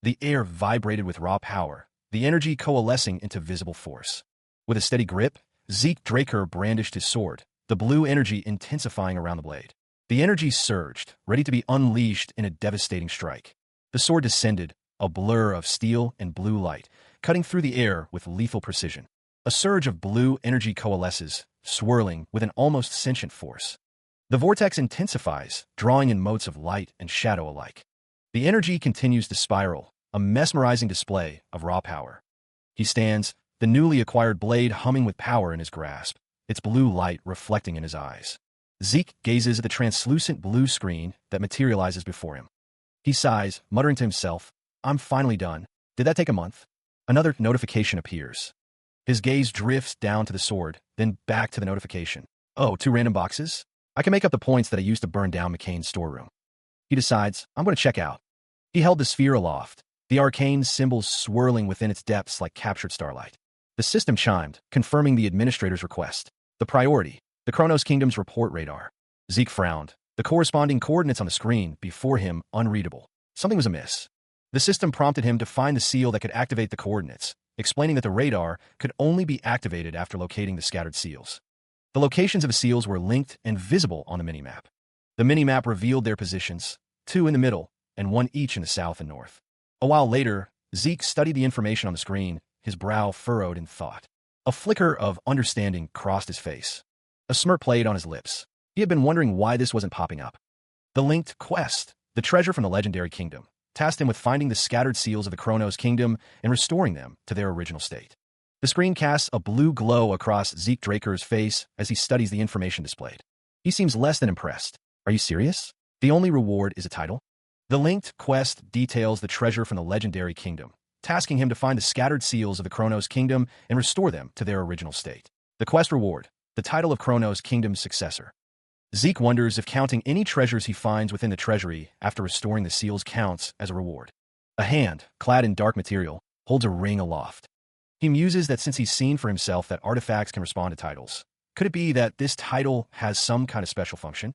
The air vibrated with raw power, the energy coalescing into visible force. With a steady grip, Zeke Draker brandished his sword, the blue energy intensifying around the blade. The energy surged, ready to be unleashed in a devastating strike. The sword descended, a blur of steel and blue light, cutting through the air with lethal precision. A surge of blue energy coalesces, swirling with an almost sentient force. The vortex intensifies, drawing in motes of light and shadow alike. The energy continues to spiral, a mesmerizing display of raw power. He stands, the newly acquired blade humming with power in his grasp, its blue light reflecting in his eyes. Zeke gazes at the translucent blue screen that materializes before him. He sighs, muttering to himself, "I'm finally done. Did that take a month?" Another notification appears. His gaze drifts down to the sword, then back to the notification. Oh, 2 random boxes? I can make up the points that I used to burn down McCain's storeroom. He decides, I'm going to check out. He held the sphere aloft, the arcane symbols swirling within its depths like captured starlight. The system chimed, confirming the administrator's request. The priority, the Chronos Kingdom's report radar. Zeke frowned, the corresponding coordinates on the screen before him unreadable. Something was amiss. The system prompted him to find the seal that could activate the coordinates, explaining that the radar could only be activated after locating the scattered seals. The locations of the seals were linked and visible on the minimap. The minimap revealed their positions, 2 in the middle, and 1 each in the south and north. A while later, Zeke studied the information on the screen, his brow furrowed in thought. A flicker of understanding crossed his face. A smirk played on his lips. He had been wondering why this wasn't popping up. The linked quest, the treasure from the legendary kingdom, tasked him with finding the scattered seals of the Chronos Kingdom and restoring them to their original state. The screen casts a blue glow across Zeke Draker's face as he studies the information displayed. He seems less than impressed. Are you serious? The only reward is a title? The linked quest details the treasure from the legendary kingdom, tasking him to find the scattered seals of the Chronos Kingdom and restore them to their original state. The quest reward, the title of Chronos Kingdom's successor. Zeke wonders if counting any treasures he finds within the treasury after restoring the seals counts as a reward. A hand, clad in dark material, holds a ring aloft. He muses that since he's seen for himself that artifacts can respond to titles, could it be that this title has some kind of special function?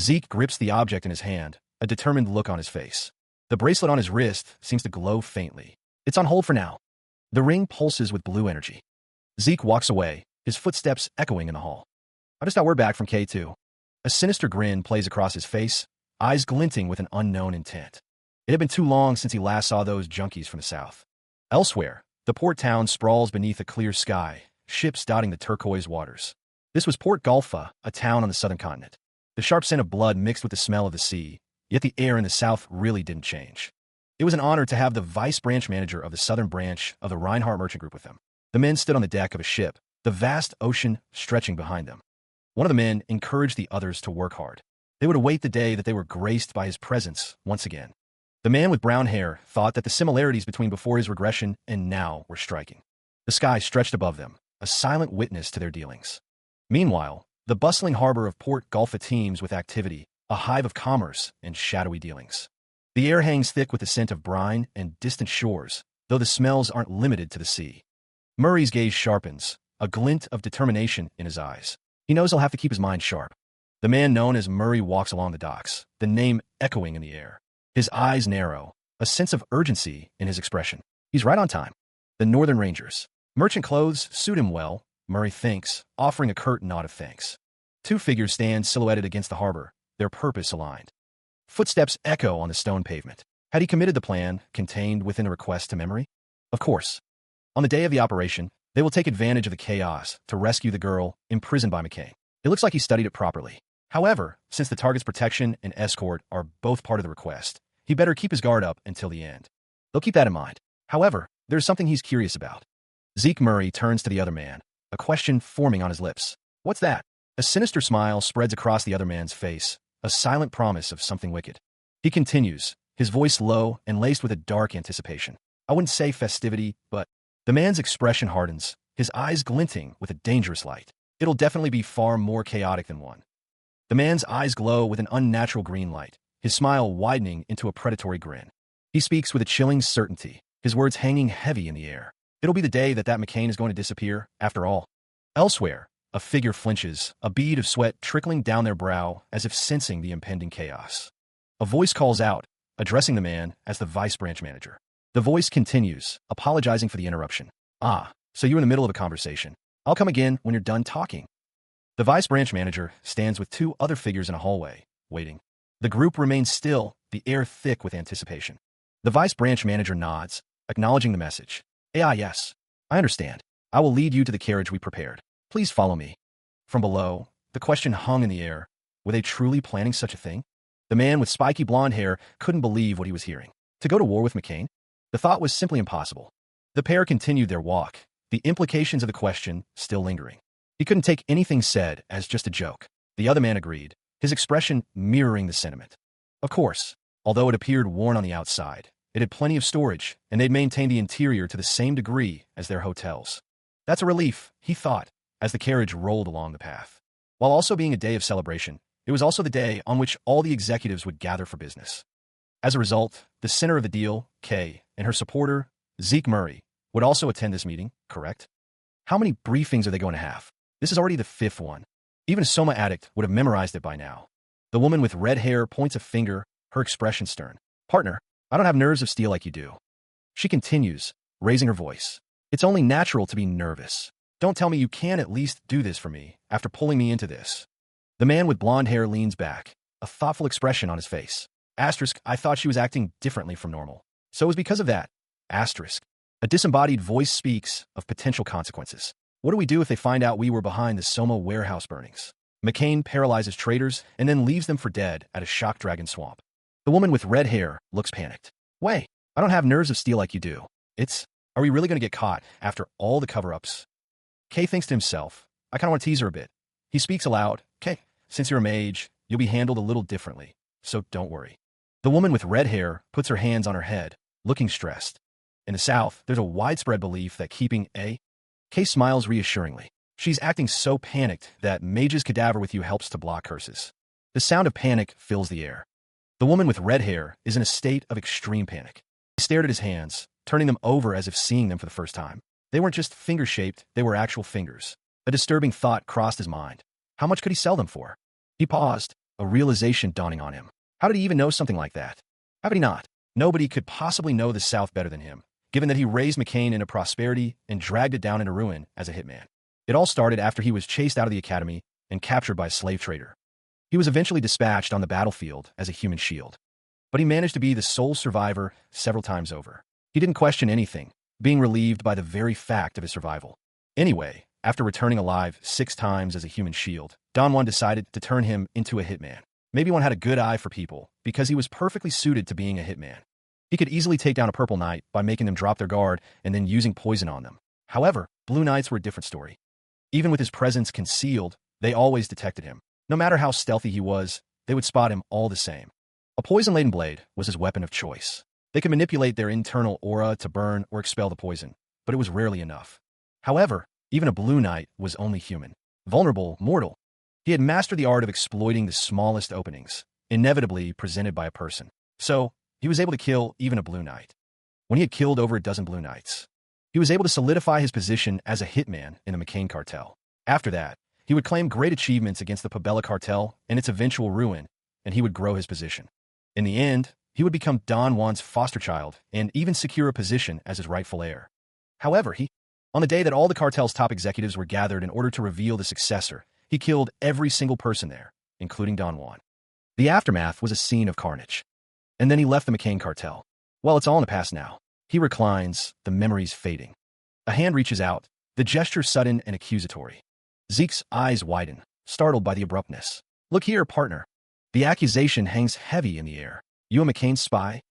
Zeke grips the object in his hand, a determined look on his face. The bracelet on his wrist seems to glow faintly. It's on hold for now. The ring pulses with blue energy. Zeke walks away, his footsteps echoing in the hall. I just got word back from K2. A sinister grin plays across his face, eyes glinting with an unknown intent. It had been too long since he last saw those junkies from the south. Elsewhere, the port town sprawls beneath a clear sky, ships dotting the turquoise waters. This was Port Galfa, a town on the southern continent. The sharp scent of blood mixed with the smell of the sea, yet the air in the south really didn't change. It was an honor to have the vice branch manager of the southern branch of the Reinhardt Merchant Group with them. The men stood on the deck of a ship, the vast ocean stretching behind them. One of the men encouraged the others to work hard. They would await the day that they were graced by his presence once again. The man with brown hair thought that the similarities between before his regression and now were striking. The sky stretched above them, a silent witness to their dealings. Meanwhile, the bustling harbor of Port Galfa teems with activity, a hive of commerce and shadowy dealings. The air hangs thick with the scent of brine and distant shores, though the smells aren't limited to the sea. Murray's gaze sharpens, a glint of determination in his eyes. He knows he'll have to keep his mind sharp. The man known as Murray walks along the docks, the name echoing in the air. His eyes narrow, a sense of urgency in his expression. He's right on time. The Northern Rangers. Merchant clothes suit him well, Murray thinks, offering a curt nod of thanks. 2 figures stand silhouetted against the harbor, their purpose aligned. Footsteps echo on the stone pavement. Had he committed the plan contained within the request to memory? Of course. On the day of the operation, they will take advantage of the chaos to rescue the girl imprisoned by McCain. It looks like he studied it properly. However, since the target's protection and escort are both part of the request, he better keep his guard up until the end. They'll keep that in mind. However, there's something he's curious about. Zeke Murray turns to the other man, a question forming on his lips. What's that? A sinister smile spreads across the other man's face, a silent promise of something wicked. He continues, his voice low and laced with a dark anticipation. I wouldn't say festivity, but the man's expression hardens, his eyes glinting with a dangerous light. It'll definitely be far more chaotic than one. The man's eyes glow with an unnatural green light, his smile widening into a predatory grin. He speaks with a chilling certainty, his words hanging heavy in the air. It'll be the day that McCain is going to disappear, after all. Elsewhere, A figure flinches, a bead of sweat trickling down their brow as if sensing the impending chaos. A voice calls out, addressing the man as the vice branch manager. The voice continues, apologizing for the interruption. Ah, so you're in the middle of a conversation. I'll come again when you're done talking. The vice branch manager stands with two other figures in a hallway, waiting. The group remains still, the air thick with anticipation. The vice branch manager nods, acknowledging the message. Yes, I understand. I will lead you to the carriage we prepared. Please follow me. From below, the question hung in the air. Were they truly planning such a thing? The man with spiky blonde hair couldn't believe what he was hearing. To go to war with McCain? The thought was simply impossible. The pair continued their walk, the implications of the question still lingering. He couldn't take anything said as just a joke. The other man agreed, his expression mirroring the sentiment. Of course, although it appeared worn on the outside, it had plenty of storage, and they'd maintained the interior to the same degree as their hotels. That's a relief, he thought, as the carriage rolled along the path. While also being a day of celebration, it was also the day on which all the executives would gather for business. As a result, the center of the deal, Kay, and her supporter, Zeke Murray, would also attend this meeting, correct? How many briefings are they going to have? This is already the fifth one. Even a Soma addict would have memorized it by now. The woman with red hair points a finger, her expression stern. Partner, I don't have nerves of steel like you do. She continues, raising her voice. It's only natural to be nervous. Don't tell me you can at least do this for me after pulling me into this. The man with blonde hair leans back, a thoughtful expression on his face. Asterisk, I thought she was acting differently from normal. So it was because of that. Asterisk. A disembodied voice speaks of potential consequences. What do we do if they find out we were behind the Soma warehouse burnings? McCain paralyzes traders and then leaves them for dead at a shock dragon swamp. The woman with red hair looks panicked. Wait, I don't have nerves of steel like you do. Are we really going to get caught after all the cover-ups? Kay thinks to himself, I kind of want to tease her a bit. He speaks aloud, Kay, since you're a mage, you'll be handled a little differently, so don't worry. The woman with red hair puts her hands on her head, looking stressed. In the South, there's a widespread belief that keeping Kay smiles reassuringly. She's acting so panicked that mage's cadaver with you helps to block curses. The sound of panic fills the air. The woman with red hair is in a state of extreme panic. He stared at his hands, turning them over as if seeing them for the first time. They weren't just finger-shaped, they were actual fingers. A disturbing thought crossed his mind. How much could he sell them for? He paused, a realization dawning on him. How did he even know something like that? How could he not? Nobody could possibly know the South better than him, given that he raised McCain into prosperity and dragged it down into ruin as a hitman. It all started after he was chased out of the academy and captured by a slave trader. He was eventually dispatched on the battlefield as a human shield. But he managed to be the sole survivor several times over. He didn't question anything, being relieved by the very fact of his survival. Anyway, after returning alive 6 times as a human shield, Don Juan decided to turn him into a hitman. Maybe one had a good eye for people, because he was perfectly suited to being a hitman. He could easily take down a purple knight by making them drop their guard and then using poison on them. However, blue knights were a different story. Even with his presence concealed, they always detected him. No matter how stealthy he was, they would spot him all the same. A poison-laden blade was his weapon of choice. They could manipulate their internal aura to burn or expel the poison, but it was rarely enough. However, even a blue knight was only human. Vulnerable, mortal. He had mastered the art of exploiting the smallest openings, inevitably presented by a person. So, he was able to kill even a blue knight. When he had killed over a dozen blue knights, he was able to solidify his position as a hitman in the McCain cartel. After that, he would claim great achievements against the Pabella cartel and its eventual ruin, and he would grow his position. In the end, he would become Don Juan's foster child and even secure a position as his rightful heir. However, on the day that all the cartel's top executives were gathered in order to reveal the successor, he killed every single person there, including Don Juan. The aftermath was a scene of carnage. And then he left the McCain cartel. Well, it's all in the past now. He reclines, the memories fading. A hand reaches out, the gesture sudden and accusatory. Zeke's eyes widen, startled by the abruptness. Look here, partner. The accusation hangs heavy in the air. You a McCain spy?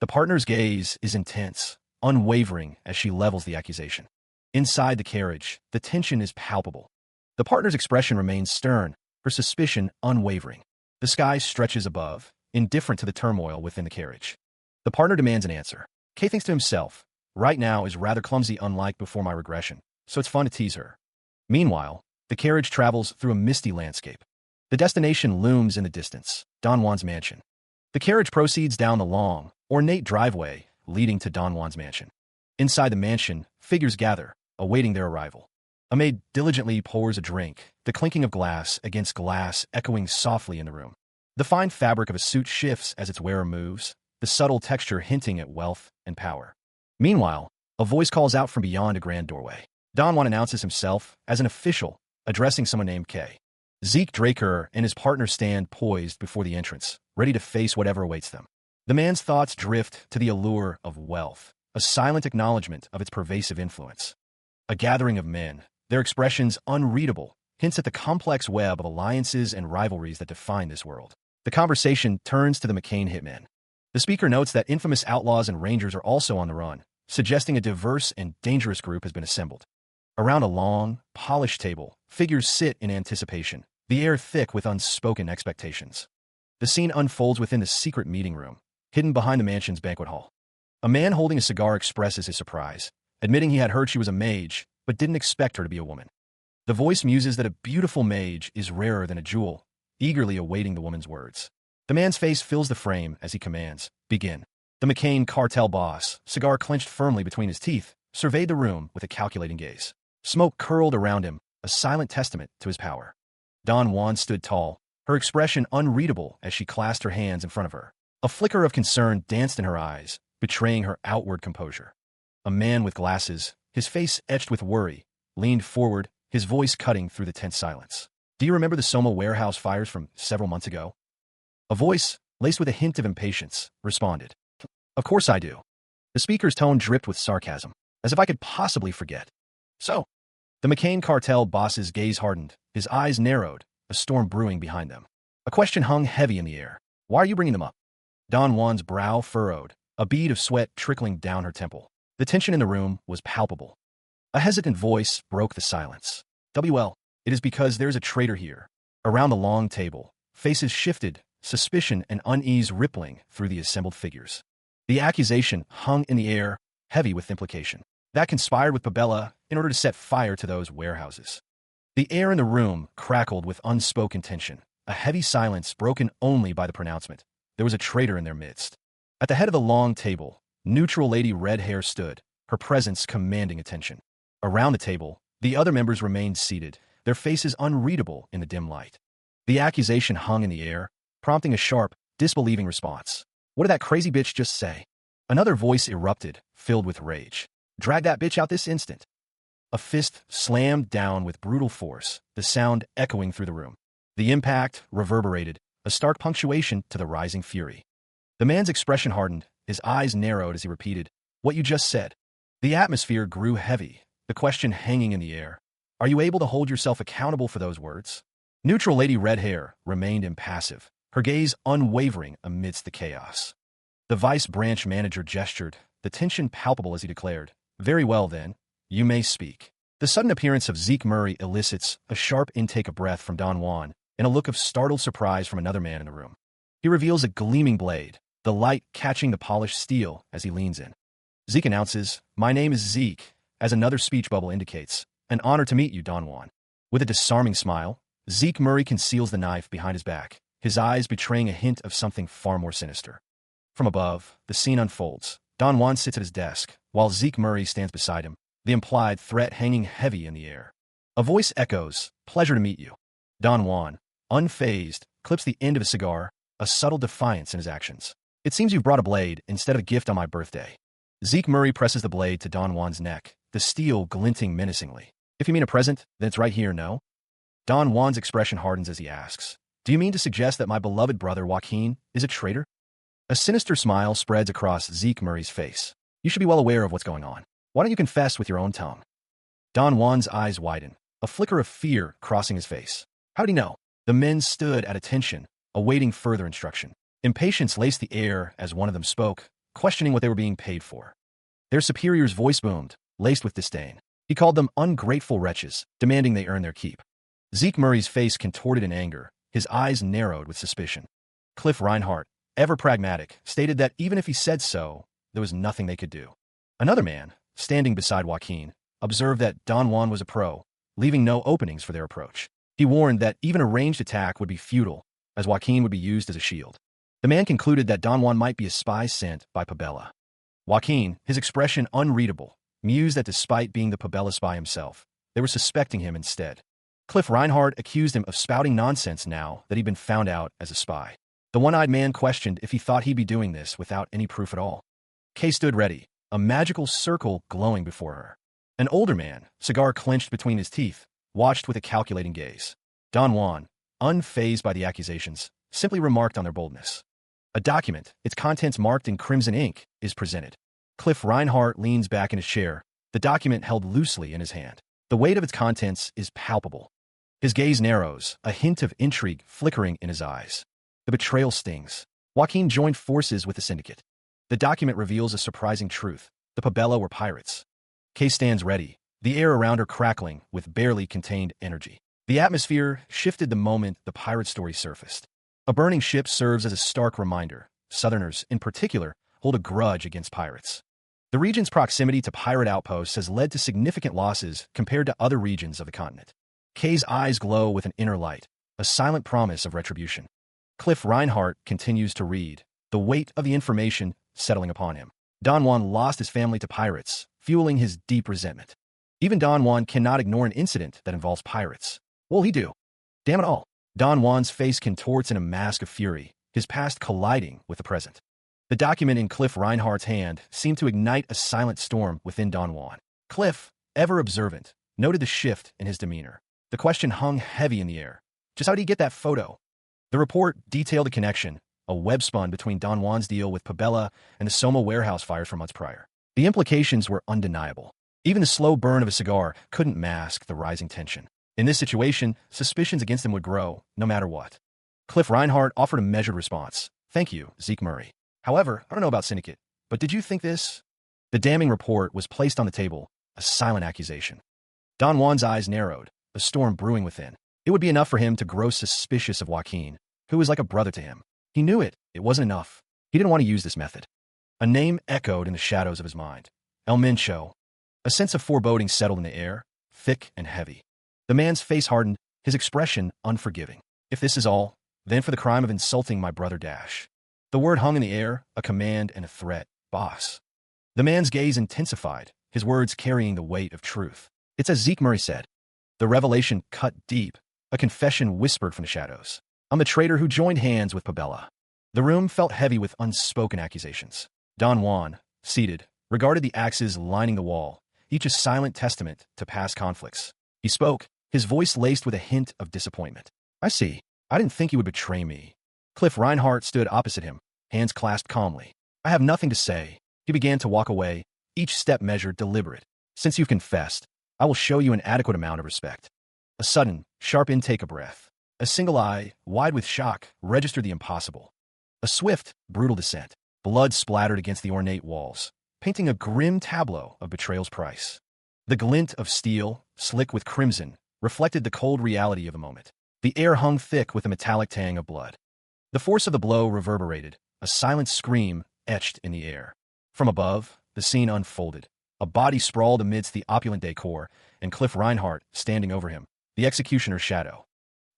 The partner's gaze is intense, unwavering as she levels the accusation. Inside the carriage, the tension is palpable. The partner's expression remains stern, her suspicion unwavering. The sky stretches above, indifferent to the turmoil within the carriage. The partner demands an answer. Kay thinks to himself, right now is rather clumsy unlike before my regression, so it's fun to tease her. Meanwhile, the carriage travels through a misty landscape. The destination looms in the distance, Don Juan's mansion. The carriage proceeds down the long, ornate driveway leading to Don Juan's mansion. Inside the mansion, figures gather, awaiting their arrival. A maid diligently pours a drink, the clinking of glass against glass echoing softly in the room. The fine fabric of a suit shifts as its wearer moves, the subtle texture hinting at wealth and power. Meanwhile, a voice calls out from beyond a grand doorway. Don Juan announces himself as an official, addressing someone named K. Zeke Draker and his partner stand poised before the entrance, ready to face whatever awaits them. The man's thoughts drift to the allure of wealth, a silent acknowledgement of its pervasive influence. A gathering of men, their expressions unreadable, hints at the complex web of alliances and rivalries that define this world. The conversation turns to the McCain hitmen. The speaker notes that infamous outlaws and rangers are also on the run, suggesting a diverse and dangerous group has been assembled. Around a long, polished table, figures sit in anticipation, the air thick with unspoken expectations. The scene unfolds within the secret meeting room, hidden behind the mansion's banquet hall. A man holding a cigar expresses his surprise, admitting he had heard she was a mage, but didn't expect her to be a woman. The voice muses that a beautiful mage is rarer than a jewel, eagerly awaiting the woman's words. The man's face fills the frame as he commands, "Begin." The McCain cartel boss, cigar clenched firmly between his teeth, surveyed the room with a calculating gaze. Smoke curled around him, a silent testament to his power. Don Juan stood tall, her expression unreadable as she clasped her hands in front of her. A flicker of concern danced in her eyes, betraying her outward composure. A man with glasses, his face etched with worry, leaned forward, his voice cutting through the tense silence. "Do you remember the Soma warehouse fires from several months ago?" A voice, laced with a hint of impatience, responded. "Of course I do." The speaker's tone dripped with sarcasm, as if I could possibly forget. "So?" The McCain cartel boss's gaze hardened, his eyes narrowed, a storm brewing behind them. A question hung heavy in the air. "Why are you bringing them up?" Don Juan's brow furrowed, a bead of sweat trickling down her temple. The tension in the room was palpable. A hesitant voice broke the silence. "WL, it is because there is a traitor here." Around the long table, faces shifted, suspicion and unease rippling through the assembled figures. The accusation hung in the air, heavy with implication. That conspired with Pabella in order to set fire to those warehouses. The air in the room crackled with unspoken tension, a heavy silence broken only by the pronouncement. There was a traitor in their midst. At the head of the long table, neutral Lady Red Hair stood, her presence commanding attention. Around the table, the other members remained seated, their faces unreadable in the dim light. The accusation hung in the air, prompting a sharp, disbelieving response. "What did that crazy bitch just say?" Another voice erupted, filled with rage. "Drag that bitch out this instant." A fist slammed down with brutal force, the sound echoing through the room. The impact reverberated, a stark punctuation to the rising fury. The man's expression hardened, his eyes narrowed as he repeated, "What you just said." The atmosphere grew heavy, the question hanging in the air. "Are you able to hold yourself accountable for those words?" Neutral Lady Red Hair remained impassive, her gaze unwavering amidst the chaos. The vice branch manager gestured, the tension palpable as he declared, "Very well then, you may speak." The sudden appearance of Zeke Murray elicits a sharp intake of breath from Don Juan and a look of startled surprise from another man in the room. He reveals a gleaming blade, the light catching the polished steel as he leans in. Zeke announces, "My name is Zeke," as another speech bubble indicates. "An honor to meet you, Don Juan." With a disarming smile, Zeke Murray conceals the knife behind his back, his eyes betraying a hint of something far more sinister. From above, the scene unfolds. Don Juan sits at his desk, while Zeke Murray stands beside him, the implied threat hanging heavy in the air. A voice echoes, "Pleasure to meet you." Don Juan, unfazed, clips the end of a cigar, a subtle defiance in his actions. "It seems you've brought a blade instead of a gift on my birthday." Zeke Murray presses the blade to Don Juan's neck, the steel glinting menacingly. "If you mean a present, then it's right here, no?" Don Juan's expression hardens as he asks, "Do you mean to suggest that my beloved brother Joaquin is a traitor?" A sinister smile spreads across Zeke Murray's face. "You should be well aware of what's going on. Why don't you confess with your own tongue?" Don Juan's eyes widen, a flicker of fear crossing his face. How did he know? The men stood at attention, awaiting further instruction. Impatience laced the air as one of them spoke, questioning what they were being paid for. Their superior's voice boomed, laced with disdain. He called them ungrateful wretches, demanding they earn their keep. Zeke Murray's face contorted in anger, his eyes narrowed with suspicion. Cliff Reinhardt, ever pragmatic, stated that even if he said so, there was nothing they could do. Another man, standing beside Joaquin, observed that Don Juan was a pro, leaving no openings for their approach. He warned that even a ranged attack would be futile, as Joaquin would be used as a shield. The man concluded that Don Juan might be a spy sent by Pabella. Joaquin, his expression unreadable, mused that despite being the Pabella spy himself, They were suspecting him instead. Cliff Reinhardt accused him of spouting nonsense now that he'd been found out as a spy. The one-eyed man questioned if he thought he'd be doing this without any proof at all. Kay stood ready, a magical circle glowing before her. An older man, cigar clenched between his teeth, watched with a calculating gaze. Don Juan, unfazed by the accusations, simply remarked on their boldness. A document, its contents marked in crimson ink, is presented. Cliff Reinhardt leans back in his chair, the document held loosely in his hand. The weight of its contents is palpable. His gaze narrows, a hint of intrigue flickering in his eyes. The betrayal stings. Joaquin joined forces with the syndicate. The document reveals a surprising truth. The Pabella were pirates. Kay stands ready, the air around her crackling with barely contained energy. The atmosphere shifted the moment the pirate story surfaced. A burning ship serves as a stark reminder. Southerners, in particular, hold a grudge against pirates. The region's proximity to pirate outposts has led to significant losses compared to other regions of the continent. Kay's eyes glow with an inner light, a silent promise of retribution. Cliff Reinhardt continues to read, the weight of the information settling upon him. Don Juan lost his family to pirates, fueling his deep resentment. Even Don Juan cannot ignore an incident that involves pirates. What'll he do? Damn it all. Don Juan's face contorts in a mask of fury, his past colliding with the present. The document in Cliff Reinhardt's hand seemed to ignite a silent storm within Don Juan. Cliff, ever observant, noted the shift in his demeanor. The question hung heavy in the air. Just how did he get that photo? The report detailed a connection, a web spun between Don Juan's deal with Pabella and the Soma warehouse fires from months prior. The implications were undeniable. Even the slow burn of a cigar couldn't mask the rising tension. In this situation, suspicions against him would grow, no matter what. Cliff Reinhardt offered a measured response. Thank you, Zeke Murray. However, I don't know about Syndicate, but did you think this? The damning report was placed on the table, a silent accusation. Don Juan's eyes narrowed, a storm brewing within. It would be enough for him to grow suspicious of Joaquin, who was like a brother to him. He knew it. It wasn't enough. He didn't want to use this method. A name echoed in the shadows of his mind. El Mincho. A sense of foreboding settled in the air, thick and heavy. The man's face hardened, his expression unforgiving. If this is all, then for the crime of insulting my brother Dash. The word hung in the air, a command and a threat. Boss. The man's gaze intensified, his words carrying the weight of truth. It's as Zeke Murray said. The revelation cut deep, a confession whispered from the shadows. I'm the traitor who joined hands with Pabella. The room felt heavy with unspoken accusations. Don Juan, seated, regarded the axes lining the wall, each a silent testament to past conflicts. He spoke, his voice laced with a hint of disappointment. I see. I didn't think you would betray me. Cliff Reinhardt stood opposite him, hands clasped calmly. I have nothing to say. He began to walk away, each step measured, deliberate. Since you've confessed, I will show you an adequate amount of respect. A sudden, sharp intake of breath. A single eye, wide with shock, registered the impossible. A swift, brutal descent. Blood splattered against the ornate walls, painting a grim tableau of betrayal's price. The glint of steel, slick with crimson, reflected the cold reality of the moment. The air hung thick with a metallic tang of blood. The force of the blow reverberated, a silent scream etched in the air. From above, the scene unfolded. A body sprawled amidst the opulent decor, and Cliff Reinhardt standing over him, the executioner's shadow.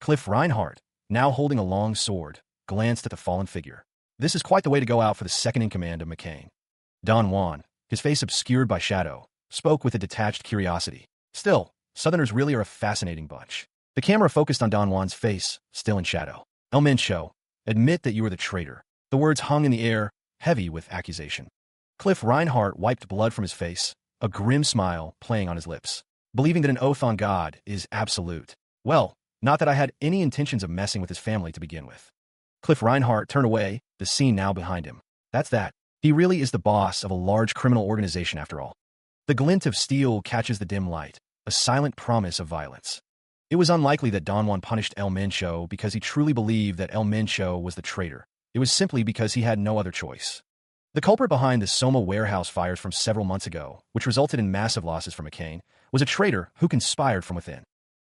Cliff Reinhardt, now holding a long sword, glanced at the fallen figure. This is quite the way to go out for the second-in-command of McCain. Don Juan, his face obscured by shadow, spoke with a detached curiosity. Still, Southerners really are a fascinating bunch. The camera focused on Don Juan's face, still in shadow. El Mincho, admit that you were the traitor. The words hung in the air, heavy with accusation. Cliff Reinhardt wiped blood from his face, a grim smile playing on his lips. Believing that an oath on God is absolute. Well, not that I had any intentions of messing with his family to begin with. Cliff Reinhardt turned away, the scene now behind him. That's that. He really is the boss of a large criminal organization after all. The glint of steel catches the dim light, a silent promise of violence. It was unlikely that Don Juan punished El Mincho because he truly believed that El Mincho was the traitor. It was simply because he had no other choice. The culprit behind the Soma warehouse fires from several months ago, which resulted in massive losses for McCain, was a traitor who conspired from within.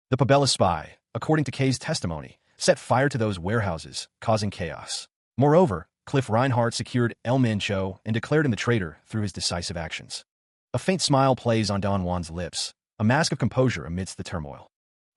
The Pabella spy, according to Kay's testimony, set fire to those warehouses, causing chaos. Moreover, Cliff Reinhardt secured El Mincho and declared him the traitor through his decisive actions. A faint smile plays on Don Juan's lips, a mask of composure amidst the turmoil,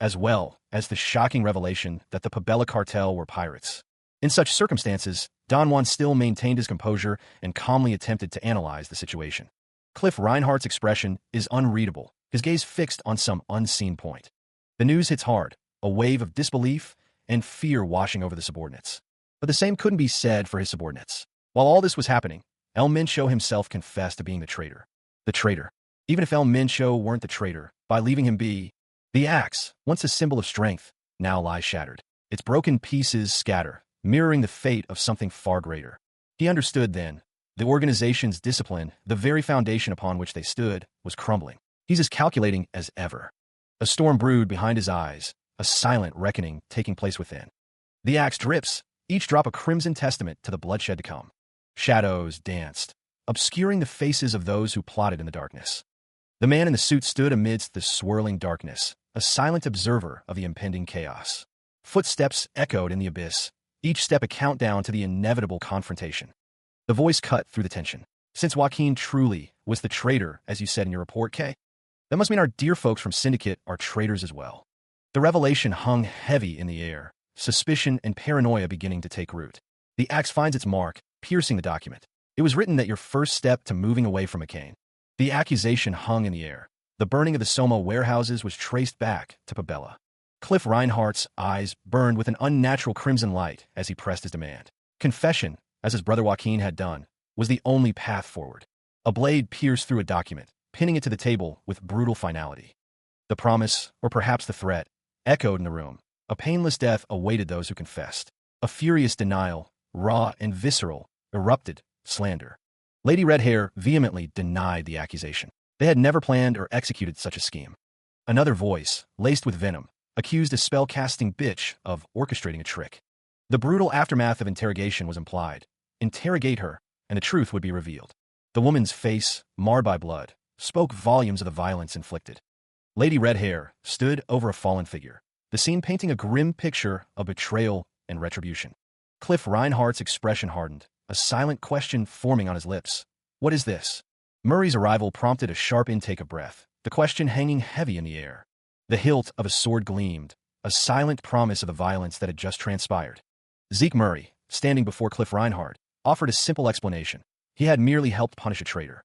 as well as the shocking revelation that the Pabella cartel were pirates. In such circumstances, Don Juan still maintained his composure and calmly attempted to analyze the situation. Cliff Reinhardt's expression is unreadable, his gaze fixed on some unseen point. The news hits hard, a wave of disbelief and fear washing over the subordinates. But the same couldn't be said for his subordinates. While all this was happening, El Mincho himself confessed to being the traitor. The traitor. Even if El Mincho weren't the traitor, by leaving him be, the axe, once a symbol of strength, now lies shattered. Its broken pieces scatter, mirroring the fate of something far greater. He understood then. The organization's discipline, the very foundation upon which they stood, was crumbling. He's as calculating as ever. A storm brewed behind his eyes, a silent reckoning taking place within. The axe drips, each drop a crimson testament to the bloodshed to come. Shadows danced, obscuring the faces of those who plotted in the darkness. The man in the suit stood amidst the swirling darkness, a silent observer of the impending chaos. Footsteps echoed in the abyss, each step a countdown to the inevitable confrontation. The voice cut through the tension. Since Joaquin truly was the traitor, as you said in your report, Kay, that must mean our dear folks from Syndicate are traitors as well. The revelation hung heavy in the air, suspicion and paranoia beginning to take root. The axe finds its mark, piercing the document. It was written that your first step to moving away from McCain. The accusation hung in the air. The burning of the Soma warehouses was traced back to Pabella. Cliff Reinhardt's eyes burned with an unnatural crimson light as he pressed his demand. Confession, as his brother Joaquin had done, was the only path forward. A blade pierced through a document, pinning it to the table with brutal finality. The promise, or perhaps the threat, echoed in the room. A painless death awaited those who confessed. A furious denial, raw and visceral, erupted slander. Lady Redhair vehemently denied the accusation. They had never planned or executed such a scheme. Another voice, laced with venom, accused a spell-casting bitch of orchestrating a trick. The brutal aftermath of interrogation was implied. Interrogate her, and the truth would be revealed. The woman's face, marred by blood, spoke volumes of the violence inflicted. Lady Redhair stood over a fallen figure, the scene painting a grim picture of betrayal and retribution. Cliff Reinhardt's expression hardened, a silent question forming on his lips. What is this? Murray's arrival prompted a sharp intake of breath, the question hanging heavy in the air. The hilt of a sword gleamed, a silent promise of the violence that had just transpired. Zeke Murray, standing before Cliff Reinhardt, offered a simple explanation. He had merely helped punish a traitor.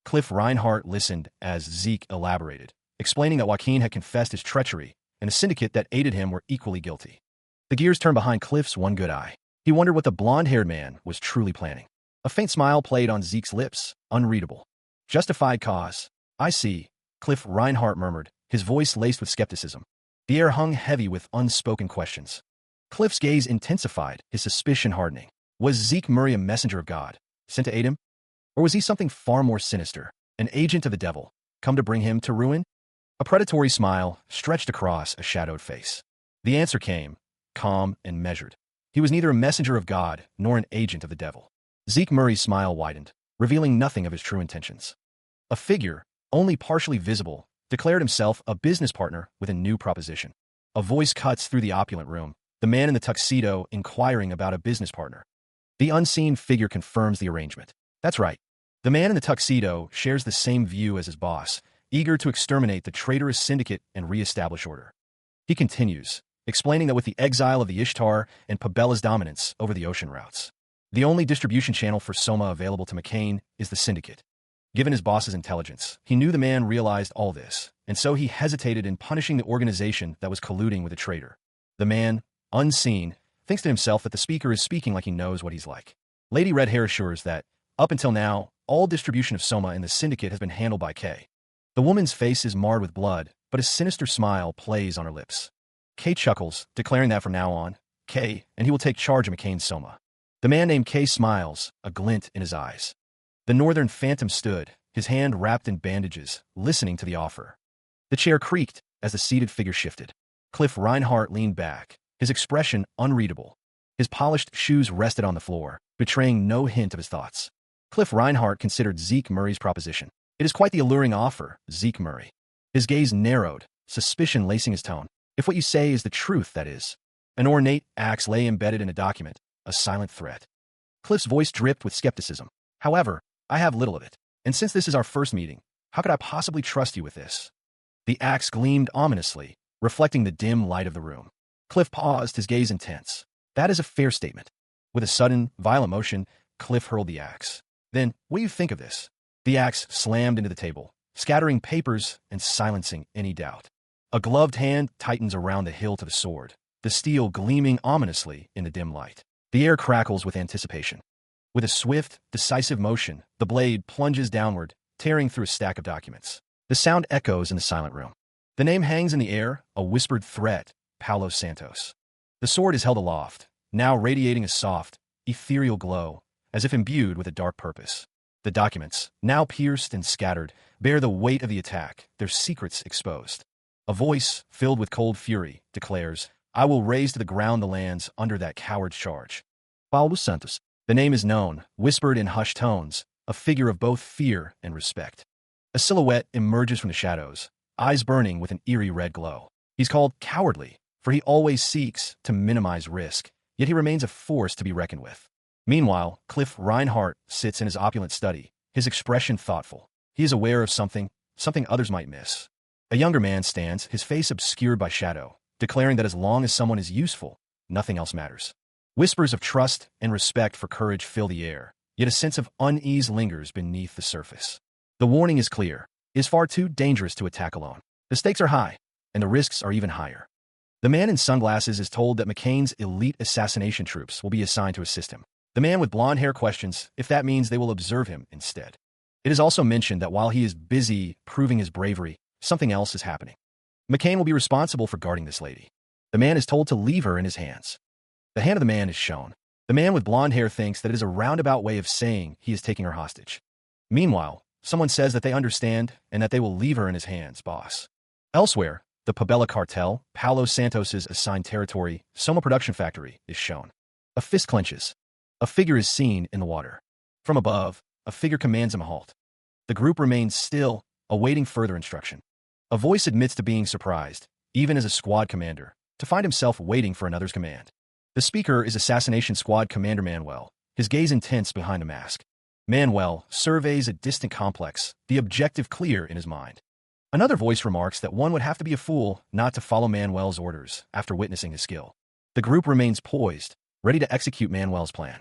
Cliff Reinhardt listened as Zeke elaborated, explaining that Joaquin had confessed his treachery, and the syndicate that aided him were equally guilty. The gears turned behind Cliff's one good eye. He wondered what the blonde-haired man was truly planning. A faint smile played on Zeke's lips, unreadable. Justified cause. I see, Cliff Reinhardt murmured, his voice laced with skepticism. The air hung heavy with unspoken questions. Cliff's gaze intensified, his suspicion hardening. Was Zeke Murray a messenger of God, sent to aid him? Or was he something far more sinister, an agent of the devil, come to bring him to ruin? A predatory smile stretched across a shadowed face. The answer came, calm and measured. He was neither a messenger of God nor an agent of the devil. Zeke Murray's smile widened, revealing nothing of his true intentions. A figure, only partially visible, declared himself a business partner with a new proposition. A voice cuts through the opulent room, the man in the tuxedo inquiring about a business partner. The unseen figure confirms the arrangement. That's right. The man in the tuxedo shares the same view as his boss, eager to exterminate the traitorous syndicate and re-establish order. He continues, explaining that with the exile of the Ishtar and Pabella's dominance over the ocean routes, the only distribution channel for Soma available to McCain is the syndicate. Given his boss's intelligence, he knew the man realized all this, and so he hesitated in punishing the organization that was colluding with a traitor. The man, unseen, thinks to himself that the speaker is speaking like he knows what he's like. Lady Redhair assures that, up until now, all distribution of Soma in the syndicate has been handled by Kay. The woman's face is marred with blood, but a sinister smile plays on her lips. Kay chuckles, declaring that from now on, Kay, and he will take charge of McCain's Soma. The man named Kay smiles, a glint in his eyes. The northern phantom stood, his hand wrapped in bandages, listening to the offer. The chair creaked as the seated figure shifted. Cliff Reinhardt leaned back, his expression unreadable. His polished shoes rested on the floor, betraying no hint of his thoughts. Cliff Reinhardt considered Zeke Murray's proposition. It is quite the alluring offer, Zeke Murray. His gaze narrowed, suspicion lacing his tone. If what you say is the truth, that is. An ornate axe lay embedded in a document, a silent threat. Cliff's voice dripped with skepticism. However, I have little of it, and since this is our first meeting, how could I possibly trust you with this? The axe gleamed ominously, reflecting the dim light of the room. Cliff paused, his gaze intense. That is a fair statement. With a sudden, violent motion, Cliff hurled the axe. Then, what do you think of this? The axe slammed into the table, scattering papers and silencing any doubt. A gloved hand tightens around the hilt of the sword, the steel gleaming ominously in the dim light. The air crackles with anticipation. With a swift, decisive motion, the blade plunges downward, tearing through a stack of documents. The sound echoes in the silent room. The name hangs in the air, a whispered threat, Paulo Santos. The sword is held aloft, now radiating a soft, ethereal glow, as if imbued with a dark purpose. The documents, now pierced and scattered, bear the weight of the attack, their secrets exposed. A voice, filled with cold fury, declares, "I will raze to the ground the lands under that coward's charge." Paulo Santos. The name is known, whispered in hushed tones, a figure of both fear and respect. A silhouette emerges from the shadows, eyes burning with an eerie red glow. He's called cowardly, for he always seeks to minimize risk, yet he remains a force to be reckoned with. Meanwhile, Cliff Reinhardt sits in his opulent study, his expression thoughtful. He is aware of something others might miss. A younger man stands, his face obscured by shadow, declaring that as long as someone is useful, nothing else matters. Whispers of trust and respect for courage fill the air, yet a sense of unease lingers beneath the surface. The warning is clear. It is far too dangerous to attack alone. The stakes are high, and the risks are even higher. The man in sunglasses is told that McCain's elite assassination troops will be assigned to assist him. The man with blonde hair questions if that means they will observe him instead. It is also mentioned that while he is busy proving his bravery, something else is happening. McCain will be responsible for guarding this lady. The man is told to leave her in his hands. The hand of the man is shown. The man with blonde hair thinks that it is a roundabout way of saying he is taking her hostage. Meanwhile, someone says that they understand and that they will leave her in his hands, boss. Elsewhere, the Pabella cartel, Paulo Santos's assigned territory, Soma production factory, is shown. A fist clenches. A figure is seen in the water. From above, a figure commands him a halt. The group remains still, awaiting further instruction. A voice admits to being surprised, even as a squad commander, to find himself waiting for another's command. The speaker is Assassination Squad Commander Manuel, his gaze intense behind a mask. Manuel surveys a distant complex, the objective clear in his mind. Another voice remarks that one would have to be a fool not to follow Manuel's orders after witnessing his skill. The group remains poised, ready to execute Manuel's plan.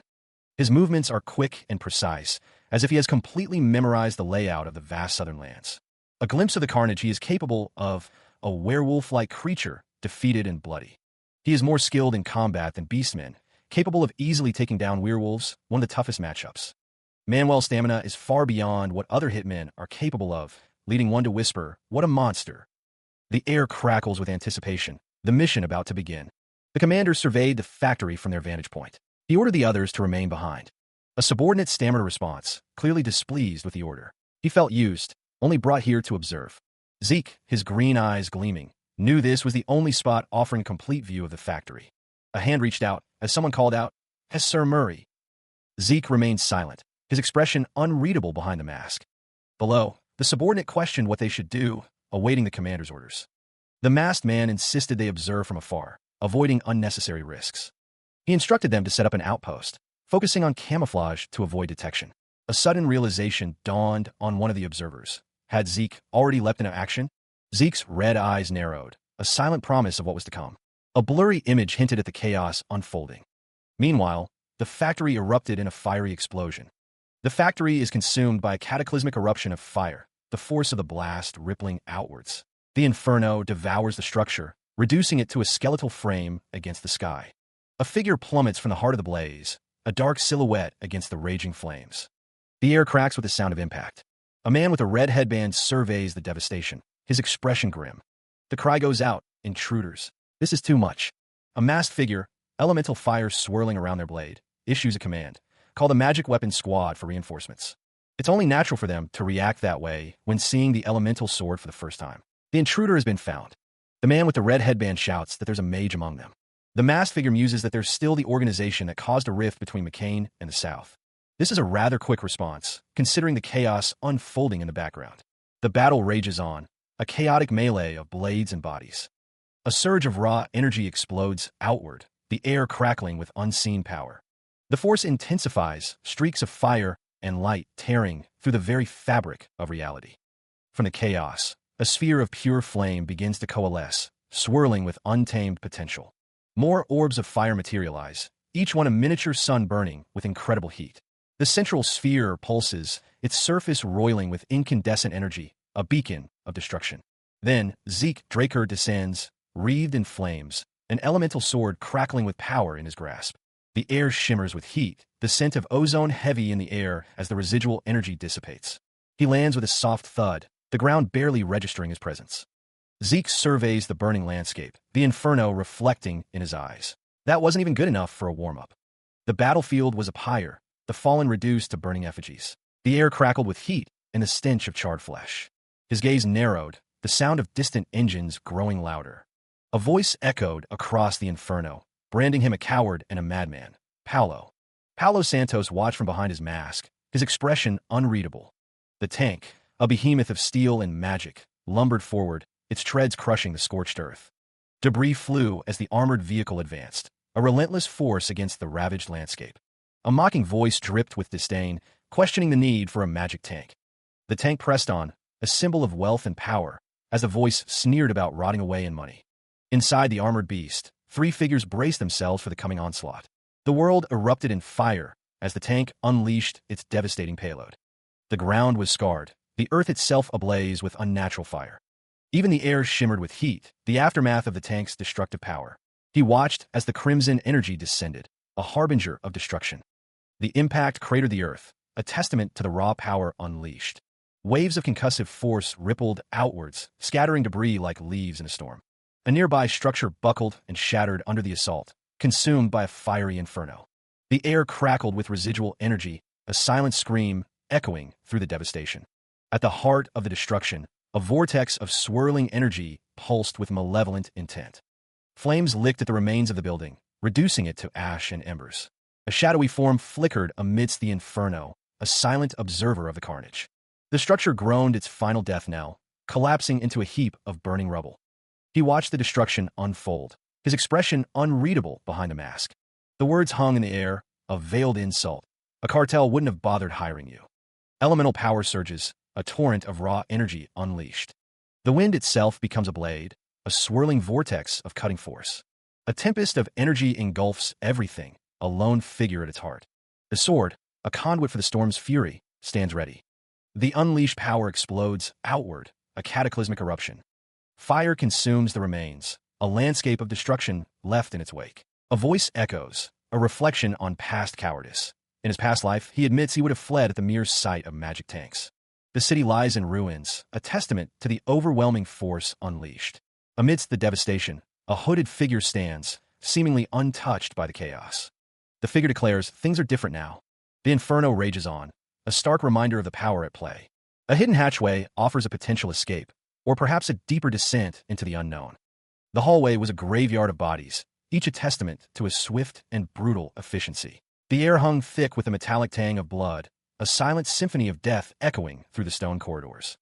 His movements are quick and precise, as if he has completely memorized the layout of the vast southern lands. A glimpse of the carnage he is capable of, a werewolf-like creature, defeated and bloody. He is more skilled in combat than beastmen, capable of easily taking down werewolves, one of the toughest matchups. Manuel's stamina is far beyond what other hitmen are capable of, leading one to whisper, "What a monster." The air crackles with anticipation, the mission about to begin. The commander surveyed the factory from their vantage point. He ordered the others to remain behind. A subordinate stammered a response, clearly displeased with the order. He felt used, only brought here to observe. Zeke, his green eyes gleaming, knew this was the only spot offering a complete view of the factory. A hand reached out, as someone called out, "Has Sir Murray?" Zeke remained silent, his expression unreadable behind the mask. Below, the subordinate questioned what they should do, awaiting the commander's orders. The masked man insisted they observe from afar, avoiding unnecessary risks. He instructed them to set up an outpost, focusing on camouflage to avoid detection. A sudden realization dawned on one of the observers. Had Zeke already leapt into action? Zeke's red eyes narrowed, a silent promise of what was to come. A blurry image hinted at the chaos unfolding. Meanwhile, the factory erupted in a fiery explosion. The factory is consumed by a cataclysmic eruption of fire, the force of the blast rippling outwards. The inferno devours the structure, reducing it to a skeletal frame against the sky. A figure plummets from the heart of the blaze, a dark silhouette against the raging flames. The air cracks with the sound of impact. A man with a red headband surveys the devastation, his expression grim. The cry goes out, "Intruders. This is too much." A masked figure, elemental fire swirling around their blade, issues a command. Call the magic weapon squad for reinforcements. It's only natural for them to react that way when seeing the elemental sword for the first time. The intruder has been found. The man with the red headband shouts that there's a mage among them. The masked figure muses that there's still the organization that caused a rift between McCain and the South. This is a rather quick response, considering the chaos unfolding in the background. The battle rages on, a chaotic melee of blades and bodies. A surge of raw energy explodes outward, the air crackling with unseen power. The force intensifies, streaks of fire and light tearing through the very fabric of reality. From the chaos, a sphere of pure flame begins to coalesce, swirling with untamed potential. More orbs of fire materialize, each one a miniature sun burning with incredible heat. The central sphere pulses, its surface roiling with incandescent energy, a beacon of destruction. Then Zeke Draker descends, wreathed in flames, an elemental sword crackling with power in his grasp. The air shimmers with heat, the scent of ozone heavy in the air as the residual energy dissipates. He lands with a soft thud, the ground barely registering his presence. Zeke surveys the burning landscape, the inferno reflecting in his eyes. That wasn't even good enough for a warm-up. The battlefield was a pyre, the fallen reduced to burning effigies. The air crackled with heat and the stench of charred flesh. His gaze narrowed, the sound of distant engines growing louder. A voice echoed across the inferno, branding him a coward and a madman. Paulo. Paulo Santos watched from behind his mask, his expression unreadable. The tank, a behemoth of steel and magic, lumbered forward, its treads crushing the scorched earth. Debris flew as the armored vehicle advanced, a relentless force against the ravaged landscape. A mocking voice dripped with disdain, questioning the need for a magic tank. The tank pressed on, a symbol of wealth and power, as the voice sneered about rotting away in money. Inside the armored beast, three figures braced themselves for the coming onslaught. The world erupted in fire as the tank unleashed its devastating payload. The ground was scarred, the earth itself ablaze with unnatural fire. Even the air shimmered with heat, the aftermath of the tank's destructive power. He watched as the crimson energy descended, a harbinger of destruction. The impact cratered the earth, a testament to the raw power unleashed. Waves of concussive force rippled outwards, scattering debris like leaves in a storm. A nearby structure buckled and shattered under the assault, consumed by a fiery inferno. The air crackled with residual energy, a silent scream echoing through the devastation. At the heart of the destruction, a vortex of swirling energy pulsed with malevolent intent. Flames licked at the remains of the building, reducing it to ash and embers. A shadowy form flickered amidst the inferno, a silent observer of the carnage. The structure groaned its final death knell, collapsing into a heap of burning rubble. He watched the destruction unfold, his expression unreadable behind the mask. The words hung in the air, a veiled insult. A cartel wouldn't have bothered hiring you. Elemental power surges, a torrent of raw energy unleashed. The wind itself becomes a blade, a swirling vortex of cutting force. A tempest of energy engulfs everything, a lone figure at its heart. The sword, a conduit for the storm's fury, stands ready. The unleashed power explodes outward, a cataclysmic eruption. Fire consumes the remains, a landscape of destruction left in its wake. A voice echoes, a reflection on past cowardice. In his past life, he admits he would have fled at the mere sight of magic tanks. The city lies in ruins, a testament to the overwhelming force unleashed. Amidst the devastation, a hooded figure stands, seemingly untouched by the chaos. The figure declares, "Things are different now." The inferno rages on, a stark reminder of the power at play. A hidden hatchway offers a potential escape, or perhaps a deeper descent into the unknown. The hallway was a graveyard of bodies, each a testament to his swift and brutal efficiency. The air hung thick with the metallic tang of blood, a silent symphony of death echoing through the stone corridors.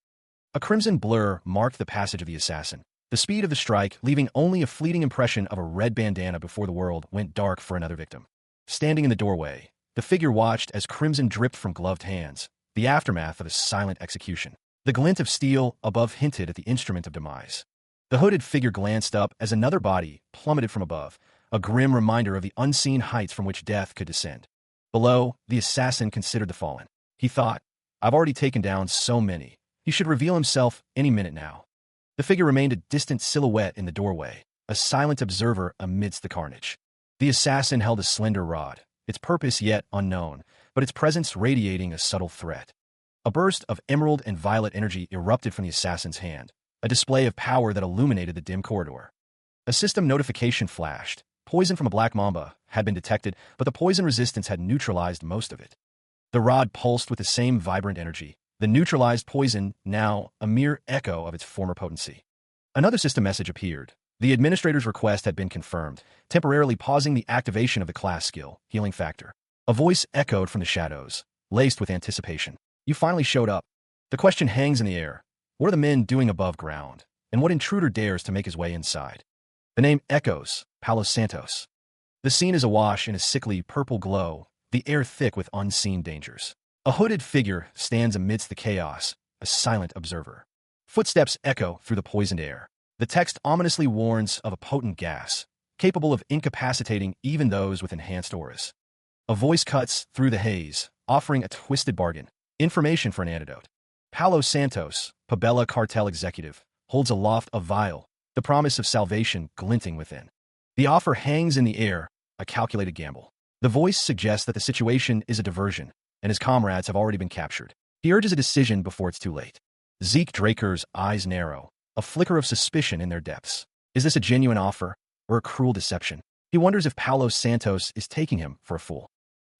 A crimson blur marked the passage of the assassin, the speed of the strike leaving only a fleeting impression of a red bandana before the world went dark for another victim. Standing in the doorway, the figure watched as crimson dripped from gloved hands, the aftermath of a silent execution. The glint of steel above hinted at the instrument of demise. The hooded figure glanced up as another body plummeted from above, a grim reminder of the unseen heights from which death could descend. Below, the assassin considered the fallen. He thought, "I've already taken down so many. He should reveal himself any minute now." The figure remained a distant silhouette in the doorway, a silent observer amidst the carnage. The assassin held a slender rod, its purpose yet unknown, but its presence radiating a subtle threat. A burst of emerald and violet energy erupted from the assassin's hand, a display of power that illuminated the dim corridor. A system notification flashed. Poison from a black mamba had been detected, but the poison resistance had neutralized most of it. The rod pulsed with the same vibrant energy, the neutralized poison now a mere echo of its former potency. Another system message appeared. The administrator's request had been confirmed, temporarily pausing the activation of the class skill, Healing Factor. A voice echoed from the shadows, laced with anticipation. "You finally showed up. The question hangs in the air. What are the men doing above ground? And what intruder dares to make his way inside?" The name echoes, Paulo Santos. The scene is awash in a sickly purple glow, the air thick with unseen dangers. A hooded figure stands amidst the chaos, a silent observer. Footsteps echo through the poisoned air. The text ominously warns of a potent gas, capable of incapacitating even those with enhanced auras. A voice cuts through the haze, offering a twisted bargain, information for an antidote. Paulo Santos, Pabella cartel executive, holds aloft a vial, the promise of salvation glinting within. The offer hangs in the air, a calculated gamble. The voice suggests that the situation is a diversion, and his comrades have already been captured. He urges a decision before it's too late. Zeke Draker's eyes narrow, a flicker of suspicion in their depths. Is this a genuine offer, or a cruel deception? He wonders if Paulo Santos is taking him for a fool.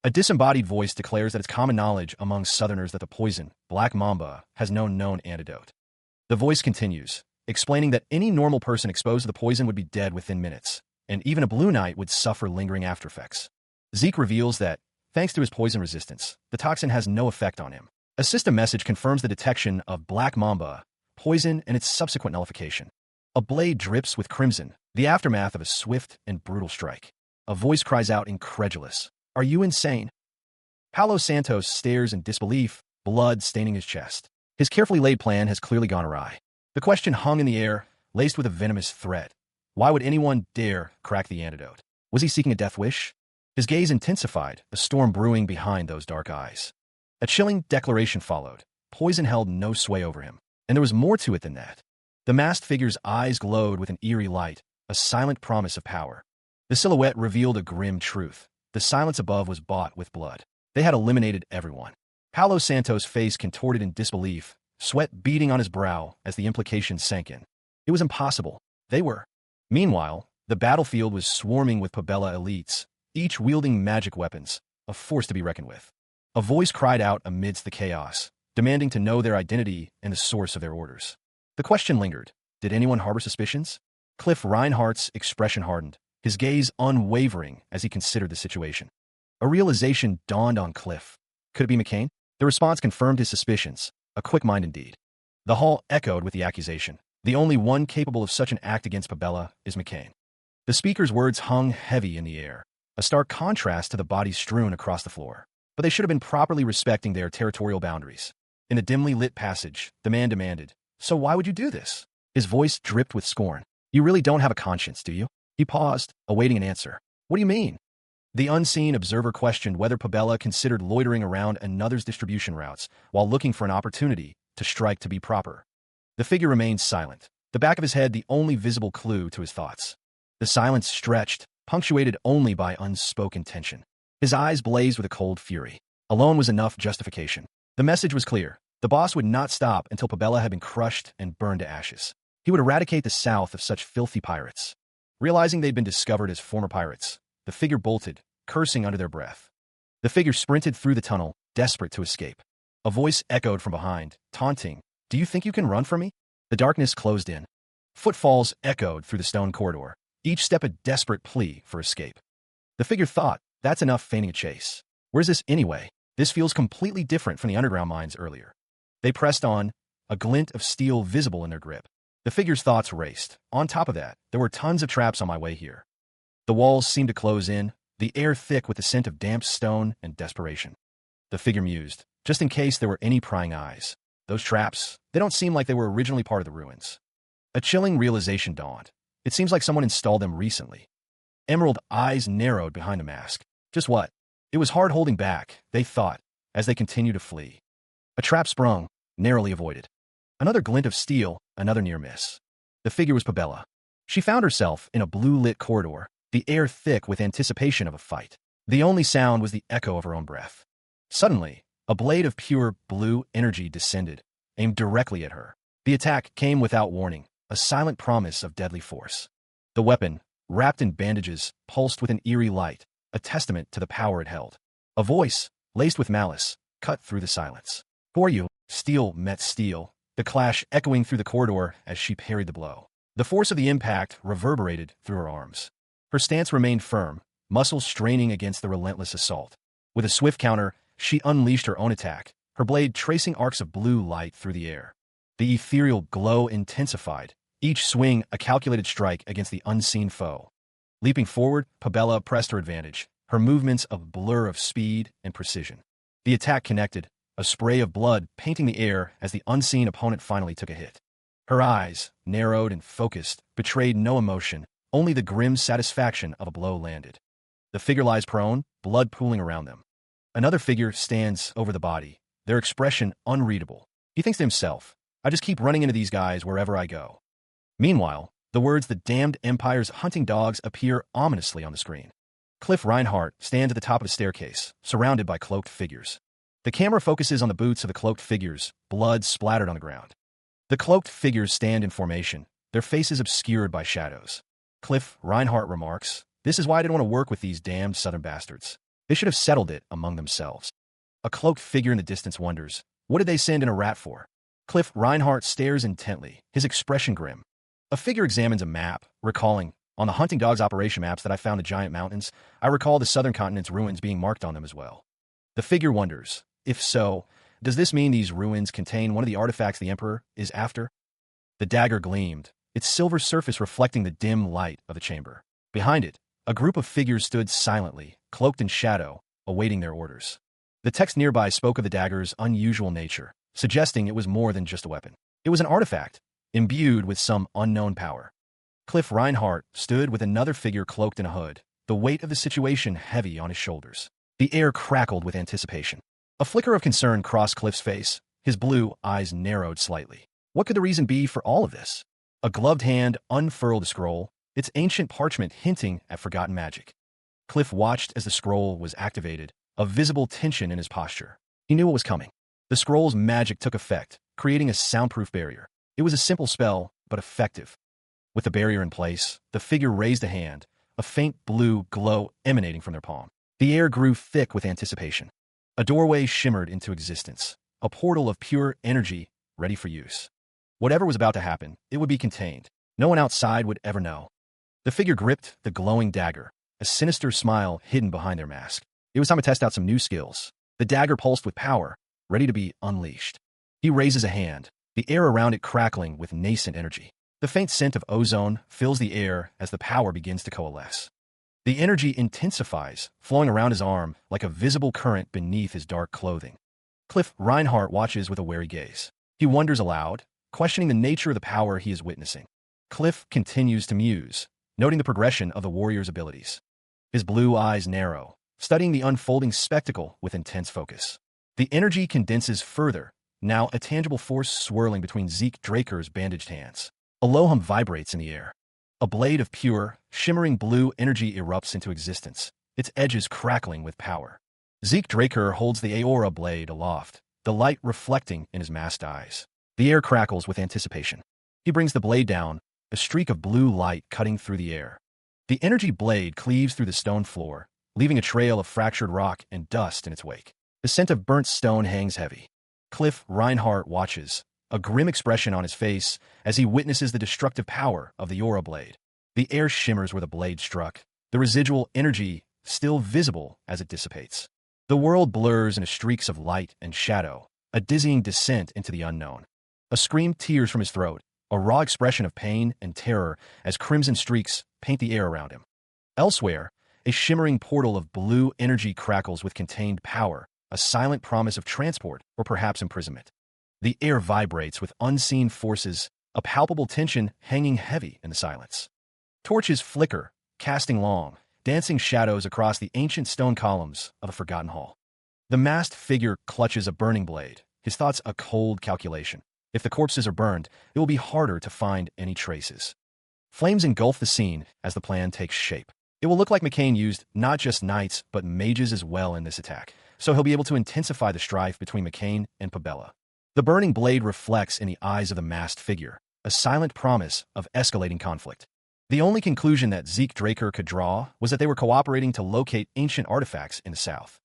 A disembodied voice declares that it's common knowledge among Southerners that the poison, black mamba, has no known antidote. The voice continues, explaining that any normal person exposed to the poison would be dead within minutes, and even a blue knight would suffer lingering aftereffects. Zeke reveals that, thanks to his poison resistance, the toxin has no effect on him. A system message confirms the detection of black mamba, poison, and its subsequent nullification. A blade drips with crimson, the aftermath of a swift and brutal strike. A voice cries out incredulous, "Are you insane?" Paulo Santos stares in disbelief, blood staining his chest. His carefully laid plan has clearly gone awry. The question hung in the air, laced with a venomous threat. Why would anyone dare crack the antidote? Was he seeking a death wish? His gaze intensified, a storm brewing behind those dark eyes. A chilling declaration followed. Poison held no sway over him, and there was more to it than that. The masked figure's eyes glowed with an eerie light, a silent promise of power. The silhouette revealed a grim truth. The silence above was bought with blood. They had eliminated everyone. Paulo Santos' face contorted in disbelief, sweat beading on his brow as the implication sank in. It was impossible. They were. Meanwhile, the battlefield was swarming with Pabella elites, each wielding magic weapons, a force to be reckoned with. A voice cried out amidst the chaos, demanding to know their identity and the source of their orders. The question lingered. Did anyone harbor suspicions? Cliff Reinhardt's expression hardened, his gaze unwavering as he considered the situation. A realization dawned on Cliff. Could it be McCain? The response confirmed his suspicions, a quick mind indeed. The hall echoed with the accusation. The only one capable of such an act against Pabella is McCain. The speaker's words hung heavy in the air, a stark contrast to the bodies strewn across the floor. But they should have been properly respecting their territorial boundaries. In a dimly lit passage, the man demanded, "So why would you do this?" His voice dripped with scorn. "You really don't have a conscience, do you?" He paused, awaiting an answer. "What do you mean?" The unseen observer questioned whether Pabella considered loitering around another's distribution routes while looking for an opportunity to strike to be proper. The figure remained silent, the back of his head the only visible clue to his thoughts. The silence stretched, punctuated only by unspoken tension. His eyes blazed with a cold fury. Alone was enough justification. The message was clear. The boss would not stop until Pabella had been crushed and burned to ashes. He would eradicate the South of such filthy pirates. Realizing they'd been discovered as former pirates, the figure bolted, cursing under their breath. The figure sprinted through the tunnel, desperate to escape. A voice echoed from behind, taunting, "Do you think you can run from me?" The darkness closed in. Footfalls echoed through the stone corridor, each step a desperate plea for escape. The figure thought, that's enough feigning a chase. Where's this anyway? This feels completely different from the underground mines earlier. They pressed on, a glint of steel visible in their grip. The figure's thoughts raced. On top of that, there were tons of traps on my way here. The walls seemed to close in, the air thick with the scent of damp stone and desperation. The figure mused, just in case there were any prying eyes. Those traps, they don't seem like they were originally part of the ruins. A chilling realization dawned. It seems like someone installed them recently. Emerald eyes narrowed behind the mask. Just what? It was hard holding back, they thought, as they continued to flee. A trap sprung, narrowly avoided. Another glint of steel, another near miss. The figure was Pabella. She found herself in a blue-lit corridor, the air thick with anticipation of a fight. The only sound was the echo of her own breath. Suddenly, a blade of pure blue energy descended, aimed directly at her. The attack came without warning, a silent promise of deadly force. The weapon, wrapped in bandages, pulsed with an eerie light, a testament to the power it held. A voice, laced with malice, cut through the silence. "Who are you?" Steel met steel, the clash echoing through the corridor as she parried the blow. The force of the impact reverberated through her arms. Her stance remained firm, muscles straining against the relentless assault. With a swift counter, she unleashed her own attack, her blade tracing arcs of blue light through the air. The ethereal glow intensified, each swing a calculated strike against the unseen foe. Leaping forward, Pabella pressed her advantage, her movements a blur of speed and precision. The attack connected, a spray of blood painting the air as the unseen opponent finally took a hit. Her eyes, narrowed and focused, betrayed no emotion, only the grim satisfaction of a blow landed. The figure lies prone, blood pooling around them. Another figure stands over the body, their expression unreadable, He thinks to himself, I just keep running into these guys wherever I go. Meanwhile, the words "the damned Empire's hunting dogs" appear ominously on the screen. Cliff Reinhardt stands at the top of the staircase, surrounded by cloaked figures. The camera focuses on the boots of the cloaked figures, blood splattered on the ground. The cloaked figures stand in formation, their faces obscured by shadows. Cliff Reinhardt remarks, "This is why I didn't want to work with these damned southern bastards. They should have settled it among themselves." A cloaked figure in the distance wonders, what did they send in a rat for? Cliff Reinhardt stares intently, his expression grim. A figure examines a map, recalling, on the hunting dogs operation maps that I found the giant mountains, I recall the southern continent's ruins being marked on them as well. The figure wonders, if so, does this mean these ruins contain one of the artifacts the Emperor is after? The dagger gleamed, its silver surface reflecting the dim light of the chamber. Behind it, a group of figures stood silently, cloaked in shadow, awaiting their orders. The text nearby spoke of the dagger's unusual nature, suggesting it was more than just a weapon. It was an artifact, imbued with some unknown power. Cliff Reinhardt stood with another figure cloaked in a hood, the weight of the situation heavy on his shoulders. The air crackled with anticipation. A flicker of concern crossed Cliff's face, his blue eyes narrowed slightly. What could the reason be for all of this? A gloved hand unfurled a scroll, its ancient parchment hinting at forgotten magic. Cliff watched as the scroll was activated, a visible tension in his posture. He knew what was coming. The scroll's magic took effect, creating a soundproof barrier. It was a simple spell, but effective. With the barrier in place, the figure raised a hand, a faint blue glow emanating from their palm. The air grew thick with anticipation. A doorway shimmered into existence, a portal of pure energy ready for use. Whatever was about to happen, it would be contained. No one outside would ever know. The figure gripped the glowing dagger, a sinister smile hidden behind their mask. It was time to test out some new skills. The dagger pulsed with power, ready to be unleashed. He raises a hand, the air around it crackling with nascent energy. The faint scent of ozone fills the air as the power begins to coalesce. The energy intensifies, flowing around his arm like a visible current beneath his dark clothing. Cliff Reinhardt watches with a wary gaze. He wonders aloud, questioning the nature of the power he is witnessing. Cliff continues to muse, noting the progression of the warrior's abilities. His blue eyes narrow, studying the unfolding spectacle with intense focus. The energy condenses further, now a tangible force swirling between Zeke Draker's bandaged hands. A low hum vibrates in the air. A blade of pure, shimmering blue energy erupts into existence, its edges crackling with power. Zeke Draker holds the Aora blade aloft, the light reflecting in his masked eyes. The air crackles with anticipation. He brings the blade down, a streak of blue light cutting through the air. The energy blade cleaves through the stone floor, leaving a trail of fractured rock and dust in its wake. The scent of burnt stone hangs heavy. Cliff Reinhardt watches, a grim expression on his face as he witnesses the destructive power of the Aora blade. The air shimmers where the blade struck, the residual energy still visible as it dissipates. The world blurs into streaks of light and shadow, a dizzying descent into the unknown. A scream tears from his throat, a raw expression of pain and terror as crimson streaks paint the air around him. Elsewhere, a shimmering portal of blue energy crackles with contained power, a silent promise of transport or perhaps imprisonment. The air vibrates with unseen forces, a palpable tension hanging heavy in the silence. Torches flicker, casting long, dancing shadows across the ancient stone columns of a forgotten hall. The masked figure clutches a burning blade, his thoughts a cold calculation. If the corpses are burned, it will be harder to find any traces. Flames engulf the scene as the plan takes shape. It will look like McCain used not just knights but mages as well in this attack, so he'll be able to intensify the strife between McCain and Pabella. The burning blade reflects in the eyes of the masked figure, a silent promise of escalating conflict. The only conclusion that Zeke Draker could draw was that they were cooperating to locate ancient artifacts in the south.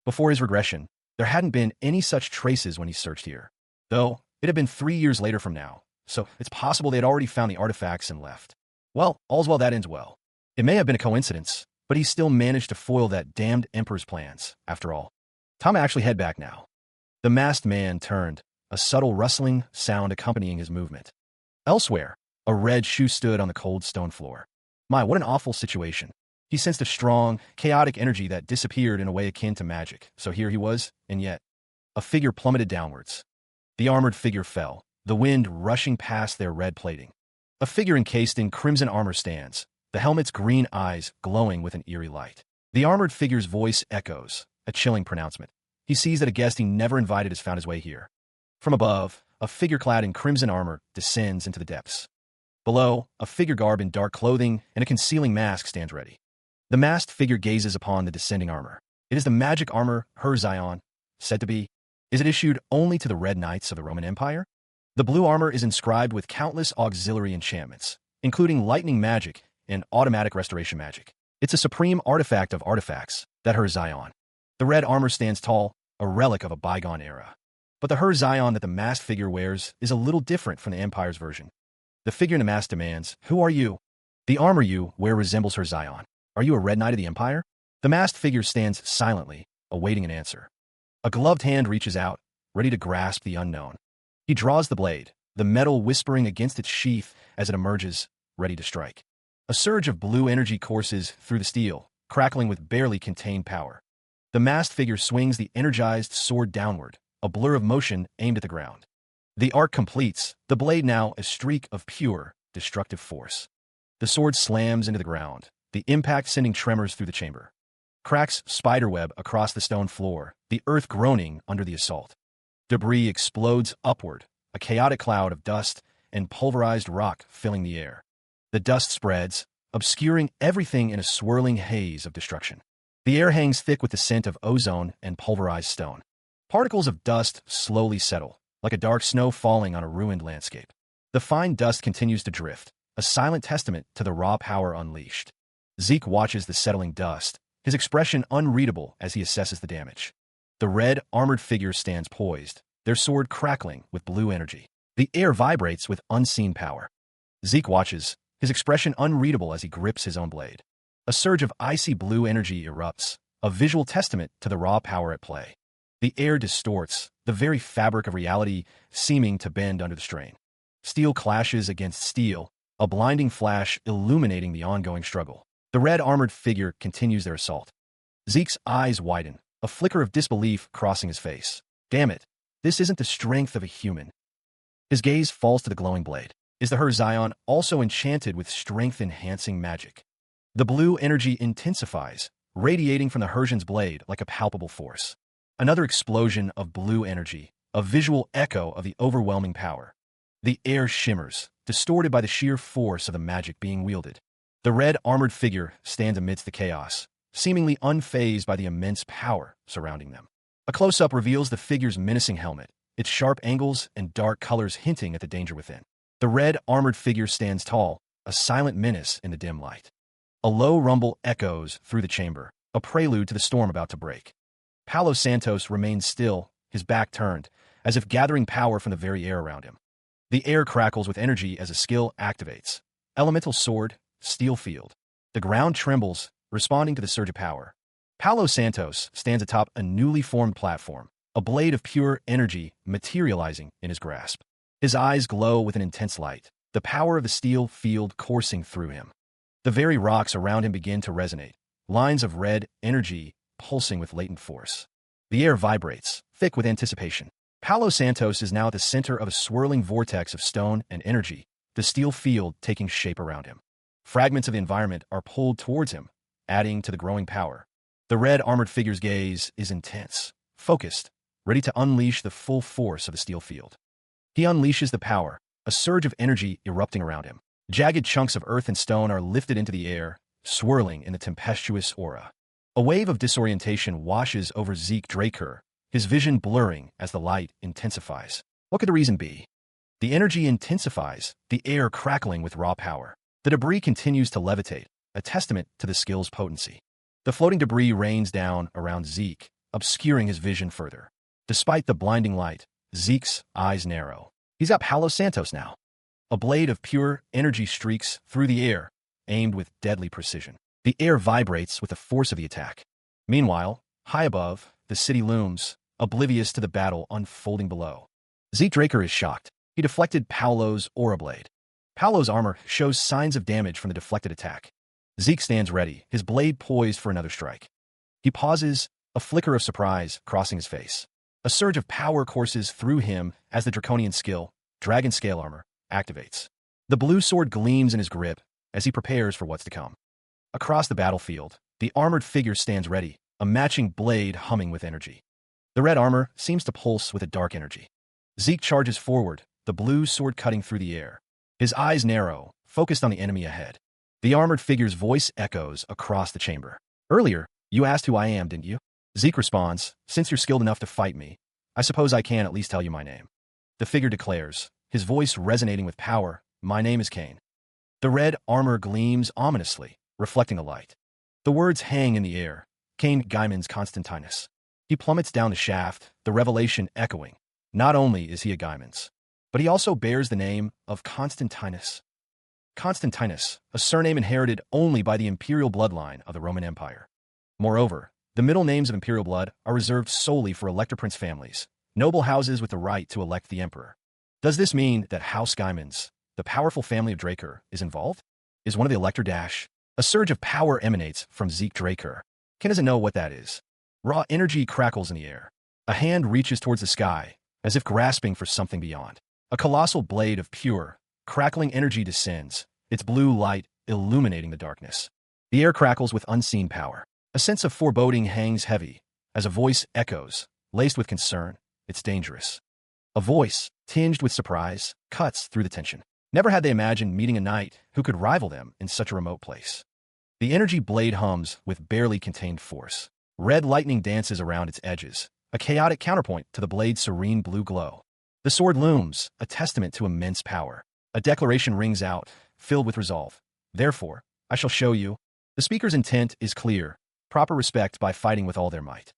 Before his regression, there hadn't been any such traces when he searched here. Though, it had been 3 years later from now, so it's possible they had already found the artifacts and left. Well, all's well that ends well. It may have been a coincidence, but he still managed to foil that damned Emperor's plans, after all. Time to actually head back now. The masked man turned, a subtle rustling sound accompanying his movement. Elsewhere, a red shoe stood on the cold stone floor. My, what an awful situation. He sensed a strong, chaotic energy that disappeared in a way akin to magic, so here he was, and yet, a figure plummeted downwards. The armored figure fell, the wind rushing past their red plating. A figure encased in crimson armor stands, the helmet's green eyes glowing with an eerie light. The armored figure's voice echoes, a chilling pronouncement. He sees that a guest he never invited has found his way here. From above, a figure clad in crimson armor descends into the depths. Below, a figure garbed in dark clothing and a concealing mask stands ready. The masked figure gazes upon the descending armor. It is the magic armor Her Zion, said to be. Is it issued only to the Red Knights of the Roman Empire? The blue armor is inscribed with countless auxiliary enchantments, including lightning magic and automatic restoration magic. It's a supreme artifact of artifacts, that Her Zion. The red armor stands tall, a relic of a bygone era. But the Her Zion that the masked figure wears is a little different from the Empire's version. The figure in the mask demands, "Who are you?" The armor you wear resembles Her Zion. Are you a Red Knight of the Empire? The masked figure stands silently, awaiting an answer. A gloved hand reaches out, ready to grasp the unknown. He draws the blade, the metal whispering against its sheath as it emerges, ready to strike. A surge of blue energy courses through the steel, crackling with barely contained power. The masked figure swings the energized sword downward, a blur of motion aimed at the ground. The arc completes, the blade now a streak of pure, destructive force. The sword slams into the ground, the impact sending tremors through the chamber. Cracks spiderweb across the stone floor, the earth groaning under the assault. Debris explodes upward, a chaotic cloud of dust and pulverized rock filling the air. The dust spreads, obscuring everything in a swirling haze of destruction. The air hangs thick with the scent of ozone and pulverized stone. Particles of dust slowly settle, like a dark snow falling on a ruined landscape. The fine dust continues to drift, a silent testament to the raw power unleashed. Zeke watches the settling dust, his expression unreadable as he assesses the damage. The red, armored figure stands poised, their sword crackling with blue energy. The air vibrates with unseen power. Zeke watches, his expression unreadable as he grips his own blade. A surge of icy blue energy erupts, a visual testament to the raw power at play. The air distorts, the very fabric of reality seeming to bend under the strain. Steel clashes against steel, a blinding flash illuminating the ongoing struggle. The red armored figure continues their assault. Zeke's eyes widen, a flicker of disbelief crossing his face. Damn it, this isn't the strength of a human. His gaze falls to the glowing blade. Is the Her Zion also enchanted with strength-enhancing magic? The blue energy intensifies, radiating from the Hersian's blade like a palpable force. Another explosion of blue energy, a visual echo of the overwhelming power. The air shimmers, distorted by the sheer force of the magic being wielded. The red armored figure stands amidst the chaos, seemingly unfazed by the immense power surrounding them. A close-up reveals the figure's menacing helmet, its sharp angles and dark colors hinting at the danger within. The red armored figure stands tall, a silent menace in the dim light. A low rumble echoes through the chamber, a prelude to the storm about to break. Paulo Santos remains still, his back turned, as if gathering power from the very air around him. The air crackles with energy as a skill activates. Elemental sword, steel field. The ground trembles, responding to the surge of power. Paulo Santos stands atop a newly formed platform, a blade of pure energy materializing in his grasp. His eyes glow with an intense light, the power of the steel field coursing through him. The very rocks around him begin to resonate, lines of red energy pulsing with latent force. The air vibrates, thick with anticipation. Paulo Santos is now at the center of a swirling vortex of stone and energy, the steel field taking shape around him. Fragments of the environment are pulled towards him, adding to the growing power. The red armored figure's gaze is intense, focused, ready to unleash the full force of the steel field. He unleashes the power, a surge of energy erupting around him. Jagged chunks of earth and stone are lifted into the air, swirling in the tempestuous aura. A wave of disorientation washes over Zeke Draker, his vision blurring as the light intensifies. What could the reason be? The energy intensifies, the air crackling with raw power. The debris continues to levitate, a testament to the skill's potency. The floating debris rains down around Zeke, obscuring his vision further. Despite the blinding light, Zeke's eyes narrow. He's got Paulo Santos now. A blade of pure energy streaks through the air, aimed with deadly precision. The air vibrates with the force of the attack. Meanwhile, high above, the city looms, oblivious to the battle unfolding below. Zeke Draker is shocked. He deflected Paulo's aura blade. Paulo's armor shows signs of damage from the deflected attack. Zeke stands ready, his blade poised for another strike. He pauses, a flicker of surprise crossing his face. A surge of power courses through him as the draconian skill, dragon scale armor, activates. The blue sword gleams in his grip as he prepares for what's to come. Across the battlefield, the armored figure stands ready, a matching blade humming with energy. The red armor seems to pulse with a dark energy. Zeke charges forward, the blue sword cutting through the air. His eyes narrow, focused on the enemy ahead. The armored figure's voice echoes across the chamber. Earlier, you asked who I am, didn't you? Zeke responds, since you're skilled enough to fight me, I suppose I can at least tell you my name. The figure declares, his voice resonating with power, my name is Cain. The red armor gleams ominously, reflecting the light. The words hang in the air, Cain Gaiman's Constantinus. He plummets down the shaft, the revelation echoing. Not only is he a Gaiman's, but he also bears the name of Constantinus. Constantinus, a surname inherited only by the imperial bloodline of the Roman Empire. Moreover, the middle names of imperial blood are reserved solely for Elector Prince families, noble houses with the right to elect the emperor. Does this mean that House Gaimans, the powerful family of Draker, is involved? Is one of the Elector Dash? A surge of power emanates from Zeke Draker. Ken doesn't know what that is. Raw energy crackles in the air. A hand reaches towards the sky, as if grasping for something beyond. A colossal blade of pure, crackling energy descends, its blue light illuminating the darkness. The air crackles with unseen power. A sense of foreboding hangs heavy, as a voice echoes, laced with concern, it's dangerous. A voice, tinged with surprise, cuts through the tension. Never had they imagined meeting a knight who could rival them in such a remote place. The energy blade hums with barely contained force. Red lightning dances around its edges, a chaotic counterpoint to the blade's serene blue glow. The sword looms, a testament to immense power. A declaration rings out, filled with resolve. Therefore, I shall show you. The speaker's intent is clear, proper respect by fighting with all their might.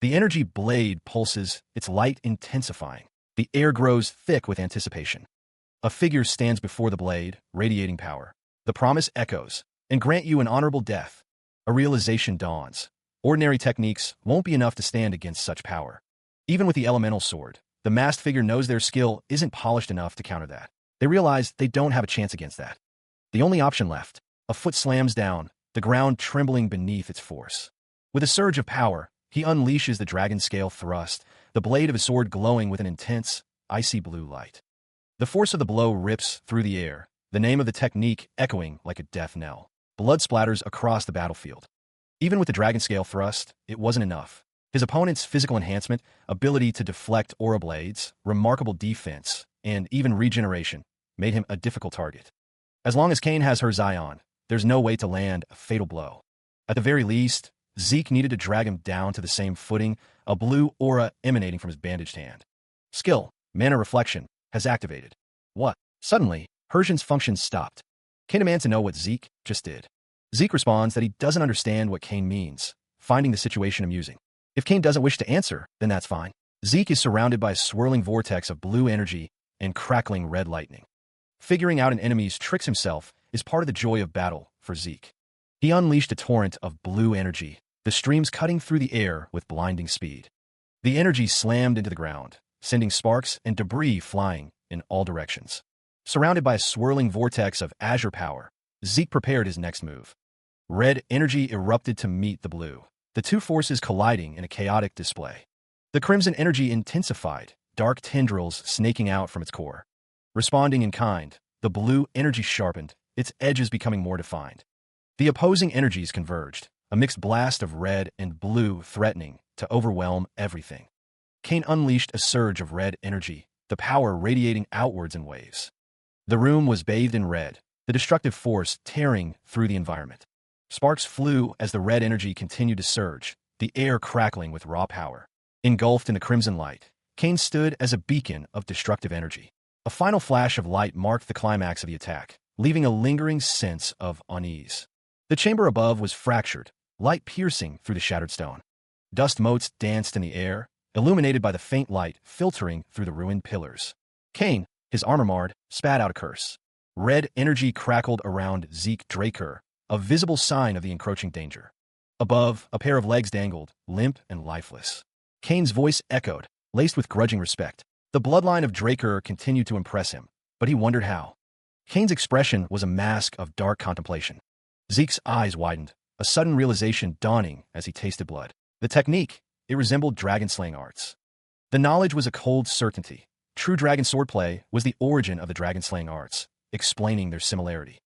The energy blade pulses, its light intensifying. The air grows thick with anticipation. A figure stands before the blade, radiating power. The promise echoes, and grant you an honorable death. A realization dawns. Ordinary techniques won't be enough to stand against such power. Even with the elemental sword, the masked figure knows their skill isn't polished enough to counter that. They realize they don't have a chance against that. The only option left. A foot slams down, the ground trembling beneath its force. With a surge of power, he unleashes the dragon scale thrust, the blade of his sword glowing with an intense, icy blue light. The force of the blow rips through the air, the name of the technique echoing like a death knell. Blood splatters across the battlefield. Even with the dragon scale thrust, it wasn't enough. His opponent's physical enhancement, ability to deflect aura blades, remarkable defense, and even regeneration made him a difficult target. As long as Cain has her Zion, there's no way to land a fatal blow. At the very least, Zeke needed to drag him down to the same footing, a blue aura emanating from his bandaged hand. Skill, mana reflection, has activated. What? Suddenly, Hersian's function stopped. Cain demands to know what Zeke just did. Zeke responds that he doesn't understand what Cain means, finding the situation amusing. If Cain doesn't wish to answer, then that's fine. Zeke is surrounded by a swirling vortex of blue energy and crackling red lightning. Figuring out an enemy's tricks himself is part of the joy of battle for Zeke. He unleashed a torrent of blue energy, the streams cutting through the air with blinding speed. The energy slammed into the ground, sending sparks and debris flying in all directions. Surrounded by a swirling vortex of azure power, Zeke prepared his next move. Red energy erupted to meet the blue, the two forces colliding in a chaotic display. The crimson energy intensified, dark tendrils snaking out from its core. Responding in kind, the blue energy sharpened, its edges becoming more defined. The opposing energies converged, a mixed blast of red and blue threatening to overwhelm everything. Cain unleashed a surge of red energy, the power radiating outwards in waves. The room was bathed in red, the destructive force tearing through the environment. Sparks flew as the red energy continued to surge, the air crackling with raw power. Engulfed in the crimson light, Cain stood as a beacon of destructive energy. A final flash of light marked the climax of the attack, leaving a lingering sense of unease. The chamber above was fractured, light piercing through the shattered stone. Dust motes danced in the air, illuminated by the faint light filtering through the ruined pillars. Cain, his armor marred, spat out a curse. Red energy crackled around Zeke Draker, a visible sign of the encroaching danger. Above, a pair of legs dangled, limp and lifeless. Cain's voice echoed, laced with grudging respect. The bloodline of Draker continued to impress him, but he wondered how. Cain's expression was a mask of dark contemplation. Zeke's eyes widened, a sudden realization dawning as he tasted blood. The technique, it resembled dragon-slaying arts. The knowledge was a cold certainty. True dragon swordplay was the origin of the dragon-slaying arts, explaining their similarity.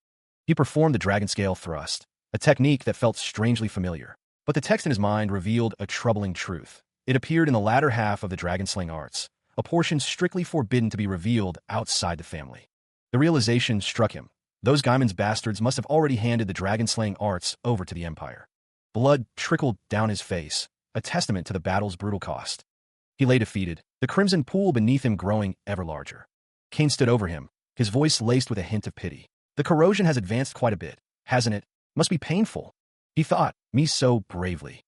He performed the dragon scale thrust, a technique that felt strangely familiar. But the text in his mind revealed a troubling truth. It appeared in the latter half of the dragon-slaying arts, a portion strictly forbidden to be revealed outside the family. The realization struck him. Those Gaiman's bastards must have already handed the dragon-slaying arts over to the Empire. Blood trickled down his face, a testament to the battle's brutal cost. He lay defeated, the crimson pool beneath him growing ever larger. Cain stood over him, his voice laced with a hint of pity. The corrosion has advanced quite a bit, hasn't it? Must be painful. He thought, me so bravely.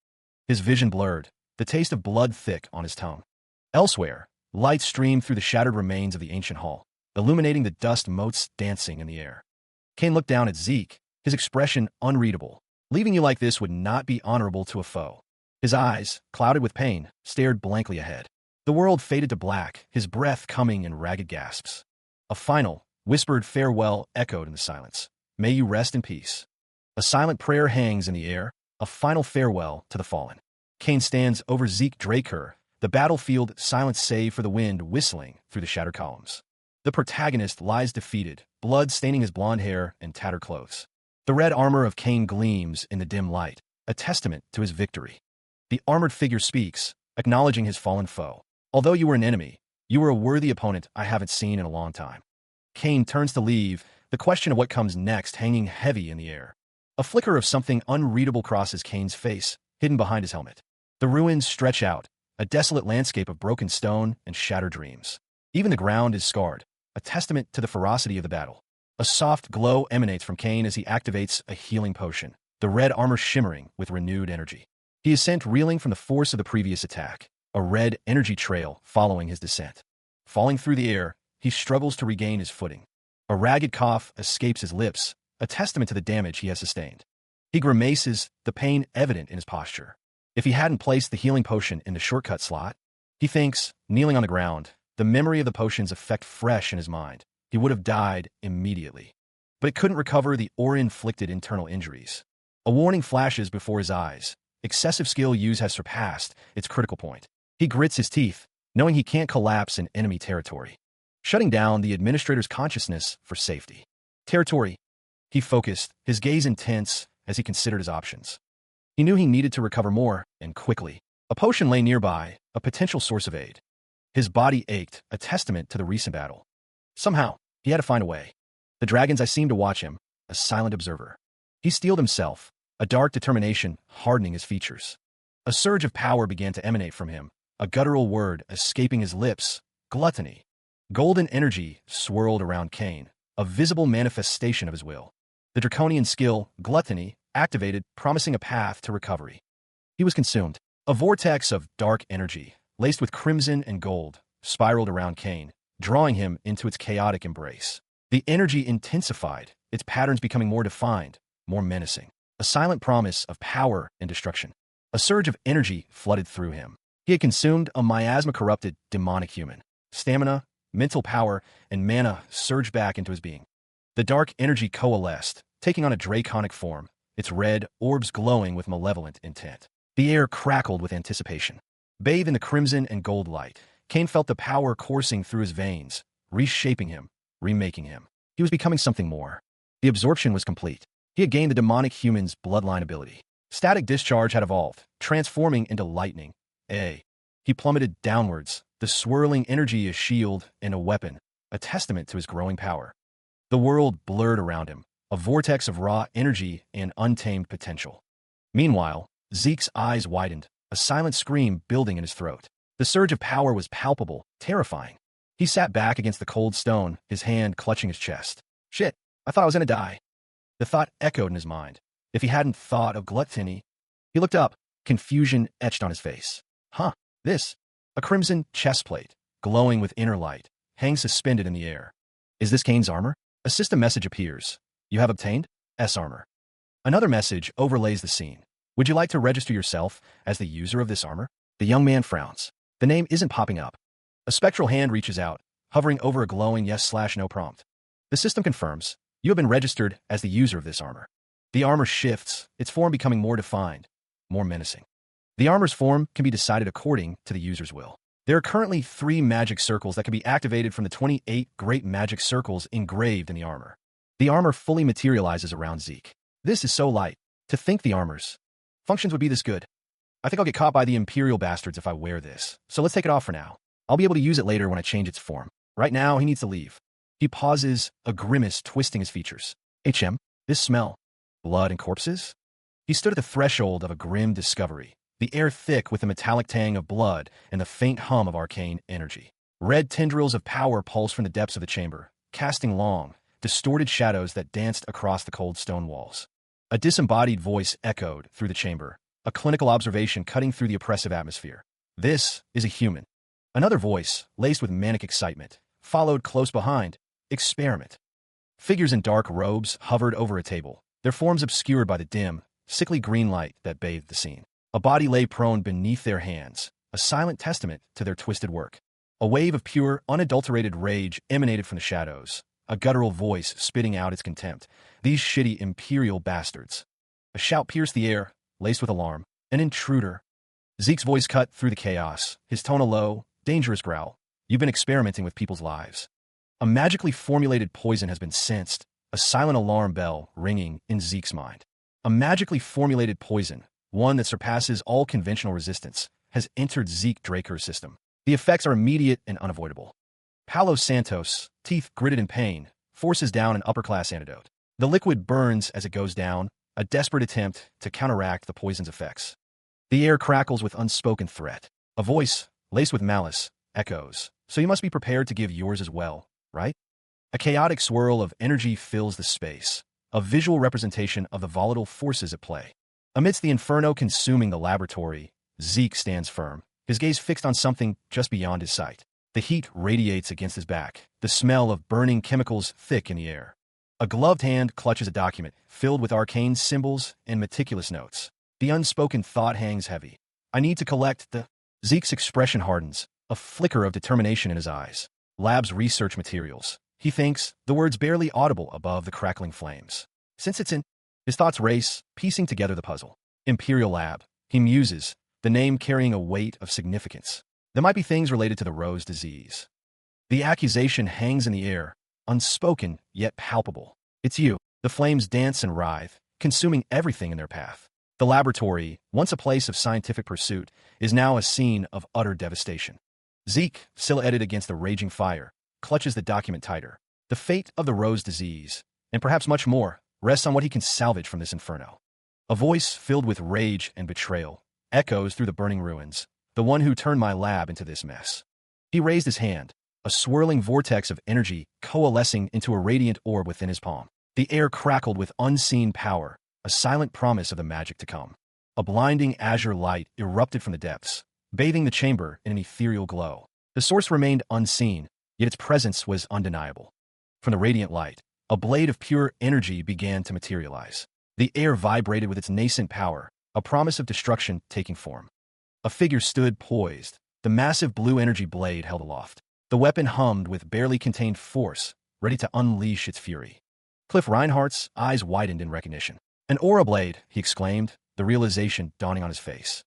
His vision blurred, the taste of blood thick on his tongue. Elsewhere, light streamed through the shattered remains of the ancient hall, illuminating the dust motes dancing in the air. Cain looked down at Zeke, his expression unreadable. Leaving you like this would not be honorable to a foe. His eyes, clouded with pain, stared blankly ahead. The world faded to black, his breath coming in ragged gasps. A final, whispered farewell echoed in the silence. May you rest in peace. A silent prayer hangs in the air, a final farewell to the fallen. Cain stands over Zeke Draker, the battlefield silent save for the wind whistling through the shattered columns. The protagonist lies defeated, blood staining his blonde hair and tattered clothes. The red armor of Cain gleams in the dim light, a testament to his victory. The armored figure speaks, acknowledging his fallen foe. Although you were an enemy, you were a worthy opponent I haven't seen in a long time. Cain turns to leave, the question of what comes next hanging heavy in the air. A flicker of something unreadable crosses Cain's face, hidden behind his helmet. The ruins stretch out, a desolate landscape of broken stone and shattered dreams. Even the ground is scarred, a testament to the ferocity of the battle. A soft glow emanates from Cain as he activates a healing potion, the red armor shimmering with renewed energy. He is sent reeling from the force of the previous attack, a red energy trail following his descent. Falling through the air, he struggles to regain his footing. A ragged cough escapes his lips, a testament to the damage he has sustained. He grimaces, the pain evident in his posture. If he hadn't placed the healing potion in the shortcut slot, he thinks, kneeling on the ground, the memory of the potion's effect fresh in his mind, he would have died immediately. But it couldn't recover the aura-inflicted internal injuries. A warning flashes before his eyes. Excessive skill use has surpassed its critical point. He grits his teeth, knowing he can't collapse in enemy territory, shutting down the administrator's consciousness for safety. Territory. He focused, his gaze intense as he considered his options. He knew he needed to recover more, and quickly. A potion lay nearby, a potential source of aid. His body ached, a testament to the recent battle. Somehow, he had to find a way. The dragons I seemed to watch him, a silent observer. He steeled himself, a dark determination hardening his features. A surge of power began to emanate from him, a guttural word escaping his lips, gluttony. Golden energy swirled around Cain, a visible manifestation of his will. The draconian skill, gluttony, activated, promising a path to recovery. He was consumed. A vortex of dark energy, laced with crimson and gold, spiraled around Cain, drawing him into its chaotic embrace. The energy intensified, its patterns becoming more defined, more menacing. A silent promise of power and destruction. A surge of energy flooded through him. He had consumed a miasma-corrupted, demonic human. Stamina, mental power, and mana surged back into his being. The dark energy coalesced, taking on a draconic form, its red orbs glowing with malevolent intent. The air crackled with anticipation. Bathed in the crimson and gold light, Cain felt the power coursing through his veins, reshaping him, remaking him. He was becoming something more. The absorption was complete. He had gained the demonic human's bloodline ability. Static discharge had evolved, transforming into lightning. He plummeted downwards, the swirling energy a shield and a weapon, a testament to his growing power. The world blurred around him, a vortex of raw energy and untamed potential. Meanwhile, Zeke's eyes widened, a silent scream building in his throat. The surge of power was palpable, terrifying. He sat back against the cold stone, his hand clutching his chest. Shit, I thought I was gonna die. The thought echoed in his mind. If he hadn't thought of gluttony. He looked up, confusion etched on his face. This. A crimson chest plate, glowing with inner light, hangs suspended in the air. Is this Cain's armor? A system message appears. You have obtained S armor. Another message overlays the scene. Would you like to register yourself as the user of this armor? The young man frowns. The name isn't popping up. A spectral hand reaches out, hovering over a glowing yes/no prompt. The system confirms. You have been registered as the user of this armor. The armor shifts, its form becoming more defined, more menacing. The armor's form can be decided according to the user's will. There are currently 3 magic circles that can be activated from the 28 great magic circles engraved in the armor. The armor fully materializes around Zeke. This is so light. To think the armor's functions would be this good. I think I'll get caught by the Imperial bastards if I wear this, so let's take it off for now. I'll be able to use it later when I change its form. Right now, he needs to leave. He pauses, a grimace twisting his features. This smell. Blood and corpses? He stood at the threshold of a grim discovery, the air thick with the metallic tang of blood and the faint hum of arcane energy. Red tendrils of power pulsed from the depths of the chamber, casting long, distorted shadows that danced across the cold stone walls. A disembodied voice echoed through the chamber, a clinical observation cutting through the oppressive atmosphere. This is a human. Another voice, laced with manic excitement, followed close behind. Experiment. Figures in dark robes hovered over a table, their forms obscured by the dim, sickly green light that bathed the scene. A body lay prone beneath their hands, a silent testament to their twisted work. A wave of pure, unadulterated rage emanated from the shadows, a guttural voice spitting out its contempt. These shitty imperial bastards. A shout pierced the air, laced with alarm. An intruder. Zeke's voice cut through the chaos, his tone a low, dangerous growl. You've been experimenting with people's lives. A magically formulated poison has been sensed, a silent alarm bell ringing in Zeke's mind. A magically formulated poison, one that surpasses all conventional resistance, has entered Zeke Draker's system. The effects are immediate and unavoidable. Paulo Santos, teeth gritted in pain, forces down an upper-class antidote. The liquid burns as it goes down, a desperate attempt to counteract the poison's effects. The air crackles with unspoken threat. A voice, laced with malice, echoes. So you must be prepared to give yours as well, right? A chaotic swirl of energy fills the space, a visual representation of the volatile forces at play. Amidst the inferno consuming the laboratory, Zeke stands firm, his gaze fixed on something just beyond his sight. The heat radiates against his back, the smell of burning chemicals thick in the air. A gloved hand clutches a document filled with arcane symbols and meticulous notes. The unspoken thought hangs heavy. I need to collect the... Zeke's expression hardens, a flicker of determination in his eyes. Lab's research materials. He thinks, the words barely audible above the crackling flames. Since it's in... His thoughts race, piecing together the puzzle. Imperial Lab. He muses, the name carrying a weight of significance. There might be things related to the Rose disease. The accusation hangs in the air, unspoken yet palpable. It's you. The flames dance and writhe, consuming everything in their path. The laboratory, once a place of scientific pursuit, is now a scene of utter devastation. Zeke, silhouetted against the raging fire, clutches the document tighter. The fate of the Rose disease, and perhaps much more, rests on what he can salvage from this inferno. A voice filled with rage and betrayal echoes through the burning ruins. The one who turned my lab into this mess. He raised his hand, a swirling vortex of energy coalescing into a radiant orb within his palm. The air crackled with unseen power, a silent promise of the magic to come. A blinding azure light erupted from the depths, bathing the chamber in an ethereal glow. The source remained unseen, yet its presence was undeniable. From the radiant light, a blade of pure energy began to materialize. The air vibrated with its nascent power, a promise of destruction taking form. A figure stood poised, the massive blue energy blade held aloft. The weapon hummed with barely contained force, ready to unleash its fury. Cliff Reinhardt's eyes widened in recognition. An aura blade, he exclaimed, the realization dawning on his face.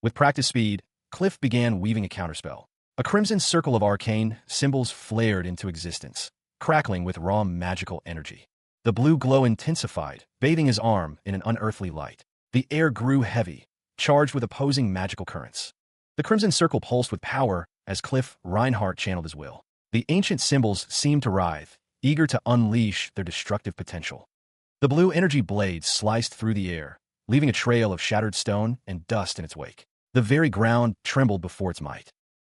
With practiced speed, Cliff began weaving a counterspell. A crimson circle of arcane symbols flared into existence, crackling with raw magical energy. The blue glow intensified, bathing his arm in an unearthly light. The air grew heavy, charged with opposing magical currents. The crimson circle pulsed with power as Cliff Reinhardt channeled his will. The ancient symbols seemed to writhe, eager to unleash their destructive potential. The blue energy blade sliced through the air, leaving a trail of shattered stone and dust in its wake. The very ground trembled before its might.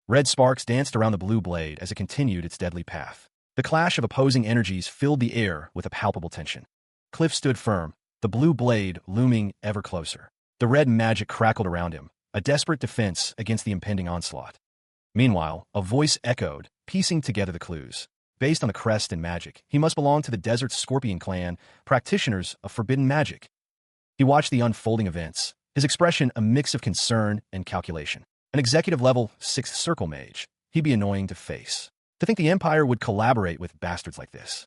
Red sparks danced around the blue blade as it continued its deadly path. The clash of opposing energies filled the air with a palpable tension. Cliff stood firm, the blue blade looming ever closer. The red magic crackled around him, a desperate defense against the impending onslaught. Meanwhile, a voice echoed, piecing together the clues. Based on the crest and magic, he must belong to the Desert's Scorpion clan, practitioners of forbidden magic. He watched the unfolding events, his expression a mix of concern and calculation. An executive-level Sixth Circle mage, he'd be annoying to face. To think the Empire would collaborate with bastards like this.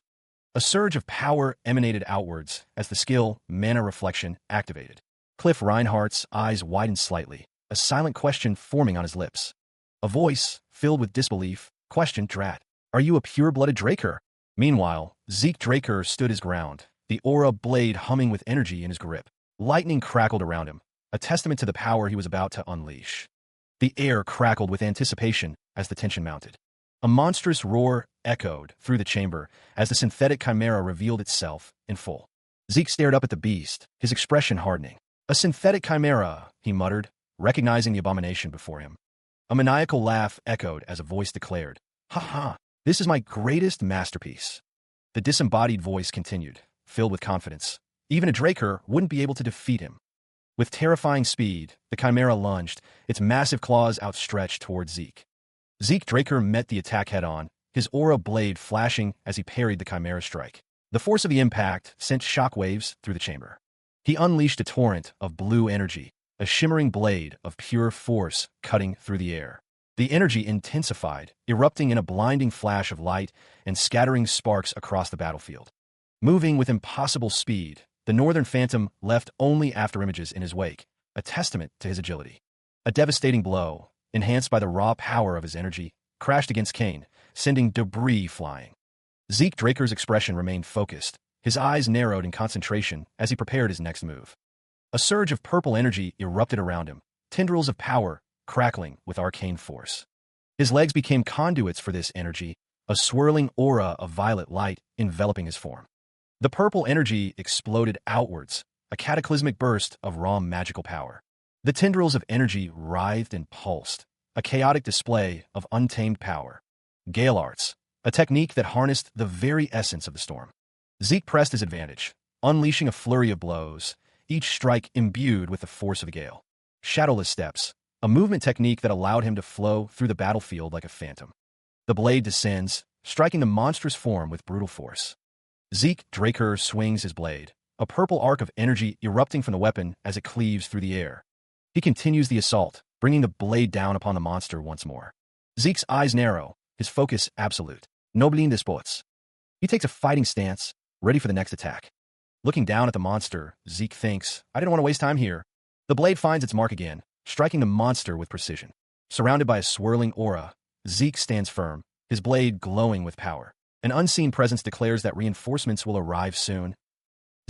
A surge of power emanated outwards as the skill, Mana Reflection, activated. Cliff Reinhardt's eyes widened slightly, a silent question forming on his lips. A voice, filled with disbelief, questioned Drat. Are you a pure-blooded Draker? Meanwhile, Zeke Draker stood his ground, the aura blade humming with energy in his grip. Lightning crackled around him, a testament to the power he was about to unleash. The air crackled with anticipation as the tension mounted. A monstrous roar echoed through the chamber as the synthetic chimera revealed itself in full. Zeke stared up at the beast, his expression hardening. "A synthetic chimera," he muttered, recognizing the abomination before him. A maniacal laugh echoed as a voice declared, "Ha ha, this is my greatest masterpiece." The disembodied voice continued, filled with confidence. Even a Draker wouldn't be able to defeat him. With terrifying speed, the chimera lunged, its massive claws outstretched toward Zeke. Zeke Draker met the attack head-on, his aura blade flashing as he parried the chimera strike. The force of the impact sent shockwaves through the chamber. He unleashed a torrent of blue energy, a shimmering blade of pure force cutting through the air. The energy intensified, erupting in a blinding flash of light and scattering sparks across the battlefield. Moving with impossible speed, the Northern Phantom left only afterimages in his wake, a testament to his agility. A devastating blow, enhanced by the raw power of his energy, crashed against Kane, sending debris flying. Zeke Draker's expression remained focused, his eyes narrowed in concentration as he prepared his next move. A surge of purple energy erupted around him, tendrils of power crackling with arcane force. His legs became conduits for this energy, a swirling aura of violet light enveloping his form. The purple energy exploded outwards, a cataclysmic burst of raw magical power. The tendrils of energy writhed and pulsed, a chaotic display of untamed power. Gale Arts, a technique that harnessed the very essence of the storm. Zeke pressed his advantage, unleashing a flurry of blows, each strike imbued with the force of a gale. Shadowless Steps, a movement technique that allowed him to flow through the battlefield like a phantom. The blade descends, striking the monstrous form with brutal force. Zeke Draker swings his blade, a purple arc of energy erupting from the weapon as it cleaves through the air. He continues the assault, bringing the blade down upon the monster once more. Zeke's eyes narrow, his focus absolute. No blind spots. He takes a fighting stance, ready for the next attack. Looking down at the monster, Zeke thinks, "I didn't want to waste time here." The blade finds its mark again, striking the monster with precision. Surrounded by a swirling aura, Zeke stands firm, his blade glowing with power. An unseen presence declares that reinforcements will arrive soon.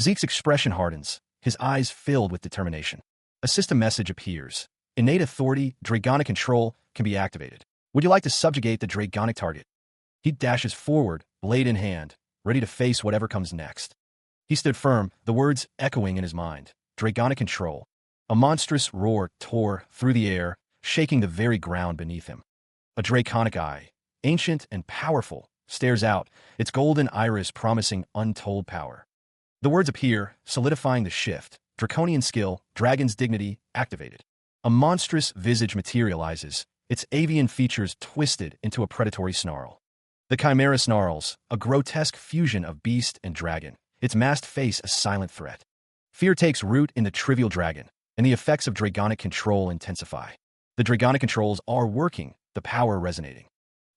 Zeke's expression hardens, his eyes filled with determination. A system message appears. Innate authority, Dragonic control, can be activated. Would you like to subjugate the Dragonic target? He dashes forward, blade in hand, ready to face whatever comes next. He stood firm, the words echoing in his mind. Dragonic control. A monstrous roar tore through the air, shaking the very ground beneath him. A draconic eye, ancient and powerful, stares out, its golden iris promising untold power. The words appear, solidifying the shift. Draconian skill, dragon's dignity, activated. A monstrous visage materializes, its avian features twisted into a predatory snarl. The chimera snarls, a grotesque fusion of beast and dragon, its masked face a silent threat. Fear takes root in the trivial dragon, and the effects of Dragonic control intensify. The Dragonic controls are working, the power resonating.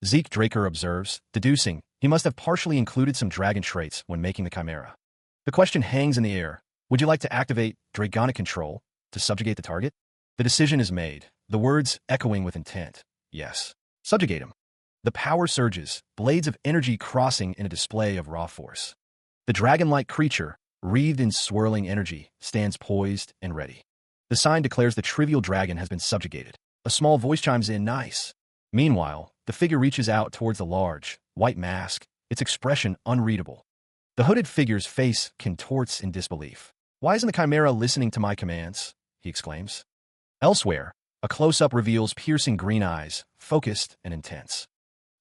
Zeke Draker observes, deducing, he must have partially included some dragon traits when making the chimera. The question hangs in the air. Would you like to activate Dragonic control to subjugate the target? The decision is made, the words echoing with intent. Yes. Subjugate him. The power surges, blades of energy crossing in a display of raw force. The dragon-like creature, wreathed in swirling energy, stands poised and ready. The sign declares the trivial dragon has been subjugated. A small voice chimes in, "Nice." Meanwhile, the figure reaches out towards the large, white mask, its expression unreadable. The hooded figure's face contorts in disbelief. "Why isn't the chimera listening to my commands?" he exclaims. Elsewhere, a close-up reveals piercing green eyes, focused and intense.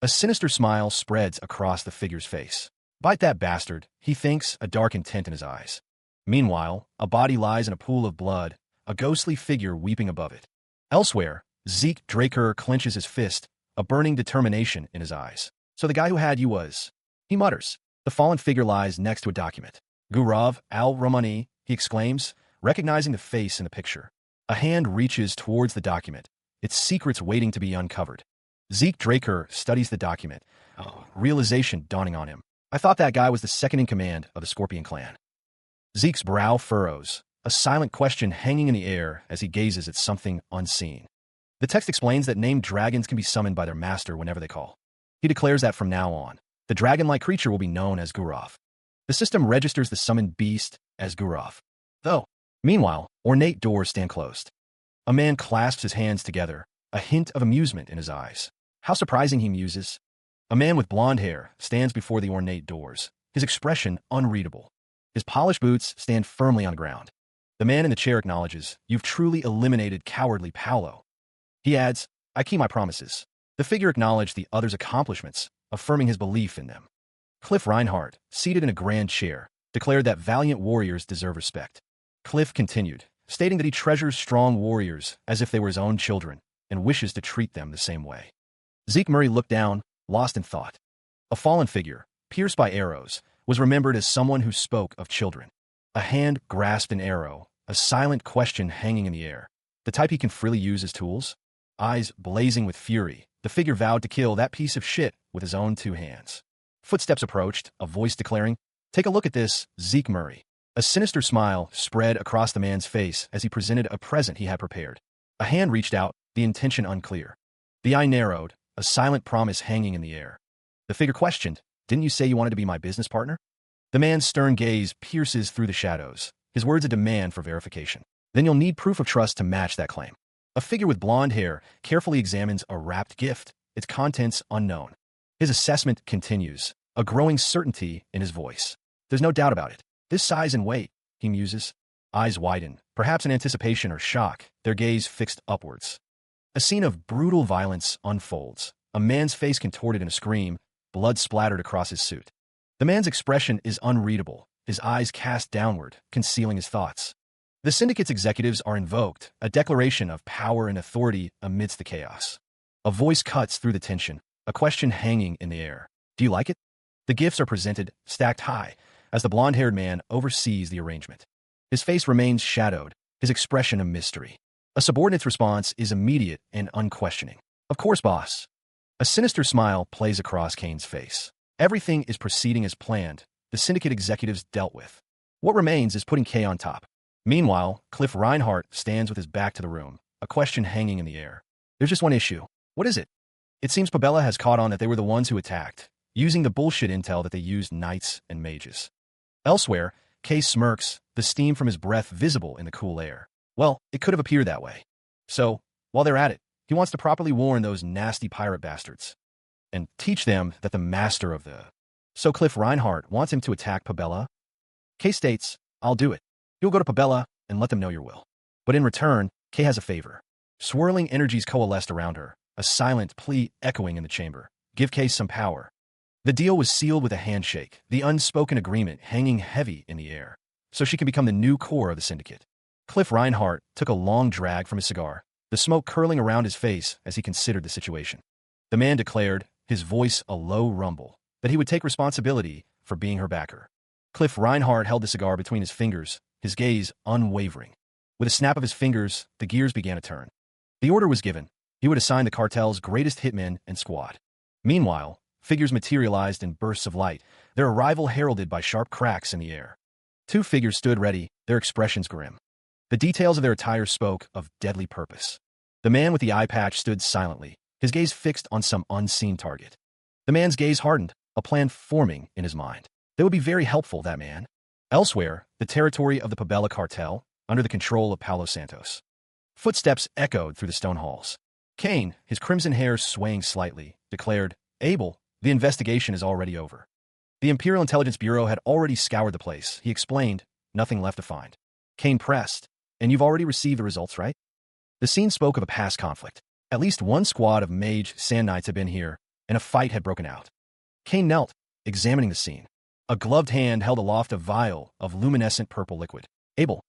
A sinister smile spreads across the figure's face. "Bite that bastard," he thinks, a dark intent in his eyes. Meanwhile, a body lies in a pool of blood, a ghostly figure weeping above it. Elsewhere, Zeke Draker clenches his fist, a burning determination in his eyes. "So the guy who had you was..." He mutters. The fallen figure lies next to a document. "Gurav al-Romani," he exclaims, recognizing the face in the picture. A hand reaches towards the document, its secrets waiting to be uncovered. Zeke Draker studies the document, realization dawning on him. "I thought that guy was the second in command of the Scorpion clan." Zeke's brow furrows, a silent question hanging in the air as he gazes at something unseen. The text explains that named dragons can be summoned by their master whenever they call. He declares that from now on, the dragon-like creature will be known as Gurav. The system registers the summoned beast as Gurav. Though, meanwhile, ornate doors stand closed. A man clasps his hands together, a hint of amusement in his eyes. How surprising, he muses. A man with blonde hair stands before the ornate doors, his expression unreadable. His polished boots stand firmly on the ground. The man in the chair acknowledges, "You've truly eliminated cowardly Paolo." He adds, "I keep my promises." The figure acknowledged the other's accomplishments, affirming his belief in them. Cliff Reinhardt, seated in a grand chair, declared that valiant warriors deserve respect. Cliff continued, stating that he treasures strong warriors as if they were his own children and wishes to treat them the same way. Zeke Murray looked down, lost in thought. A fallen figure, pierced by arrows, was remembered as someone who spoke of children. A hand grasped an arrow, a silent question hanging in the air. The type he can freely use as tools? Eyes blazing with fury, the figure vowed to kill that piece of shit with his own 2 hands. Footsteps approached, a voice declaring, "Take a look at this, Zeke Murray." A sinister smile spread across the man's face as he presented a present he had prepared. A hand reached out, the intention unclear. The eye narrowed, a silent promise hanging in the air. The figure questioned, "Didn't you say you wanted to be my business partner?" The man's stern gaze pierces through the shadows, his words a demand for verification. "Then you'll need proof of trust to match that claim." A figure with blonde hair carefully examines a wrapped gift, its contents unknown. His assessment continues, a growing certainty in his voice. "There's no doubt about it. This size and weight," he muses. Eyes widen, perhaps in anticipation or shock, their gaze fixed upwards. A scene of brutal violence unfolds, a man's face contorted in a scream, blood splattered across his suit. The man's expression is unreadable, his eyes cast downward, concealing his thoughts. The syndicate's executives are invoked, a declaration of power and authority amidst the chaos. A voice cuts through the tension, a question hanging in the air. "Do you like it?" The gifts are presented, stacked high, as the blonde-haired man oversees the arrangement. His face remains shadowed, his expression a mystery. A subordinate's response is immediate and unquestioning. "Of course, boss." A sinister smile plays across Kane's face. Everything is proceeding as planned, the syndicate executives dealt with. What remains is putting Kay on top. Meanwhile, Cliff Reinhardt stands with his back to the room, a question hanging in the air. "There's just one issue." "What is it?" "It seems Pabella has caught on that they were the ones who attacked, using the bullshit intel that they used knights and mages." Elsewhere, Kay smirks, the steam from his breath visible in the cool air. "Well, it could have appeared that way. So, while they're at it, he wants to properly warn those nasty pirate bastards and teach them that the master of the..." So Cliff Reinhardt wants him to attack Pabella? Kay states, "I'll do it. You'll go to Pabella and let them know your will." But in return, Kay has a favor. Swirling energies coalesced around her, a silent plea echoing in the chamber. "Give Kay some power." The deal was sealed with a handshake, the unspoken agreement hanging heavy in the air, so she can become the new core of the syndicate. Cliff Reinhardt took a long drag from his cigar, the smoke curling around his face as he considered the situation. The man declared, his voice a low rumble, that he would take responsibility for being her backer. Cliff Reinhardt held the cigar between his fingers, his gaze unwavering. With a snap of his fingers, the gears began to turn. The order was given. He would assign the cartel's greatest hitmen and squad. Meanwhile, figures materialized in bursts of light, their arrival heralded by sharp cracks in the air. 2 figures stood ready, their expressions grim. The details of their attire spoke of deadly purpose. The man with the eye patch stood silently, his gaze fixed on some unseen target. The man's gaze hardened, a plan forming in his mind. They would be very helpful, that man. Elsewhere, the territory of the Pabella cartel, under the control of Paulo Santos. Footsteps echoed through the stone halls. Kane, his crimson hair swaying slightly, declared, "Abel, the investigation is already over." The Imperial Intelligence Bureau had already scoured the place, he explained, nothing left to find. Kane pressed, "And you've already received the results, right?" The scene spoke of a past conflict. At least one squad of mage sand knights had been here, and a fight had broken out. Kane knelt, examining the scene. A gloved hand held aloft a vial of luminescent purple liquid. "Abel."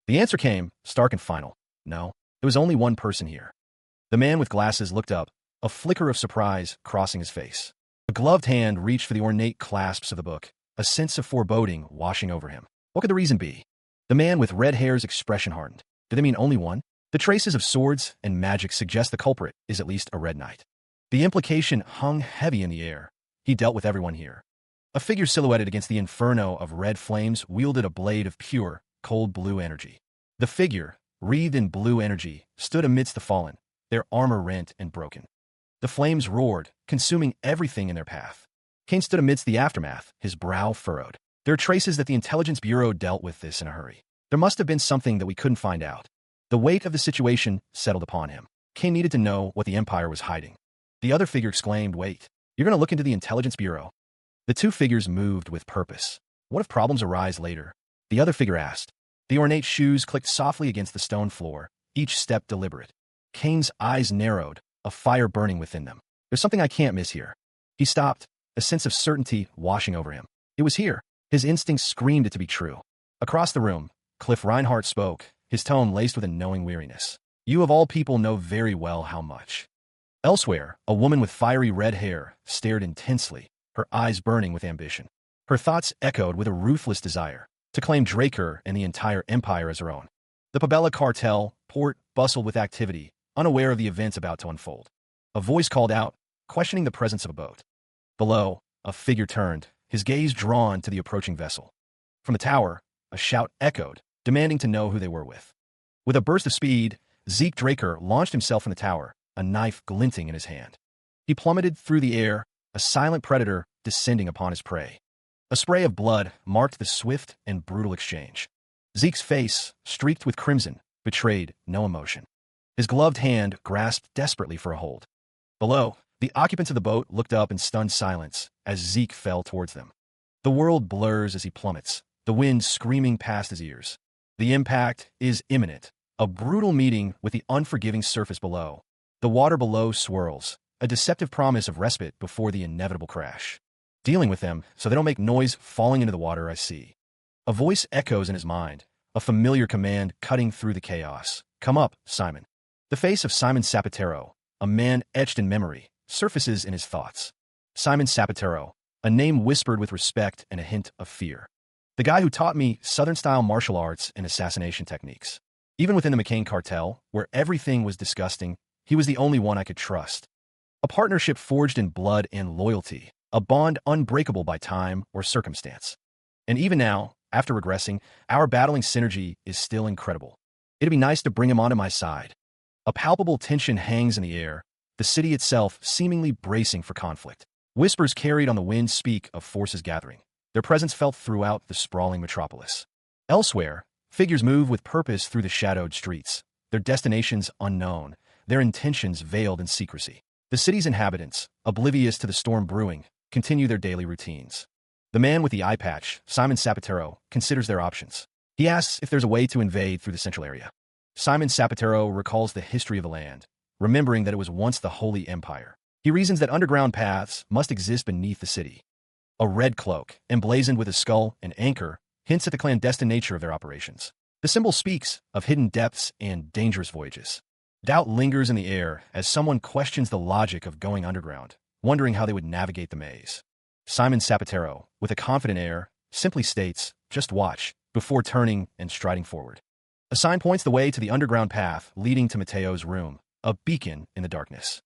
The answer came, stark and final. "No, there was only one person here." The man with glasses looked up, a flicker of surprise crossing his face. The gloved hand reached for the ornate clasps of the book, a sense of foreboding washing over him. What could the reason be? The man with red hair's expression hardened. Did they mean only one? The traces of swords and magic suggest the culprit is at least a red knight. The implication hung heavy in the air. He dealt with everyone here. A figure silhouetted against the inferno of red flames wielded a blade of pure, cold blue energy. The figure, wreathed in blue energy, stood amidst the fallen, their armor rent and broken. The flames roared, consuming everything in their path. Kane stood amidst the aftermath, his brow furrowed. There are traces that the Intelligence Bureau dealt with this in a hurry. There must have been something that we couldn't find out. The weight of the situation settled upon him. Kane needed to know what the Empire was hiding. The other figure exclaimed, "Wait, you're going to look into the Intelligence Bureau?" The two figures moved with purpose. "What if problems arise later?" the other figure asked. The ornate shoes clicked softly against the stone floor, each step deliberate. Kane's eyes narrowed, a fire burning within them. "There's something I can't miss here." He stopped, a sense of certainty washing over him. It was here. His instincts screamed it to be true. Across the room, Cliff Reinhardt spoke, his tone laced with a knowing weariness. "You of all people know very well how much." Elsewhere, a woman with fiery red hair stared intensely, her eyes burning with ambition. Her thoughts echoed with a ruthless desire to claim Draker and the entire empire as her own. The Pabella cartel port bustled with activity, unaware of the events about to unfold. A voice called out, questioning the presence of a boat. Below, a figure turned, his gaze drawn to the approaching vessel. From the tower, a shout echoed, demanding to know who they were with. With a burst of speed, Zeke Draker launched himself from the tower, a knife glinting in his hand. He plummeted through the air, a silent predator descending upon his prey. A spray of blood marked the swift and brutal exchange. Zeke's face, streaked with crimson, betrayed no emotion. His gloved hand grasped desperately for a hold. Below, the occupants of the boat looked up in stunned silence as Zeke fell towards them. The world blurs as he plummets, the wind screaming past his ears. The impact is imminent, a brutal meeting with the unforgiving surface below. The water below swirls, a deceptive promise of respite before the inevitable crash. "Dealing with them so they don't make noise falling into the water, I see." A voice echoes in his mind, a familiar command cutting through the chaos. "Come up, Simon." The face of Simon Sapatero, a man etched in memory, surfaces in his thoughts. Simon Sapatero, a name whispered with respect and a hint of fear. The guy who taught me Southern-style martial arts and assassination techniques. Even within the McCain cartel, where everything was disgusting, he was the only one I could trust. A partnership forged in blood and loyalty, a bond unbreakable by time or circumstance. And even now, after regressing, our battling synergy is still incredible. It'd be nice to bring him onto my side. A palpable tension hangs in the air, the city itself seemingly bracing for conflict. Whispers carried on the wind speak of forces gathering, their presence felt throughout the sprawling metropolis. Elsewhere, figures move with purpose through the shadowed streets, their destinations unknown, their intentions veiled in secrecy. The city's inhabitants, oblivious to the storm brewing, continue their daily routines. The man with the eye patch, Simon Sapatero, considers their options. He asks if there's a way to invade through the central area. Simon Sapatero recalls the history of the land, remembering that it was once the Holy Empire. He reasons that underground paths must exist beneath the city. A red cloak, emblazoned with a skull and anchor, hints at the clandestine nature of their operations. The symbol speaks of hidden depths and dangerous voyages. Doubt lingers in the air as someone questions the logic of going underground, wondering how they would navigate the maze. Simon Sapatero, with a confident air, simply states, "Just watch," before turning and striding forward. A sign points the way to the underground path leading to Mateo's room, a beacon in the darkness.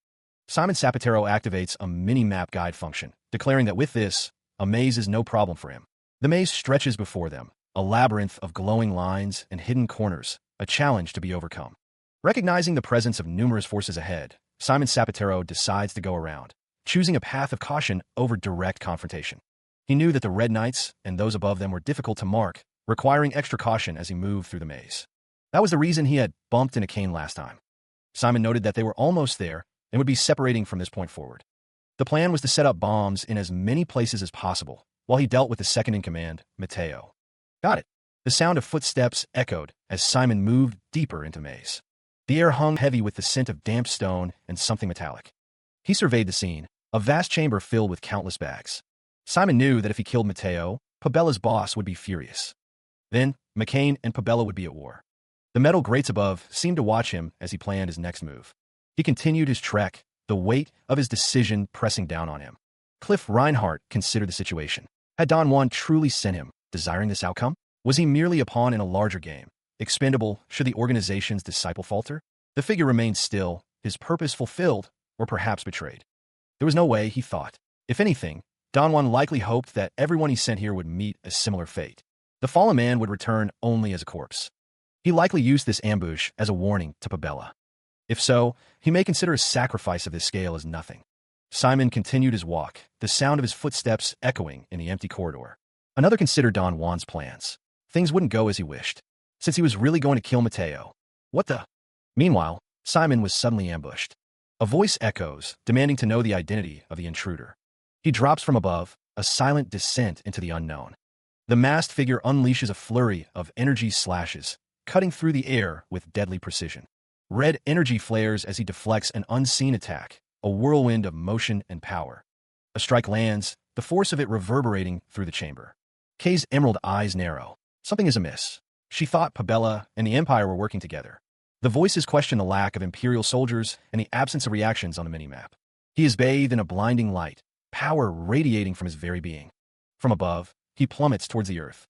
Simon Sapatero activates a mini-map guide function, declaring that with this, a maze is no problem for him. The maze stretches before them, a labyrinth of glowing lines and hidden corners, a challenge to be overcome. Recognizing the presence of numerous forces ahead, Simon Sapatero decides to go around, choosing a path of caution over direct confrontation. He knew that the Red Knights and those above them were difficult to mark, requiring extra caution as he moved through the maze. That was the reason he had bumped into Kane last time. Simon noted that they were almost there and would be separating from this point forward. The plan was to set up bombs in as many places as possible, while he dealt with the second-in-command, Mateo. Got it. The sound of footsteps echoed as Simon moved deeper into maze. The air hung heavy with the scent of damp stone and something metallic. He surveyed the scene, a vast chamber filled with countless bags. Simon knew that if he killed Mateo, Pabella's boss would be furious. Then, McCain and Pabella would be at war. The metal grates above seemed to watch him as he planned his next move. He continued his trek, the weight of his decision pressing down on him. Cliff Reinhardt considered the situation. Had Don Juan truly sent him, desiring this outcome? Was he merely a pawn in a larger game, expendable should the organization's disciple falter? The figure remained still, his purpose fulfilled, or perhaps betrayed. There was no way, he thought. If anything, Don Juan likely hoped that everyone he sent here would meet a similar fate. The fallen man would return only as a corpse. He likely used this ambush as a warning to Pabella. If so, he may consider a sacrifice of this scale as nothing. Simon continued his walk, the sound of his footsteps echoing in the empty corridor. Another considered Don Juan's plans. Things wouldn't go as he wished, since he was really going to kill Mateo. What the? Meanwhile, Simon was suddenly ambushed. A voice echoes, demanding to know the identity of the intruder. He drops from above, a silent descent into the unknown. The masked figure unleashes a flurry of energy slashes, cutting through the air with deadly precision. Red energy flares as he deflects an unseen attack, a whirlwind of motion and power. A strike lands, the force of it reverberating through the chamber. Kay's emerald eyes narrow. Something is amiss. She thought Pabella and the Empire were working together. The voices question the lack of Imperial soldiers and the absence of reactions on the minimap. He is bathed in a blinding light, power radiating from his very being. From above, he plummets towards the earth.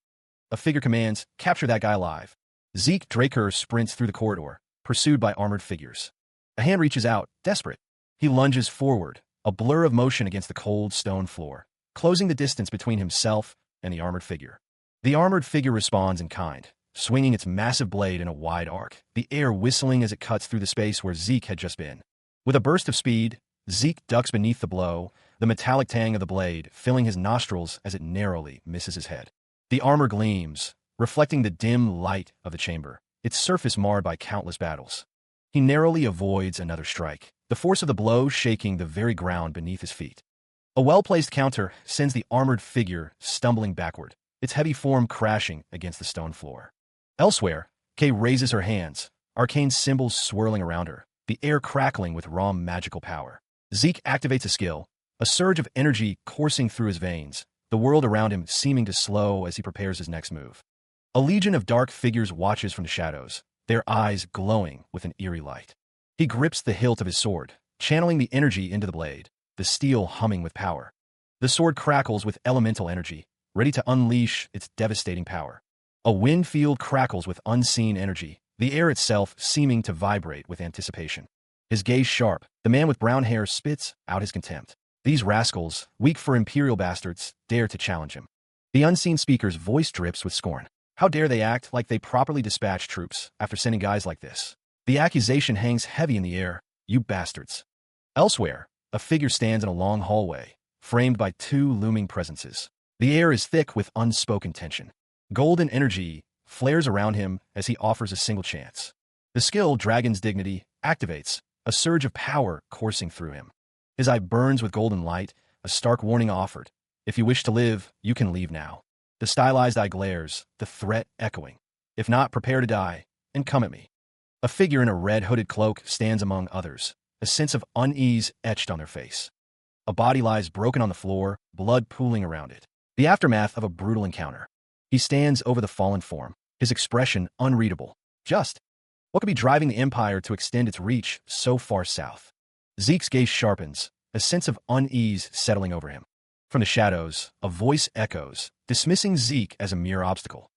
A figure commands, "Capture that guy alive." Zeke Draker sprints through the corridor, pursued by armored figures. A hand reaches out, desperate. He lunges forward, a blur of motion against the cold stone floor, closing the distance between himself and the armored figure. The armored figure responds in kind, swinging its massive blade in a wide arc, the air whistling as it cuts through the space where Zeke had just been. With a burst of speed, Zeke ducks beneath the blow, the metallic tang of the blade filling his nostrils as it narrowly misses his head. The armor gleams, reflecting the dim light of the chamber, its surface marred by countless battles. He narrowly avoids another strike, the force of the blow shaking the very ground beneath his feet. A well-placed counter sends the armored figure stumbling backward, its heavy form crashing against the stone floor. Elsewhere, Kay raises her hands, arcane symbols swirling around her, the air crackling with raw magical power. Zeke activates a skill, a surge of energy coursing through his veins, the world around him seeming to slow as he prepares his next move. A legion of dark figures watches from the shadows, their eyes glowing with an eerie light. He grips the hilt of his sword, channeling the energy into the blade, the steel humming with power. The sword crackles with elemental energy, ready to unleash its devastating power. A wind field crackles with unseen energy, the air itself seeming to vibrate with anticipation. His gaze sharp, the man with brown hair spits out his contempt. These rascals, weak for imperial bastards, dare to challenge him. The unseen speaker's voice drips with scorn. How dare they act like they properly dispatch troops after sending guys like this? The accusation hangs heavy in the air, you bastards. Elsewhere, a figure stands in a long hallway, framed by two looming presences. The air is thick with unspoken tension. Golden energy flares around him as he offers a single chance. The skill, Dragon's Dignity, activates, a surge of power coursing through him. His eye burns with golden light, a stark warning offered. If you wish to live, you can leave now. The stylized eye glares, the threat echoing. If not, prepare to die, and come at me. A figure in a red hooded cloak stands among others, a sense of unease etched on their face. A body lies broken on the floor, blood pooling around it. The aftermath of a brutal encounter. He stands over the fallen form, his expression unreadable. Just what could be driving the Empire to extend its reach so far south? Zeke's gaze sharpens, a sense of unease settling over him. From the shadows, a voice echoes, dismissing Zeke as a mere obstacle.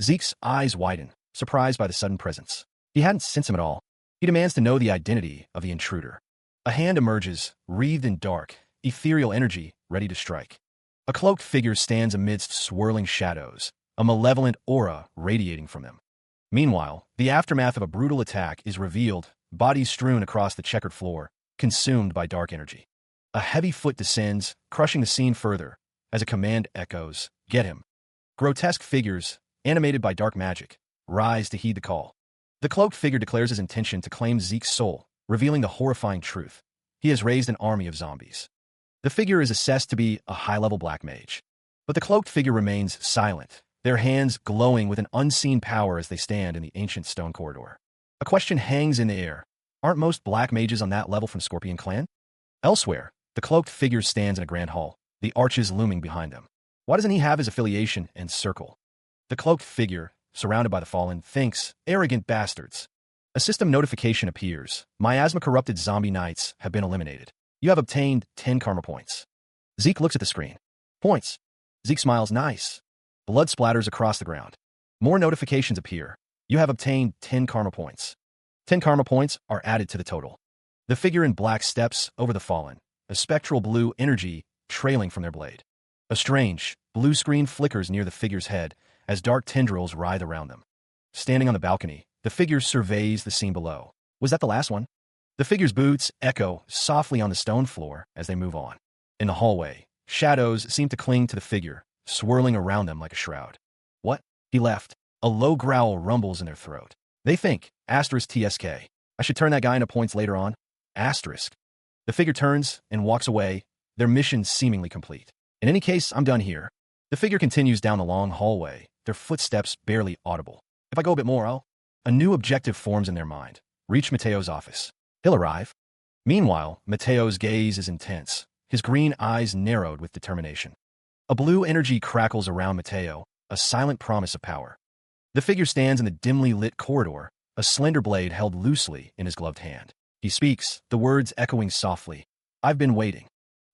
Zeke's eyes widen, surprised by the sudden presence. He hadn't sensed him at all. He demands to know the identity of the intruder. A hand emerges, wreathed in dark, ethereal energy, ready to strike. A cloaked figure stands amidst swirling shadows, a malevolent aura radiating from them. Meanwhile, the aftermath of a brutal attack is revealed, bodies strewn across the checkered floor, consumed by dark energy. A heavy foot descends, crushing the scene further, as a command echoes, "Get him." Grotesque figures, animated by dark magic, rise to heed the call. The cloaked figure declares his intention to claim Zeke's soul, revealing the horrifying truth. He has raised an army of zombies. The figure is assessed to be a high-level black mage. But the cloaked figure remains silent, their hands glowing with an unseen power as they stand in the ancient stone corridor. A question hangs in the air. Aren't most black mages on that level from Scorpion Clan? Elsewhere, the cloaked figure stands in a grand hall, the arches looming behind them. Why doesn't he have his affiliation and circle? The cloaked figure, surrounded by the fallen, thinks, "Arrogant bastards." A system notification appears. Miasma-corrupted zombie knights have been eliminated. You have obtained 10 karma points. Zeke looks at the screen. Points. Zeke smiles. Nice. Blood splatters across the ground. More notifications appear. You have obtained 10 karma points. 10 karma points are added to the total. The figure in black steps over the fallen, a spectral blue energy trailing from their blade. A strange, blue screen flickers near the figure's head as dark tendrils writhe around them. Standing on the balcony, the figure surveys the scene below. Was that the last one? The figure's boots echo softly on the stone floor as they move on. In the hallway, shadows seem to cling to the figure, swirling around them like a shroud. What? He left. A low growl rumbles in their throat. They think, *TSK. I should turn that guy into points later on. Asterisk. The figure turns and walks away, their mission seemingly complete. In any case, I'm done here. The figure continues down the long hallway, their footsteps barely audible. If I go a bit more, A new objective forms in their mind. Reach Mateo's office. He'll arrive. Meanwhile, Mateo's gaze is intense, his green eyes narrowed with determination. A blue energy crackles around Mateo, a silent promise of power. The figure stands in the dimly lit corridor, a slender blade held loosely in his gloved hand. He speaks, the words echoing softly. I've been waiting.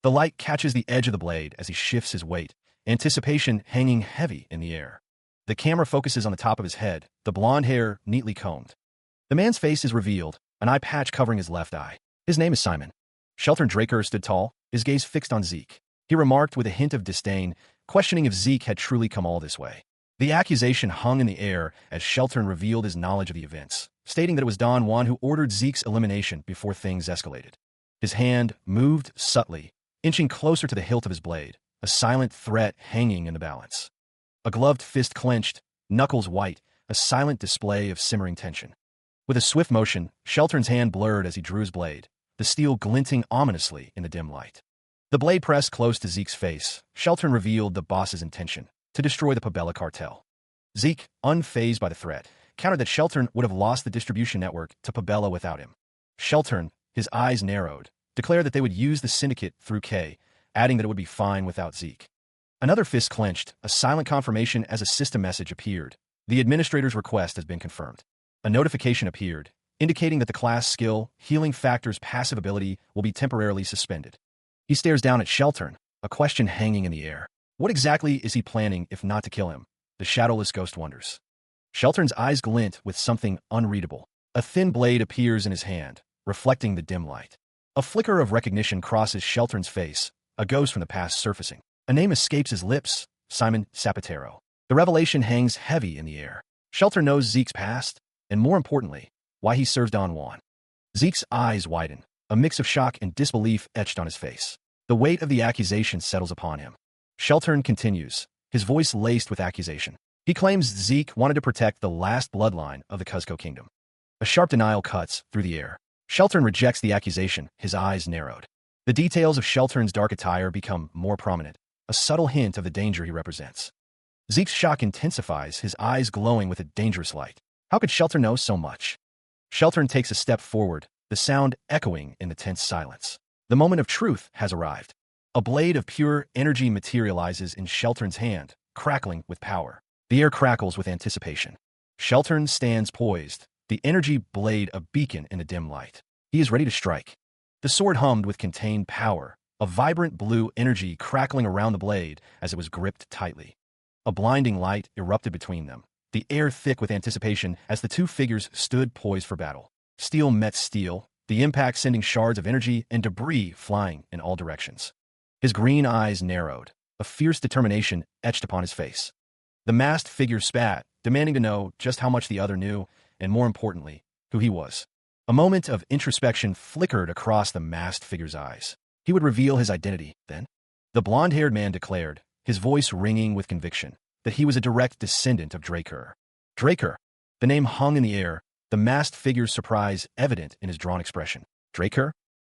The light catches the edge of the blade as he shifts his weight, anticipation hanging heavy in the air. The camera focuses on the top of his head, the blonde hair neatly combed. The man's face is revealed, an eye patch covering his left eye. His name is Simon. Shelton Draker stood tall, his gaze fixed on Zeke. He remarked with a hint of disdain, questioning if Zeke had truly come all this way. The accusation hung in the air as Shelton revealed his knowledge of the events, stating that it was Don Juan who ordered Zeke's elimination before things escalated. His hand moved subtly, inching closer to the hilt of his blade, a silent threat hanging in the balance. A gloved fist clenched, knuckles white, a silent display of simmering tension. With a swift motion, Shelton's hand blurred as he drew his blade, the steel glinting ominously in the dim light. The blade pressed close to Zeke's face. Shelton revealed the boss's intention, to destroy the Pabella cartel. Zeke, unfazed by the threat, countered that Shelton would have lost the distribution network to Pabella without him. Shelton, his eyes narrowed, declared that they would use the syndicate through K, adding that it would be fine without Zeke. Another fist clenched, a silent confirmation as a system message appeared. The administrator's request has been confirmed. A notification appeared, indicating that the class skill, Healing Factor's passive ability, will be temporarily suspended. He stares down at Shelton, a question hanging in the air. What exactly is he planning if not to kill him? The shadowless ghost wonders. Shelton's eyes glint with something unreadable. A thin blade appears in his hand, reflecting the dim light. A flicker of recognition crosses Shelton's face, a ghost from the past surfacing. A name escapes his lips, Simon Zapatero. The revelation hangs heavy in the air. Shelton knows Zeke's past, and more importantly, why he serves Don Juan. Zeke's eyes widen, a mix of shock and disbelief etched on his face. The weight of the accusation settles upon him. Shelton continues, his voice laced with accusation. He claims Zeke wanted to protect the last bloodline of the Cuzco kingdom. A sharp denial cuts through the air. Shelton rejects the accusation, his eyes narrowed. The details of Shelton's dark attire become more prominent, a subtle hint of the danger he represents. Zeke's shock intensifies, his eyes glowing with a dangerous light. How could Shelton know so much? Shelton takes a step forward, the sound echoing in the tense silence. The moment of truth has arrived. A blade of pure energy materializes in Shelton's hand, crackling with power. The air crackles with anticipation. Shelton stands poised, the energy blade a beacon in the dim light. He is ready to strike. The sword hummed with contained power, a vibrant blue energy crackling around the blade as it was gripped tightly. A blinding light erupted between them, the air thick with anticipation as the two figures stood poised for battle. Steel met steel, the impact sending shards of energy and debris flying in all directions. His green eyes narrowed, a fierce determination etched upon his face. The masked figure spat, demanding to know just how much the other knew, and more importantly, who he was. A moment of introspection flickered across the masked figure's eyes. He would reveal his identity, then. The blonde-haired man declared, his voice ringing with conviction, that he was a direct descendant of Draker. Draker. The name hung in the air, the masked figure's surprise evident in his drawn expression. Draker?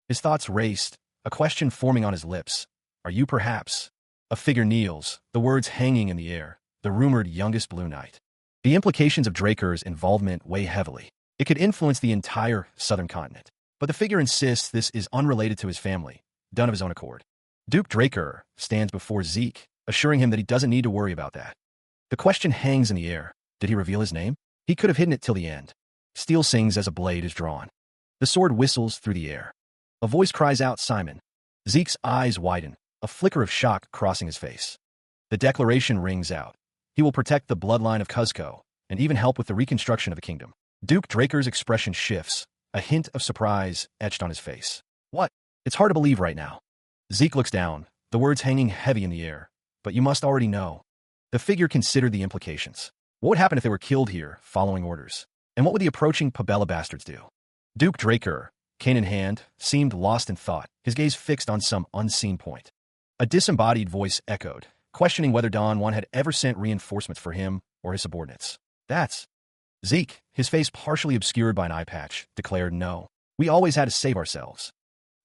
His thoughts raced, a question forming on his lips. Are you perhaps? A figure kneels, the words hanging in the air, the rumored youngest Blue Knight. The implications of Draker's involvement weigh heavily. It could influence the entire southern continent. But the figure insists this is unrelated to his family, done of his own accord. Duke Draker stands before Zeke, assuring him that he doesn't need to worry about that. The question hangs in the air. Did he reveal his name? He could have hidden it till the end. Steel sings as a blade is drawn. The sword whistles through the air. A voice cries out, Simon. Zeke's eyes widen, a flicker of shock crossing his face. The declaration rings out. He will protect the bloodline of Cuzco, and even help with the reconstruction of the kingdom. Duke Draker's expression shifts, a hint of surprise etched on his face. What? It's hard to believe right now. Zeke looks down, the words hanging heavy in the air. But you must already know. The figure considered the implications. What would happen if they were killed here, following orders? And what would the approaching Pabella bastards do? Duke Draker, cane in hand, seemed lost in thought, his gaze fixed on some unseen point. A disembodied voice echoed, questioning whether Don Juan had ever sent reinforcements for him or his subordinates. That's... Zeke, his face partially obscured by an eye patch, declared no. We always had to save ourselves.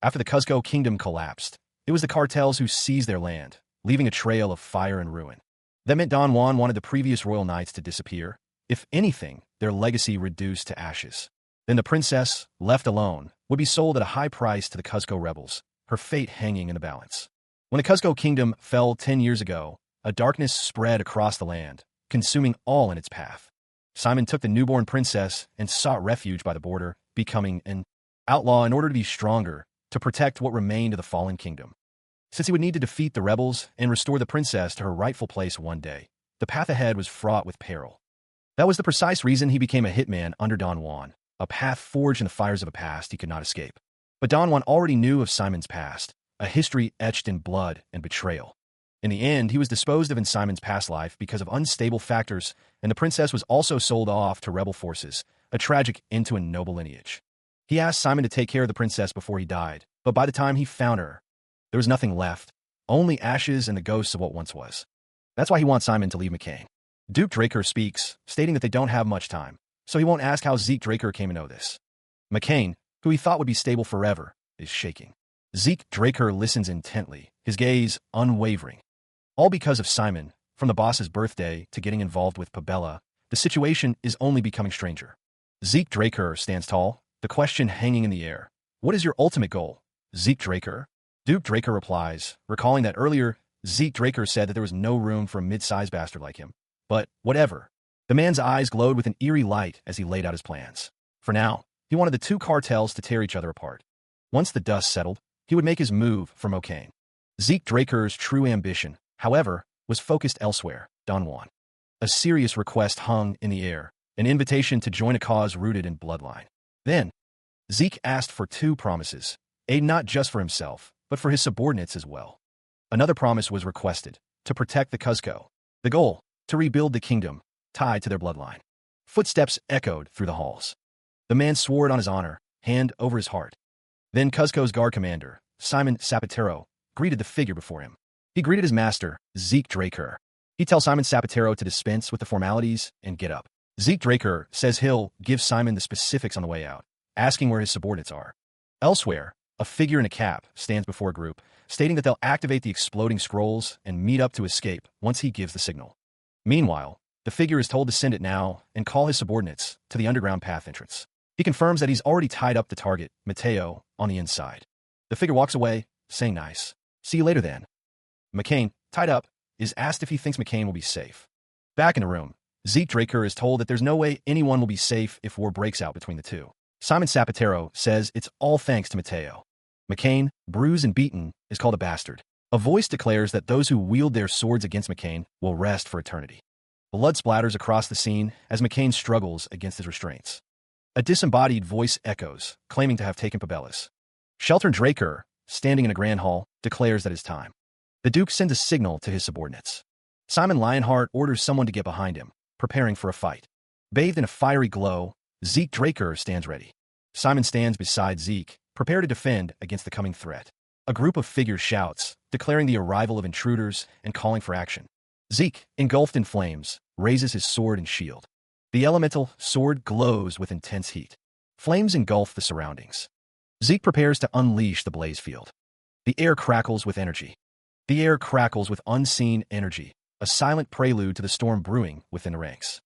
After the Cuzco kingdom collapsed, it was the cartels who seized their land, leaving a trail of fire and ruin. That meant Don Juan wanted the previous royal knights to disappear, if anything, their legacy reduced to ashes. Then the princess, left alone, would be sold at a high price to the Cuzco rebels, her fate hanging in the balance. When the Cuzco kingdom fell 10 years ago, a darkness spread across the land, consuming all in its path. Simon took the newborn princess and sought refuge by the border, becoming an outlaw in order to be stronger, to protect what remained of the fallen kingdom. Since he would need to defeat the rebels and restore the princess to her rightful place one day, the path ahead was fraught with peril. That was the precise reason he became a hitman under Don Juan, a path forged in the fires of a past he could not escape. But Don Juan already knew of Simon's past, a history etched in blood and betrayal. In the end, he was disposed of in Simon's past life because of unstable factors, and the princess was also sold off to rebel forces, a tragic end to a noble lineage. He asked Simon to take care of the princess before he died, but by the time he found her, there was nothing left, only ashes and the ghosts of what once was. That's why he wants Simon to leave McCain. Duke Draker speaks, stating that they don't have much time, so he won't ask how Zeke Draker came to know this. McCain, who he thought would be stable forever, is shaking. Zeke Draker listens intently, his gaze unwavering. All because of Simon, from the boss's birthday to getting involved with Pabella, the situation is only becoming stranger. Zeke Draker stands tall, the question hanging in the air. What is your ultimate goal, Zeke Draker? Duke Draker replies, recalling that earlier, Zeke Draker said that there was no room for a mid-sized bastard like him. But, whatever. The man's eyes glowed with an eerie light as he laid out his plans. For now, he wanted the two cartels to tear each other apart. Once the dust settled, he would make his move for Mocaine. Zeke Draker's true ambition, however, was focused elsewhere, Don Juan. A serious request hung in the air, an invitation to join a cause rooted in bloodline. Then, Zeke asked for two promises, aid not just for himself, but for his subordinates as well. Another promise was requested, to protect the Cuzco. The goal, to rebuild the kingdom, tied to their bloodline. Footsteps echoed through the halls. The man swore it on his honor, hand over his heart. Then Cuzco's guard commander, Simon Zapatero, greeted the figure before him. He greeted his master, Zeke Draker. He tells Simon Zapatero to dispense with the formalities and get up. Zeke Draker says he'll give Simon the specifics on the way out, asking where his subordinates are. Elsewhere, a figure in a cap stands before a group, stating that they'll activate the exploding scrolls and meet up to escape once he gives the signal. Meanwhile, the figure is told to send it now and call his subordinates to the underground path entrance. He confirms that he's already tied up the target, Mateo, on the inside. The figure walks away, saying nice. See you later then. McCain, tied up, is asked if he thinks McCain will be safe. Back in the room, Zeke Draker is told that there's no way anyone will be safe if war breaks out between the two. Simon Zapatero says it's all thanks to Mateo. McCain, bruised and beaten, is called a bastard. A voice declares that those who wield their swords against McCain will rest for eternity. Blood splatters across the scene as McCain struggles against his restraints. A disembodied voice echoes, claiming to have taken Pabella's. Shelton Draker, standing in a grand hall, declares that it's time. The Duke sends a signal to his subordinates. Simon Lionheart orders someone to get behind him, preparing for a fight. Bathed in a fiery glow, Zeke Draker stands ready. Simon stands beside Zeke, prepared to defend against the coming threat. A group of figures shouts, declaring the arrival of intruders and calling for action. Zeke, engulfed in flames, raises his sword and shield. The elemental sword glows with intense heat. Flames engulf the surroundings. Zeke prepares to unleash the blaze field. The air crackles with energy. The air crackles with unseen energy, a silent prelude to the storm brewing within the ranks.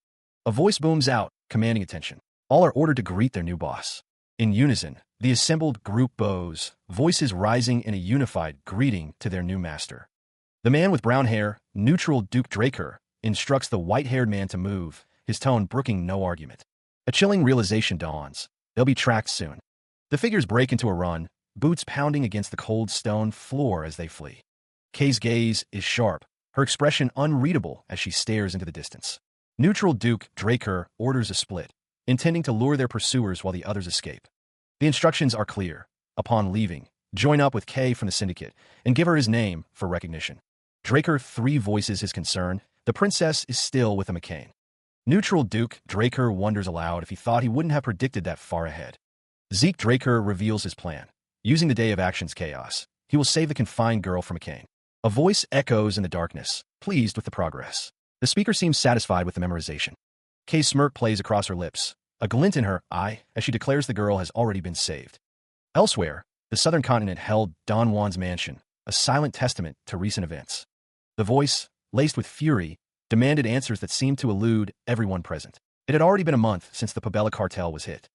A voice booms out, commanding attention. All are ordered to greet their new boss. In unison, the assembled group bows, voices rising in a unified greeting to their new master. The man with brown hair, neutral Duke Draker, instructs the white-haired man to move, his tone brooking no argument. A chilling realization dawns. They'll be tracked soon. The figures break into a run, boots pounding against the cold stone floor as they flee. Kay's gaze is sharp, her expression unreadable as she stares into the distance. Neutral Duke Draker orders a split, intending to lure their pursuers while the others escape. The instructions are clear. Upon leaving, join up with Kay from the syndicate and give her his name for recognition. Draker voices his concern. The princess is still with a McCain. Neutral Duke Draker wonders aloud if he thought he wouldn't have predicted that far ahead. Zeke Draker reveals his plan. Using the day of action's chaos, he will save the confined girl from McCain. A voice echoes in the darkness, pleased with the progress. The speaker seems satisfied with the memorization. Kay's smirk plays across her lips, a glint in her eye as she declares the girl has already been saved. Elsewhere, the southern continent held Don Juan's mansion, a silent testament to recent events. The voice, laced with fury, demanded answers that seemed to elude everyone present. It had already been a month since the Pabella cartel was hit.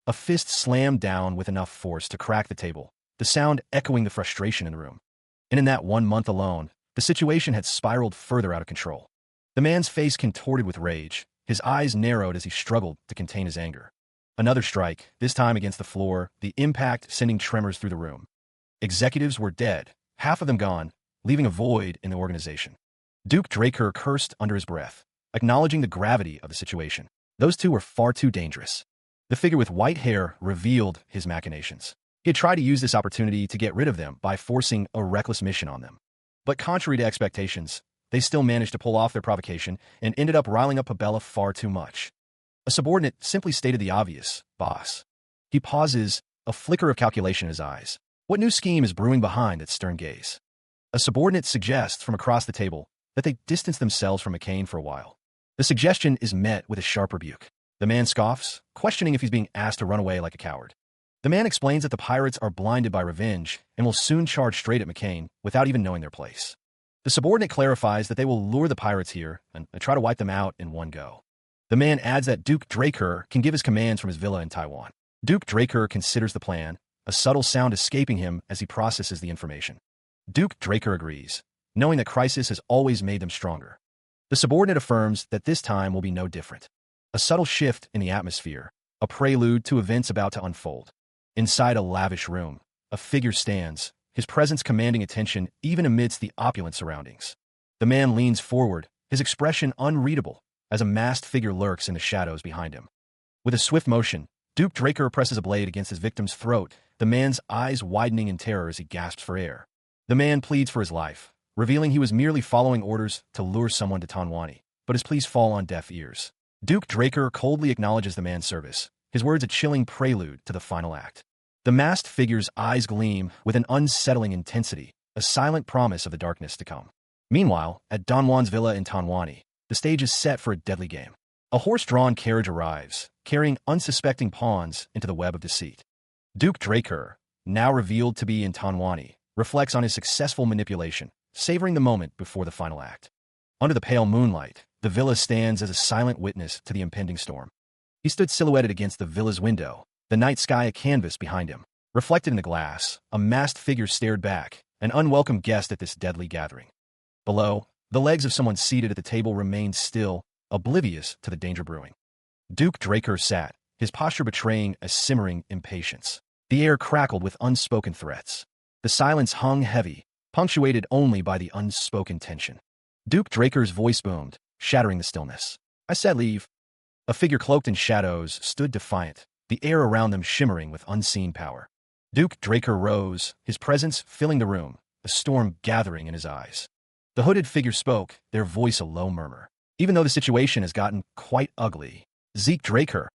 A fist slammed down with enough force to crack the table, the sound echoing the frustration in the room. And in that 1 month alone, the situation had spiraled further out of control. The man's face contorted with rage, his eyes narrowed as he struggled to contain his anger. Another strike, this time against the floor, the impact sending tremors through the room. Executives were dead, half of them gone, leaving a void in the organization. Duke Draker cursed under his breath, acknowledging the gravity of the situation. Those two were far too dangerous. The figure with white hair revealed his machinations. He had tried to use this opportunity to get rid of them by forcing a reckless mission on them. But contrary to expectations, they still managed to pull off their provocation and ended up riling up Pabella far too much. A subordinate simply stated the obvious, "Boss." He pauses, a flicker of calculation in his eyes. What new scheme is brewing behind that stern gaze? A subordinate suggests from across the table that they distance themselves from McCain for a while. The suggestion is met with a sharp rebuke. The man scoffs, questioning if he's being asked to run away like a coward. The man explains that the pirates are blinded by revenge and will soon charge straight at McCain without even knowing their place. The subordinate clarifies that they will lure the pirates here and try to wipe them out in one go. The man adds that Duke Draker can give his commands from his villa in Taiwan. Duke Draker considers the plan, a subtle sound escaping him as he processes the information. Duke Draker agrees, knowing that crisis has always made them stronger. The subordinate affirms that this time will be no different. A subtle shift in the atmosphere, a prelude to events about to unfold. Inside a lavish room, a figure stands, his presence commanding attention even amidst the opulent surroundings. The man leans forward, his expression unreadable, as a masked figure lurks in the shadows behind him. With a swift motion, Duke Draker presses a blade against his victim's throat, the man's eyes widening in terror as he gasps for air. The man pleads for his life, revealing he was merely following orders to lure someone to Tanwani, but his pleas fall on deaf ears. Duke Draker coldly acknowledges the man's service, his words a chilling prelude to the final act. The masked figure's eyes gleam with an unsettling intensity, a silent promise of the darkness to come. Meanwhile, at Don Juan's villa in Tanwani, the stage is set for a deadly game. A horse-drawn carriage arrives, carrying unsuspecting pawns into the web of deceit. Duke Draker, now revealed to be in Tanwani, reflects on his successful manipulation, savoring the moment before the final act. Under the pale moonlight, the villa stands as a silent witness to the impending storm. He stood silhouetted against the villa's window, the night sky a canvas behind him. Reflected in the glass, a masked figure stared back, an unwelcome guest at this deadly gathering. Below, the legs of someone seated at the table remained still, oblivious to the danger brewing. Duke Draker sat, his posture betraying a simmering impatience. The air crackled with unspoken threats. The silence hung heavy, punctuated only by the unspoken tension. Duke Draker's voice boomed, shattering the stillness. "I said leave." A figure cloaked in shadows stood defiant, the air around them shimmering with unseen power. Duke Draker rose, his presence filling the room, a storm gathering in his eyes. The hooded figure spoke, their voice a low murmur. "Even though the situation has gotten quite ugly, Zeke Draker."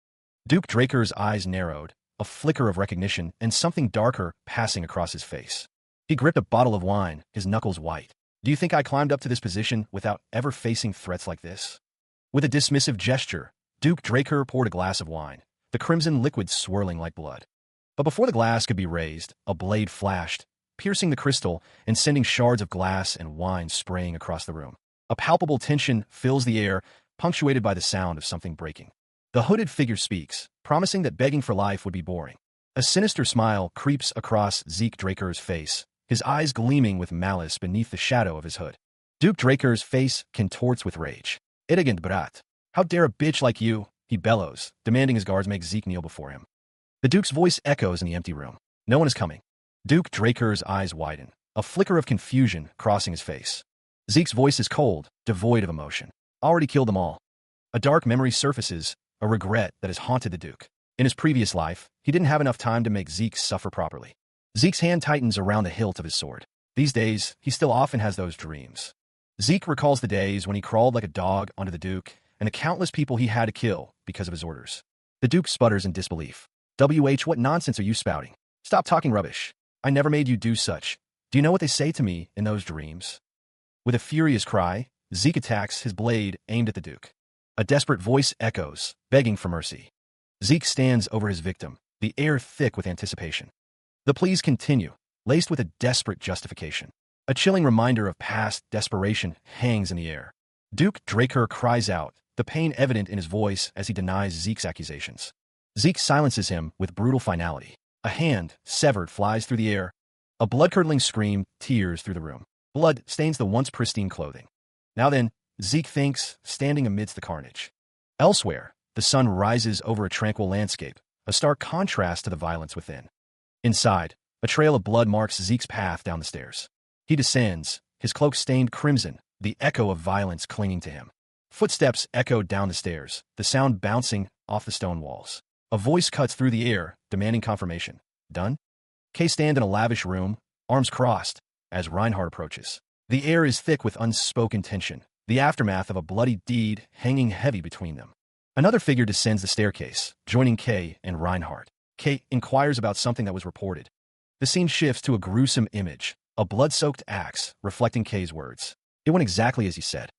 Duke Draker's eyes narrowed, a flicker of recognition and something darker passing across his face. He gripped a bottle of wine, his knuckles white. "Do you think I climbed up to this position without ever facing threats like this?" With a dismissive gesture, Duke Draker poured a glass of wine, the crimson liquid swirling like blood. But before the glass could be raised, a blade flashed, piercing the crystal and sending shards of glass and wine spraying across the room. A palpable tension fills the air, punctuated by the sound of something breaking. The hooded figure speaks, promising that begging for life would be boring. A sinister smile creeps across Zeke Draker's face, his eyes gleaming with malice beneath the shadow of his hood. Duke Draker's face contorts with rage. "Elegant brat. How dare a bitch like you?" he bellows, demanding his guards make Zeke kneel before him. The Duke's voice echoes in the empty room. No one is coming. Duke Draker's eyes widen, a flicker of confusion crossing his face. Zeke's voice is cold, devoid of emotion. "Already killed them all." A dark memory surfaces, a regret that has haunted the Duke. In his previous life, he didn't have enough time to make Zeke suffer properly. Zeke's hand tightens around the hilt of his sword. These days, he still often has those dreams. Zeke recalls the days when he crawled like a dog onto the Duke and the countless people he had to kill because of his orders. The Duke sputters in disbelief. What nonsense are you spouting? Stop talking rubbish. I never made you do such. Do you know what they say to me in those dreams?" With a furious cry, Zeke attacks, his blade aimed at the Duke. A desperate voice echoes, begging for mercy. Zeke stands over his victim, the air thick with anticipation. The pleas continue, laced with a desperate justification. A chilling reminder of past desperation hangs in the air. Duke Draker cries out, the pain evident in his voice as he denies Zeke's accusations. Zeke silences him with brutal finality. A hand, severed, flies through the air. A blood-curdling scream tears through the room. Blood stains the once pristine clothing. Now then, Zeke thinks, standing amidst the carnage. Elsewhere, the sun rises over a tranquil landscape, a stark contrast to the violence within. Inside, a trail of blood marks Zeke's path down the stairs. He descends, his cloak stained crimson, the echo of violence clinging to him. Footsteps echoed down the stairs, the sound bouncing off the stone walls. A voice cuts through the air, demanding confirmation. Done? Kay stands in a lavish room, arms crossed, as Reinhardt approaches. The air is thick with unspoken tension, the aftermath of a bloody deed hanging heavy between them. Another figure descends the staircase, joining Kay and Reinhardt. Kay inquires about something that was reported. The scene shifts to a gruesome image, a blood-soaked axe, reflecting Kay's words. It went exactly as he said.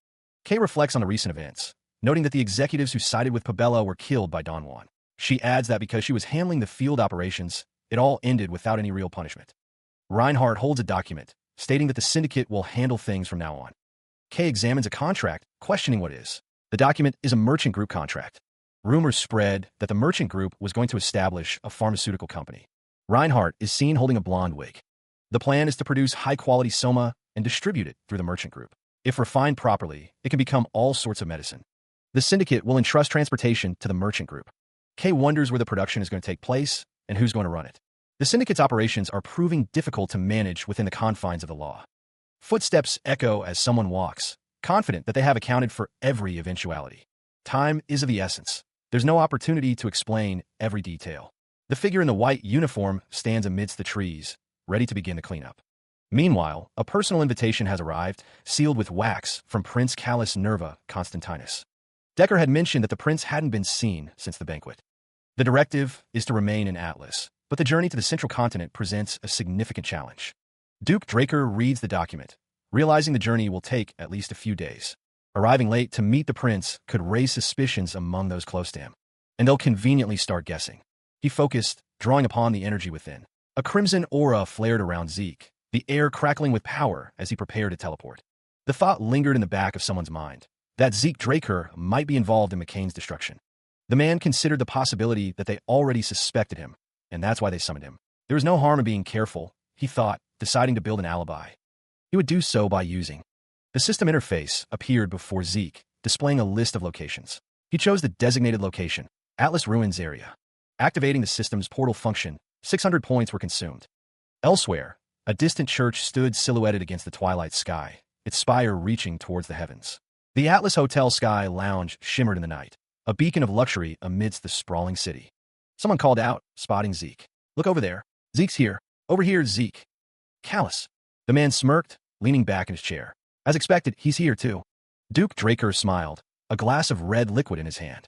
Kay reflects on the recent events, noting that the executives who sided with Pabella were killed by Don Juan. She adds that because she was handling the field operations, it all ended without any real punishment. Reinhardt holds a document, stating that the syndicate will handle things from now on. Kay examines a contract, questioning what it is. The document is a merchant group contract. Rumors spread that the merchant group was going to establish a pharmaceutical company. Reinhardt is seen holding a blonde wig. The plan is to produce high-quality soma and distribute it through the merchant group. If refined properly, it can become all sorts of medicine. The syndicate will entrust transportation to the merchant group. Kay wonders where the production is going to take place and who's going to run it. The syndicate's operations are proving difficult to manage within the confines of the law. Footsteps echo as someone walks, confident that they have accounted for every eventuality. Time is of the essence. There's no opportunity to explain every detail. The figure in the white uniform stands amidst the trees, ready to begin the cleanup. Meanwhile, a personal invitation has arrived, sealed with wax from Prince Callus Nerva Constantinus. Decker had mentioned that the prince hadn't been seen since the banquet. The directive is to remain in Atlas, but the journey to the central continent presents a significant challenge. Duke Draker reads the document, realizing the journey will take at least a few days. Arriving late to meet the prince could raise suspicions among those close to him, and they'll conveniently start guessing. He focused, drawing upon the energy within. A crimson aura flared around Zeke, the air crackling with power as he prepared to teleport. The thought lingered in the back of someone's mind, that Zeke Draker might be involved in McCain's destruction. The man considered the possibility that they already suspected him, and that's why they summoned him. There was no harm in being careful, he thought, deciding to build an alibi. He would do so by using. The system interface appeared before Zeke, displaying a list of locations. He chose the designated location, Atlas Ruins area. Activating the system's portal function, 600 points were consumed. Elsewhere, a distant church stood silhouetted against the twilight sky, its spire reaching towards the heavens. The Atlas Hotel Sky Lounge shimmered in the night, a beacon of luxury amidst the sprawling city. Someone called out, spotting Zeke. Look over there. Zeke's here. Over here, Zeke. Callus. The man smirked, leaning back in his chair. As expected, he's here too. Duke Draker smiled, a glass of red liquid in his hand.